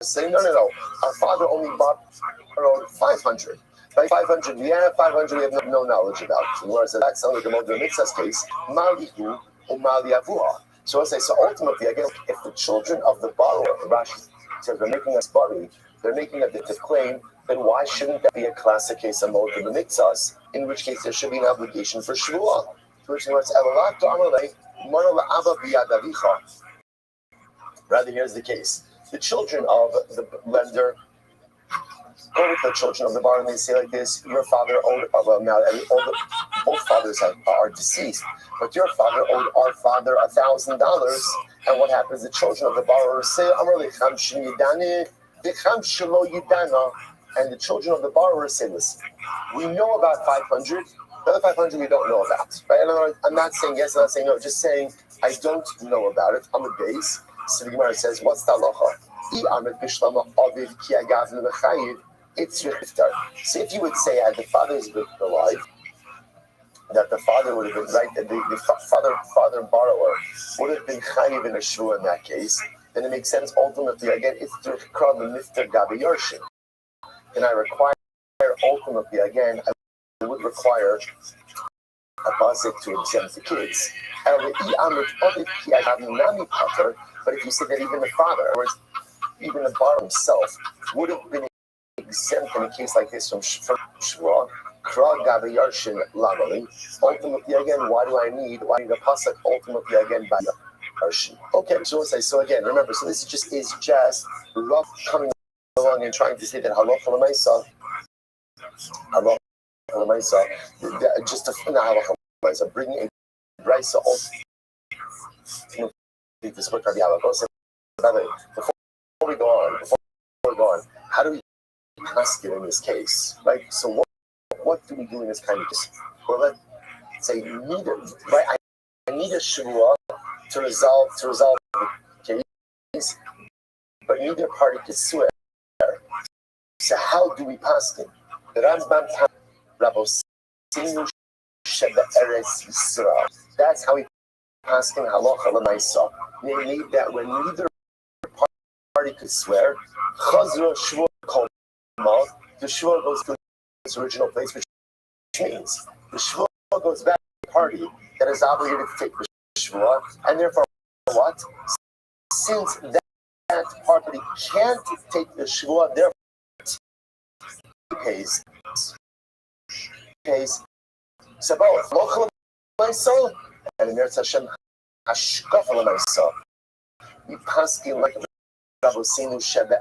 say, no, our father only borrowed 500. By 500, we have 500 we have no knowledge about. So that's only the Modern Mitzvah's case. Malihu or Maliavuha. So I say, so ultimately, again, if the children of the borrower, Rashi says they're making us buried, they're making a bit of claim, then why shouldn't that be a classic case of Modern Mitzvahs, in which case there should be an obligation for Shvuah? Rather, here's the case. The children of the lender go with the children of the borrower and they say like this, your father owed, both fathers are deceased, but your father owed our father $1,000, and what happens? The children of the borrower say, and the children of the borrower say, listen, we know about 500, the other 500 we don't know about, right? I'm not saying yes, I'm not saying no, just saying I don't know about it. I'm a base. So the Gemara says, what's the halacha? It's Richter. So if you would say, had the father is alive, that the father would have been right, that the father borrower would have been chayiv in a shvu in that case, then it makes sense ultimately, again, it's the Kral the Mifter Gabi Yorshin. Then I require, ultimately, again, I would require a basic to exempt the kids. But if you say that even the father, or even the borrower himself, would have been exempt in a case like this from Shvuah, Krag Gabi Yarshin Lamali. Ultimately, again, why do I need a pasuk? Ultimately, again, by Yarshin. Okay, so again, remember, so this is just rough coming along and trying to say that halacha l'maisa, just to halacha l'maisa, bringing a brisa ultimately to support Rabbi Abba. Before we go on, how do we ask it in this case, right? So what do we do in this kind of case? Well, let's say neither, right? I need a shvuah to resolve the case, but neither party can swear. So how do we pass it? The Rambam Rabbi Sinu Sheba Eretz Yisrael. That's how we pass in halacha l'maisa. Namely, that when neither party could swear, chazra shvuah kol mal, the shvuah goes to its original place, which means the shvuah goes back to the party that is obligated to take the shvuah, and therefore what? Since that party can't take the shvuah, therefore pays. So both lochel l'maisa and in Eretz Hashem hashkafa l'maisa. We pass in like Rabbi Sinu Sheba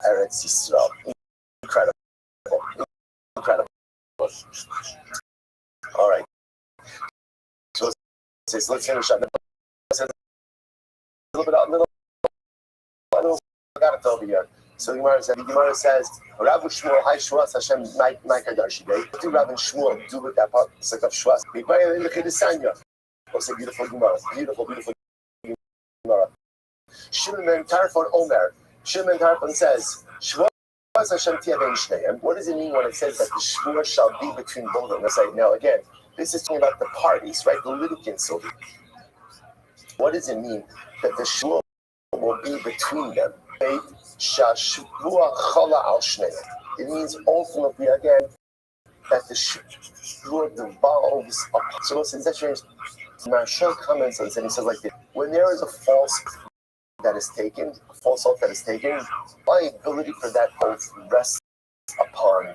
Eretz Yisrael. Incredible. All right. So let's finish up. A little got it over here. So the Gemara says, Rav Shmuel, Hai Shvuas Hashem, my Kadarshi Day. What do Rav and Shmuel do with that part of Shvuas? Also, beautiful Gemara. Beautiful Gemara. Shimon ben Tarfon Omer. Shimon ben Tarfon says, Shvua Hashem tia ben shneim. What does it mean when it says that the Shvua shall be between both of them? Now, again, this is talking about the parties, right? The litigants. So, what does it mean that the Shvua will be between them? It means ultimately, again, that the Shvua devolves upon. So, listen, that's strange. Marshall comments and he says like this: when there is a false that is taken, a false oath that is taken, liability for that oath rests upon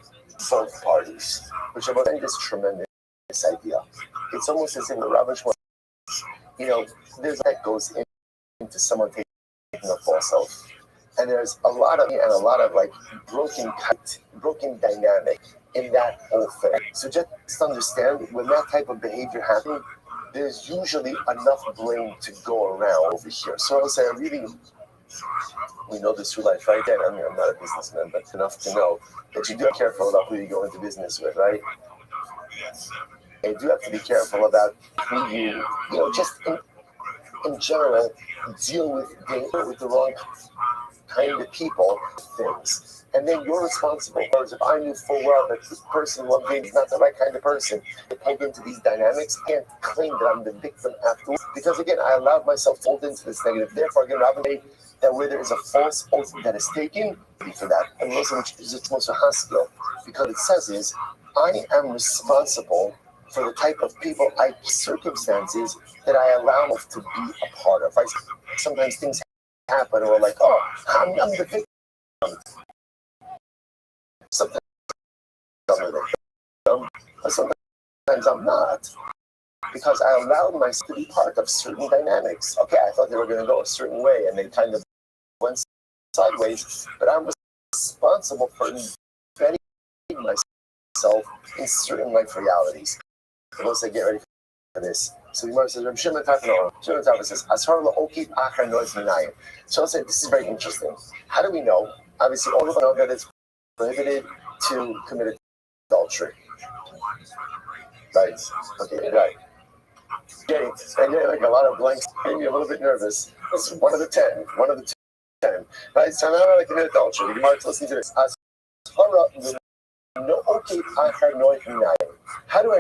both parties, which I think is tremendous idea. It's almost as if the Rabbi, there's that goes into someone taking a false oath, and there's a lot of like broken dynamic in that whole thing. So just understand when that type of behavior happens, there's usually enough blame to go around over here. So I'll say, we know this through life, right? And I'm not a businessman, but enough to know that you do have to be careful about who you go into business with, right? And you do have to be careful about who you just in general, deal with the wrong kind of people, things. And then you're responsible. Whereas if I knew full well that this person one day is not the right kind of person to take into these dynamics, I can't claim that I'm the victim afterwards. Because again, I allowed myself to fold into this negative. Therefore, again, I believe that where there is a false oath that is taken, for that. And also, which is it's most haskell, because it says is, I am responsible for the type of people, circumstances that I allow to be a part of. Right? Sometimes things happen, and we're like, oh, I'm the victim. Sometimes I'm the victim, but sometimes I'm not, because I allowed myself to be part of certain dynamics. Okay, I thought they were going to go a certain way, and they kind of went sideways, but I'm responsible for embedding myself in certain life realities. And once I get ready for this, so the Gemara says, Shimon Tarfon says, so I'll say, this is very interesting. How do we know? Obviously, all of us know that it's prohibited to commit adultery. Right. Okay, right. Okay, and like a lot of blanks, made me a little bit nervous. This is one of the 10. Right, so I'm not going to commit adultery. The Gemara, listen to this. How do I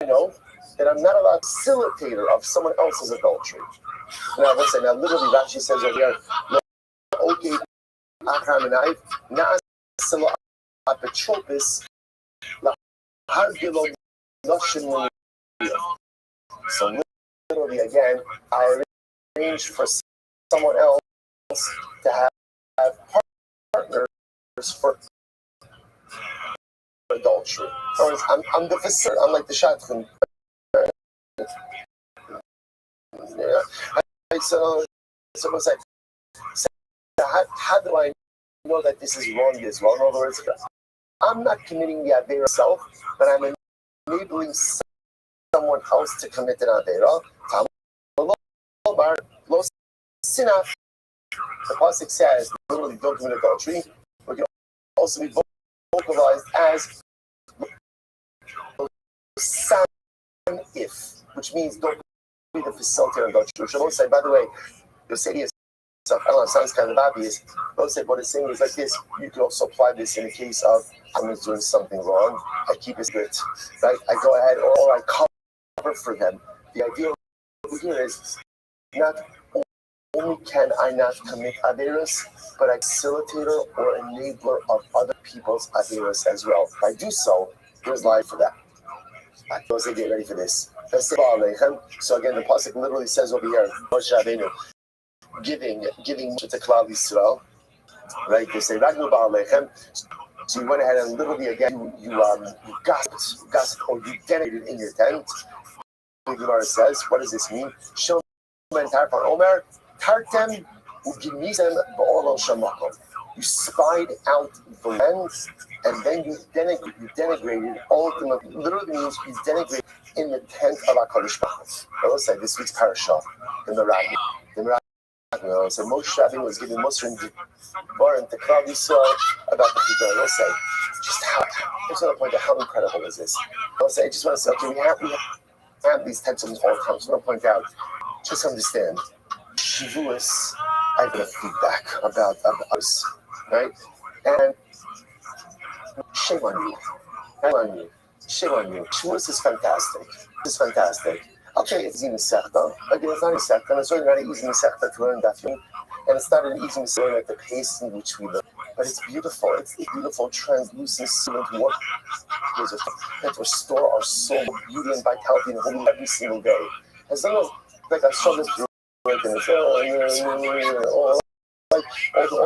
know that I'm not a facilitator of someone else's adultery? Now, let's say, literally, Rashi says over here, okay, so literally, again, I arrange for someone else to have partners for adultery. Or I'm the facilitator. I'm like the shotgun. Yeah. So what's that? So how do I know that this is wrong as well? In other words, I'm not committing the Avera myself, but I'm enabling someone else to commit an Avera. The Pasuk says, literally, don't commit adultery, but can also be vocalized as if, which means don't be the facilitator of adultery. Shalom said, by the way, you'll say to yourself, I don't know, it sounds kind of obvious. But said, what it's saying is like this. You can also apply this in the case of someone's doing something wrong. I keep it good, right? I go ahead or I cover for them. The idea here is not only can I not commit averos, but I'm facilitator or enabler of other people's averos as well. If I do so, there's life for that. I suppose they get ready for this. So again, the pasuk literally says over here, Moshe Rabbeinu giving to Klal Yisrael, right? They say, Ragnu ba'alechem. So you went ahead and literally again you gossiped or you denigrated in your tent. The Gemara says, what does this mean? Shimon Tarfon Omer, Tartem ugimisem ba'olol shamakom. You spied out the land, and then you denigrated. Ultimately, literally means you denigrated in the tent of HaKadosh Baruch Hu. I will say this week's parasha in the Rabbi. So Moshe Rabbi was giving Moshe and Baran to Klal Yisrael about the people. I will say, just how, I just want to point out how incredible is this. I will say, I just want to say, okay, I have these types of things all the time. So I want to point out, just understand, Shavuos, I get feedback about us, right? And shame on you. Shame on you. Shame on you. Shavuos is fantastic. It's fantastic. Okay, it's easy Masechta. Again, it's not a Masechta. It's really not an easy Masechta to learn that. And it's not an easy Masechta at the pace in which we learn. But it's beautiful. It's a beautiful, translucent, sealed work that restore our soul, beauty, and vitality and holiness every single day. As long as, like, I saw this through it, and it's all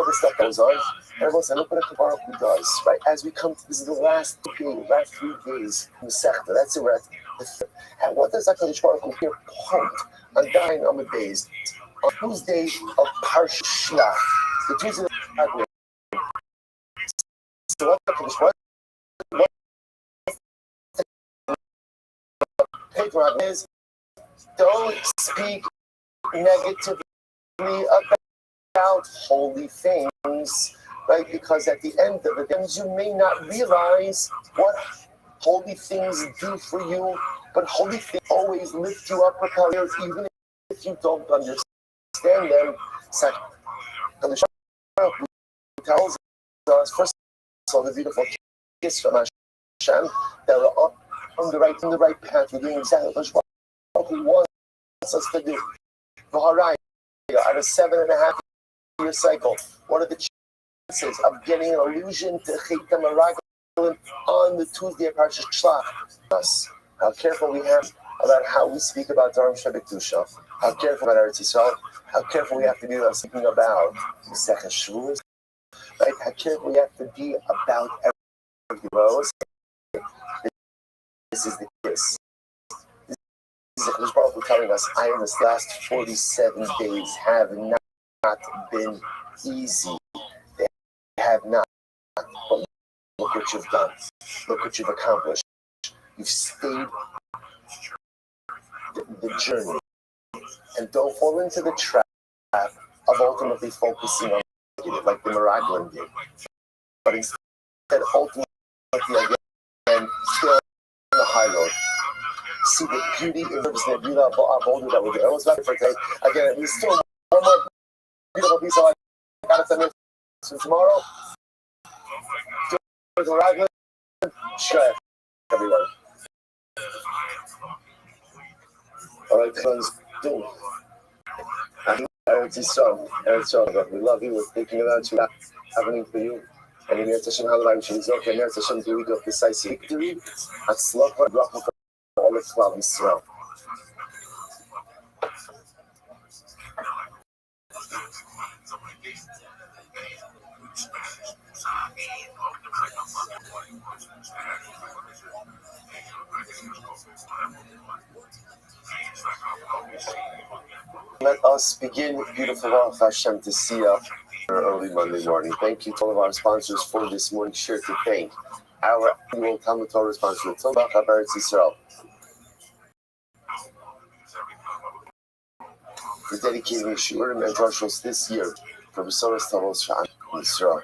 the stuff goes on. And everyone said, look what a Baruch Hu does, right? As we come to, this is the last 3 days from Masechta. That's it, we're at the fifth. And what does HaKadosh Baruch Hu here point on dying on the days? On Tuesday of Parsha Shlach, the Tuesday of Parsha. So what HaKadosh Baruch Hu is, don't speak negatively about holy things, right? Because at the end of the day, you may not realize what holy things do for you, but holy things always lift you up, propel you, even if you don't understand them. So the Shema tells us, first of all, the beautiful kiss from Hashem, that we're on the right path. We're doing exactly what He wants us to do. V'harai, at a 7.5-year cycle, what are the chances of getting an allusion to Chaytam Araglim on the Tuesday of Parshat Shlach? Us, how careful we have about how we speak about Dharam Shebekdusha, how careful about Eretz Yisrael, how careful we have to be about speaking about Masechah Shavuos, right? How careful we have to be about everything else. This is the kiss. This is HaKadosh Baruch Hu telling us, I in this last 47 days have not been easy. They have not. But look what you've done. Look what you've accomplished. You've stayed the journey. And don't fall into the trap of ultimately focusing on it like the Meraglim did. But instead, ultimately, again, stay on the high road. See the beauty in the beauty of Boulder that we're doing. I was back for today. Again, there's still one more beautiful piece of life. I got it 10 minutes from tomorrow. Sure, everyone. All right, friends, do. Eretz Yisrael, we love you. We're thinking about you, happening for you. And in Eretz Hashem, Hallelujah, Shemizok, and Eretz Hashem, the week of decisive victory. Hatzlacha, bracha for all of Klal Yisrael. Let us begin, beautiful Baruch Hashem, to see up early Monday morning. Thank you to all of our sponsors for this morning. Sure to thank our annual Talmud Torah sponsor, Tovach Eretz Yisrael. We're dedicating Shurim and Rothschilds this year for Besoros Tavos Sha'an Yisrael.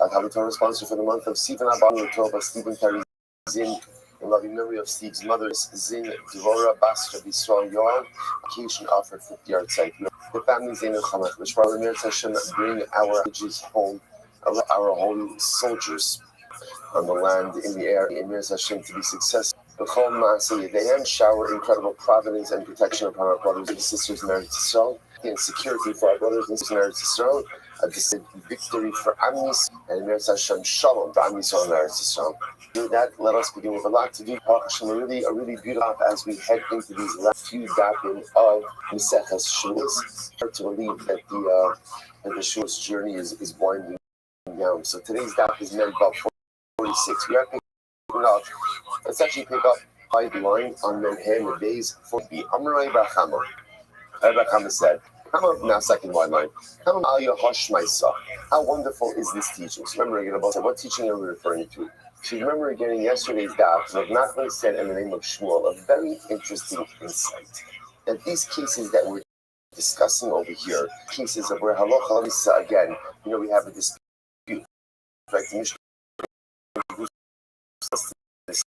Our Talmud Torah sponsor for the month of Stephen Abban Tova, Stephen Terry Zin, in loving memory of Steve's mother, Zin Dvorah Basra Yisrael Yoel, occasion offered 50 yard site. The families in the Chamach, which while the Mir Hashem bring our villages home, our holy soldiers on the land, in the air, in Mir Hashem to be successful. B'chol Ma'aseh Yedeim, shower incredible providence and protection upon our brothers and sisters in Eretz Yisrael, and security for our brothers and sisters in Eretz Yisrael, a distant victory for Amis, and Mir Hashem Shalom for Amis on Eretz Yisrael. Do that, let us begin with a lot to do. Hashem, a really beautiful as we head into these last few dapim of Maseches Shavuos. Hard to believe that the Shavuos journey is winding down. So today's dap is meant about 46. We are picking up. Let's actually pick up by the line on Menhem days 40. Amrei Bachama. Bachama said, "Come up now, second wide line. Come on, Aliyah Hosh Maisa. How wonderful is this teaching?" So remember again about what teaching are we referring to? So you remember getting yesterday's daf, what Nachman said in the name of Shmuel, a very interesting insight. That these cases that we're discussing over here, cases of where halacha l'misa again, we have a dispute. Right? This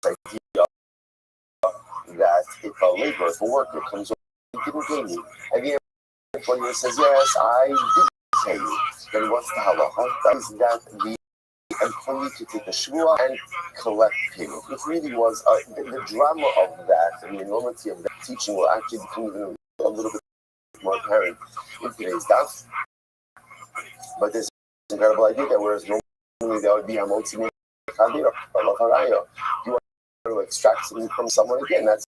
idea that if a laborer, if a worker comes over, he didn't pay me, and the employer says, yes, I did pay you, then what's the halacha? That is that the employee to take a shvua and collect payment. It really was the drama of that and the enormity of that teaching will actually become even a little bit more apparent in today's daf. But there's an incredible idea that whereas normally there would be a multi-million kadira, you want to extract something from someone again. That's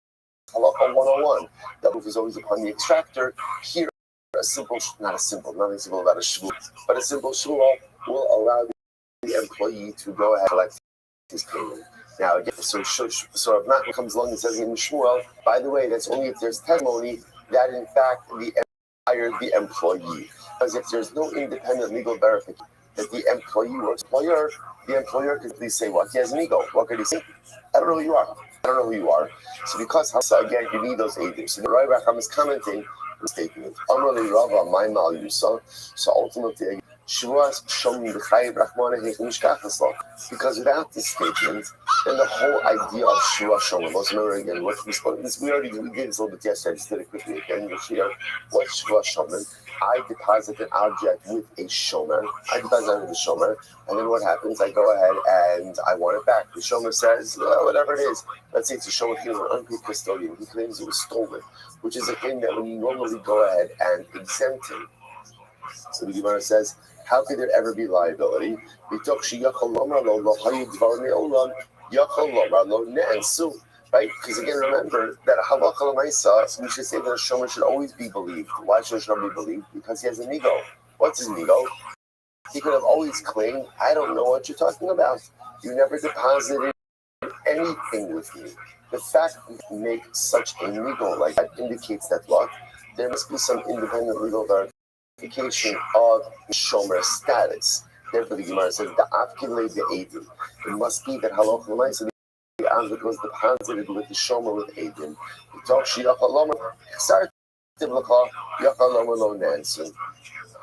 halacha 101. The proof is always upon the extractor. Here, nothing simple about a shvua, but a simple shvua will allow the employee to go ahead and collect his payment. Now again, so Rav Nachman comes along and says in Shmuel, by the way, that's only if there's testimony that in fact the hired the employee. Because if there's no independent legal verification that the employee works for the employer could please say what? He has an ego. What could he say? I don't know who you are. I don't know who you are. So because again, you need those agents. So the Rabbi is commenting the statement. Amrali Rava, my mal Yusa. So ultimately, because without this statement, then the whole idea of Shua Shomer, let's remember again what we spoke. We did this a little bit yesterday, I just did it quickly again. What's Shua Shomer? I deposit an object with a Shomer. I deposit it with a Shomer, and then what happens? I go ahead and I want it back. The Shomer says, whatever it is, let's say it's a Shomer here, an unpaid custodian. He claims it was stolen, which is a thing that when you normally go ahead and exempt him. So the Gemara says, how could there ever be liability? Right? Because again, remember that a halacha l'maisa, we should say that a shomer should always be believed. Why should a shomer be believed? Because he has an ego. What's his ego? He could have always claimed, I don't know what you're talking about. You never deposited anything with me. The fact that you make such an ego like that indicates that what? There must be some independent legal verification of shomer status. Therefore, the Gemara says the afkilei be'edim. It must be that halacha l'maisa the object was deposited with the shomer with edim.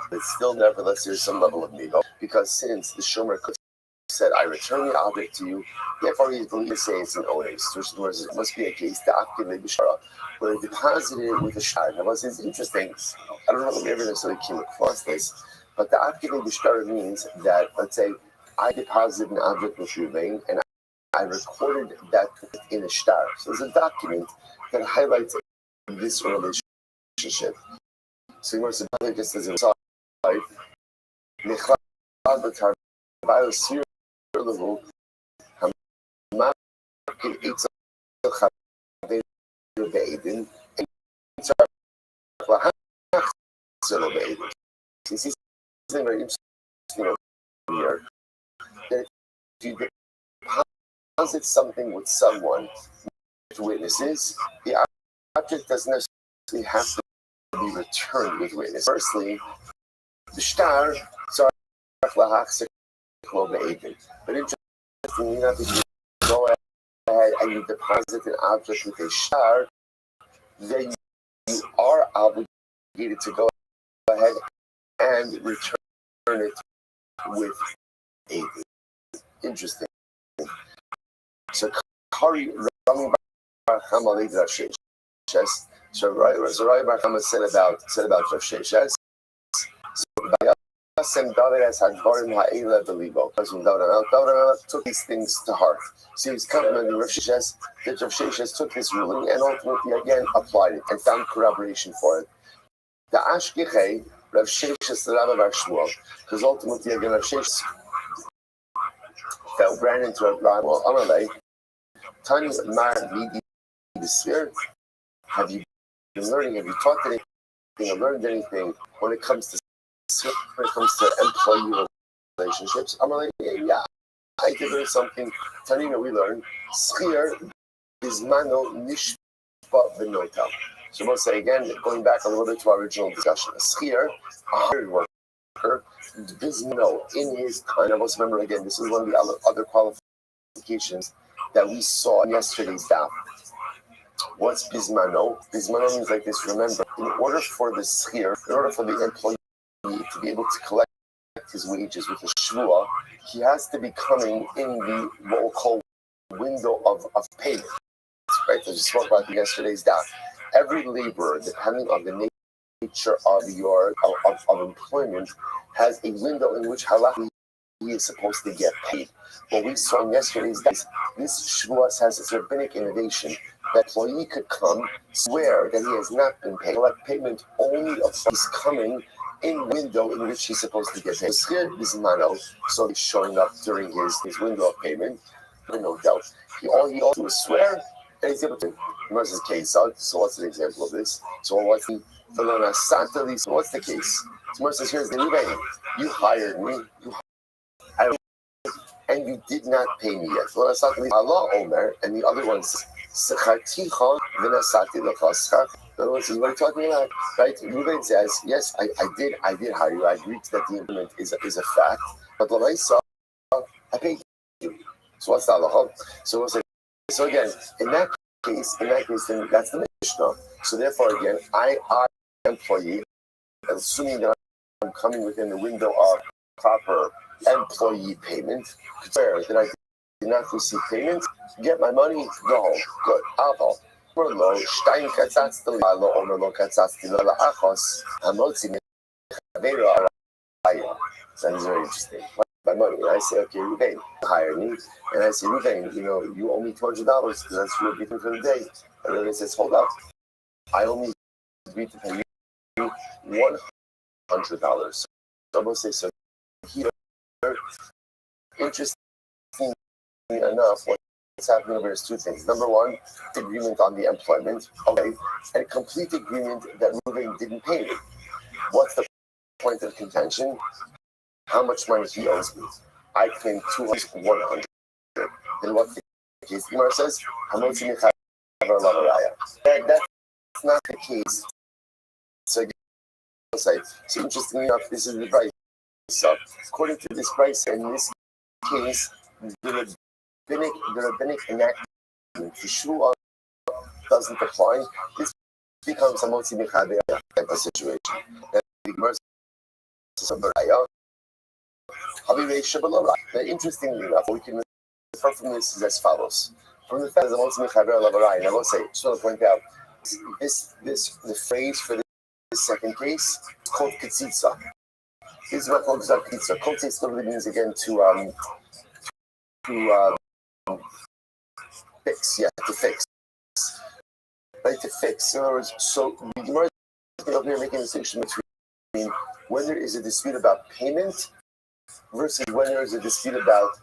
But still, nevertheless, there's some level of ego because since the shomer could said, I return the object to you, therefore he is believed to say it's an onus. Which words it must be a case the afkilei b'shara where it deposited it with a shard. Now, what's interesting? I don't know if we ever necessarily came across this, but the afkilei b'shara means that, let's say, I deposited an object with Ruvain and I recorded that in a shtar. So there's a document that highlights this relationship. So you say, just as an aside, you see something very interesting over here. That if you deposit something with someone, with witnesses, the object doesn't necessarily have to be returned with witnesses. Firstly, the shtar, but interestingly enough, if you go ahead and you deposit an object with a shtar, then you are obligated to go ahead and return it with a interesting. So Kari Rami Bar Chama leads Rav Sheshes. So Rabbi Bar Chama said about Rav Sheshes. David took these things to heart. So he's complimenting Rav Sheshes that Rav Sheshes took this ruling and ultimately again applied it and found corroboration for it. The Ashkechei, Rav Sheshes, the Rabbi Bar Shmuel, because ultimately again Rav Sheshes ran into a Rabbi Amalei. Tani Mar Midi the Sphere. Have you been learning? Have you taught anything or learned anything when it comes to employee relationships? I'm like, yeah, I did learn something. Tanina, we learned Schir is mano nishpa b'notam. So we'll say again, going back a little bit to our original discussion. Schir, a hired worker, bismano in his kind. I must remember again. This is one of the other qualifications that we saw in yesterday's daf. What's bismano? Bismano means like this. Remember, in order for the schir, in order for the employee to be able to collect his wages with a shvua, he has to be coming in the what we'll call window of payment. right? As we spoke about yesterday's daf. Every laborer, depending on the nature of of employment, has a window in which halachically he is supposed to get paid. What we saw in yesterday's daf, this Shavuos has this rabbinic innovation that employee could come, swear that he has not been paid, collect payment only of he's coming in window in which he's supposed to get paid. So he's showing up during his window of payment, no doubt. He also will swear and he's able to immerse his case out. So what's an example of this? So what's the what's the case? Tomorrow says, here's the Ruvain. You hired me, and you did not pay me yet. Allah Omer, and the other one says, in other words, what are you talking about? Right? Ruvain says, yes, I did hire you. I agreed that the implement is a fact, but what I saw, I paid you. So what's the halacha? So we'll say, so again, in that case, then that's the Mishnah. So therefore, again, I employee, assuming that I'm coming within the window of proper employee payment, swear that I did not receive payment, get my money, go home. Good. Alcohol. That is very interesting. My money. And I say, okay, Ruvain, hire me. And I say, Ruvain, you owe me $200 because that's your given for the day. And then he says, hold up. I only agreed to pay you $100. So I'm going to say, so here, interesting enough, what's happening over is two things. Number one, agreement on the employment, okay, and complete agreement that Ruvain didn't pay me. What's the point of contention? How much money he owes me? I claim 100. Then what's the case? The Gemara says, that's not the case. So interestingly enough, this is the price. So according to this price, in this case, the rabbinic enactment for sure doesn't apply. This becomes a multi-mechaber type of situation. And the Gemara says, interestingly enough, we can refer from this is as follows. From the fact that the multi-mechaber lavarai, and I will say, just want to point out, the phrase for this second case is called ketzitza. This is what called ketzitza. Ketzitza literally means again to fix. Yeah, to fix. Right, to fix. In other words, so the Gemara is over here making a distinction between when there is a dispute about payment versus when there is a dispute about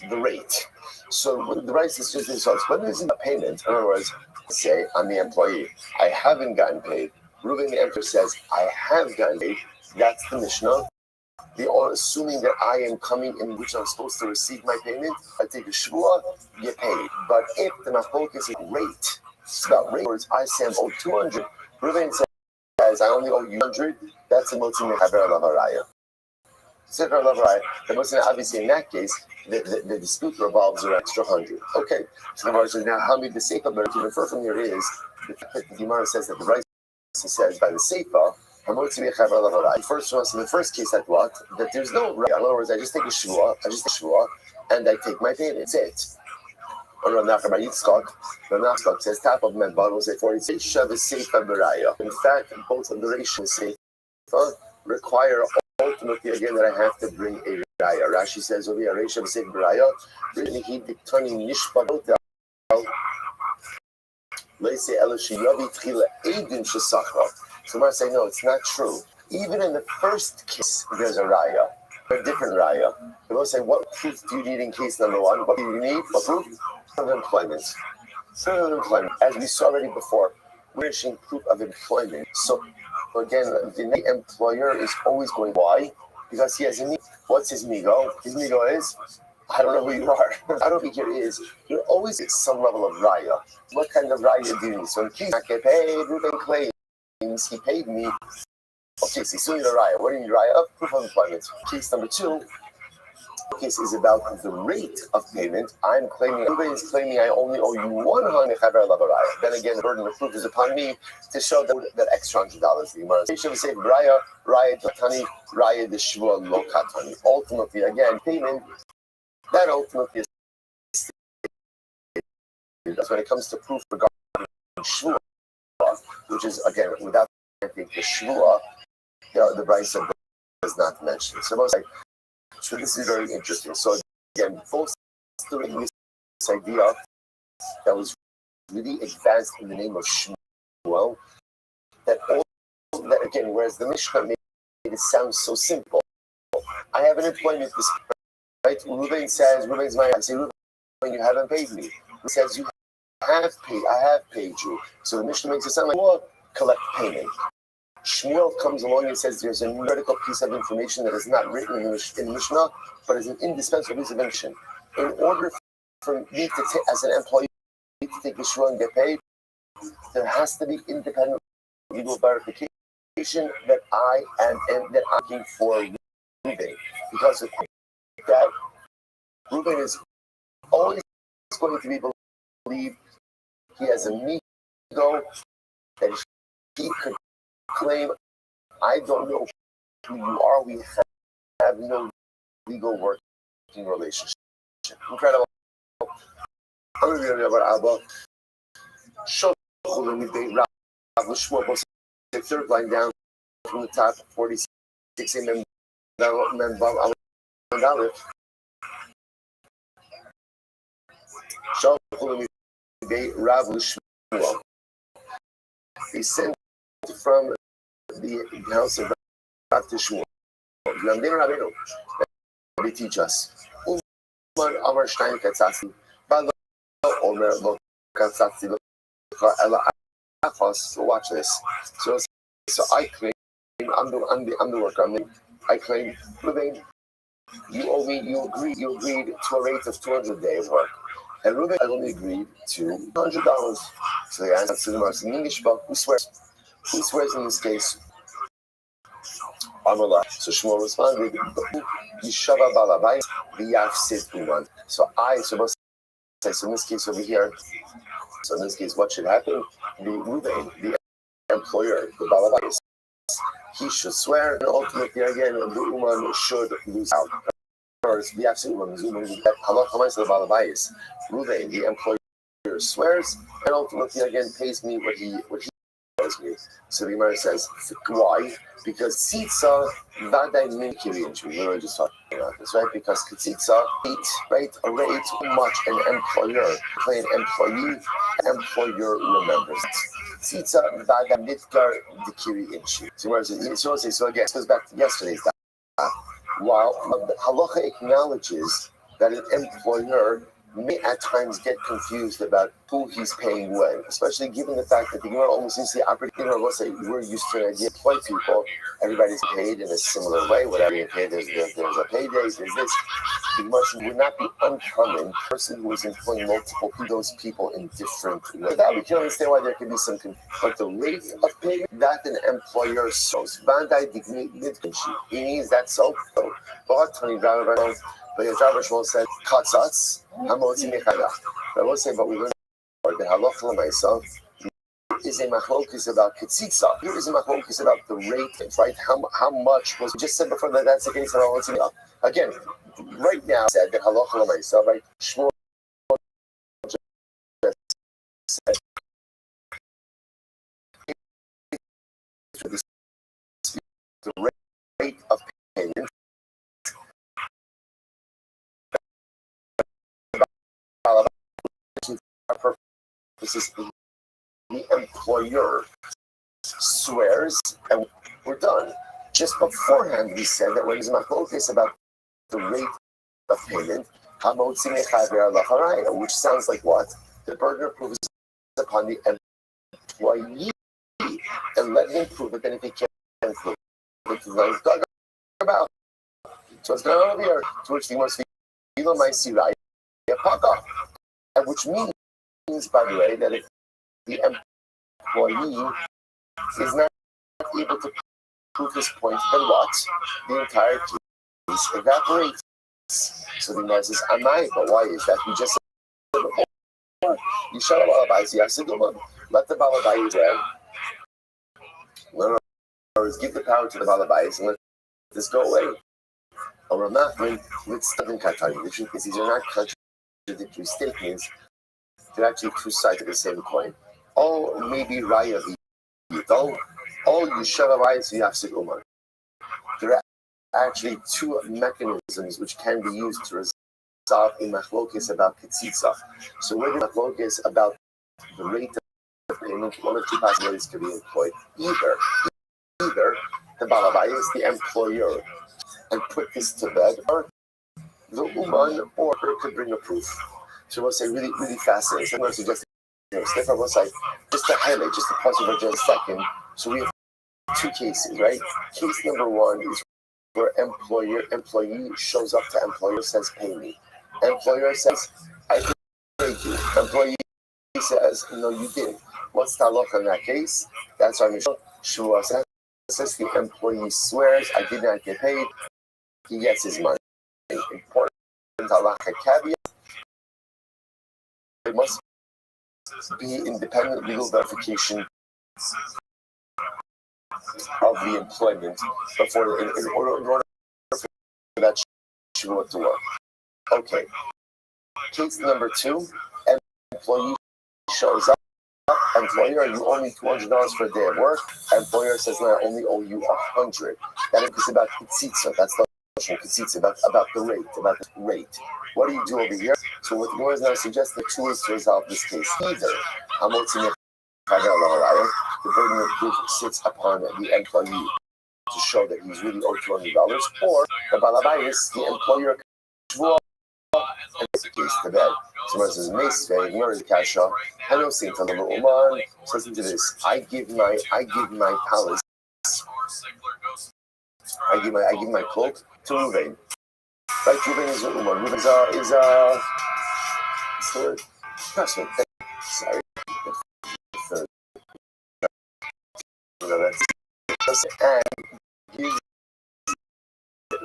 the rate. So the right is just this. When there is a payment, in other words, say I'm the employee, I haven't gotten paid. Reuben the emperor says I have gotten paid. That's the Mishnah. They are assuming that I am coming in which I'm supposed to receive my payment. I take a shvua, get paid. But if the machloek is rate, it's about rate. I say I'm owed 200. Reuben says I only owe you 100. That's a multi mechaber lavaraya. The Muslim, obviously in that case, the dispute revolves around extra 100. Okay, so the Gemara says now how many the seifa, but to refer from here is the fact that the Gemara says that the right says by the seifa. First one, so the first case that what? That there's no right. In other words, I just take a shvua, and I take my payment. That's it. Or Rav Yitzchak says top of my bottle say 46 shav is seifa beraya. In fact, both of the ratio seifa require ultimately again that I have to bring a raya. Rashi says over here, ratio seifa beraya. He turning nishpadot. Let's say Elishayavi Tchila Eidin Shesachra. So I'm going to say, no, it's not true. Even in the first case, there's a raya, a different raya. We're going to say, what proof do you need in case number one? What do you need? What proof? Of employment. Proof of employment. As we saw already before, we're issuing proof of employment. So again, the employer is always going, why? Because he has a need. What's his migo? His migo is, I don't know who you are. I don't think here is. You're always at some level of raya. What kind of raya do you need? So in case I get paid, Reuben claims he paid me. Okay, so he's suing the raya. What do you need raya? Proof of employment. Case number two. Case is about the rate of payment. I'm claiming, Reuben is claiming I only owe you 100 chaber lavaraya. Then again, the burden of proof is upon me to show that extra $100. The Gemara say raya tatani, raya the shvua lo katani. Ultimately, again, payment. That ultimately is that's when it comes to proof regarding Shvua, which is, again, without the Shvua, the Brisa does not mention. So this is very interesting. So again, both doing this idea that was really advanced in the name of Shmuel, that again, whereas the Mishnah made it sound so simple. I have an employment dispute, right? Reuben says, Reuben's my, I say, Reuben, you haven't paid me. He says, you have paid, I have paid you. So the Mishnah makes it sound like, well, collect payment. Shmuel comes along and says there's a critical piece of information that is not written in the Mishnah, but is an indispensable piece of information. In order for me to take, as an employee, to take the Shmuel and get paid, there has to be independent legal verification that I am looking for Reuben, because of that, Reuben is always going to be believed. He has a ego that he could claim, I don't know who you are. We have no legal working relationship. Incredible. I'm going to be about Abba. The third line down from the top, 46 and then Bob Aleph. He sent from the house of Rav to Shmuel. They teach us. So watch this. So I claim I'm the worker. I claim, Reuben, you owe me. You agreed to a rate of $200 a day of work, and Reuben only agreed to $100. So they asked to the in English book, who swears? Who swears in this case? Amala. So Shmuel responded, Yishava Balabais v'yafsid uman. So in this case over here. So in this case, what should happen? The Reuben, the employer, the Balabais, he should swear, and ultimately again, the Uman should lose out. First, the absolute Uman, that Halakha the Balabais, Reuben, the employer, swears, and ultimately again pays me what he owes me. So the Gemara says, why? Because Tzitza Vadai Minkiri, and we were just talking about this, right? Because Tzitza right, a rate much an employer, an employer remembers. Tzitza Vadai Mitkar Dikiri Inchi. So again, this goes back to yesterday's data. While the halacha acknowledges that an employer may at times get confused about who he's paying when, especially given the fact that the Gemara almost seems to will say we're used to an idea of employed people, everybody's paid in a similar way, whatever you pay, there's a payday, there's this. The Gemara would not be uncommon, a person who is employing multiple of those people in different ways. That we can understand why there can be some confusion. But the rate of payment that an employer shows, he needs that so. But Rabbi said, "Katzatz, hamotzi mechada." I will say, but we learn the halacha l'maisa is a machlokes about ketzitza. Here is a machlokes about the rate, right? How much was? We just said before that that's the case of hamotzi mechada. Again, right now said that halacha l'maisa, right? Shmuel said the rate of payment. Purposes, the employer swears, and we're done. Just beforehand, we said that when there's a focus about the rate of payment, which sounds like what? The burden of proof is upon the employee, and let him prove it. Then if he can't prove it, it's talking about. So it's going over here, to which the most people might see right, and which means, by the way, that if the employee is not able to prove his point, then what? The entire case evaporates. So the Gemara says, "Amai," but why is that? We just said before. You shut up Balabais, let the Balabais down. In other words, give the power to the Balabais and let this go away. Or Ramachman with stubborn katani. The truth is, these are not contradictory statements. They're actually two sides of the same coin. Oh, maybe Raya Vito. Oh, you shall arise Yafsik Umar. There are actually two mechanisms which can be used to resolve a machlokes about Ketzitza. So where the machlokes about the rate of payment, one of two possibilities could be employed. Either the Balabayas, the employer, and put this to bed, or the Uman, or could bring a proof. So we'll say really, really fascinating. So I'm going to suggest Stefan was like, just to highlight, just to pause for just a second. So we have two cases, right? Case number one is where employee shows up to employer, says, pay me. Employer says, I paid you. Employee says, no, you didn't. What's the halacha in that case? That's our mission. Shua says the employee swears, I did not get paid. He gets his money. Important halacha caveat. There must be independent legal verification of the employment before, in order for that shua to work. Okay. Case number two, employee shows up. Employer, you owe me $200 for a day of work. Employer says, no, I only owe you $100. That is about Ketzitza. That's the Ketzitza, about the rate. What do you do over here? So what the Gemara is now suggesting two ways to resolve this case. Either the burden of proof sits upon the employee to show that he's really owed $200, or the balabayas, the employer, and the case to bed. So it says, Meisvei, Murray Kasha, Hello Saint Oman, says into this, I give my palace, I give my cloak to Ruvain. Right, Ruvain is a Uman. Ruvain is a third person. Sorry. And gives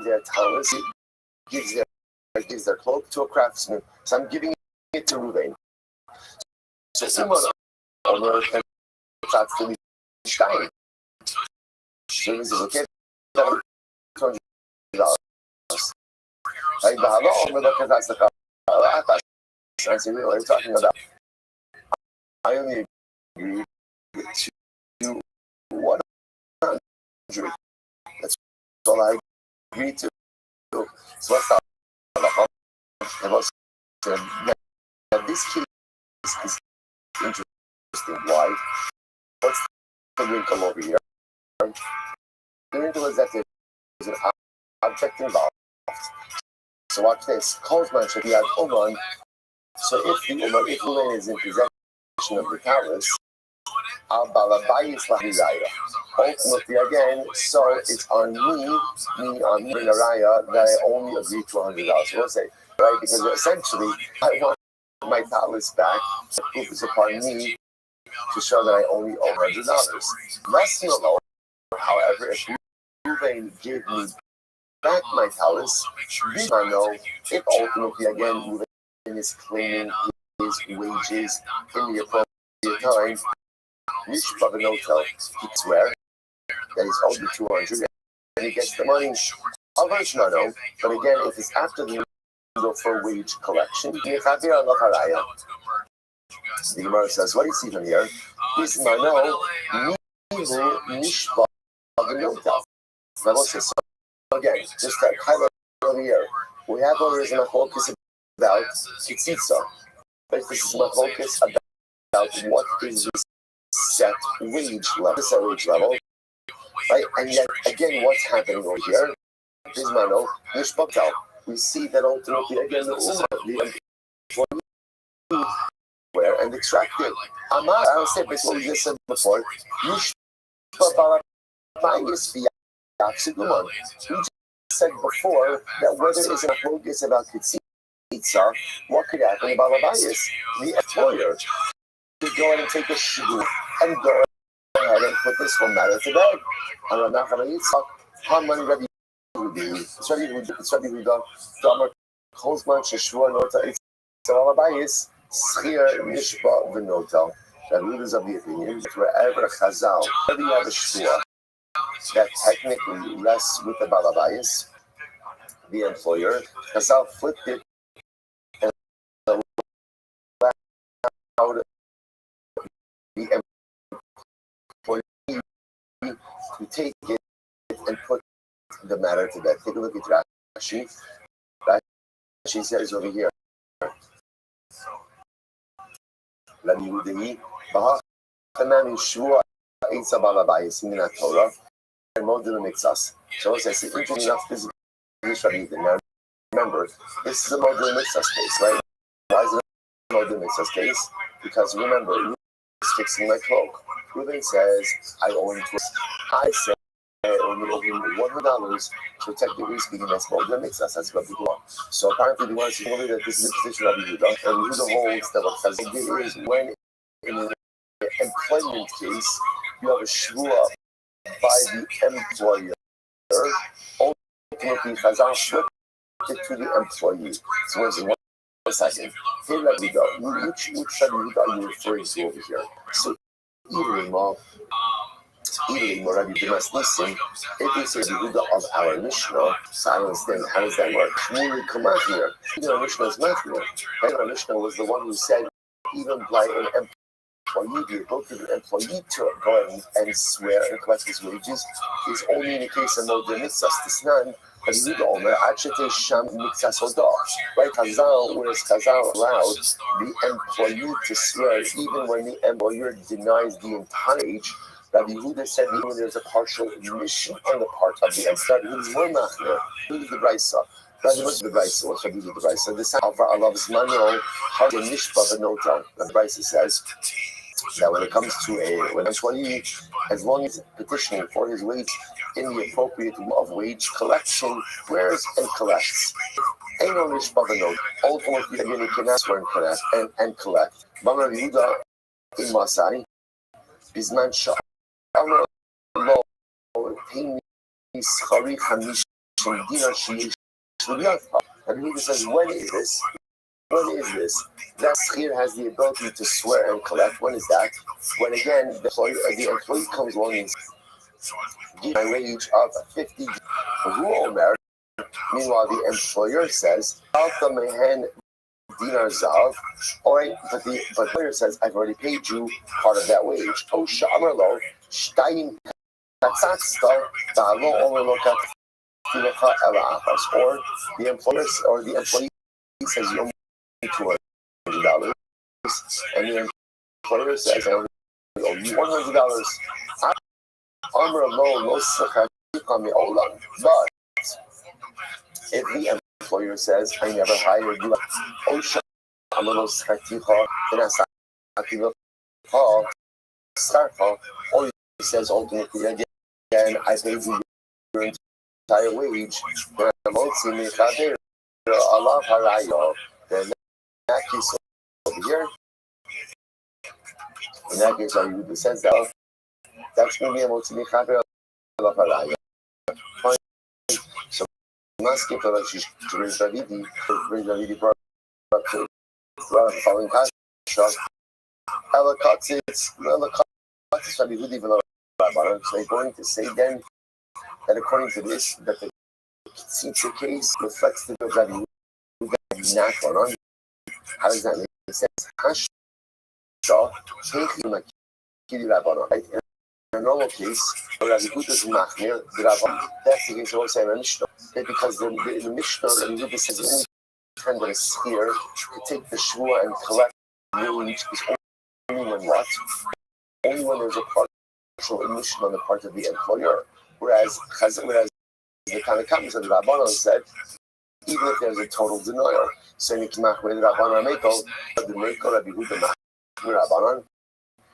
their talents, gives their cloak to a craftsman. So I'm giving it to Ruvain. So someone over and starts to be Stein. So this is okay. $200. Like the hello, look at that's the I say, what are you talking about? I only agree to 100. That's all I agree to. So what's the now this case is interesting. Why? What's the wrinkle over here? The wrinkle is that there's an object involved. So watch this. Kozman should be at Oman. So if Uman is in possession of the palace, Al Balabayis Lahiraya. Ultimately, again, so it's on me, in Araya, that I only agree to $100. So we'll say, right? Because essentially, I want my palace back. The proof is upon me to show that I only owe $100. Less than lower. However, if Ruvain gave me back my palace, we don't know if ultimately, again, Ruvain is claiming his wages in the appropriate time. Mishpav no tell, he swear that he's owed the 200 and he gets the money. Others no, but again, if it's after the window for wage collection, the Gemara says, what do you see from here? This mano, Mishpav no tell. So again, just like highlight over here, we have over here a focus about Ketzitza, but this is my focus about what is this set wage level, right? And yet again, what's happening over here? Bismano, Nishbakal. We see that ultimately again the employee where and extracted. Amar, I'll say based on what we just said before. Nishbakal. We just said before that whether it's a focus about Ketzitza, what could happen about Balabayas? The employer could go ahead and take a shoe and go ahead and put this whole matter to bed. And I'm not going to eat how many Rabbi would be? It's Rabbi who got Damar Kozman Sheshua Nota. It's Balabayas, Schir Nishba Venota. The rulers of the opinion that wherever Chazal, whether you have a shua that technically rests with the Balabayas, the employer, Chazal flipped it and allowed You take it and put the matter to bed. Take a look at Rashi. Rashi says over here, Rabbi Yehuda, Bahachanami Shua Eitza Balabayis in the Torah, and Model makes us. So it says, interesting enough, this is Rabbi Yehuda. Now, remember, this is a Model makes us case, right? Why is it a Model makes us case? Because remember, Reuben is fixing my cloak. Reuben says, I owe him $20. I say, I owe him $100 to protect the risk against Model makes us as Rabbi Yehuda. So apparently, the one is only that this is the position of Rabbi Yehuda, and Yehuda holds that what Chazal is when in an employment case, you have a shvua by the employer. Ultimately, Chazal flipped it to the employee. So where's one second? Here, let me go. Which Rabbi Yehuda are you referring to over here? So, Rabbi Demasnisim, if we say the Yehuda of our Mishnah, so I don't understand how does that work? Shmuel Kamachir. Even our Mishnah is Machir. Our Mishnah was the one who said, even by an employee, the ability of the employee to go ahead and swear and collect his wages is only in the case of Modeh Mitzvahs Tisnan, but Yehuda Omer, Achete Sham Mitzvahs Hodah. Right? Chazal, whereas Chazal allowed the employee to swear even when the employer denies the entire age, Rabbi Yehuda said even when there's a partial admission on the part of the employer, Yehuda is more machmir. Yehuda the Brisa. Rabbi Yehuda the Brisa. What's Rabbi Yehuda the Brisa? This Alva Alav's Mano Harga Nishba Benota. The Brisa says that when it comes to when an employee, as long as petitioning for his wage in the appropriate of wage collection, swears and collects. Ain't no Nishba Benota. Ultimately, again, he cannot swear and collect. But Rabbi Yehuda in Masai is man shah. Rabbi Yehuda says, when is this? When is this? That schir has the ability to swear and collect. When is that? When again, the employee comes along and gives a wage of 50 Omer. Meanwhile, the employer says, Alta mehen dinar zav. All right, but the employer says, I've already paid you part of that wage. Oh, sha'amarlo, shtayim katzaksta, ta'alo omerlo katzilecha ela achas. Or the employee says, you owe me $200, and the employer says, I owe you $100. Amarlo lo sechachika me'olam. But if the employer says, I never hired you, oh, sha'amarlo sechachika, then or he says ultimately again, I paid you your entire wage, then Allah harayo. Then in that case over here, in that case, Yehuda says that that's going to be able to make happy Allah harayo. So must give like she's to raise Davidi brought up to following kasha. Ela cuts Rabbi Yehuda even Rabbanan. So they're going to say then that according to this, that the Tzitza case reflects the Rabbi Yehuda not Rabbanan. How does that make sense? Hasha Teichi Makiri Rabbanan. Right? In a normal case, Rabbi Yehuda is Machmir, the Rabbanan. That's the case of what's in the Mishnah. Because the Mishnah, Rabbi Yehuda says the only time that is here to take the shvua and collect wage is only when what? Only when there's a partial admission on the part of the employer. Whereas the Tanakhama of the Rabbanan said, even if there's a total denial, so in the Rabbanan Meiko, the Meiko Rabbi Yehuda Machmir Rabbanan.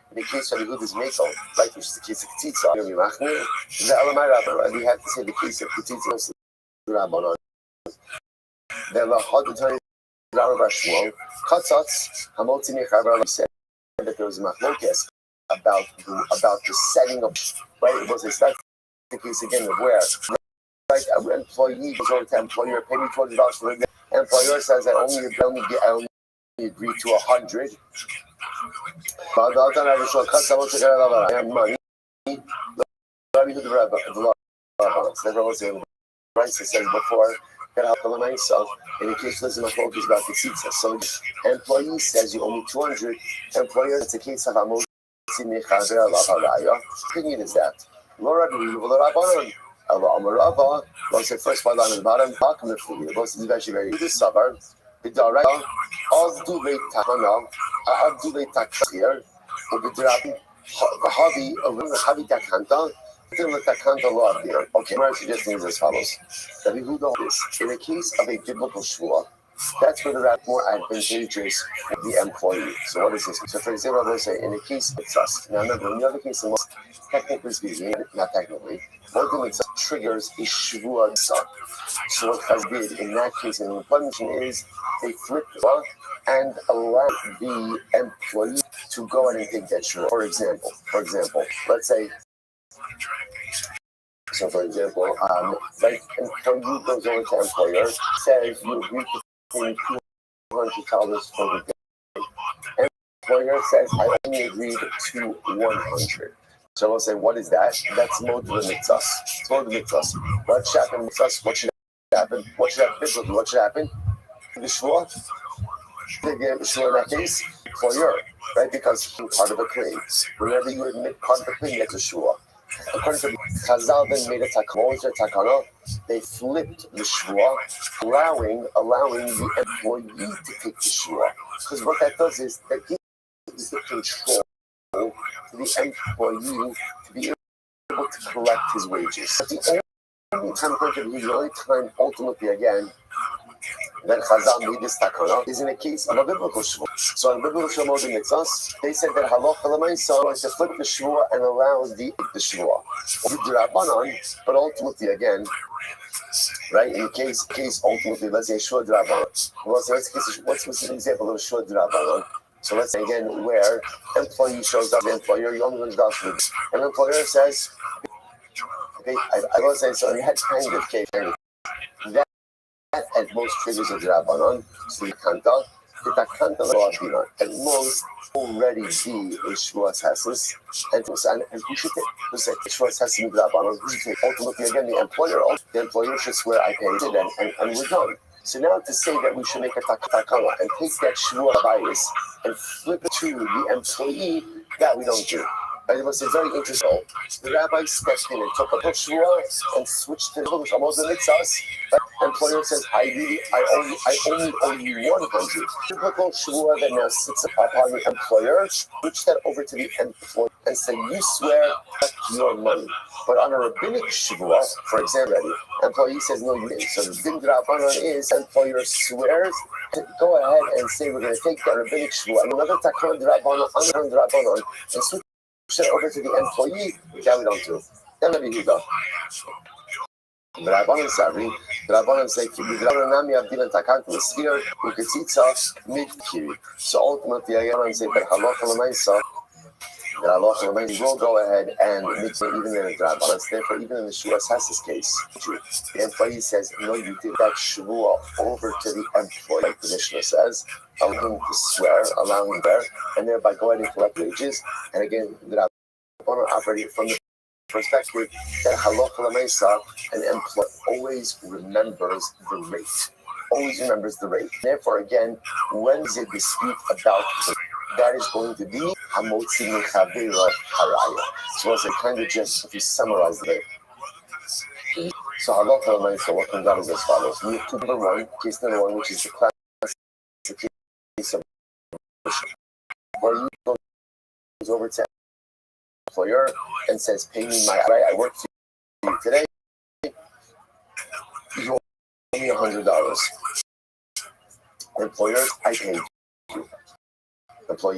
In the case of Rabbi Yehuda's Meiko, right, which is the case of Ketitza, Rabbi Machmir, the Elamai Rabbanan, we have to say the case of Ketitza Rabbanan. Then the Hadutani Rabbi Shmuel, Katzatz, Hamotzi Mechaber said that there was a machlokes about the setting of, right? It was the case again of where, right? An employee goes over to employer, pay me $20 for the employer says I only agree to 100. But the other Rabbi Shmuel Katzatz, I have money. Rabbi Yehuda the Rabbi says before. In the case there's a focus about the tzitza. So employee says you owe me 200. Employer, it's a case of amos. Opinion is that Laura, let's say first one on the bottom, most is actually very good suburb. The direct all do late Tahana, all do late Taxir, or the Drabi, the Hobby Takanta, the Takanta law here. Okay, my suggestion is as follows. That we do this in the case of a biblical shua. That's where they're more advantageous for the employee. So what is this? So for example, let's say in a case of trust. Now remember, in the other case, technically speaking, not technically, one thing that triggers a shvua tzah. So what Chaz did in that case in the employment is they flipped the and allowed the employee to go ahead and take that shvua. For example, let's say. So for example, like employee goes over to employer, says you agree to pay $200 for the day. Employer says I only agreed to 100. So we'll say, what is that? That's mod mitzvahs. It's mod mitzvahs. What should happen mitzvahs? What should happen? What should happen? What should happen? The shvua. The shvua in that case, employer, right? Because part of a claim. Whenever you admit part of the claim, that's a shvua. According to Chazal, then made a takana. They flipped the shvua, allowing the employee to take the shvua. Because what that does is that gives the control to the employee to be able to collect his wages. But the only time, the only time ultimately again that Chazal made this takana is in a case of a biblical shvua. So in biblical shvua in Mitzvahs, they said that halacha l'maisa is to flip the shvua and allow the shvua. But ultimately again, right, in case ultimately, let's say shvua d'Rabbanan. Well, so what's an example of shvua d'Rabbanan? So let's say again where employee shows up, the employer, you only going to go through, and the employer says, okay, I will say so in that kind of case, that at most triggers a Rabbanon, so you can't tell. The Takanta at most already be a Shuas Hasis, and who should say Shuas Hasis with Rabbanon? Who should say ultimately again the employer should swear I paid it and we're done. So now to say that we should make a takana and take that shvua bias and flip it to the employee, that we don't do. And it was very interesting. The rabbi stepped in and took a shvua and switched to English. Almost the mitzvahs. The employer says, I only owe you 100. Typical shvua that now sits upon the employer, switch that over to the employer and say, you swear that's your money. But on a rabbinic shvua, for example, employee says, no, you didn't. So the din d'Rabbanan is employer swears to go ahead and say, we're going to take that rabbinic shvua and another takana d'Rabbanan and switch it over to the employee, that we don't do. Then let me do that. The Rabbanan say, so ultimately, I say that halacha will go ahead and make it even in the Rabbanan. Therefore, even in the Shuas Hasis case, the employee says, no, you did that shvua over to the employee, like the Mishnah says, allowing him to swear, allowing him there, and thereby go ahead and collect wages. And again, the Rabbanan operating from the perspective that halacha l'maisa, an employee always remembers the rate. Therefore, again, when there's a dispute about the that is going to be hamotzi mechavira haraya. So it's a kind of just, if you summarize it. So halacha l'maisa, what comes out is as follows. We have case number one, which is the classic case of where you goes over to employer and says, pay me my right, I worked for you today, you owe me $100. Employer, I paid you. Employee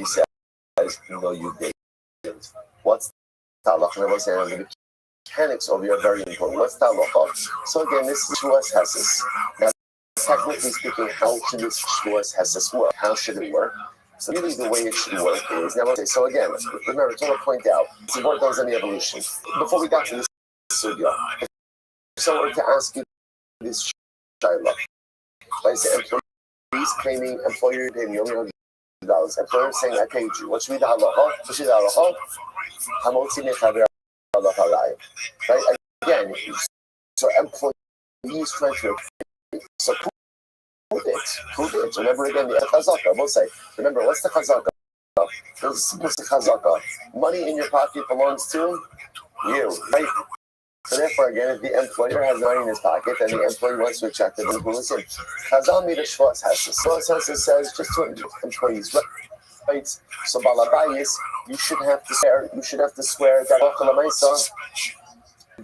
says, no, you didn't. What's halacha? The mechanics over here are very important. What's halacha? So again, this is Shuas Hasis. Now, technically speaking, how should this Shuas Hasis work? How should it work? So really the way it should work is, now so again, remember, I want to point out, it's important to understand the evolution. Before we got to this sugya, if someone were to ask you this shayla, like say, employees claiming employer paid me only $100, employer saying I paid you, what should be the halacha? What should be the halacha? Hamotzi mechaber halacha rai. Right? Again, so employees trying to, so prove it. Remember again, the chazaka, we'll say, remember, what's the chazaka? What's the chazaka? Money in your pocket belongs to You, right? So therefore, again, if the employer has money in his pocket and the employee wants to extract it, listen, Chazal made a Shvas Hesed. Shvas Hesed says just to employees, right? So Balabayis, you should have to swear that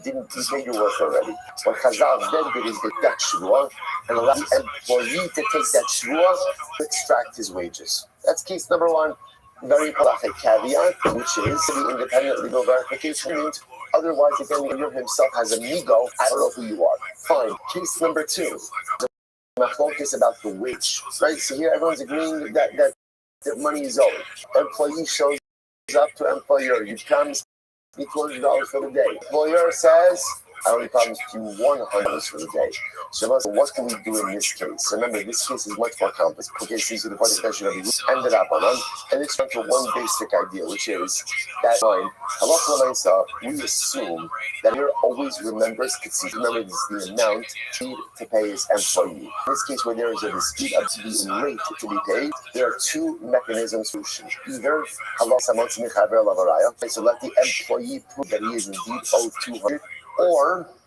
you paid your work already. What Chazal then did is they that shvua and allow the employee to take that shvua to extract his wages. That's case number one. Very halachic caveat, which is the independent legal verification means otherwise the employer himself has a migo. I don't know who you are. Fine. Case number two. My focus about the wage, right? So here everyone's agreeing that money is owed. Employee shows up to employer. You promise me $200 for the day. Employer says, I only promised you $100 for the day. So what can we do in this case? Remember, this case is much more complex. Okay, so the point that we ended up on, and it's to one basic idea, which is that we assume that he always remembers Katzit. Remember, this is the amount paid to pay his employee. In this case, where there is a dispute of the rate to be paid, there are two mechanisms for solution. Either so let the employee prove that he is indeed owed 200,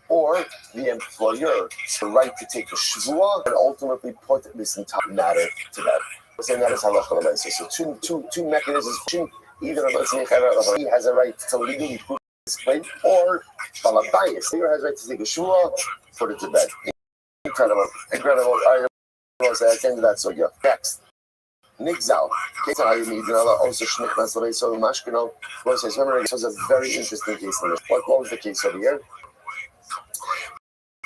or the employer the right to take a shvua and ultimately put this entire matter to bed. So that is halacha l'maaseh. So two mechanisms. Either he has a right to legally prove his claim, or Balabayis, he has a right to take a shvua, put it to bed. Incredible. All right, that's the end of that. So yeah, next. Nigzal. Remember, this was a very interesting case. What was the case over here?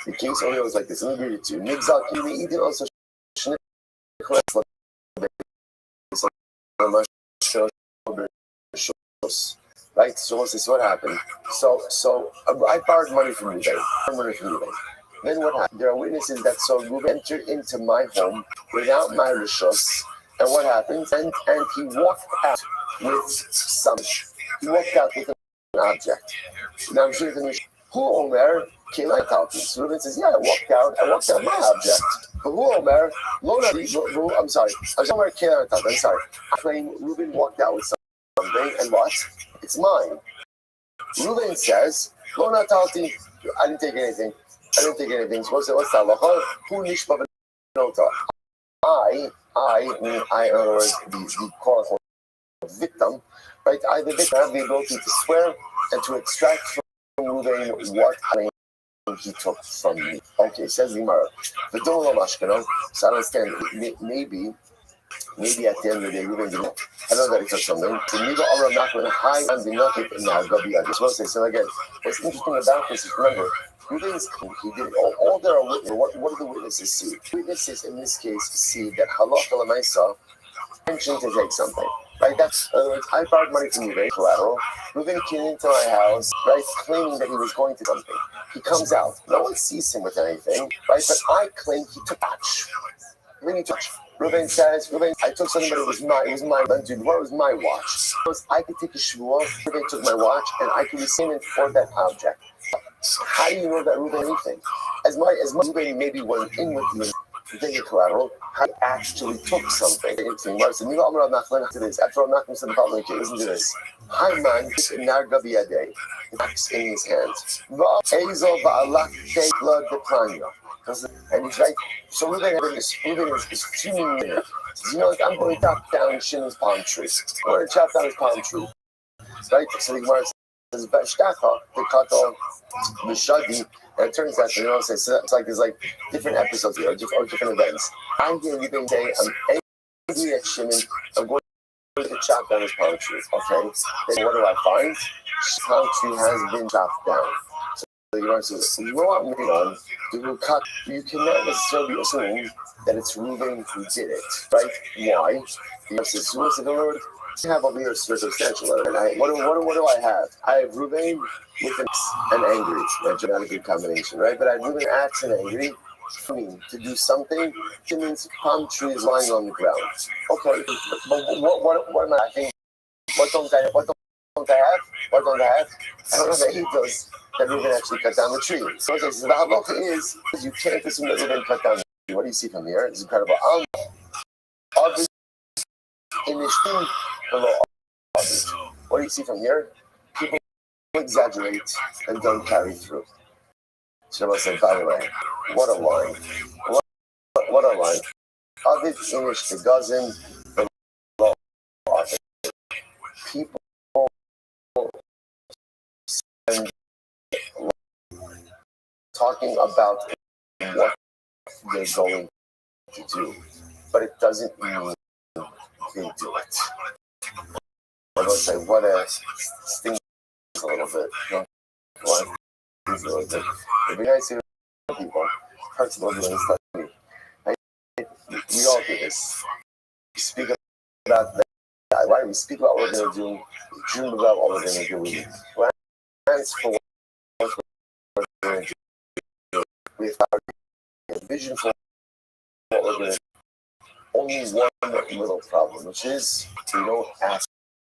The case over here was like this. Let me read it to you. Nigzal kimi idin also right? So this is what happened. So I borrowed money from you, Then what happened? There are witnesses that Ruben entered into my home without my rishos. And what happens? And he walked out with something. He walked out with an object. Now I'm sure who Omer Kelai Talpis. So Ruben says, yeah, I walked out my object. But who Omer I'm sorry. I'm sorry. I claim Ruben walked out with something, and what? It's mine. Ruben says, Lona Talti, I didn't take anything. So what's the halacha? Who nishma v'nota? I, in other words, the quote victim, right? I, the victim, have the ability to swear and to extract from Ruben what he took from me. Okay, says the Gemara. So I understand. Maybe at the end of the day, Ruben didn't. I know that he took something. So again, what's interesting about this is, remember, Ruben's he did all there are witnesses. What do the witnesses see? Witnesses in this case see that halacha l'maaseh intention to take something. Right? That's I borrowed money from Ruben, collateral. Ruben came into my house, right, claiming that he was going to something. He comes out. No one sees him with anything, right? But I claim he took touch. Really touch. Ruben says, I took something, but it was my dude. What was my watch? Because I could take a shvuah. Ruben took my watch, and I could receive it for that object. How do you know that Ruben anything? As much Ruben maybe went in with you, taking collateral, how he actually took something. Interesting. After Nachman said the following, listen to this. Haiman narga biyadei. Axe in his hands. And he's like, so Ruben is fuming there. You know, like, I'm going to chop down Shimon's palm tree. I'm going to chop down his palm tree. Right? So the Gemara says, Vashtacha, the kato, Mishadi, and it turns out, it's like there's like different episodes here, or different events. I'm hearing Ruben say, I'm angry at Shimon, I'm going to chop down his palm tree. Okay? Then what do I find? His palm tree has been chopped down. The Gemara says, you know what, Milan, you cannot necessarily assume that it's Ruben who did it, right? Why? The Gemara says, I have over here circumstantial evidence. What do I have? I have Ruben with an axe and angry. That's not a good combination, right? But I have Ruben axe and angry for me to do something. It means palm tree is lying on the ground. Okay, but what am I thinking? What don't I have? I don't know that he does. That Ruben actually cut down the tree. So the halacha is you can't assume that Ruben cut down the tree. What do you see from here? It's incredible. Obviously, in the stream below. What do you see from here? People exaggerate and don't carry through. So I said, by the way, what a line. What a line. Avid Inish the Gazin, the law. People and talking about what they're going to do, but it doesn't mean they do it. I would say, what a stings a little bit. One, a little bit. It'd be nice to hear people, personal doing stuff. We all do this. We speak about that. Right? We speak about what we're going to do. We dream about what we're going to do. We plans for what we're going to do. We have a vision for what we're going to do. Only one little problem, which is we don't ask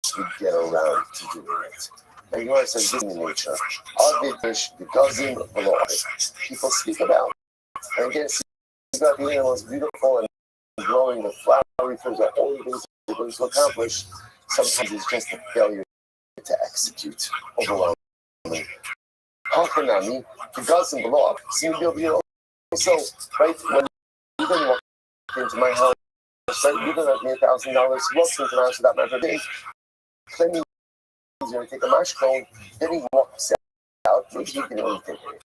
to get around to doing it. And you know, it says this in nature. The dozen below people speak about. And again, speak about being the most beautiful and growing the flowery things are all the things we're going to accomplish. Sometimes it's just a failure to execute overwhelmingly. Hakanami, the dozen below seem to be able to. So, right, when you then walk into my house, right, you then have me $1,000, walks into my house without my day, claiming he's going to take a mashkon, then he walks out, maybe he didn't even take it.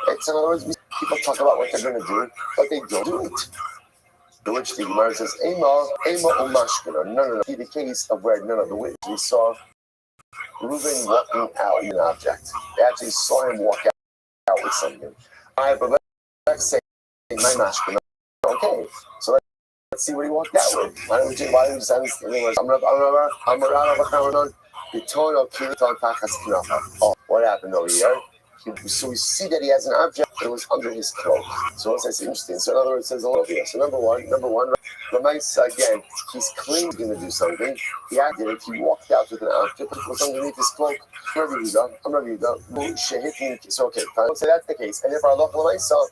It's in other words, people talk about what they're going to do, but they don't do it. The which the Gemara says, Ema umashkina. No. The case of where none of the witch we saw Reuben walking out with an object. They actually saw him walk out with something. Alright, but let's say my mashkina. Okay, so let's see what he walked out with. Why don't we just send this thing? Oh, what happened over here? So we see that he has an object that was under his cloak. So that's interesting. So in other words, it says a little bit. So number one, Ramaisa, again, he's claiming to do something. He acted it. He walked out with an object that was underneath his cloak. I'm ready to go. So okay, fine. So that's the case. And if our local Ramaisa,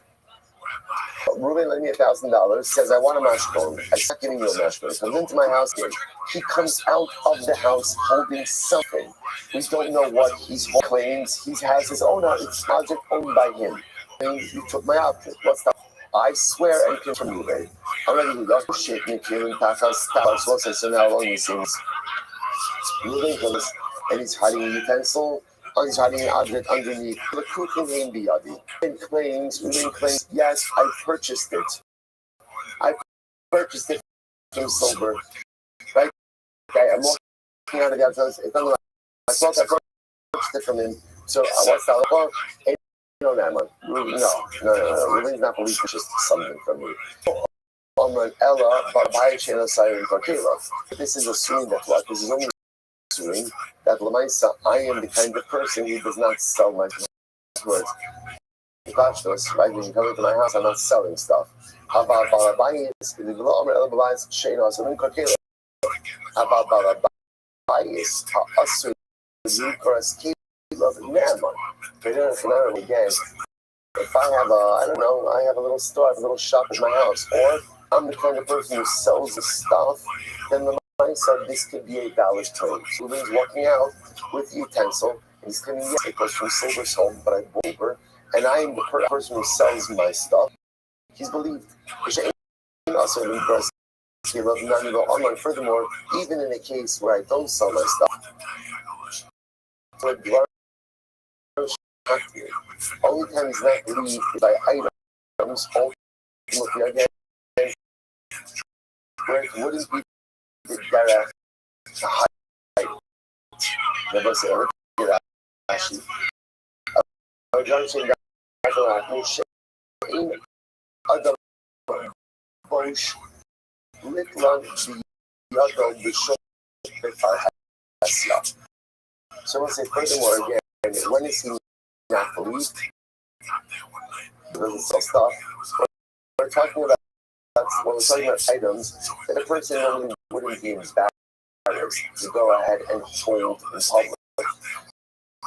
Reuben lent me $1,000, says, I want a mashkon. I'm not giving you a mashkon. He comes into my house again. He comes out of the house holding something. We don't know what he claims. He has his own object owned by him. And you took my object. What's that? I swear and confirm you, babe. I'm ready to go. Shake me, killing, so now long he sings. Reuben comes and he's hiding a utensil. He's hiding an object underneath. The cooking name biyadi. Reuben claims, yes, I purchased it. I purchased it from silver. Right? Okay, I'm walking out of the outside. I thought I purchased it from him. So what's that? Well, no, Reuben's not believing it's just something from me. This is assuming that what? This is only assuming that Lamaisa, I am the kind of person who does not sell my words. Watch this, right? When you come into my house, I'm not selling stuff. About Balabayis, the Villamar Elabayis, Shayna, so Kokela. About Balabayis, Asur, Zukoras, Kilo, Naman. Again, if I have I have a little store, I have a little shop in my house, or I'm the kind of person who sells the stuff, then the mind said this could be a valid trade. So he's walking out with the utensil, and he's claiming, yes, it goes from Silver's home, but I bought over, and I am the person who sells my stuff. He's believed. Furthermore, even in a case where I don't sell my stuff, only time he's not believed by items, ultimately again, where it wouldn't be direct to hide. Never say, look at that. Actually, I'm going to say that other Bosch, Litlan, the other, the show, so we'll say, furthermore, again, when is he not believed? Because it's all stuff. We're talking about, when we're talking about items, that a person normally wouldn't be embarrassed to go ahead and hold in public.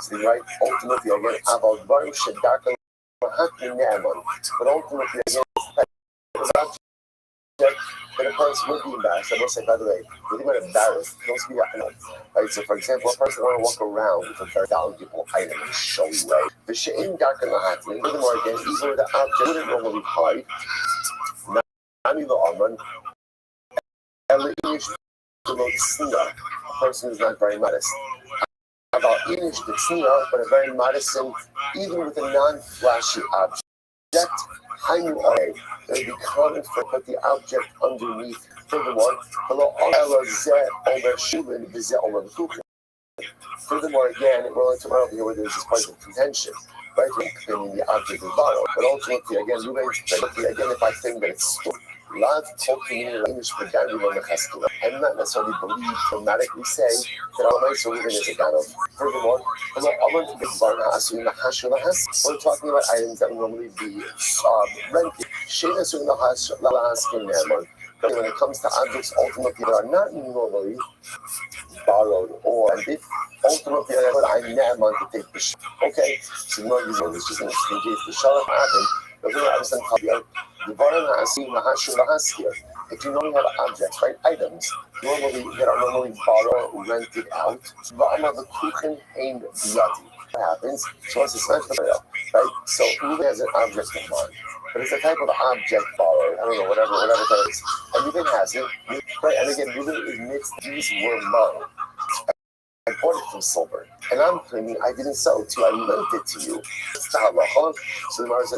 See, right? Ultimately, again, about Baruch Shadaka, but ultimately, again, it's an object then a person would be embarrassed. I will say, by the way, when you get embarrassed, don't be that. Right? So, for example, a person want to walk around with a very valuable item in a showy way. The she'in dark and lahatmin, furthermore, again, even with the object wouldn't normally hide. Nami lo a person is not very modest. About Inish the Tznia, but a very modest and even with a non-flashy object. Hainu Arei, it would be common for put the object underneath. Furthermore, Furthermore, again, we're only tomorrow here where there's this point of contention, right? Meaning the object is borrowed, but ultimately, again, if I think that it's love talking in English for Gandhi and not necessarily believe, dramatically say that Allah is a Gandhi. Furthermore, we're talking about items that would normally be rented. When it comes to objects, ultimately, that are not normally borrowed or rented, ultimately, I never want to take the shot. Okay, so no, this just in case the shot happened. If you normally have objects, right, items, that are normally borrowed or rented out, what happens? So it's a material, right? So Ruben has an object in mind, but it's a type of object borrowed. I don't know, whatever that is. And Ruben has it, right? And again, Ruben admits these were mine. I bought it from silver, and I'm claiming I didn't sell it to you. I lent it to you. It's the halacha. So the Gemara says,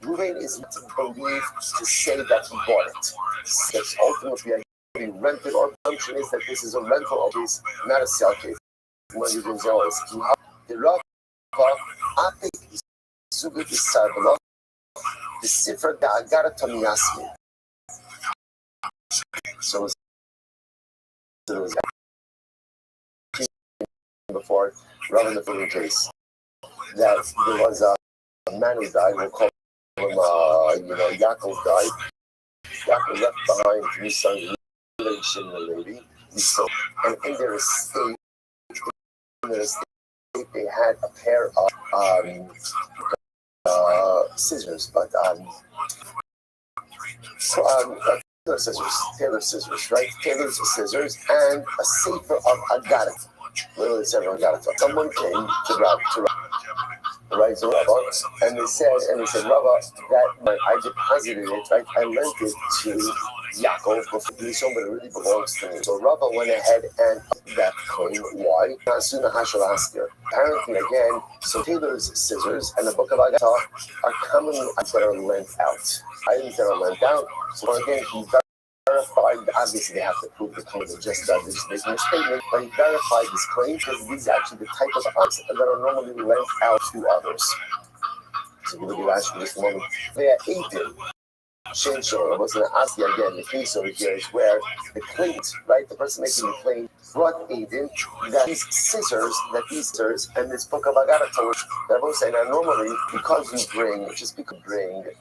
Ruben is not believed to say that he bought it. That's ultimately a rented, or assumption is that this is a rental case, not a sale case. The Rav, Apik Zugit Isarbala, the Sifra da Agara Tomiyasmi. So it was before Rav in the Fulham case that there was a man who died. We'll call him, Yaakov died. Yaakov left behind 3 sons, relation and a lady. And in their estate, they had a pair of scissors, but Taylor scissors, right? Taylor's scissors and a sefer of agarit. Literally sefer of agarit. Someone came to Rabbi, right? So Rabbi, and they said, Rabbi, that I deposited it, right? I lent it to Yaakov before but it really belongs to me. So Rabbi went ahead and that claim. Why? Apparently, again, so Taylor's scissors and the book of Agatha are commonly that are lent out. Items that are lent out. So again, he verified, obviously they have to prove the claim, just this making a statement, but he verified this claim because these are actually the type of items that are normally lent out to others. So we're going to ask you this moment. They are 18. I wasn't asked you again. The case over here is where the claimant, right, the person making the claim, brought Aiden that these scissors, and this book of Agatha, that I was saying that normally, because you bring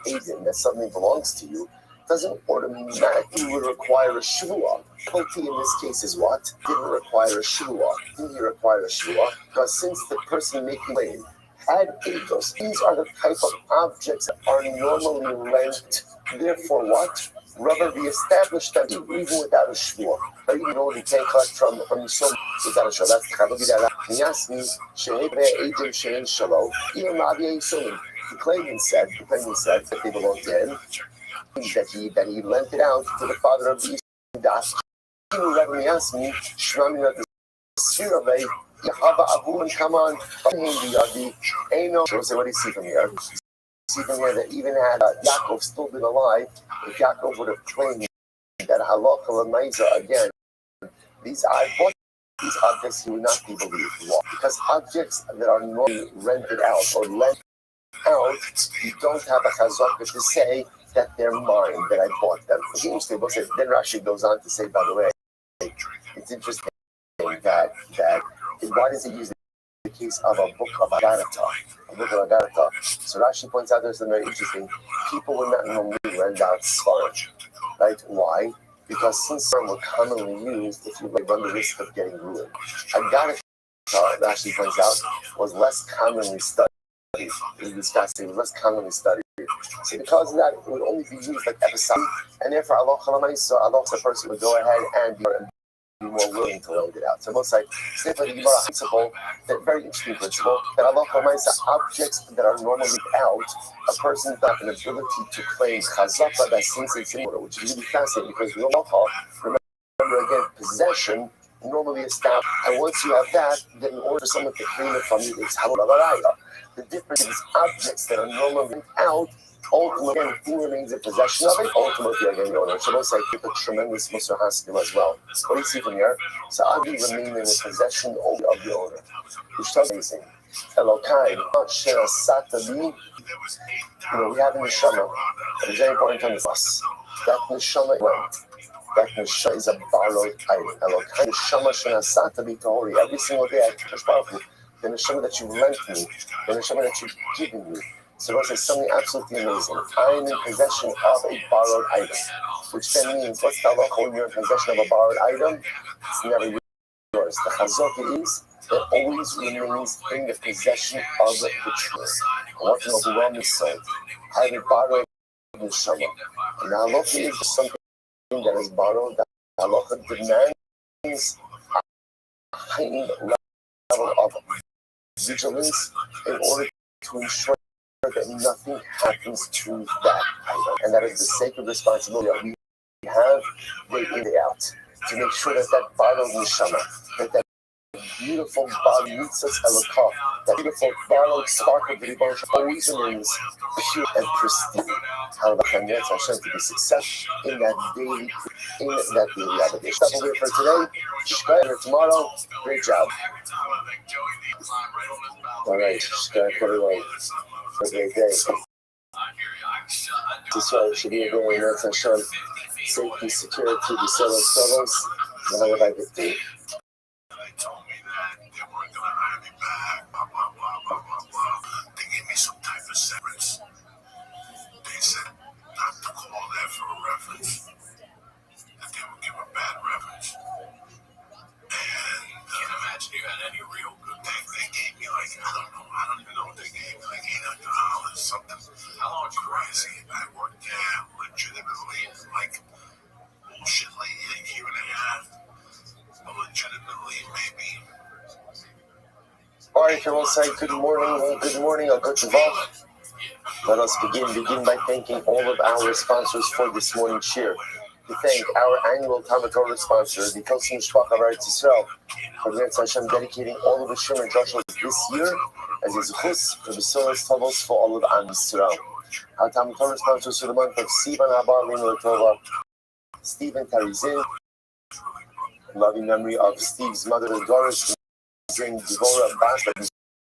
Aiden, that something belongs to you, doesn't automatically would require a shvuah. Penalty in this case is what? Didn't require a shvuah. Didn't he require a shvuah? Because since the person making claim had ethos, these are the type of objects that are normally lent. Therefore, what? Rabbi reestablished them even without a shvuah. But you know, you can't collect from the soul without a shvuah. That's the chavah. Niyasmi she'ebre edim she'en shalom. Even Rabbi Yisrael, the claimant said that they belong to him. That he lent it out to the father of the Das. Rabbi Yasmi shramim at the sphere of a Yahava Abu and come on. So what do you see from here? See from here that even had Yaakov still been alive, if Yaakov would have claimed that halacha l'maisa again, these objects he would not be believed. Why? Because objects that are normally rented out or lent out, you don't have a chazaka to say that they're mine, that I bought them. It's interesting. Then Rashi goes on to say, by the way, it's interesting that why does he use the case of a book of Agartha? So Rashi points out there's something very interesting. People would not normally lend out svarim, right? Why? Because since svarim were commonly used, if you run the risk of getting ruined. Agartha, Rashi points out, was less commonly studied. It was less commonly studied. So because of that, it would only be used like episodic, and therefore Allah the person would go ahead and be more willing to lend it out. So most like simply the Gemara principle, that very interesting principle, that Allah objects that are normally out, a person has an ability to claim chazaka that since it's in order, which is really fascinating because we all remember again, possession normally established. And once you have that, then in order for someone to claim it from you, it's halal. The difference is objects that are normally out, ultimately, again, who remains in possession of it? Ultimately, again, the owner. So most like keep a tremendous Musar Haskim as well. What do you see from here? So Adi remain in the possession of the owner. Which tells amazing. Elokai, Shera Satabi. We have in the Shama. It's very important to understand. That Neshama went. That Neshama is a borrowed item. Elokai, Neshama Shera Satabi Tahori. Every single day I touch powerful. The Neshama that you lent me, the Neshama that you've given me. So this is something absolutely amazing. I am in possession of a borrowed item, which then means, what's the halacha when you're in possession of a borrowed item? It's never yours. The chazaka is, it always remains in the possession of the true. And what an overwhelming sight. I have a borrowed neshama. And the halacha is something that is borrowed. The halacha demands a heightened level of vigilance in order to ensure that nothing happens to that item. And that is the sacred responsibility that we have day in, day out, to make sure that that borrowed neshama, that beautiful body meets us elokah, that beautiful borrowed spark of the Rebbe always remains pure and pristine. How about Hashem to be successful in that daily obligation. That's what we're for today. Shkaya tomorrow. Great job. All right, Shkaya everyone. A great day. This one should be a very nice Hashem. Safety, security, the seven struggles. And I would like it to. They told me that they weren't going to hire me back, blah, blah, blah, blah, blah, blah. They gave me some type of severance. They said not to call that for a reference, that they would give a bad reference. And can't imagine you had any real good thing. They gave me like, I don't even know what they gave me, like $800, something. How long crazy. I worked there legitimately, like bullshit, like a year and a half. Legitimately, maybe. All right, everyone say good morning, or good Shabbat. Let us begin by thanking all of our sponsors for this morning's share. We thank our annual Talmud Torah sponsor, the Kosim Shpach of Eretz Yisrael, for Gretz Hashem dedicating all of the Shir and Joshua this year as a zechus for the Solas Tovos for all of Am Yisrael. Our Talmud Torah sponsors for the month of Sivan Abba Lino Tova, Stephen Tarizin, loving memory of Steve's mother, Doris, Devorah Bas, that we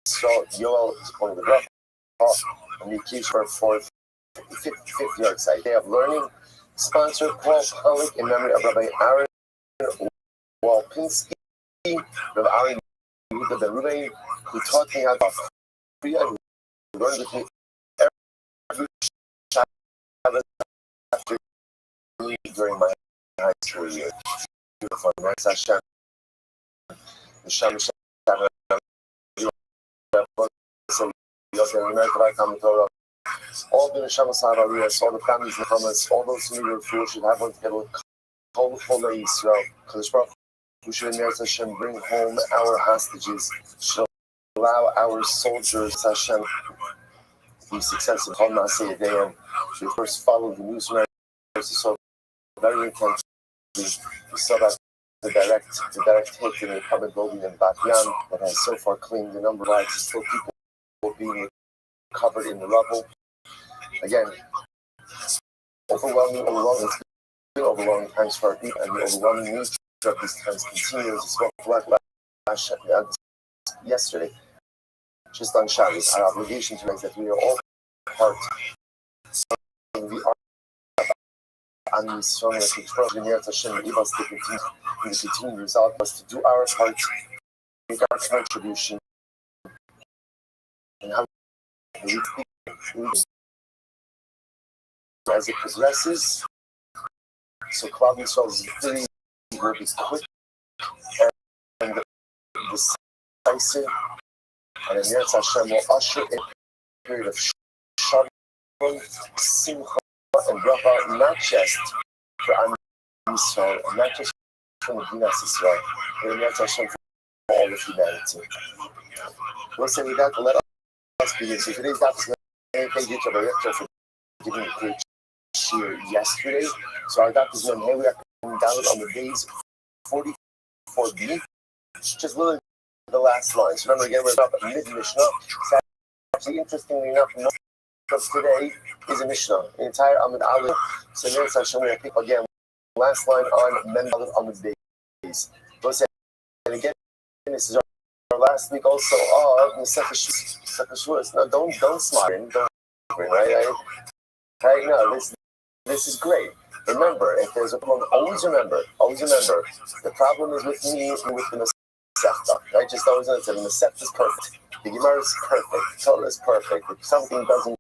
saw Yoel calling the Rothschild, and Nikish for 50th yard site. Day of learning. Sponsor Paul Polik in memory of Rabbi Aaron Walpinski, Rabbi Aaron Yehuda Ben Ruben, who taught me about Kriya, who learned with me every Shabbat after me during my high school year. Beautiful. Next Hashem. Hashem. All the Neshamas Harariyas, all the families in the comments, all those who need refuah should have one together with Kol Cholei Yisrael. Kadosh Baruch Hu should Hashem bring home our hostages, should allow our soldiers, Hashem, be successful. Kol Maaseh Yedayim. We first follow the news from so very intensely. We saw that the direct hit in the apartment building in Bat Yam that has so far claimed the number of lives, still people being covered in the rubble. Again, overwhelming times for our people, and the overwhelming news of these times continues. As well, yesterday, just on Shabbos, our obligation to make that we are all part of the and we strongly express the near Hashem give us the continued result was to do our part, make our contribution, and how we as it progresses. So Klal Yisrael's victory will be quick and decisive, and the near Hashem will usher in a period of simcha and bracha, not just for Am Yisrael, not just for Medina Yisrael, but not just for all of humanity. We'll say with that, let us begin. So today's daf is going to thank you to the Rector for giving a great cheer yesterday. So our daf is going to we are coming down on the days 44b, just literally the last line. So remember again, we're up at mid-Mishnah. So actually, interestingly enough, because today is a Mishnah, the entire Amud Aleph. So next session we pick again last line on Mem Aleph Amud Beis. And again, this is our last week also of Masechah Shavuos. No, don't smile, don't right? No, this is great. Remember, if there's a problem, always remember. The problem is with me and with the Masechta, right? Just always know that the Masechta is perfect. The Gemara is perfect. Torah is perfect. If something doesn't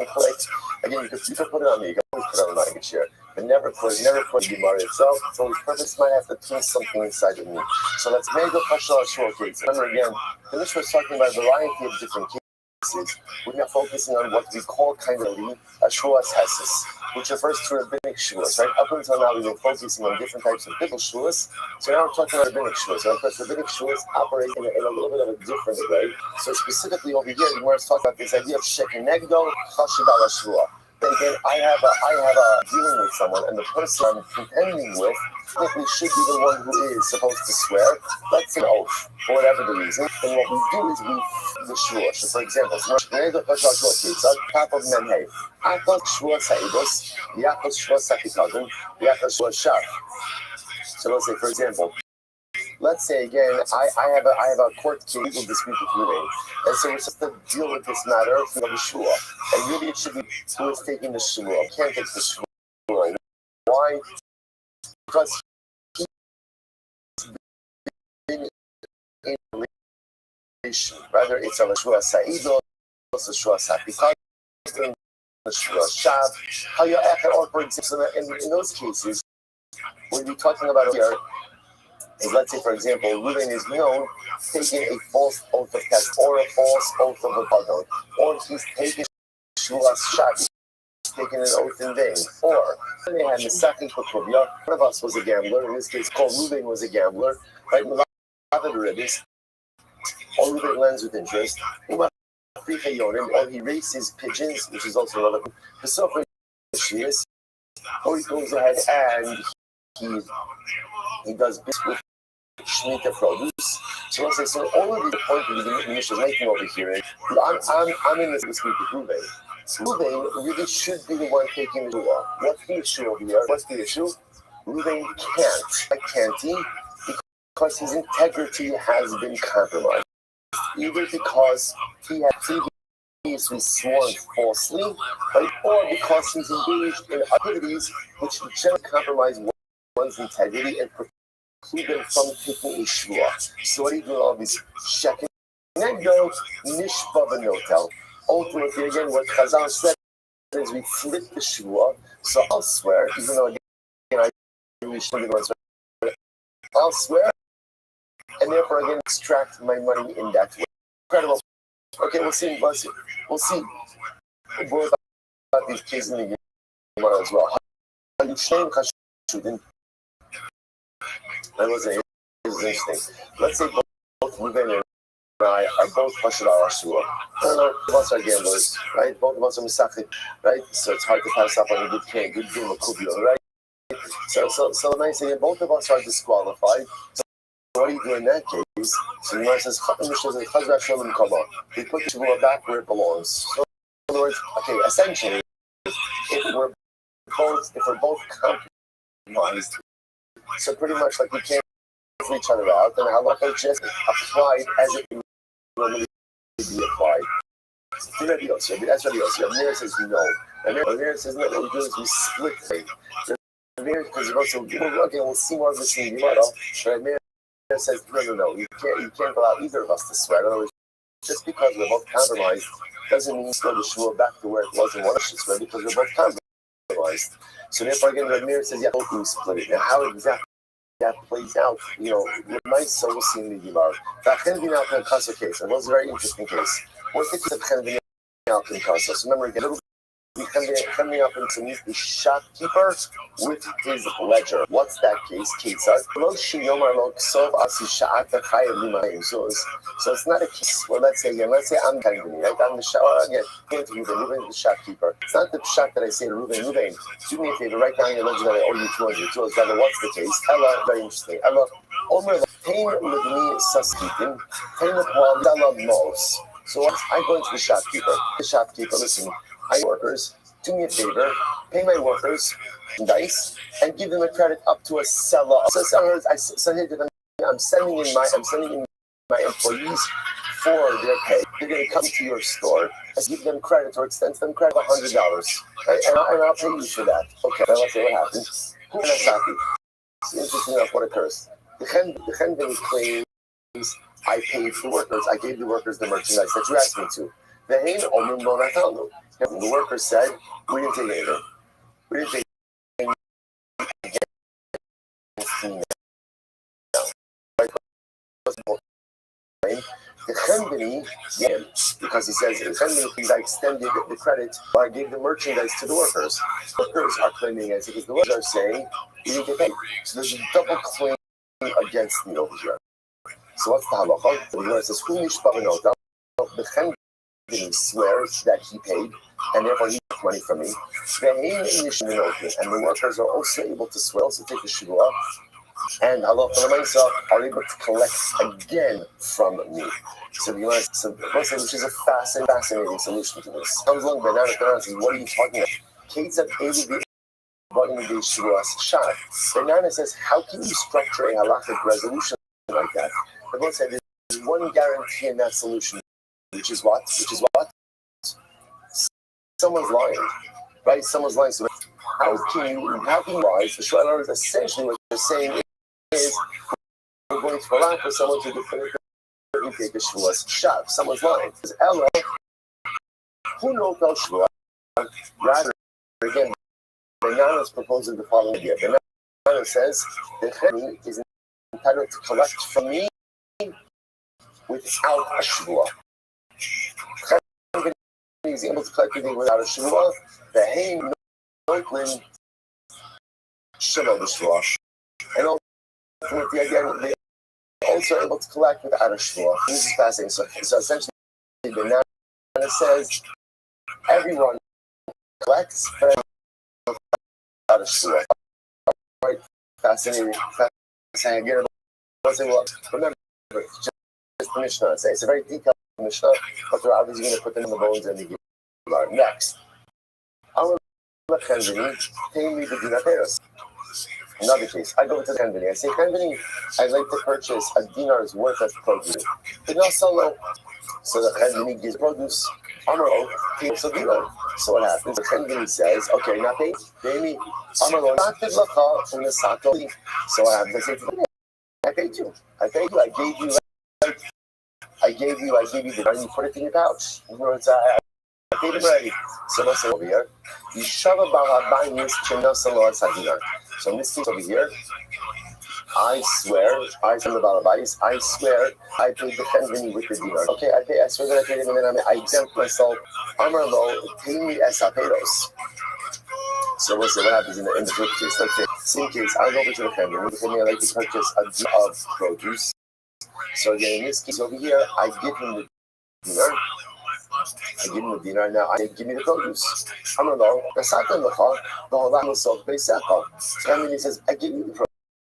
click, again, you can put it on me. You can always put it on my chair. But never put the Gemara itself. It's always perfect. Might have to twist something inside of me. So let's make a question on short case. Remember again, the Mishnah is talking about a variety of different cases. We're now focusing on what we call kind of a Shuas Hesis, which refers to rabbinic Shuas, right? Up until now, we've been focusing on different types of biblical Shuas. So now we're talking about rabbinic Shuas. And of course, rabbinic Shuas operate in a little bit of a different way. So specifically over here, we're talking about this idea of Shekinegdo Chashiv ala Shua. Again, I have a dealing with someone, and the person I'm contending with technically should be the one who is supposed to swear. That's an oath, for whatever the reason. And what we do is we the shua. So, for example, top of Menhei, Akos Shua Saibos, Yakos Shua Sakikagum, Yakos Shua Shaf. So let's say, for example, let's say again, I have a court case legal dispute with Ruvain, and so we're supposed to deal with this matter from the shua. And really, it should be who is taking the shua. I can't take the shua. Why? Because he's been in a relation. Rather, it's a shua sa'ido, it's a shua sakikad, a shua shav. Or for example, in those cases, when you're talking about here. Let's say, for example, Ruben is known taking a false oath of test or a false oath of a badon, or he's taking Shulas Shadi, taking an oath in vain, or when they had Misaki Kotovia, one of us was a gambler, in this case, called Ruben was a gambler, right? Or Ruben lends with interest, or he races pigeons, which is also relevant, or he goes ahead and he does business with Shemitah produce. So let's say, so all of the point that the Mishnah is making over here is, I'm in this dispute with Ruvain. Ruvain really should be the one taking the law. What's the issue over here? What's the issue? Ruvain can't. Why can't he? Because his integrity has been compromised. Either because he had previously sworn falsely, right? Or because he's engaged in activities which generally compromise one's integrity and preclude them from taking a shua. So what do you do with all these shekin? And then go nishba v'notel. Ultimately, again, what Chazal said is we flip the shua. So I'll swear, even though again I really shouldn't be the one swear. I'll swear, and therefore again extract my money in that way. Incredible. Okay, we'll see. We'll see more about these cases in the Gemara as well. That was interesting. Let's say both Ruben and I are both Chashiv ala Shua. Both of us are gamblers, right? Both of us are Misachik, right? So it's hard to pass up on a good game of Kubio, right? So nice thing, both of us are disqualified. So what do you do in that case? So the Gemara says, we put the Shua back where it belongs. So in other words, okay, essentially, if we're both compromised, so pretty much like we can't for each other out, then halakha just applied as it normally be applied. That's Rabbi Yossi. Amir says no. Amir says no. What we do is we split things. Amir, because we'll see more of this in Gemara. But Amir says no. You can't allow either of us to swear. In other words, just because we're both compromised doesn't mean throw the shua back to where it was and one should swear because we're both compromised. So therefore, again, Amir says both we split it. Now, how exactly that plays out, with my soul seeing the Gemara. That can be now a case. It was a very interesting case. What's the case of Chen Malcolm Kassos. Remember, again, little coming up into meet the shopkeeper with his ledger. What's that case? So it's not a case where let's say I'm Kangani, right? I'm the going to Reuben, the shopkeeper. It's not the shop that I say to Reuben, do me a favor, write down your ledger that I owe you 200. Rather, what's the case? Ella, very interesting. Ella, Omer, pain with me, Saskitin, pain of Ella Mos. So I go into the shopkeeper. The shopkeeper, listen, workers, do me a favor, pay my workers dice and give them a credit up to a seller. So I'm sending in my employees for their pay. They're going to come to your store and give them credit or extend them credit of $100, right? And I'll pay you for that. Okay, now let's see what happens. It's interesting enough what occurs. The Chenveni claims I paid the workers. I gave the workers the merchandise that you asked me to. The worker said, we didn't take anything. We didn't take anything The Chenveni, because he says, the Chenveni, I extended the credit, or I gave the merchandise to the workers. Workers are claiming it because the workers are saying, we didn't get paid. So there's a double claim against me over here. So what's the halacha? The Gemara says, the Chenveni swears that he paid, and therefore he took money from me. And the workers are also able to swear, also take the shivua, and Allah are able to collect again from me. So the which is a fascinating solution to this. Comes along Banana says, what are you talking about? Kate said, Banana says, how can you structure a halachic resolution like that? The Bible said there's one guarantee in that solution, which is what? Someone's lying, right? Someone's lying. So how can you lie? The Shmuel is essentially what they're saying is we're going to allow for someone to definitively take a Shmuel's shot. Someone's lying. Because Ella, who knows about Shmuel? Rather, again, Banana is proposing the following idea. Banana says the Cheni is entitled to collect from me without a Shmuel. He's able to collect everything without a shivua. The Haim Noklin Shelo the shivua, and ultimately again they also are able to collect without a shivua. This is fascinating. So essentially, the Nana says everyone collects but without a shivua. Right? Fascinating. Again, remember, just the Mishnah. It's a very detailed Mishnah, but they're obviously going to put them in the bones and the Gemara. Next, our Chenveni pay me the dinateros. Another case, I go to the Chenveni. I say, Chenveni, I'd like to purchase a dinar's worth of produce. They don't sell low. So the Chenveni gives produce. Amaro takes a dinar. So what happens? The Chenveni says, okay, now pay me. Amaro not the lacha from the sato. So what happens? I say, I paid you. I gave you the money, you put it in your pouch. I paid him already. So let's say over here, so in this case over here, I swear, I tell the Balabais, I swear I paid the Chenveni with the dinar. Okay, I swear that I paid him and then I exempt myself. Amar lo, pay me esaperos. So we'll see what happens in the fifth case. Let's say, same case, I go over to the Chenveni, I like to purchase a dinar of produce. So again, in this case over here, I give him the dinar. Now I give me the produce. I don't know. So he says, I gave you the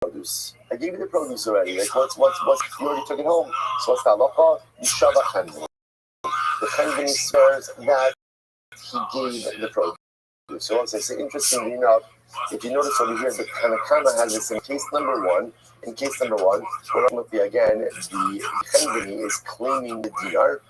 produce. I gave you the produce already. Like what's you already took it home. So what's the halacha? Yishava Chenveni. The Chenveni swears that he gave the produce. So as I say, interestingly enough, if you notice over here, the Tanakama has this in case number one. In case number one, ultimately again, the Chenveni is claiming the dinar.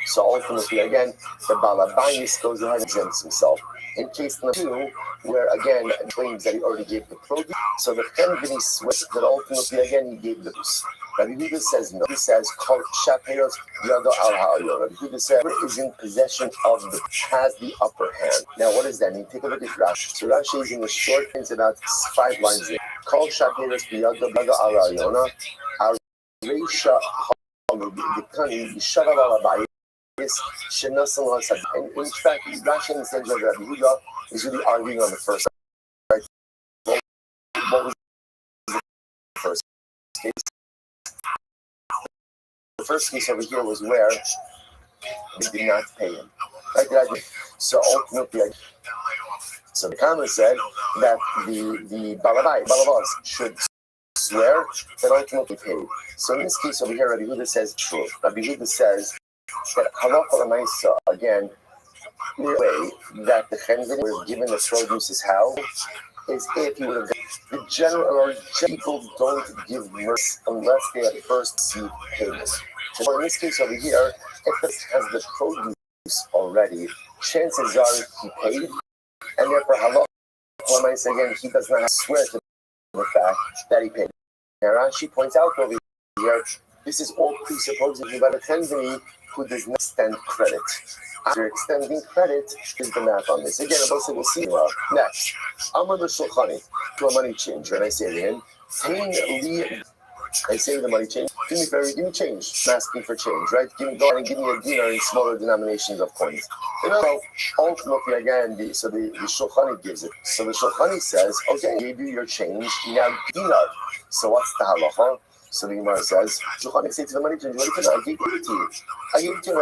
So ultimately, again, the Balabais goes ahead and exempts himself. In case number two, where again it claims that he already gave the produce, so the Chenveni swears that ultimately again he gave the produce. Rabbi Yehuda says no. He says, "Kol shaperos yado al ha'ayon." Rabbi Yehuda says, "Whoever is in possession of the has the upper hand." Now, what does that mean? Take a look at Rashi. So Rashi is in the short things about 5 lines in. Kol shaperos yado al ha'ayon. Our Reisha the Kani Yishara Rabbi And in fact, Rashi understands that Rabbi Yehuda is really arguing on the first. Right? What was the first case? The first case over here was where they did not pay him. Right? So ultimately, so the Karma said that the balabas should swear that ultimately paid. So in this case over here, Rabbi Yehuda says true. Rabbi Yehuda says that halacha l'maisa, again, the way that the chenvin would have given the produce is how is if he would have the general people don't give mercy unless they have first received payment. So in this case over here, if this has the produce already, chances are he paid, and therefore halacha l'maisa, again, he does not swear to the fact that he paid. Now Rashi points out over here, this is all presupposing about a chenvin who does not extend credit. After extending credit is the math on this. Again, we'll see next. Amar l'shulchani to a money changer, and I say to him, I say to the money changer, give me change. I'm asking for change, right? Go ahead and give me a dinar in smaller denominations of coins. So ultimately, again, the shulchani gives it. So the shulchani says, okay, I gave you your change, now dinar. So what's the halacha? So the Gemara says, Shulchan say to the money changer, I gave it to you. I gave it to you,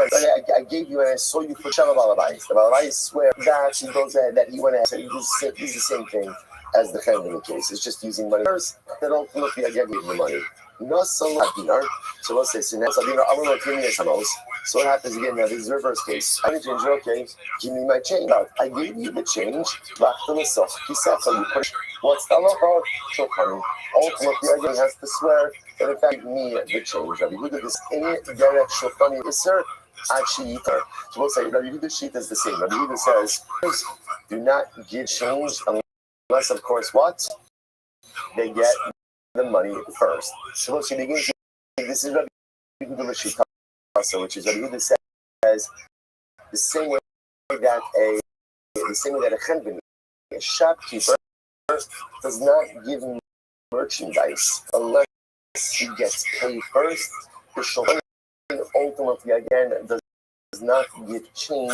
I gave you, and I saw you for Shalom Balabais. The Balabais swear that he goes ahead, that he went ahead, and this is the same thing as the Chenvin case. It's just using money. First, then ultimately, I gave you the money. No salah dinar. So let's say, so now dinar, I want to give me a samos. So what happens again now? This is the reverse case. I need to change, okay, give me my change. I gave you the change. What's the halacha? Shulchan. Ultimately, again, has to swear that in fact me the change. Rabbi Yehuda is in derech shulchani iser ad she'iter. So we'll say Rabbi Yehuda's sheet is the same. Rabbi Yehuda says, do not give change unless, of course, what? They get the money first. So we'll see, begins. This is Rabbi Yehuda's sheet, which is Rabbi Yehuda says the same way that a chenvin, a shopkeeper, does not give merchandise unless he gets paid first. The shulchan ultimately again does not give change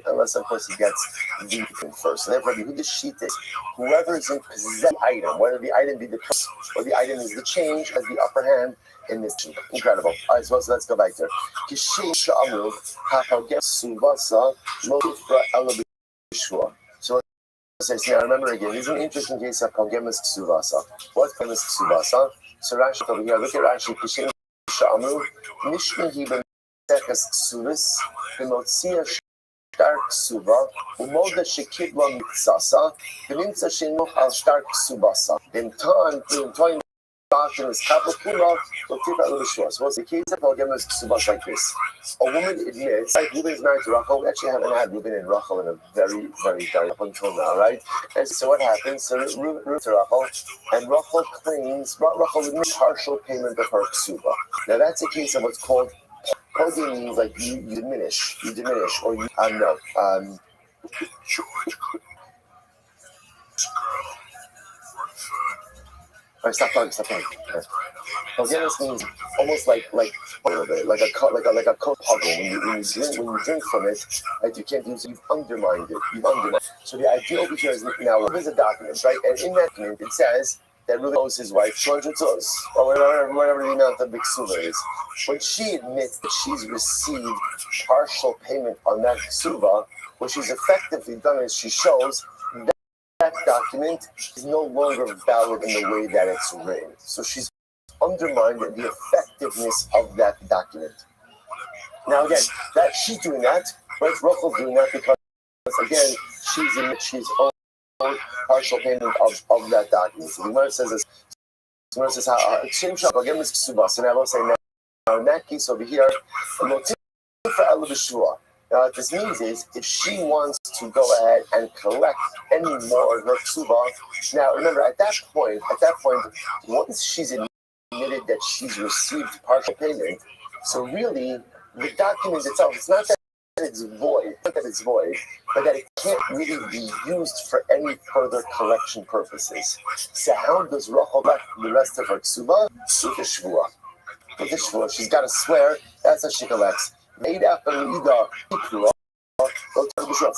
unless of course he gets the first. So therefore, the sheet is whoever is in possession of the item, whether the item be the purse or the item is the change, has the upper hand in this sheet. Incredible. All right, so let's go back there. So now remember again, this is an interesting case of Pogemus Ksuvasa. What's Pogemus Ksuvasa? So Rashi over here, look at Rashi. Kishin Sha'amru, Nishmihi B'Meseches Ksuvis, B'Motzia Shtar Ksuva, Umoda Shekibla Mitzasa, B'Nimtza Shinoch Al Shtar Ksubasa. In time, doctrine is Kapakula, will take out the shore. So what's the case of Pogemus Ksuvas like this? A woman admits, like Reuben is married to Rachel. We actually haven't had Reuben and Rachel in a very, very time up until now, right? And so what happens? So Reuben to Rachel, and Rachel claims, Rachel would need partial payment of her ksuba. Now that's a case of what's called Poge means like you diminish, or you, All right, stop talking. Pogemus means almost like a little bit, like a coke puddle. When you drink from it, like you can't use it, you've undermined it. So the idea over here is now there's a document, right? And in that document it says that Reuben owes his wife 200 zuz, or whatever the amount of the ksuba is. When she admits that she's received partial payment on that ksuba, what she's effectively done is she shows that document is no longer valid in the way that it's written. So she's undermined the effectiveness of that document. Now again, that she's doing that, right? Rachel's doing that because again, she's owed partial payment of that document. So the Gemara says this. The Gemara says how same shop again is ksubas. And I will say now in that case over here, what this means is if she wants to go ahead and collect any more of her ksuba, now remember at that point, once she's admitted that she's received partial payment, so really the document itself, it's not that it's void, but that it can't really be used for any further collection purposes. So how does Rachel collect the rest of her ksuba? With the shvua. She's got to swear, that's how she collects.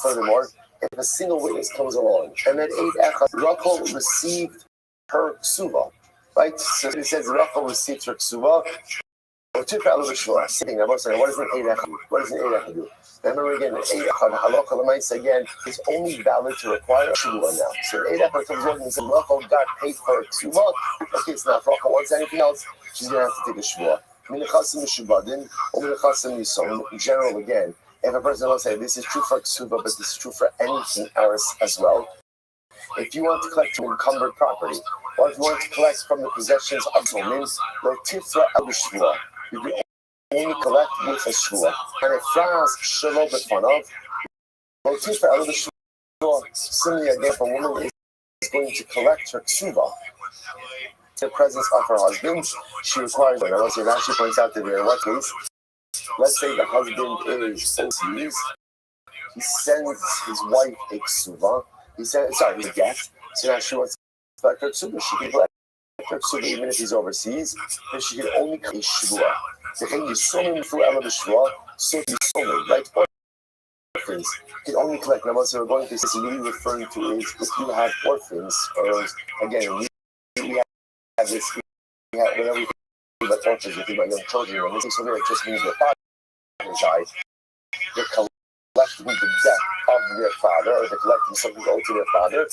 Furthermore, if a single witness comes along and that Rachel received her ksuva, right? So it says Rachel received her ksuva. What does an Eidach do? What does an Eidach do? Remember again, the halacha l'maisa again is only valid to require a shuvah now. So the Eidach comes along and says Rachel got paid for her ksuva. Okay, it's not. If Rachel wants anything else, she's gonna have to take a shuvah. In general, again, if a person will say this is true for ksuva, but this is true for anything else as well. If you want to collect from encumbered property, or if you want to collect from the possessions of someone, you can only collect with a shvua. And if France shalom b'fanav, similarly again, if a woman is going to collect her ksuva in the presence of her husband, she requires it. Now, it actually points out that in what case, let's say the husband is overseas, he sends his wife a ksuva. His guest. So now she wants to collect her ksuva. She can collect her ksuva even if he's overseas, and she can only collect a shvua. The thing is, so many through Ella the shvua, so many, right? Orphans can only collect. Now, what we're going to see, really referring to is if you have orphans, or again, we have this, whenever we think about orphans, we think about young children, and this is something that just means their father died. They're collecting the debt of their father, or they're collecting something owed to their father.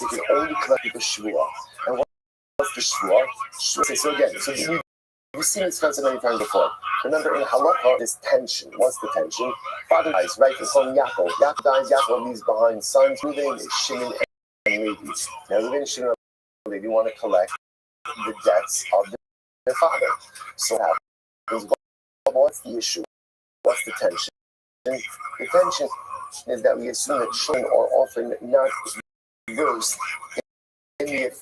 They can only collect the shvua. And what's the shvua? So again, we've seen this concept many times before. Remember, in halakha, there's tension. What's the tension? Father dies, right? It's on Yaakov. Yaakov dies. Yaakov leaves behind sons. Reuben, Shimon, and Levi. Now, Reuben and Shimon and Levi want to collect the debts of their father. So what happens? What's the issue? What's the tension? The tension is that we assume that children are often not versed in the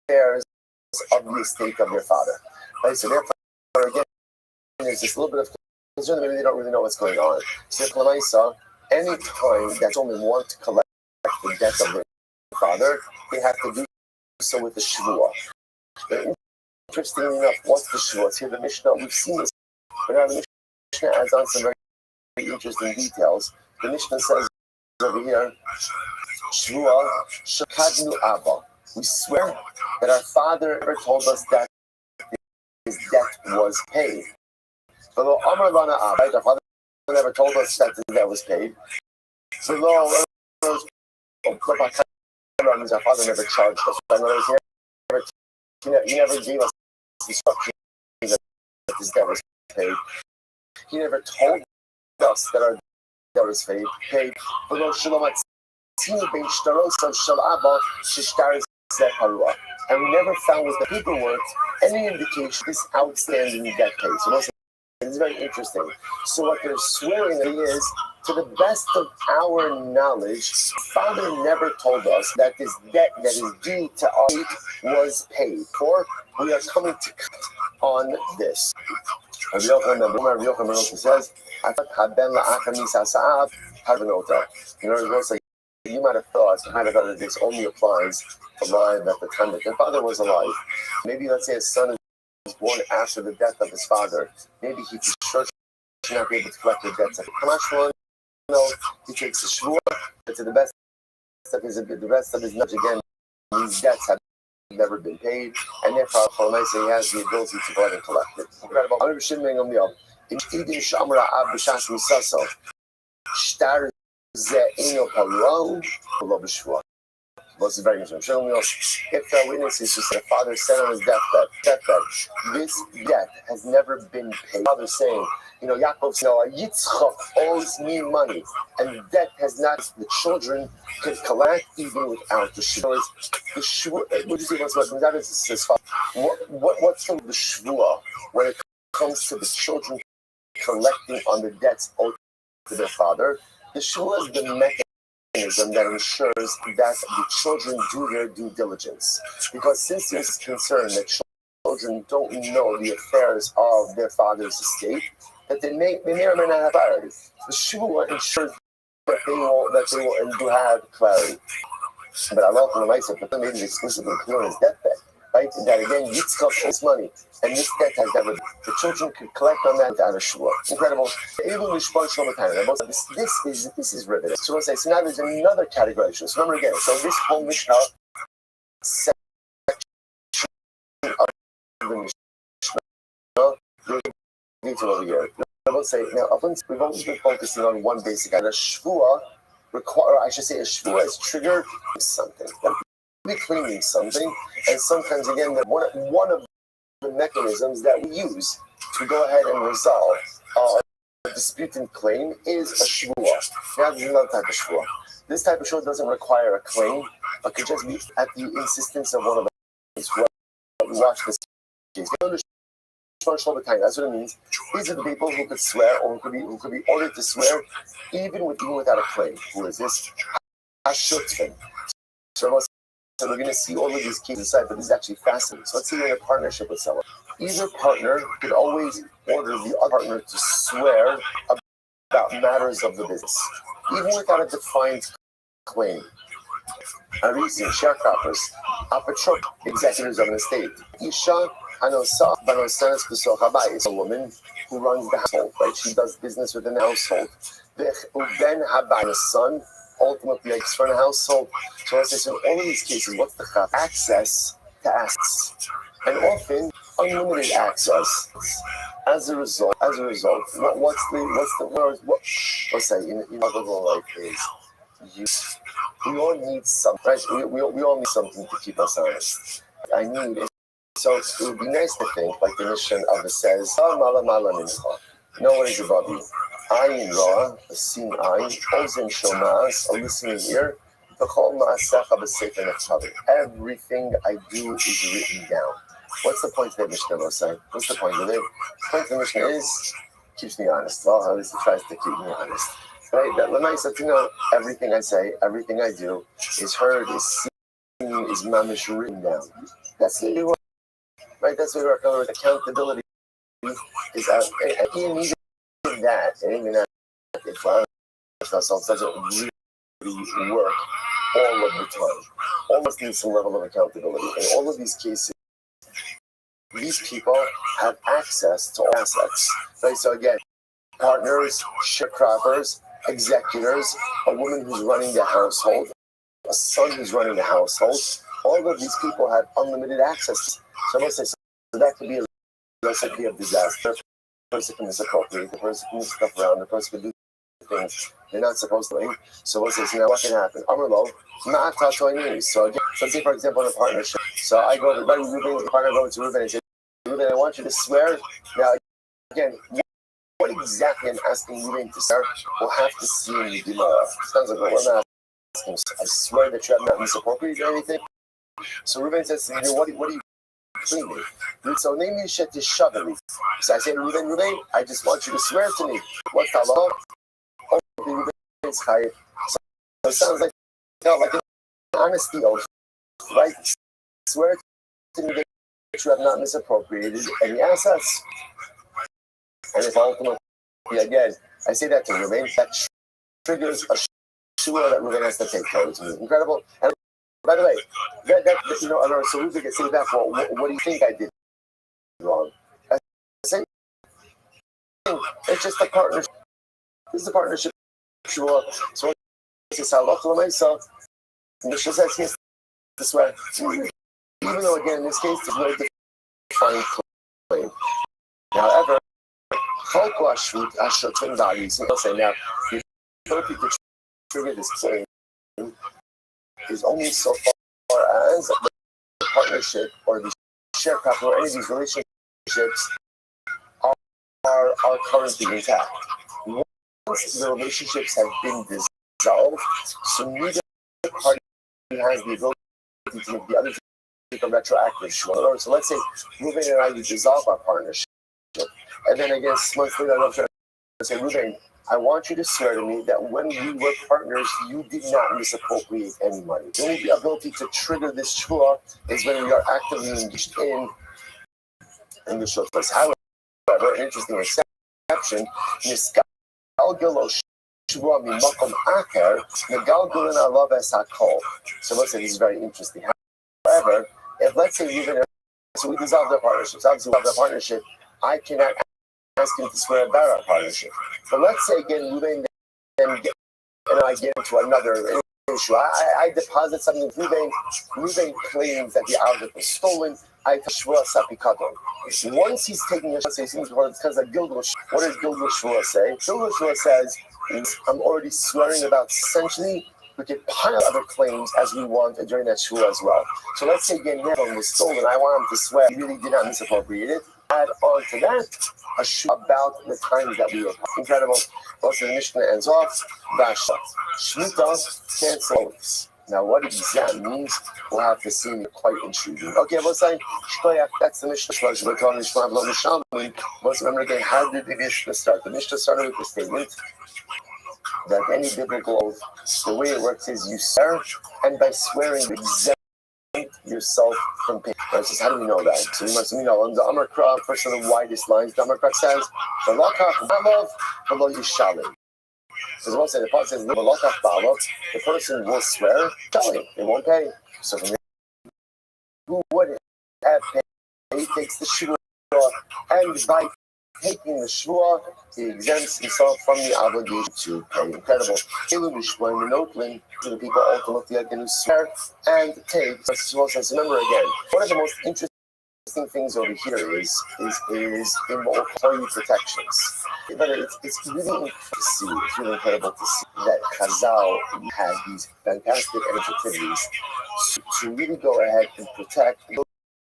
affairs of the estate of their father. Right? So therefore, again, there's this little bit of concern that maybe they don't really know what's going on. So any time that children want to collect the debt of their father, they have to do so with the shvua. Interestingly enough, what's the shvua? Here the Mishnah, we've seen this, but now the Mishnah adds on some very interesting details. The Mishnah says over here, Shvua Shakadnu Abba. We swear that our father never told us that his debt was paid. Below Amar Lana Abba, our father never told us that his debt was paid. Below our father never charged us. He never gave us instructions that his debt was paid. He never told us that our debt was paid. Below Shalomat and we never found with the paperwork any indication of this outstanding debt paid. So it's very interesting. So what they're swearing is, to the best of our knowledge, Father never told us that this debt that is due to us was paid for. We are coming to on this. Rabbi Yochanan says, you might have thought that this only applies alive at the time that their father was alive. Maybe let's say a son is born after the death of his father. Maybe he should not be able to collect the debts of Kamashwan. He takes a shvur, but to the best of his knowledge, again, these debts have never been paid, and therefore he has the ability to go ahead and collect it. Incredible. Was very interesting. If the witnesses who said the father said on his deathbed, this debt has never been paid. The father saying, Yaakov said, Yitzchak owes me money, and debt has not. The children can collect even without the shvua. The shvua. What do you say? That is his father. What's the shvua when it comes to the children collecting on the debts owed to their father? The shvua is the mechanism that ensures that the children do their due diligence. Because since there's concern that children don't know the affairs of their father's estate, that they may or may not have clarity. The shvua ensures that they will and do have clarity. But Allah maybe explicitly clear on his deathbed right? That again, Yitzchak owes money, and this debt has that the children could collect on that without a shvua. Incredible. This is riveting. So we'll say, so now there's another categorization. So remember again, so this whole Mishnah section of the Mishnah, there's detail over here. I will say, now, we've always been focusing on one basic item. A shvua a shvua is triggered with something. We're cleaning something, and sometimes again, one of the mechanisms that we use to go ahead and resolve a disputed claim is a shvua. Now, there's another type of shvua. This type of shvua doesn't require a claim, but could just be at the insistence of one of us. Watch this case. That's what it means. These are the people who could swear, or who could be ordered to swear, even without a claim. Who is this? Hashutfin. So we're going to see all of these cases aside, but this is actually fascinating. So let's say you're in a partnership with someone. Either partner could always order the other partner to swear about matters of the business, even without a defined claim. Arisim, sharecroppers, apatrop, executors of an estate. Isha Anosa, Banosanas Kusochabai is a woman who runs the household, right? She does business within the household. Then Habai, a son, ultimately makes for the household. So let's say, so in all of these cases, what's the chaf? Access to assets. And often unlimited access. As a result, let's say in our life is we all need something, right? We all need something to keep us honest. So it would be nice to think, like the mission of it says, no one is above you. Ayin Ra, a seeing eye, Ozen Shomas, a listening ear, everything I do is written down. What's the point of that Mishnah, Rosai? What's the point of it? The point of the Mishnah is, keeps me honest. Well, at least it tries to keep me honest. Right? That Lamai said, everything I say, everything I do is heard, is seen, is mamish written down. That's what we want. Right? That's what we're calling accountability. Is even that, and even that, if ourselves doesn't really work all of the time. Almost needs some level of accountability. In all of these cases, these people have access to all assets. Right? So again, partners, sharecroppers, executors, a woman who's running the household, a son who's running the household, all of these people have unlimited access. So I'm going to say, so that could be a recipe of disaster. The person can misappropriate, the person can move stuff around, the person can do things they're not supposed to do. So we'll say, so now what can happen? So let's say, for example, in a partnership. So I go to Ruben, the partner goes to Ruben and says, Ruben, I want you to swear. Now, again, what exactly I'm asking Ruben to swear, we'll have to see in the Gemara. Sounds like what I'm asking. I swear that you have not misappropriated anything. So Ruben says to me, what do you cleaning? So name me shit to shaveli. So I say to Ruben, I just want you to swear to me. What's the law? So it sounds like an honesty oath, right? Swear to me that you have not misappropriated any assets. And if ultimately, again, I say that to Ruben, that triggers a shua that Ruben has to take care of. It's incredible. And by the way, so Ruben can say that, well, what do you think I did wrong? I say, it's just a partnership. This is a partnership. Sure. So this is how local myself. Mishnah says he has to swear. Even though again in this case there's no defined claim. However, Chalko Ashut Ashotun values. I'll say now the ability to trigger this claim is only so far as the partnership or the sharecropping or any of these relationships are currently intact. Once the relationships have been dissolved, so neither party has the ability to make the other take a retroactive shua. So let's say Ruben and I dissolve our partnership, and then again, months later, I'm trying to say, Ruben, I want you to swear to me that when we were partners, you did not misappropriate any money. The only ability to trigger this shua is when we are actively engaged in the shua. However, an interesting exception is so let's say this is very interesting. However, if let's say so we dissolve their partnership. So obviously, we dissolve their partnership. I cannot ask him to swear about our partnership. But let's say again, Ruben I get into another issue. I deposit something with Ruben. Ruben claims that the object was stolen. I Shvua Sapikadon. Once he's taking a shvua, he seems because of Gilgal. What does Gilgal Shvua say? Gilgal Shvua says, I'm already swearing about essentially. We could pile other claims as we want during that shvua as well. So let's say again, Nevon was stolen. I want him to swear he really did not misappropriate it. Add on to that a shvua about the times that we were incredible. Also, the Mishnah ends off. Vasha Shmita cancels. Now, what exactly means, we'll have to see. Quite intriguing. Okay, we'll say that's the Mishnah. Let's remember again, how did the Mishnah start? The Mishnah started with the statement that any biblical oath, the way it works is you swear, and by swearing you exempt yourself from pain. Right? So how do we know that? So we must know on the Amar Kra, first of the widest lines, the Amar Kra says, as well said, the Pasuk says, the person will swear, telling they won't pay. So who would have paid? He takes the shvua, and by taking the shvua, he exempts himself from the obligation to pay. Incredible. When the noteling to the people ultimately are going to swear and take. Remember again, one of the most interesting things over here is involved employee protections. But it's really incredible to see. It's really incredible to see that Chazal has these fantastic activities to really go ahead and protect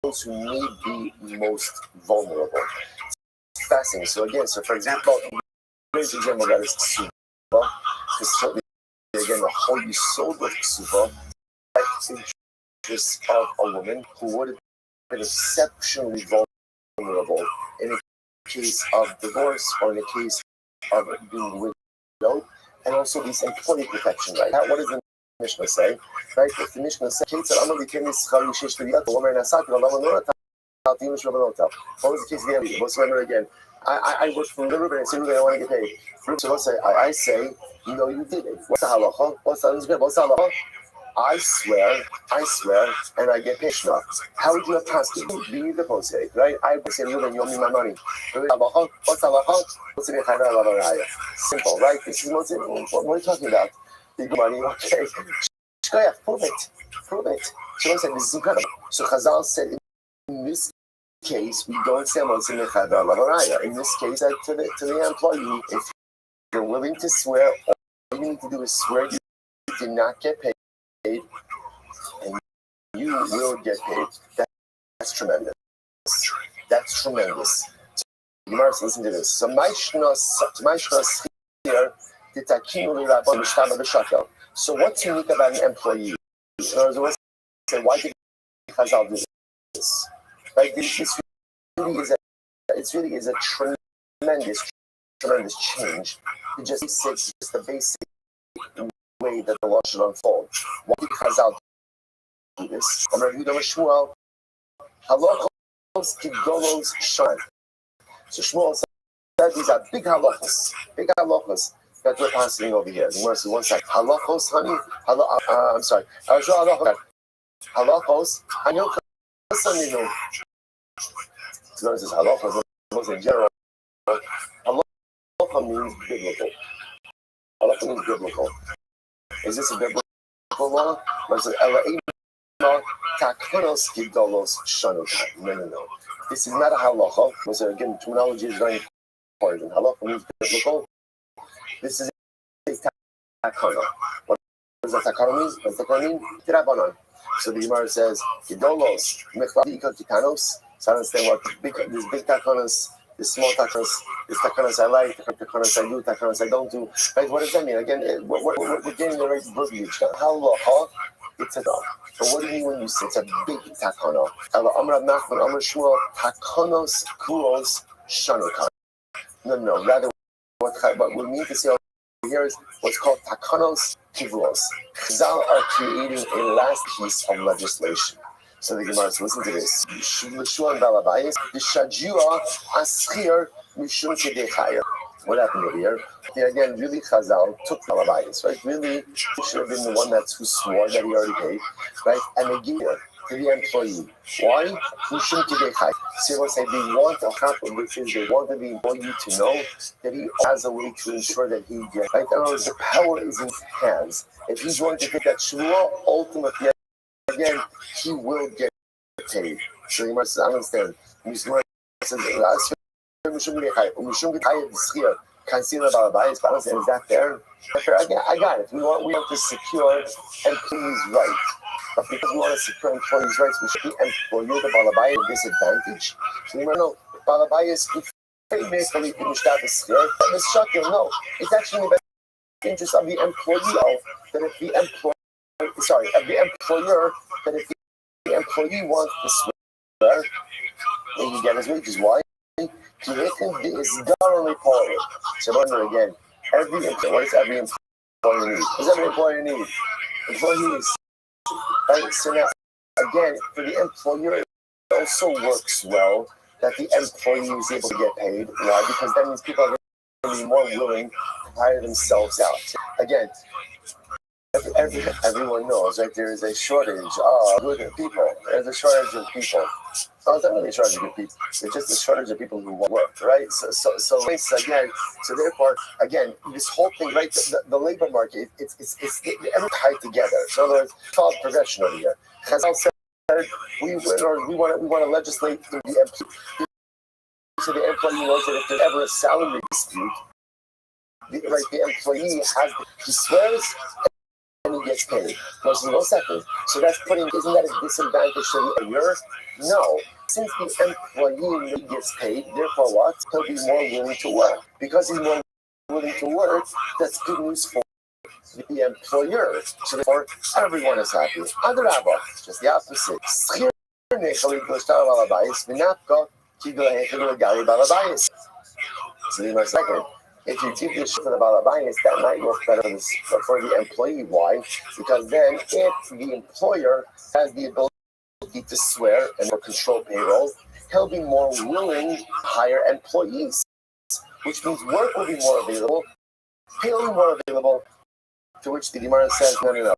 those who may be most vulnerable. Fascinating. So again, for example, great example that is ksuva, because certainly again the whole yisod of ksuva, interest of a woman who would have been exceptionally vulnerable in a case of divorce or in a case of being widowed, and also these employee protection rights. Now, what does the Mishnah say? Right? If the Mishnah says, what was the case of the Let's remember again. I work for Rabbi and say, I want to get paid. So I say, no, you didn't. What's the halacha? What's the halacha? I swear, and I get paid. How would you have passed it? Be the post right? I would say, Ruben, you owe me my money. What's the halacha? What's the simple, right? This is what are you talking about? The money, okay. Prove it. So I said, this is incredible. So Chazal said, in this case, we don't say Moshe Mechada Lavaraya. In this case, to the employee, if you're willing to swear, all you need to do is swear you did not get paid, and you will get paid. That's tremendous. That's tremendous. So, you must listen to this. So, Maishnos here, so what's unique about an employee? In other words, why did Chazal do this? Like this really is a tremendous change. It just is the basic way that the law should unfold. Why did Chazal do this? I'm going to read Shmuel. Halachos kidolos shan. So Shmuel said these are big halachos that we're passing over here. You want to see one second. Halachos, honey. I'm sorry. Halachos. So this is halacha. In general, halacha means biblical. Halacha means biblical. Is this a biblical law? No. This is not a halacha. So again, terminology is very important. Halacha means biblical. This is a takana. What does a takana mean? What does takana mean? Tirabanan. So the Gemara says, Kidolos, Mechla'ika Tikanos. So I understand what these big takanas, the small takanas, these takanas I like, the takanas I do, takanas I don't do. Right? What does that mean? Again, we're getting the right verbiage now. Halacha, it's a dog. But what do you mean when you say it's a big takana? Amr Nachman, Amr Shmuel, takanos kuros shanukan. No. Rather, what we mean to say over here is what's called takanos kivros. Chazal are creating a last piece of legislation. So the Gemara says, listen to this. What happened over here? Again, really Chazal took Balabayas, right? Really should have been the one who swore that he already paid, right? And they gave it. to the employee. Why? So they will say they want to happen, which is they want the employee to know that he has a way to ensure that he gets. Right? In other words, the power is in his hands. If he's going to take that shua, ultimately, again, he will get paid. So you must understand. Is that fair? I got it. We want to secure employees' rights. But because we want to secure employees' rights, we should be employer the Balabai at disadvantage. So you know, Balabai is basically in the sphere. No, it's actually in the best interest of the employee that if the employer, that if the employee wants to swear, then he get his wages. Why? Is government power. So remember again, what does every employer need? What does every employer need? Employees. Right? So now, again, for the employer, it also works well that the employee is able to get paid. Why? Because that means people are going to be more willing to hire themselves out. Again, everyone knows, right? There is a shortage of good people. There's a shortage of people. No, it's not really a shortage of good people. It's just a shortage of people who want work, right? So again, so therefore, again, this whole thing, right? The labor market, it's everything tied together. So in other words, it's called progression over here. Chazal said we want to legislate through the employee. So the employee knows that if there's ever a salary dispute, the employee he swears and he gets paid. No second. So that's isn't that a disadvantage to the employer? No. Since the employee gets paid, therefore what? He'll be more willing to work. Because he's more willing to work, that's good news for the employer. So therefore, everyone is happy. Adrabah, just the opposite. So you must second. If you give the shit to the Balabayas, that might work better for the employee. Why? Because then if the employer has the ability to swear and control payroll, he'll be more willing to hire employees, which means work will be more available, pay will be more available, to which the Gemara says, no.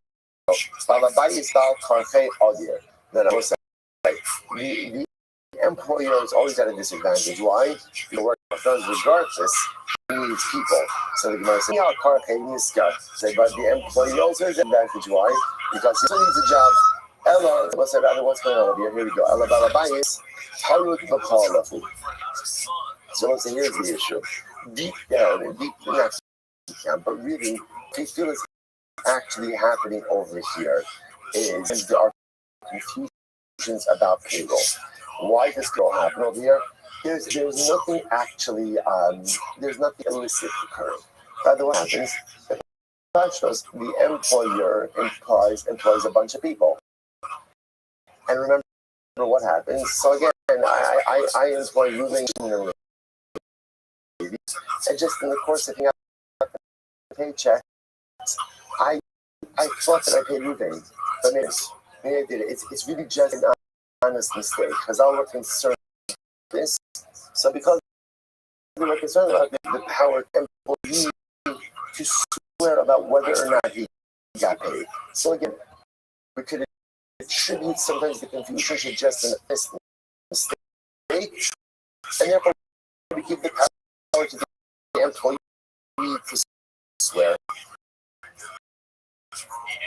Balabayas bal karchei odir. No. The employer is always at a disadvantage. Why? The work does regardless. He needs people. So the Gemara says, say, but the employee also has an advantage. Why? Because he needs a job. Ella, what's going on over here? Here we go. Ella Balabayis, Harut B'Kalafu. So let's say here's the issue. Deep down, but really, we feel it's actually happening over here is there are confusions about payroll. Why does this happen over here? There's nothing actually, there's nothing illicit occurring. Rather, what happens? The employer employs a bunch of people. And remember what happens. So again, I employ moving and just in the course of picking up the paycheck, I thought that I paid moving, but maybe I did it. It's really just an honest mistake because I was concerned with this. So because we were concerned about the power of employee to swear about whether or not he got paid. So again, we could attribute sometimes the confusion to just an mistake, and therefore we give the power to the employee to swear.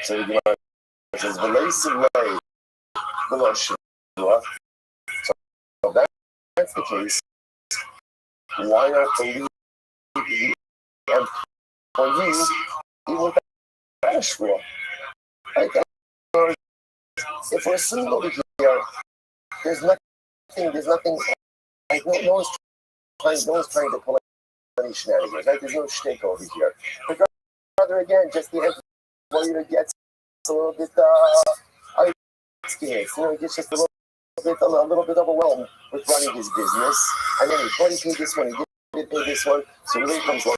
So the Gemara says, so that's the case. Why not believe the employee even without a shvua? If we're assuming over here, there's nothing, like no one's trying to pull any shenanigans, right? There's no shtick over here. But rather, again, just the employee that gets a little bit, scared. He gets just a little bit overwhelmed with running his business. And then he thought he paid this one, he didn't pay this one, so really comes along.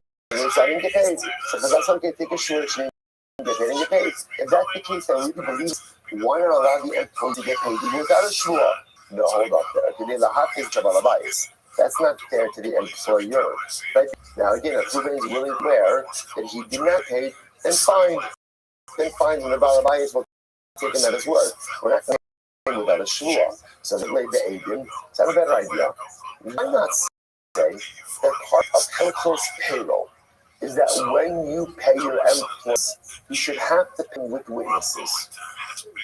So I didn't get paid. So that's okay, take a short, she didn't get paid. If that's the case, I really believe, why not allow the employee to get paid without a shua? No, hold up there. That's not fair to the employer. Right? Now again, if Ruben is willing to wear that he did not pay, then fine. And the Balabayas will take him at his word. We're not going without a shvua. So they laid the Adim. So I have a better idea. Why not say that part of Hilchos payroll is that when you pay your employees, you should have to pay with witnesses.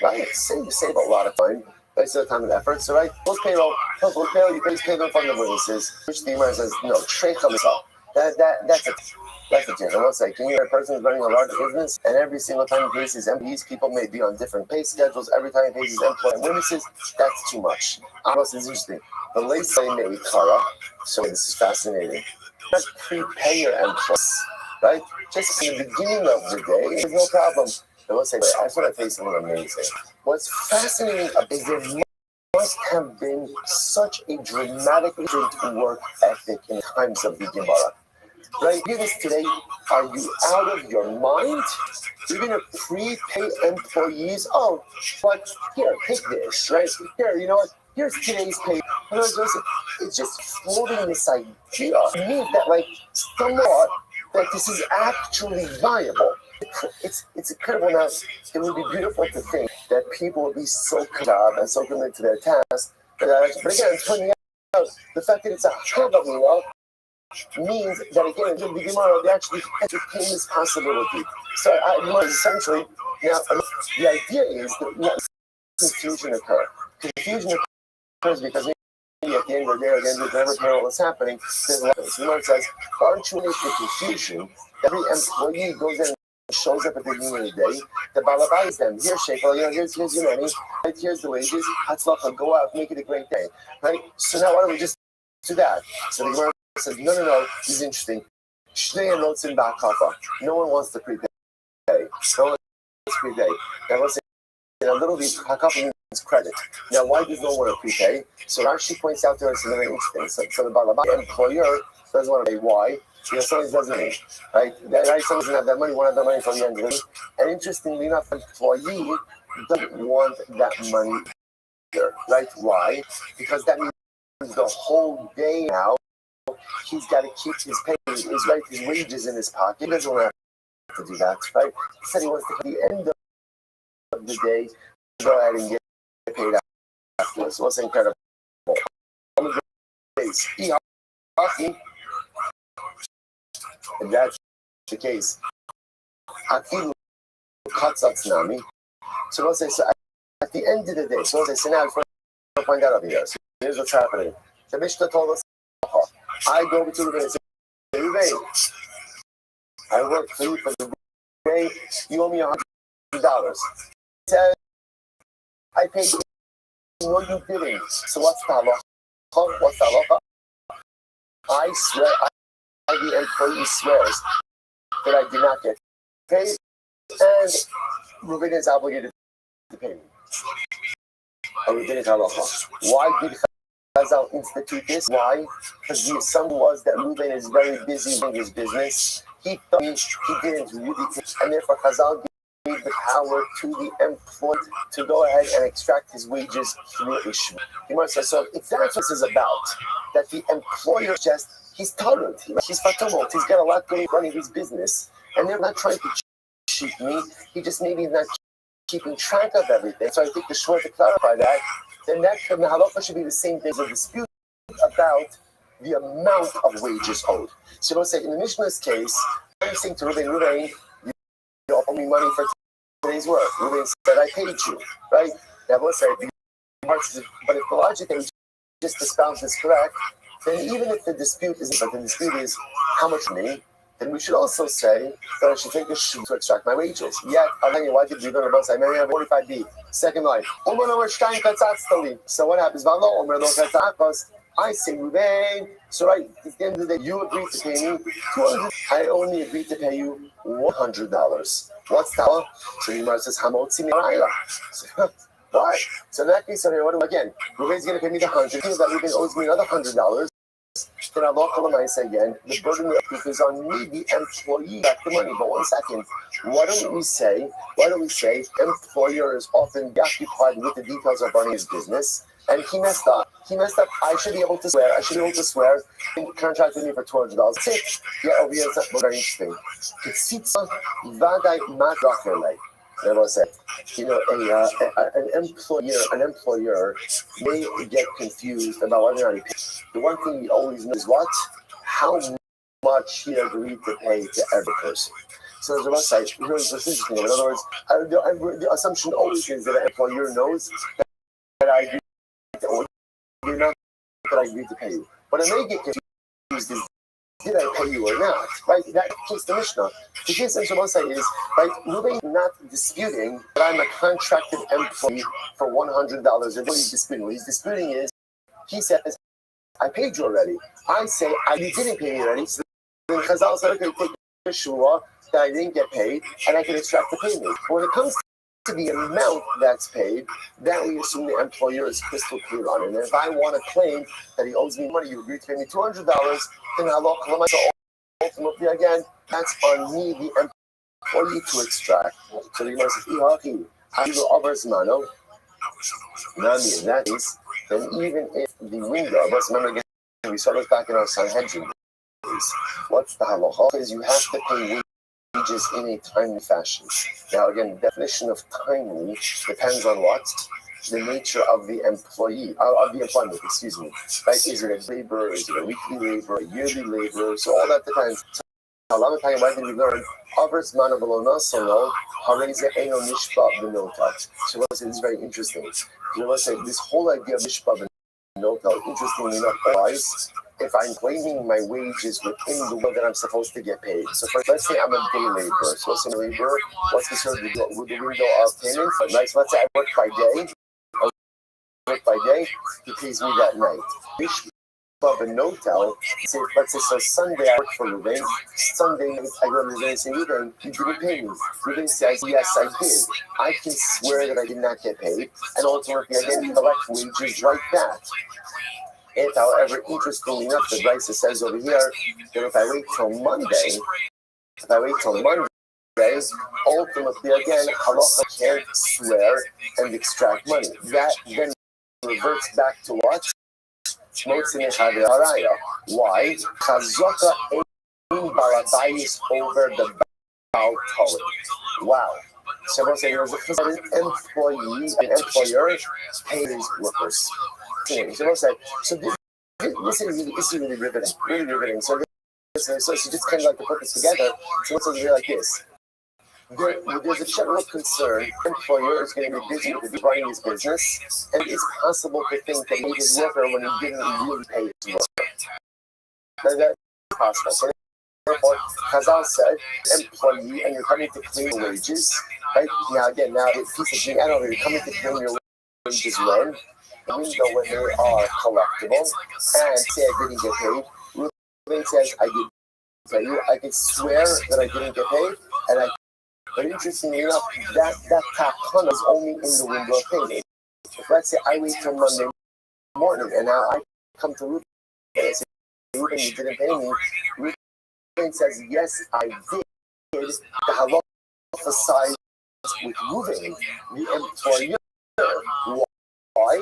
Right? You save a lot of time. Based on the time and effort. So right, post payroll, you pay them from the witnesses, which the Gemara says, no, shrecha misal. That's a difference. Let's say, can you hear a person is running a large business, and every single time he pays his employees, people may be on different pay schedules. Every time he pays his employees and witnesses, that's too much. Almost is interesting. The late say kara. So this is fascinating. Not prepay your employees, right? Just in the beginning of the day, there's no problem. And let's say, I just want to tell you something amazing. What's fascinating is there must have been such a dramatically different work ethic in times of the Gemara. Right? Hear this today. Are you out of your mind? You're going to prepay employees? Oh, but here, take this, right? Here, you know what? Here's today's pay. It's just floating this idea. It means that, like, somewhat, that this is actually viable. It's incredible. Now, it would be beautiful to think that people would be so committed and so committed to their task. But again, it's pointing out the fact that it's a Havamila means that, again, in the Gemara, they actually entertain this possibility. So, essentially, now, the idea is that confusion occurs. Confusion occurs because maybe at the end of the day, at the end of whatever payroll is happening, there's a lot of this. The Gemara says, aren't you in the confusion? Every employee goes in, shows up at the beginning of the day, the Balabai is them. Here's shekel, here's your money, right? Here's the wages, Hatzlacha, go out, make it a great day, right? So now why don't we just do that? So the Gemara says, no, this is interesting. Shnei notes in Ba'akafa. No one wants to prepay. No one wants to prepay. Now let's say in a little bit, Hakafa means credit. Now why does no one want to prepay? So Rashi points out to us something very interesting. So the Balabai employer doesn't want to pay. Why? Because somebody doesn't need, right? Right? Someone doesn't have that money, won't have that money until the end of the day. And interestingly enough, an employee doesn't want that money either, right? Why? Because that means the whole day now, he's got to keep his pay, his wages in his pocket. He doesn't want to do that, right? He said he wants to, at the end of the day, go ahead and get paid afterwards. What's incredible? And that's the case. Afilu Katsatsnami. So let's say, so at the end of the day, so let's say, so now I find out over here. So here's what's happening. The Mishnah told us, I go over to Rabbi and say, Rabbi, I work for you for the day, you owe me $100. He says, I paid you, no, you didn't. So what's the halacha? What's the halacha? I swear, the employee swears that I did not get paid, and Reuben is obligated to pay me. Why did Chazal institute this? Why? Because the assumption was that Reuben is very busy with his business. He thought he didn't really, and therefore Chazal gave the power to the employee to go ahead and extract his wages through a shvu. So if that's what this is about, that the employer just, he's tolerant, he's fatumot, he's got a lot going running his business, and they're not trying to cheat me, he just maybe not keeping track of everything. So I think the short to clarify that, then that the halacha should be the same thing as a dispute about the amount of wages owed. So let's say in the Mishnah's case, I'm saying to Reuben, you owe me money for today's work. Reuben said, I paid you, right? That was say, but if the logic that we just espoused is correct, then even if the dispute is how much money, then we should also say that I should take a shoe to extract my wages. Yet, I'll tell you, why did you go to the bus? I may have 45B. Second line. So what happens? I say, Reuben, so right, at the end of the day, you agreed to pay me $200. I only agreed to pay you $100. What's that? So the Gemara says, Hamotzi Mirayla. Why? So in that case, what do again? Reuben's going to pay me the $100. That Reuben owes me another $100. Then I look at say again, the burden of proof is on me, the employee, back the money. But 1 second, why don't we say, employer is often occupied with the details of running his business, and he messed up. I should be able to swear. He contracted me for $200. That's it. Yeah, over here, it's very interesting. Then I'll say, an employer may get confused about whether or not he pays. The one thing he always knows is what? How much he agreed to pay to every person. So the website, here's what's interesting. In other words, the assumption always is that an employer knows that I agree to pay you. But I may get confused is, did I pay you or not? Right? That takes the Mishnah. The case in Shemosai is, right, Ruben not disputing that I'm a contracted employee for $100 a day. What he's disputing? What he's disputing is, he says, I paid you already. I say, you didn't pay me already. So then Chazal said, okay, take the shua that I didn't get paid, and I can extract the payment. When it comes to the amount that's paid, that we assume the employer is crystal clear on. And if I want to claim that he owes me money, you agree to pay me $200, then so ultimately, again, that's on me, the employee, to extract. So the Gemara says, Ihachi, Ayu Avers Mano, Nami, in that case, then even if the window, let's remember again, we saw this back in our Sanhedrin days. What's the halacha? Is you have to pay wages in a timely fashion. Now, again, the definition of timely depends on what? The nature of the employee, of the employment, excuse me. Right? Is it a labor? Is it a weekly labor? A yearly labor? So all that depends. So a lot of time, why did we learn? Avers manavalona sono hareze eno mishpa b'nota. So let's say this is very interesting. So let's say this whole idea of mishpa b'nota, interestingly enough, applies if I'm claiming my wages within the way that I'm supposed to get paid. So let's say I'm a day laborer. So let's say laborer, what's considered the window of payment? Right? So let's say I work by day, he pays me that night. Mishpa b'nota, let's say, so Sunday I work for Ruben, Sunday night I go to Ruben and say, Ruben, you didn't pay me. Ruben says, yes, I did. I can swear that I did not get paid, and ultimately I get collect wages right back. If, however, interestingly enough, the Brisa says over here that if I wait till Monday, ultimately, again, halacha can't swear and extract money. That then reverts back to what? Why? Chazaka ein balabayis over the Baal Torah. Wow. Someone saying there's an employer pays his workers. So this is really riveting. So just kind of like to put this together. So let's say like this. There's a general concern. The employer is going to be busy with running his business, and it's possible to think that he his worker when he didn't really pay his worker. That's possible. So therefore, Chazal said, employee, and you're coming to claim wages. Right? Now if he says, you're coming to claim your wages when? Window when they are collectible, and say I didn't get paid. Ruben says I didn't pay you. I can swear that I didn't get paid, but interestingly enough, that takana is only in the window of payment. If let's say I wait till Monday morning and now I come to Ruben and I say, Ruben, you didn't pay me. Ruben says, yes, I did. The halacha side with Ruben, the employer. Why?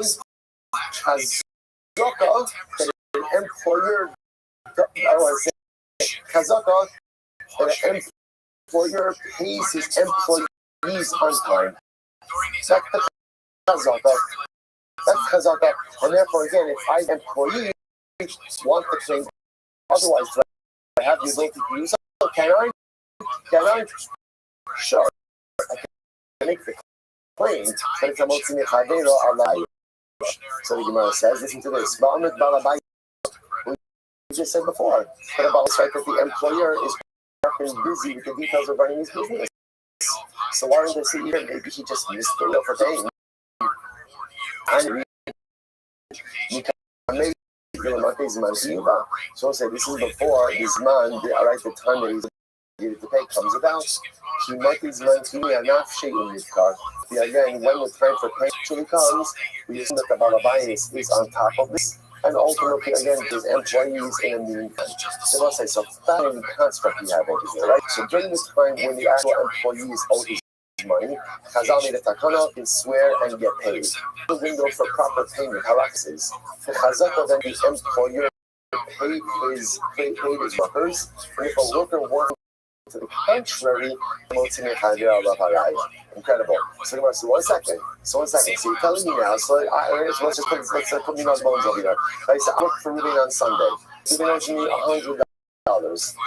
Chazaka, that an employer, Chazaka, that an employer pays his employees on time. That's Chazaka. And therefore, again, if I employee want to claim, otherwise, do I have the ability to use it? Can I? Sure. I can make the claim, but it's a multi-mechadero alay. So the Gemara says, listen to this. We just said before, but about the fact that the employer is busy with the details of running his business. So why don't they say either maybe he just missed the bill for paying? And maybe so say this is before this man, the time that he's needed to pay comes about. Again, when the time for payment actually comes, we assume that the Balabayis is on top of this, and ultimately, again, his employees in the meantime. So let's say, so family construct we have over here, right? So during this time when the actual employees owe his money, Chazal made a takana, can swear and get paid. The window for proper payment, halacha is the Chazaka, then the employer paid his workers, and if a worker works to the contrary, incredible. So one second. So you're telling me now. So let's just put me on bones over here. I said I work for Ruben on Sunday. Ruben owes me $100.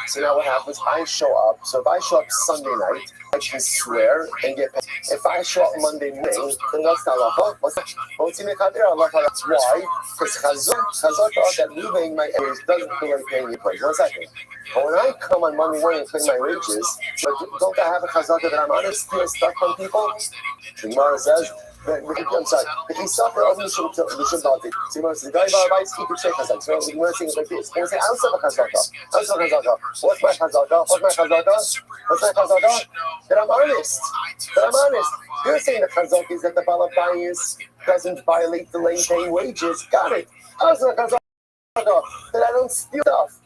So now what happens? I show up. So if I show up Sunday night, I can swear and get paid. If I show up Monday morning, then what's the halacha? Why? Because Chazak thought that leaving my areas doesn't feel like paying me place. 1 second. But when I come on Monday morning and pay my wages, don't I have a Chazak that I'm honest, steal stuff from people? The Gemara says, I'm sorry. The Kisafra of the Shabbat. So the guy by keep the check Chazak. So the Gemara saying like this. They say, I don't have a Chazaka. What's my Chazaka? That I'm honest. You're saying the Chazaka is that the Balabais doesn't violate the lane paying wages. Got it. How's the Chazaka? That I don't steal stuff.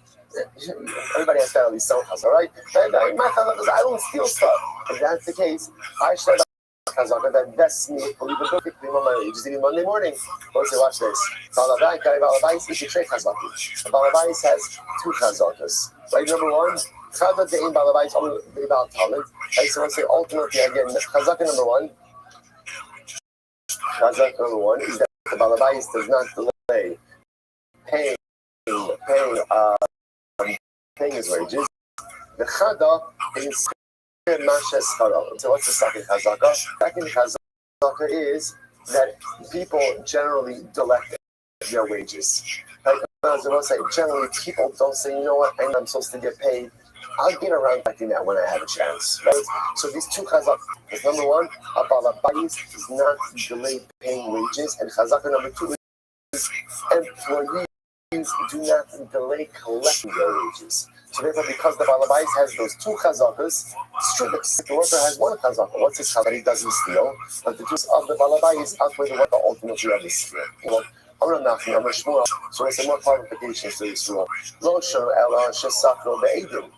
Everybody has to at least some chazaka, right? My chazaka is I don't steal stuff. If that's the case, I should have a chazaka that vests me believe it perfectly on my wages even Monday morning. Let's say, watch this. Balabais is a trade chazaka. Balabais has two chazakas. Right, number one, chazak the in Balabais only about talent. Right, so let's say ultimately again, chazaka number one is that the Balabais does not delay paying his wages. The chada is mashes chada. So what's the second chazaka? Second chazaka is that people generally delect their wages. Like I was say, generally people don't say, you know what, I'm supposed to get paid. I'll get around to that when I have a chance. Right? So these two chazaka. Number one, a balabais does not delay paying wages, and chazaka number two is employees do not delay collecting their wages. So therefore, because the Balabais has those two chazakas, it's true that the worker has one chazaka. What's his chazaka? He doesn't steal. But the truth of the Balabais outweigh the worker ultimately of the steal. I'm not knocking, I'm a shmua. So there's some more qualifications to this rule. Rothschild, Ella, Shesakro, the Aiden.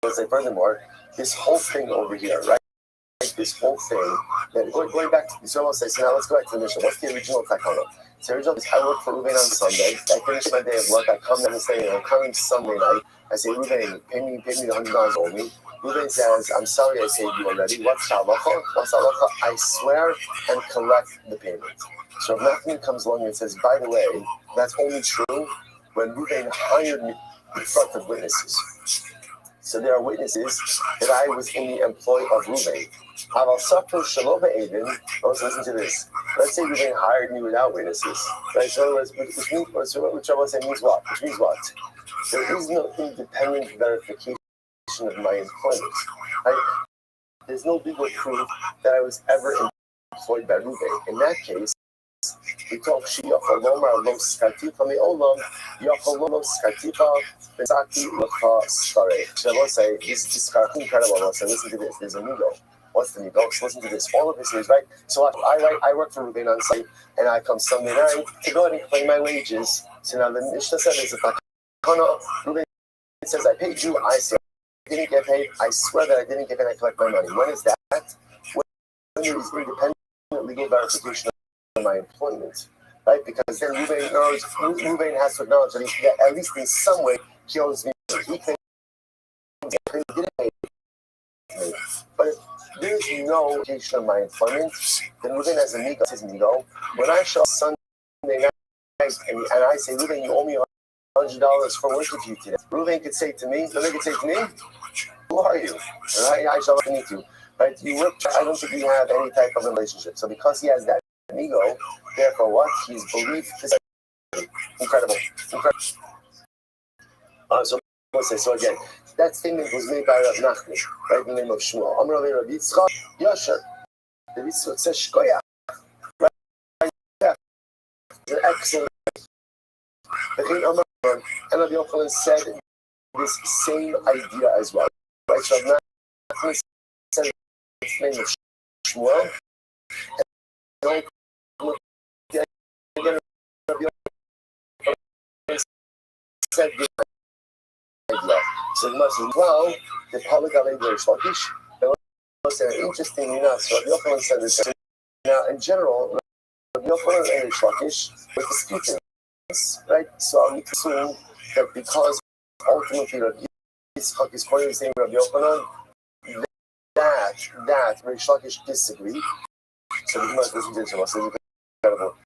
Let's say furthermore, this whole thing over here, right? This whole thing, then going back to the Yisrael says, so now let's go back to the mission. What's the original takana? So the original is I work for Ruben on Sunday. I finish my day of work. I come down and say, I'm coming Sunday night. I say, Ruben, pay me the $100 owed me. Ruben says, I'm sorry I paid you already. What's halacha? I swear and collect the payment. So if nothing comes along and says, by the way, that's only true when Ruben hired me in front of witnesses. So there are witnesses that I was in the employ of Ruben. Listen to this. Let's say Ruben hired me without witnesses. Right? So which I will say means what? Which means what? There is no independent verification of my employment. Right? There's no legal proof that I was ever employed by Ruben. In that case, we talk Shiyacholomar lo skatika me'olam, Yacholomar skatika besaki l'cha starei. So I will say, this is incredible. I will say, listen to this. There's a migo. What's the migo? So listen to this. All of this is right. So I work for Ruben on site, and I come Sunday night to go ahead and claim my wages. So now the Mishnah says it's a takana. Ruben says I paid you. I say I didn't get paid. I swear that I didn't get paid. I collect my money. When is that? When there is independent legal verification of my employment, right? Because then Ruben has to acknowledge that at least in some way he owes me. He didn't pay me. But if there's no indication of my employment, then Ruben has a migo. Says migo. When I show up Sunday night and I say, Ruben, you owe me $100 for working for you today. Ruben could say to me, who are you? Right? I shall need to. Right? You work. I don't think we have any type of relationship. So because he has that ego, therefore what? He's believed to say incredible. So again, that statement was made by Rav Nachman, right in the name of Shmuel. Amar le Rabbi Yitzchak, Yasher. The Yitzchak says Shkoyach. Right? It's an excellent. And Rabbi Yochanan said this same idea as well. Right? So Rav Nachman said it's the name of Shmuel. And again, Rabbi Yochanan said this idea. So it must as well, the public are very sluggish. There was an interesting enough. So Rabbi Yochanan said this. Now, in general, Rabbi Yochanan and very sluggish with disputing, right? So we assume that because ultimately Rabbi Yitzchak is quoting the same Rabbi Yochanan. That Rish Lakish disagreed. So the Gemara doesn't do so. So it's incredible.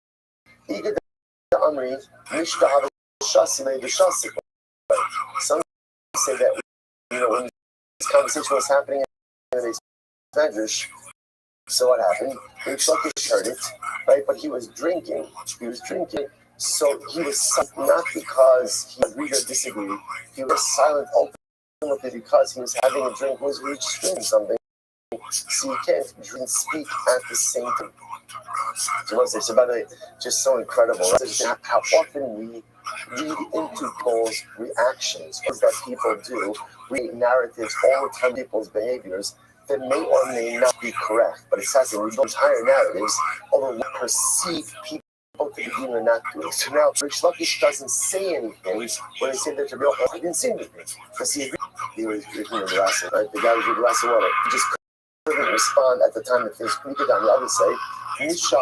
Some say that when this conversation was happening in the Medrash, so what happened? Rish Lakish heard it, right? But he was drinking. So he was silent, not because he agreed or disagreed. He was silent ultimately because he was having a drink, was drinking something. So you can't drink and speak at the same time. So by the way, just so incredible, right? How often we read into people's reactions, things that people do, read narratives all the time, people's behaviors that may or may not be correct. But it's fascinating. We build entire narratives over what perceive people to be doing or not doing. So now Rish Lakish doesn't say anything when they say that to be honest, he didn't say anything. Because he was drinking a glass, right? The guy was drinking a glass of water. He just couldn't respond at the time that things could on the other side. Nisha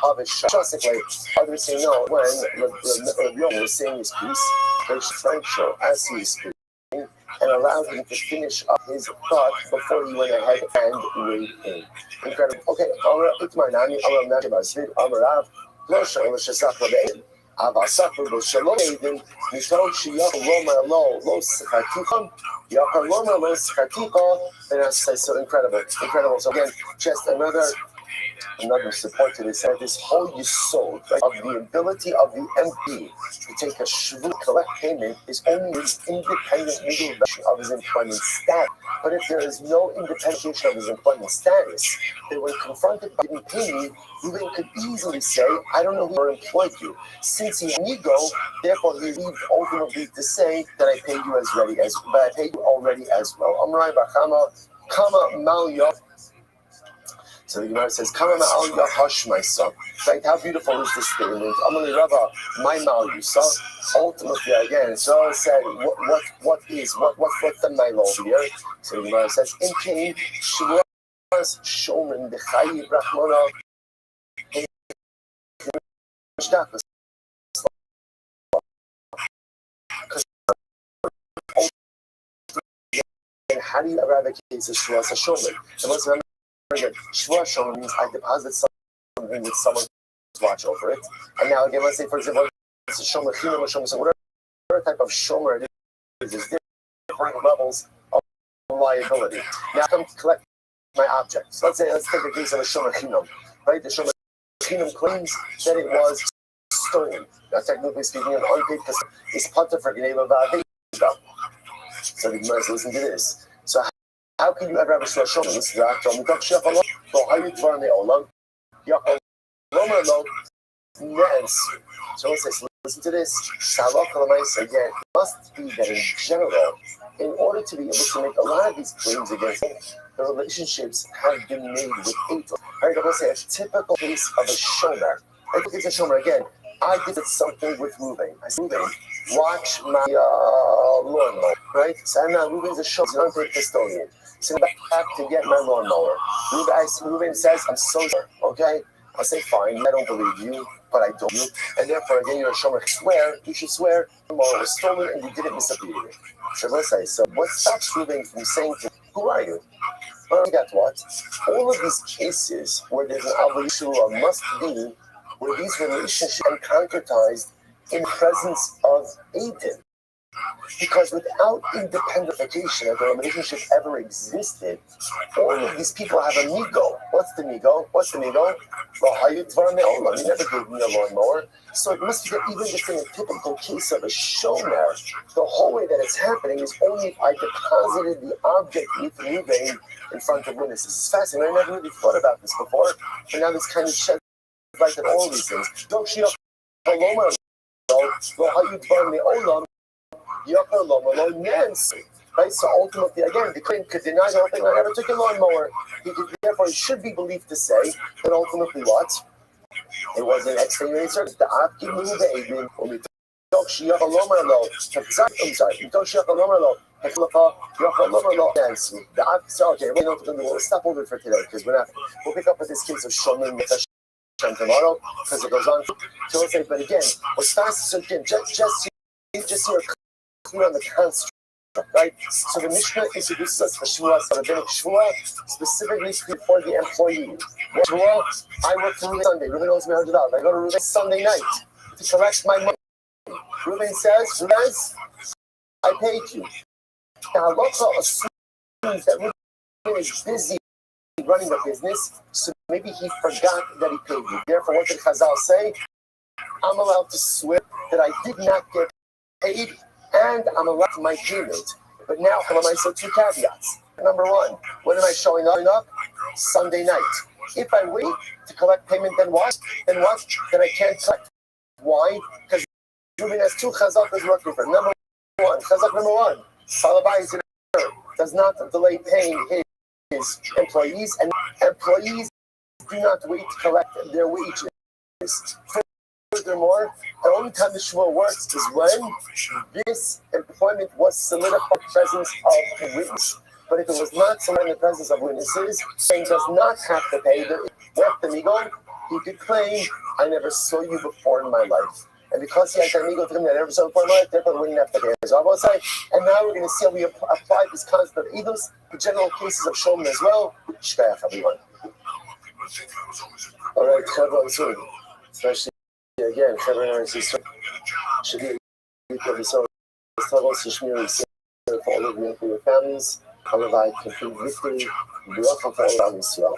Avishasik, others say no. When Rabbi was saying his piece, Rish Frank show as he was speaking, and allowed him to finish up his thought before he went ahead and weighed in. Incredible. Okay, so incredible. So again, just another support to this, this whole yesod, right, of the ability of the MP to take a shvu, collect payment, is only his independent legal of his employment status. But if there is no independent of his employment status, then when confronted by didn't pay me, Ruben could easily say, I don't know who employed you. Since he had an ego, therefore he leaves ultimately to say that I pay you but I pay you already as well. Amrai Bachama, Kama Mal Yof. So the Gemara says, "Kama ma'al yahash my son." Right? How beautiful is this statement? Amali Rabba, my ma'al yusa. Ultimately, again, so I said, what's the ma'al over here? So the Gemara says, "In Cain, shvuas shomen b'chayi brachmana." How do you eradicate the shvuas shomen? The most Shvuah Shomer means I deposit something with someone to watch over it. And now again, let's say for example, it's a Shomer Chinam or Shomer, so whatever type of Shomer it is, there's different levels of liability. Now I come to collect my object. So let's take the case of a Shomer Chinam, right? The Shomer Chinam claims that it was stolen. Now technically speaking, an unpaid customer is part of Gneva Va'aveda. So the Gemara says, listen to this. So how can you ever have a shvuah shomer? This is the actual mitach shefalot. So how you dvar me'olam? Yakolom lo nes. So let's say, listen to this. Salak l'mais again. It must be that in general, in order to be able to make a lot of these claims against him, the relationships have been made with Eitel. Right? I'm going to say a typical case of a shomer. I think it's a shomer again. I did something with Ruben. I said, Ruben, watch my lawnmower, right? So now Ruben's a shomer. He's an unpaid custodian. So back to get my lawnmower. Ruben says, I'm so sorry, okay? I say, fine, I don't believe you, but I don't. And therefore, again, you're a shomer. You should swear the lawnmower was stolen and you didn't misappear it. So let's say, so what stops Ruben from saying to you, who are you? Well, you got what? All of these cases where there's an obligation must be where these relationships are concretized in presence of Aiden. Because without independentification, if the relationship ever existed, all of these people have a migo. What's the migo? Well, you never gave me a lawnmower. So it must be that even just in a typical case of a shomer, the whole way that it's happening is only if I deposited the object with Ruben in front of witnesses. It's fascinating. I never really thought about this before, but now this kind of sheds light on all these things. Right, so ultimately, again, the claim could deny the whole thing. I never took a lawnmower. Therefore, it should be believed to say that ultimately what? It was an extenuating circumstance. The Abki moved the Abin, or we talk Shiach Alomar. I'm sorry, we talk Shiach Alomar. The Abki said, okay, we'll stop over for today because we'll pick up with this case of Shomin tomorrow because it goes on. So let's say, but again, what's fast? So again, just here clear on the construct. right? So the Mishnah introduces us the Shvuah, so rabbinic Shvuah, specifically for the employee. Shvuah, I work for Reuben Sunday. Reuben owes me $100. I go to Reuben Sunday night to collect my money. Reuben says, I paid you. The halacha assumes that Reuben is busy running the business, so maybe he forgot that he paid you. Therefore, what did Chazal say? I'm allowed to swear that I did not get paid, and I'm allowed to my payment. But now, so two caveats. Number one, when am I showing up? Sunday night. If I wait to collect payment, then what? Then I can't collect. Why? Because Reuben has two chazakas working for him. Number one, Rabbi does not delay paying his employees, and employees do not wait to collect their wages. Furthermore, the only time the Shvuah works is when this employment was solidified in the presence of witnesses. But if it was not solidified in the presence of witnesses, he does not have to pay the amigo. He could claim, I never saw you before in my life. And because he has an amigo to him that I never saw before in my life, therefore he wouldn't have to pay his Rabbi say. And now we're going to see how we apply this concept of eidos to general cases of Shulman as well. Shkayach, everyone. All right, Chavon soon. Especially again, Chavon should be a week of his own. For all of you and for your families, Halavai, complete victory, Bracha for all of Israel.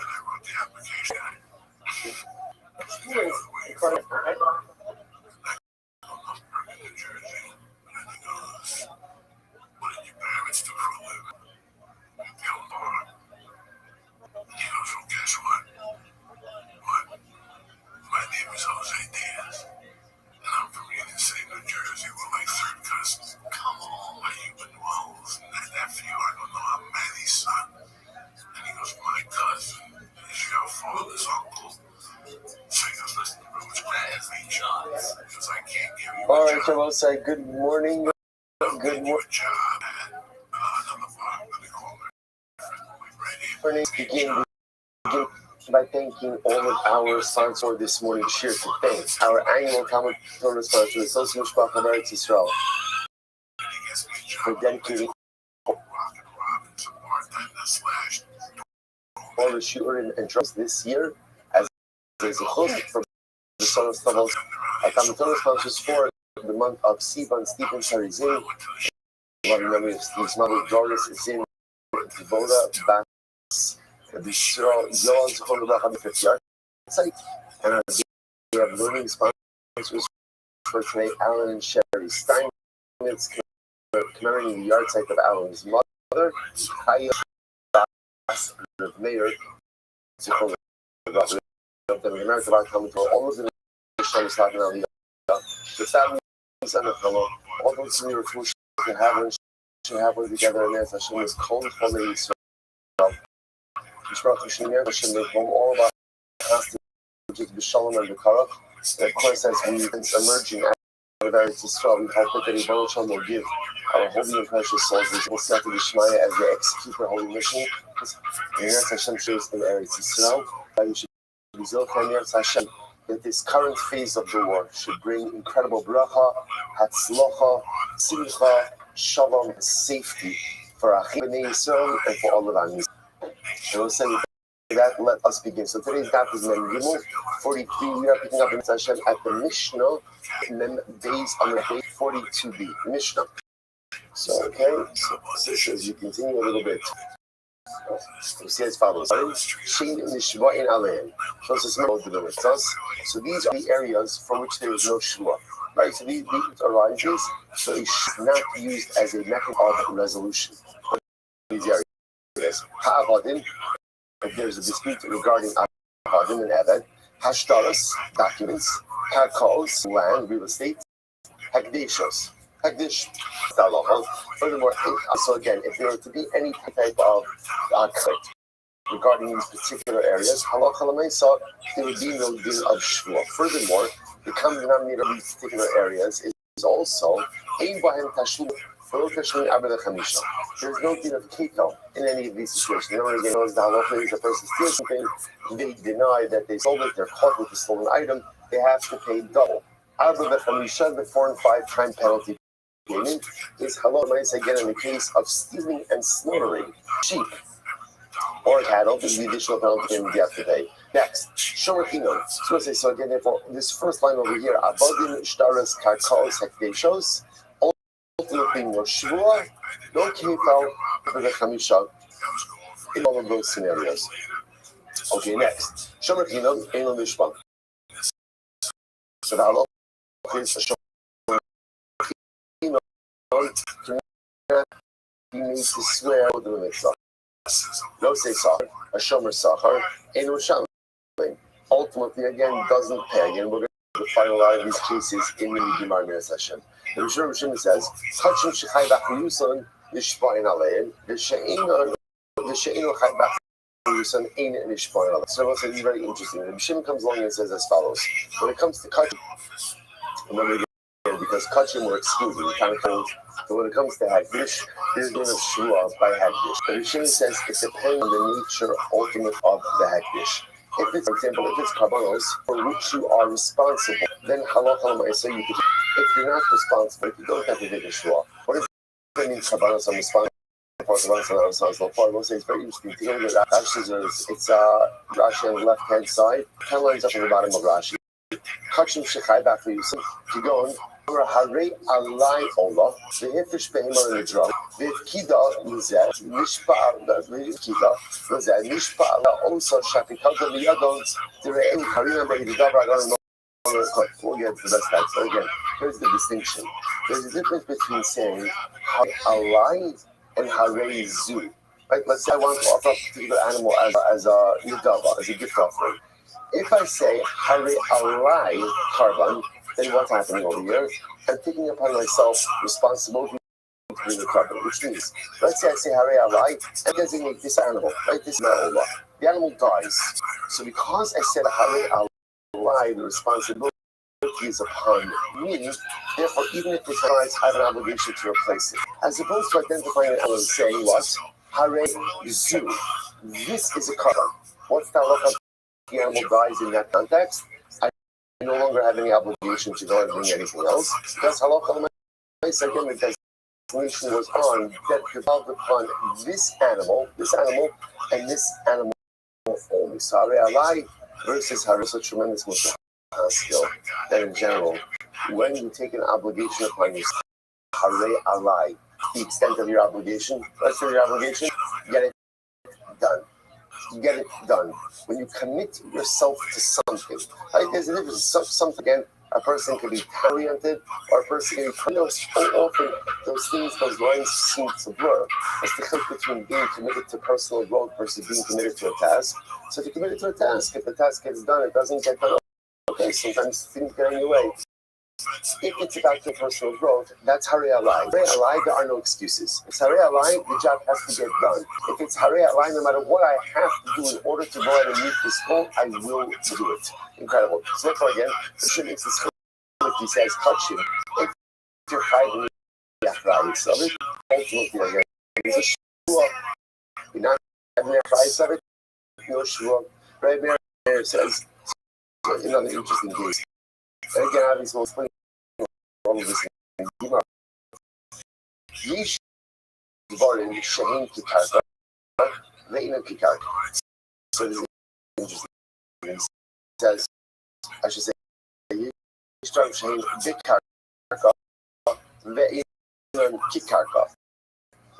Guess what? My name is Jose Diaz, and I'm from Union City, New Jersey, with my third cousins. Come on, my human Wells, nephew, I don't know how many son. And he goes, my cousin is your father's uncle. So he goes, listen, bro, it's bad shots, because I can't give you all a right, job. All right, say good morning. Good morning. Begin by thanking all of our sponsors for this morning's shir to thank our annual Talmud Torah sponsor, the Social Mishpach of Eretz Yisrael, for dedicating all the shiurim and drums this year as a zechus for the son of Stavos. Our Talmud Torah sponsors for the month of Sivan, Stephen Sarizim, loving memory of Steve's mother, Doris Zin, Devoda, Bas, the Yoz from the Rabbi site, and we have learning sponsors for today, Alan and Sherry Steinmetz, commemorating the yard site of Alan's mother, Chaya Bas, the mayor, the American all of the nations talking about the families and the fellow, all those who refuse to have one together, and as Hashem is called for the Israel. Hashem make home all of our hostages, B'Shalom and B'Karach. And of course, as we emerging out of Eretz Yisrael, we hope that the Rebbe Shalom will give our holy and precious souls this Mosat B'Shmaya as they execute their holy mission. And yes, Hashem shows in Eretz Yisrael, that we should be Zilchan Yeretz Hashem, that this current phase of the war should bring incredible bracha, hatzlocha, simcha, shalom, and safety for Achim B'nai Yisrael and for all of our Yisrael. And we'll say that, let us begin. So today's daf is Mem Gimel 43. We are picking up in Hashem at the Mishnah, Mem Beis on the day 42b. Mishnah. So, okay, so as you continue a little bit, we see as follows. So these are the areas for which there is no shvuah. Right, so these arises, so it should not be used as a method of resolution. These areas. Ha'avadim, if there's a dispute regarding Ha'avadim and Eved, Hashtaras, documents, Hakals, land, real estate, Hagdeshos, Hagdish, furthermore, so again, if there were to be any type of conflict regarding these particular areas, Halakha L'Maisa, there would be no din of Shvuah. Furthermore, the common denominator of these particular areas is also Ein Bahem Tashluh. There's no din of keto in any of these situations. You know, again, the halacha is a person steals something, they deny that they sold it, they're caught with the stolen item, they have to pay double. The 4 and 5 time penalty is halal again in the case of stealing and slaughtering sheep or cattle, the additional penalty can be have to pay. Next, Shorachinon. So again, therefore, this first line over here, Abodim Shtaras Karkaos Hekdeshos, ultimately no Shvua, no Kefal, for the Chamisha, in all of those scenarios. Okay, next, Shorachinon, Eno Mishpan. So the halal is Shorachinon, he needs to swear with the mitzvah. No say sachar, a shomer sachar, and Rothschild. Ultimately, again, doesn't pay. Again, we're going to finalize these cases in the Gemara session. The Rishon says, "Kachim shechai b'chayuson nishpain alein, v'she'ino chai b'chayuson ein nishpain alein." So it's very interesting. The Rishon comes along and says as follows: when it comes to kachim, remember again, because kachim were excluded, we kind of told. So when it comes to hagdish, there's no shua by hagdish. The Rishon says it depends on the nature ultimate of the hagdish. If it's, for example, if it's karbanos for which you are responsible, then halacha l'maaseh you could. If you're not responsible, if you don't have to take a shua, what does that mean? Karbanos I'm responsible. I will say it's very interesting. Take a look at Rashi. It's Rashi on the left hand side. 10 lines up on the bottom of Rashi. Kachim shechai b'chayuson. If you go on. Harei alai ola, ve'hefish behema l'nidra, ve'kida l'zeh, nishpa l'zeh, also shapikada l'yadon, t're'en karina be'yidav ragam we'll get to the best type. So again, here's the distinction. There's a difference between saying harei alai and harei zu. Right? Let's say I want to offer a particular animal as a nidava, as a gift offering. If I say harei alai karban, then what's happening over here? I'm taking upon myself responsibility to bring the carbon, which means, let's say I say Harei Alai and designate this animal, right? This animal. The animal dies. So because I said Harei Alai, the responsibility is upon me, therefore, even if it dies, I have an obligation to replace it. As opposed to identifying an animal and saying what? Harei Zu. This is a carbon. What's the halacha? The animal dies in that context. I no longer have any obligation to go and bring anything else. Because halacha l'maaseh, again, the designation was on that devolved upon this animal, and this animal only. So Harei Alai versus Harei, so tremendous skill that in general, when you take an obligation upon yourself, Harei Alai, the extent of your obligation, let's say your obligation, get it done. You get it done. When you commit yourself to something, right? There's a difference. Something, again, a person can be oriented, or a person can be, so often those things, those lines seem to blur. It's the difference between being committed to personal growth versus being committed to a task. So if you're committed to a task, if the task gets done, it doesn't get done. Okay, sometimes things get in your way. If it's about your personal growth, that's Harei Alai. Harei Alai, there are no excuses. If it's Harei Alai, the job has to get done. If it's Harei Alai, no matter what I have to do in order to go out and meet this goal, I will do it. Incredible. So therefore, again, the Shim makes this clear. He says, touch him. If you're fighting, so ultimately, again, it's a shua. You're not having a price of it. No shua. Rabbi says, another interesting case. And again, obviously, we'll explain all of this in Gemara. Yesh dvarim she'en kikarka ve'ina kikarka. So this is interesting. It says, I should say, yesh dvarim she'en kikarka ve'ina kikarka.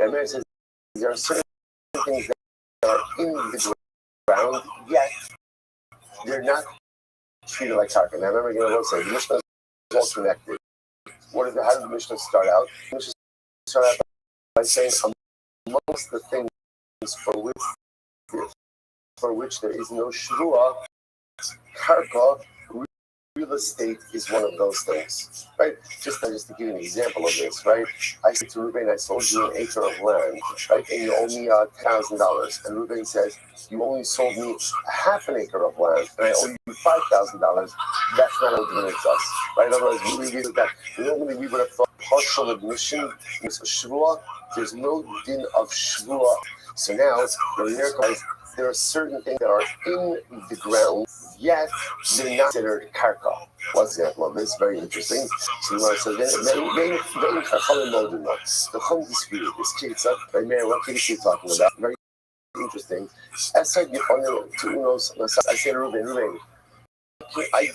And Mary says, there are certain things that are in the ground, yet they're not treated like karka. Now remember, again, I will say, the Mishnah is all connected. How did the Mishnah start out? The Mishnah started out by saying, amongst the things for which there is no shvua, karka, real estate is one of those things, right? Just to give you an example of this, right? I said to Ruben, I sold you an acre of land, right? And you owe me $1,000. And Ruben says, you only sold me half an acre of land, and I owe you $5,000. That's not what it makes us, right? Otherwise, normally we would have thought partial admission is a shvua. There's no din of shvua. So now, the miracle is there are certain things that are in the ground, yet they're not considered karka. One example of this, very interesting. So the Chacham disputed this case. What case are you talking about? Very interesting. I said, I said, Ruben, I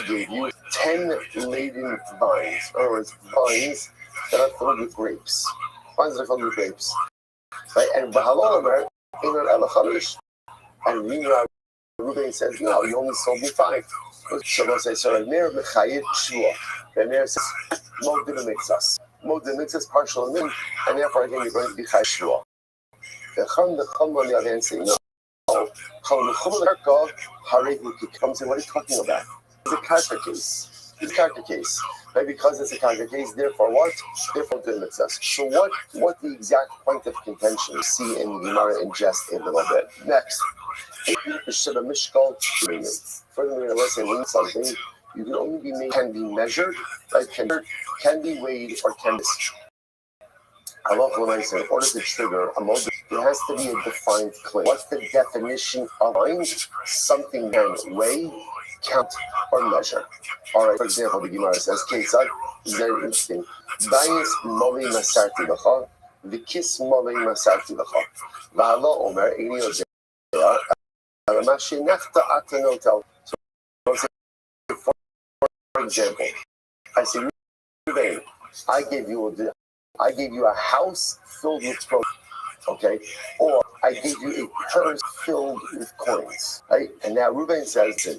gave you 10 laden vines. In other words, vines that are filled with grapes. Vines that are filled with grapes. Right? And Bahalomer, and Ruben says, no, you only sold me 5. So they'll say, so Meir Mechayev Shua. And Meir says, Mod the mixes partial min, and therefore again you're going to be Chayev Shua. The Chum on the other hand say, no. Comes in, what are you talking about? It's a karka case. It's a karka case. Right? Because it's a karka case, therefore what? Therefore the mitzvah. So what the exact point of contention you see in Gemara in just a little bit. Next. Furthermore, let's say when something you can only be made, can be measured, right? Can be weighed or can be. I love when I say in order to trigger a motive, there has to be a defined claim. What's the definition of mind? Something can weigh, count, or measure. All right, for example, the Gemara says, Ketzad is very interesting. Bayis moli masarti l'cha, v'kis moli masarti l'cha. V'alo omer, eini odea, alamashe nefta atanotel. So, for example, I say, Ruben, I gave you a house filled with produce, okay? Or I gave you a purse filled with coins, right? And now Reuben says,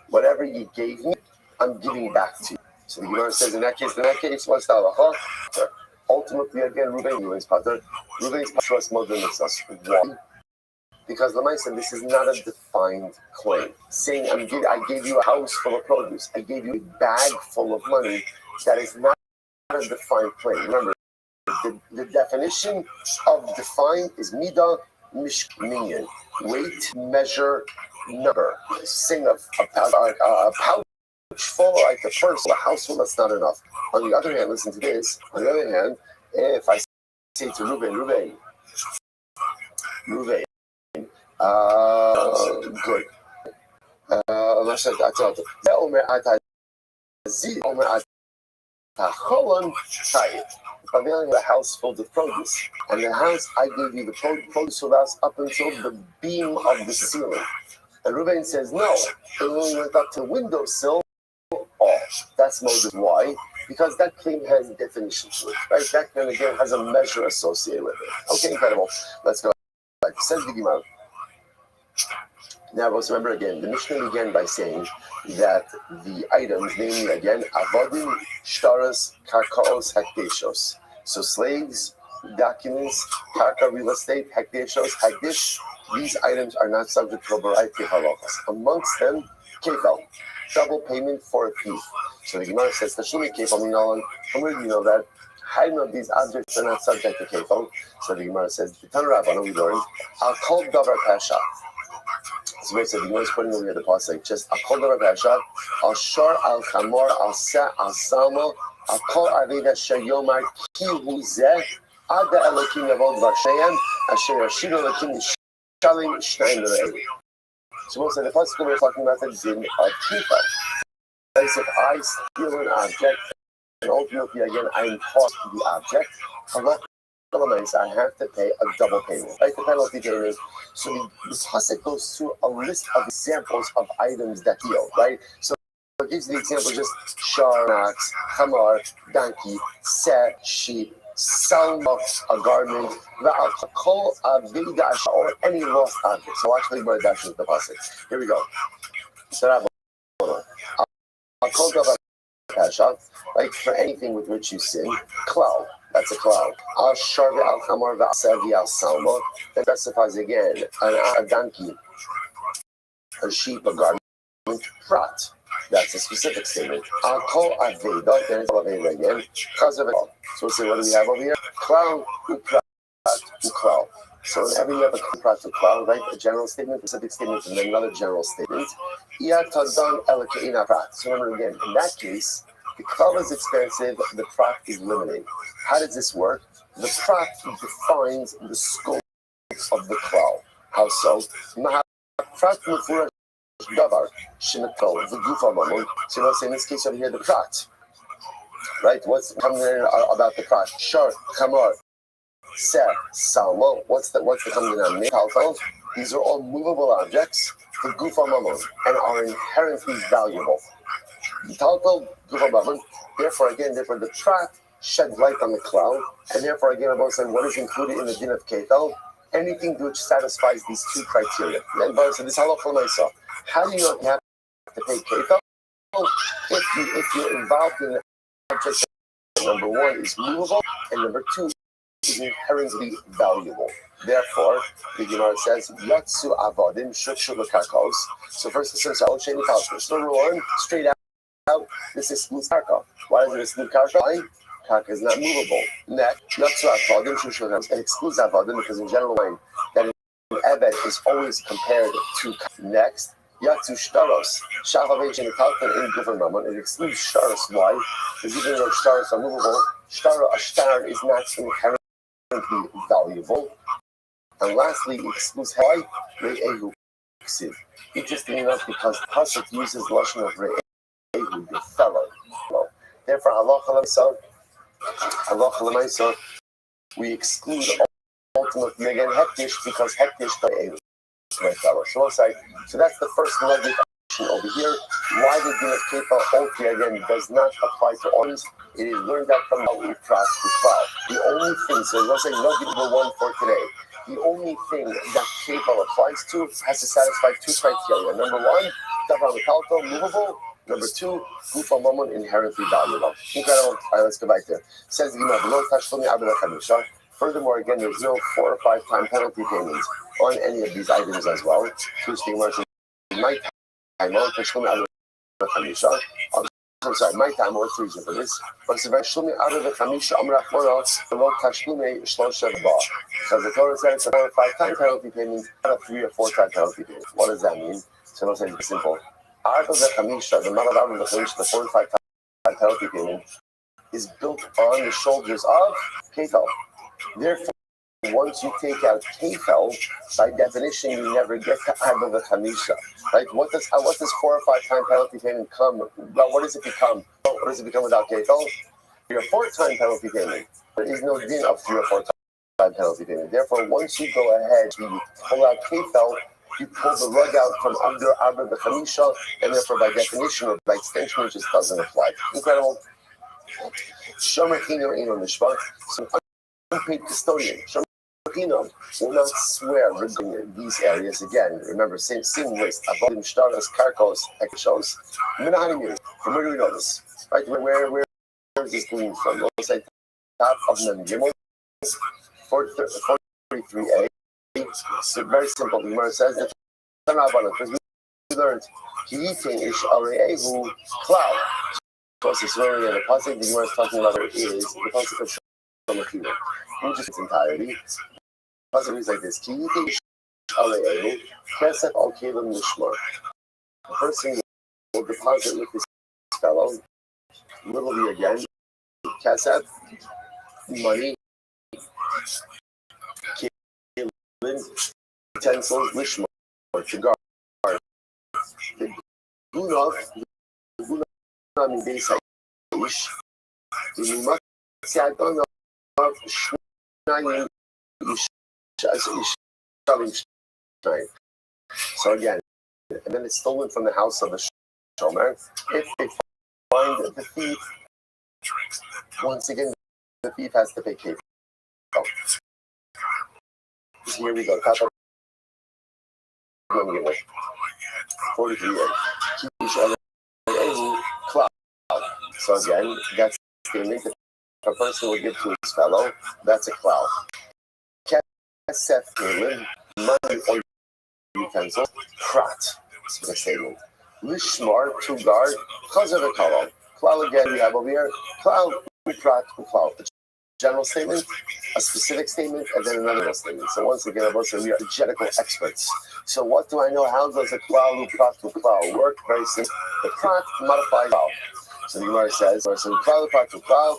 whatever you gave me, I'm giving back to you. So the Gemara says, in that case, what's the halacha? Ultimately, again, Reuben's pater. Reuben's pater was more than us. Why? Because Lamai said this is not a defined claim. Saying I gave you a house full of produce, I gave you a bag full of money, that is not a defined claim. Remember, the definition of defined is midah mishminyan, weight, measure, number. Saying a pouch full, like the first, a house full, that's not enough. On the other hand, listen to this. On the other hand, if I say to Ruben, good. A house filled with produce, and the house I gave you the produce with us up until the beam of the ceiling. And Reuben says, no, it only went up to the windowsill. Oh, that's Moses. Why? Because that claim has definition to it, right? That claim again has a measure associated with it. Okay, incredible. Let's go back. Says the Gemara. Now, let's remember again, the Mishnah began by saying that the items, namely again, avodim, shtaras, karkaos, hekdeshos. So slaves, documents, karka, real estate, hekdeshos, hekdesh, these items are not subject to a variety of halachas. Amongst them, kefal, double payment for a thief. So the Gemara says, Tashumi kefal minalan, how do you know that? How do you know these objects are not subject to kefal? So the Gemara says, the Tan Rabbanu we learned, I'll call davar pasha. So we said, the Gemara is putting over here the pasuk, just I'll call davar pasha, I'll shor, I'll chamor, I'll sa, I'll salmo, I'll call aveda shayomar ki huzeh, ada elokim yavod v'ashayim, asher yashir elokim shalim shnayim l're'eh. So we'll say the pasuk we're talking about the din of kefal. If I steal an object, and ultimately again I'm caught the object, I have to pay a double payment, right? The penalty payment. So the pasuk goes through a list of examples of items that deal, right? So it gives the example just shar, ox, hamar, donkey, set, sheep, salma, a garment, kol avidash, or any lost object. So actually, we're dashing the pasuk. Here we go. So I'll call the pasha, like for anything with which you sin, cloud. That's a cloud. Al sharvi al chamar v'asevi al salma. That specifies again a donkey, a sheep, a garment, prat. That's a specific statement. I'll call aveda. Then it's aveda again. Because of it. So we'll say, what do we have over here? Cloud, uprat, ukloud. So whenever you have a prat to cloud, right? A general statement, a specific statement, and then another general statement. So remember again, in that case, the cloud is expensive, the prat is limited. How does this work? The prat defines the scope of the cloud. How so? davar shemitol v'gufa mamon. So let's say in this case over here the prat, right? What's coming in about the prat? Shar, chamor, seh, salmo. What's the common denominator? Taltal. These are all movable objects, the gufa mamon, and are inherently valuable. Taltal gufa mamon. Therefore, the prat shed light on the cloud, and therefore again, I'm saying what is included in the din of ketel? Anything which satisfies these two criteria. And so this halacha myself. How do you know you have to pay ketel? If you're involved in an object that number one is movable, and number two is inherently valuable. Therefore, the Gemara says, Yatsu avodim shukshu l'karkos. So first it says, Sheni Kalkos. Number one, straight out, this is smooth karka. Why is it a smooth karka? Karka is not movable. Next, Yatsu avodim shukshu l'karkos. It excludes avodim because in general, that an ebed is always compared to. Next, Yatsu shtaros. Shavav Sheni Kalkos in Gufa Mamon. It excludes shtaros. Why? Because even though shtaros are movable, a shtar is not inherently valuable. And lastly, it excludes why Re'ehu. Interesting enough, because Pasuk uses lashon of Re'ehu, the fellow. Therefore, halacha l'maisa, we exclude ultimately again hektish because hektish Re'ehu, my fellow. So that's the first nugget over here. Why the din of kefa ulti again does not apply to arms? It is learned out from the Pras to 12. The only thing, so let's say nugget number one for today. The only thing that kefa applies to has to satisfy two criteria. Number one, davar metalto, movable. Number two, gufa mamon, inherently valuable. Incredible. All right, let's go back there. Says the Gemara, below tashlumi abed chamisha. Furthermore, again, there's no 4 or 5 time penalty payments on any of these items as well. Which the Gemara says, my time on tashlumi abed chamisha. I'm sorry, my time or 3 reason for this. But it's about Shlumi out of the Chamisha Amrachmona, the Lord Tashlume Shlosha Ba. Because the Torah said it's a 4 or 5 time penalty payment, not a 3 or 4 time penalty payment. What does that mean? So let's say it's simple. Out of the Chamisha, the amount of the Chamisha, the 4 or 5 time penalty payment, is built on the shoulders of Ketel. Therefore, once you take out Ketel, by definition, you never get to add the Chamisha. Right? What does 4 or 5 time penalty payment come? Well, what does it become? What does it become without Ketel? 3 or 4 time penalty payment. There is no din of 3 or 4 time penalty payment. Therefore, once you go ahead, you pull out Ketel, you pull the rug out from under the Chamisha, and therefore, by definition or by extension, it just doesn't apply. Incredible. Shomer Chino Eno Nishma. So, unpaid custodian. Shomer will not swear regarding these areas again. Remember, same list. Avodim shtaros, karkos, ekshos. Minahanimu. From where do we know this? Right? Where is this coming from? We'll say top of Mem Gimel, 43a. So very simple. The Gemara says that because we learned Kiyitin ish areehu cloud. Because it's really in the pasuk the Gemara is talking about it is the pasuk of Shomer Chino. In just its entirety. Pasuk reads like this: Kiyitin ish areehu kesef al kelim nishmar. The person will deposit with his fellow. Literally again, kesef, money, utensils, lishma, to guard. The gunov, in base ish, the mimaksiadon of shnayim ish. So again, and then it's stolen from the house of the shomer. If they find the thief, once again, the thief has to pay kefir. Here we go. 43. Cloud. So again, that's statement that a person will give to his fellow. That's a cloud. Kesef money or utensil. Prat. The statement. Lishmar to guard. Chazav v'kala. Cloud again. We have over here. Cloud. Prat. Cloud. General statement, a specific statement, and then another statement. So once again, we are exegetical experts. So what do I know? How does a klal prat work? Very simple. The prat modifies klal. So the Gemara says, so klal prat klal.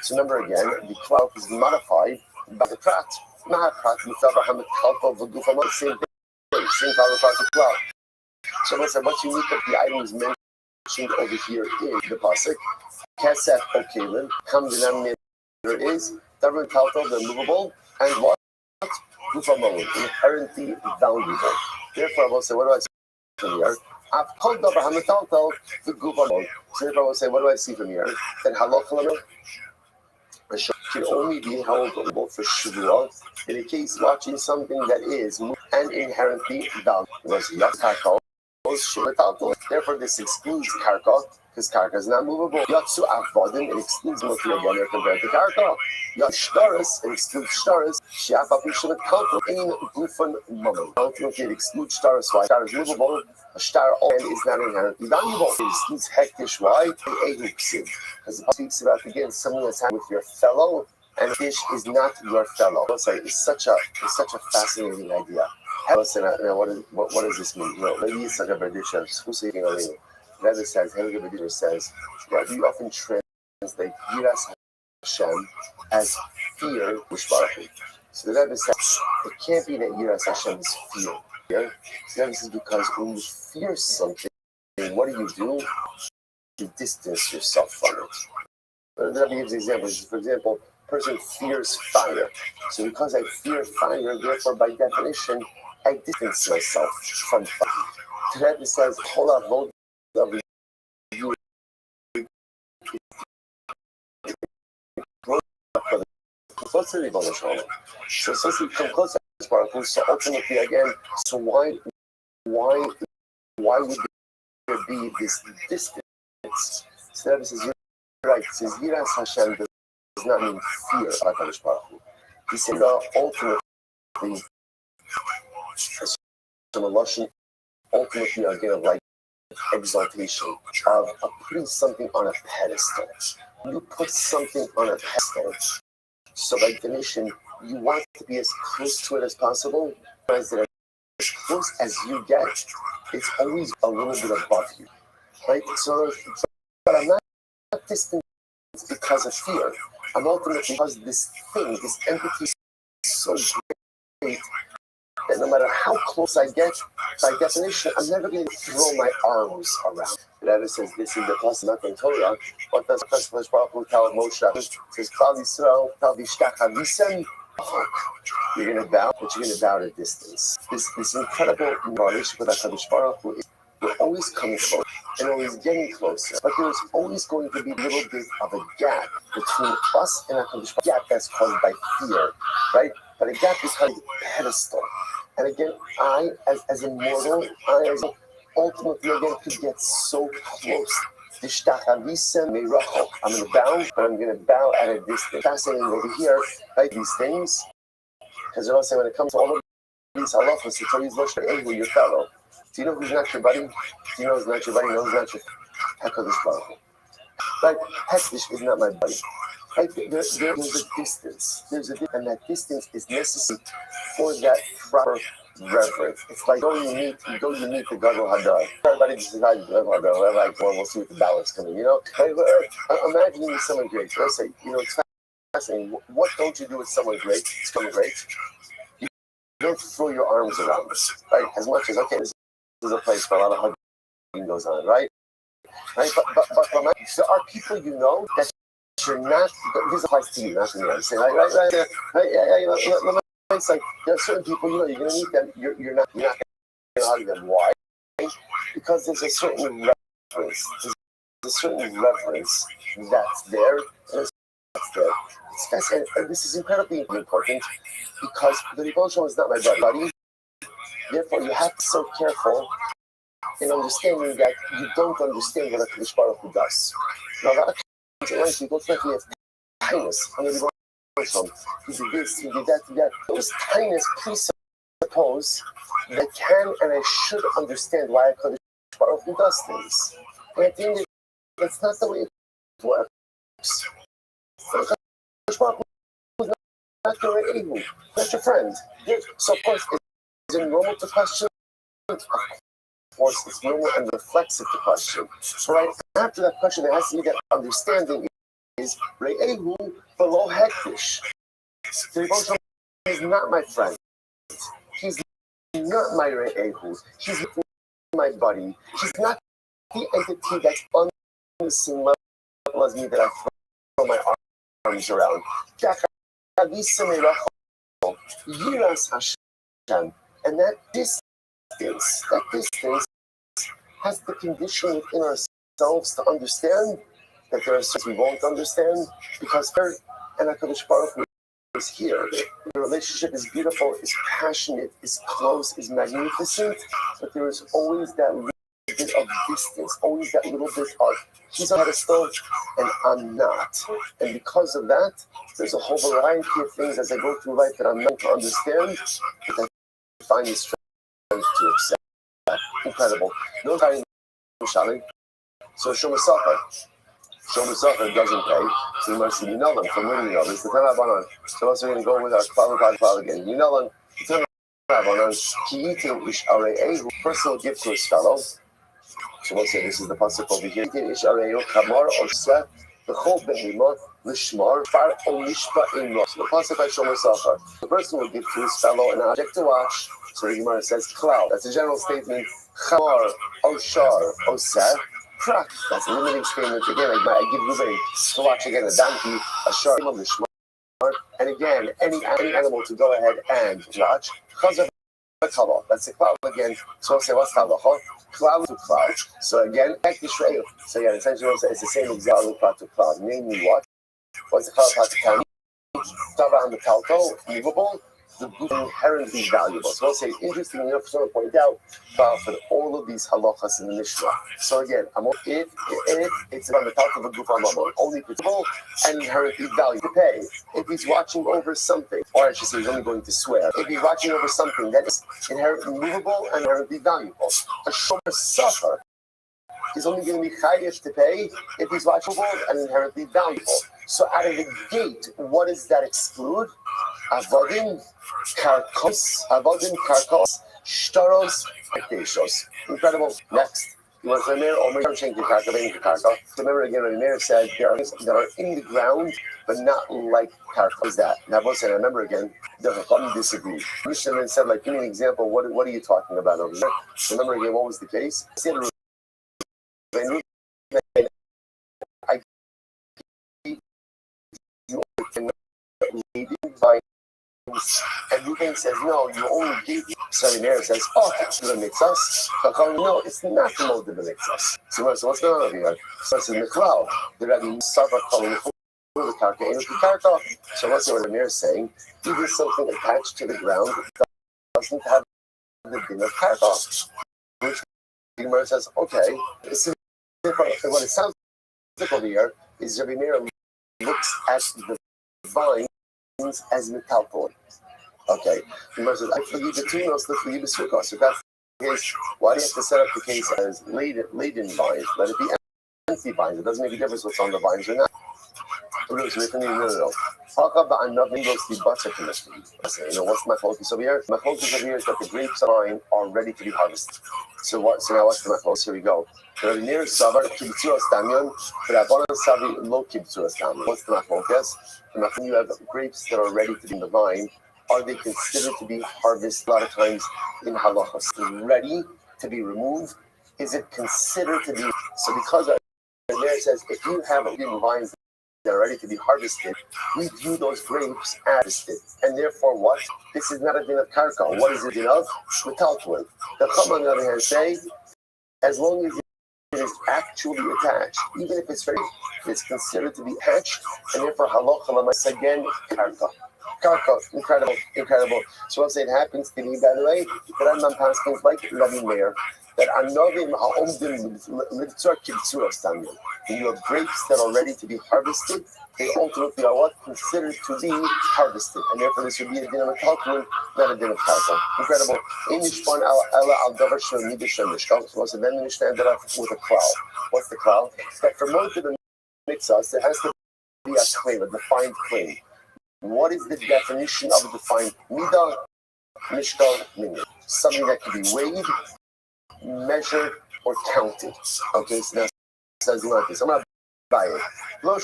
So remember again, the klal is modified by the prat. Not prat. Same base. interesting problem across the cloud. So what's unique of the items mentioned over here in the pasuk? Kesef Okelim, common denominator is Davar Taltal, the movable, and what? Gufamon, inherently valuable. Therefore, I will say, what do I see from here? I've called over Hamataltal, the Gufamon. So therefore, I will say, what do I see from here? Then Halachalamer can only be held for Shavuot in a case watching something that is and inherently valuable. Therefore, this excludes karka, because karka is not movable. Yatsu avodim, it excludes muti again compared to karka. Yatsu shtaris, it excludes shtaris. Shiafa pishavat kalpa in gufan moment. Ultimately, it excludes shtaris. Why? Shtar is movable. A shtar and is not inherently valuable. It excludes hektish. Why? Ehupsiv. Because it speaks about again something that's happened with your fellow, and fish is not your fellow. It's such a fascinating idea. Now, what does this mean? Maybe it's like a Berdisha. Rabbi says, Rabbi says, that we often translate Yiras Hashem as fear, Mishbarach. So the Rabbi says, it can't be that Yiras Hashem is fear. Yeah? The Rabbi says, because when you fear something, what do? You distance yourself from it. The Rabbi gives examples. For example, a person fears fire. So because I fear fire, therefore, by definition, I distance myself from fire. The Rabbi says, hold up, hold up. So since we come close to this part, so ultimately again, so why would there be this distance? So the Rabbi says, you're right. It says, Yiras Hashem does not mean fear of HaKadosh Baruch Hu. He said, ultimately, ultimately again, like exaltation of putting something on a pedestal. You put something on a pedestal, so by definition, you want to be as close to it as possible. As close as you get, it's always a little bit above you, right? So, but I'm not distant because of fear. I'm ultimately because this thing, this entity, is so great that no matter how close I get, by definition, I'm never going to throw my arms around. The Rebbe says this in the Pasuk, not in Torah. What does Kadosh Baruch Hu tell Moshe? It says, "Klal Yisrael, Tal Vishtach Havisem." You're going to bow, but you're going to bow at a distance. This incredible knowledge with Kadosh Baruch Hu is we're always coming close and always getting closer. But there's always going to be a little bit of a gap between us and Kadosh Baruch Hu. Gap that's caused by fear, right? But a gap becomes a pedestal. And again, I, as a mortal, ultimately again could get so close. I'm going to bow, but I'm going to bow at a distance. Fascinating over here, right? These things, because they're all saying when it comes to all of these halachos, it's always who your fellow. Do you know who's not your buddy? Do you know who's not your buddy? You know who's not your HaKadosh Baruch Hu. Right? Hektish is not my buddy. Right? There's a distance. And that distance is necessary for that proper reverence. It's like go you meet the Gadol Hadar. Everybody just decides the Gadol Hadar. Like, well, we'll see what the balance coming. Imagine you meet someone great. Let's say, it's fascinating. What don't you do with someone great? Someone great. You don't throw your arms around, right? As much as this is a place where a lot of hugging goes on, right? Right? But there are people that you're not. This applies to you, not to me. I'm saying, right. It's like there are certain people, you're going to meet them. You're not going to hug them. Why? Because there's a certain reverence. There's a certain reverence that's there, and that's there. It's fascinating, and this is incredibly important because the devotion is not my buddy. Therefore, you have to be so careful in understanding that you don't understand what HaKadosh Baruch Hu does. Now, a lot of times people think he has kindness. He did this, he did that, he did that. Those kindness presuppose that I can and I should understand why HaKadosh Baruch Hu does things. And at the end, that's not the way it works. HaKadosh Baruch Hu is not your Ehu, not your friend. So, of course, is it normal to question? Of course, it's normal and reflexive to question. So, right after that question, there has to be that understanding is Re'ehu below hektish. The devotion is not my friend. He's I'm not my Re'ehu. She's not my body. She's not the entity that's on the same level as me that I throw my arms around. And that distance has the condition within ourselves to understand that there are things we won't understand because her and HaKadosh Baruch Hu is here. The relationship is beautiful, is passionate, is close, is magnificent, but there is always that little bit of distance, always that little bit of she's on a pedestal and I'm not. And because of that, there's a whole variety of things as I go through life that I'm meant to understand, that I find the strength to accept. Incredible. No time, so Shomer Sofer doesn't pay, so you must say, you know them. From where do you know? This is the Tanah Banan. So also we're going to go with our Klal again. You know them. The Tanah Banan, Ki Yitin Ish Are'ehu, personal gift to his fellow. So we'll say this is the pasuk over here. Yitin Ish Are'ehu, Kamar Oseh, B'chol Behemah, Lishmar, Far O Mishpa Imah. So the pasuk by Shomer Sofer. The person will give to his fellow an object to wash. So the Gemara says, Klal. That's a general statement. Chamar, Oshar, Oseh. Prak. That's a limiting statement. Again, I give Ruben to watch again a donkey, a shark, a shmar, and again, any animal to go ahead and watch. Chazav kala. That's the cloud again. So I'll say what's halacha? Cloud to cloud. So again, back to Shreil. So again, essentially it's the same exact cloud to cloud. Namely what? What's the cloud to tell me? Tava on the talco, movable. The book inherently valuable. So I'll say, interesting enough, someone point out for all of these halachas in the Mishnah. So again, if it's on the top of a group on only principle and inherently valuable to pay. If he's watching over something, or I should say he's only going to swear, if he's watching over something that is inherently movable and inherently valuable, a shomer sofer is only going to be chayiv to pay if he's watchable and inherently valuable. So out of the gate, what does that exclude? Avodim, karkos, shtaros, ekdeshos. Incredible. Next. You want to remember, or change the karka. Remember again, Rameir said there are things that are in the ground, but not like karka. What is that? Now, I remember again, the Chacham disagreed. Mishnah said, like, give me an example. What are you talking about over there? Remember again, what was the case? And Ruben says, no, you only gave me. So Mary says, oh, that's the mixus. No, it's not the mode of the mixus. So what's going on over here? So it's in the cloud. The Rabbi Sava calling the karka and the karka. So what's what Mary is saying? Even something attached to the ground doesn't have the din of karka. Which the Gemara says, okay, this is what it sounds like over here is Rabbi Meir looks at the vine as metalpon. Okay. The Gemara says, I forgive the two, I'll still forgive the sukkah. So that's the case. Why do you have to set up the case as laden vines? Let it be empty vines. It doesn't make a difference what's on the vines or not. No. Talk about another ghostly butter chemistry. You know, what's my focus over here? My focus over here is that the grapes are ready to be harvested. So now what's my focus? Here we go. Near Savar, Kibtsuas Tanyon, Rabbanan Savi, low Kibtsuas Tanyon. What's my focus? When you have grapes that are ready to be in the vine, are they considered to be harvested a lot of times in halachas? Ready to be removed? Is it considered to be? So because there says, if you have green vines that are ready to be harvested, we view those grapes as harvested. And therefore what? This is not a din of karka. What is it din of? Metalpon. The Chum on the other hand say, as long as it is actually attached, even if it's considered to be attached, and therefore halacha lamas again karka. Karka, incredible. So once it happens to me, by the way, that I'm not passing like Rabbi Meir, that anovim ha'omdim litzor kibtzuras tanyon. When you have grapes that are ready to be harvested, they ultimately are what considered to be harvested, and therefore this would be a din of talkman, not a din of karka. Incredible. In Yishpon ela al davar shel midishem mishkal. So then we stand it up with a cloud. What's the cloud? That for most of the mitzvahs, there has to be a claim, a defined claim. What is the definition of a defined midah, mishkal, minyan? Something that can be weighed, measured, or counted. Okay, so now it says like this. I'm going to buy it. Lo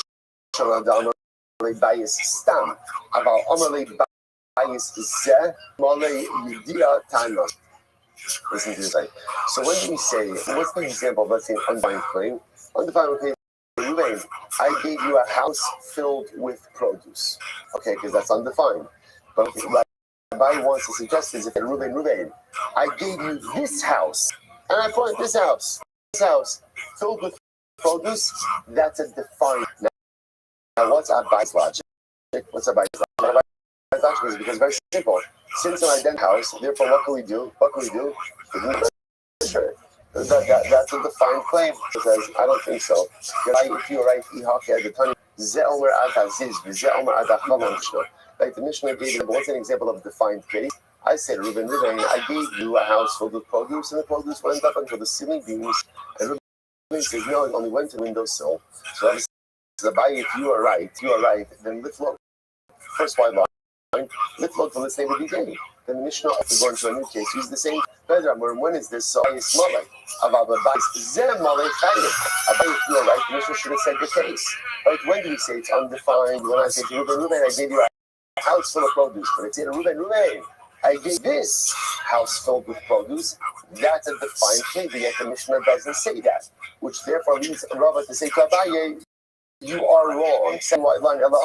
shalom bayis stam. About amalei bayis zeh malei yudia tanos. Listen to this. So when do we say, what's the example of, let's say, an undefined claim? Undefined claim, Ruvain, I gave you a house filled with produce. Okay, because that's undefined. But what Rabbi wants to suggest is if Ruvain, I gave you this house, and I put this house filled with produce, that's a defined. Now what's Abbai's logic? What's Abbai's logic? Abbai's logic is because it's very simple. Since an identical house, therefore what can we do? Sure. That's a defined claim. It says, I don't think so. If you're right, like the Mishnah gave, what's an example of a defined case? I said, Reuben, I gave you a house filled with produce, and the produce went up until the ceiling beams. And Reuben says, no, it only went to the windowsill. So Rabbi says, if you are right, then let's look. First white line, let's look from the same beginning. Then the Mishnah, after going to a new case, use the same. When is this? So it's Malay. If you are right, the Mishnah should have said the case. Right? When do we say it's undefined? When I say to Reuben, I gave you a house full of produce. But it's in Reuben, I gave this house filled with produce. That's a defined claim, yet the Mishnah doesn't say that. Which therefore leads Rabbi to say to Abaye, you are wrong. Second white line, Rava.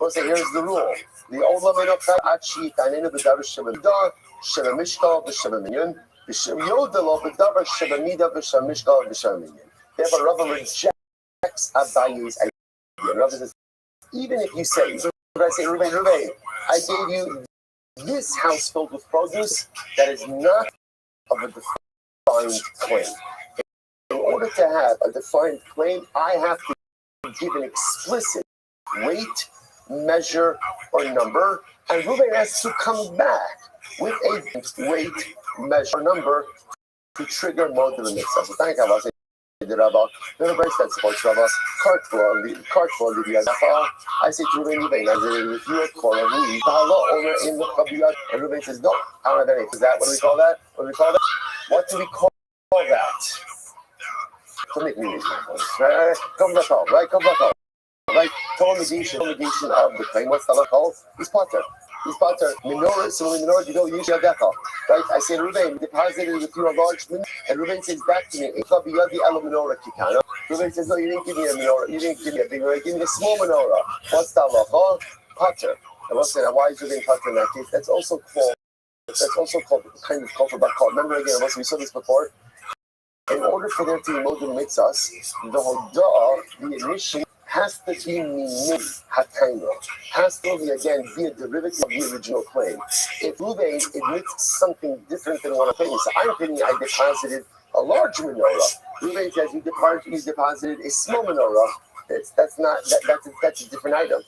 We'll say, here's the rule. The old Lamanokha Achi Tanina Badav Shemamida, Shemamishka, Vishaminyan, Vishayodalo Badav Shemamida, Vishamishka, Vishaminyan. Therefore, Rava rejects Abaye's idea. Rava says, even if you say, so if I say, Reuben, I gave you this house filled with produce, that is not of a defined claim. In order to have a defined claim, I have to give an explicit weight, measure, or number, and Reuben has to come back with a weight, measure, number to trigger more than the mitzvah. So thank you, Rabbi. The Rabbi, the Rabbi that supports Rabbi, cart for the I say to Reuben, as a review for a week, in the Kabbalah, and Reuben says, no, I don't have any. Is that what do we call that? What do we call that? To make me right? Come back home, right? Right? Total negation of the claim. What's the law called? He's potter. Menorah, so in menorah, you don't use your decal. Right? I say, Reuben, deposited with you a large menorah, and Reuben says back to me, Reuben says, no, you didn't give me a menorah. You didn't give me a big menorah. You gave me a small menorah. What's the law called? Potter. And what's that? Why is Reuben potter in that case? That's also called kind of called for bakal. Remember again, we saw this before. In order for there to be modern mitzvahs, the hodah, the admission, has to be minin hatayna, has to be a derivative of the original claim. If Reuben admits something different than what I'm claiming, so I'm claiming I deposited a large menorah. Reuben says he deposited a small menorah. That's a different item. That's a different item.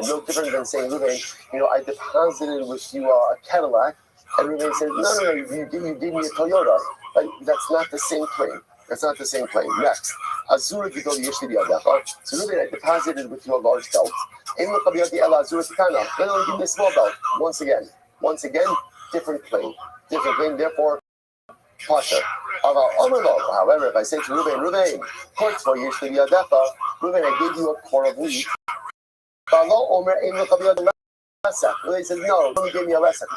No different than saying, Reuben, I deposited with you a Cadillac, and Reuben says, no, you gave me a Toyota. Like, that's not the same claim. Next, Azura Gidol Yeshli Biadacha. So Reuben, I deposited with you a large belt. In the Kabiyati Ela Azura Tikana. Then I'll give me a small belt. Once again, different claim. Therefore, Pasha. However, if I say to Reuben, courts for Yeshli Biadacha, Reuben, I gave you a core of wheat. Reuben says, no, don't give me a lesak.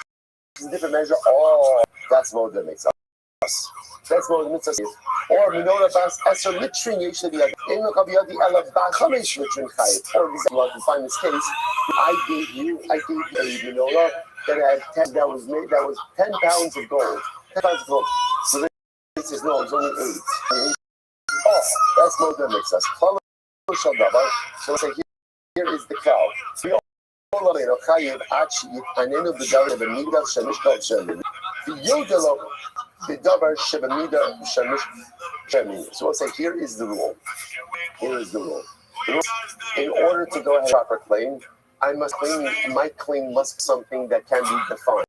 It's a different measure. Oh, that's more than makes us. That's what the mitzvah is. Or menorah bas eser litrin yeshli biyad. In the kabiyadi ela bas chamesh litrin chayit. For example, to find this case, I gave you a menorah that was 10 pounds of gold. 10 pounds of gold. So this is no, it's only 8. Oh, that's more than makes us. So I say here is the cow. So I'll say, here is the rule. In order to go ahead and proper claim, my claim must be something that can be defined.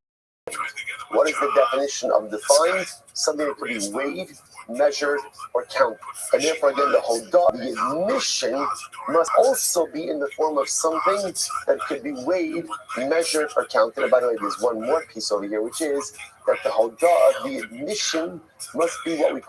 What is the definition of defined? Something that can be weighed, measured, or counted. And therefore, again, the hodah, the admission, must also be in the form of something that could be weighed, measured, or counted. And by the way, there's one more piece over here, which is that the hodah, the admission, must be what we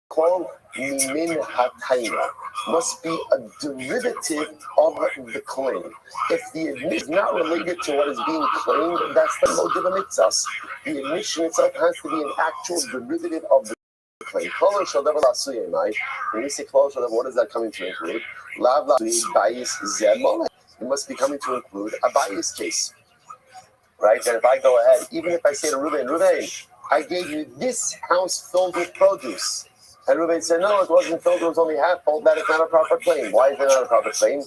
Kol Mimin Hatayna must be a derivative of the claim. If the admission is not related to what is being claimed, that's the motive of mitzvahs. The admission itself has to be an actual derivative of the claim. When we say Klal Shadav, what is that coming to include? It must be coming to include a bias case. Right? That if I go ahead, even if I say to Reuven, I gave you this house filled with produce. And Reuven said, no, it wasn't filled, it was only half full. That is not a proper claim. Why is it not a proper claim?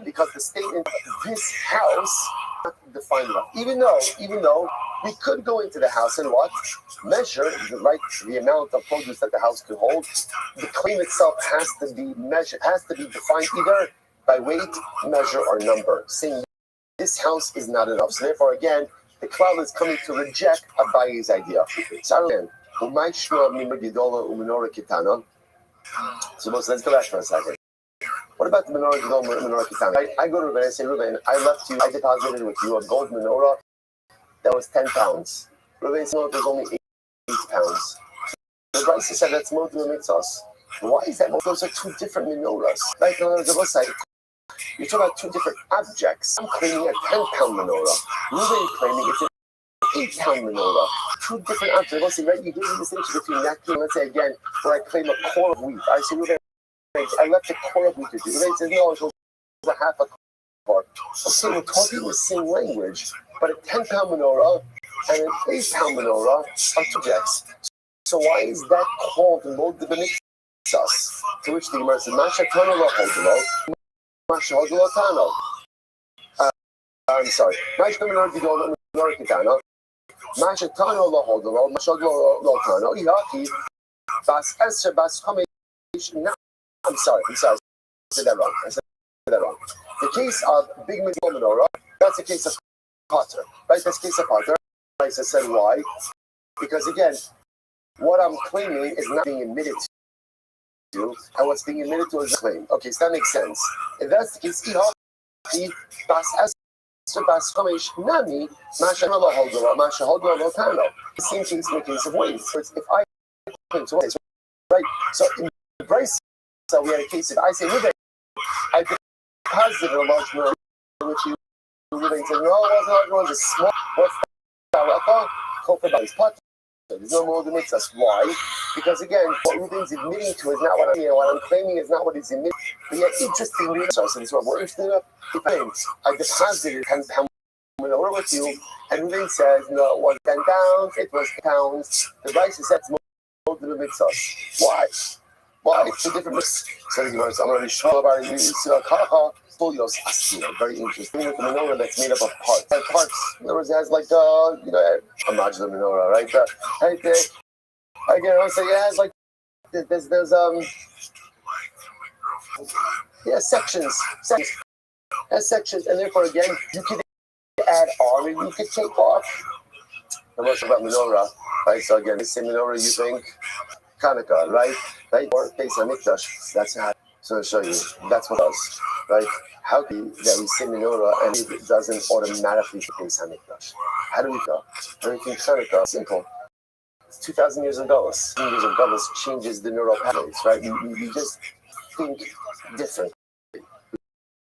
Because the statement, this house, not defined enough. Even though we could go into the house and what? Measure, right, the amount of produce that the house could hold. The claim itself has to be measured, has to be defined either by weight, measure, or number. Saying this house is not enough. So therefore, again, the cloud is coming to reject Abayi's idea. So let's go back for a second. What about the menorah Gedol, menorah Ketana? I go to Reuven and I say, Reuven, I deposited with you a gold menorah that was 10 pounds. Reuven said, no, it was only 8 pounds. The Rabbi said that's more than mitzvahs. Why is that? Those are two different menorahs. Like on the other side, you're talking about two different objects. I'm claiming a 10-pound menorah. Reuven claiming it's an 8-pound menorah. Two different objects. Let's say, right, you give me the distinction between that and let's say again, where I claim a core of wheat. I say, Reuven, I left a core of wheat with you. Reuven says, no, it was a half a core. Okay, we're talking the same language, but a 10-pound menorah and an 8-pound menorah are two objects. So why is that called mold of mitzvahs? To which the Gemara says, Masha Tano lo hodlo, Masha hodlo Tano. I'm sorry. Masha Tano lo menorah Ketana. Masha Tano lo hodlo, Masha hodlo lo Tano. Ihaki bas Esher bas Chomesh. I'm sorry. I said that wrong. The case of big menorah, that's the case of Potter. Right? That's the case of Potter. I said why? Because again, what I'm claiming is not being admitted to, and what's being admitted to is a claim. Okay, so that makes sense. If that's the case, the same case in the case of weight. If I claim to weight, right? So in the Bryce, so we had a case of I say, I deposited a large menorah, which you said, no, it wasn't large, it was a small. What's that? There's no more than mitzvahs. Why? Because again, what Reuven's admitting to is not what I'm claiming is not what he's admitting. But yet, interestingly, so this is what we're interested in. I deposited 10-pound menorah with you, and Reuven says, no, it was 10 pounds, it was pounds. The Rice says that's more than the mitzvahs. Why? It's a different mitzvah. So I'm going to show about it. Very interesting. With the menorah that's made up of parts. And parts, in other words, it has like a modular menorah, right? Right there. Again, I'll say it has like there's sections. It has sections, and therefore again, you can add on and you can take off. I'm not sure about menorah, right? So again, the same menorah you think Hanukkah, right? Or Beis Hamikdash. That's how. So I'll show you. That's what it does, right? How do you that we say menorah and it doesn't automatically Beis Hamikdash? How do we go? Everything Hanukkah simple. It's 2,000 years of Gullus. Years of Gullus changes the neural pathways, right? You just think different. You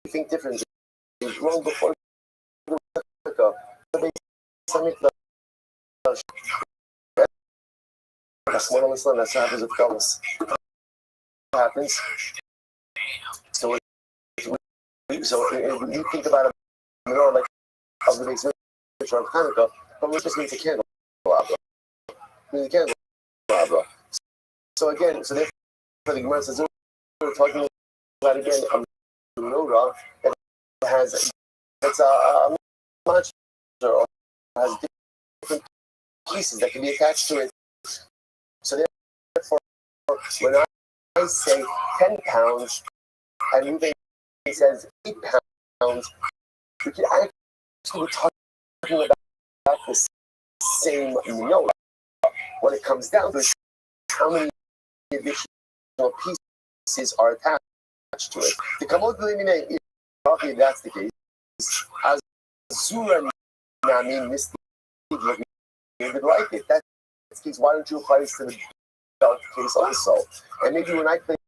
think differently. Long before Hanukkah, Beis Hamikdash. That's what happens with Gullus. What happens? So when you think about a menorah like of the Beis Hamikdash on Hanukkah, it just means a candelabra. So again, therefore the Gemara says we're talking about again a menorah that has a much or has different pieces that can be attached to it. So therefore, when I say 10 pounds and Reuven says 8 pounds, we can actually be talking about the same menorah. What it comes down to is how many additional pieces are attached to it. The Kamod eliminate if that's the case. As Zura Nami Misty would like it. That's the case. Why don't you apply this to the belt case also. And maybe when I claim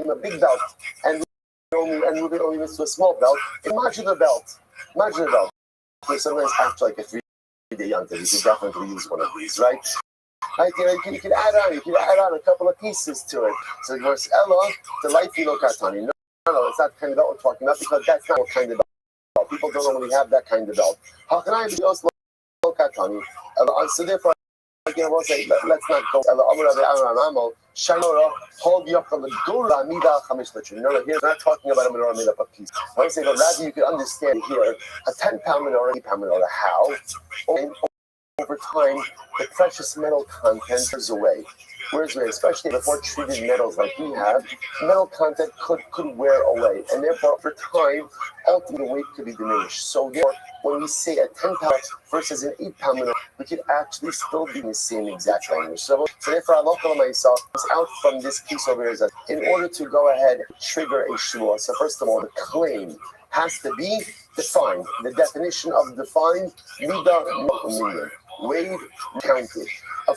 a big belt and Ruben only went to a small belt, imagine the belt. Okay, sometimes after like a 3-day yontif, you can definitely use one of these, right? Right, you can add on a couple of pieces to it. So it goes Ella, the light katani. No, it's not the kind of belt we're talking about because that's not what kind of belt. People don't normally have that kind of belt. How can I be also katani? So therefore, again, we'll say let's not go. Hold you up from the Dura Mida Chamish. No, here we're not talking about a menorah made up of pieces. I would say that rather you can understand here a 10-pound menorah, 8-pound menorah, how over time the precious metal content goes away. Whereas especially before treated metals like we have, metal content could wear away, and therefore over time, ultimately the weight could be diminished. So therefore, when we say a 10-pound versus an 8-pound menorah, we could actually still be in the same exact language. So therefore, Allah myself was out from this piece over here that in order to go ahead and trigger a shua. So first of all, the claim has to be defined. The definition of defined, midah, weighed, counted.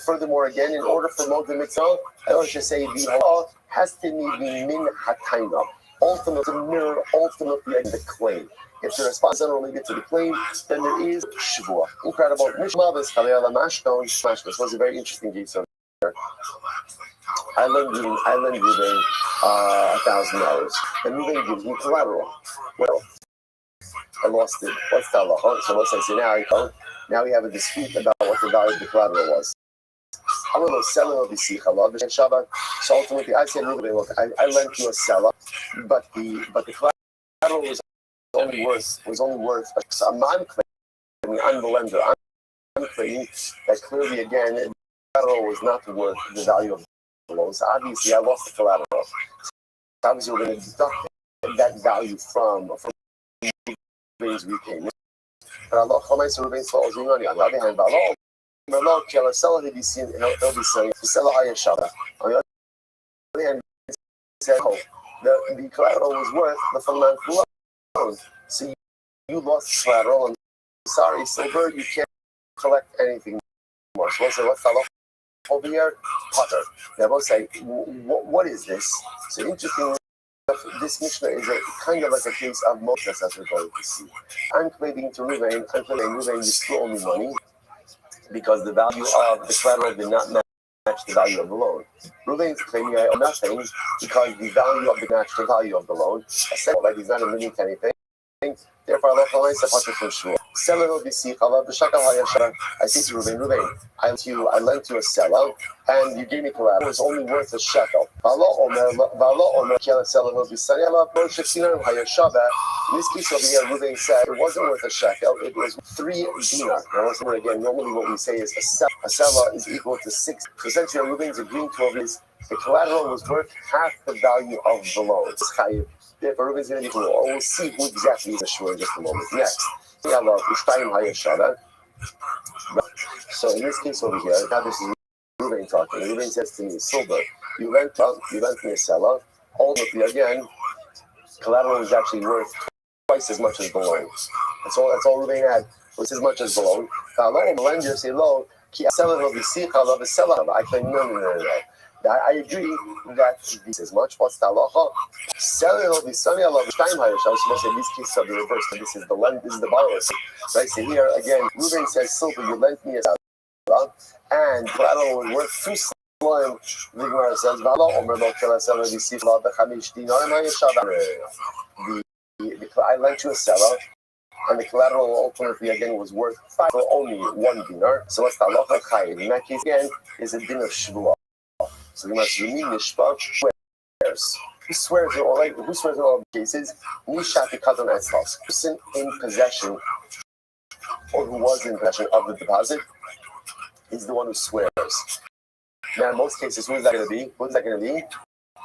Furthermore, again, in order for Moed Mitzvah, I want to say the law has to be min hataina, ultimately mirror, ultimately the claim. If the response is unrelated to the claim, then there is shvua. Incredible. Mishmavis Chalei Mashton. This was a very interesting case over here. I lend Ruben $1,000, and Ruben gives me collateral. Well, I lost it. What's the halacha? So let's say now we have a dispute about what the value of the collateral was. I'm going to sell it on the Shabbat. So ultimately, I said, look, I lent you a seller, but the collateral was only worth. So I'm claiming, I'm the lender. I'm claiming that clearly again, the collateral was not worth the value of the loan. So obviously, I lost the collateral. So obviously, we're going to deduct that value from Ruben's repayment. But Allah, Ruben's falls on the other hand, Allah. The seller he'll be selling the seller higher Shabbat. On the other hand, he said, the collateral was worth the full amount of loan. So you lost collateral, and sorry, silver, you can't collect anything more. So what's the over here? Potter. They both say, what is this? So interesting. This Mishnah is kind of like a case of Moses, as we're going to see. I'm claiming to Ruben, you still owe me money, because the value of the collateral did not match the value of the loan. Ruben's claiming I owe nothing because the value of the matched the value of the loan. I said that he's not admitting to anything. Therefore, Allah from Shua. Seller will be Sikhala, the Shakal Hayashara. I say to Ruben, I lent you a seller, and you gave me collateral. It was only worth a shekel. In this case over here, Ruben said it wasn't worth a shekel, it was 3 dinar. Now, again, normally what we say is a seller is equal to 6. So essentially, Ruben's agreeing to over this. The collateral was worth half the value of the loan. Therefore, Ruben's going to be cool. We'll see who exactly is the shua in just a moment. Next, we have so in this case over here, now this is Ruben talking. Ruben says to me, silver, you lent me a seller. Ultimately, again, collateral was actually worth twice as much as the loan. That's all Ruben had, was as much as the loan. The lender say, "Lo, seller will be the seller." I claim no. I agree that this is much. What's the halacha? Seller will be sunny. Allah Stein higher. I was supposed to say in these cases of the reverse. So this is the lend. This is the borrower. Right. So here again, Ruben says, "Silver, you lent me a seller, and collateral was worth 2 slime." The Gemara says, "V'alo omer lo kela seller v'sifla b'chamish dinar ma'yeshav." I lent you a seller, and the collateral ultimately again was worth 5 or only 1 dinar. So what's the halacha? Chayiv. In that case again, is a din of shvuah. So the Mashrini Mishpah swears. Who swears in all cases? Nishat Kadon Etzlas. Person in possession, or who was in possession of the deposit, is the one who swears. Now, in most cases, who is that going to be?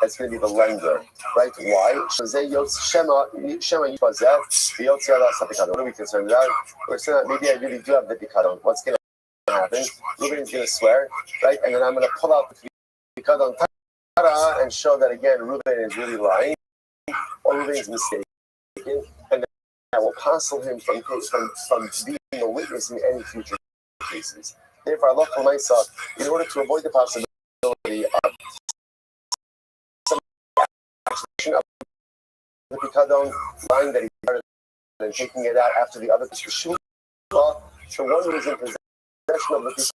That's going to be the lender, right? Why? What are we concerned about? We're saying that maybe I really do have the Pikadon. What's going to happen? Ruben is going to swear, right? And then I'm going to pull out the Pikadon and show that again Ruben is really lying or Ruben is mistaken, and that will counsel him from being a witness in any future cases. Therefore, Allah for myself, in order to avoid the possibility of possession of the Pikadon, lying that he started and taking it out after the other. The one who is in possession of the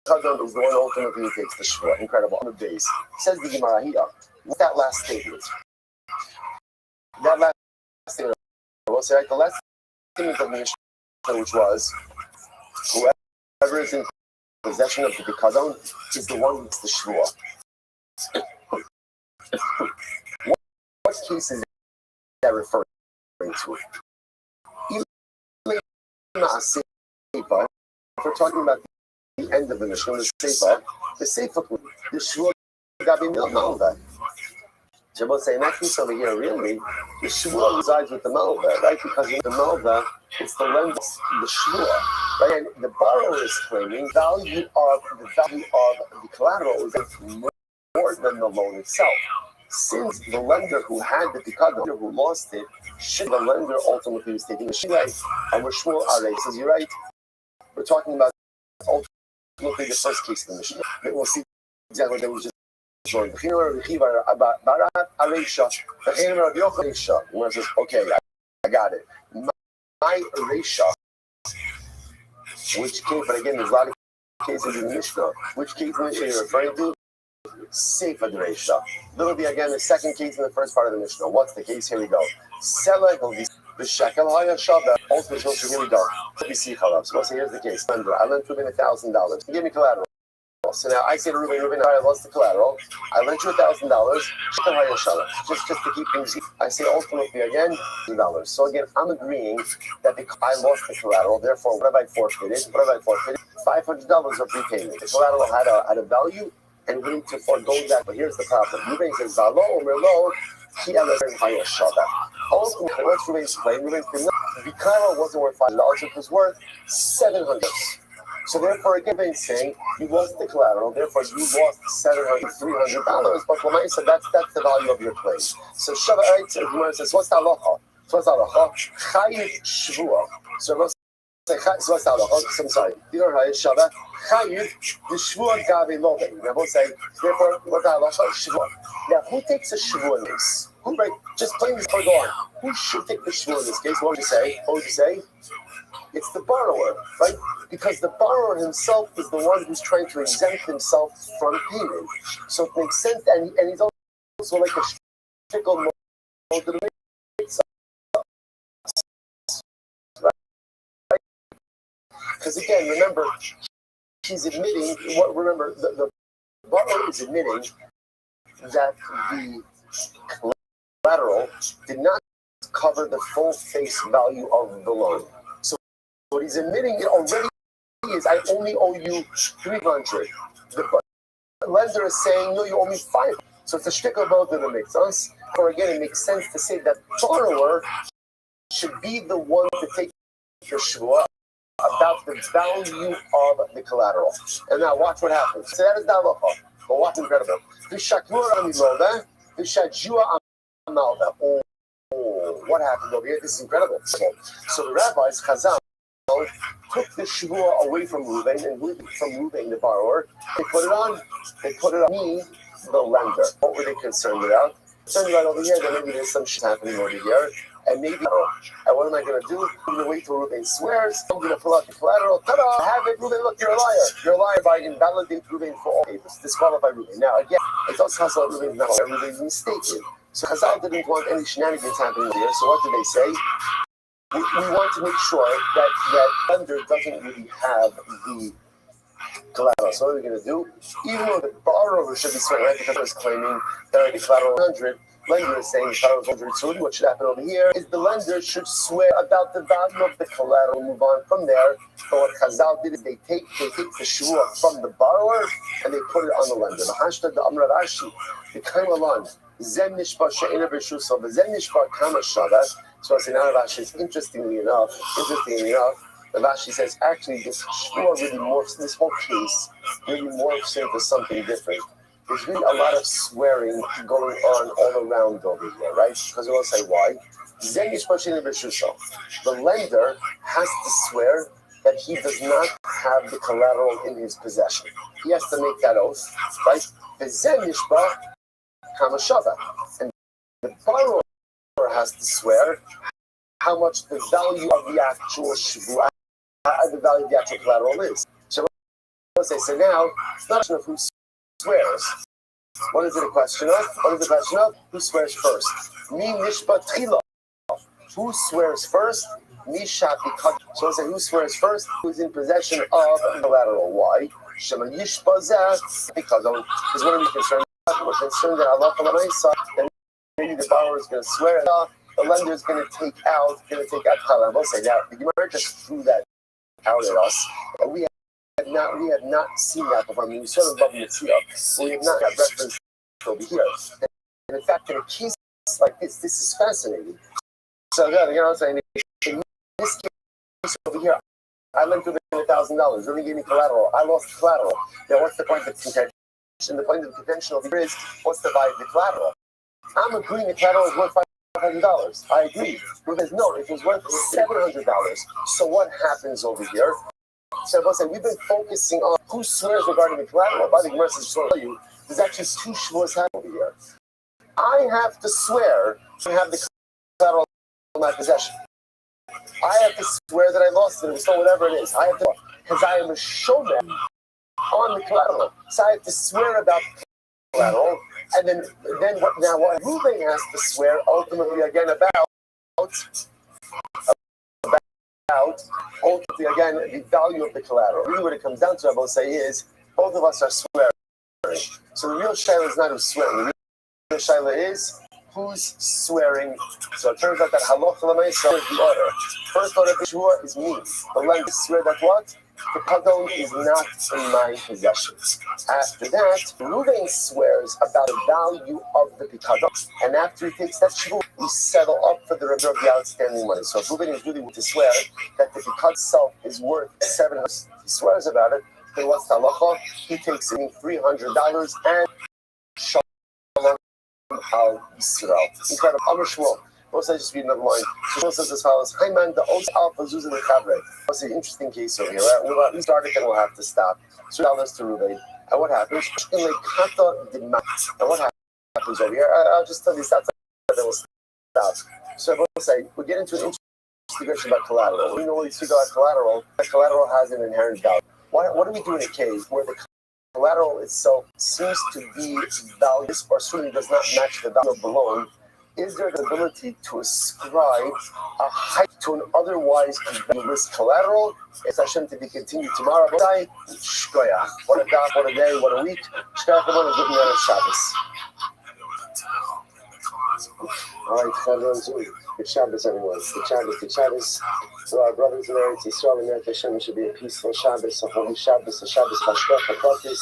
Pikadon is the one ultimately who takes the Shua. Incredible. On the base. Says the Gemara here. What's that last statement? That last statement. We'll say, right, the last statement of the Mishnah, which was, whoever is in possession of the Pikadon is the one who takes the Shua. What case is that referring to? Even if we're talking about the end of the Mishnah, the Seifa, the Shua Gabi Malva. Jabal saying that case over here, really, the Shua resides with the Malva, right? Because in the Malva, it's the lender, the Shua, right? And the borrower is claiming the value of the collateral is more than the loan itself. Since the lender who had the Pikadon, who lost it, the lender ultimately was taking the Shua, and we're Shmuel Arei says, you're right. We're talking about ultimately the first case of the Mishnah. We'll see exactly what they were just showing. Okay, I got it. My Aresha, which case, but again, there's a lot of cases in the Mishnah. Which case in the Mishnah you're referring to? Seifa Aresha. Little bit again, the second case in the first part of the Mishnah. What's the case? Here we go. Seleg will be the shekel haya shabbat. Ultimately, here we go. So here's the case. I lent Ruben $1,000. Give me collateral. So now I say to Ruben, I lost the collateral. I lent you $1,000. Just to keep things. I say ultimately again $1,000. So again, I'm agreeing that I lost the collateral. Therefore, what have I forfeited? $500 of repayment. The collateral had a value, and we need to forego that. But here's the problem. Ruben says, ultimately, what's Ruben's claim? Ruben's claim, the collateral wasn't worth $5. It was worth $700. So therefore, again, Ruben's saying you lost the collateral. Therefore, you lost $300. But Lamai said that's the value of your claim. So Shabbat says, what's the halacha? Chayiv shvua. So what's the halacha? I'm sorry. You don't know Shabbat. Chayiv the shvua gavi lobe. Rabbi say, therefore, what's the halacha? Shvua. Now, who takes a shvua in this? Who, right? Just plain before go on. Who should take the shvua in this case? What would you say? It's the borrower, right? Because the borrower himself is the one who's trying to exempt himself from payment. So it makes sense, and he's also like a shtickle mode to the right? Because again, remember, he's admitting. Remember, the borrower is admitting that the collateral did not cover the full face value of the loan. What he's admitting it already is, I only owe you $300. The lender is saying, no, you owe me $500. So it's a shtickle both of the makes us. Or again, it makes sense to say that borrower should be the one to take the shvua about the value of the collateral. And now watch what happens. So that is the halacha. But what's incredible? Oh, what happened over here? This is incredible. So the rabbis, Chazal, took the shvua away from Reuben, and from Reuben, the borrower. They put it on me, the lender. What were they concerned about? Concerned about over here that maybe there's some shit happening over here, and maybe, and what am I going to do? I'm going to wait till Reuben swears. I'm going to pull out the collateral. Ta-da! Have it, Reuben. Look, you're a liar. You're a liar by invalidating Reuben for all papers. Disqualify Reuben. Now, again, it's also Chazal Reuben's not a liar. Reuben's mistaken. So Chazal didn't want any shenanigans happening here. So what did they say? We want to make sure that lender doesn't really have the collateral. So what are we going to do? Even though the borrower should be swearing, right? Because it's claiming that the collateral 100, lender is saying the collateral 100. So what should happen over here is the lender should swear about the value of the collateral. Move on from there. But what Chazal did is they take the shvua from the borrower and they put it on the lender. The hashtag the Amr Rashi, the Kaimalan, Zen Nishba She'ena B'Shusa, the Zen Nishba Kama Shabat. So I say now Rashi, interestingly enough, the Rashi says actually this shvua really morphs, this whole case really morphs into something different. There's really a lot of swearing going on all around over here, right? Because we'll say why. The lender has to swear that he does not have the collateral in his possession. He has to make that oath, right? And the borrower has to swear how much the value of the actual shvuah, the value of the actual collateral is. So now it's not a question of who swears. What is it a question of? What is the question of? Who swears first? Mi mishpat chila. Who swears first? Misha because. So let's say who swears first? Who's in possession of the collateral? Why? Shema yishpazeh because what are we concerned about? We're concerned that Allah that maybe the borrower is going to swear it off. The lender is going to take out collateral. We'll say now the Gemara just threw that out at us. We have not seen that before. I mean, we sort of love Mitzvah, but we have not got reference over here. And in fact, in a case like this is fascinating. So you know what I'm saying? In this case over here, I lent them $1,000. Then they gave me collateral. I lost collateral. Now, what's the point of contention? The point of contention over here is what's the value of the collateral? I'm agreeing the collateral is worth $500. I agree. Because no, it was worth $700. So what happens over here? So I will say we've been focusing on who swears regarding the collateral. By the Gemara says to tell you, there's actually two shvuos happening over here. I have to swear to have the collateral in my possession. I have to swear that I lost it, so whatever it is. I have to, because I am a showman on the collateral. So I have to swear about the collateral, and then what? Now what Ruben has to swear ultimately again about ultimately again the value of the collateral. Really, what it comes down to, I will say, is both of us are swearing. So the real shayla is not who's swearing. The real shayla is who's swearing. So it turns out that halacha l'maisa is the order. First order of the shvuah is me. The lender swear that what? The padon is not in my possession. After that, Reuven swears about the value of the pikadon. And after he takes that shvuah, we settle up for the remainder of the outstanding money. So if Reuven is really to swear that the pikadon itself is worth $700, he swears about it. Then what's the halacha? He takes in $300 and shalom al Yisrael. Incredible. Amar Shmuel. Let's just read another line. So Shmuel says as follows: Hi man, the Oz Alpha Zuz and the Chabre. That's an interesting case over here. Right? We'll at least start it, then we'll have to stop. $3 to Ruvain. And what happens? And what happens over here? I'll just tell you stats, and then we'll stop. So I will say, we'll get into an interesting question about collateral. We normally speak about collateral. The collateral has an inherent value. What do we do in a case where the collateral itself seems to be valueless or certainly does not match the value of the loan? Is there the ability to ascribe a height to an otherwise valueless collateral? It's Hashem to be continued tomorrow. What a God, what a day, what a week. Shkoyach, good night of Shabbos. All right, everyone, good Shabbos, everyone. Good Shabbos, good Shabbos. So our brothers and Eretz Yisrael and Eretz Hashem should be a peaceful Shabbos, a holy Shabbos, a Shabbos Hashkoch HaKotis,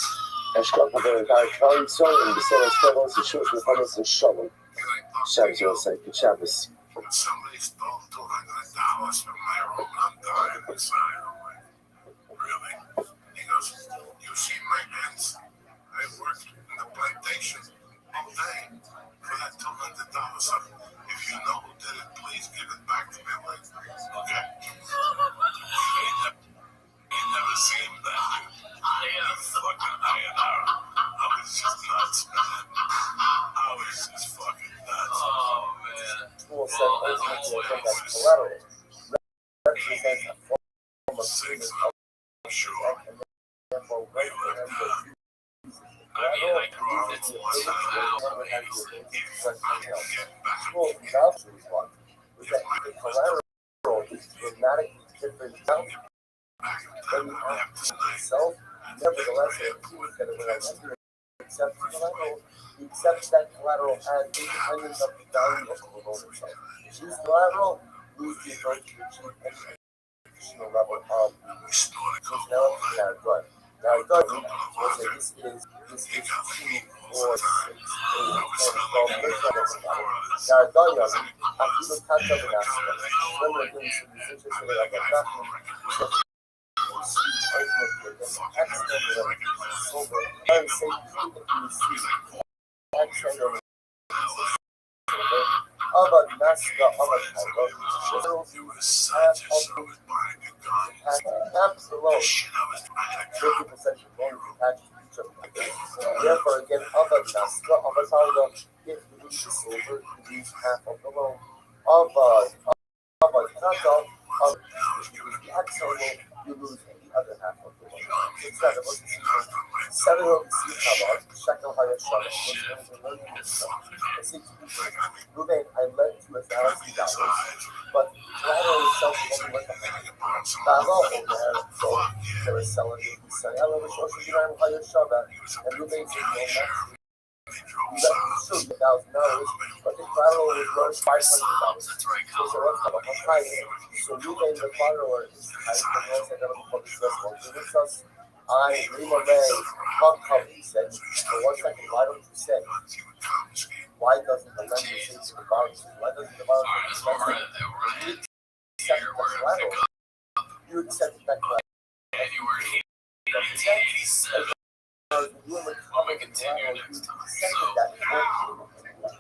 Hashkoch HaKotis, and Klal Yisrael, and B'Seres Tovos, Yeshua, Mechamas, and Shalom. Shabbos, will say, good Shabbos. Somebody stole $200 from my room and I'm dying inside. Really? He goes, you see my hands? I worked in the plantation all day for that $200. If you know who did it, please give it back to me. I'm like, okay. He never seen that. I am fucking INR. I was just nuts, man. I was just fucking nuts. Oh, man. School said ultimately that's collateral. Represents a form of freedom I'm sure. and therefore right for him to use I mean, I grew up in one School vouchers one was that the collateral is dramatically different now than the act itself. Nevertheless, it appears that when a lender accepts the collateral, he accepts that collateral as independent of the value of the loan itself. These collateral lose the ability to achieve any additional level of functionality that it does. Now it doesn't, was that this is 2 or 6, 8, 10, 12 years ago. Now it does, after the touch of an aspect, remember doing some decisions so that I got nothing. Therefore, again, if silver, you lose half of the loan. Of Tato, of the Axel, you lose the other half of the loan. It's not about Samuel Sikabot, Shekel Hayashon, Ruben, I lent you $1,000, but collateral itself is only worth $100. Bavo over so they were selling it. Sayala was also Iran Hayashava, and Ruben said, so $1,000, but the collateral was worth $500. So you made the borrower is I Lima Ray Hong said, for 1 second, why don't you say, why doesn't the lender say to the borrower, why doesn't the borrower accept the collateral? You accepted that collateral.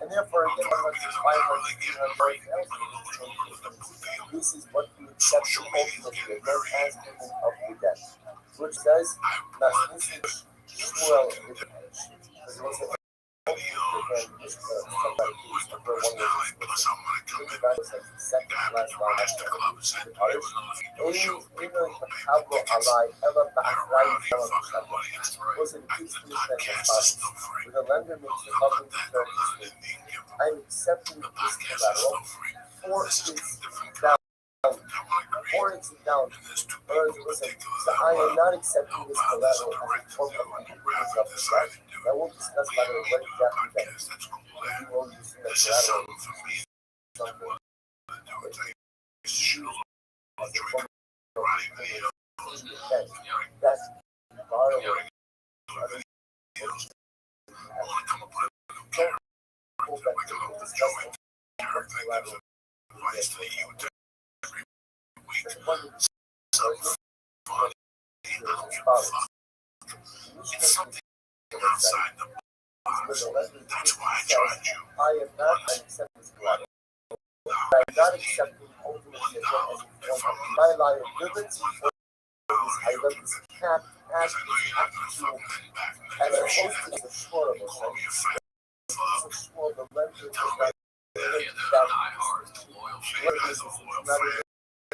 And therefore, this is what you accept ultimately as payment of the debt, which says, Shmuel the lender makes the public return. I'm accepting this collateral for its down. For its down. So I am not accepting this collateral as a form of forgiveness of the debt. I won't discuss matter of what exactly that is. You will use the collateral. That's borrower. It's something outside the box. That's why I joined you. I am not accepting this collateral. I am not accepting ultimately my liability for this item is capped as opposed to the short of us. So the lender was not I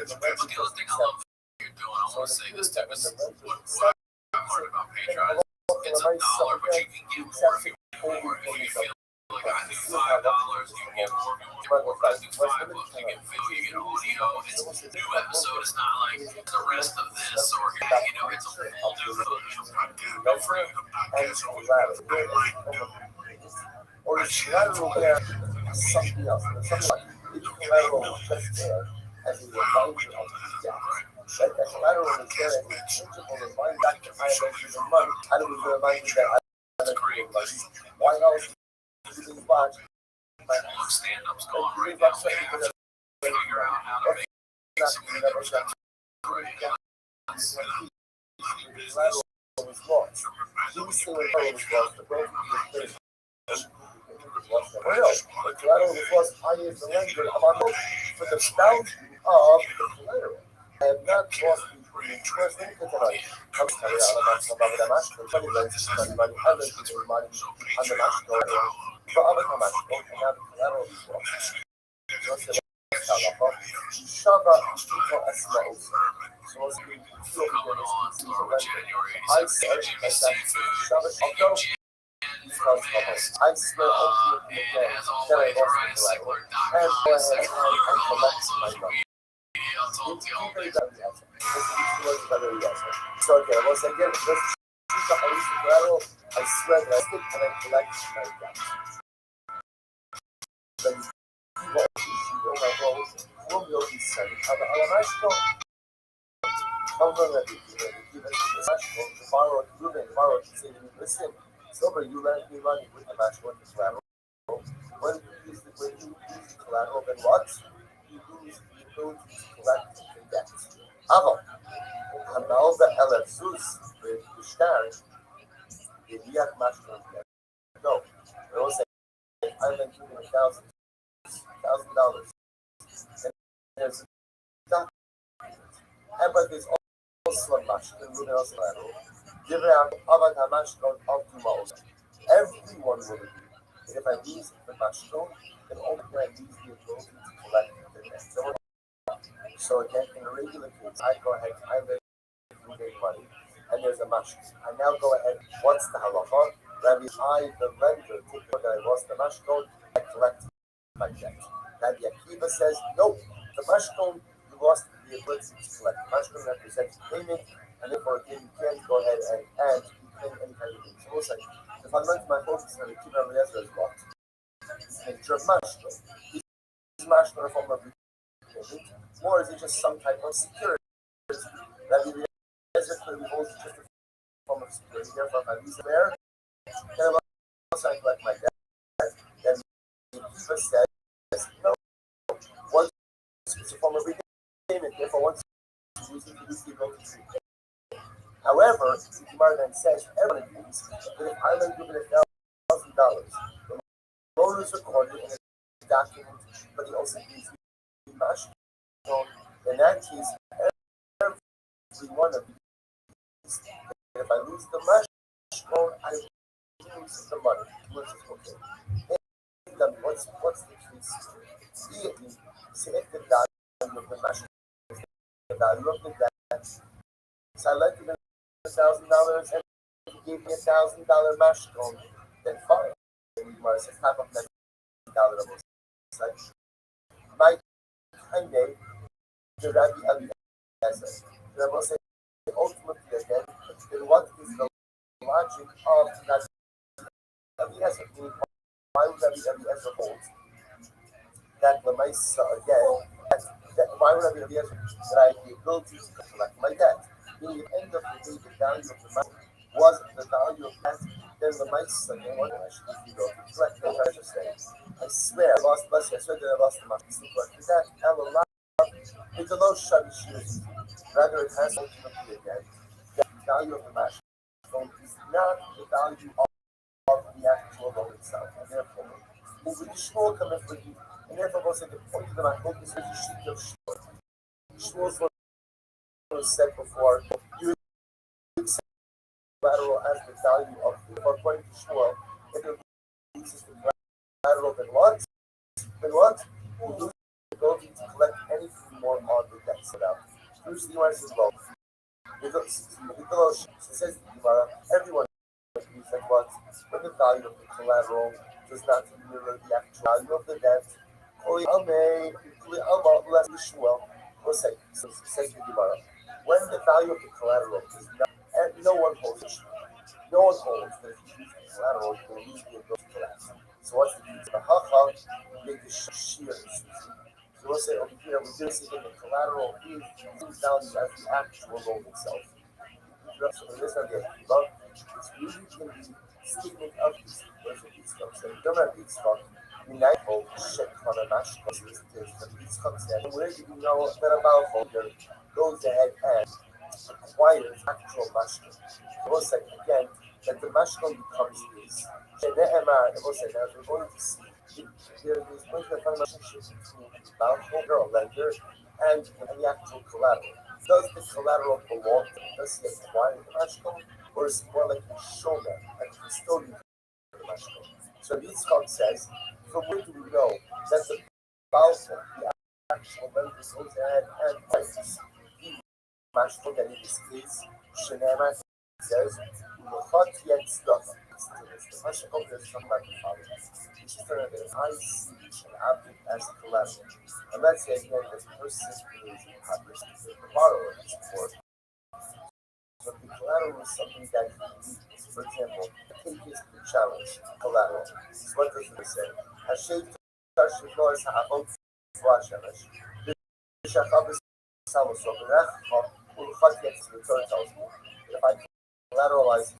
want to say this too is what part about Patreon. It's $1, but you can get more if you feel like I do $5, you get more. I do $5, you get video, you get audio. It's a new episode. It's not like the rest of this, or it's a whole new footage. Go for it. or is collateral there something else? Something like it's collateral just there as a reminder of the debt. Right? That collateral is there as a principal reminder back to I lent you the money. I don't even remind you that I lent you the money. Why else do you watch? Stand-up's going right now. We have to figure out how to make some of that. Was lost. He was still in was lost. The broker was well, the collateral was lost. I as the lender. I'm on hook for the bounty of the collateral. I have not lost the first thing to tonight. I'm sorry, I'm not funny lens, but other people money on the national level. But other commercial and now the collateral is lost. Shava people asmaul. So as we I said that Shava although I swear ultimately again that I lost the collateral and go ahead and collect my money. So okay, once again, let's choose the collateral. I swear that I stick and I collect my debt. Then you will my role will be sent. The borrower can say to me, listen, Silver, you lent me money with the match with the collateral. When you use the collateral, then what? You lose the ability to collect the debt. Aber, Hamal be'elef zus b'shtar, yediach mashron debt. No, I will say, I lent you $1,000. And there's a document. But there's also a mashron, collateral. Give out Avad HaMashron of Tumos. Everyone will agree If I lose the mashkon, then only can I lose the ability to collect the next. So again, in a regular case, I go ahead, I lay money, and there's a mashkon. I now go ahead, what's the halacha? Rabbi, the lender, take what I lost the mashkon, I collect my debt. Rabbi Akiva says, no, the mashkon, you lost the ability to collect. The mashkon represents payment, and therefore again, you can't go ahead and add any kind of thing. So we'll say, the fundamental my focus on the Akiva Eliezer is what? It's the nature of mashkon. Is mashkon a form of repayment, or is it just some type of security? Rabbi Eliezer clearly holds just a form of security. Therefore, if I lose there, then I collect my debt. Then the Akiva says, no, once it's a form of repayment, therefore once you use it, you lose the ability to repay. However, the Gemara then says, everyone agrees that if I lend given $1,000, the loan is recorded in a document, but he also gives me mashkon. In that case, every one of these, if I lose the mashkon, I lose the money. Okay. And what's the case? See if the value of the mashkon is the value of the debt. So I lent him $1,000 and he gave me $1,000 mashkon, then fine. Gemara says half of $1,000 almost. Like my kind name, the Rabbi Eliezer. The Rabbi say ultimately again, then what is the logic of Rabbi Eliezer? Why would Rabbi Eliezer hold that the Lemaisa again? Why would Rabbi Eliezer that I have the ability to collect my debt? Meaning, at the end of the day, the value of the money was the value of that. Then the mice again, what I should do, to collect the treasure state. I swear I lost money. I swear that I lost the money. Still collecting that. It's a low shabby shoes. Rather, it has ultimately again the value of the match is not the value of the actual loan itself. And therefore, if we shmuel come in for you, and therefore, we'll say the point of the match is that you should give shmuel. Shmuel's what was said before. You accept collateral as the value of the according to shmuel. If it loses the collateral, then what? Then what? You lose the ability to collect anything more on the debt set up. Usually, you as well. It says everyone agrees that what? When the value of the collateral does not mirror the actual value of the debt, we'll say, so says the Gemara, when the value of the collateral is not, and no one holds it, no one holds that if you use the collateral, you will lose the ability to collapse. So what's the key? The hacha make the shear. So we'll say over here, we do see that the collateral is the same value as the actual loan itself. So this idea, it's usually going to be statement of this. There's a feedstock. So you don't have feedstock. Unite hope, check on a mash process. There's the feedstock there. Where do you know that a bowholder goes ahead and acquires actual mashkon? We'll say again that the mashkon becomes his. And we'll say that we're going to see there is going to be a relationship between the bondholder or lender and the actual collateral. Does the collateral belong to him? Does he acquire the mashkon, or is it more like a showman, like a custodian of the mashkon? So Yitzchak says, from where do we know that the bondholder, the actual lender, goes ahead and buys the mashkon that in this case, Shenema says, the mashkon is something like the following. I see an object as collateral. And let's say again that the person is the borrower is for. So the collateral is something that he needs. For example, take his challenge collateral. So what does it say? Hashem touch the doors ha'avot flash hamish. The shachab is samoso. The rech ulchat gets the Torah tells me that if I collateralize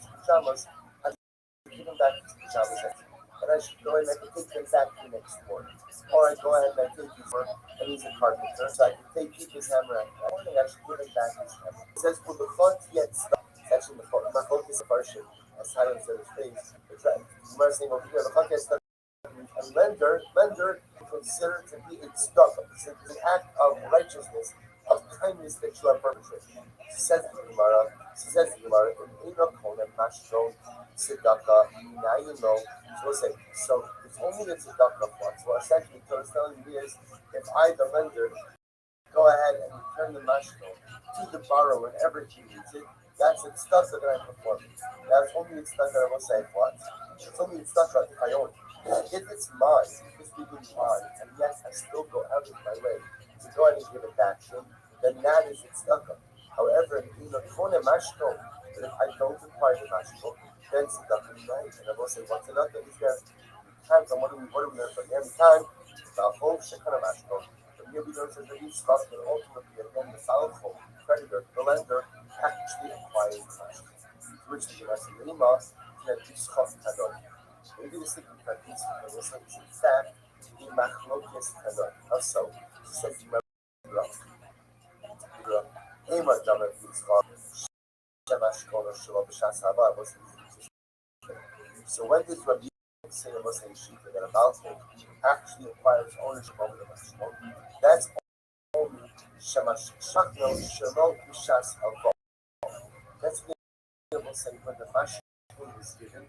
his pajamas, I should give him back his pajamas. And I should go ahead and I can take them back the next morning. Or I go ahead and I take his work, and he's a carpenter, so I can keep his hammer at that morning. I should give him back his hammer. It says, "Well, the front yet stuck." It's actually the front. My focus is partial. As Simon said, his face. The saying over here, the front yet stuck. A lender considered to be a stuck. It's an act of righteousness, of kindness that you are perpetrating. Says the Gemara, She says to Gemara, Kona Mashron Tzedakah. Now you know. So we'll say, so it's only the tzedakah part. So essentially, what it's telling you is, if I, the lender, go ahead and return the mashkon to the borrower whenever he needs it, that's the stuff that I perform. That's only the stuff that I will say what. It's only the stuff that I own. If it's mine, if it's legally mine, and yes, I still go out of my way to go ahead and give it back to him, then that is its stuff. However, in the Kona mashkon, if I don't acquire the mashkon, then it's tzedakah right. And I will say, what's tzedakah? Is there times on what do we learn from every time? The whole shekana mashkon. From here we learn that the stuff that ultimately again the powerful creditor, the lender, actually acquires the mashkon. Which the rest of the Lima that is cost kadon. Maybe the second practice was in fact in machlokes kadon. Also, she says Ema Damer Yitzchak Shemashkon or Shalom B'Shas Haba was so when this Rabbi say a Muslim Shita that a Balfour actually acquires ownership over the Mashkon, that's only Shemashkon Shalom B'Shas Haba. That's the able to say when the Mashkon is given,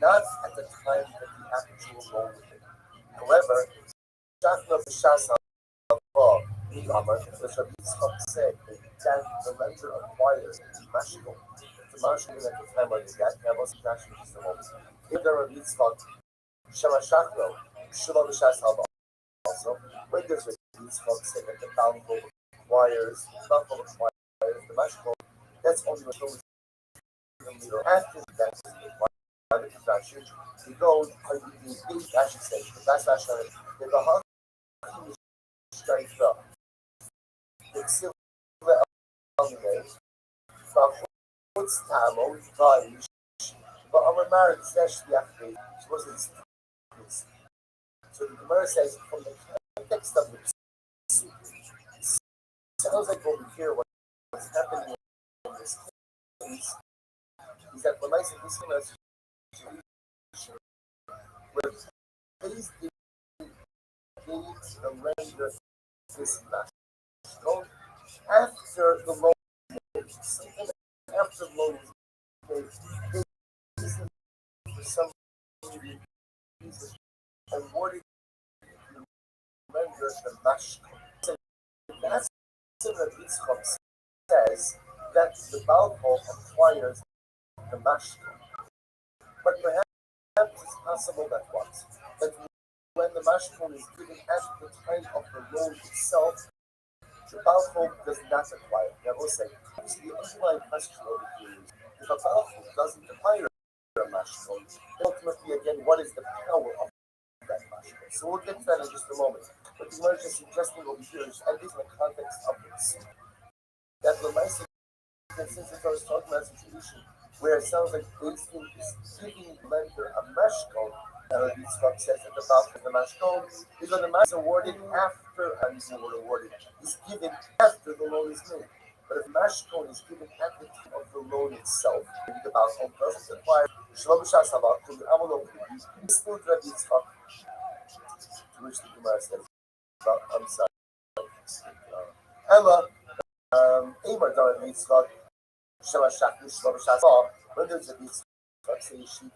not at the time that the actual loan was given. However, Shachna B'Shas Haba, the Rabbi Yitzchak said that the lender acquires the Mashkon. The Mashkon at the time of the debt, that was actually just a moment. If the Rabbi Yitzchak Shemashachno Shalom B'Shas Haba also, when there's a Yitzchak say that the Balfour acquires the Mashkon, that's only what goes later after that is the transaction. We go I should say, the last the Bahag straight up. The Silva Almine, What's Tamo, Vaish, but I'm married, especially after she wasn't. So the Gemara says from the context of the sounds like over here what's happening in this case is that when I say this where please give the lender this match after the loan after the loan is paid for some reason awarded the lender the match. That's what Yitzchak says that the Balfour acquires the mashkon. But perhaps it's possible that when the mashkon is given at the time of the loan itself, the Balfour does not acquire. Now we'll say, the underlying question over here is if a Balfour doesn't acquire a mashkon, ultimately again, what is the power of that mashkon? So we'll get to that in just a moment. But the Gemara is suggesting over here is at least in the context of this. That the Lamaisa, since it's always talking about a situation where it sounds like basically is giving the lender a mashkon, now the Yitzchak says that the Balfour of the mashkon is when the mashkon is awarded after and is awarded is given after the loan is made. But if mashkon is given at the time of the loan itself, maybe the Balfour doesn't acquire Shalom B'Shas Haba to the Amalok, it's still Rabbi Yitzchak, to which the Gemara says, I'm sorry. Ella, Amar Dar Yitzchak, Shemashachnu Shalom B'Shas Haba, when there's a Yitzchak, say sheep,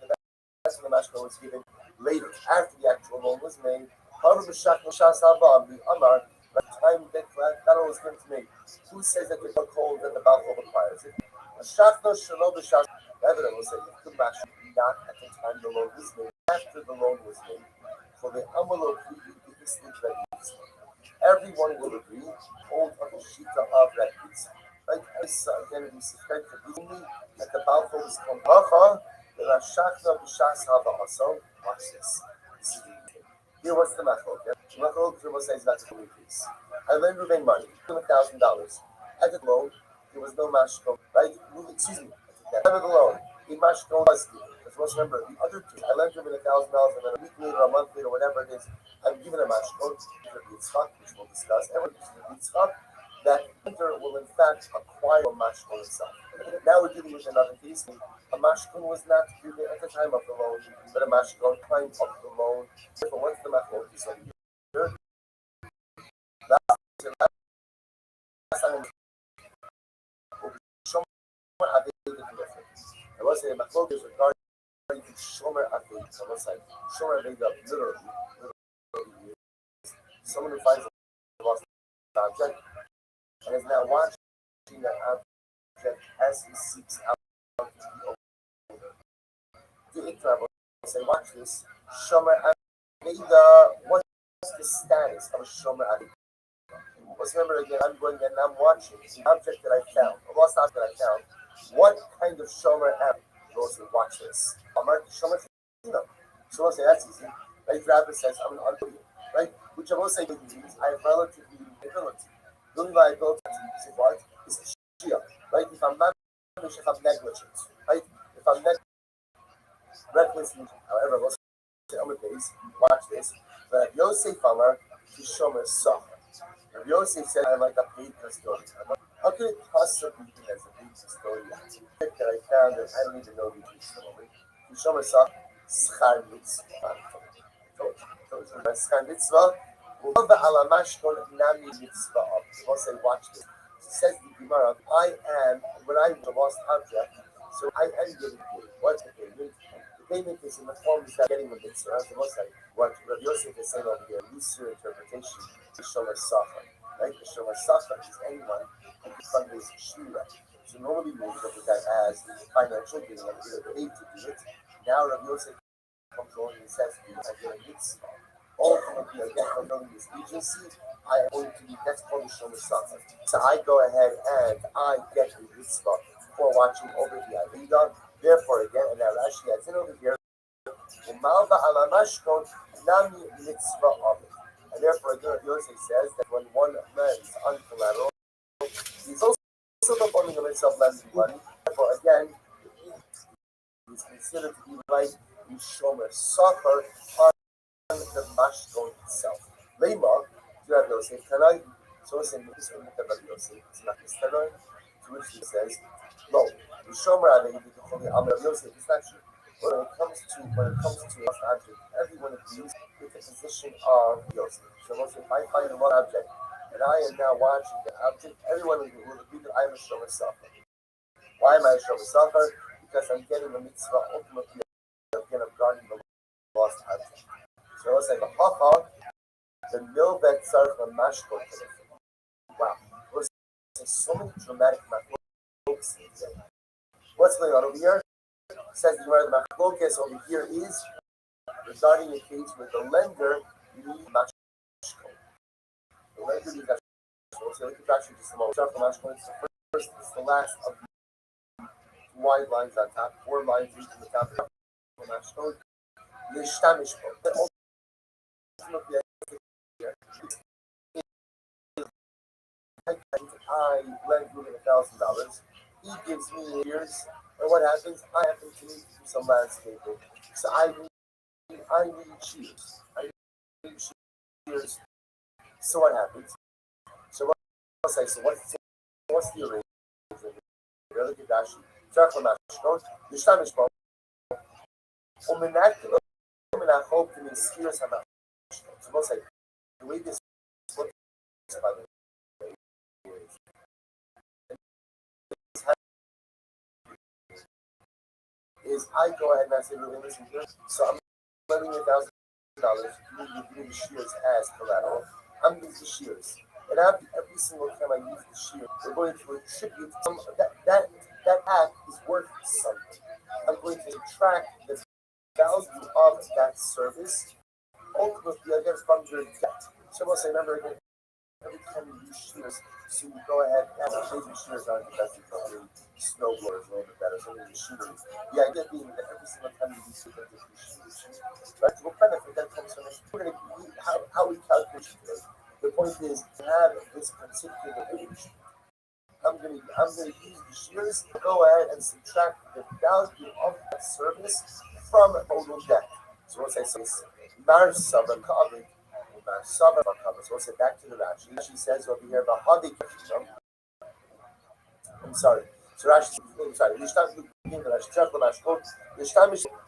that's when the mashkon was given later, after the actual loan was made. However, B'Shachnu B'Shas Haba, the Amar, the time that was given to me. Who says that there's no call that the Balfour requires it? Shachno Shalom B'Shas, the evidence will say the mashkon not at the time the loan was made, after the loan was made. For the Amalok, everyone will agree, hold on the Shita of that piece. Right? Again, we suspect that only that the Balfour is called Bacha, the Rashachna B'Shas Haba also. Watch this. Here, what's the machok? The machok says that's a piece. I lend Ruben money, $1,000. At the loan, there was no mashkon, right? Excuse me. At the time of the loan, the mashkon was given. Let's remember, the other two, I lent him $1,000, and then a week later, a month later, whatever it is, I'm given a mashkon, which we'll discuss, and that lender will in fact acquire a mashkon itself. Now we're dealing with another case. A mashkon was not given at the time of the loan, but a mashkon time of the loan. Therefore, once the mashkon is over here, last time, was saying Machlok is regarding Shomer Aved. So what's like Shomer Aved literally someone who finds a lost object and is now watching that object as he seeks out the owner. The Ikra will say, watch this. Shomer Aved, what's the status of a Shomer Aved? Let's remember again, I'm going and I'm watching the object that I found, a lost object that I found. What kind of Shomer Aved goes to watch this? Shomer Aved. So we'll say that's easy. Right? Rabbi says, I'm an unbeliever. Right? Which I will say means I have relatively ability. The only liability is what? Is Shia. Right? If I'm not if I'm negligent. Right? If I'm reckless, however, we'll say on the base, watch this. But Yosef Amar, Shomer Soch. Rabbi Yosef said, I'm like a paid custodian. How could it possibly be as a paid custodian? That I found that I don't even know the story. Shomer Soch, Schar Mitzvah. Schar Mitzvah. We'll say, watch this. Says the Gemara, I am, when I lost object, so I am getting paid. What's the payment? The payment is in the form of getting a mitzvah. So we'll say, what Rabbi Yosef is saying over here, looser interpretation, the Shomer Sachar. Right? The Shomer Sachar is anyone who can fundraise Shira. So normally we look at that as financial gain, like you're paid to do it. Now Rabbi Yosef comes along and says, I get a mitzvah. Ultimately, again, from building this agency, I am going to be, that's called the Shomer Sachar. So I go ahead and I get a mitzvah for watching over the Avida. Therefore, again, and now Rashi adds in over here, Malva alamashkon nami mitzvah of it. And therefore, again, Yosef says that when one lends on collateral, he's also performing a mitzvah of lending money. Therefore, again, he's considered to be like the Shomer Sachar on the mashkon itself. Lema, to Rabbi Yosef, can I? So it's in this one with Rabbi Yosef. It's not his tenor. To which he says, no, the Shomer Aved, Rabbi Yosef, it's not true. When it comes to lost object, everyone agrees with the position of Yosef. So if I find one object and I am now watching the object, everyone will agree that I am a Shomer Sachar. Why am I a Shomer Sachar? Because I'm getting a mitzvah ultimately again of guarding the lost object. So let's say the Hacha, the Milvet Tzarech Mashkol. Wow, we're seeing so many dramatic machlokes today. What's going on over here? Says the machlokes over here is regarding a case where the lender needs mashkol. The lender needs mashkol. So we can actually just start the mashkol. It's the first, it's the last of the wide lines on top, 4 lines each on the top of the mashkol. Yishtamishkol. Ultimately, I lend Ruben $1,000. He gives me years, and what happens? I happen to need to do some landscaping. So I need shears. I need shears. So what happens? So what I'll say, so what's the arrangement? Really good dashi. Tzarech Yishtamishkol. Umenakil. Umenachol to me shears hamashkol. So we'll say, the way this works, by the way, is I go ahead and I say, listen here, so I'm lending $1,000. You give me the shears as collateral. I'm using the shears. And every single time I use the shears, we're going to attribute some that act is worth something. I'm going to subtract the value of that service. Ultimately, I get from your debt. So we'll say, remember again, every time you use shears, so you go ahead and maybe shears aren't the best example. Snowblowers a little bit better, some of the shooters. The idea being that every single time you use it, right? What benefit that comes from it? We're going to how we calculate it today. The point is to have this particular age. I'm going to use the shears to go ahead and subtract the value of that service from total debt. So once I say Mar Saba Kavik, Mar Saba Kavik. So we'll say back to the Rashi. She says over here about how they I'm sorry. So Rashi, I'm sorry. Yishtamish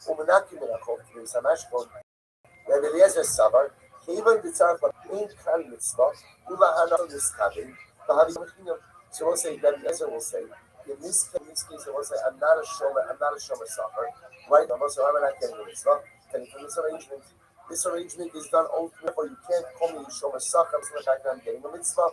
umenakim menachol k'nei samashkol. Rabbi Eliezer Savar, even the tzarech in kal mitzvah ulahanal niskabin. So we'll say Rabbi Eliezer will say in this case it was say, I'm not a shomer suffer, right? I'm not getting a mitzvah. From this arrangement. This arrangement is done ultimately, or you can't call me shomer suffer. I'm getting a mitzvah.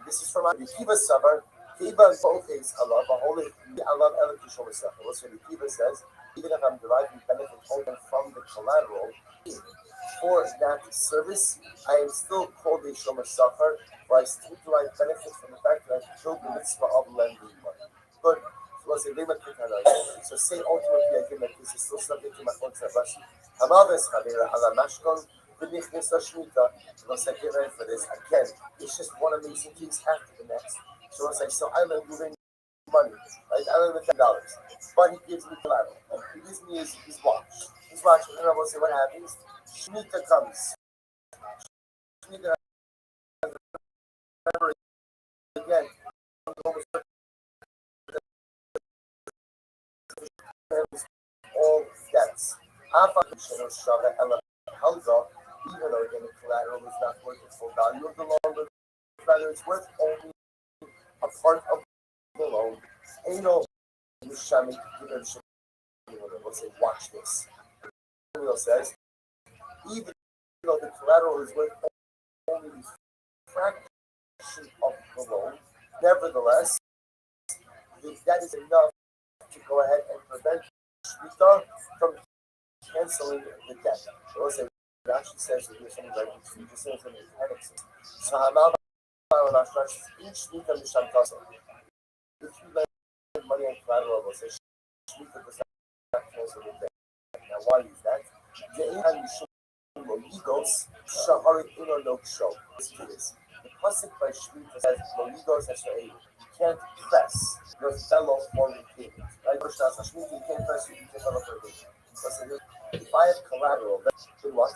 This is from Kiva Savar. Kiva in both cases, Allah, Eliki shomer suffer. What's what Kiva says? Even if I'm deriving benefit only from the collateral for that service, I am still called a shomer suffer, or I still derive benefit from the fact that I fulfilled the mitzvah of lending money. But so say ultimately again that this is still subject to my Rashi. Hamaves Chavera ala Mashkon v'nichnes Shmita. Once I get ready for this again, it's just one amazing case after the next. So once I lend you money, right? I lend him $10, but he gives me collateral. He gives me his watch. His watch. And I will say what happens. Shmita comes. Shmita remember again. All debts. Even though again the collateral is not worth the full value of the loan, rather it's worth only a part of the loan. Let's say, watch this. It says, even though the collateral is worth only a fraction of the loan, nevertheless, that is enough to go ahead and prevent Shmita from canceling the debt. So let's say Rashi says that there's something like you just say something mechanics. So Hamal each Shmita Misham Kasa. If you lend money on collateral, we'll say Shmita does not cancel the debt. Now why is that? The Ihan Misham Logos Shahari Ino Show. Listen to this. The pasuk by Shmita says Logos Esrael. You can't press your fellow for repayment. Right? You can't press your fellow for repayment. If I have collateral, then what?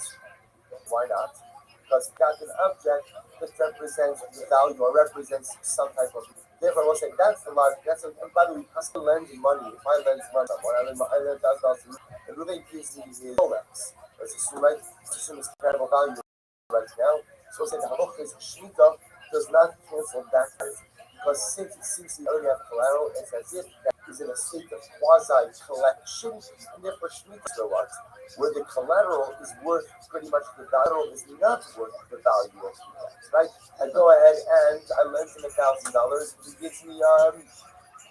Why not? Because it's got an object that represents the value or represents some type of. Therefore, I will say that's the logic. And by the way, customer lends money. If I lend money, I lend $1,000, and Ruben gives me his Rolex. Let's assume, right? Let's assume it's comparable value right now. So we'll say the halach is Shmita does not cancel that price. Because since it seems to already have collateral, it's as if that is in a state of quasi-collection, and therefore Shemitah is what? Where the collateral is worth pretty much the collateral is not worth the value of Shemitah, right? I go ahead and I lend him $1,000, he gives me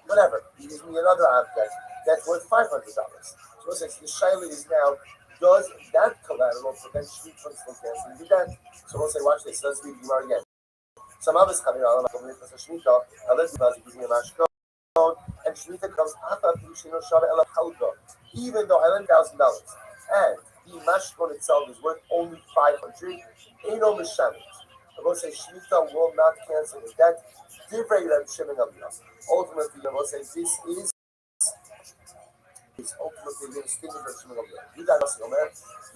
whatever, he gives me another object that's worth $500. So the shaila is now, does that collateral prevent Shemitah from canceling the debt? So we'll say, watch this, let's read the Gemara again. Some of us coming out of the Shemitah, gives me a mashkon, and Shemitah comes even though I lend $1,000, and the mashkon itself is worth only $500. Eno mishamit. I will say Shemitah will not cancel the debt. Divrei Reb Shimon Gamliel. Ultimately, I will say this is ultimately the distinction of Reb Shimon Gamliel. Yudah Nasi Omer.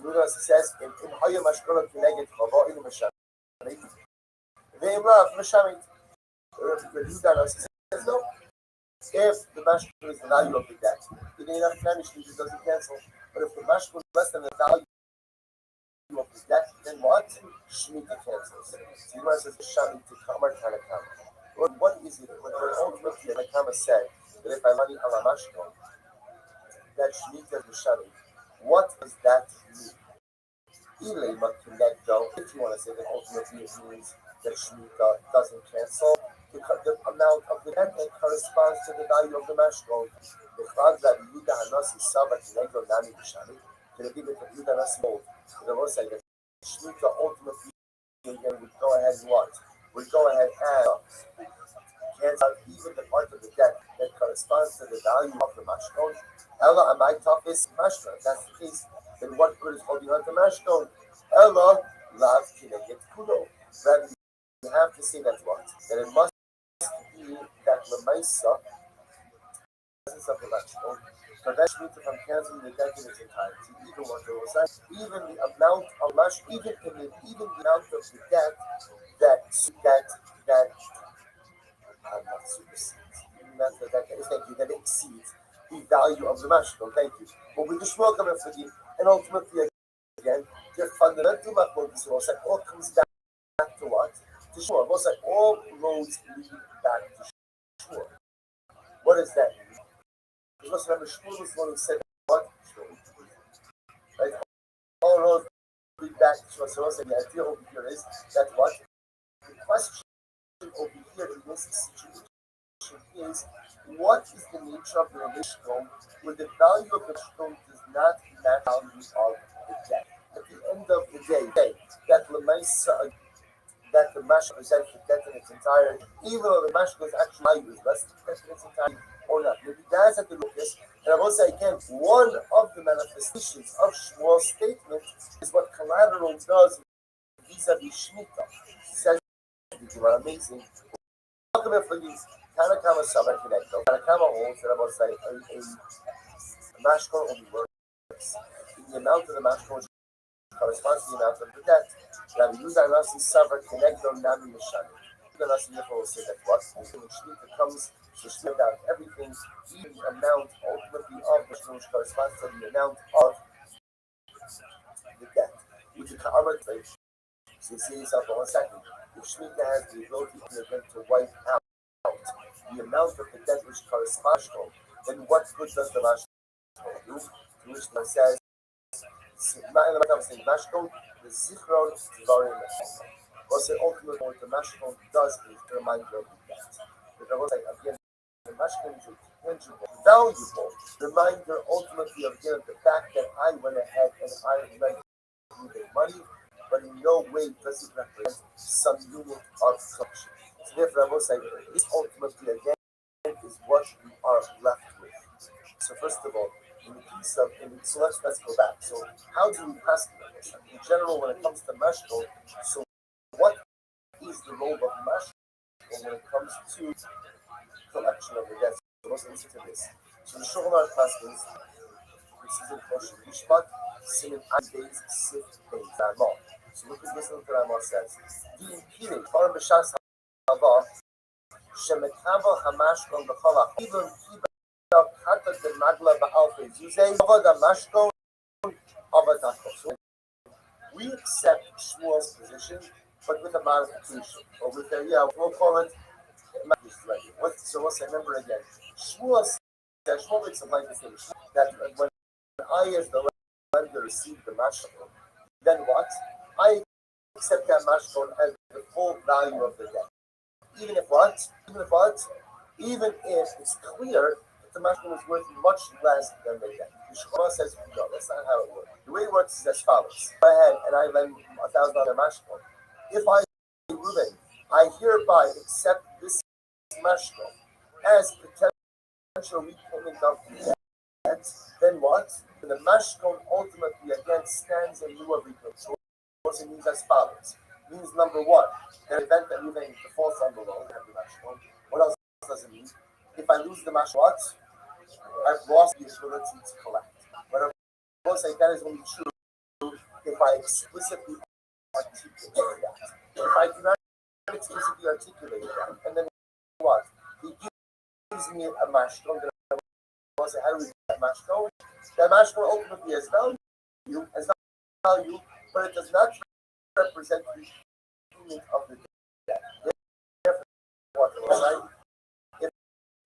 Yudah says in Haya Mashkon Kineged Chava Eno mishamit. They love Mashamit. Yudah says no. If the mashkon is the value of the debt, then enough management it doesn't cancel. But if the mashkon is less than the value of the debt, then what? Shemitah cancels. So Yuma says Shamit to Kamar Tanakama. What is it? When ultimately Tanakama said that if I money ala mashkon, that Shemitah is Shamit, what does that mean? If you want to say that ultimately it means that Shemitah doesn't cancel, the amount of the debt that corresponds to the value of the mashkon. The fact that Yudah Hanasi Saba Kinegro Nami Bishani, can I give it to Yudah Hanasi mold? The Lord said that Shemitah ultimately again would go ahead and what? Would go ahead and cancel out even the part of the debt that corresponds to the value of the mashkon. Ella Amai Tafis Mashkon. If that's the case, then what good is holding on to mashkon? Ella Lav Kineget Kudo. Rather, you have to say that what? That it must be that Lamaisa presence of the mashkon prevents Shemitah from canceling the debt in its entirety. Even what they will say, even the amount of mashkon, even the amount of the debt that not supersedes. Not that exceeds the value of the mashkon. Thank you. But we just welcome it for you, and ultimately again, the fundamental mathematics all comes back to what? To Shua. All roads lead back to Shua. What does that mean? Because remember, Shmuel was the one who said what? Right? All roads lead back to Shmuel. The idea over here is that what? The question over here in this situation is what is the nature of the relationship where the value of the stone does not match the value of the debt. At the end of the day, that Lemaisa, that the mash represents the debt in its entirety, even though the mash goes actually value is less than the debt in its entirety or not. Maybe that's at the root of this. And I will say again, one of the manifestations of Shmuel's statement is what collateral does vis-a-vis Shemitah. Says amazing. Welcome for these Tanakama Saba Connecto. Tanakama holds that I will say a mashkon only works in the amount of the mashkon corresponds to the amount of the debt. Rabbi Yudah Nasi Saba Connecto Nami Mishani. The Nasi Yifo will say that what? When Shemitah comes to strip out everything, even the amount ultimately of the shkon corresponds to the amount of the debt. Which is Ka'amah Tzayt. So you see yourself for 1 second. If Shemitah has the ability to wipe out the amount of the debt which corresponds to, then what good does the mashkon do? To which one says, the zichron dvarim. Also, ultimately, what the mashkon does is the reminder of the debt. But I will say again, the mashkon is a tangible, valuable reminder ultimately of the fact that I went ahead and I lent you the money, but in no way does it represent some unit of collection. So therefore, I will say this ultimately again is what we are left with. So first of all, in the piece of so let's go back. So how do we pass it? In general, when it comes to mashkon, so what is the role of mashkon when it comes to collection of the debt? So let's listen to this. So the Shulchan Aruch passes, this is in Kosher Mishpat, Siman Beis Sif Beis Ramah. So look at listen to Ramah says. The impeding Torah B'Shas Hava Shemekabel Hamashkon B'Cholach Even Kiba Kata De Magla Ba'alfe Zuzei Avoda Mashkon Avadako. So we accept Shmuel's position, but with a modification, or with a we'll call it. So let's remember again. Shmuel makes a blanket statement that when I, as the lender, receive the mashkon, then what? I accept that mashkon as the full value of the debt. Even if what? Even if it's clear that the mashkon is worth much less than the debt. The Shulchan says, no, that's not how it works. The way it works is as follows. Go ahead and I lend $1,000 mashkon. If I, Reuben, I hereby accept this mashkon as potential repayment of the debt, then what? The mashkon ultimately again stands in lieu of repayment. So what it means as follows. It means number one, in the event that Reuben defaults on the loan, have the mashkon. What else does it mean? If I lose the mashkon, what? I've lost the ability to collect. But I will say that is only true if I explicitly articulate that. If I do not explicitly articulate that, and then what? He gives me a mashkon. How do we get that mashkon? That mashkon ultimately has value, but it does not represent the payment of the debt. Therefore, what right? If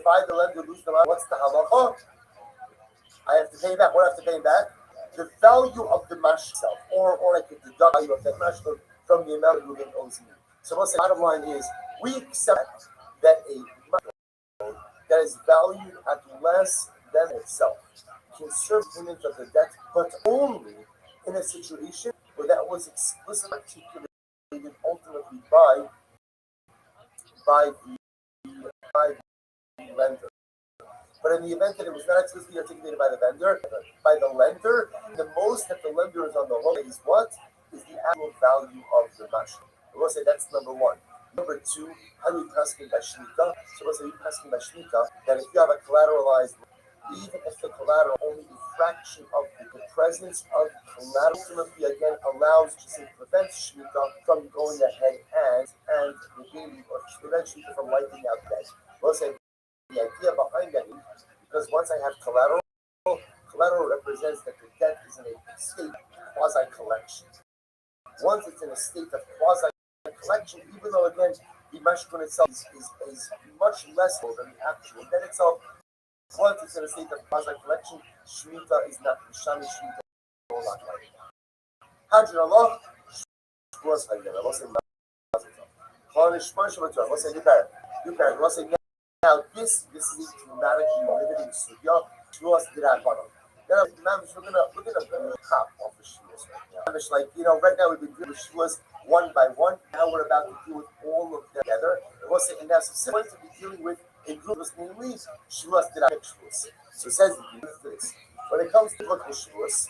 I, the lender, lose the money, what's the halacha? I have to pay back. What do I have to pay back? The value of the mash itself, or I could deduct the value of that mash from the amount of Reuben owes me. So what's the bottom line is, we accept that a mash that is valued at less than itself can serve payment of the debt, but only in a situation where that was explicitly articulated ultimately by the lender. But in the event that it was not explicitly articulated by the lender, the most that the lender is on the hook is what? Is the actual value of the mashkon. We'll say that's number one. Number two, how do we paskin by Shemitah? So we'll say we paskin by Shemitah that if you have a collateralized, even if the collateral only a fraction of the presence of collateral ultimately again allows, just prevents Shemitah from going ahead and redeeming or prevents Shemitah from wiping out debt. We'll say the idea behind that is because once I have collateral represents that the debt is in a state of quasi-collection. Once it's in a state of quasi-collection, even though again the mashkon itself is much less than the actual debt itself, Once it's in a state of quasi collection, Shemitah is not Mishani Shemitah. Hadron Allah, Shvuas Hayyana. We'll say we'll say new parent. We'll say now this is dramatically limiting Sugya. Shvuas Diran Bottom. Now, we're gonna put a top off of Shvuas right now. It's like, right now we've been doing Shvuas one by one. Now we're about to deal with all of them together. And we'll say, and now so going to be dealing with a group of namely Shvuas Diran Shvuas. So it says this. When it comes to local Shvuas,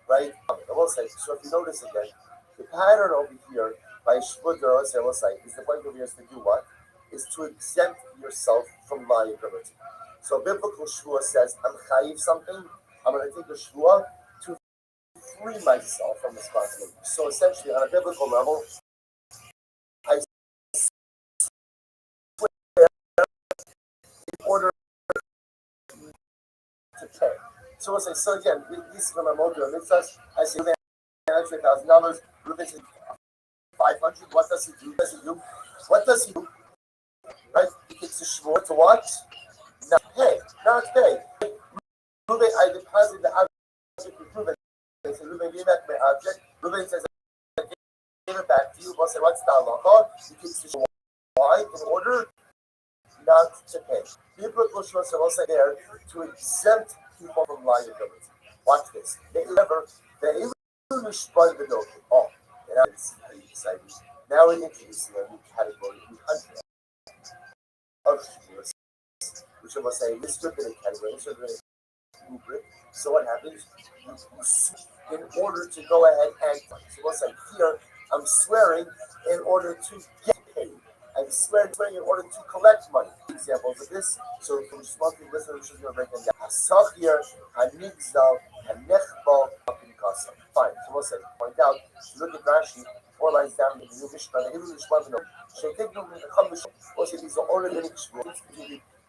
right? I will say, so if you notice again, the pattern over here by Shvud or I will say is the point over here is to do what? Is to exempt yourself from liability. So biblical Shvua says, I'm chayiv something, I'm going to take a Shvua to free myself from responsibility. So essentially, on a biblical level, I swear in order to pay. So we'll say, so again, this is when I'm older, and it says, I say, $100,000, Ruben says, 500, what does he do? What does he do? Right? He takes the shvur to what? Not pay. Ruben, I deposit the object with Ruben. They say, Ruben, give back my object. Ruben says, I give it back to you. We'll say, what's the halacha? He takes the shvur. Why? In order not to pay. Biblical shvur will say there to exempt people from liability. Watch this. They never, oh, that is exciting. Now we're introducing a new category, a new country of shvuas, which I will say this should be a category, this should be a rubric. So what happens? In order to go ahead and, so we'll say here, I'm swearing in order to get paid. I'm swearing in order to collect money. Examples of this. So from smoking listeners, we're going to break them down. Asachir, Hanigzal, Hanechbal, Apikasa. Fine. So we'll say, point out, look at Rashi, 4 lines down in the New Mishnah, the Hebrew Mishnah, we'll say these are organic shvuos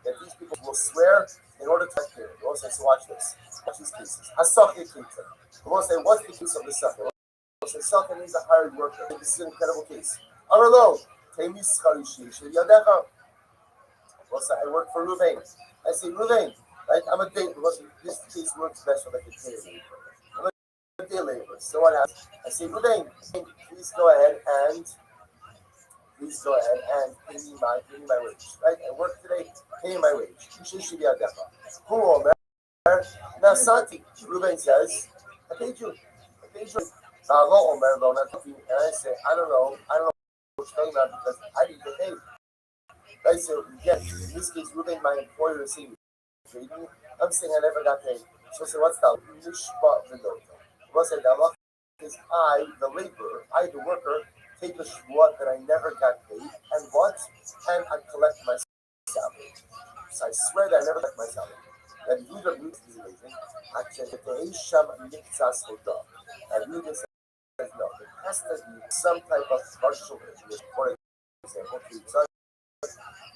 that these people will swear in order to get paid. We'll say, so watch this. Watch these cases. Asachir Keita. We'll say, what's the case of the Sachir? We'll say, Sachir means a hired worker. This is an incredible case. Arlo. We'll say, I work for Ruvain. I say, Ruvain, right? I'm a day labor. This case works best with like a day labor. I'm a day labor. So what happens? I say, Ruvain, please go ahead and pay me my wage. Right? I work today, pay me my wage. Who Omer? Now Santi, Ruvain says, I paid you. Lo Omer, lo not. And I say, I don't know because I didn't get paid. Right, so again, in this case, Ruben, my employer, is saying, I'm saying I never got paid. So I say, what's that? Mishpat v'nota. What's that? The is I, the laborer, I, the worker, take a shvuah that I never got paid, and what? And I collect my salary. So I swear that I never collect my salary. And Yehuda Ruth is amazing. Actually, the Sham Mitzas Hodah. And Yehuda says, no, it has to be some type of partial information. For example,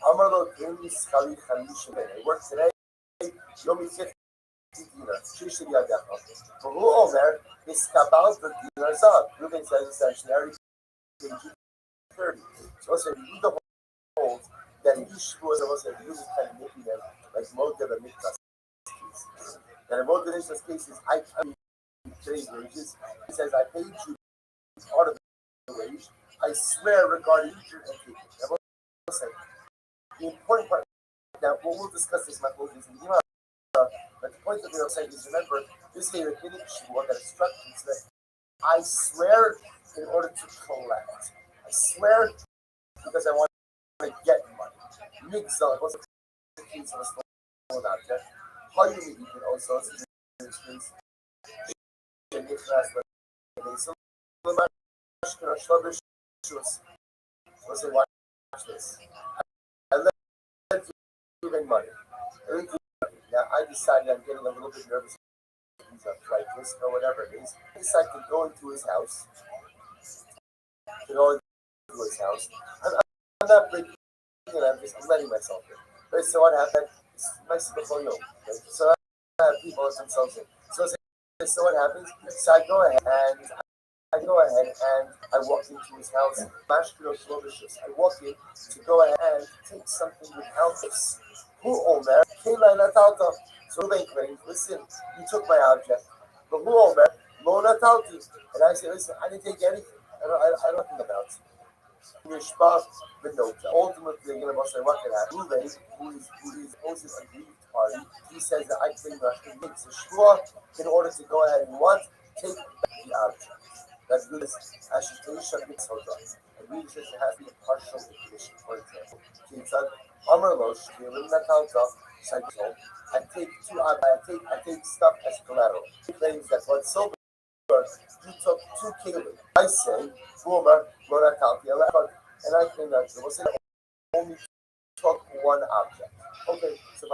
Amarlo Kumi Skali Khamishin. I work today, Yomi 50 dinars. Shishi Yadaha. For who Omer is Kabal the dinars up. Ruben says essentially 30. So also you the hold that each was also using kind of making them like most of the Mikvah cases. And in most of these cases, I mean today's wages. He says I paid you part of the wage. I swear regarding your entity. I will say the important part now we'll discuss this my closing in the but the point of the website is remember this is a rabbinic shvuah that instructions that I swear in order to collect. I swear because I want to get money. Migzal was a case of a stolen object. How you meet you can also see this case. So say watch this. I let you make money. Now I decided I'm getting a little bit nervous. He's a flight risk or whatever it is. I decided to go into his house. I'm not breaking it, I'm letting myself in. Right, so what happened? My portfolio. Right? So I have people themselves in. So what happens? So I go ahead and I walk into his house. I walk in to go ahead and take something without this. Who Omer? Kela Natalta. So they claim, listen, you took my object. But who Omer? Lo Natalti. And I say, listen, I didn't take anything. I don't think about it. Mishpat Benota. Ultimately, they're going to say, what can happen? Ruvain, who is also a aggrieved party, he says that I claim that he makes a shvua in order to go ahead and what? Take back the object. That's good as Ashitation makes so done. And really says it has to be a partial condition, for example. Kitzad, Amarlosh, Kilim Natalta, Saito, I take stuff as collateral. He claims that what's so you took 2 kilos. I say, Boomer, Loratalti, and I claim that it was only took one object. Okay, so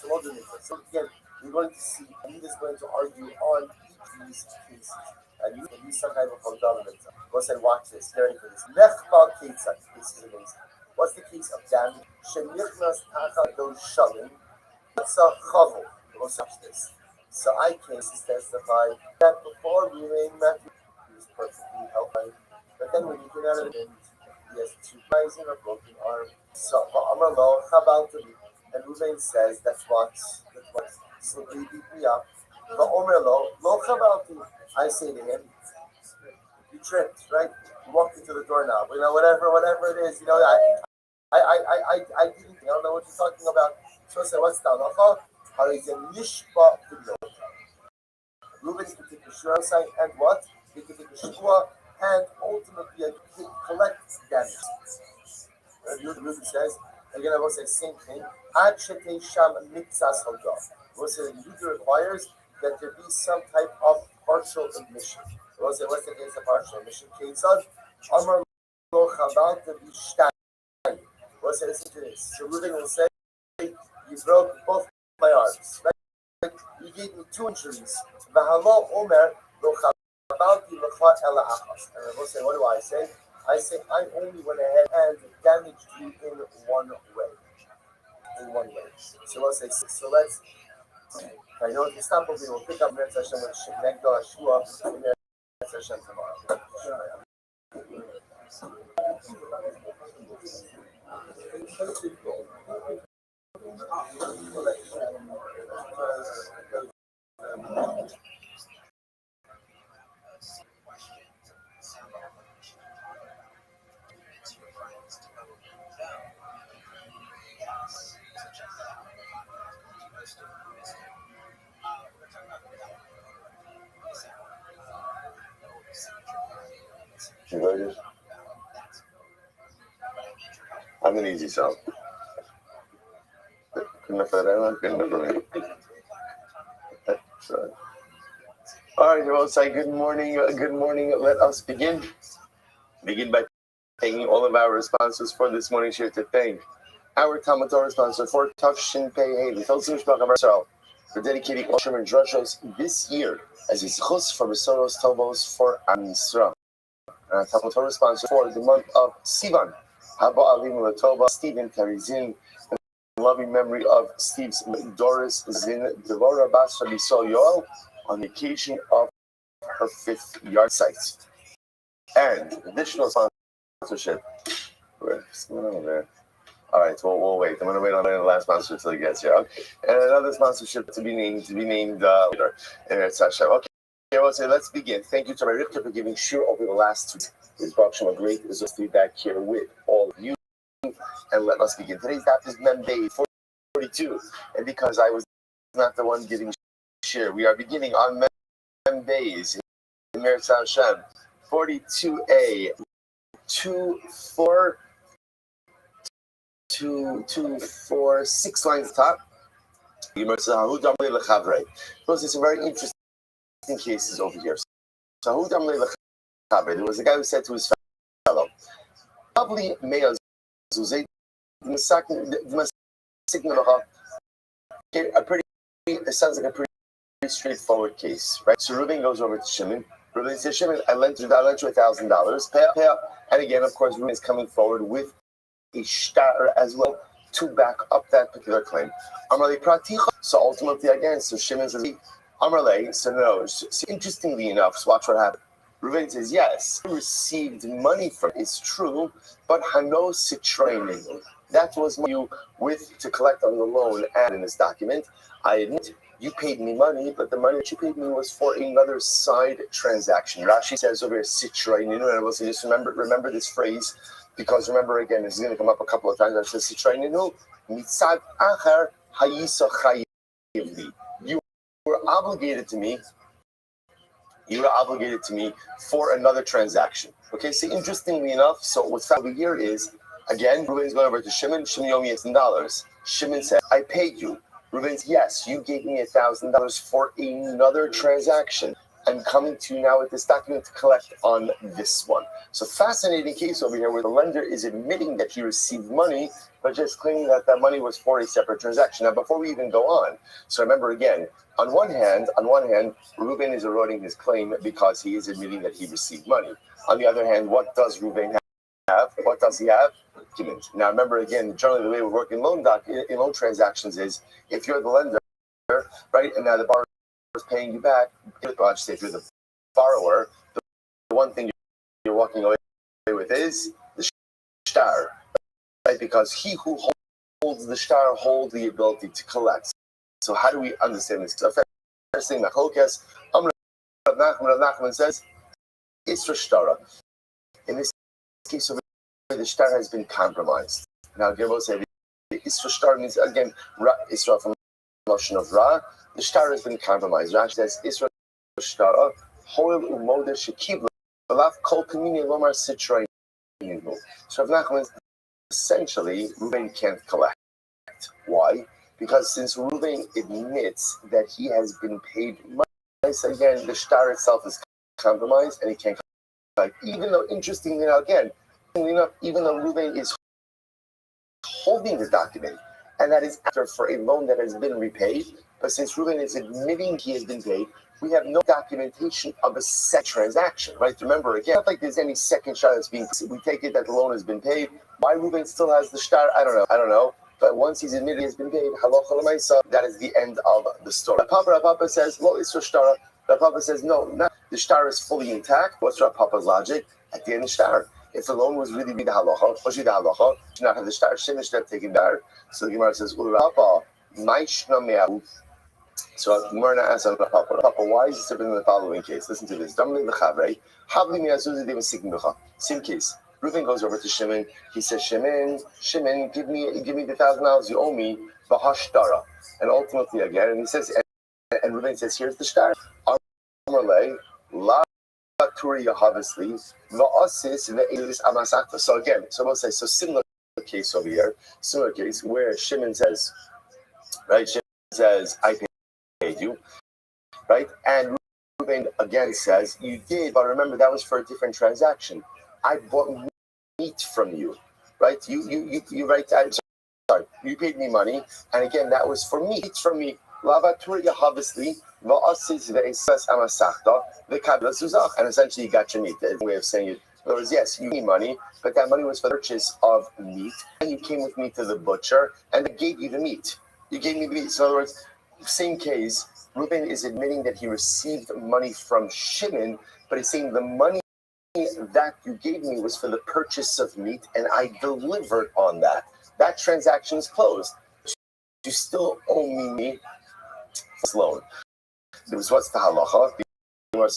we'll do this. So again, we're going to see, and is going to argue on each of these cases. And you can use some type of fundamental. Go ahead and watch this. Get ready for this. Lechbal Ketzak. This is amazing. What's the case of damage? Shenichnas Tachado Shalim. What's a chavel? Let's watch this. So I came to testify that before we made Matthew, he was perfectly healthy. But then when you get out of it, he has 2 eyes and a broken arm. So Amarlo, Chabal to me. And Ruvain says that's what so they beat me up. But Omerlo, Lo Chabal to me. I say to him, you tripped, right? You walked into the door now. Whatever it is, I didn't, I don't know what you're talking about. So I said, what's down? Reuben can take a shura site and what? He can take a shua and ultimately collect damage. Reuben says, again, I will say the same thing. Ad shete sham mitzas hodah. We'll say the Yudah requires that there be some type of partial admission. We'll say, what's the case of partial admission? Ketzad, Amar lo chabal to be shtayim. We'll say, listen to this. So Reuben will say, you broke both my arms. Right? You gave me 2 injuries. V'halo omer lo chabalti l'chvat ela achas. And I will say, what do I say? I say, I only went ahead and damaged you in one way. So let's say, I know if Istanbul, we will pick up next session with Shemegdo Ashua in next session tomorrow. I'm an easy song. All right, we'll say good morning. Good morning. Let us begin. Begin by thanking all of our sponsors for this morning's share to thank our Talmud sponsor for Tafshin Pei the Felsen Mishpach of Rothschild for dedicating all Sherman Drushos this year as his chus for Besoros Tovos for Am Yisrael. Talmud sponsor for the month of Sivan, Haba Alim Latoba, Stephen Tarizin, in loving memory of Steve's Doris Zin Devora Bas Rabbi Yoel on the occasion of her 5th yard site. And additional sponsorship. What's going on there? All right, we'll wait. I'm going to wait on the last sponsor until he gets here. Okay. And another sponsorship to be named later. And it's Hashem. Okay, well, so let's begin. Thank you to Rabbi for giving shir over the last 2 days. It's Baruch great is to be back here with all of you. And let us begin. Today's daf is Memday 42. And because I was not the one giving shir, we are beginning on Memdays in Meretz Hashem 42a 2, 4, 6 lines top. There's some very interesting cases over here. So there was a guy who said to his fellow, probably males who say it sounds like a pretty straightforward case, right? So Reuben goes over to Shimon. Reuben says, Shimon, I lent you $1,000. Pay up. And again, of course, Reuben is coming forward with a shtar as well to back up that particular claim. Amarle Praticha. So ultimately, again, so Shimon says, Amarle, so no. So interestingly enough, so watch what happened. Reuven says, yes, he received money from it, it's true, but Hano Citroening. That was you with to collect on the loan and in this document. I admit you paid me money, but the money that you paid me was for another side transaction. Rashi says over here, Sitraininu, and I will say just remember this phrase, because remember again, this is going to come up a couple of times. I said Sitraininu, mitzad achar hayisa chayivli. You were obligated to me. You were obligated to me for another transaction. Okay, so interestingly enough, so what's found over here is, again, Reuben's going over to Shimon. Shimon owed me $1,000. Shimon said, I paid you. Reuben's, yes, you gave me $1,000 for another transaction. I'm coming to you now with this document to collect on this one. So fascinating case over here where the lender is admitting that he received money, but just claiming that that money was for a separate transaction. Now, before we even go on, so remember again, on one hand, Reuben is eroding his claim because he is admitting that he received money. On the other hand, what does Reuben have? What does he have? Documents. Now, remember again, generally the way we work in loan transactions is if you're the lender, right, and now the borrower is paying you back. Well, I should say if you're the borrower, the one thing you're walking away with is the shtar, right? Because he who holds the shtar holds the ability to collect. So how do we understand this? So first thing, Machlokes, Rav Nachman says, Isra Shtara. In this case over here, the shtar has been compromised. Now, Gilbo said, Isra Shtara means, again, Isra from the motion of Ra, the shtar has been compromised. Rashi says, Isra Shtara, Hoil Umoder Shekibla, Alaf Kol Kamini Lomar Sitrain. So Rav Nachman, essentially, Reuben can't collect. Why? Because since Reuven admits that he has been paid money, again, the shtar itself is compromised and he can't collect. Even though, interestingly enough, even though Reuven is holding the document, and that is after for a loan that has been repaid, but since Reuven is admitting he has been paid, we have no documentation of a set transaction, right? Remember, again, not like there's any second shtar that's being, we take it that the loan has been paid. Why Reuven still has the shtar, I don't know. But once he's admitted he has been paid, halacha l'maisa, that is the end of the story. Rav Papa says, lo isra shtara. Rav Papa says, no, the shtar is fully intact. What's Rav Papa's logic? At the end of the shtar, if the loan was really the halacha, should not have the shtar, shouldn't have taken dar. So the Gemara says, Rav Papa, ma'ishna me'ahu. So Gemara asks Rav Papa, why is this different in the following case? Listen to this. Same case. Reuven goes over to Shimon. He says, Shimon, give me the $1,000 you owe me, v'hashtara. And ultimately again, and he says, and Reuven says, here's the shtar. Amarle, la turi yahavasli, va'asis ve'elis amasakta. So again, so we'll say, so similar case over here, similar case where Shimon says, right? Shimon says, I paid you, right? And Reuven again says, you did, but remember that was for a different transaction. I bought meat from you, right? You right? Sorry, you paid me money, and again that was for meat from me. And essentially you got your meat. That's the way of saying it. In other words, yes, you gave me money, but that money was for the purchase of meat, and you came with me to the butcher, and they gave you the meat. You gave me the meat. So in other words, same case. Reuben is admitting that he received money from Shimon, but he's saying the money that you gave me was for the purchase of meat, and I delivered on that. That transaction is closed. You still owe me this loan. There was what's the halacha? No,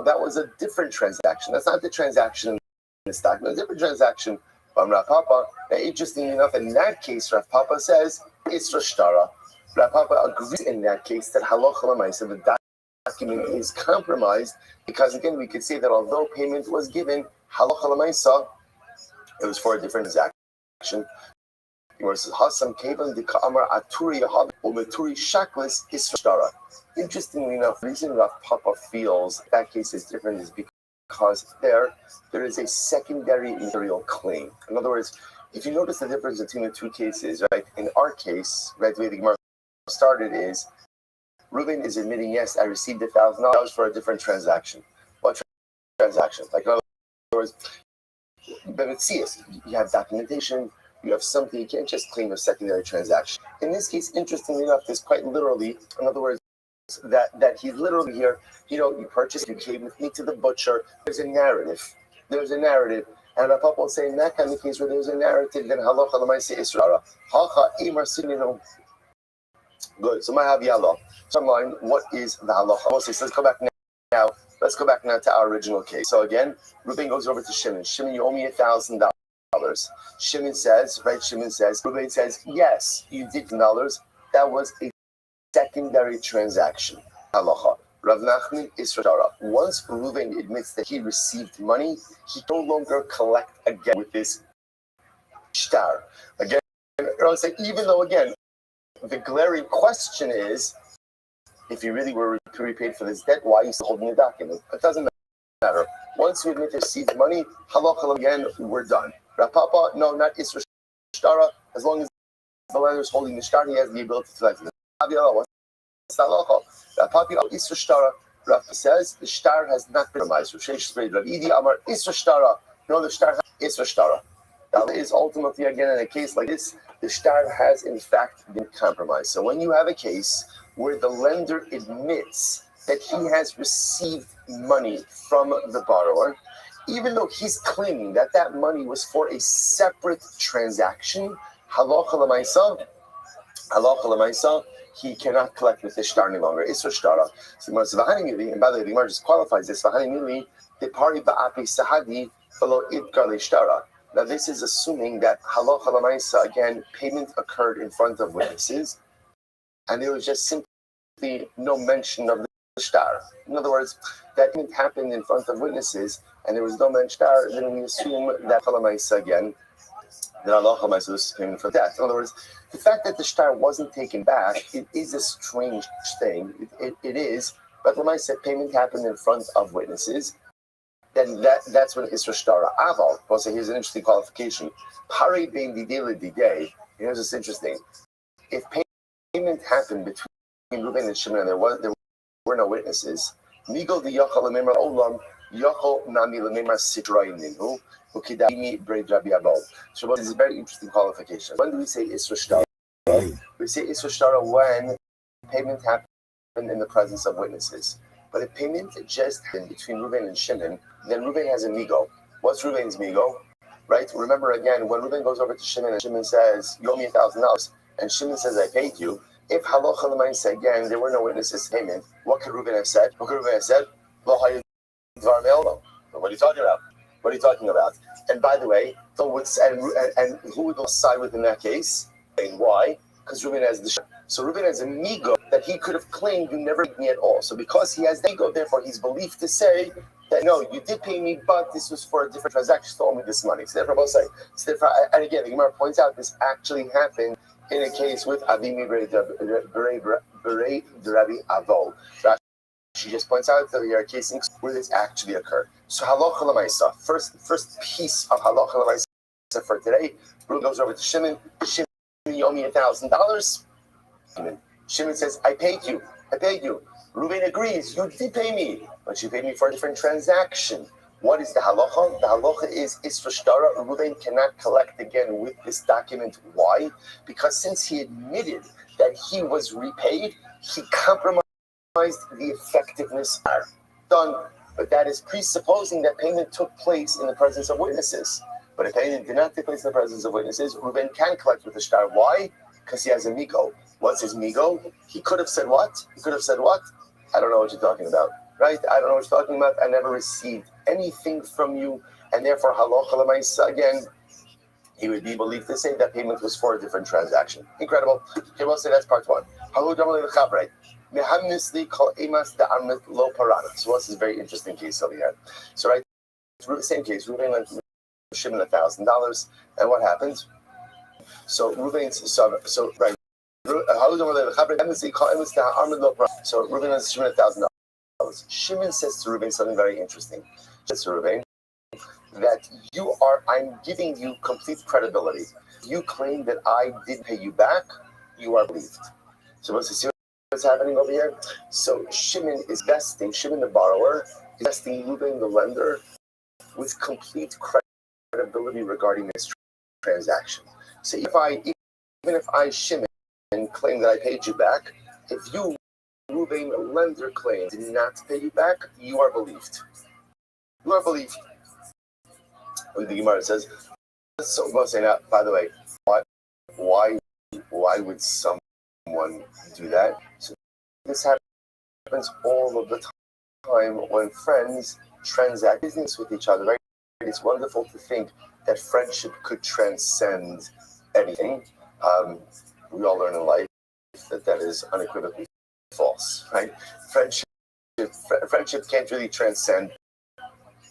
that was a different transaction. That's not the transaction in this document. A different transaction from Rav Papa. Interestingly enough, in that case, Rav Papa says it's Rashtara. Rav Papa agrees in that case that halacha l'maisa, the document is compromised, because again we could say that although payment was given, halacha l'maisa, it was for a different transaction. Interestingly enough, the reason Rav Papa feels that case is different is because there is a secondary material claim. In other words, if you notice the difference between the two cases, right? In our case, right, the way the Gemara started is Reuben is admitting, yes, I received $1,000 for a different transaction. What transaction? Like, in other words, but it's serious. You have documentation, you have something, you can't just claim a secondary transaction. In this case, interestingly enough, there's quite literally, in other words, that he's literally here, you purchased, you came with me to the butcher. There's a narrative. And Rav Papa will say in that kind of case where there's a narrative, then halacha l'maaseh isra. Hacha imar sininu. Good. So my haviyallah. So mind, what is the halacha? Let's go back now. Let's go back now to our original case. So again, Reuben goes over to Shimon. Shimon, you owe me $1,000. Shimon says, Reuben says, yes, you did $1,000. That was a secondary transaction. Halacha. Rav Nachman Isra. Once Reuben admits that he received money, he no longer collect again with this shtar. Again, I'll say, even though again, the glaring question is, if he really were repaid for this debt, why are you still holding the document? It doesn't matter. Once you admit to receive money, halacha again, we're done. Rav Papa, no, not Isra Shtara. As long as the lender is holding the shtar, he has the ability to collect it. Rav Papa, Isra Shtara. Rav says the shtar has not been compromised. Rav Idi Amar Isra Shtara. No, the shtar has Isra Shtara. That is ultimately, again, in a case like this, the shtar has in fact been compromised. So when you have a case where the lender admits that he has received money from the borrower, even though he's claiming that that money was for a separate transaction, halacha l'maisa, he cannot collect with the shtar any longer. Isra shtara. And by the way, the Gemara just qualifies this. The party ba'api sahadi below idkar shtara. Now this is assuming that halacha l'maisa, again, payment occurred in front of witnesses, and there was just simply no mention of the shtar. In other words, that payment happened in front of witnesses, and there was no mention shtar. Then we assume that halacha l'maisa again, that halacha l'maisa was payment for that. In other words, the fact that the shtar wasn't taken back, it is a strange thing. It is, but l'maisa payment happened in front of witnesses. Then that's when Isra Shtara Aval. Also, here's an interesting qualification. Pari bein didei didei. Here's what's interesting. If payment happened between Reuben and Shimon and there were no witnesses, Migo the Yachal Lememar Olam, Yachal Nami Lememar Sitrayin Ninu, Ukidami Braid Rabbi Abol. So this is a very interesting qualification. When do we say Isra Shtara? We say Isra Shtara when payment happened in the presence of witnesses. But if payment just happened between Reuben and Shimon, then Reuben has a migo. What's Reuben's migo? Right? Remember again, when Reuben goes over to Shimon and Shimon says, you owe me $1,000, and Shimon says, I paid you. If halacha l'maisa again, there were no witnesses to payment, what could Reuben have said? What are you talking about? What are you talking about? And by the way, and who would side with in that case? And why? Because Reuben has the so Reuben has a migo that he could have claimed you never paid me at all. So because he has the migo, therefore he's believed to say that no, you did pay me, but this was for a different transaction, so owe me this money. So therefore both say. And again, the Gemara points out this actually happened in a case with Avimi Berei Rabbi Avol. She just points out that there are cases where this actually occurred. So halacha l'maisa, first piece of halacha l'maisa for today. Reuben goes over to Shimon. Shimon, you owe me $1,000. Shimon says, I paid you. Reuben agrees, you did pay me, but you paid me for a different transaction. What is the halacha? The halacha is Isra Shtara. Reuben cannot collect again with this document. Why? Because since he admitted that he was repaid, he compromised the effectiveness. Done. But that is presupposing that payment took place in the presence of witnesses. But if payment did not take place in the presence of witnesses, Reuben can collect with the shtar. Why? Because he has a migo. What's his migo? He could have said what? I don't know what you're talking about. Right? I don't know what you're talking about. I never received anything from you. And therefore, halacha l'maisa, again, he would be believed to say that payment was for a different transaction. Incredible. Okay, we'll say that's part one. So what's this very interesting case over here? So right, same case, Reuben went to Shimon $1,000, and what happens? So Reuben, so right. So Reuben went to Shimon $1,000. Shimon says to Reuben something very interesting. Says to Reuben that I'm giving you complete credibility. You claim that I did pay you back, you are believed. So what's happening over here? So Shimon the borrower, is vesting Reuben, the lender, with complete credibility regarding this transaction. So even if I, Shimon, claim that I paid you back, if you, Reuben, the lender, claim did not pay you back, you are believed. The Gemara says, so we'll say now, by the way, why would someone do that? So this happens all of the time when friends transact business with each other, right? It's wonderful to think that friendship could transcend anything. We all learn in life that is unequivocally false, right? Friendship can't really transcend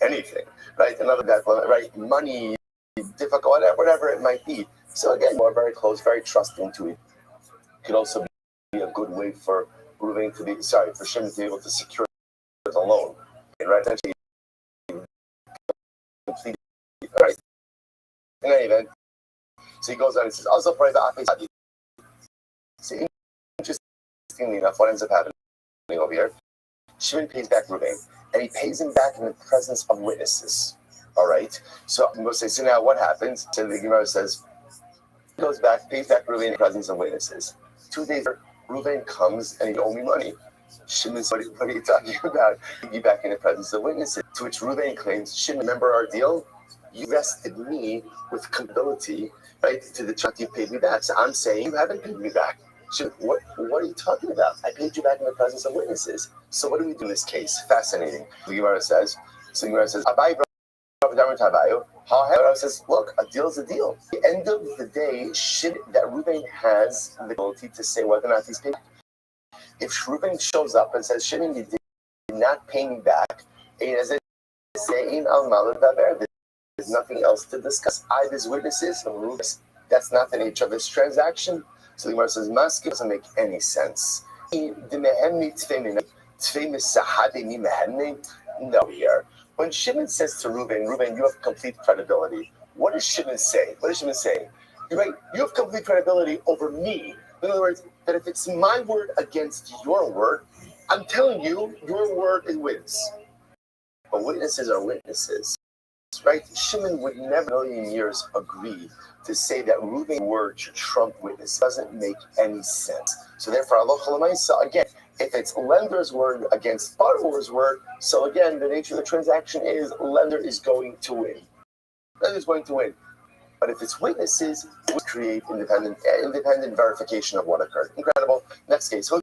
anything, right? Another example, right? Money, difficult, whatever it might be. So again, we're very close, very trusting to it. Could also be a good way for Shimon to be able to secure the loan, right? Essentially, complete, right? In any event, so he goes on and says, also for the so interestingly enough, what ends up happening over here, Shimon pays back Reuven, and he pays him back in the presence of witnesses. All right. So I'm going to say, so now what happens? So the Gemara says, he goes back, pays back Reuven in the presence of witnesses. 2 days later, Reuven comes and he owes me money. Shimon says, what are you talking about? You back in the presence of witnesses. To which Reuven claims, Shimon, remember our deal? You vested me with credibility, right, to the chunk you paid me back. So I'm saying you haven't paid me back. Shimon, what are you talking about? I paid you back in the presence of witnesses. So what do we do in this case? Fascinating. The Gemara says, Abai says, look, a deal is a deal. At the end of the day, that Reuven has the ability to say whether or not he's paid. If Reuven shows up and says, Shimon, you did not pay me back, there's nothing else to discuss. There's witnesses, that's not the nature of this transaction. So the Gemara says, Maski doesn't make any sense. No, here. When Shimon says to Reuven, you have complete credibility. What does Shimon say? What is Shimon saying? You have complete credibility over me. In other words, that if it's my word against your word, I'm telling you, your word is witness. But witnesses are witnesses, right? Shimon would never in a million years agree to say that Reuven's word should trump witness. It doesn't make any sense. So therefore, again, if it's lender's word against borrower's word, so again, the nature of the transaction is lender is going to win. Lender is going to win. But if it's witnesses, it would create independent verification of what occurred. Incredible. Next case. We'll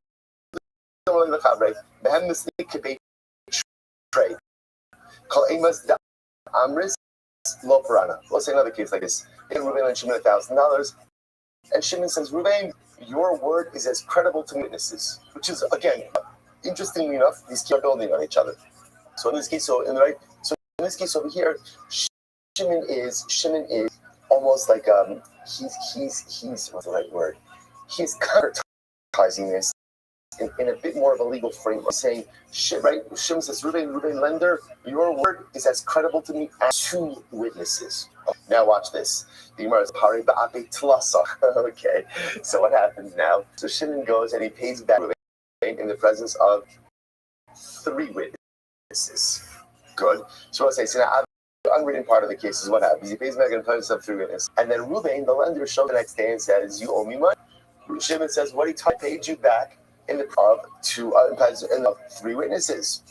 say another case like this. Reuven lent Shimon $1,000, and Shimon says, Reuven, your word is as credible to witnesses, which is, again, interestingly enough, these two are building on each other. So in this case, over here, Shimon is almost like he's what's the right word? He's countertizing this in a bit more of a legal framework, saying, right? Shimon says, Reuven, lender, your word is as credible to me as two witnesses. Now watch this. The Gemara is pari ba'ape tlasa. Okay, so what happens now? So Shimon goes and he pays back Reuven in the presence of three witnesses. Good. So I'll say, so now the unwritten part of the case is what happens. He pays back in the presence of three witnesses. And then Reuven, the lender, shows the next day and says, you owe me money. Shimon says, what I paid you back in the of three witnesses.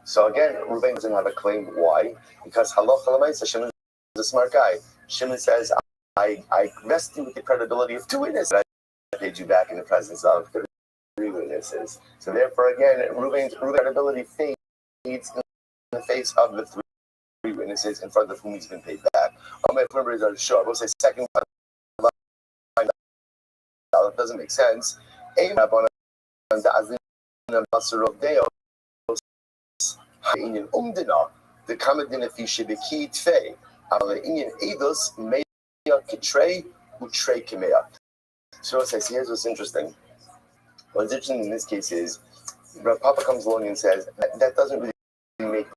So again, Reuven doesn't have a claim. Why? Because halacha l'maisa, Shimon is a smart guy. Shimon says, I vested you with the credibility of two witnesses. I paid you back in the presence of three witnesses. So therefore, again, Reuven's credibility fades in the face of the three witnesses in front of whom he's been paid back. I will say second one. It doesn't make sense. The kamadina fishe beki tfei, ale inyan edos meya kitrei utrei kemeya. So it says, here's what's interesting. What's interesting in this case is, Papa comes along and says that doesn't really make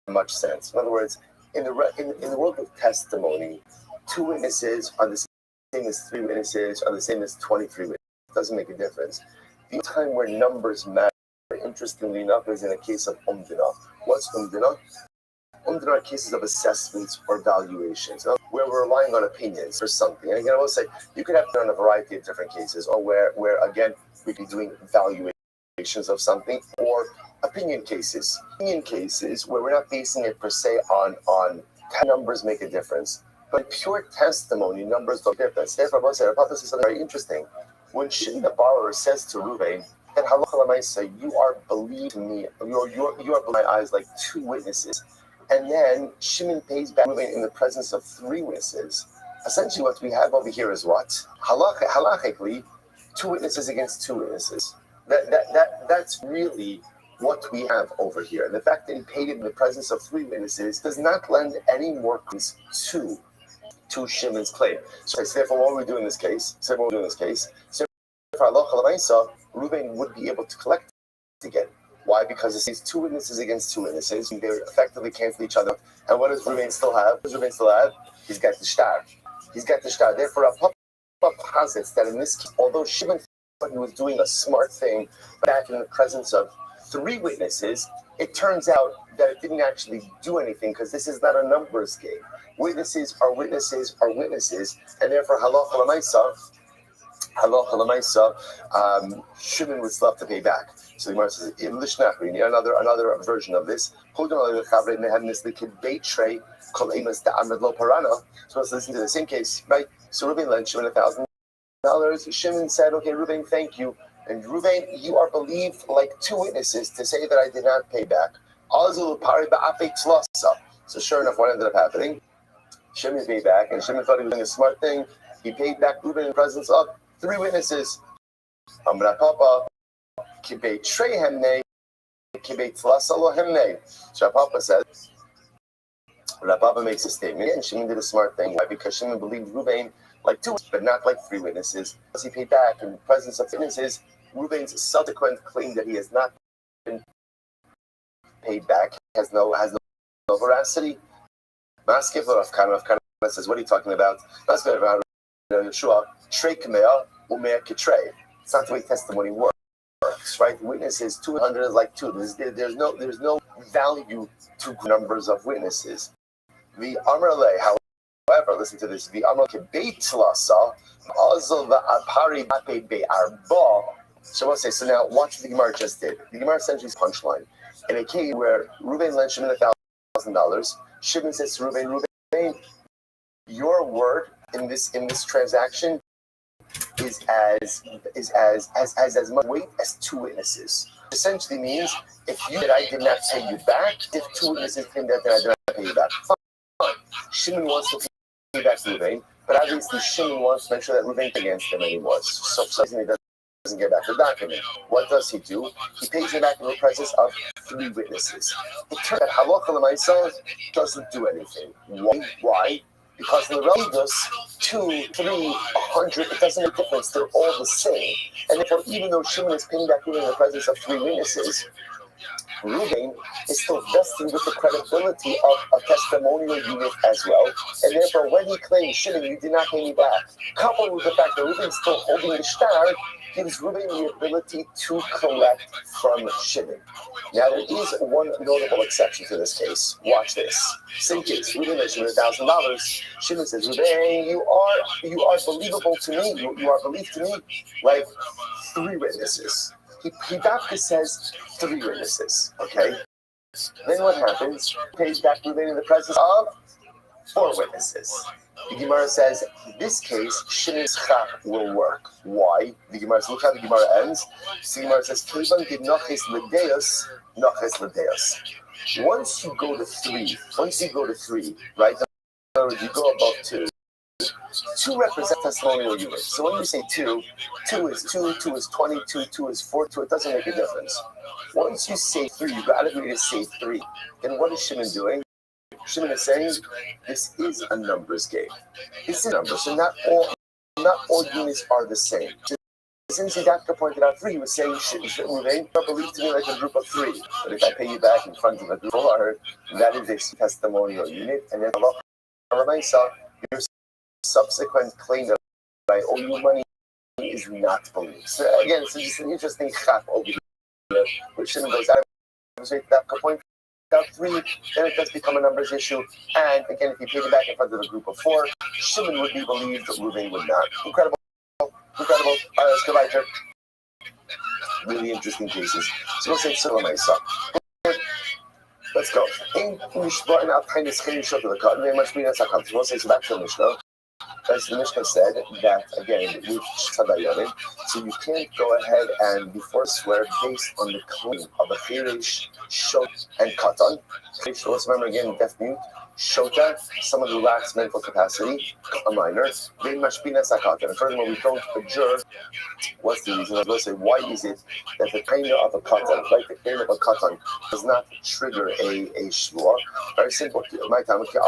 much sense. In other words, in the world of testimony, two witnesses are the same as three witnesses, are the same as 23 witnesses. It doesn't make a difference. The time where numbers matter, interestingly enough, is in a case of umdina. What's umdina? Umdina are cases of assessments or valuations, where we're relying on opinions for something. And again, I will say, you could have done a variety of different cases, or where again, we could be doing valuations of something, or opinion cases where we're not basing it per se on numbers make a difference, but pure testimony numbers don't make a difference. Therefore, Papa says something very interesting. When Shimon the borrower says to Reuven that halacha l'maisa, you are believed me, you are my eyes like two witnesses, and then Shimon pays back Reuven in the presence of three witnesses. Essentially, what we have over here is what halachically, two witnesses against two witnesses. That's really what we have over here. The fact that he paid it in the presence of three witnesses does not lend any more credence to Shimon's claim. So therefore, what we do in this case, for halacha l'maisa, Reuven would be able to collect again. Why? Because it says two witnesses against two witnesses. They effectively cancel each other. And what does Reuven still have? He's got the shtar. Therefore, a papa posits that in this case, although Shimon thought he was doing a smart thing back in the presence of three witnesses, it turns out that it didn't actually do anything because this is not a numbers game. Witnesses are witnesses, and therefore halacha l'maisa, Shimon would still have to pay back. So the Gemara says, another version of this. So let's listen to the same case, right? So Reuven lent Shimon $1,000. Shimon said, okay, Reuven, thank you. And Reuven, you are believed like two witnesses to say that I did not pay back. So sure enough, what ended up happening? Shimon paid back, and Shimon thought he was doing a smart thing. He paid back Reuven in the presence of three witnesses. Amra Papa, Kibei Trey Hemne, Kibei Tlasalo Hemne. So Papa says, Rabbi makes a statement, and Shimon did a smart thing. Why? Because Shimon believed Reuven like two, but not like three witnesses. As he paid back in the presence of witnesses, Reuven's subsequent claim that he has not been paid back has no veracity. Maskiv of kind of says, what are you talking about? That's about Yeshua. Trey Kamea Umea Kitrei. It's not the way testimony works, right? Witnesses 200 is like two. There's no value to numbers of witnesses. The Amrle, however, listen to this. The Amrle Kebeit Lasa Azal Apari Bape Be Arba. So I'll say, so now watch what the Gemara just did. The Gemara essentially is punchline. In a case where Reuven lent Shimon $1,000, Shimon says to Reuven, your word in this transaction is as much weight as two witnesses. Essentially means if you that I did not pay you back, if two witnesses claim that I did not pay you back, fine. Shimon wants to pay back Reuven, but obviously Shimon wants to make sure that Reuven against him, and he was. So he doesn't get back the document. What does he do? He pays him back in the presence of three witnesses. It turns out halacha l'maisa doesn't do anything. Why? Because in the Rabbis, 2, 3, 100, it doesn't make a difference. They're all the same. And therefore, even though Shimon is paying back Reuven in the presence of three witnesses, Reuven is still vested with the credibility of a testimonial unit as well. And therefore, when he claims, Shimon, you did not pay me back, coupled with the fact that Reuven is still holding the shtar, gives Reuven the ability to collect from Shimon. Now, there is one notable exception to this case. Watch this. Same case. Reuven lent Shimon $1,000. Shimon says, Reuven, you are believable to me. You are believed to me like three witnesses. He back says three witnesses. Okay. Then what happens? He pays back Reuven in the presence of four witnesses. The Gemara says, in this case, Shimon's chak will work. Why? The Gemara says, look how the Gemara ends. The Gemara says, Kevan did noches ledeus. Once you go to three, right? In other words, you go above two. Two represent testimonial units. So when you say two is 2, 2 is 22, 2 is 4, 2, it doesn't make a difference. Once you say three, you got to agree to say three. Then what is Shimon doing? Shimon is saying this is a numbers game. It's a number, so not all units are the same. Since Yidaka pointed out three, he was saying Reuven, you believe to me like a group of three. But if I pay you back in front of a group of four, that is a testimonial unit. And then Allah, your subsequent claim that I owe you money is not believed. So again, it's just an interesting chap over here, which Shimon goes out of his way to point out three, then it does become a numbers issue. And again, if you paid it back in front of a group of four, Shimon would be believed, Reuven would not. Incredible. All right, let's go back, Jerk. really interesting cases. So we'll say Tzilamaisa. Let's go. We'll say so back to the Mishnah. As the Mishnah said that again with Tzadayanim, so you can't go ahead and before swear based on the claim of a Chirish, Shot, and Katan. Let's remember again, deaf mute, Shota, someone who lacks mental capacity, a minor. They mashpina sakata. And furthermore, we don't adjure. What's the reason? I was going to say, why is it that the kind of a katan, like the kind of a katan, does not trigger a shvua? Very simple. My time, Alka,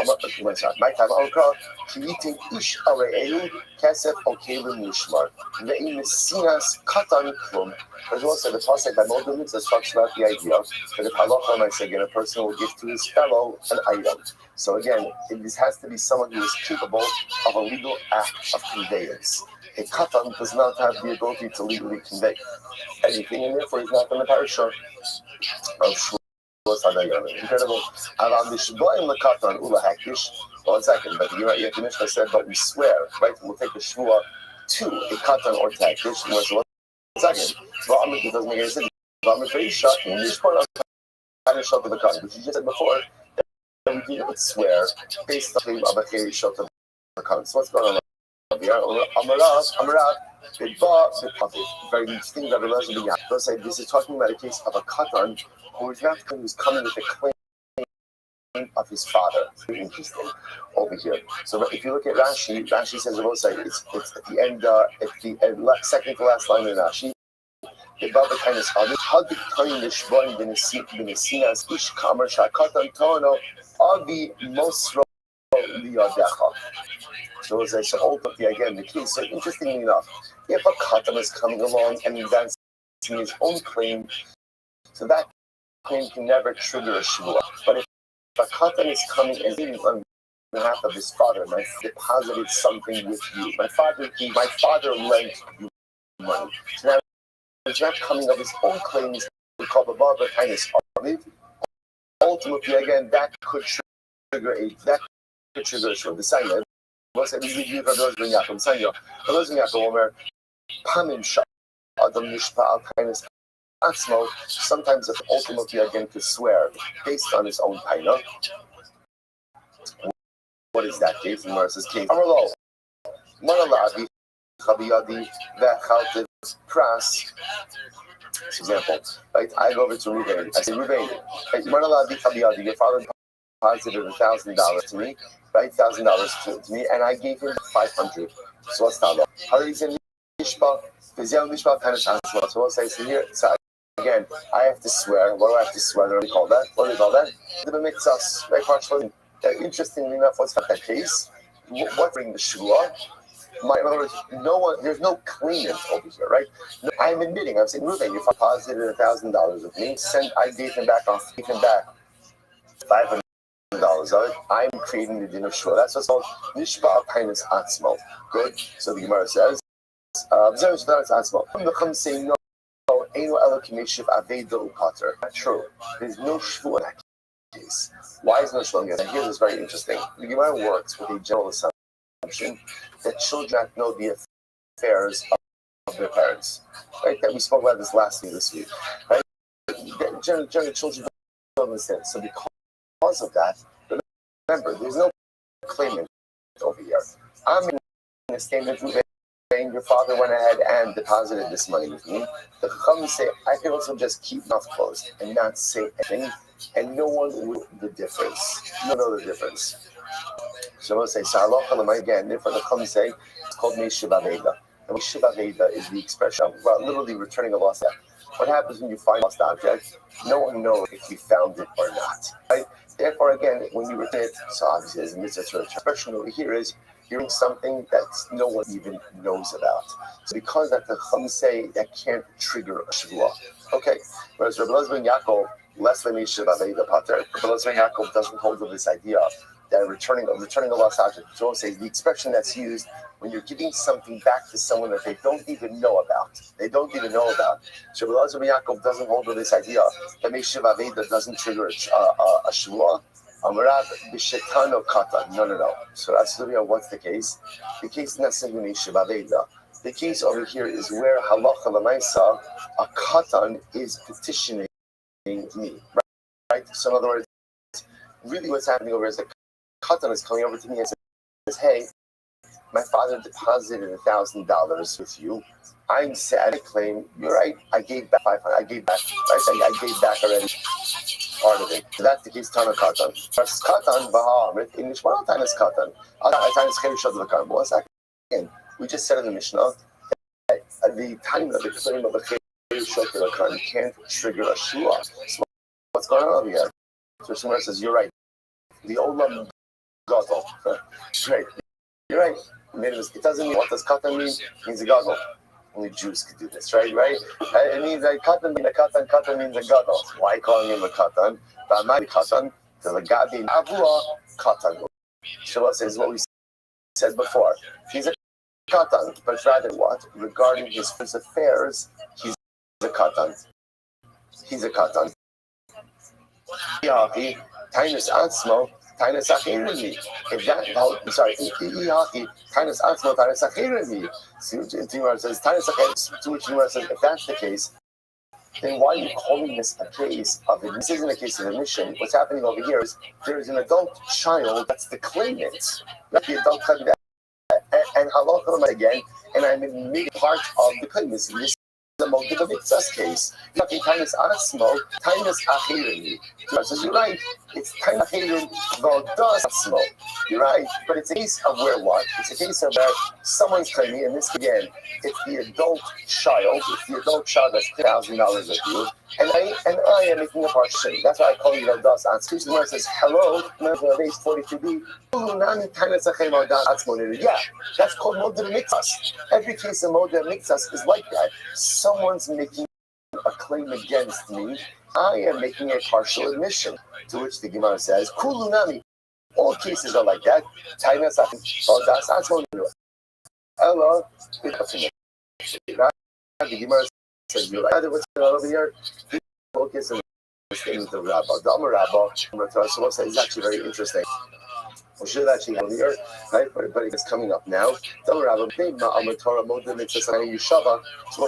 creating ish areelu, kesef okevim lishmar. Ve'im mesinas katan klum. There's also the pasuk by Moldovitz that talks about the idea that if halacha might say again, a person will give to his fellow an item. So again, this has to be someone who is capable of a legal act of conveyance. A katan does not have the ability to legally convey anything, and therefore he's not in the parasha of Shvuah Sadayanim. Incredible. Aram Bishbaim Lakatan Ula Hakish. One second, but you know, the Mishnah said, but we swear, right? We'll take the Shvuah to a katan or to Hakish. One second. Well, it doesn't make any sense. But you just said before that we would swear based on the Abakari shot of the katan. So what's going on? Very interesting that let's say this is talking about a case of a katan who's coming with a claim of his father. Very interesting over here. So if you look at Rashi, Rashi says on both sides, it's at the end, second to last line in Rashi. Above the kind of father, how the time the shvoim benesinas ish kamer shakatan tono avi mosro liyadecha. So as I said, again, the key. So interestingly enough, if a katan is coming along and advancing his own claim, so that claim can never trigger a shvuah. But if a katan is coming and leading on behalf of his father, I deposited something with you. My father lent you money. So now it's not coming of his own claims. We call the bar kind of ultimately, again, that could trigger a shvuah. The same. Sometimes it's ultimately again to swear based on his own paina. What is that case? In Mercer's case, example, right? I go over to Ruvain. I say, Ruvain, your father deposited $1,000 to me, right? $1,000 to me, and I gave him $500. So what's that? How do you say mishpah? So we'll say, so here, so again, I have to swear. What do I have to swear? What do we call that? What do we call that? The mitzvahs, right? Interestingly enough, what's that case? What bring the shvuah? In other words, there's no claimant over here, right? No, I'm admitting, I'm saying, Ruben, you deposited $1,000 with me, I gave him back $500. I'm creating the din of shvuah. That's what's called nishba apainis atzmo. Good. So the Gemara says, say no. Not true. There's no shvuah in that case. Why is no shvuah? And here is very interesting. The Gemara works with a general assumption that children know the affairs of their parents. Right? That we spoke about this week. Right? Generally, children don't understand. So because of that, remember, there's no claimant over here. I'm in a statement saying your father went ahead and deposited this money with me. The Chacham say, I can also just keep mouth closed and not say anything, and no one will know the difference. You know the difference. So we'll say, again, therefore the Chacham say, it's called Meshiva Veda. And Meshiva Veda is the expression of literally returning a lost object. What happens when you find a lost object? No one knows if you found it or not. Right? Therefore, again, when you return it, so obviously, as a mitzvah expression over here is hearing something that no one even knows about. So because that the Chum say that can't trigger a shvuah. Okay, whereas Rabbi ben Yaakov, less than Yeshiva Veda Pater, Rabbi ben Yaakov doesn't hold with this idea that returning a lost object. So says the expression that's used when you're giving something back to someone that they don't even know about. So Rabbi ben Yaakov doesn't hold with this idea that Yeshiva Veda doesn't trigger a shvuah. No. So that's what's the case. The case is not simply Yeshiva Veda. The case over here is where halacha l'maisa, a katan is petitioning me, right? So in other words, really what's happening over here is a katan is coming over to me and says, hey, my father deposited $1,000 with you. I'm sad. I claim you're right. I gave back 500. I gave back. Right? I gave back already part of it. So that's the case. Tana katan. First katan b'ha'amrit. English. What time is katan? Time is cherushot v'kan. One second. We just said in the Mishnah that the time of the claim of the cherushot v'kan can't trigger a shua. So what's going on over here? So someone says you're right. The olam gadol. Right. You're right. It doesn't mean what does katan mean? It means a gadol. Only Jews could do this, right? It means a katan means a katan. Katan means a gadol. Why calling him a katan? Ba'amai katan. The gabi avua katan. Shabbos says what we said before. He's a katan, but rather what? Regarding his affairs, he's a katan. He's a katan. Tainus atzmo. Tainus achirimi. If that, sorry, Tainus atzmo. Tainus achirimi. To which Gemara says, if that's the case, then why are you calling this a case of it? This isn't a case of admission. What's happening over here is there is an adult child that's the claimant, not the adult claimant, and halacha again, and I'm admitting part of the claimant. This is the Moed Mitzvah's case. Tainus atzmo, Tainus achirimi. Gemara says, you're right. It's Tainus achirimi v'odas atzmo. You're right, but it's a case of where what? It's a case of where someone's claiming, and this again, it's the adult child. It's the adult child that's $1,000 of you, and I am making a partition. That's why I call you Odas Atzmo. The word says hello. Base 42b. Yeah, that's called Moed Mitzvahs. Every case of Moed Mitzvahs is like that. Someone's making a claim against me. I am making a partial admission. To which the Gemara says, Kulunami. All cases are like that. Tainus Odas Atzmo. Hello. The Gemara says, you're right. What's going on over here? Focus on the statement of Rabbi. The Amar Rabbi, so is actually very interesting. We should actually have here, right? But it's coming up now. The Amar Rabbi, Amar Torah, Moed Mitzvah, Yeshava. So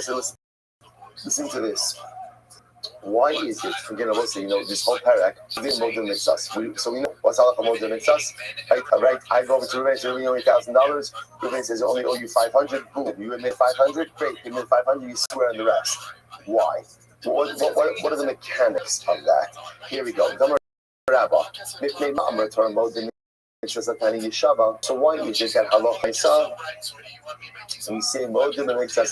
listen to this. Why is it, again, I will say, this whole parak, Moed Mitzvahs. So we know what's halacha Moed Mitzvahs, right? I go over to Rabbi, so we owe $1,000. Rabbi says, I only owe you 500. Boom, you admit 500. Great, you admit 500. You swear on the rest. Why? What are the mechanics of that? Here we go. So why is it that halacha isa? So we say Moed Mitzvahs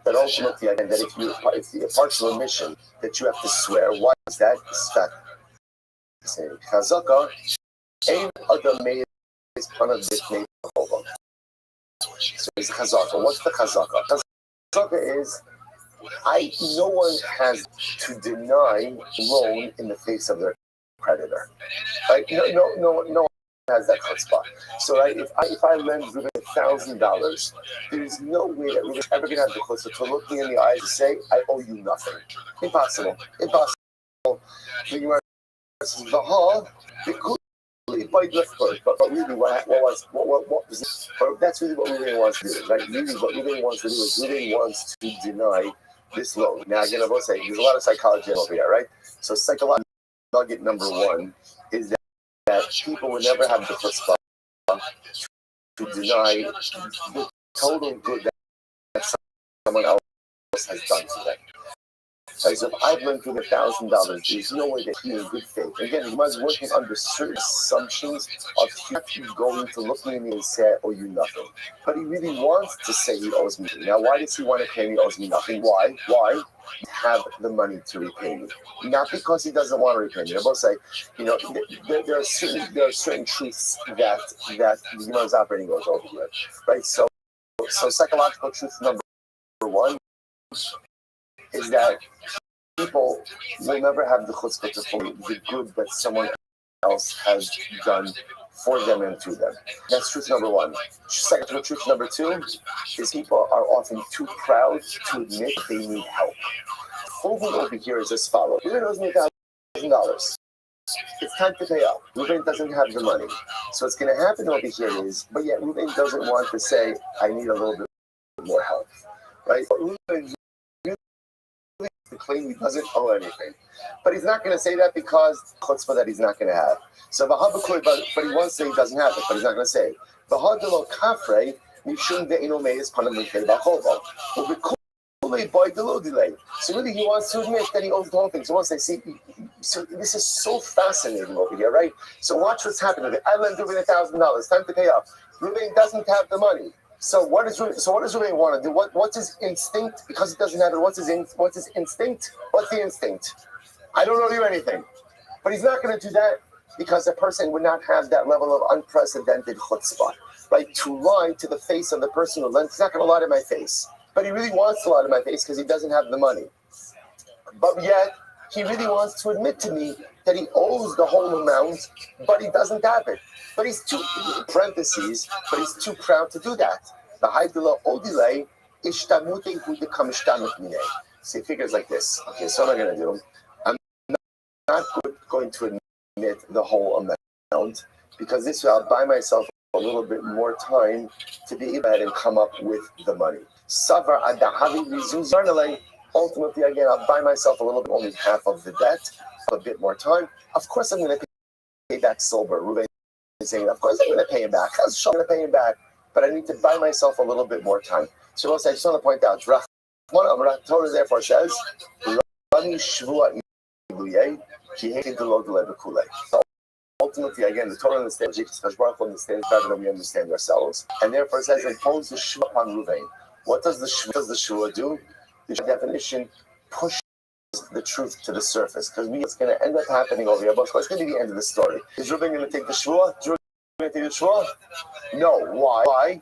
that ultimately, again, that if the partial admission that you have to swear, why is that? Chazaka, ein adam meis panav b'pnei Jehovah. So it's chazaka. What's the chazaka? Chazaka is, no one has to deny loan in the face of their creditor. Right? No one has that chutzpah. So right, if I lend Ruben $1,000, there's no way that Ruben's ever going to have the chutzpah to look me in the eyes and say, I owe you nothing. Impossible. But really, what was this? That's really what Ruben wants to do. Like, really, what Ruben wants to do is Ruben wants to deny this loan. Now, again, I will say, there's a lot of psychology over here, right? So, psychological nugget number one is that people would never have the chutzpah to deny the total good that someone else has done to them. Right, so if I've lent him $1,000, there's no way that he in good faith. Again, he was working under certain assumptions of him going to look at me and say, I owe you nothing. But he really wants to say he owes me. Now, why does he want to claim he owes me nothing? Why? Have the money to repay me. Not because he doesn't want to repay me. I will say, there are certain truths that the Gemara is operating over here. Right? So psychological truth number one is that people will never have the chutzpah to follow the good that someone else has done for them and to them. That's truth number one. Second truth number two is people are often too proud to admit they need help. Over here is as follows. Ruben owes me $1,000. It's time to pay up. Ruben doesn't have the money. So what's going to happen over here is, but yet Ruben doesn't want to say, I need a little bit more help, right? Reuben really to claim he doesn't owe anything, but he's not going to say that because chutzpah that he's not going to have. So but he wants to say he doesn't have it, but he's not going to say it. V'hadelo kafrei mishum de'ino meis panam l'kei b'chovo. So really he wants to admit that he owes the whole thing. So once they see, so this is so fascinating over here, right? So watch what's happening. I lend Reuben $1,000. Time to pay up. Reuben doesn't have the money. So what does Reuben want to do? What's his instinct? Because he doesn't have it. What's his instinct? What's the instinct? I don't owe you anything. But he's not going to do that because a person would not have that level of unprecedented chutzpah, right? To lie to the face of the person who lends. He's not going to lie to my face. But he really wants to lie to my face because he doesn't have the money. But yet, he really wants to admit to me that he owes the whole amount, but he doesn't have it. But he's too, parentheses, but he's too proud to do that. The haidula odile ishtamute hu dekam ishtamut mine. See, it figures like this. Okay, so what I'm going to do, I'm not going to admit the whole amount, because this way I'll buy myself a little bit more time to be able to come up with the money. Savar adahavi rizuzarnale. Ultimately, again, I'll buy myself a little bit, only half of the debt, a bit more time. Of course, I'm going to pay back silver. Reuben is saying, of course, I'm going to pay him back. I'm going to pay him back, but I need to buy myself a little bit more time. So, I just want to point out, Torah therefore says, so ultimately, again, the Torah understands, Baruch understands better than we understand ourselves, and therefore it says, impose the shua upon Reuben. What does the shua do? The definition pushes the truth to the surface, because what's going to end up happening over here, but what's going to be the end of the story? Is Reuben going to take the shua? Is Reuben going to take the shua? No. Why?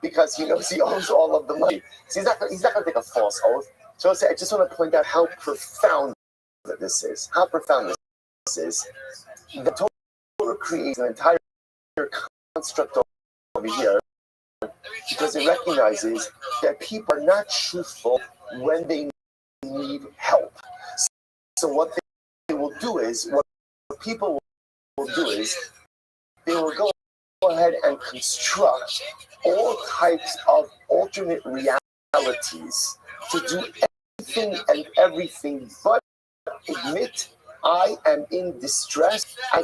Because he knows he owes all of the money. So he's not going to take a false oath. So I just want to point out how profound this is. How profound this is. The Torah creates an entire construct over here because it recognizes that people are not truthful when they need help. So what they will do is, what people will do is, they will go ahead and construct all types of alternate realities to do anything and everything but admit I am in distress, I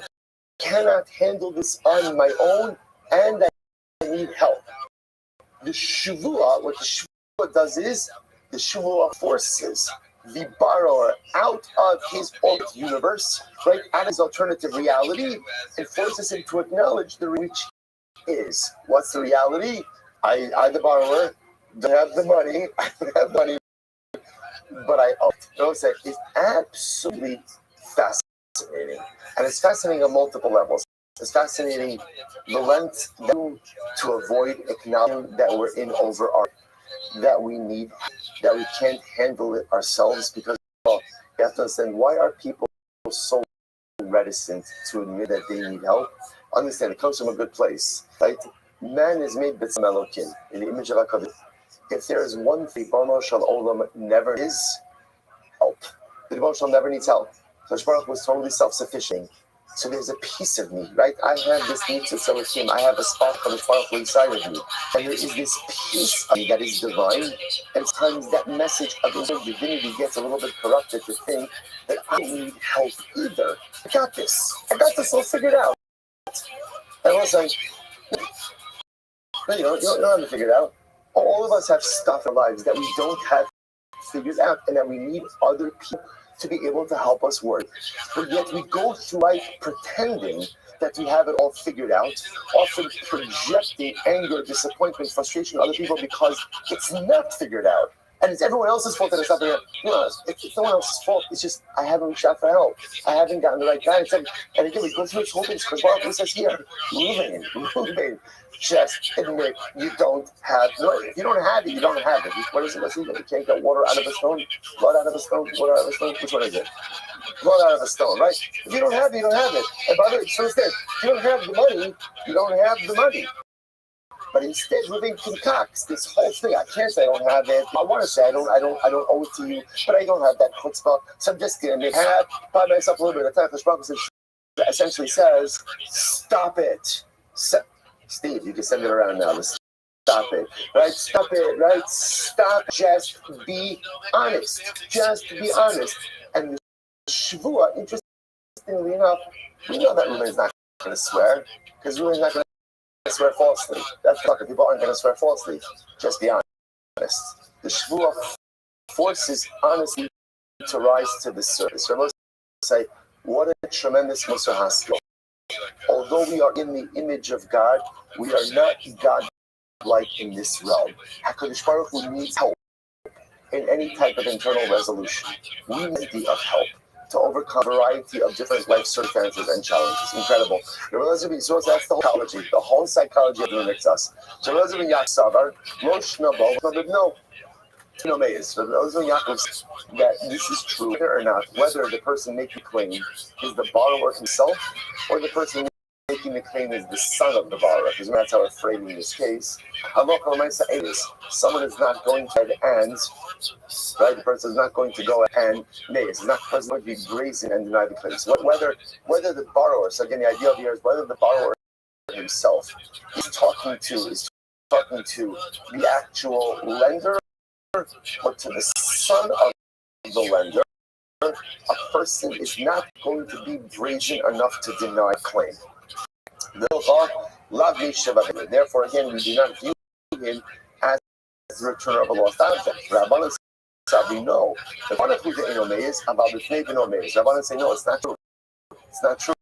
cannot handle this on my own, and I need help. The Shavua, what the Shavua does is, the Shavua forces the borrower out of his own universe, right, out of his alternative reality, and forces him to acknowledge the which is. What's the reality? I the borrower, don't have the money, I don't have money, but I owe it. Notice that it's absolutely fascinating. And it's fascinating on multiple levels. It's fascinating the length to avoid acknowledging that we're in over our, that we need, that we can't handle it ourselves, because you have to understand, why are people so reticent to admit that they need help? Understand, it comes from a good place, right? Man is made b'tzem Elokim, in the image of HaKadosh. If there is one thing, Ribono Shel Olam never is help. The Ribono Shel Olam never needs help. Kadosh Baruch Hu was totally self-sufficient. So there's a piece of me, right? I have this need to Elohim. I have a spot for the Baruch Hu inside of me. And there is this piece of me that is divine. And sometimes that message of his divinity gets a little bit corrupted to think that I don't need help either. I got this. I'll figure it out. And I was like, you don't have to figure it out. All of us have stuff in our lives that we don't have figured out, and that we need other people to be able to help us work. But yet we go through life pretending that we have it all figured out, often projecting anger, disappointment, frustration on other people because it's not figured out. And it's everyone else's fault that it's not figured out. No, it's no one else's fault. It's just, I haven't reached out for help. I haven't gotten the right guidance. And again, we go through this whole thing. Because Baruch Hu says here, moving. Just admit you don't have. No, if you don't have it, you don't have it. What is it? Let's see. You can't get water out of a stone, blood out of a stone, water out of a stone. Which one is it? Blood out of a stone, right? If you don't have it, you don't have it. And by the way, so instead, if you don't have the money, you don't have the money. But instead, Reuben concocts this whole thing. I can't say I don't have it. I want to say I don't owe it to you, but I don't have that chutzpah. So I'm just going to buy myself a little bit of time. That essentially says, stop it. Steve, you can send it around now. Stop stop it. Right? Stop it. Right? Stop. Just be honest. Just be honest. And the Shavua, interestingly enough, we know that Reuben is not going to swear because Reuben is not going to swear falsely. That's fucking people aren't going to swear falsely. Just be honest. The Shavua forces honesty to rise to the surface. Rabbi say, what a tremendous Musar Haskell. Although we are in the image of God, we are not God-like in this realm. HaKadosh Baruch Hu needs help in any type of internal resolution. We need of help to overcome a variety of different life circumstances and challenges. Incredible. So that's the whole psychology of the Nixas. No, that this is true whether or not, whether the person making the claim is the borrower himself or the person making the claim is the son of the borrower, because that's how we're framing this case. Someone is not going to and right, the person is not going to go and it's not the person going to be brazen and deny the claims. Whether the borrower, so again the idea here is whether the borrower himself is talking to the actual lender or to the son of the lender, a person is not going to be brazen enough to deny claim. Therefore, again, we do not view him as the returner of a lost object. Rabbanan say, no. The one of who the Enome is about the Fnei Benome is. Rabbanan say, no, it's not true. It's not true.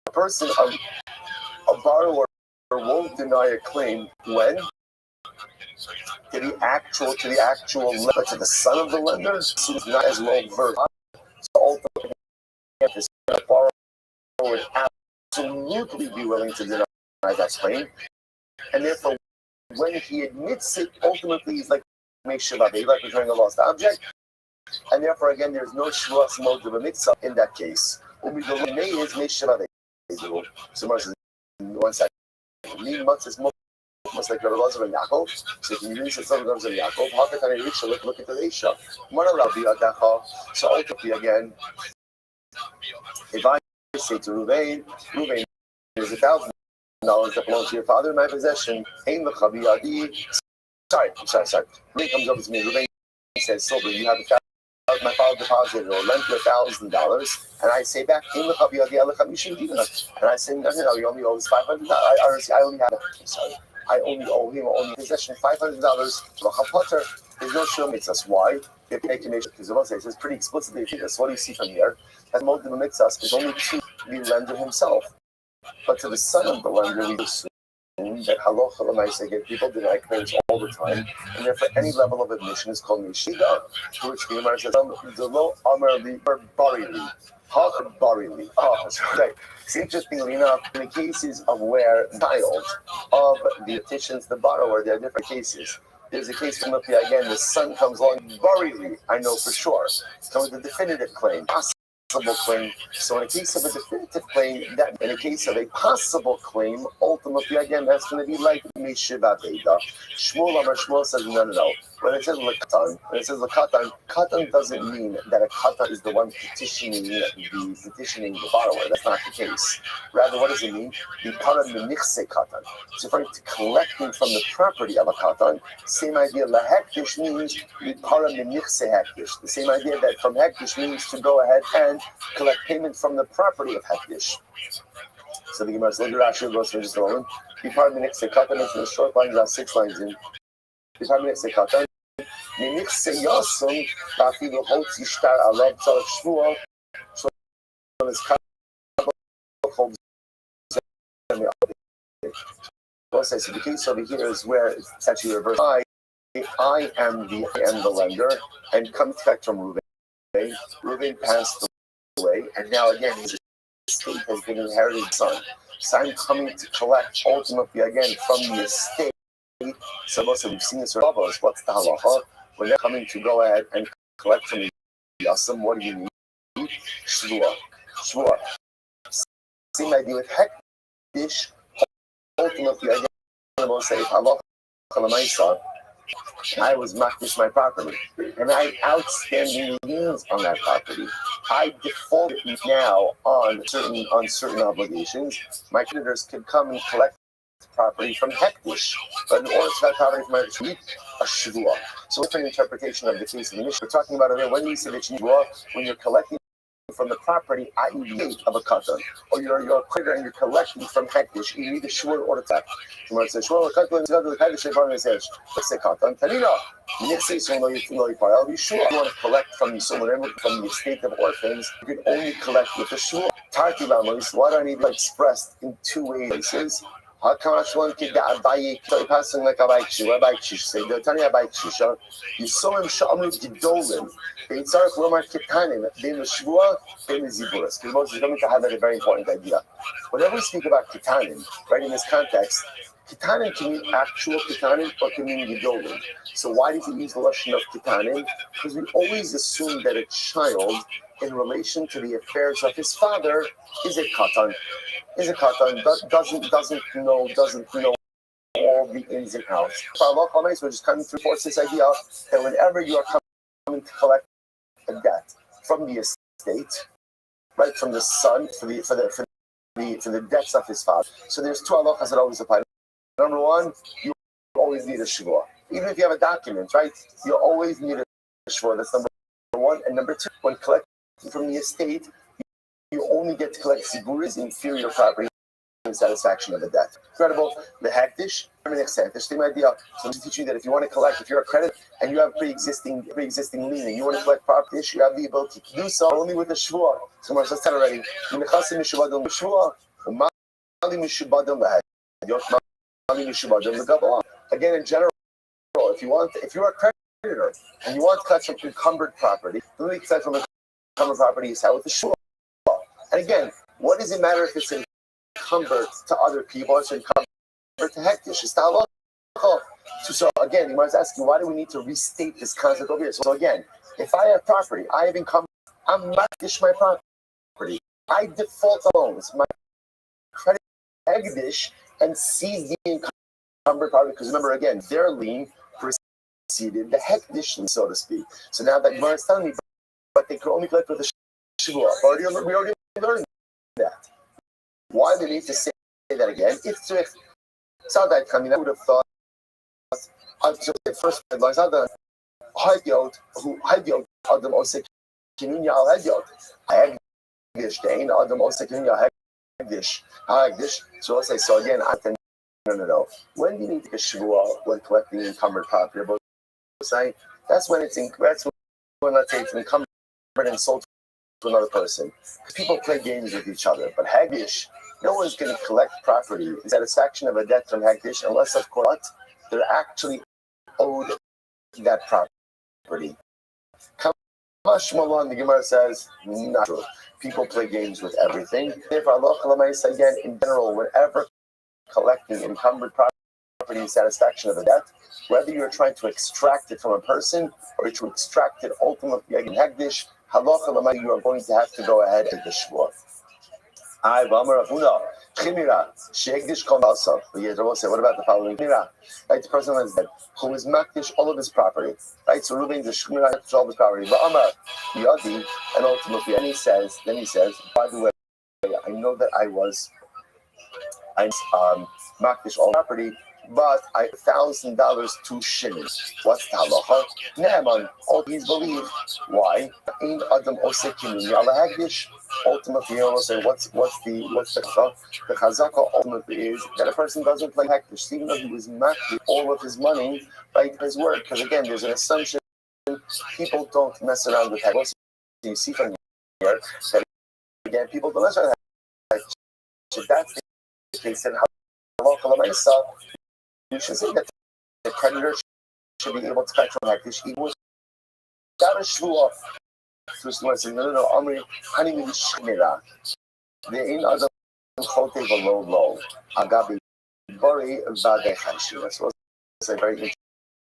A person, a borrower won't deny a claim when to the actual lender, to the son of the lender, is not as well versed. So ultimately, the borrower would absolutely be willing to deny that claim, and therefore, when he admits it, ultimately he's like make shiva, like returning a lost object, and therefore again, there's no shvuas mode of a mitzvah in that case. So, one second. Almost like Rabbi Lazar and Yaakov. So if you use the son of Rabbi Yaakov, how can I reach look into the Isha? So ultimately again, if I say to Ruvain, there's $1,000 that belongs to your father in my possession. Sorry. Ruvain comes over to me. Ruvain says, Silver, you have my father deposited or lent you $1,000, and I say back, and I say, no, you only owe us $500. I only owe him only possession $500. There's no shul mitzvahs. Why? If they can make because the Rothschild says pretty explicitly. What do you see from here? That most of the mitzvahs is only to the lender himself, but to the son of the lender, we assume that halacha l'maaseh again, people deny claims all the time, and therefore any level of admission is called mishida. To which the Gemara says, "Zelo amar li barili, hachad barili." Oh, that's right. It's interestingly enough, in the cases of where child of the petitions the borrower, there are different cases. There's a case from Lipia again, the son comes along, barili, I know for sure. So with the definitive claim, possible claim. So in a case of a definitive claim, that in a case of a possible claim, ultimately again, that's going to be like Mishiva Veda. Shmuel says no. When it says lakatan, katan doesn't mean that a katan is the one petitioning the borrower. That's not the case. Rather, what does it mean? The para menichse katan. It's referring to collecting from the property of a katan. Same idea. Lahektish means the para menichse hektish. The same idea that from hektish means to go ahead and collect payment from the property of hektish. So the Gemara says, Rashi goes for just a moment. The para menichse katan is in the short lines, about 6 lines in. The para menichse katan. מנכסי יוסם, ואפילו הוץ ישטר עליו צורך שבוע, so the case over here is where it's actually reversed. I am the lender, and comes back from Reuven. Reuven passed away, and now again his estate has been inherited son. So I'm coming to collect ultimately again from the estate. So most of we've seen this with what's the halacha? When they're coming to go ahead and collect from the Yasam, what do you need? Shvua. Same idea with hektish. Ultimately, I will say, I was makdish my property, and I had outstanding liens on that property. I defaulted now on certain obligations. My creditors could come and collect property from hektish. But in order to collect property from hektish, you need a shvua. So different interpretation of the case of the Mishnah. We're talking about it when you say that shvua, when you're collecting from the property, i.e. of a katan, or you're a creditor and you're collecting from hektish, you need a shvua in order to act. You might say shvua katan, let's say katan, tanina. I'll be sure. If you want to collect from someone from the estate of orphans, you can only collect with the shvua. Tarti lamos, why don't I need expressed in two ways? How come one can get a bike passing like a bike say the Tanya bike shisha? You saw him Shamut Gidolim. In Sark Lomar Kitanin, then the Shvua, then the Ziburas. Because most is going to have a very important idea. Whenever we speak about Kitanin, right in this context, Kitanin can mean actual Kitanin or can mean Gidolim. So why did he use the Lashon of Kitanin? Because we always assume that a child, in relation to the affairs of his father, is a katan, doesn't know all the ins and outs. We're just coming to force this idea that whenever you are coming to collect a debt from the estate, right, from the son for the debts of his father. So there's two halachas that always apply. Number one, you always need a shvua. Even if you have a document, right, you always need a shvua. That's number one. And number two, when collecting from the estate, you only get to collect ziburis, inferior property, and satisfaction of the debt. Incredible. The hektish, same idea. So I'm teaching you that if you want to collect, if you're a credit and you have pre-existing lien and you want to collect property, you have the ability to do so only with a shvua. So I said already. Again, in general, if you're a creditor and you want to collect from encumbered property, the only collect from encumbered property is how with the shvua. And again, what does it matter if it's encumbered to other people or it's encumbered to hektish? It's not local. So again, you might ask you, why do we need to restate this concept over here? So again, if I have property, I have encumbered, I'm makdish my property. I default loans. My credit hektish and seize the encumbered property because remember again, their lien preceded the hektish lien, so to speak. So now that Gemara is telling me, but they could only collect with the shvua. We already learned that. Why do we need to say that again? It's to sound like I would have thought the first headlines are the Hadyot Adam Osek Kinunya Al Hadyot. Hagdish Dain Adam Osek Kinunya Hagdish. So let's say so again. No. When do you need to get shvua when collecting encumbered property? But say that's when let's say it's encumbered and sold to another person. People play games with each other, but hagdish, no one's going to collect property in satisfaction of a debt from hagdish unless, of course, they're actually owed that property. Kamash Malon, the Gemara says, not true. People play games with everything. Therefore, Allah again, in general, whenever collecting encumbered property in satisfaction of a debt, whether you're trying to extract it from a person or to extract it ultimately in hagdish, halacha you are going to have to go ahead and the shvua. I Vamar Avuna Chimira Shegdish Kon also. What about the following? Right, the person is dead, who is makdish all of his property. Right, so Reuben the Shmira all of his property. Vamar Yadi, and ultimately, then he says, by the way, I know that I'm makdish all property, but I $1,000 to shillings. What's the halacha? Naaman, all these believe. Why? In Adam Osekim Yala Hagdish. Ultimately, you will say, what's the chazaka? The chazaka ultimately is that a person doesn't play hagdish, even though he was makdish all of his money, right? His work, because again, there's an assumption people don't mess around with hagdish. You see from here that again, people don't mess around with hagdish. So that's the case, and halacha you should say that the creditor should be able to collect from hagdish even without a shvua. So someone says, no, Amri, honey, we shmira. The in other chote below Agabi bori vade chashi. That's a very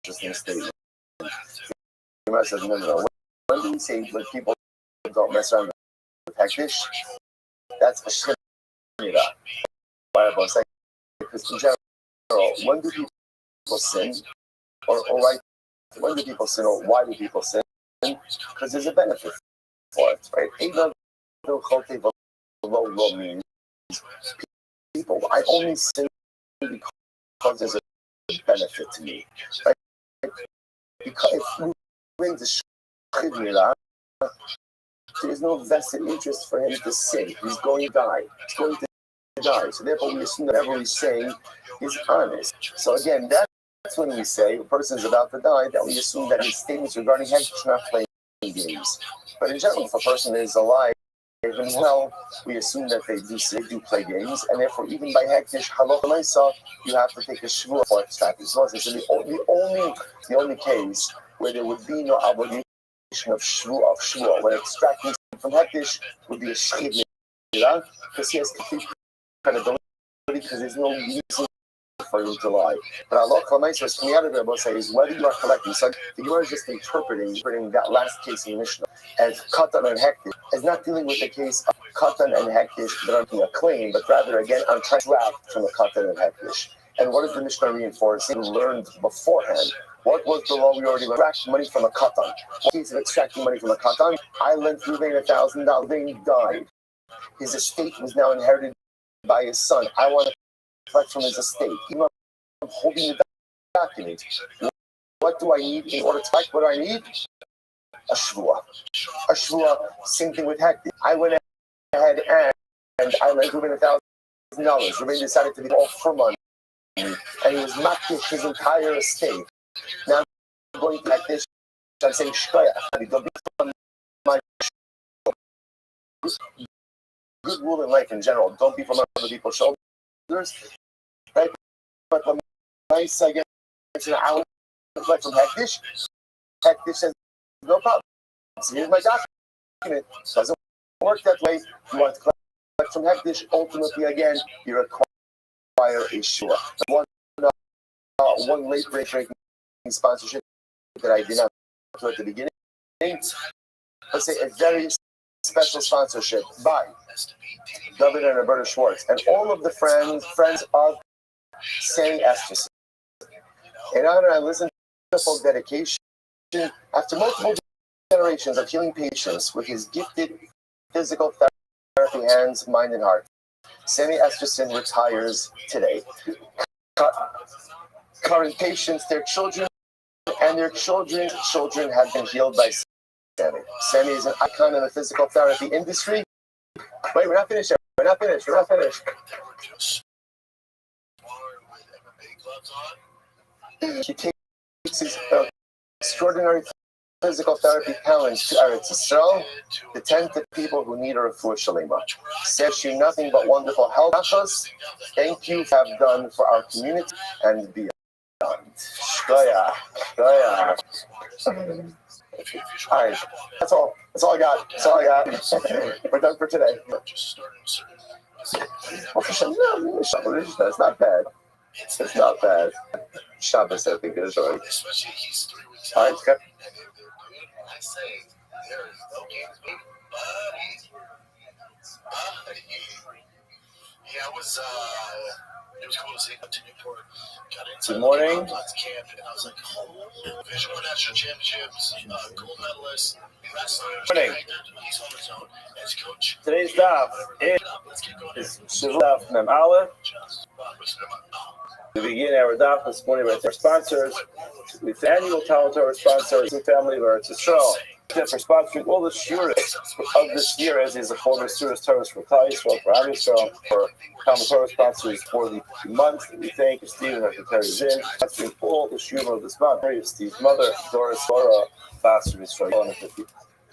interesting statement. The says, no. When do we say when people don't mess around with hagdish? That's a shmira. Why am I saying? Because in general, when do people sin? Or right, when do people sin or why do people sin? Because there's a benefit for it, right? Low means people. I only sin because there's a benefit to me. Right? Because if we bring the shchid there's no vested interest for him to sin. He's going to die. He's going to die. So therefore we assume that whatever he's saying is honest. So again, that's when we say a person is about to die, that we assume that his statements regarding him should not play games. But in general, if a person is alive and well, we assume that they do play games, and therefore even by hektish halach l'maisa, you have to take a shvuah for extracting. So it's the only case where there would be no obligation of shvuah, when extracting from hektish would be a shchid, because he has complete credibility, because there's no reason for him to lie. But Allah is coming out of it, say, is whether you are collecting. So the Gemara is just interpreting that last case in the Mishnah as katan and hektish, as not dealing with the case of katan and hektish that are making a claim, but rather again I'm trying to draft from the katan and hektish. And what is the Mishnah reinforcing? We learned beforehand. What was the law we already learned? Extract money from a katan. What case of extracting money from a katan? I lent Ruvain $1,000. Ruvain died. His estate was now inherited by his son. I want to collect from his estate. Even though I'm holding the document. What do I need in order to collect? What do I need? A shvuah. A shvuah. Same thing with hektish. I went ahead and I lent Ruvain $1,000. Ruvain decided to be all for money, and he was makdish his entire estate. Now I'm going to hektish. I'm saying shkoyach. Don't be from my good rule in life in general. Don't be from other people's shoulders, right? But the nice, I guess, it's an hour like from hektish. Hektish says no problem. So here's my document. Doesn't work that way. You want to collect from hektish. Ultimately, again, you require a shua. One late breaking sponsorship that I did not do at the beginning. Let's say a very special sponsorship by David and Roberta Schwartz and all of the friends of Sammy Esterson. In honor, I listened to full dedication after multiple generations of healing patients with his gifted physical therapy hands, mind, and heart. Sammy Esterson retires today. Current patients, their children, and their children's children have been healed by Sammy. Sammy is an icon in the physical therapy industry. Wait, we're not finished yet. We're not finished. He takes his extraordinary physical therapy talents to Eretz Yisrael to tend to people who need a refuah shalema. Says she nothing but wonderful health. Thank you for have done for our community and beyond. Shkoya. All right, that's all I got. We're done for today. It's not bad. Shabbos, I think it is already. All right, okay. I say there is no games, buddy. Yeah, it was cool to see up to Newport. Got into Good morning. Camp, and I was like, Visual National Championships, gold medalist, wrestler. Morning. He's on his own as coach. Today's daf is Shavua Mem Aleph. We begin our daf this morning with our sponsors. With the annual Talmud Torah sponsors and family of Eretz Yisrael. For sponsoring all the shuras of this year, as is a former Surah's Torahs for Klal Yisrael, for Am Yisrael, for Talmud Torah sponsors for the month. We thank Steve and Dr. Terry Zinn, sponsoring all the shura of this month. Steve's mother, Doris Dora, Basra Yisrael,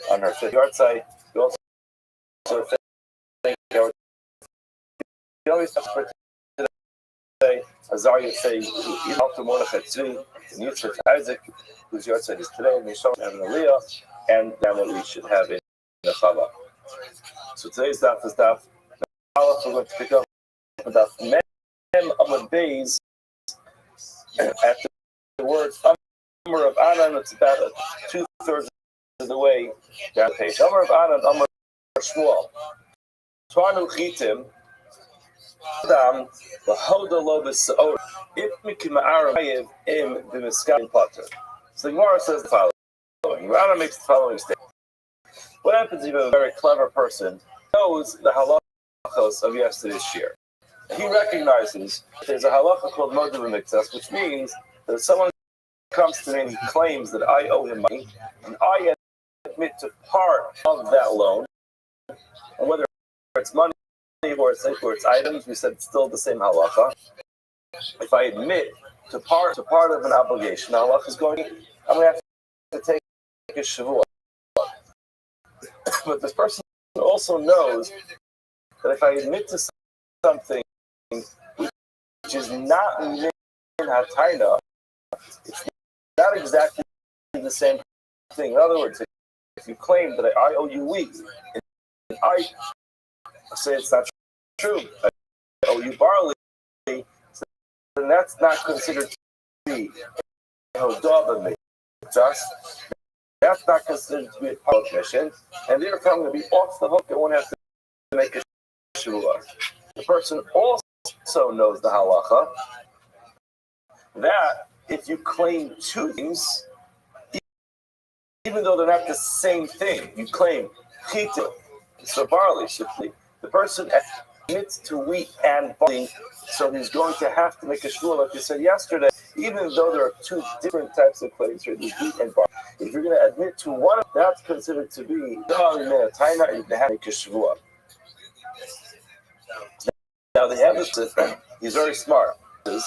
on her 50th yard site. We also thank our for today. Azariah say, you help to Mordechai Tzvi, and Yitzchak Isaac, whose yard site is today, and Mishon have an Aliyah, and then what we should have in the Chava. So today's daf is daf. We're going to pick up daf Mem Amud Beis. After the word Amr of Anan, it's about 2/3 of the way down the page. Amr of Anan, Amr of Shmuel. Twanu Chitim. Adam, the Hoda Lobis Saor, if Mikima'arav im the Miskal Potter. So the Gemara says the following. Rana makes the following statement. What happens if a very clever person knows the halachos of yesterday's year? he recognizes there's a halacha called moed b'miktzas, which means that if someone comes to me and he claims that I owe him money, and I admit to part of that loan, and whether it's money or it's items, we said it's still the same halacha. If I admit to part of an obligation, the halacha is going, I'm going to have to take a shavua. But this person also knows that if I admit to something which is not min hataina, it's not exactly the same thing. In other words, if you claim that I owe you wheat, and I say it's not true, I owe you barley, then that's not considered to be that's not considered to be a public mission, and therefore I'm going to be off the hook and won't have to make a shuvah. The person also knows the halacha that if you claim two things, even though they're not the same thing, you claim chita, so barley, the person admits to wheat and barley, so he's going to have to make a shvuah, like you said yesterday, even though there are two different types of claims here, there's wheat and barley. If you're going to admit to one, that's considered to be taina, you're going to have to make a shvuah. Now they have this, he's very smart, is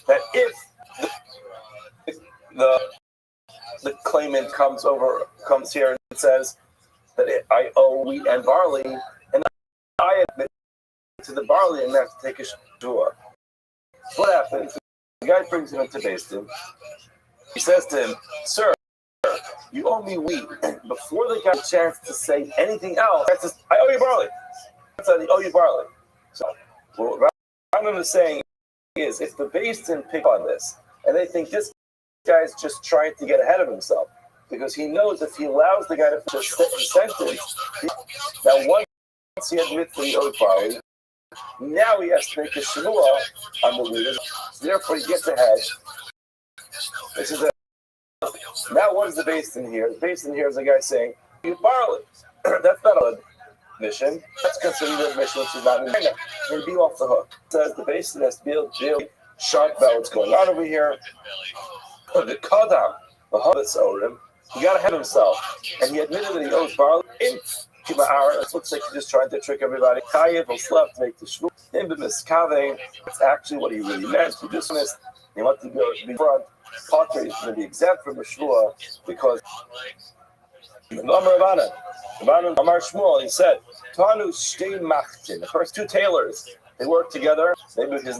that if the claimant comes here and says that I owe wheat and barley, and I admit to the barley and have to take a shvuah. What happens? The guy brings him into Beis Din. He says to him, "Sir, you owe me wheat." Before the guy had a chance to say anything else, he says, "I owe you barley." That's how I owe you barley. So what Rambam is saying is, if the Beis Din pick on this and they think this guy's just trying to get ahead of himself, because he knows if he allows the guy to finish the sentence, now once he admits that he owes barley, now he has to make a shvuah on the leader. Therefore, he gets ahead. This is now what is the Beis Din here? The Beis Din here is a guy saying, "You barley." That's not a mission. That's considered a mission which is not in China. He'll be off the hook. It says the Beis Din has to be able sharp about what's going on over here. The Kadam, the Hobbits owed him. He got ahead of himself, and he admitted that he owes barley in Kima'ar. It looks like he's just trying to trick everybody. Kayev will slept to make the shvuah. Infamous Kaveh. That's actually what he really meant. He just missed. He wanted to go to be front. Potter is going to be exempt from the shvuah because Amar Shmuel, he said, Tanu Shtei Machtin. The first two tailors, they worked together. They moved his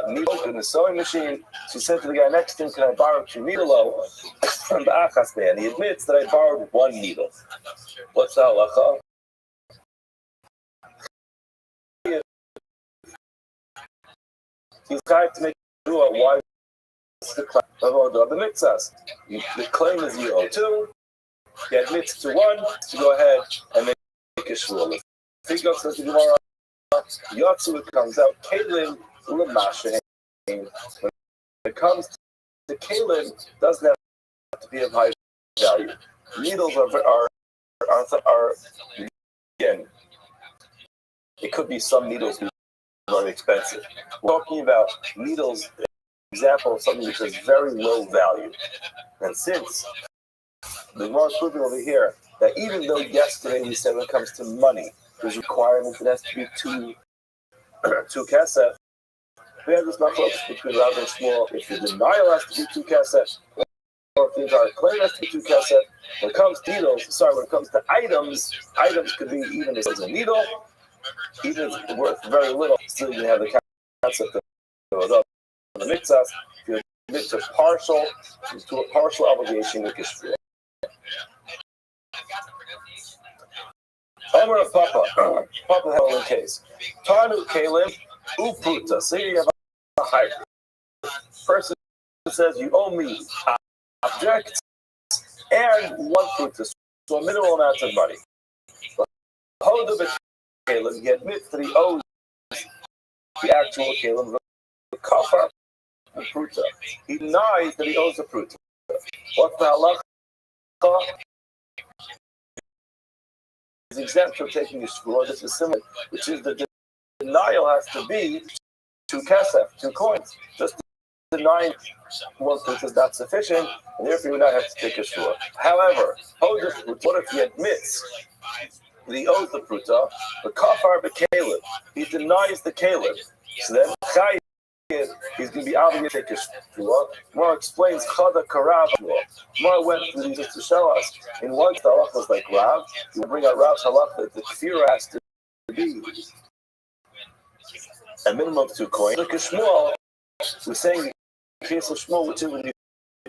needle in the sewing machine. So he said to the guy next to him, "Can I borrow two needles?" And he admits that I borrowed one needle. What's the halacha? He's trying to make shvuah. Why? The claim of the mitzvahs. The claim is you owe two. He admits to one to go ahead and make a shvuah. Figure says the Gemara, Yotzu comes out Kalim L'Mashain. When it comes to Kalim, doesn't have to be of high value. Needles are again. It could be some needles which are very expensive. We're talking about needles. Example of something which is very low value, and since the Gemara is proving over here that even though yesterday we said when it comes to money, there's requirements it has to be two kesef. We have this machlokes between Rav and Shmuel. If the denial has to be two kesef, or if the entire claim has to be two kesef. When it comes to needles, when it comes to items could be even as a needle, even if it's worth very little. Still, you have the concept of the mitzvahs. If you admit to a partial obligation, with shvuah. Omer of Papa held in case. Tanu Kalim Upruta. Say you have a hire. Person says you owe me objects and one pruta, so a minimal amount of money. But Hoda Kalim, he admits that he owes the actual Kalim, the kafar, the pruta. He denies that he owes the pruta. What's the halacha? Is exempt from taking a shvuah. This is similar, which is the denial has to be 2 kesef, 2 coins. Just denying one fruit is not sufficient, and therefore you would not have to take a shua. However, what if he admits that he owes the pruta, the kafar bekalib, he denies the kalib, so then he's going to be obligated to take a shua. Gemara explains chada karav. Gemara went through these just to show us. In one the halach was like Rav. You bring out Rav's halach that the kfira has to be a minimum of 2 coins. Look at Shmuel, who's saying in the case of Shmuel, which is when you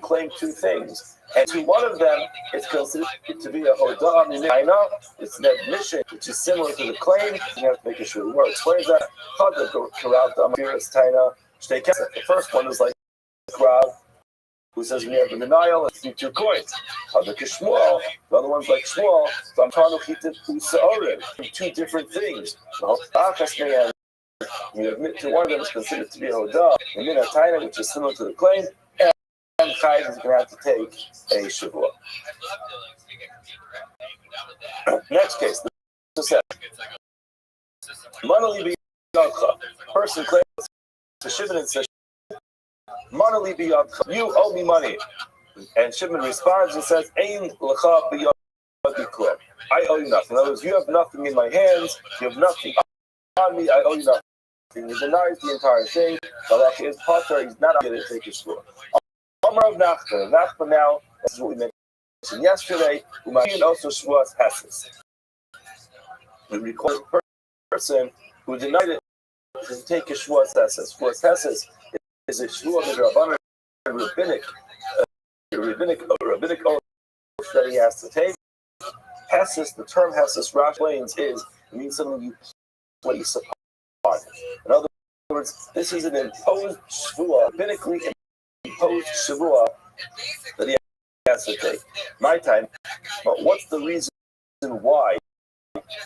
claim 2 things, and to one of them it's considered to be a hodah minaina. It's an admission, which is similar to the claim. You have to make a shua. Gemara explains that chada karav damafiras taina. The first one is like Rav, who says we have a denial and 2 coins. The other one's like Shmuel, so I'm trying to keep the 2 different things. We admit to one of them is considered to be a hodah, and then a taina, which is similar to the claim, and Chayv is going to have to take a shavua. Next case, the says, person claims to Shimon and says, you owe me money. And Shimon responds and says, I owe you nothing. In other words, you have nothing in my hands, you have nothing on me, I owe you nothing. He denies the entire thing. Balak is potter, he's not going to take his shua. Amar of Nachman. Nachman now, this is what we mentioned yesterday, and also Shvuas Hesses. We record a person who denied it to take a Shvuas Hesses. Shvuas Hesses is a Shvua of the rabbinic oath that he has to take. Hesses, the term Hesses, Rav explains, it means something you place upon. In other words, this is an imposed Shvua, rabbinically imposed Shvua that he has to take. My time, but what's the reason why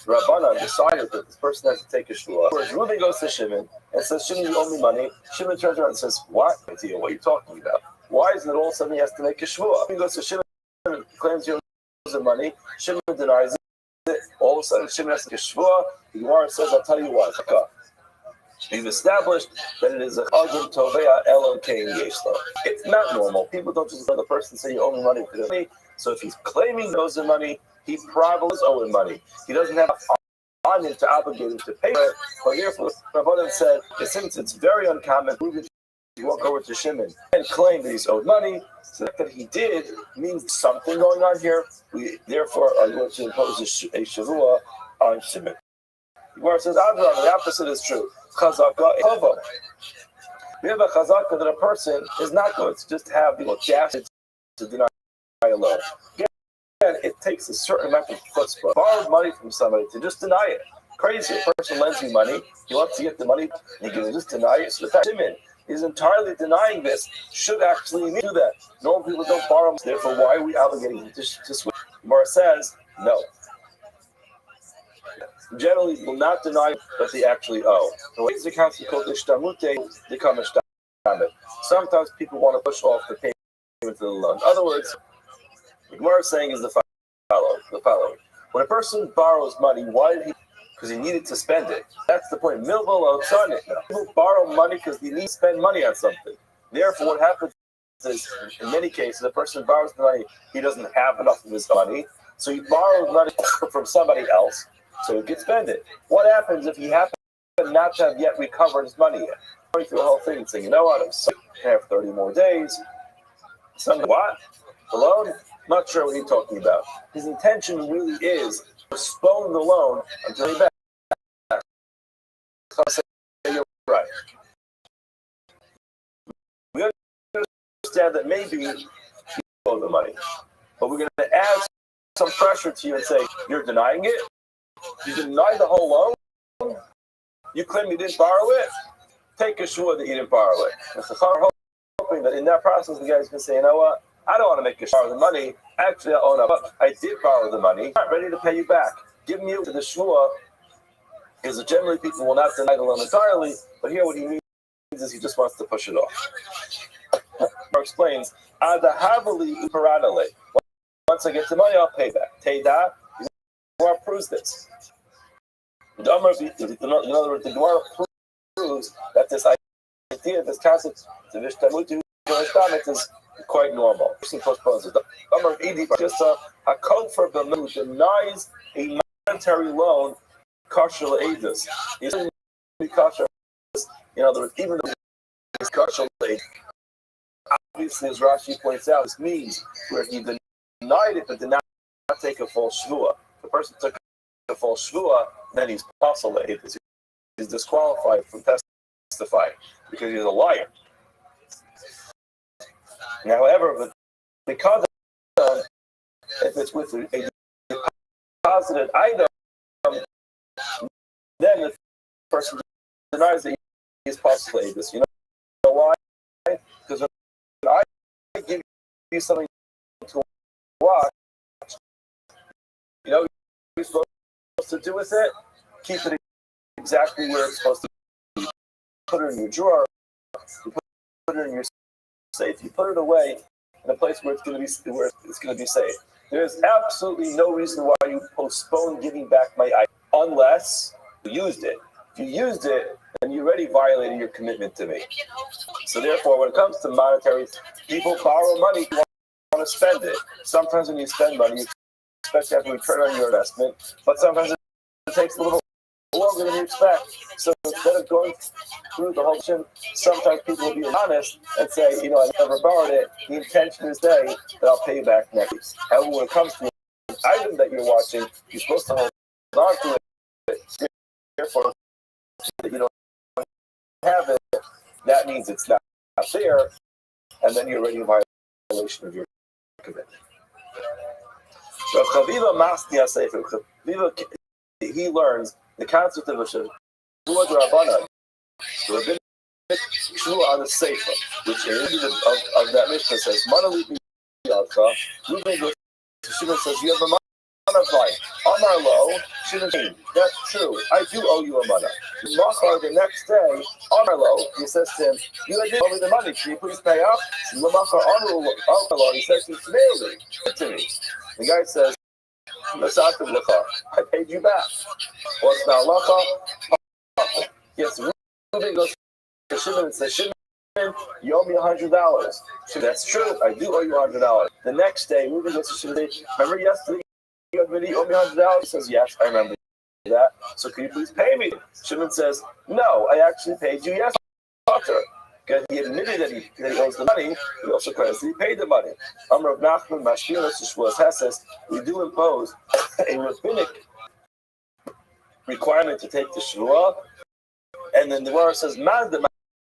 Rabbanan decided that this person has to take a shua? Whereas Reuben goes to Shimon and says, Shimon, you owe me money. Shimon turns around and says, what? What are you talking about? Why is it all of a sudden he has to make a shua? He goes to Shimon and claims he owes him money. Shimon denies it. All of a sudden Shimon has to make a shua. The Gemara says, I'll tell you what. We've established that it is a chazim tovea elon kein yeshlo. It's not normal. People don't just let the person say you owe me money for the money. So if he's claiming he owes him money, he probably is owing money. He doesn't have on him to obligate him to pay it. But therefore, Rabbanan said that since it's very uncommon, you walk over to Shimon and claim that he's owed money. So that he did means something going on here. We therefore are going to impose a shavua on Shimon. The Gemara says, the opposite is true. Chazaka Hava. We have a chazaka that a person is not going to just have the audacity to deny a loan. Again, it takes a certain amount of chutzpah. Borrow money from somebody to just deny it. Crazy. A person lends you money, he wants to get the money, and you can just deny it. So the fact Shimon is entirely denying this should actually do that. Normal people don't borrow, therefore why are we obligating him to switch? Gemara says, no. Generally will not deny that they actually owe. Sometimes people want to push off the payment of the loan. In other words, what Gemara is saying is the following. When a person borrows money, why did he? Because he needed to spend it. That's the point. People borrow money because they need to spend money on something. Therefore, what happens is, in many cases, a person borrows the money, he doesn't have enough of his money, so he borrows money from somebody else, so he can spend it. What happens if he happens not to have yet recovered his money yet? Going through the whole thing and saying, you know what, I'm sick, I have 30 more days. What? The loan? Not sure what he's talking about. His intention really is to postpone the loan until he's back. So you're right. We understand that maybe you owe the money, but we're going to add some pressure to you and say, you're denying it? You deny the whole loan? You claim you didn't borrow it? Take a shua that you didn't borrow it. And so we're hoping that in that process, the guy's going to say, you know what? I don't want to make you borrow the money. Actually, I own up. But I did borrow the money. I'm not ready to pay you back. Giving you to the shua is that generally people will not deny the loan entirely. But here what he means is he just wants to push it off. Or explains, once I get the money, I'll pay back. Teida, the Gemara proves this. In other words, the Gemara proves that this idea, this concept of Ishtamutu is quite normal. Person postpones it. Just a code for Benu denies a monetary loan, kosher le'edus. You shouldn't be kosher. In other words, even though it's kosher le'edus, obviously, as Rashi points out, this means where he denied it but did not take a full shvua. The person took a full shvua, then he's possible le'edus. He's disqualified from testifying because he's a liar. Now, however, because if it's with a deposited item, then the person denies that he is possible le'edus. You know why? Because when I give you something to watch, you know what you're supposed to do with it? Keep it exactly where it's supposed to be. Put it in your drawer, you put it in your safe, you put it away in a place where it's going to be safe. There's absolutely no reason why you postpone giving back my item unless you used it. If you used it, then you already violated your commitment to me. So therefore, when it comes to monetary, people borrow money, you want to spend it. Sometimes when you spend money, you expect to have a return on your investment, but sometimes it takes a little longer than you expect. So instead of going through the whole thing, sometimes people will be honest and say, you know, I never borrowed it. The intention is that I'll pay you back next week. However, when it comes to an item that you're watching, you're supposed to hold on to it. Therefore, if you don't have it, that means it's not there, and then you're already in violation of your commitment. So Chaviva Masnia Sefer, he learns the concept of a Shavua Rabbanan, the rabbinic Shua on the Sefer, which is of that Mishnah says, Mana Libi Yalcha, Ruben goes to Shimon says, you have a mana of mine. Amar Lo, Shimon says, that's true, I do owe you a mana. Machar, the next day, Amar Lo, he says to him, you didn't owe me the money, can you please pay up? Machar Amar Lo, he says to me. The guy says, I paid you back. What's now lacha? Yes, Ruben goes to Shimon and says, Shimon, you owe me $100. That's true, I do owe you $100. The next day, Ruben goes to Shimon and says, remember yesterday you admitted you owe me $100? He says, yes, I remember that. So can you please pay me? Shimon says, no, I actually paid you yesterday. Because he admitted that he owes the money, he also claims that he paid the money. Amar of Nachman, Mashkilas, Shvuas Heses, we do impose a rabbinic requirement to take the Shvuah, and then the Gemara says, Man the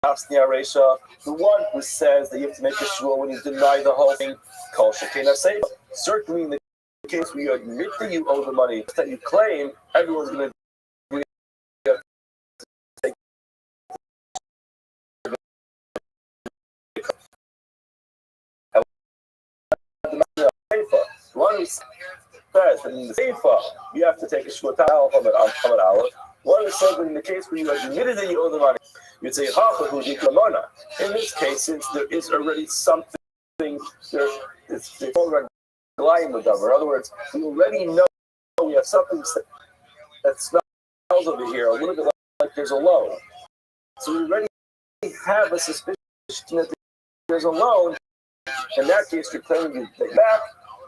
Masnia Reisha, the one who says that you have to make a Shvuah when you deny the whole thing, Kol Shekena Seif. Certainly in the case where you admit that you owe the money, that you claim, everyone's going to one who says that in the Seifa you have to take a shvuah from an hour. One who says that in the case where you admitted that you owe the money, you'd say in this case, since there is already something there, it's called glying with them. In other words, we already know we have something that smells over here a little bit like there's a loan. So we already have a suspicion that there's a loan. In that case, you're claiming you take back.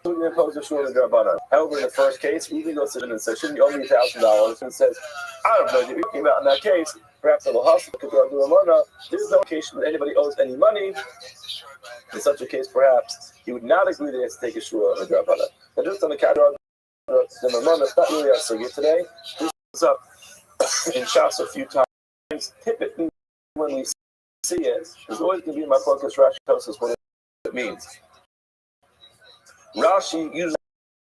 We're going to impose a shvuah of Rabbanan. However, in the first case, we can go to him and say, shouldn't you owe me $1,000? And says, I don't know what you're talking about in that case. Perhaps a hustle could go to Ramona. There's no occasion that anybody owes any money. In such a case, perhaps he would not agree that he has to take a shvuah of Rabbanan. And just on the counter of the Ramona, it's not really our sugya today. This comes up in Shas a few times. Typically, when we see it, there's always going to be in my focus Rashi tells us what it means. Rashi usually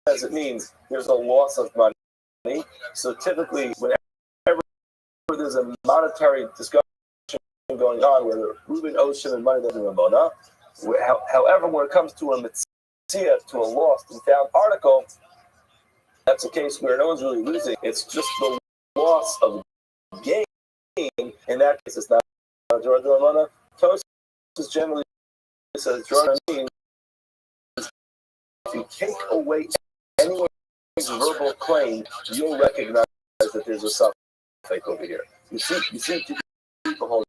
says it means there's a loss of money. So typically, whenever there's a monetary discussion going on where Reuben owes Shimon money than Ramona, however, when it comes to a mitzvah, to a lost and found article, that's a case where no one's really losing. It's just the loss of gain. In that case, it's not Jorah Ramona. Tosfos generally says Jorah means if you take away anyone's verbal claim, you'll recognize that there's a suffix over here. You see people hold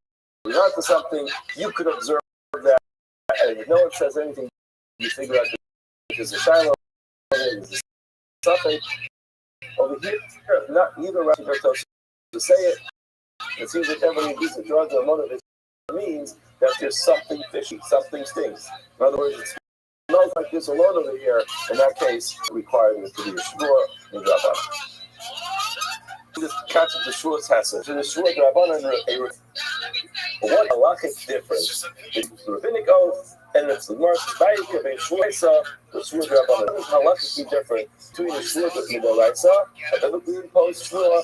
on to something, you could observe that, and if no one says anything, you figure out that there's a shiloh, there's a suffix. Over here, not either Rashi nor Tosfos to say it. It seems that everybody agrees that drugs or motive means that there's something fishy, something stinks. In other words, it smells like there's a loan over here. In that case, it requires it to be a shvur and Rabbi. This concept of shvur hesed. So the shvur Rabbanan and what halachic difference is the rabbinic oath and it's the Mar's Vayik and Shvur the shvur Rabbanan. What is halachically different between the shvur Midoraisa, a biblically imposed shvur,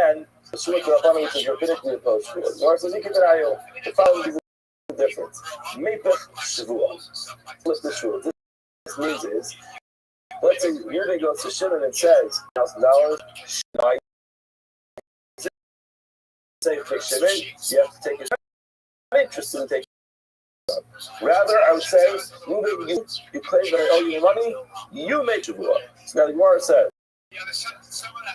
and the shvur Rabbanan, which is rabbinically imposed shvur? The Mar says, the following is the difference. Mepech shvur. Flip the shvur. This means is, let's say your day goes to Shimon and says $1,000. Say take Shimon, you have to take it. I'm interested in taking it. Rather, I would say, you claim that I owe you money, you make shvur. So now the Gemara says,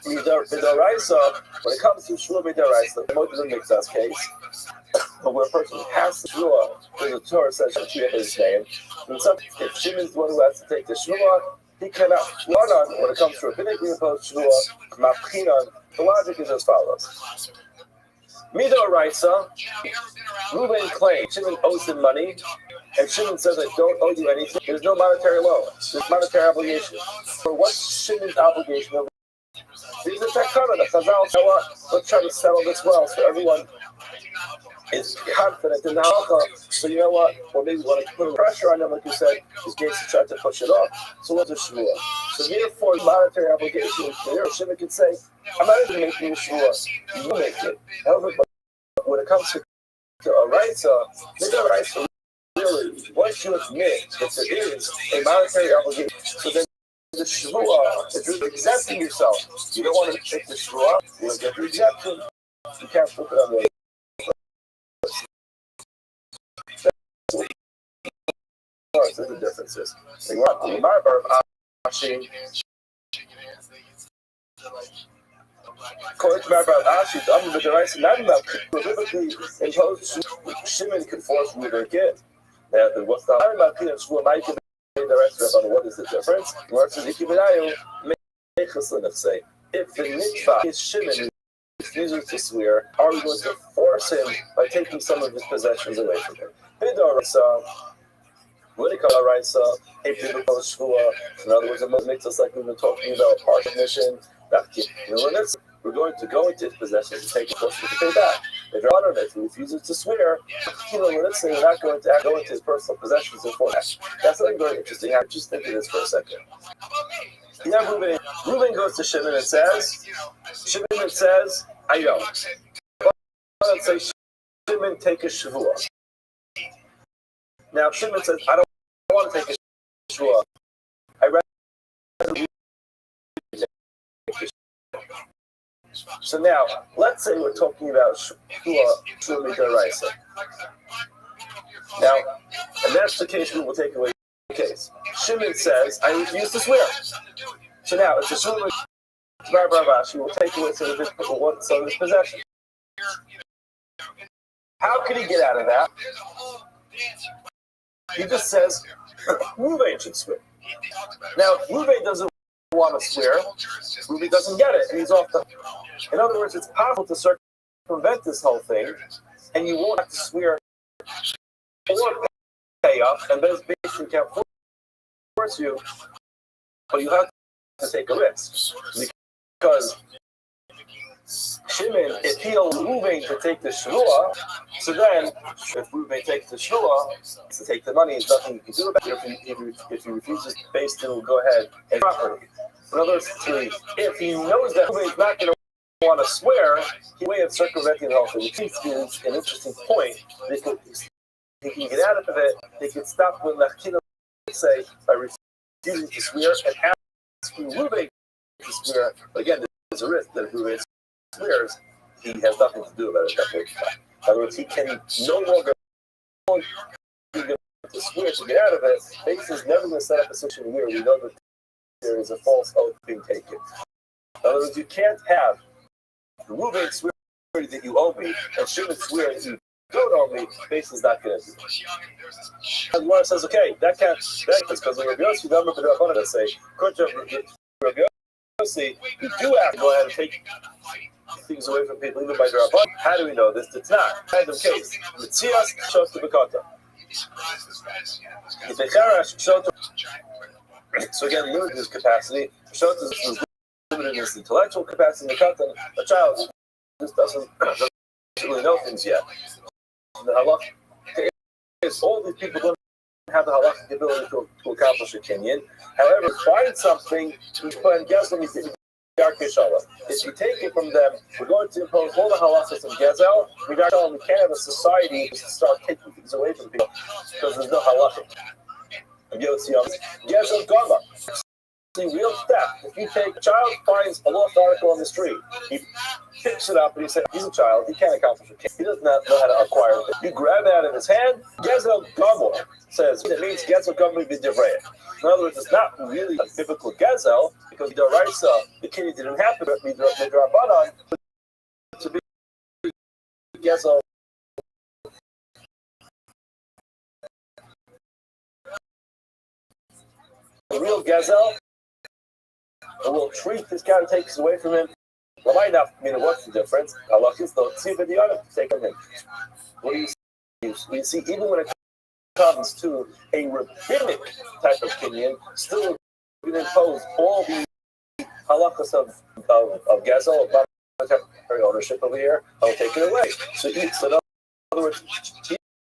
Midoraisa, when it comes to shvur Midoraisa, the most of makes us case, but where a person has the shvur, the Torah says his name, and if Shimon's the one who has to take the shvur, he cannot run on when it comes to rabbinically imposed shvur, mapchinan. The logic is as follows. Midoraisa, Reuben claims Shimon owes him money, and Shimon says, I don't owe you anything. There's no monetary loan. There's monetary obligation. So what's Shimon's obligation? These are takana. The Chazal say, let's try to settle this well so everyone is confident in the halacha. So you know what? Or maybe we want to put pressure on them, like you said, in case he tried to push it off. So what's a shvur? So therefore, monetary obligation is clear. Shimon can say, I'm not even making a shvur. You make it. However, when it comes to a Midoraisa, really, once you admit that there is a monetary obligation, so then the shvur, if you're exempting yourself, you don't want to take the shvur, you don't get the exemption, you can't put it on the There's the differences. According to Rabbi Ashi, the Midoraisa not enough biblically imposed Shimon can force me to get. Now, what's the what is the difference? Where it says, if the mitzvah is Shimon refuses to swear, are we going to force him by taking some of his possessions away from him? Midoraisa, what do you call a raisa? A biblical shvua. In other words, it makes us like we've been talking about partial mission. We're going to go into his possessions and take it, force him to pay back. If you're honored, if he refuses to swear, let's say we're not going to go into his personal possessions and force that. That's something very interesting. I'm just thinking this for a second. Reuben goes to Shimon and says, I know. Let's say Shimon take a shvua. Now Shimon says, I don't want to take a shvua. I rather So now, let's say we're talking about shvua Midoraisa. Now, and that's the case we will take away the case. Shimon says, I refuse to swear. So now, it's a shvua Rashi will take away some of his possession. How can he get out of that? He just says, Reuben should swear. Now, Reuben doesn't want to swear. Reuben doesn't get it, and he's off the... In other words, it's possible to circumvent this whole thing, and you won't have to swear or pay up, and those basically can't force you, but you have to take a risk. Because Shimon, if he'll Reuben to take the shvua, so then if Reuben takes the shvua to take the money, there's nothing you can do about it. If he refuses to pay, still go ahead and property. In other words, if he knows that Reuben's not going to want to swear, he way of circumventing the whole thing. Which is an interesting point. He can get out of it. They can stop when Lachina say by refusing to swear and asking Reuben to swear. But again, there's a risk that if Reuben swears, he has nothing to do about it at that point in time. In other words, he can no longer to swear to get out of it. Basis is never going to set up a situation where we know that there is a false oath being taken. In other words, you can't have Reuben swear that you owe me, and Shimon swear that you don't owe me, Basin's not going to do. And the Gemara says, okay, that can't, that's because when Rabbi Yossi, the Rabbi say, according to Rabbi Yossi, you do have to go ahead and take things away from people, even by the Rabbi. How do we know this? It's not. Random case. Mitzias shows to Bekata. So again, limited his capacity. Shows his limited his intellectual capacity. Bekata, a child just doesn't really know things yet. The halach is all these people don't have the halachic ability to accomplish a kinyan. However, find something to put in Gezel. If you take it from them, we're going to impose all the halachas of Gezel. We can't have a society to start taking things away from people because there's no halachic. Gezel Gama. Real theft. If you take a child finds a lost article on the street, he picks it up and he says, he's a child, he can't accomplish it. He does not know how to acquire it. You grab it out of his hand, Gezel Gabor says it means Gezel Gabor b'divrei. In other words, it's not really a biblical Gezel because the Raisa, the kid didn't have to be Midrabanan to be Gezel. The real Gezel will treat this guy who takes away from him. Well, might not mean what's the difference? Allah is the tzibah the other take from him. What do you see? You see, even when it comes to a rabbinic type of kinyan, still we can impose all the halachas of Gezel, of monetary ownership over here. I'll take it away. So in other words,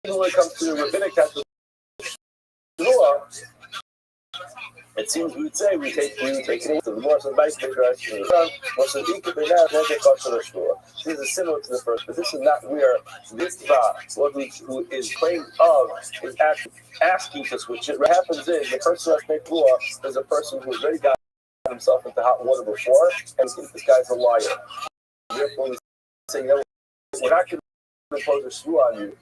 even when it comes to the rabbinic type of law, it seems we would say we take it away. The more some bike direction is done, once the deacon they now they got to the shul. This is similar to the first, but this is not where this who is claimed of is actually asking to switch it. What happens is the person that's made law is a person who's already got himself into hot water before and thinks this guy's a liar. Therefore, we say, we're not going to impose a shua on you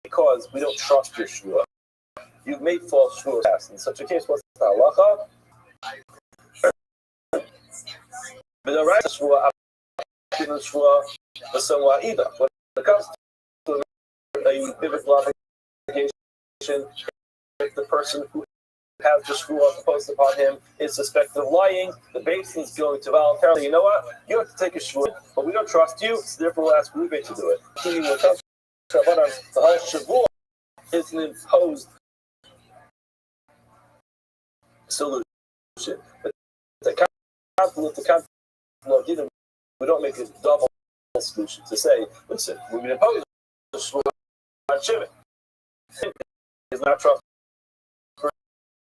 because we don't trust your shua. You've made false shuas. In such a case, what's the halacha? But the right shua, when it comes to a biblical obligation, if the person who has the shua imposed upon him is suspected of lying, the basin is going to voluntarily, you know what? You have to take a shua, but we don't trust you, so therefore we'll ask Rabbi to do it. When it comes to the whole shavua is an imposed solution. But the concept of we don't make a double solution to say, listen, we're going to impose a shvua on Shimon. It's not trustworthy.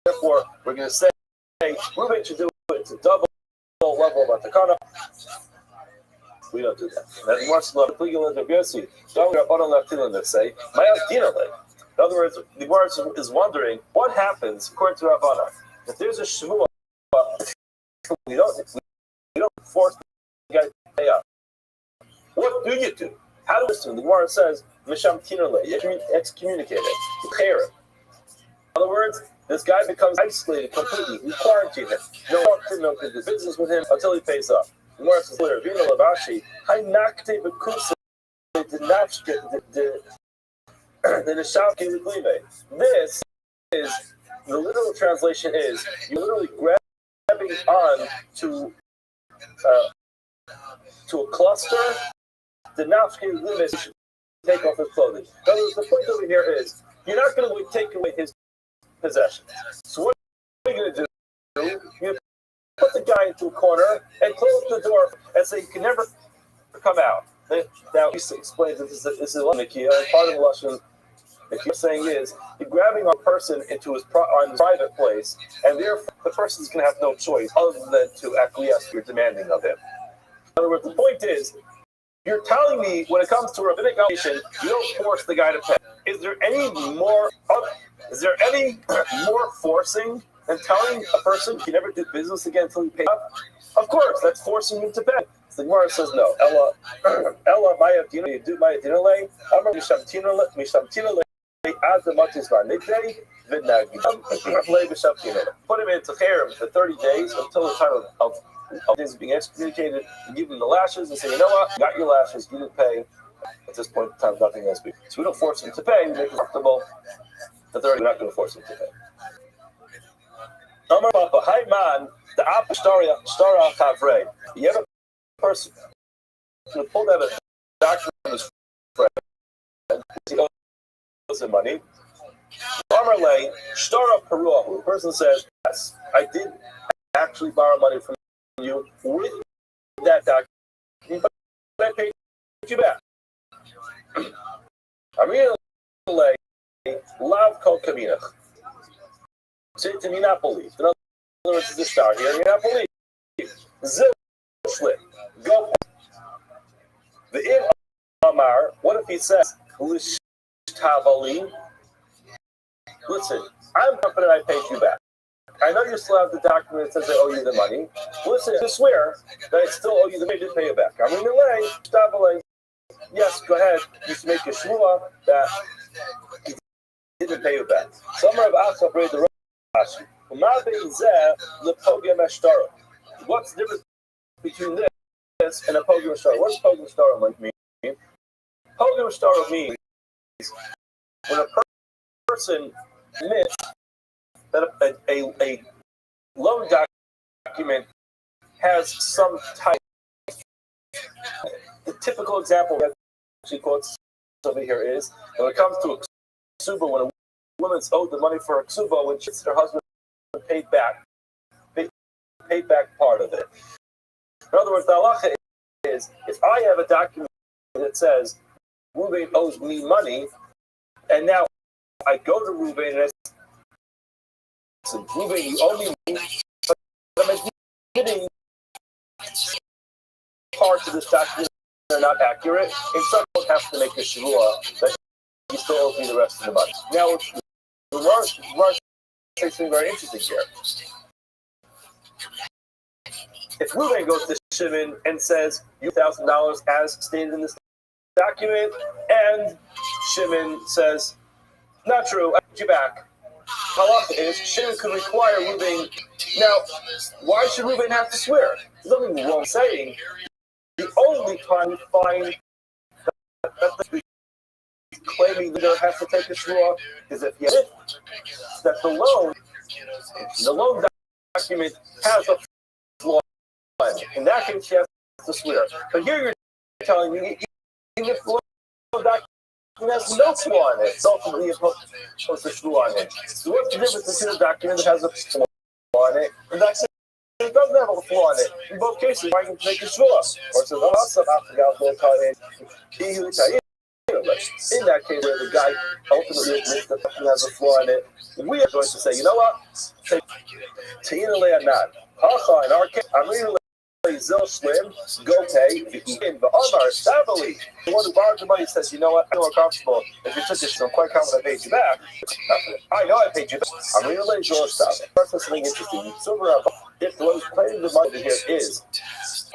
Therefore, we're going to say, Reuben should do it to double level of Atakana. We don't do that. That's more slow. Say, in other words, the word is wondering what happens according to Rabbana. If there's a shvua, we don't force the guy to pay up. What do you do? How do you do? The Gemara says, "Misham tinole," you excommunicate it. In other words, this guy becomes isolated completely. We quarantine him. No one can do business with him until he pays up. The Gemara says later, "Vina lavashi, hay nakte bekusa the nafshke the neshavke l'klime." This is. The literal translation is you're literally grabbing on to a cluster. The nafshke limit should take off his clothing. In other words, the point over here is you're not going to take away his possessions. So what are you going to do? You put the guy into a corner and close the door and say you can never come out. Now he explains that this is a lamikia, part of the lesson. If you're saying is you're grabbing a person into his private place, and therefore the person's going to have no choice other than to acquiesce to your demanding of him. In other words, the point is, you're telling me when it comes to rabbinic obligation, you don't force the guy to pay. Is there any more forcing than telling a person you can never do business again until you pay up? Of course, that's forcing him to pay. The Gemara says no. Ella maya dinale, amar mishamtinale. Put him into cherem for 30 days until the time of his being excommunicated, and give him the lashes and say, you know what, you got your lashes, you didn't pay, At this point in time, nothing else. So we don't force them to pay. We make it comfortable that they're not going to force them to pay. Amar Papa, hi man, the Appa Stara Chavrei. You have a person who pulled out a document from his friend, he owes him money. Amar Lay, Stara Peruah, the person says, yes, I did actually borrow money from you with that document, but I paid you back. Amir Lay, Lav Kol Kaminach. Say to me, not believe. In other words, it's the start here. You're not believe. Zil slip. Go. The Im Amar. What if he says, Lishtavali? Listen, I'm confident I paid you back. I know you still have the document that says I owe you the money. Listen, I swear that I still owe you the money. I didn't pay you back. I'm in the way. Lishtavali. Yes, go ahead. You should make a shmua that he didn't pay you back. Some of us have read the What's the difference between this and a pogrom star? What's pogrom star mean? Pogrom star means when a person admits that a loan document has some type. The typical example that she quotes over here is when it comes to a ksuba, when a woman's owed the money for a ksuba, when her husband paid back part of it. In other words, the halacha is if I have a document that says Ruben owes me money, and now I go to Ruben and I say, Ruben, you owe me money, but I'm admitting parts of this document are not accurate, and someone has to make a shavua that he still owes me the rest of the money. Now, the Rothschild says something very interesting here. If Ruben goes to Shimon and says, you $1,000 as stated in this document, and Shimon says, not true, I paid you back. Halacha is, Shimon could require Ruben. Now, why should Ruben have to swear? There's nothing wrong saying. The only time we find that the claiming that has to take a shua is if that the loan document has a flaw. In that case, she has to swear. But here you're telling me even if the loan document has no flaw in it, it's ultimately supposed to shua on it. So what's the difference between a document that has a flaw in it and that it doesn't have a flaw in it? In both cases, why can you make a shua? Or it says, oh, I forgot what in that case, where the guy ultimately admits that something has a flaw in it, we are going to say, you know what? In our case, I'm reading Zil Slim, go pay, the Omar, Stavali. The one who borrowed the money says, you know what? I know I'm comfortable. If you took it, I'm quite confident I paid you back. I know I paid you back. I'm reading Zil Stavali. First, something interesting. If the one who's claiming the money here is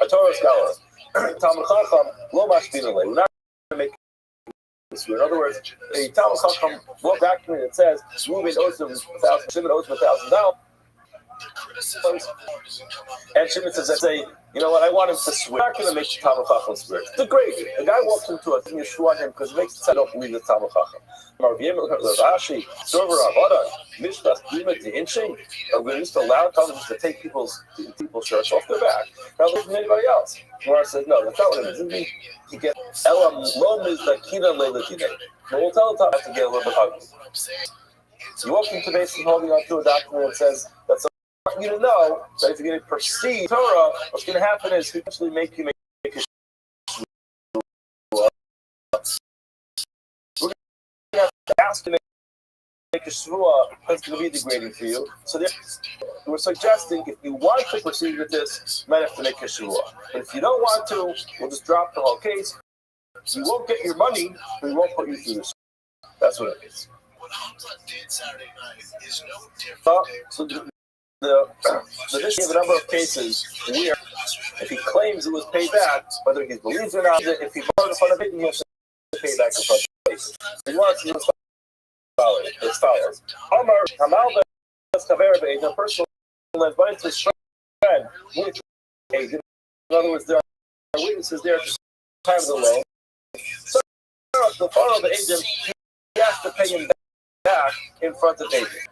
a Torah scholar, Talmud Chacham, Lo Mashpinale. We're not going to make. In other words, a Talmud Chacham wrote document that says Ruben owes him $1,000, Shimon owes him $1,000, and Shimon says, "I say, you know what? I want him to swear. I'm not going to make the Talmud Chacham swear." It's a great. The guy walks into a thing, you shua on him because it makes it sound I don't believe the Talmud Chacham. Rashi, server Avodah, Mishlas, Bima, the inching. We're just allowed Talmud to take people's shirts off their back. Not looking at anybody else. Gemara says, no, that's not what it means. He gets Elam Lom is the Kina Leilatine. But we'll tell the Talmud to get a little bit ugly. You walk into basically holding onto a document that says that's I want you to know that if you're going to perceive Torah, what's going to happen is he actually make you make a shua. We're going to have to ask you to make a shua that's going to be degrading for you. So we're suggesting if you want to proceed with this, you might have to make a shua. But if you don't want to, we'll just drop the whole case. You won't get your money, but we won't put you through this. That's what it is. So the issue of a number of cases where if he claims it was paid back, whether he believes or not, if he borrowed in front of it, he has to pay back in front of it. He wants to use as follows. Amar Hamal Be'ez the person lends money to his friend, which in other words, there are witnesses there at the time of the loan. So the father of the agent, he has to pay him back in front of agent.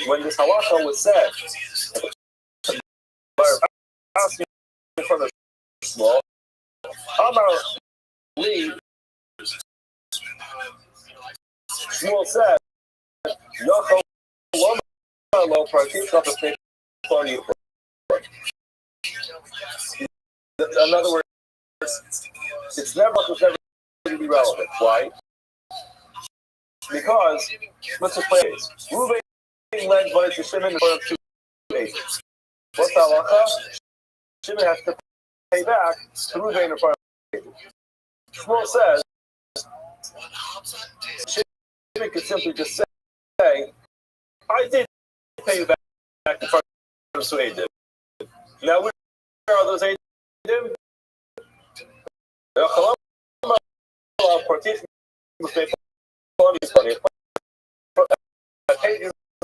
When this halacha was said, asking in front of small, Amar Lee, Shmuel said, Yochel Lomar Partik of the for you. In other words, it's never going to be relevant. Why? Because, let's just play this. Ruben led by to Shimon in front of 2 agents. What's the halacha? Shimon has to pay back to Ruben in front of 2 agents. Shmuel says, Shimon could simply just say, I did pay you back in front of 2 agents. Now, where are those agents? In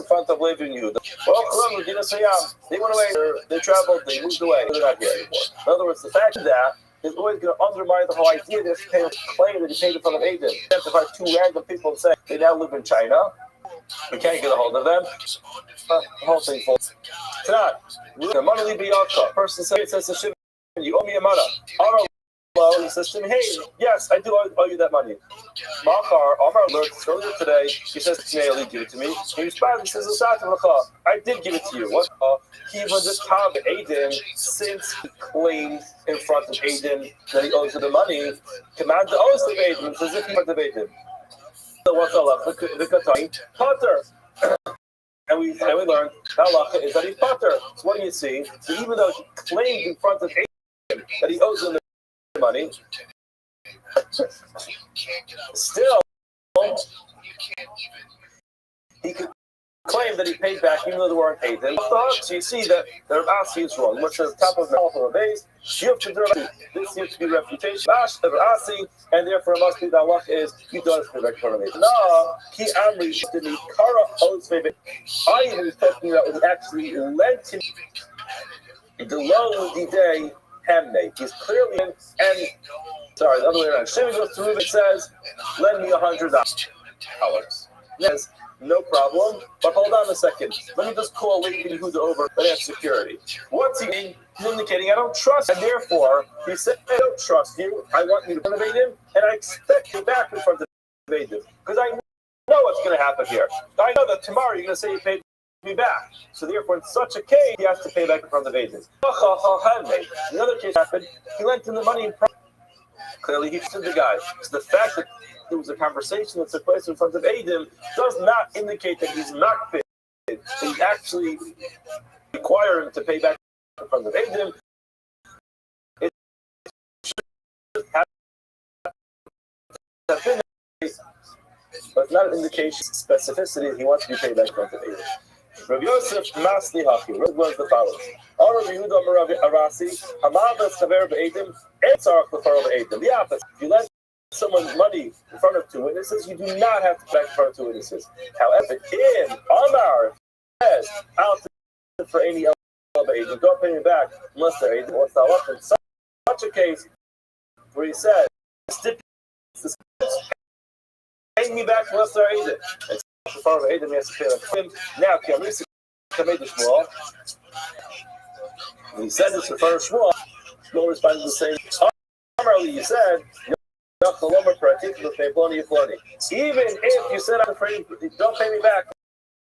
front of Levi Yehuda. They went away, they traveled, they moved away, they're not here anymore. In other words, the fact of that is always going to undermine the whole idea that this claim that he paid in front of Aiden. Identify 2 random people and say they now live in China. We can't get a hold of them. The whole thing falls. Tonight, the money be your person says to Shimon, you owe me a money. He says to me, hey, yes, I do owe you that money. Omar alerts earlier today. He says to me, I'll give it to me. He responds, he says, I did give it to you. What? He was this time Aiden, since he claimed in front of Aiden that he owes you the money, command the oath of Aiden, as if he had Aiden. So what's Allah? Potter. And we learned halacha is that he's Potter. So what do you see? So even though he claimed in front of Aiden that he owes him the money, still he could claim that he paid back even though they weren't paid. So you see that the Rabbi is wrong, which is top of the Malach base. You have to do this seems to be refutation. And therefore must be the halach is you don't have to pay back for it. No, he amri didn't kara owes favor. I even was talking about when he actually lent him the loan the day handmade. He's clearly in, and sorry, the other way around. Shimon goes to Reuben and says, lend me $100. Yes, no problem. But hold on a second. Let me just call Levi Yehuda over and have security. What's he mean? He's indicating I don't trust him. And therefore, he said, I don't trust you. I want you to renovate him, and I expect you back in front of David. Because I know what's going to happen here. I know that tomorrow you're going to say you paid me back. So therefore, in such a case, he has to pay back in front of David. Another case happened. He lent him the money in private. Clearly, he stood the guy. So the fact that there was a conversation that took place in front of Adam does not indicate that he's not paid. He actually required him to pay back in front of Adam. It should have been, but not an indication of specificity. He wants to be paid back in front of Adam. Rabbi Yosef Masli Haki was the following. Rabbi Yehuda Rabbi Arasi, Hamadas Chaver Be'edim, Etzarach Lefarov Be'edim. The opposite. If you lend someone money in front of 2 witnesses, you do not have to pay back in front of 2 witnesses. However, in Amar says, out for any Be'edim, don't pay me back unless they're Edim. What's the halacha? In such a case where he says, pay me back unless they're Edim. Adam has to pay him. Now, Kiamisi made the Shmuel. When he said this in front of Shmuel, Shmuel responded the same. Normally, you said, even if you said, I'm afraid, don't pay me back,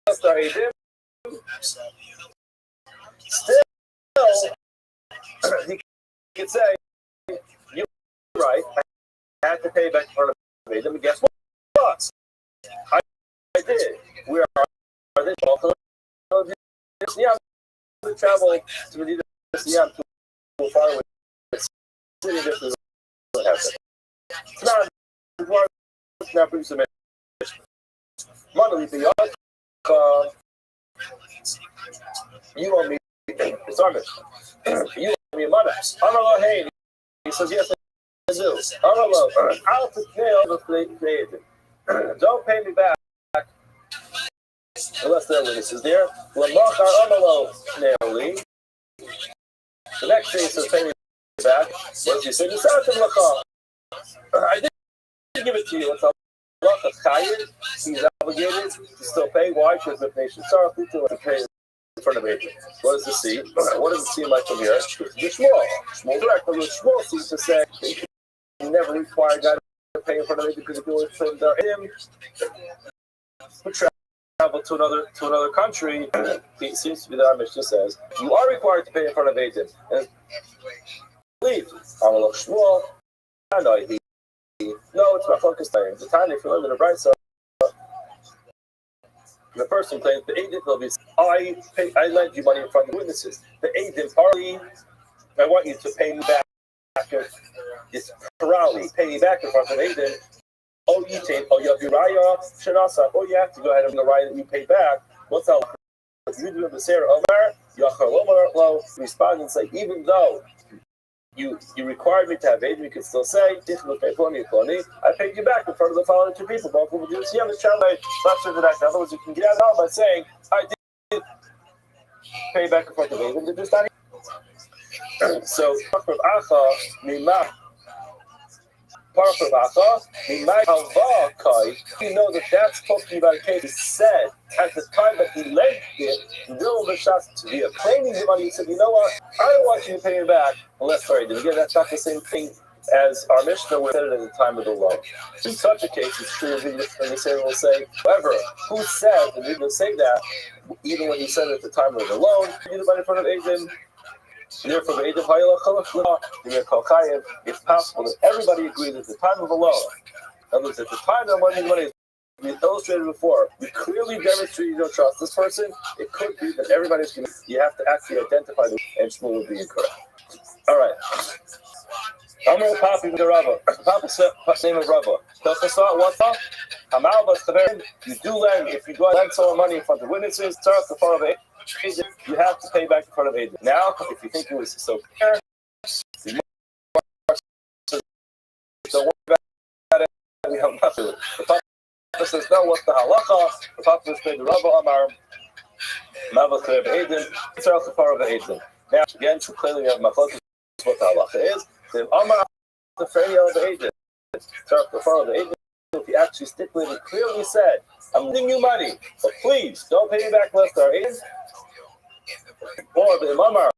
still, he could say, you're right, I had to pay back in front of Adam, and guess what? I did. Where are they? Yeah, I'm traveling to Medina. Yeah, I'm too far away. It's different. It's not producing money. You owe me. It's our mission. You owe me money. Hey. He says, yes, I do. I'll take care of don't pay me back. Unless there are witnesses there. The next day it says pay me back. What did you say? I didn't give it to you. It's he's obligated to still pay. Why? Because the nation sorrowfully to pay in front of agent. What does it seem? What does it seem like from here? The Shmuel direct. The Shmuel seems to say you never require a guy to pay in front of agent because if you always put him would travel to another country. It seems to be that our Mishnah says you are required to pay in front of agent. And leave. Amalek Shmuel. No, it's not focused on the time if you live in a bright side. The person claims the agent will be I lent you money in front of witnesses. The agent partly I want you to pay me back. It's probably pay me back in front of the agent. Oh, you take you have your raya shenasa. Oh, you have to go ahead and the raya that you pay back. What's that? If you do the Sarah Omar, Yachar Omar respond and say, even though you required me to have agent, you can still say, I paid you back in front of the following two people. Both of you see on the channel. In other words, you can get out by saying, I did pay back in front of agent. Did this not? So, you know that's talking about a case he said at the time that he lent it, to be claiming the money. He said, you know what, I don't want you to pay me back unless again, that's not the same thing as our Mishnah said it at the time of the loan. In such a case, it's true when the Sarah will say, however, who said, and we will say that, even when he said it at the time of the loan, you the money in front of agent. Therefore, it's possible that everybody agrees at the time of the loan. In other words, at the time that money we illustrated before, we clearly demonstrated you don't trust this person. It could be that everybody's going to, you have to actually identify them, and Shmuel would be incorrect. All right. Amr Papi the Rabbi. Papa's name of Rabbi. What's up? You do lend, if you go and lend someone money in front of witnesses, start the front of it. You have to pay back in front of agent. Now, if you think it was so fair, don't worry about it. We have nothing. The Papa says, no, what's the halacha? The Papa says, the Rabbi Amar, Mavach agent, start the front of agent. Now, again, clearly we have machlokas what the halacha is. The Amar, the frame of the agent, start the front of the agent. If he actually stipulated, clearly said, I'm lending you money, but please don't pay me back unless there is. Or the Imamar,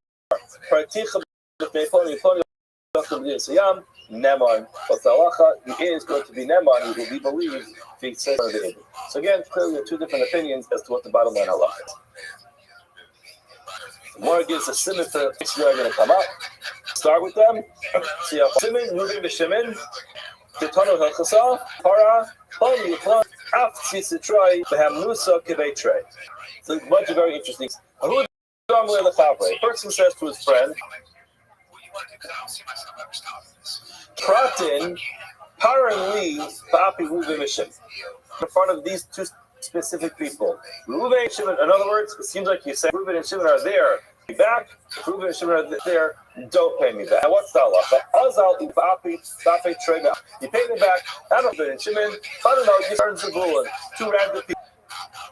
Neman, but the halacha, he is going to be Neman, he will be believed if he says it. So again, clearly there are two different opinions as to what the bottom line halacha is. The more gives a simon for the next year are going to come up. Start with them. See how simon, moving the shemin, the tunnel hilchasa, para, plani, plan, after try to have musa kibay tray. So a bunch of very interesting. Who the person says to his friend, Pratin, Paranli, Ba'api Ruven Mishim. In front of these two specific people. Ruven and Shimon, in other words, it seems like you say Ruven and Shimon are there. Be back. Ruven and Shimon are there. Don't pay me back. And what's the halacha? Azal Ba'api Trade. You pay me back. Ruven and Shimon. I don't know. You turn the rule. Two random people.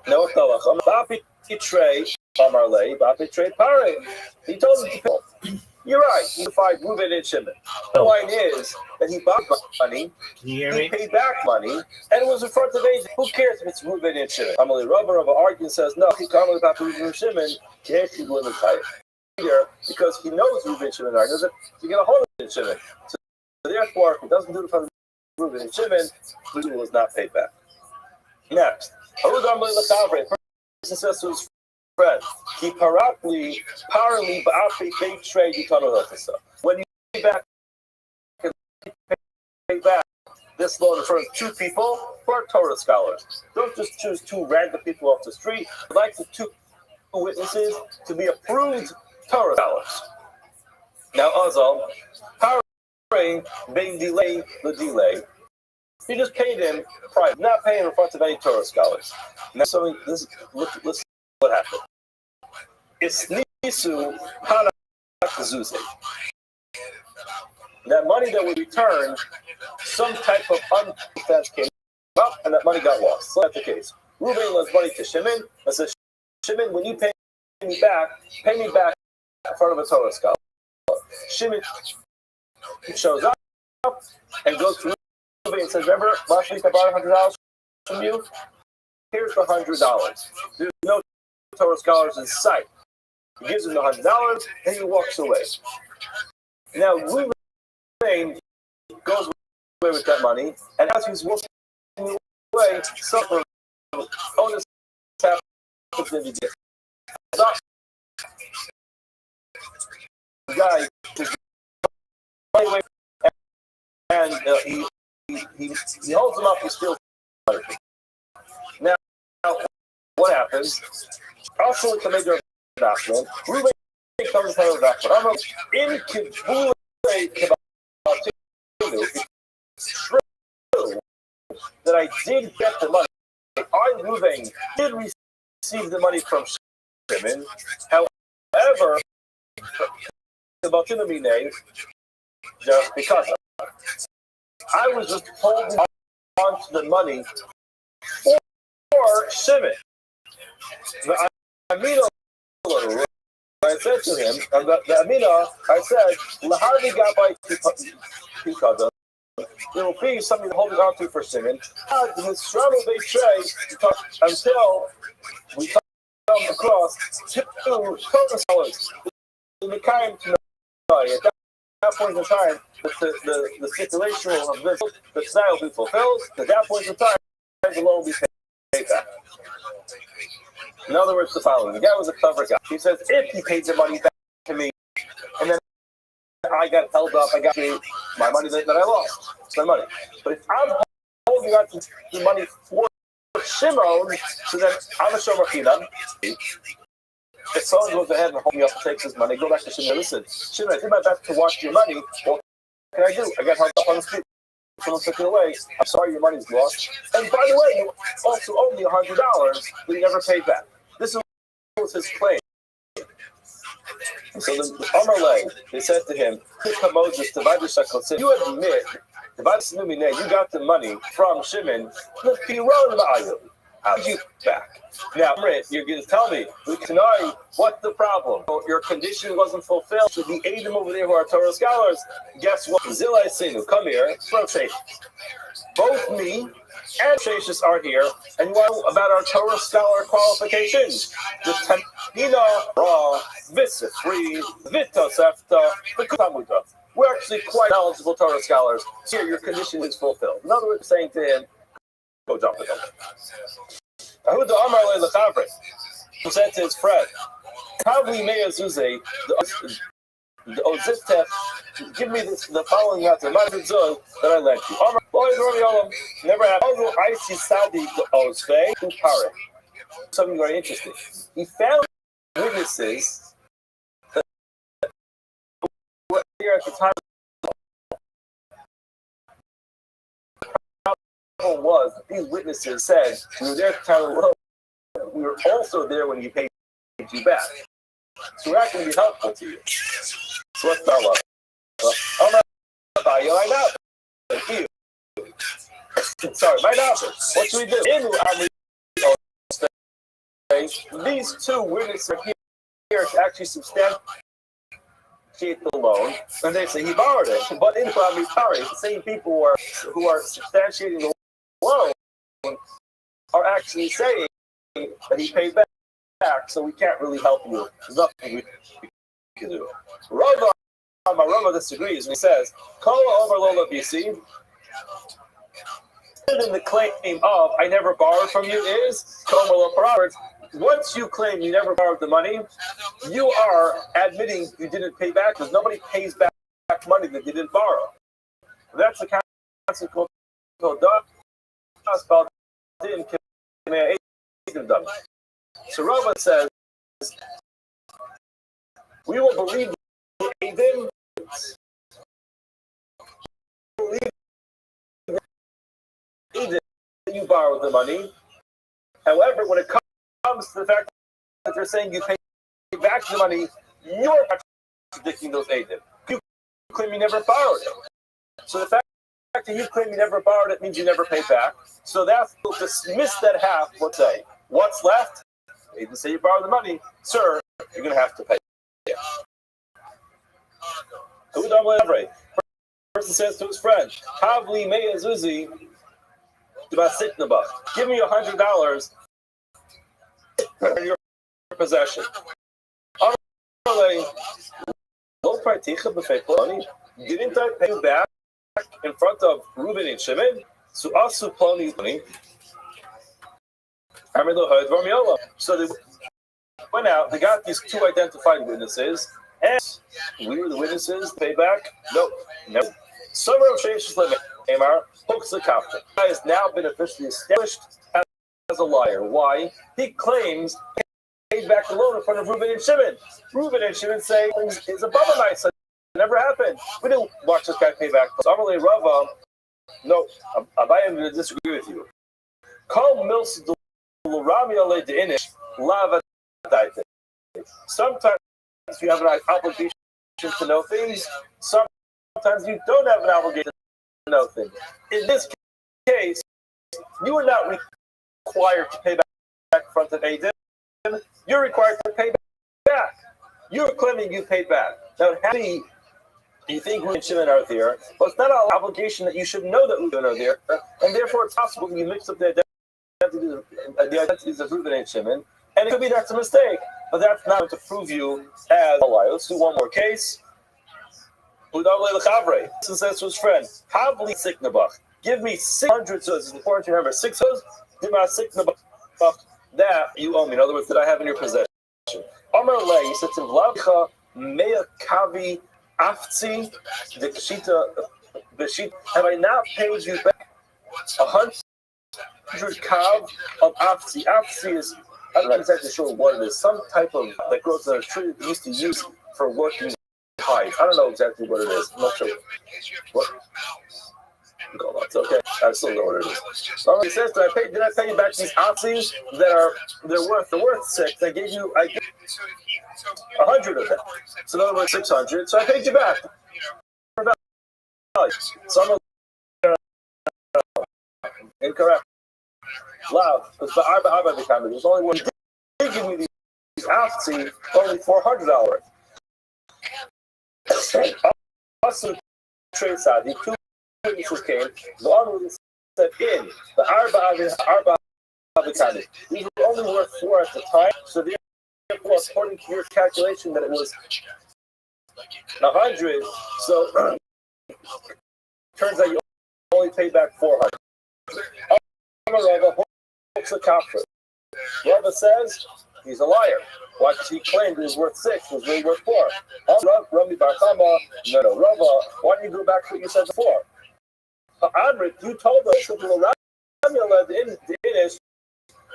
Now what's the halacha? Ba'api Trade. Amarle, Ba'api Trade Pare. He told him to pay. You're right. He defied Ruben and Shimon. The line is that he bought money, he paid back money, and it was in front of agent. Who cares if it's Ruben and Shimon? Amalei Rabbi of an argument says, no, he can't about Ruben and Shimon, can't he win the title? Because he knows Ruben and Shimon are going to get a hold of Ruben and Shimon. So therefore, if he doesn't do it in front of Ruben and Shimon, Ruben was not paid back. Next, the person says to his friend, when you pay back this loan in front of two people who are Torah scholars. Don't just choose two random people off the street. I'd like the two witnesses to be approved Torah scholars. Now, Azal, powering being delay the delay. You just paid him private, not paying in front of any Torah scholars. Now, so listen what happened. It's Nisu Hanakazuze. That money that was returned, some type of undefense came up, and that money got lost. So that's the case. Reuben lends money to Shimon and says, Shimon, when you pay me back in front of a Torah scholar. Shimon He shows up and goes to Rabbi and says, remember, last week I bought $100 from you? Here's the $100. There's no Torah scholars in sight. He gives him the $100 and he walks away. Now, Ruvain goes away with that money, and as he's walking away, some onus happens that he gets. The guy is away, and he holds him up and steals money. Now, what happens? Also, to make a document, Ruvain comes to the document. In Kibbutz, it's true that I did get the money. I, Ruvain, did receive the money from Shimon. However, about Shimon, just because I was just holding on to the money for Shimon. I said to him, the Amina, I said, Lahavi Gabai Kikada. There will be something holding on to for Shimon. The struggle they say until we come across two Torah scholars. In the kind of at that point in time, the stipulation of this, the style will be fulfilled. At that point in time, the loan will be paid back. In other words, the following: the guy was a clever guy. He says, if he paid the money back to me, and then I got held up, I got my money that I lost. It's my money. But if I'm holding on to the money for Shimon, so that I'm a shomer chinam. If someone goes ahead and hold me up and takes his money, go back to Shimon. Listen, Shimon, I did my best to watch your money. Well, what can I do? I got held up on the street. Someone took it away. I'm sorry, your money's lost. And by the way, you also owe me $100 that you never paid back. This was his claim. So the Amalek, they said to him, you admit, you got the money from Shimon, how did you back? Now, you're going to tell me, tonight, what's the problem? Your condition wasn't fulfilled. So the Adam over there who are Torah scholars, guess what? Zilai Sinu, come here, both me and Shashis are here, and you know about our Torah scholar qualifications. The Tempina, Ra, Visifri, Vitosefta, the Kutamuta. We're actually quite knowledgeable Torah scholars. Here, your condition is fulfilled. In other words, saying to him, go jump with him. Ahuda Amar Le Lechavre, who said to his friend, Kavli Mea Zuze, the Ozistef, give me the following matter, that I lent you. Amar, never happened. Although I see Sadi the Ozfe, who Pare. Something very interesting. He found witnesses that were here at the time. Was these witnesses said we were there at the time of the world. We were also there when he paid you back. So we're not going to be helpful to you. So what's that one? Sorry, my novel. What should we do? These two witnesses are here to actually substantiate the loan, and they say he borrowed it. But in Rabbi, the same people who are substantiating the loan are actually saying that he paid back, so we can't really help you. There's nothing we can do. Rava disagrees when he says, Kola over Lola BC. In the claim of I never borrowed from you is once you claim you never borrowed the money, you are admitting you didn't pay back because nobody pays back money that they didn't borrow. That's the concept called so Rabbi says, we will believe Adim, you borrowed the money. However, when it comes to the fact that they're saying you paid back the money, you're contradicting those Adim. You claim you never borrowed it. So the fact that you claim you never borrowed it means you never paid back. So that's we'll dismiss that half. Let's say what's left. They didn't say you borrowed the money, sir. You're going to have to pay. Yeah. person says to his friend, Havli Meya Zuzi, give me $100 in your possession. Didn't I pay you back in front of Reuben and Shimon? So they went out, they got these two identified witnesses, and we were the witnesses, pay back? Nope, no. Someone has now been officially established as a liar. Why? He claims he paid back the loan in front of Reuben and Shimon. Reuben and Shimon say it's a baba nice. It never happened. We didn't watch this guy pay back. So Amalei Rava, no, I'm going to disagree with you. Sometimes you have an obligation to know things. Sometimes you don't have an obligation to know things. In this case, you are not required to pay back in front of Adim. You're required to pay back. You're claiming you paid back. Now, how do you think Reuben and Shimon are there? Well, it's not an obligation that you should know that Reuben are there, and therefore it's possible that you mix up the identities of Reuben and Shimon, and it could be that's a mistake, but that's not to prove you as a liar. Let's do one more case. This says to his friend, give me 600 zuz. It's important to remember 6 zuz. That you owe me. In other words, that I have in your possession. Amar Le, he said to him, Mea Kavi Afzi the Kshita. Have I not paid you back 100 kav of Afzi? Afzi is, I'm not exactly sure what it is. Some type of that grows on a tree that used to use for working hides. I don't know exactly what it is. I'm not sure. What? It's okay. I still know what it is. So he says, did I pay you back these Afzis they're worth 6? I gave you 100 of them. So in other words, 600. So I paid you back. So I'm incorrect. Loud. Because the Arba became there's only one. They give me these Afzi only $400. Also, trade side, the two witnesses came. The one who said in the Arba became these were only worth 4 at the time. So therefore, according to your calculation, that it was 100. So turns out you only paid back 400. Rabbi says he's a liar. Why? Because he claimed it was worth 6, it was really worth 4. Rabbi Barchama, no, Rabbi, why don't you go back to what you said before? Amrit, you told us that the Inish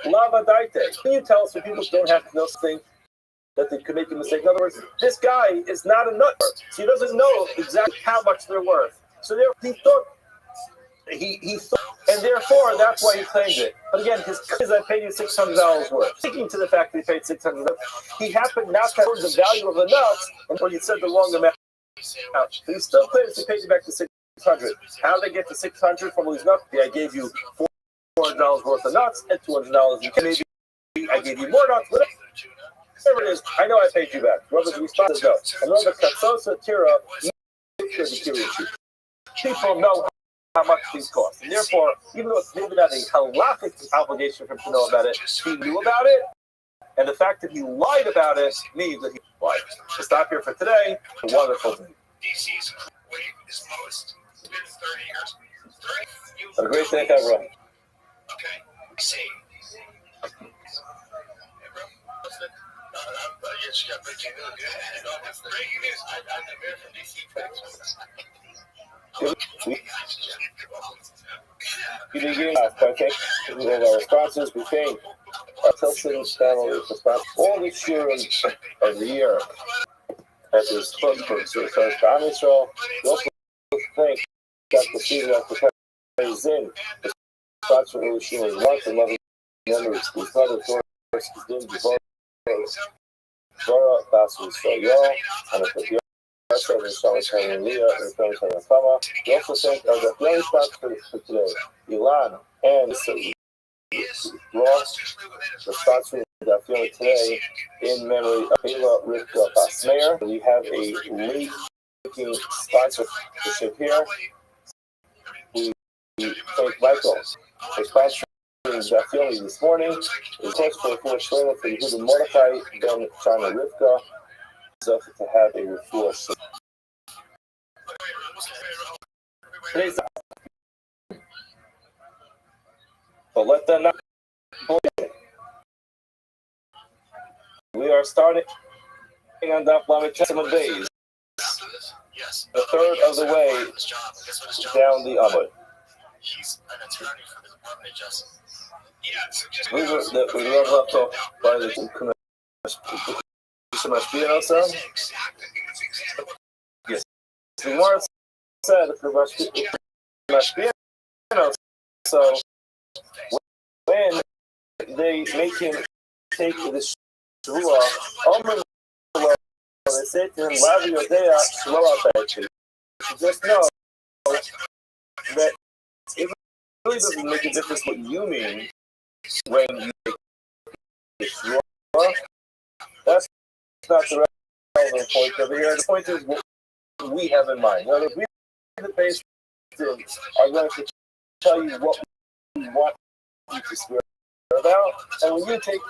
lava daite. Can you tell us that people don't have to know something that they could make a mistake? In other words, this guy is not a nut, so he doesn't know exactly how much they're worth. So therefore, he thought, and therefore that's why he claimed it. But again, because I paid you $600 worth, sticking to the fact that he paid $600, he happened not to have the value of the nuts, or you said the wrong amount. But he still claims he paid you back to $600. How did they get to $600 from these nuts? I gave you $400 worth of nuts and $200 in cash. Maybe I gave you more nuts. Whatever it is, I know I paid you back. Rabbi's response is no. And Rabbi Katsosa Tira, people know how much these cost. And therefore, even though it's maybe not a halachic obligation for him to know about it, he knew about it. And the fact that he lied about it means that he lied. We'll stop here for today. A wonderful day. Have a great day, everyone. Okay. See. Yes, yeah, breaking news. Breaking news. I'm here from DC. You begin okay? We have our responses. We thank our Tilson family response all this year of the year at this club for the first time Israel. We also thank Dr. Stephen Dr. Zin, the sponsor of Shimon Lunch and loving memories. His brother, Doris, his name, Zora, Basu, Israel, and the we also thank our daily sponsors for today, Ilan and Ross, the sponsor of our family today in memory of Ayla Rivka Basmeyer. We have a late making sponsorship here. We thank Michael for sponsoring Zafioni this morning. Of course, for Shlomo, for Yehuda Mordechai, Ben Shana Rivka, so to have a refuah. Today's but let that not believe. We are starting on Daf Lamed Chesed days, a third of the way down the Amud. He's an attorney for the Department of Justice. We were left off by the Mashbian also. Yes. The Gemara said for Mashbian also, when they make him take the Shvuah, they say to him, Lavi Yodea Shvuah. Just know that it really doesn't make a difference what you mean when you make the Shvuah. That's not the relevant point over here. The point is what we have in mind. Whether we, the base, are going to tell you what we want you to swear about, and when you take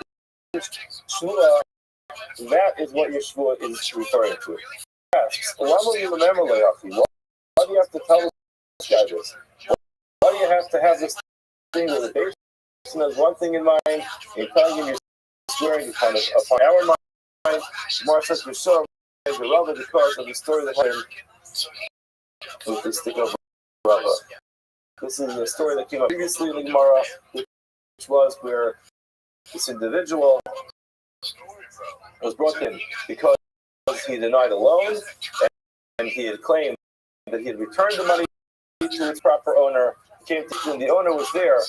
the Shvuah, that is what your Shvuah is referring to. Yes. Why will you remember Leachi? Why do you have to tell this guy this? Why do you have to have this thing where the base has one thing in mind, and you're telling him you're swearing upon our mind? Mar says you're so irrelevant because of the story that happened with the stick of Rabbi. This is a story that came up previously in the Gemara, which was where this individual was brought in because he denied a loan and he had claimed that he had returned the money to its proper owner. He came to him, the owner was there,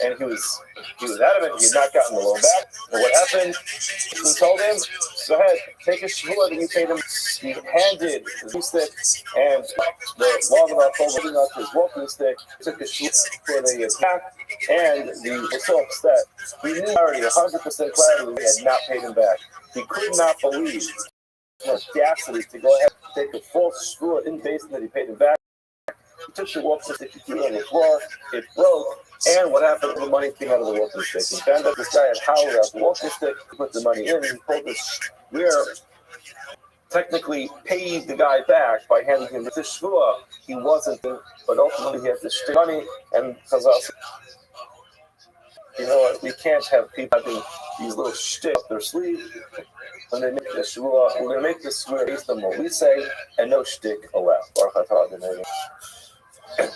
and he was adamant he had not gotten the loan back. And what happened? He told him, "Go ahead, take a shvuah that you paid him." He handed the stick, and the Waldemar told him not his walking stick. He took a shvuah for the attack, and he was so upset. He knew already 100% clarity he had not paid him back. He could not believe the audacity to go ahead and take a false shvuah in basin that he paid him back. He took the walking stick, he threw it on the floor, it broke. And what happened? The money came out of the walking stick. He found out this guy had hollowed out the walking stick, put the money in, and he pulled this. We're technically paid the guy back by handing him the shvuah. He wasn't, but ultimately he had to stick money. And because you know what? We can't have people having these little shticks up their sleeve when they make the shvuah. We're going to make the shvuah based on what we say, and no shtick allowed.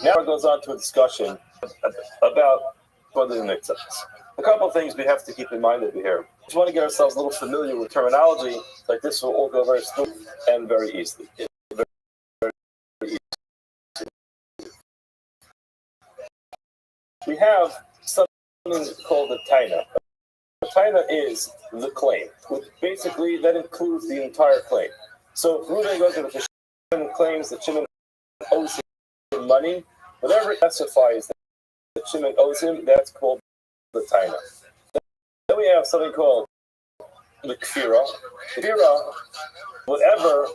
Now it goes on to a discussion about whether the mitzvahs. A couple of things we have to keep in mind over here. We just want to get ourselves a little familiar with terminology, like this will all go very smooth and very easily. Very easy. We have something called a taina. A taina is the claim, which basically that includes the entire claim. So if Reuben goes into the Shimon claims that Shimon owes him money, whatever it specifies that Shimon owes him, that's called the taina. Then we have something called the kfira. Kfira, whatever's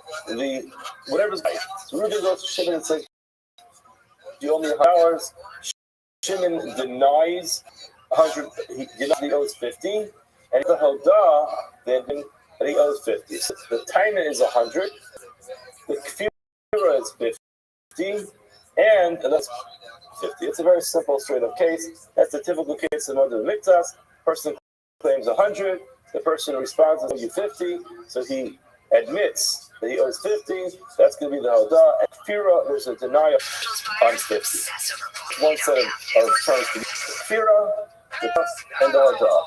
right. So Reuben goes to Shimon and says, "You owe me $100." Shimon denies 100. He owes 50, and the hodah then that he owes 50. So the taina is 100. The kfira is 50. And that's 50. It's a very simple, straight-up case. That's the typical case in under the miktas. Person claims 100. The person responds to you 50. So he admits that he owes 50. That's going to be the hodah. And kfira, there's a denial on 50. One set of terms to be kfira and the hodah.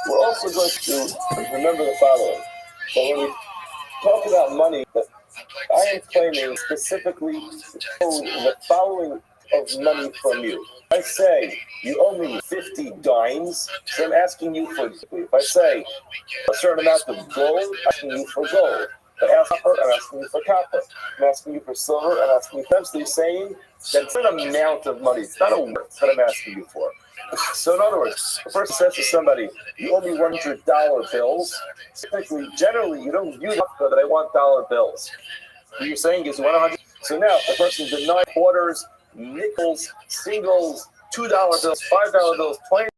We're also going to remember the following. So when we talk about money, I am claiming specifically the following of money from you. I say you owe me 50 dimes, so I'm asking you for. If I say a certain amount of gold, I'm asking you for gold. If I ask copper, I'm asking you for copper. I'm asking you for silver, I'm asking you. Essentially saying that it's not an amount of money, it's not a worth that I'm asking you for. So in other words, the person says to somebody, "You owe me $100 bills." Typically, generally, you don't use that I want dollar bills. What you're saying is 100. So now the person denied quarters, nickels, singles, $2 bills, $5 bills, $20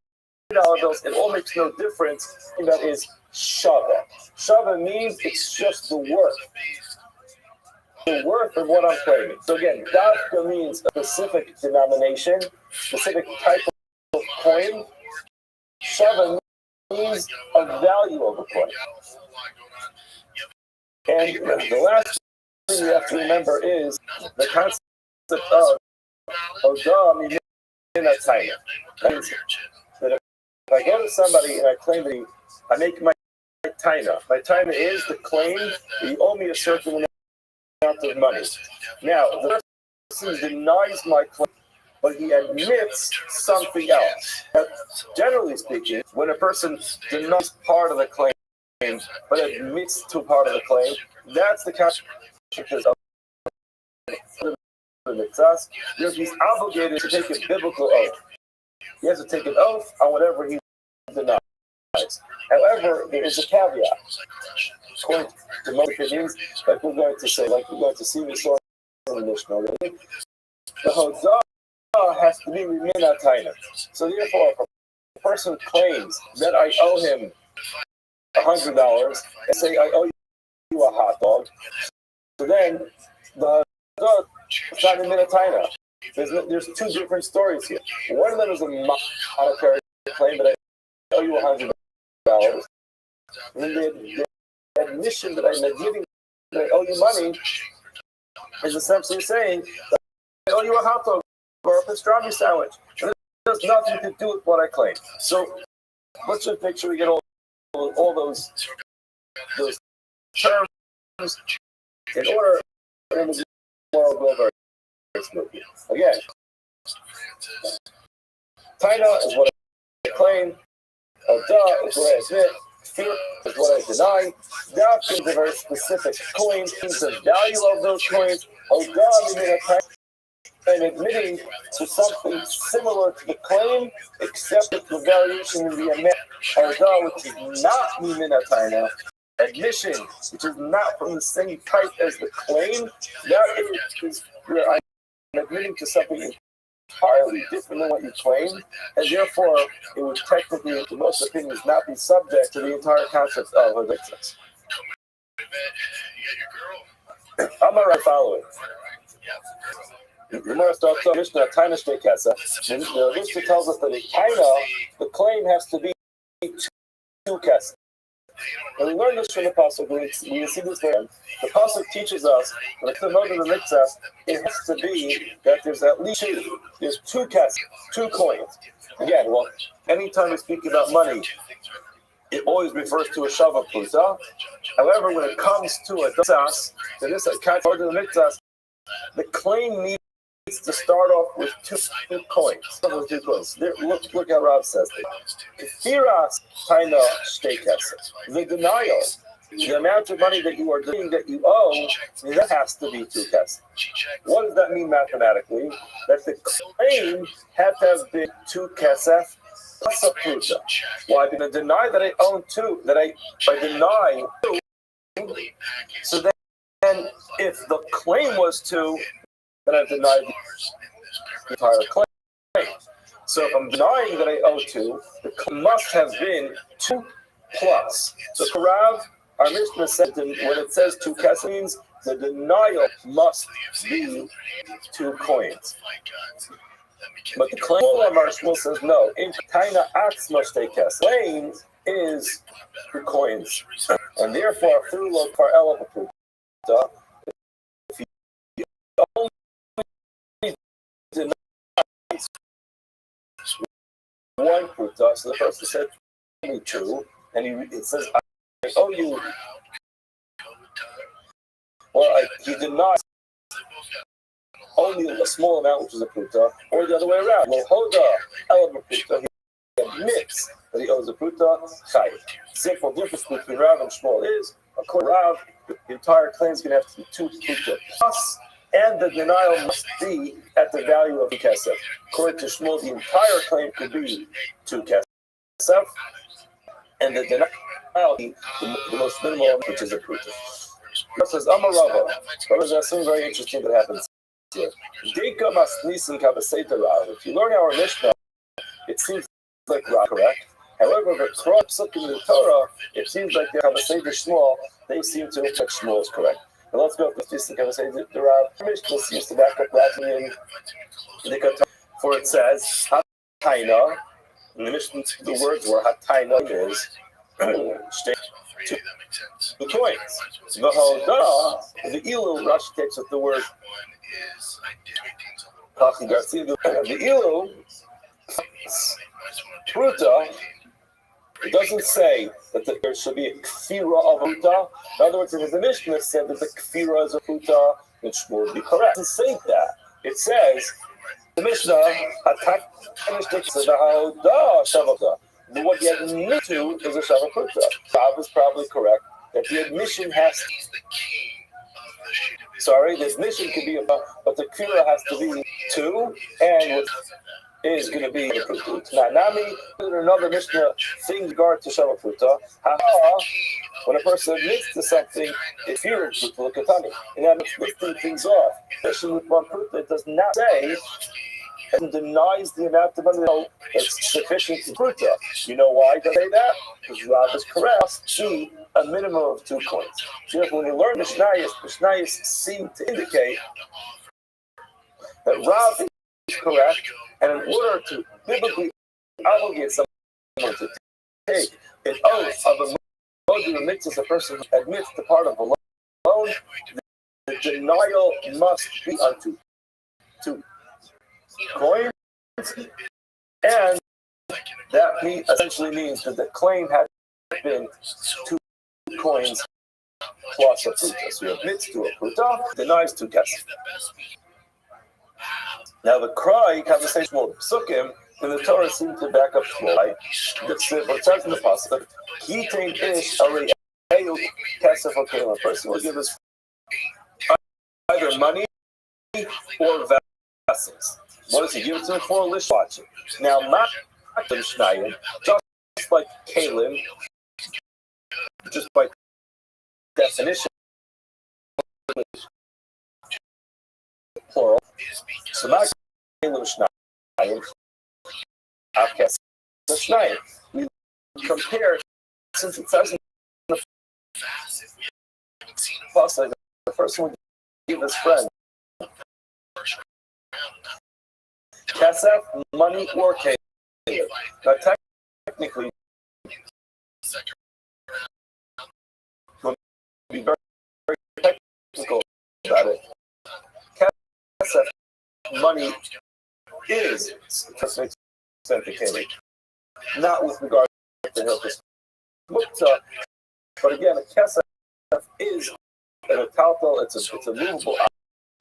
bills. It all makes no difference. And that is shava. Shava means it's just the worth. The worth of what I'm claiming. So again, dafka means a specific denomination, specific type of coin. Shava means a value of a coin. And the last thing you have to remember is the concept of Oda Minatayna. That means that if I go to somebody and I claim that I make my taina. My taina is the claim that you owe me a certain amount of money. Now, the person denies my claim, but he admits something else. Generally speaking, when a person denies part of the claim, but admits to part of the claim, that's the concept of the mitzvahs. He's obligated to take a biblical oath. He has to take an oath on whatever he denies. However, there is a caveat. According to most opinions, like we're going to say, like we're going to see we saw in the Mishnah already, the Hodah has to be Rimina Taina. So therefore, if a person claims that I owe him $100 and say I owe you a hot dog, so then the Hodah is not Rimina Taina. There's two different stories here. One of them is a monetary claim that I owe you $100. And then the admission that I'm admitting that I owe you money is essentially saying that I owe you a hot dog or a pastrami sandwich. And it has nothing to do with what I claim. So let's just make sure we get all those terms in order, and the moral go very smoothly. Again, taina is what I claim. Odah is what I admit. Fear is what I deny. Daf is a very specific coin. Means the value of those coins. Odah meaning and admitting to something similar to the claim, except that the variation in the amount. Odah, which is not Mimina Taina. Admission, which is not from the same type as the claim. That is where I'm admitting to something entirely different than what you claim, and therefore it would technically, in most opinions, not be subject to the entire concept of a victim. I'm all right following. The Gemara starts off Mishnah Taina Shtei Kesef. The Mishnah tells us that a Taina, the claim has to be 2 Kesef. And we learn this from the Pasuk. We see this there. The Pasuk teaches us that the mode of the mitzvah, it has to be that there's at least 2. There's 2 kesef, 2 coins. Again, well, anytime we speak about money, it always refers to a shava pruta. However, when it comes to a dasas, that is a kind of the mitzvah, the claim needs to start off with 2 coins. Look how Rob says it. Kefiras taina shtei kesef. The denial, the amount of money that you are doing that you owe, that has to be 2 kesef. What does that mean mathematically? That the claim had to have been 2 kesef plus a pruta. Well, I'm going to deny that I own 2. That I deny 2. So then, if the claim was 2. Then I've denied the entire claim. So if I'm denying that I owe 2, the claim must have been 2 plus. So Karav, our Mishnah said when it says 2 kesef means the denial must be 2 coins. But the claim of our Shmuel says no. In Taina Atzma Shtei Kesef, claim is the coins, and therefore Filu Par Ela Pruta. If you only deny 1 pruta, so the person said me 2, and it says I owe you. Well, he denies only a small amount, which is a pruta, or the other way around. Well, Hoda element pruta, he admits that he owes a pruta. Chayiv. Simple difference between Rav and Shmuel is, according to Rav, the entire claim is going to have to be 2 pruta plus, and the denial must be at the value of the kesef. According to Shmuel, the entire claim could be 2 kesef, and the denial the most minimal, which is a pruta. says, Amarava. There's something very interesting that happens here. If you learn our Mishnah, it seems like Rav, correct? However, the Torah psukim in the Torah, it seems like they have a Seder Shmuel. They seem to check Shmuel is correct. Now let's go with this and say the Rav Mishnah seems to back up Rav in the Ketana, for it says Hataina. In the Mishnah, the words were Hataina is the coins. The Hoda, the Ilu, Rashi takes with the word the Ilu, Pruta, it doesn't say that there should be a kfira of a pruta. In other words, if the Mishnah said that the kfira is a pruta, then Shmuel would be correct. It doesn't say that. It says, the Mishnah, what you admit to is a shava pruta. Bob is probably correct that the admission has the admission can be about, but the kfira has to be 2, and what is going to be a pruta. Now, Nami, another Mishnah thing regard to shava pruta. When a person admits to something, it's feared pruta l'katani, and that makes lifting things off. Especially with one pruta, it does not say and denies the amount of money that's sufficient to pruta. You know why they say that? Because Rav is correct. See a minimum of 2 coins. So when you learn Mishnayos seem to indicate that Rav is correct, and in order to biblically obligate someone to take an oath of a modu mitzvah, a person who admits to part of a loan, the denial must be unto 2 coins, and that essentially means that the claim had been 2 coins plus a pruta. So he admits to a pruta, denies 2 guesses. Now the cry conversation with psukim in the Torah seems to back up Shmuel. What says in the pasuk, "Kitain ish alei kesef okela." A person will give his either money or vessels. What does he give it to him for? Lish watching. Now, Matam Shnayim, just like Kalim, just by definition, plural. So, Matam Shnayim, Avkes Shnayim. We compare, since it says in the pasuk, the first one give his friend Kesef, money, or Kalim. Now, technically, we'll be very, very technical about it. Kesef, money, is authenticated, not with regard to Hilchos Muktzah, but again, a Kesef is a metaltal, it's a movable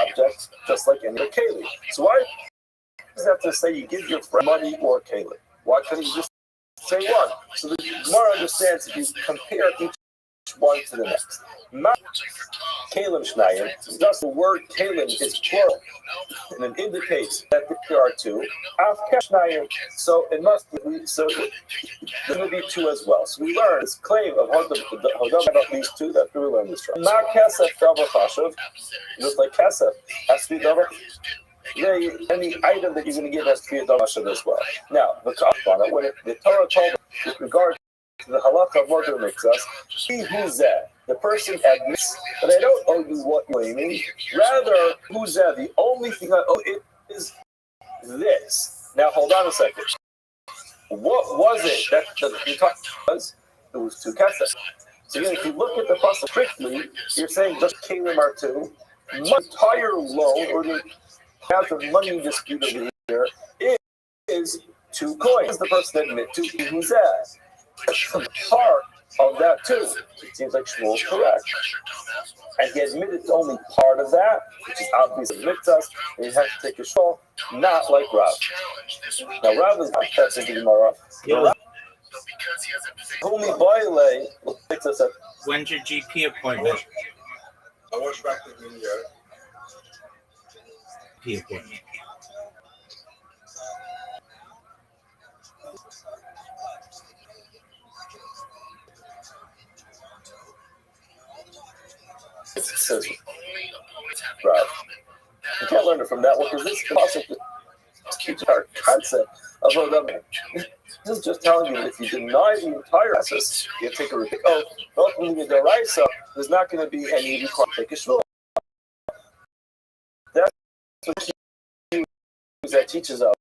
object, just like any Kalim. So why does have to say you give your friend money or kalim? Why couldn't you just say one? So the Gemara understands if you compare each one to the next. Kalim Shnayim, thus the word kalim is plural, and it indicates that there are 2. Avkesh Shnayim, so it must be, so there will be 2 as well. So we learn this claim of Hodam about these 2, that's where we learn this from. Mar Kesef Davar Chashuv, just like Kesef has to be Davar. Any item that you're going to give has to be a davar as well. Now, the Kafana, when the Torah told with regard to the halakha of modu mitzvahs, he who's that, the person admits that I don't owe you what you're claiming. Rather, who's that? The only thing I owe it is this. Now, hold on a second. What was it that the Torah was? It was 2 kesef. So again, if you look at the pasuk strictly, you're saying just kalim are 2. My entire loan, or the amount of money disputed here is 2 coins. The person admit to who's that. Part of that too. It seems like Shmuel is correct. And he admitted to only part of that, which is obviously mitzvahs, and he has to take a shul, not like Rav. Now Rav is not that's in the Gemara. Only Baile takes us at. When's your GP appointment? I watched back the video. Appointment. says Rob. You can't learn it from that one because this concept is teaching our concept of Odom. This is just telling you that if you deny the entire process, you take a repeat. Oh, ultimately the Daraisa, there's not going to be any requirement to take a shul. That's what that teaches us